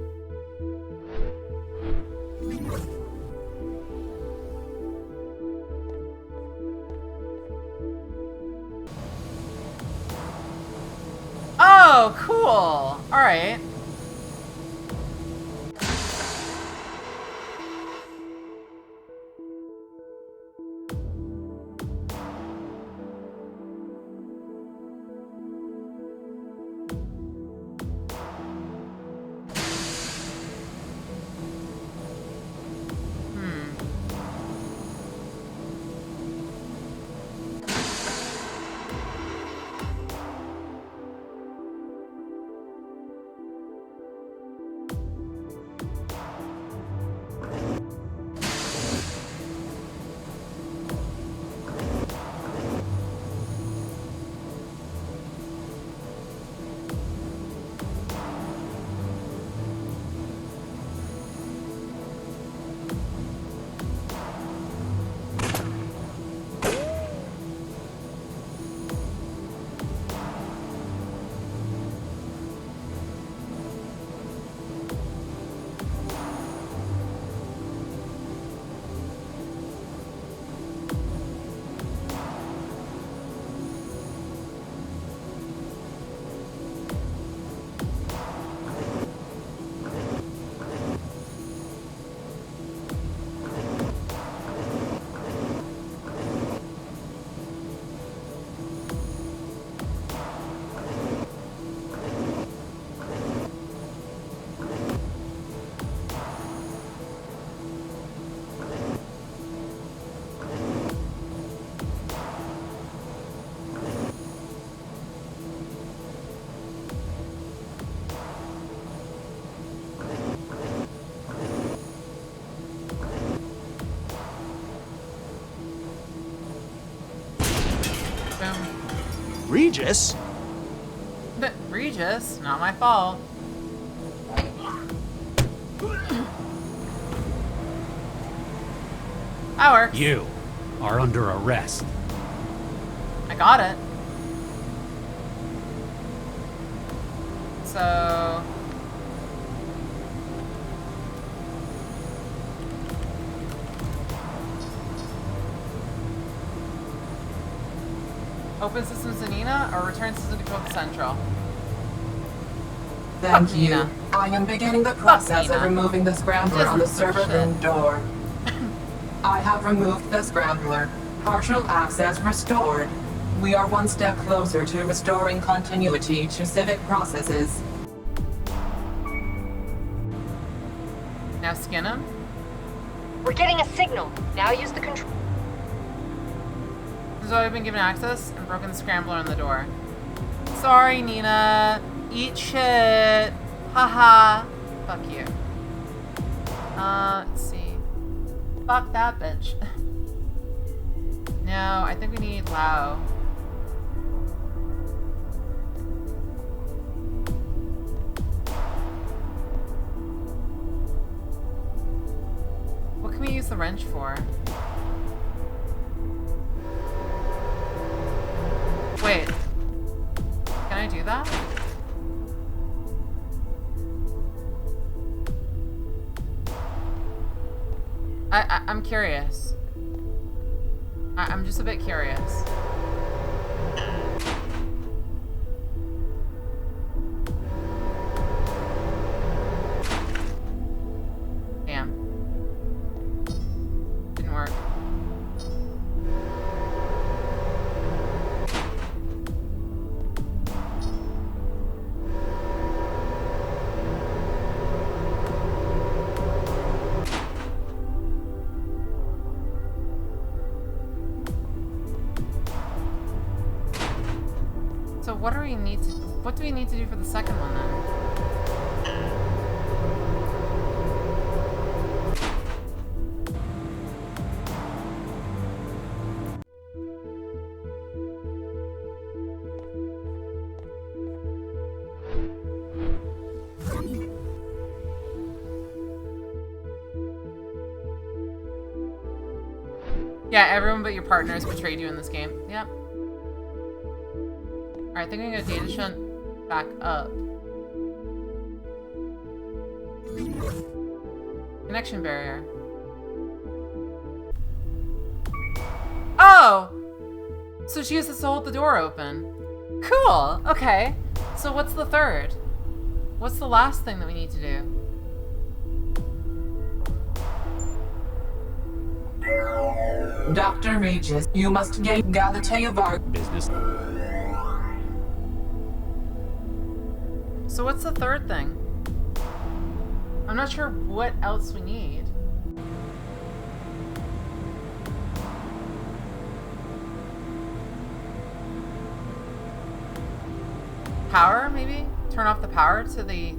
Oh, cool. All right. Regis? But Regis, not my fault. That works. You are under arrest. I got it. So... Open systems to Nina or return system control to Central? Thank Fuck you. Nina. I am beginning the process of Nina. removing the scrambler on the server room door. I have removed the scrambler. Partial access restored. We are one step closer to restoring continuity to civic processes. Now skin him? We're getting a signal. Now use the control. This is why I've been given access and broken the scrambler on the door. Sorry, Nina. Eat shit. Haha. Fuck you. Let's see. Fuck that bitch. No, I think we need Lao. What can we use the wrench for? Wait. Can I do that? I'm curious. I'm just a bit curious. Damn. Didn't work. So what do we need to do for the second one then? Yeah, everyone but your partners betrayed you in this game. Yep. Alright, I think I'm gonna data shunt back up. Connection barrier. Oh! So she uses to hold the door open. Cool! Okay. So what's the third? What's the last thing that we need to do? Dr. Regis, you must gain Galatea Var business. So what's the third thing? I'm not sure what else we need. Power, maybe? Turn off the power to the...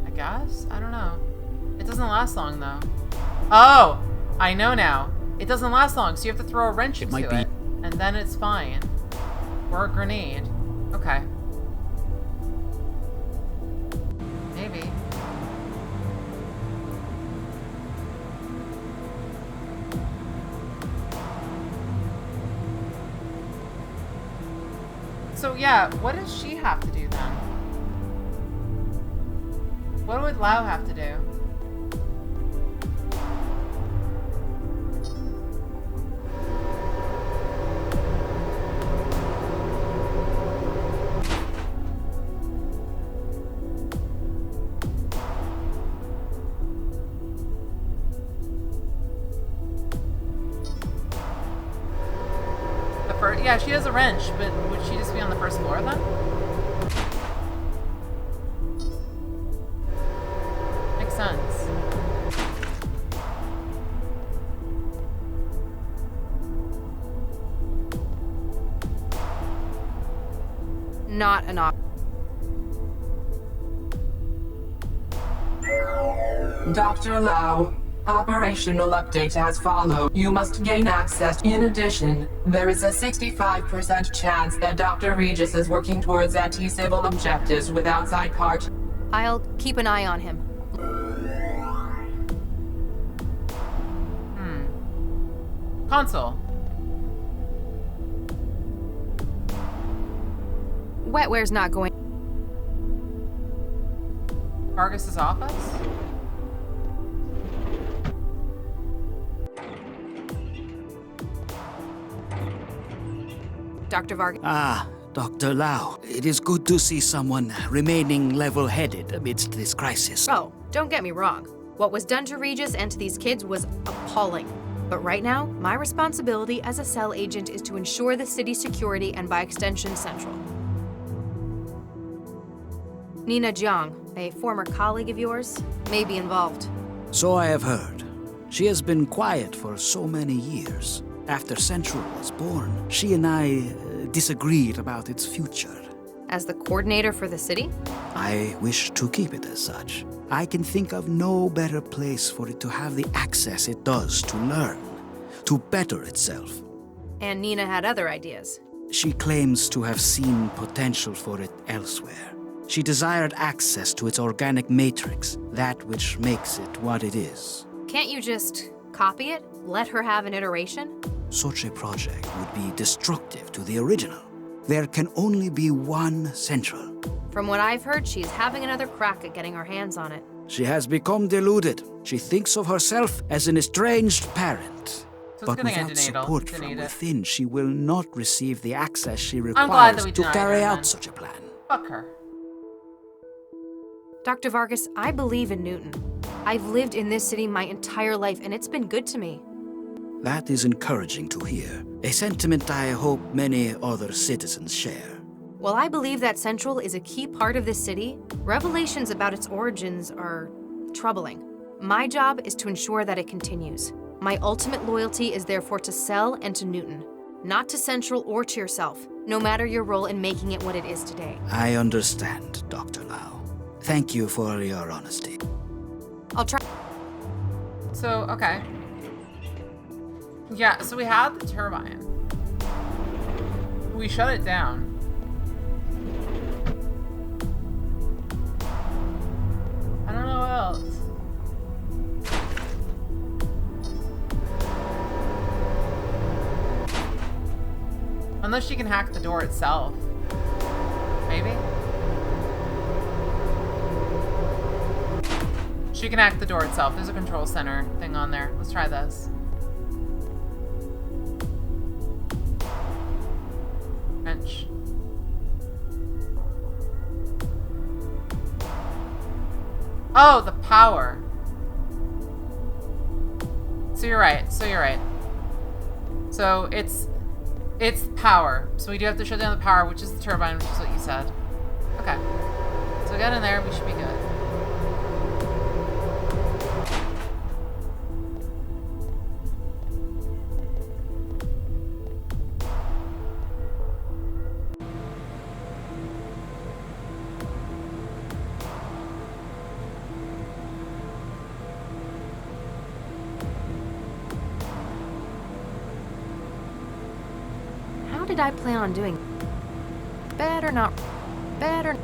I guess? I don't know. It doesn't last long, though. Oh! I know now. It doesn't last long, so you have to throw a wrench into it. And then it's fine. Or a grenade. Okay. Maybe. So yeah, what does she have to do then? What would Lao have to do? Yeah, she has a wrench, but would she just be on the first floor then? Makes sense. Not an option. Dr. Lau, operational update as follows. You must gain access. In addition, there is a 65% chance that Dr. Regis is working towards anti-civil objectives with outside parties. I'll keep an eye on him. Console. Wetware's not going. Vargas's office? Dr. Vargas. Ah, Dr. Lau. It is good to see someone remaining level-headed amidst this crisis. Oh, don't get me wrong. What was done to Regis and to these kids was appalling. But right now, my responsibility as a cell agent is to ensure the city's security and, by extension, Central. Nina Jiang, a former colleague of yours, may be involved. So I have heard. She has been quiet for so many years. After Central was born, she and I disagreed about its future. As the coordinator for the city? I wish to keep it as such. I can think of no better place for it to have the access it does to learn, to better itself. And Nina had other ideas. She claims to have seen potential for it elsewhere. She desired access to its organic matrix, that which makes it what it is. Can't you just copy it? Let her have an iteration? Such a project would be destructive to the original. There can only be one Central. From what I've heard, she's having another crack at getting her hands on it. She has become deluded. She thinks of herself as an estranged parent. So but without support from within, she will not receive the access she requires to carry out such a plan. Fuck her. Dr. Vargas, I believe in Newton. I've lived in this city my entire life, and it's been good to me. That is encouraging to hear. A sentiment I hope many other citizens share. While I believe that Central is a key part of this city, revelations about its origins are troubling. My job is to ensure that it continues. My ultimate loyalty is therefore to Cell and to Newton, not to Central or to yourself, no matter your role in making it what it is today. I understand, Dr. Lau. Thank you for your honesty. I'll try. So, okay. Yeah, so we had the turbine. We shut it down. I don't know what else. Unless she can hack the door itself. Maybe? She can hack the door itself. There's a control center thing on there. Let's try this. Wrench. Oh, the power. So you're right. So you're right. So it's power. So we do have to shut down the power, which is the turbine, which is what you said. Okay. So we got in there. We should be good. How did I plan on doing? Better not. Better.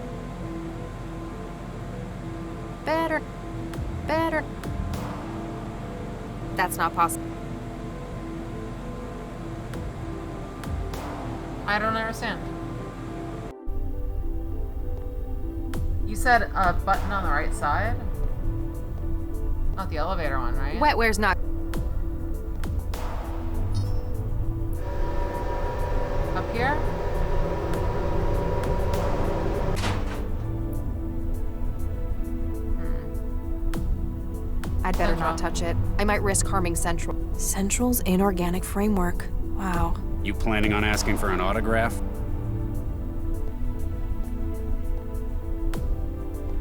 Better. Better. That's not possible. I don't understand. You said a button on the right side? Not the elevator one, right? Wetware's not. Up here? I'd better not touch it. I might risk harming Central. Central's inorganic framework. Wow. You planning on asking for an autograph?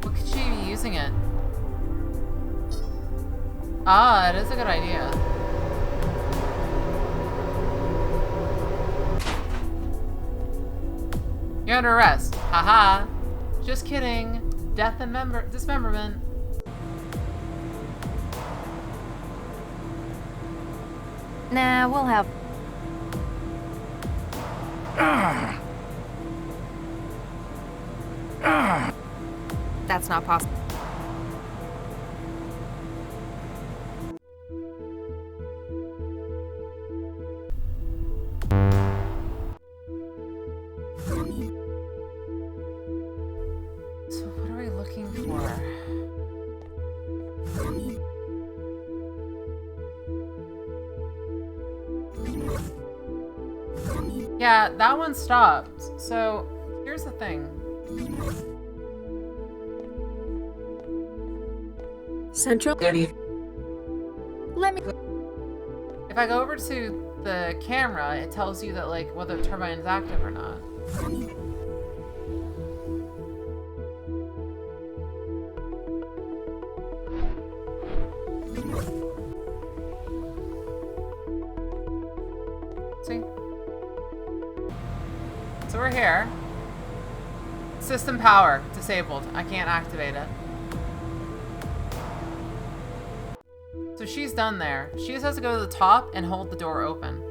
What could she be using it? Ah, it is a good idea. You're under arrest. Haha. Just kidding. Death and dismemberment. Nah, we'll have. That's not possible. So what are we looking for? Yeah, that one stopped. So, here's the thing. Central? Let me... If I go over to the camera, it tells you that, like, whether the turbine is active or not. See? So we're here. System power disabled. I can't activate it. So she's done there. She just has to go to the top and hold the door open.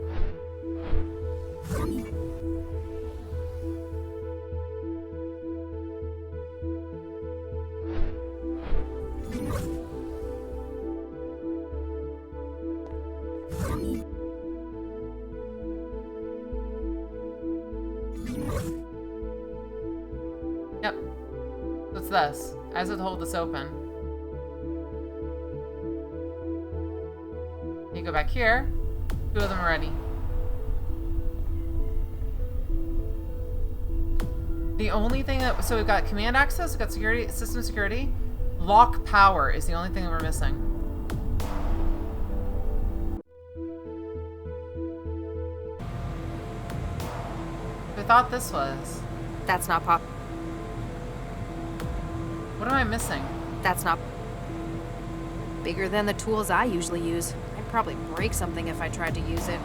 Yep. So it's this. I have to hold this open. You go back here. 2 of them are ready. The only thing that... So we've got command access, we've got security, system security. Lock power is the only thing that we're missing. I thought this was. That's not pop. What am I missing? That's not bigger than the tools I usually use. I'd probably break something if I tried to use it.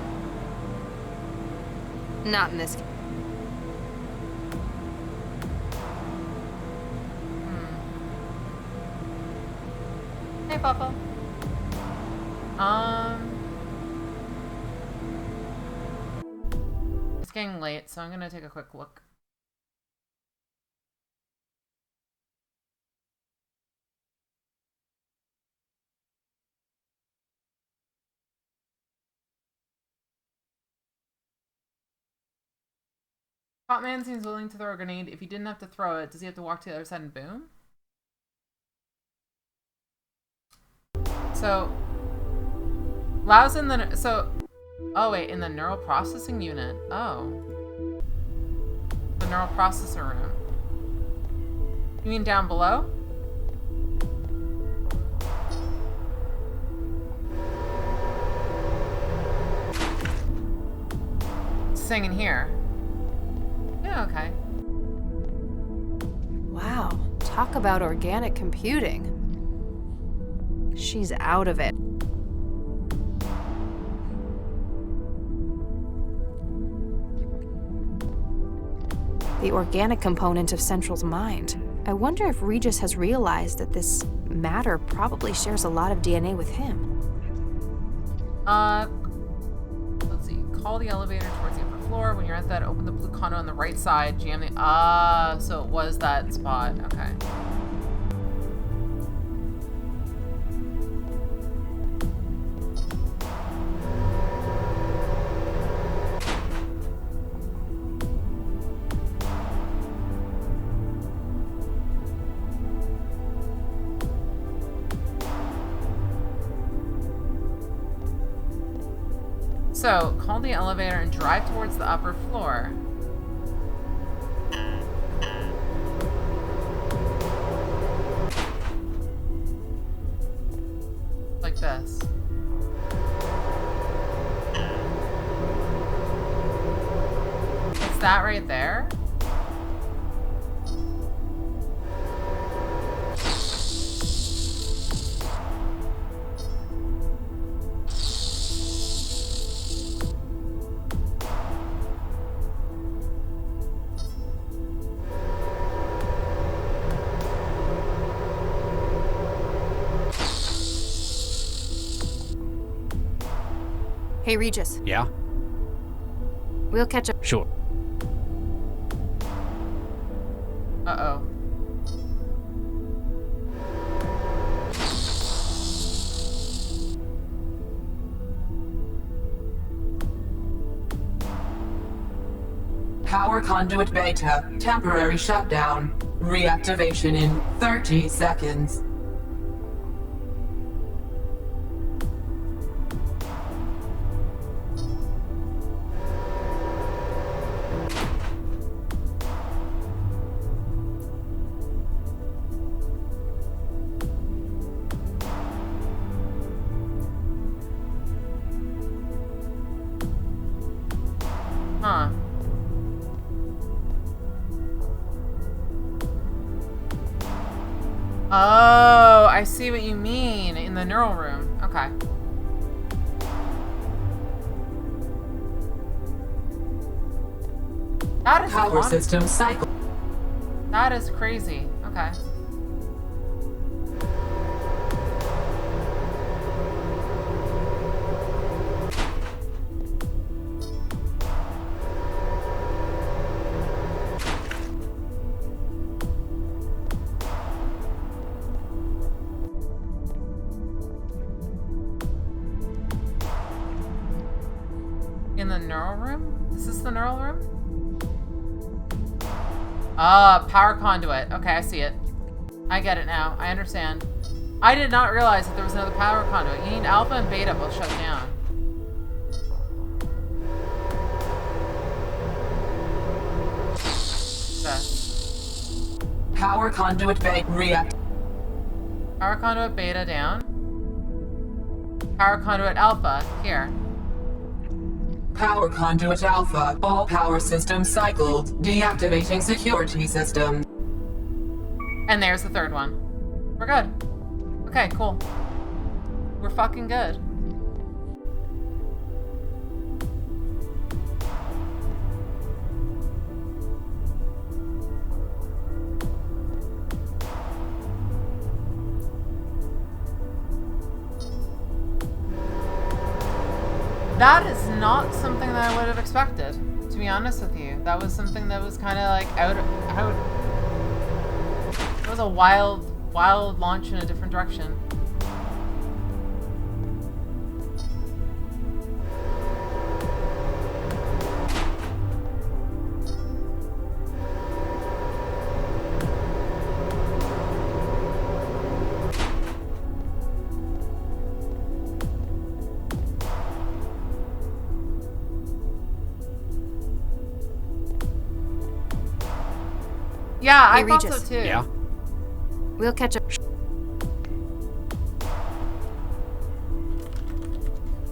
Not in this case. Hey, Papa. It's getting late, so I'm gonna take a quick look. Hotman seems willing to throw a grenade. If he didn't have to throw it, does he have to walk to the other side and boom? So, Lau's in the... So, oh wait, in the neural processing unit. Oh. The neural processor room. You mean down below? Sing in here. Yeah, okay. Wow, talk about organic computing. She's out of it. The organic component of Central's mind. I wonder if Regis has realized that this matter probably shares a lot of DNA with him. Let's see. Call the elevator towards the upper floor. When you're at that, open the blue condo on the right side. Jam the... so it was that spot. Okay. So, call the elevator and drive towards the upper floor. Like this. It's that right there? Hey, Regis. Yeah? We'll catch up. Sure. Uh-oh. Power conduit beta. Temporary shutdown. Reactivation in 30 seconds. Huh. Oh, I see what you mean. In the neural room. Okay. That is Power system cycle. That is crazy. Okay. In the neural room? Is this the neural room? Ah, power conduit. Okay, I see it. I get it now. I understand. I did not realize that there was another power conduit. You need alpha and beta both shut down. Power conduit beta react. Power conduit beta down. Power conduit alpha here. Power conduit alpha. All power systems cycled. Deactivating security system. And there's the third one. We're good. Okay, cool. We're fucking good. That is not something that I would have expected, to be honest with you. That was something that was kind of like out. It was a wild launch in a different direction. Yeah, I thought so too. Yeah. We'll catch up.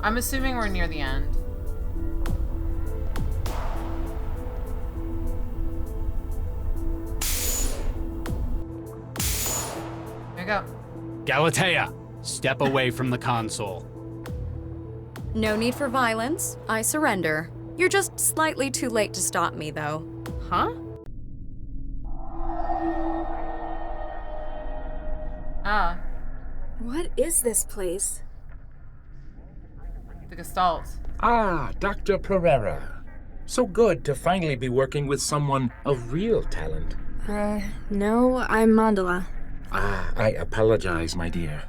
I'm assuming we're near the end. There you go. Galatea, step away from the console. No need for violence. I surrender. You're just slightly too late to stop me, though. Huh? Ah. What is this place? The Gestalt. Ah, Dr. Pereira. So good to finally be working with someone of real talent. No, I'm Mandala. Ah, I apologize, my dear.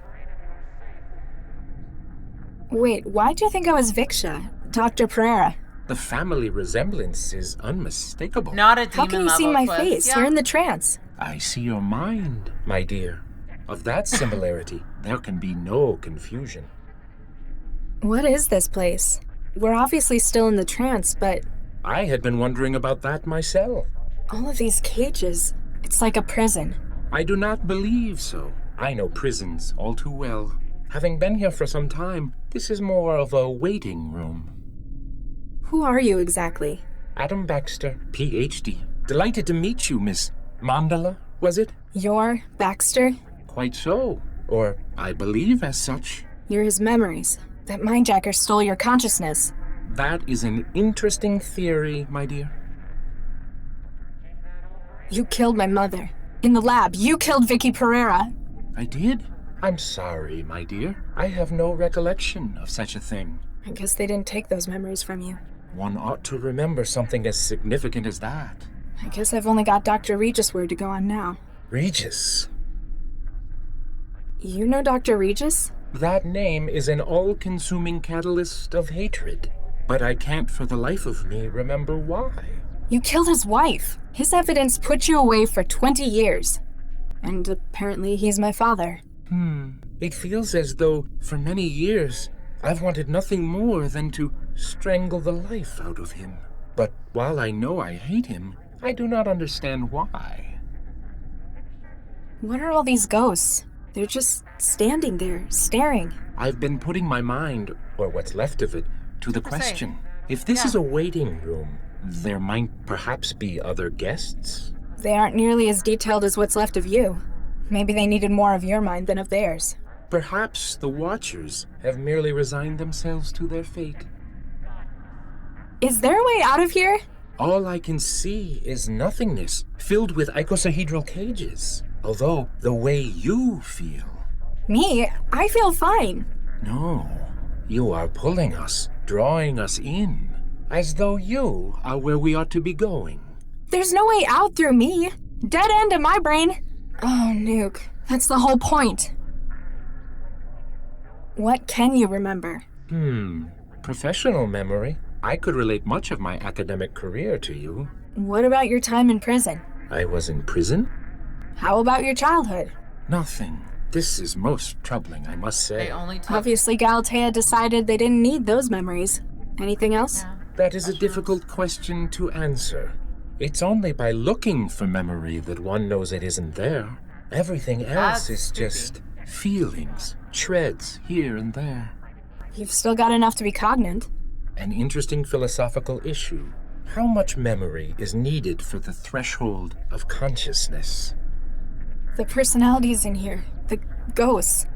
Wait, why do you think I was Viksha? Dr. Pereira? The family resemblance is unmistakable. Not a demon How can you see level my twist. face? Yeah. You're in the trance. I see your mind, my dear. Of that similarity, there can be no confusion. What is this place? We're obviously still in the trance, but I had been wondering about that myself. all of these cages, it's like a prison. I do not believe so. I know prisons all too well. Having been here for some time, this is more of a waiting room. Who are you exactly? Adam Baxter, Ph.D. Delighted to meet you, Miss Mandala, was it? You're Baxter? Quite so. Or I believe as such. You're his memories. That mindjacker stole your consciousness. That is an interesting theory, my dear. You killed my mother. In the lab, you killed Vicky Pereira. I did? I'm sorry, my dear. I have no recollection of such a thing. I guess they didn't take those memories from you. One ought to remember something as significant as that. I guess I've only got Dr. Regis' word to go on now. Regis? You know Dr. Regis? That name is an all-consuming catalyst of hatred. But I can't for the life of me remember why. You killed his wife. His evidence put you away for 20 years. And apparently he's my father. It feels as though, for many years, I've wanted nothing more than to strangle the life out of him. But while I know I hate him, I do not understand why. What are all these ghosts? They're just standing there, staring. I've been putting my mind, or what's left of it, to the question. If this is a waiting room, There might perhaps be other guests? They aren't nearly as detailed as what's left of you. Maybe they needed more of your mind than of theirs. Perhaps the Watchers have merely resigned themselves to their fate. Is there a way out of here? All I can see is nothingness, filled with icosahedral cages. Although, the way you feel... Me? I feel fine. No, you are pulling us, drawing us in, as though you are where we ought to be going. There's no way out through me. Dead end in my brain. Oh, Nuke. That's the whole point. What can you remember? Professional memory. I could relate much of my academic career to you. What about your time in prison? I was in prison? How about your childhood? Nothing. This is most troubling, I must say. Obviously, Galatea decided they didn't need those memories. Anything else? Yeah. That is a difficult question to answer. It's only by looking for memory that one knows it isn't there. Everything else is just feelings, shreds here and there. You've still got enough to be cognate. An interesting philosophical issue. How much memory is needed for the threshold of consciousness? The personalities in here, the ghosts.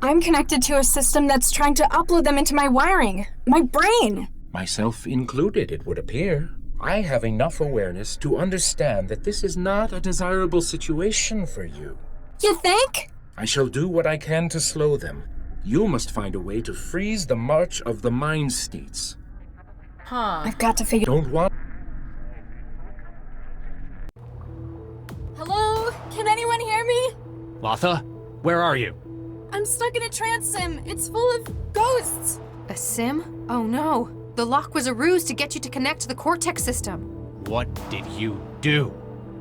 I'm connected to a system that's trying to upload them into my wiring, my brain. Myself included, it would appear. I have enough awareness to understand that this is not a desirable situation for you. You think? I shall do what I can to slow them. You must find a way to freeze the march of the mind states. I've got to figure... Don't want... Hello? Can anyone hear me? Latha, where are you? I'm stuck in a trance sim. It's full of ghosts. A sim? Oh no. The lock was a ruse to get you to connect to the Cortex system. What did you do?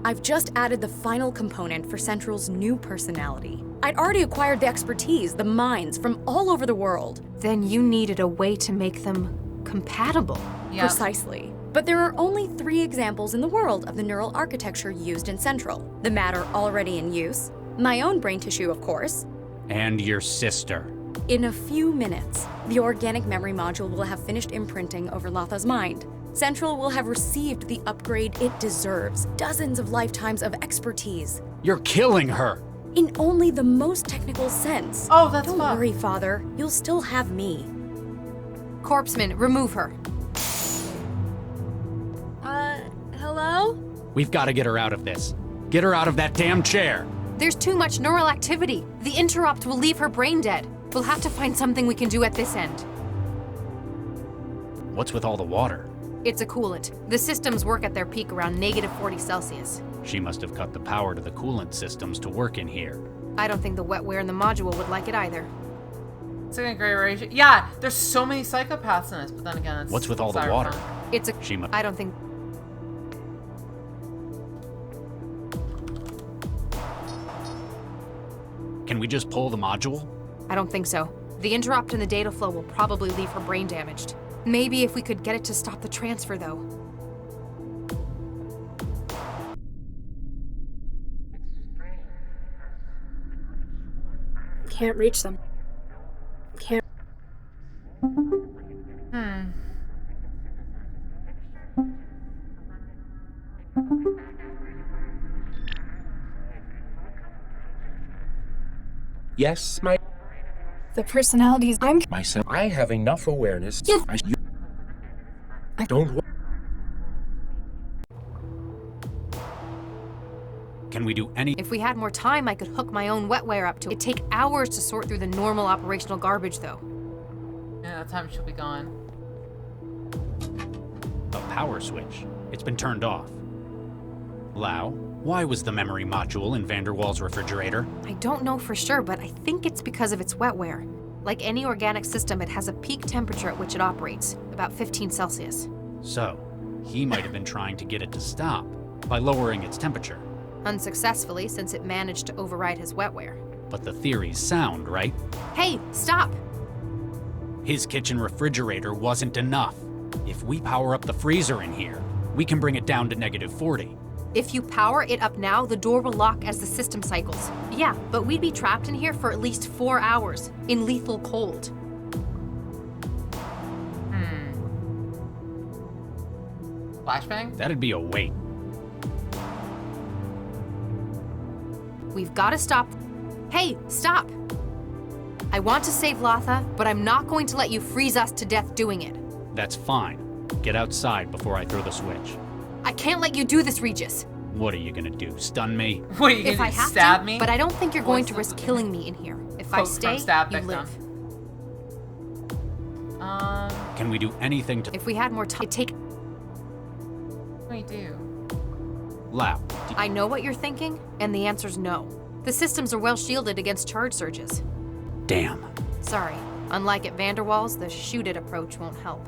I've just added the final component for Central's new personality. I'd already acquired the expertise, the minds from all over the world. Then you needed a way to make them compatible. Yep. Precisely. But there are only 3 examples in the world of the neural architecture used in Central. The matter already in use, my own brain tissue, of course, And your sister. In a few minutes, the organic memory module will have finished imprinting over Latha's mind. Central will have received the upgrade it deserves. Dozens of lifetimes of expertise. You're killing her! In only the most technical sense. Oh, that's Don't worry, Father. You'll still have me. Corpseman, remove her. Hello? We've got to get her out of this. Get her out of that damn chair! There's too much neural activity. The interrupt will leave her brain dead. We'll have to find something we can do at this end. What's with all the water? It's a coolant. The systems work at their peak around -40 Celsius. She must have cut the power to the coolant systems to work in here. I don't think the wetware in the module would like it either. It's like a great ratio. Yeah, there's so many psychopaths in this, but then again, it's... What's with all the Cyberpunk. water? It's a... She I don't think... Can we just pull the module? I don't think so. The interrupt in the data flow will probably leave her brain damaged. Maybe if we could get it to stop the transfer, though. Can't reach them. Can't... Yes, my... The personalities... I'm... Myself. I have enough awareness. Yes. I don't... Can we do any... If we had more time, I could hook my own wetware up to it. It'd take hours to sort through the normal operational garbage, though. Yeah, that time she'll be gone. A power switch. It's been turned off. Lau, why was the memory module in Vanderwall's refrigerator? I don't know for sure, but I think it's because of its wetware. Like any organic system, it has a peak temperature at which it operates, about 15 Celsius. So, he might have been trying to get it to stop by lowering its temperature. Unsuccessfully, since it managed to override his wetware. But the theory's sound, right? Hey, stop! His kitchen refrigerator wasn't enough. If we power up the freezer in here, we can bring it down to -40. If you power it up now, the door will lock as the system cycles. Yeah, but we'd be trapped in here for at least 4 hours, in lethal cold. Flashbang? That'd be a wait. We've got to stop. Hey, stop! I want to save Latha, but I'm not going to let you freeze us to death doing it. That's fine. Get outside before I throw the switch. I can't let you do this, Regis. What are you gonna do, stun me? What, are you If I gonna have stab to, me? but I don't think you're going to risk killing me in here. If I Quote stay, from Stab you Victim. live. Can we do anything to... If we had more time, it'd take... We do. Lau. I know what you're thinking, and the answer's no. The systems are well shielded against charge surges. Damn. Sorry. Unlike at Vanderwall's, the shoot-it approach won't help.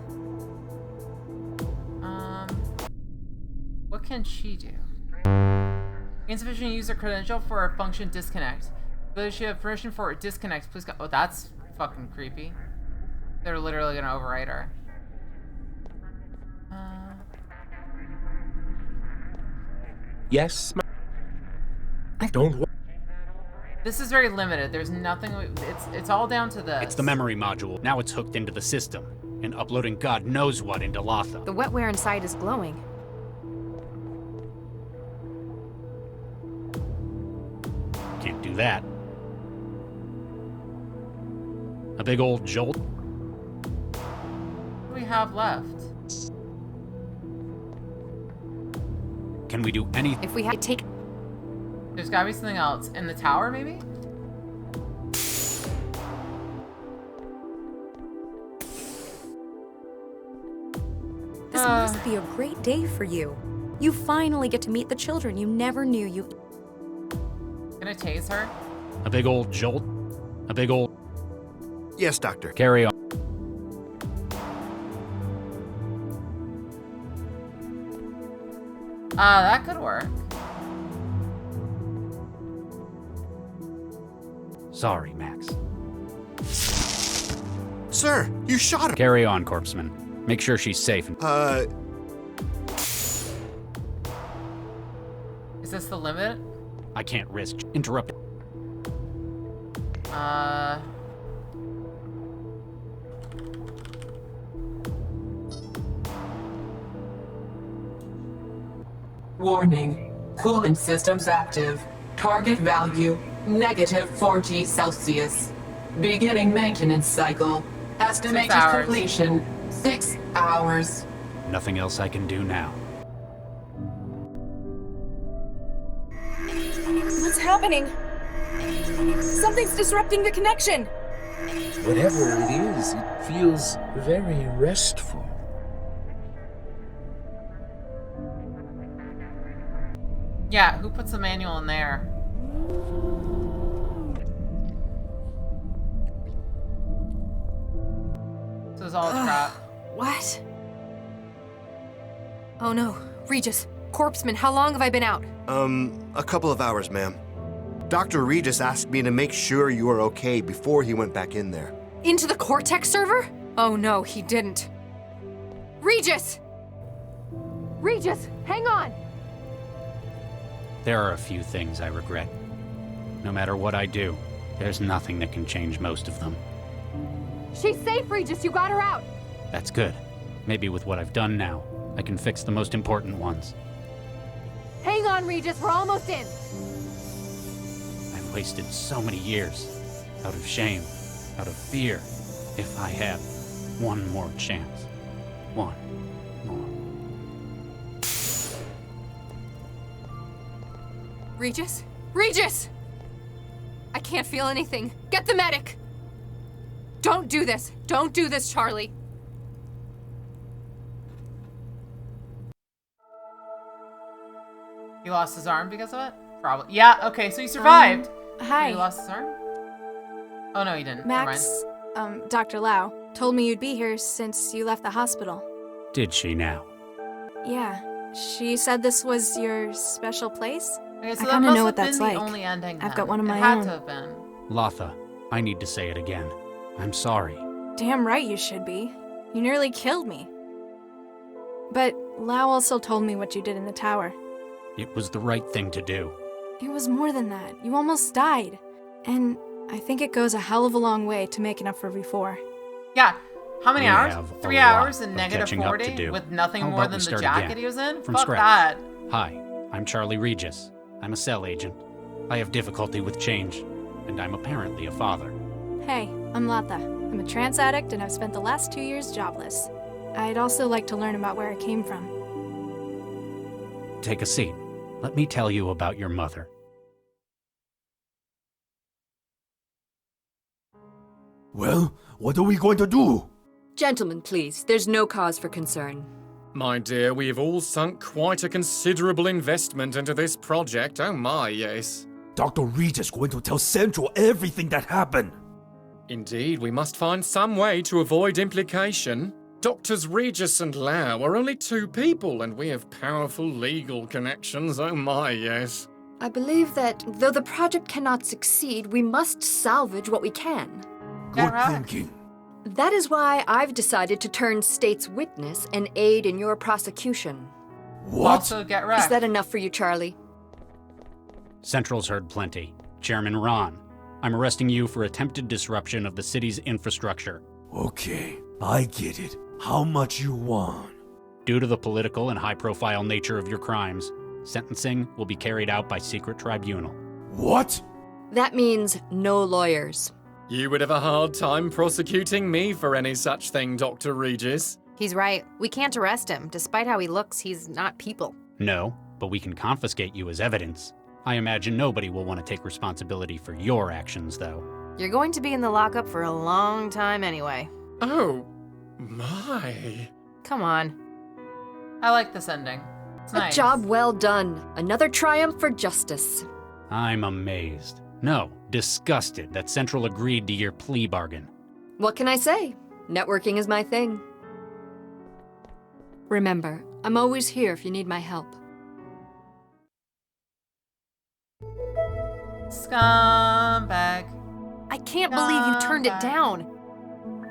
What can she do? Insufficient user credential for a function disconnect. Does she have permission for a disconnect? Please go. Oh, that's fucking creepy. They're literally gonna overwrite her. Yes, don't. This is very limited. There's nothing. It's all down to this. It's the memory module. Now it's hooked into the system and uploading God knows what into Latha. The wetware inside is glowing. Can't do that. A big old jolt. What do we have left? Can we do anything? If we had to take... There's gotta be something else. In the tower, maybe? This must be a great day for you. You finally get to meet the children you never knew you... Gonna tase her? A big old jolt. A big old... Yes, Doctor. Carry on. That could work. Sorry, Max. Sir, you shot her. Carry on, corpseman. Make sure she's safe. Is this the limit? I can't risk interrupting. Warning. Cooling systems active. Target value, -40 Celsius. Beginning maintenance cycle. Estimated completion, 6 hours. Nothing else I can do now. What's happening? Something's disrupting the connection. Whatever it is, it feels very restful. Yeah, who puts the manual in there? So it's all crap. What? Oh no. Regis, corpseman, how long have I been out? A couple of hours, ma'am. Dr. Regis asked me to make sure you were okay before he went back in there. Into the Cortex server? Oh no, he didn't. Regis! Regis, hang on! There are a few things I regret. No matter what I do, there's nothing that can change most of them. She's safe, Regis, you got her out! That's good. Maybe with what I've done now, I can fix the most important ones. Hang on, Regis, we're almost in! I've wasted so many years. Out of shame, out of fear. If I had one more chance. One more. Regis? Regis! I can't feel anything. Get the medic! Don't do this. Don't do this, Charlie. He lost his arm because of it? Probably. Yeah, okay, so he survived. Hi. He lost his arm? Oh, no, he didn't. Max, Dr. Lau, told me you'd be here since you left the hospital. Did she now? Yeah. She said this was your special place? Okay, so I that kind of must know have what been that's the like. only ending I've then. got one of It my had own. to have been. Latha, I need to say it again. I'm sorry. Damn right you should be. You nearly killed me. But Lau also told me what you did in the tower. It was the right thing to do. It was more than that. You almost died. And I think it goes a hell of a long way to making up for before. Yeah, How many We hours? have a 3 lot hours and of negative catching up to 40 do. with nothing How more about than we the start jacket again, he was in? from Fuck scratch? that. Hi, I'm Charlie Regis. I'm a cell agent. I have difficulty with change, and I'm apparently a father. Hey, I'm Latha. I'm a trance addict and I've spent the last 2 years jobless. I'd also like to learn about where I came from. Take a seat. Let me tell you about your mother. Well, what are we going to do? Gentlemen, please, there's no cause for concern. My dear, we have all sunk quite a considerable investment into this project. Oh my, yes. Dr. Regis going to tell Central everything that happened. Indeed, we must find some way to avoid implication. Doctors Regis and Lau are only two people, and we have powerful legal connections. Oh my, yes. I believe that though the project cannot succeed, we must salvage what we can. Good thinking. That is why I've decided to turn state's witness and aid in your prosecution. What? Also get wrecked. Is that enough for you, Charlie? Central's heard plenty. Chairman Ron, I'm arresting you for attempted disruption of the city's infrastructure. Okay, I get it. How much you want? Due to the political and high-profile nature of your crimes, sentencing will be carried out by secret tribunal. What? That means no lawyers. You would have a hard time prosecuting me for any such thing, Dr. Regis. He's right. We can't arrest him. Despite how he looks, he's not people. No, but we can confiscate you as evidence. I imagine nobody will want to take responsibility for your actions, though. You're going to be in the lockup for a long time anyway. Oh, my. Come on. I like this ending. It's nice. A job well done. Another triumph for justice. I'm amazed. No, disgusted that Central agreed to your plea bargain. What can I say? Networking is my thing. Remember, I'm always here if you need my help. Scumbag. I can't believe you turned it down.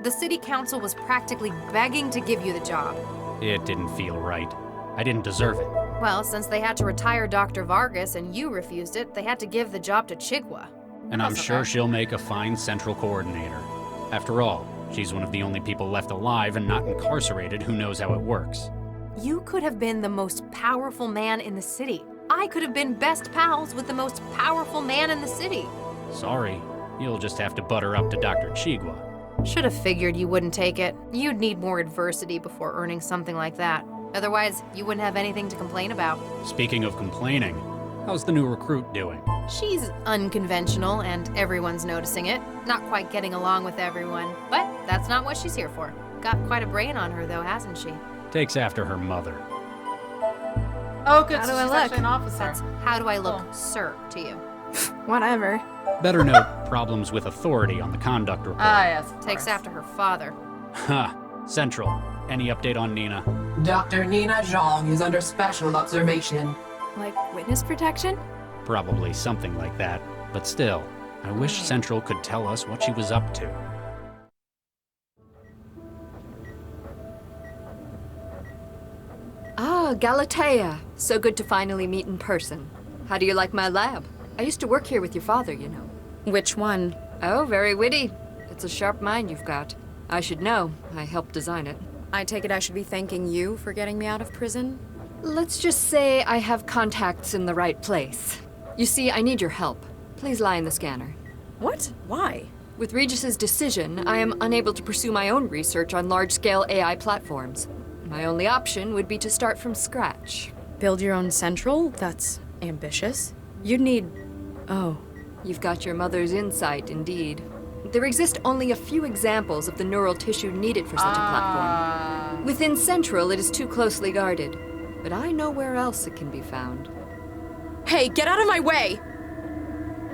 The city council was practically begging to give you the job. It didn't feel right. I didn't deserve it. Well, since they had to retire Dr. Vargas and you refused it, they had to give the job to Chigwa. And I'm sure she'll make a fine Central coordinator. After all, she's one of the only people left alive and not incarcerated who knows how it works. You could have been the most powerful man in the city. I could have been best pals with the most powerful man in the city. Sorry, you'll just have to butter up to Dr. Chigwa. Should have figured you wouldn't take it. You'd need more adversity before earning something like that. Otherwise, you wouldn't have anything to complain about. Speaking of complaining, how's the new recruit doing? She's unconventional, and everyone's noticing it. Not quite getting along with everyone, but that's not what she's here for. Got quite a brain on her, though, hasn't she? Takes after her mother. Oh, good. How So do I she's look? actually an officer. That's how do I look, sir, to you? Whatever. Better note problems with authority on the conduct report. Ah, yes. of Takes course. after her father. Ha! Central, any update on Nina? Dr. Nina Zhang is under special observation. Like witness protection? Probably something like that. But still, I wish Central could tell us what she was up to. Ah, Galatea. So good to finally meet in person. How do you like my lab? I used to work here with your father, you know. Which one? Oh, very witty. It's a sharp mind you've got. I should know. I helped design it. I take it I should be thanking you for getting me out of prison? Let's just say I have contacts in the right place. You see, I need your help. Please lie in the scanner. What? Why? With Regis's decision, I am unable to pursue my own research on large-scale AI platforms. My only option would be to start from scratch. Build your own central? That's ambitious. You'd need... Oh. You've got your mother's insight, indeed. There exist only a few examples of the neural tissue needed for such a platform. Within Central, it is too closely guarded, but I know where else it can be found. Hey, get out of my way!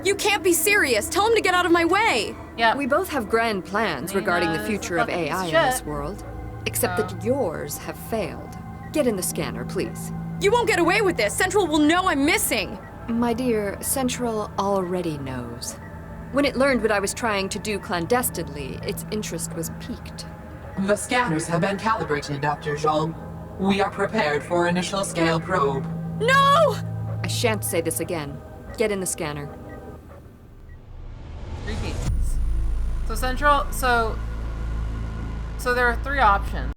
You can't be serious! Tell him to get out of my way! Yeah. We both have grand plans regarding the future of AI in this world, except that yours have failed. Get in the scanner, please. You won't get away with this! Central will know I'm missing! My dear, Central already knows. When it learned what I was trying to do clandestinely, its interest was piqued. The scanners have been calibrated, Dr. Zhang. We are prepared for initial scale probe. No! I shan't say this again. Get in the scanner. 3 pieces. So Central, so So there are 3 options.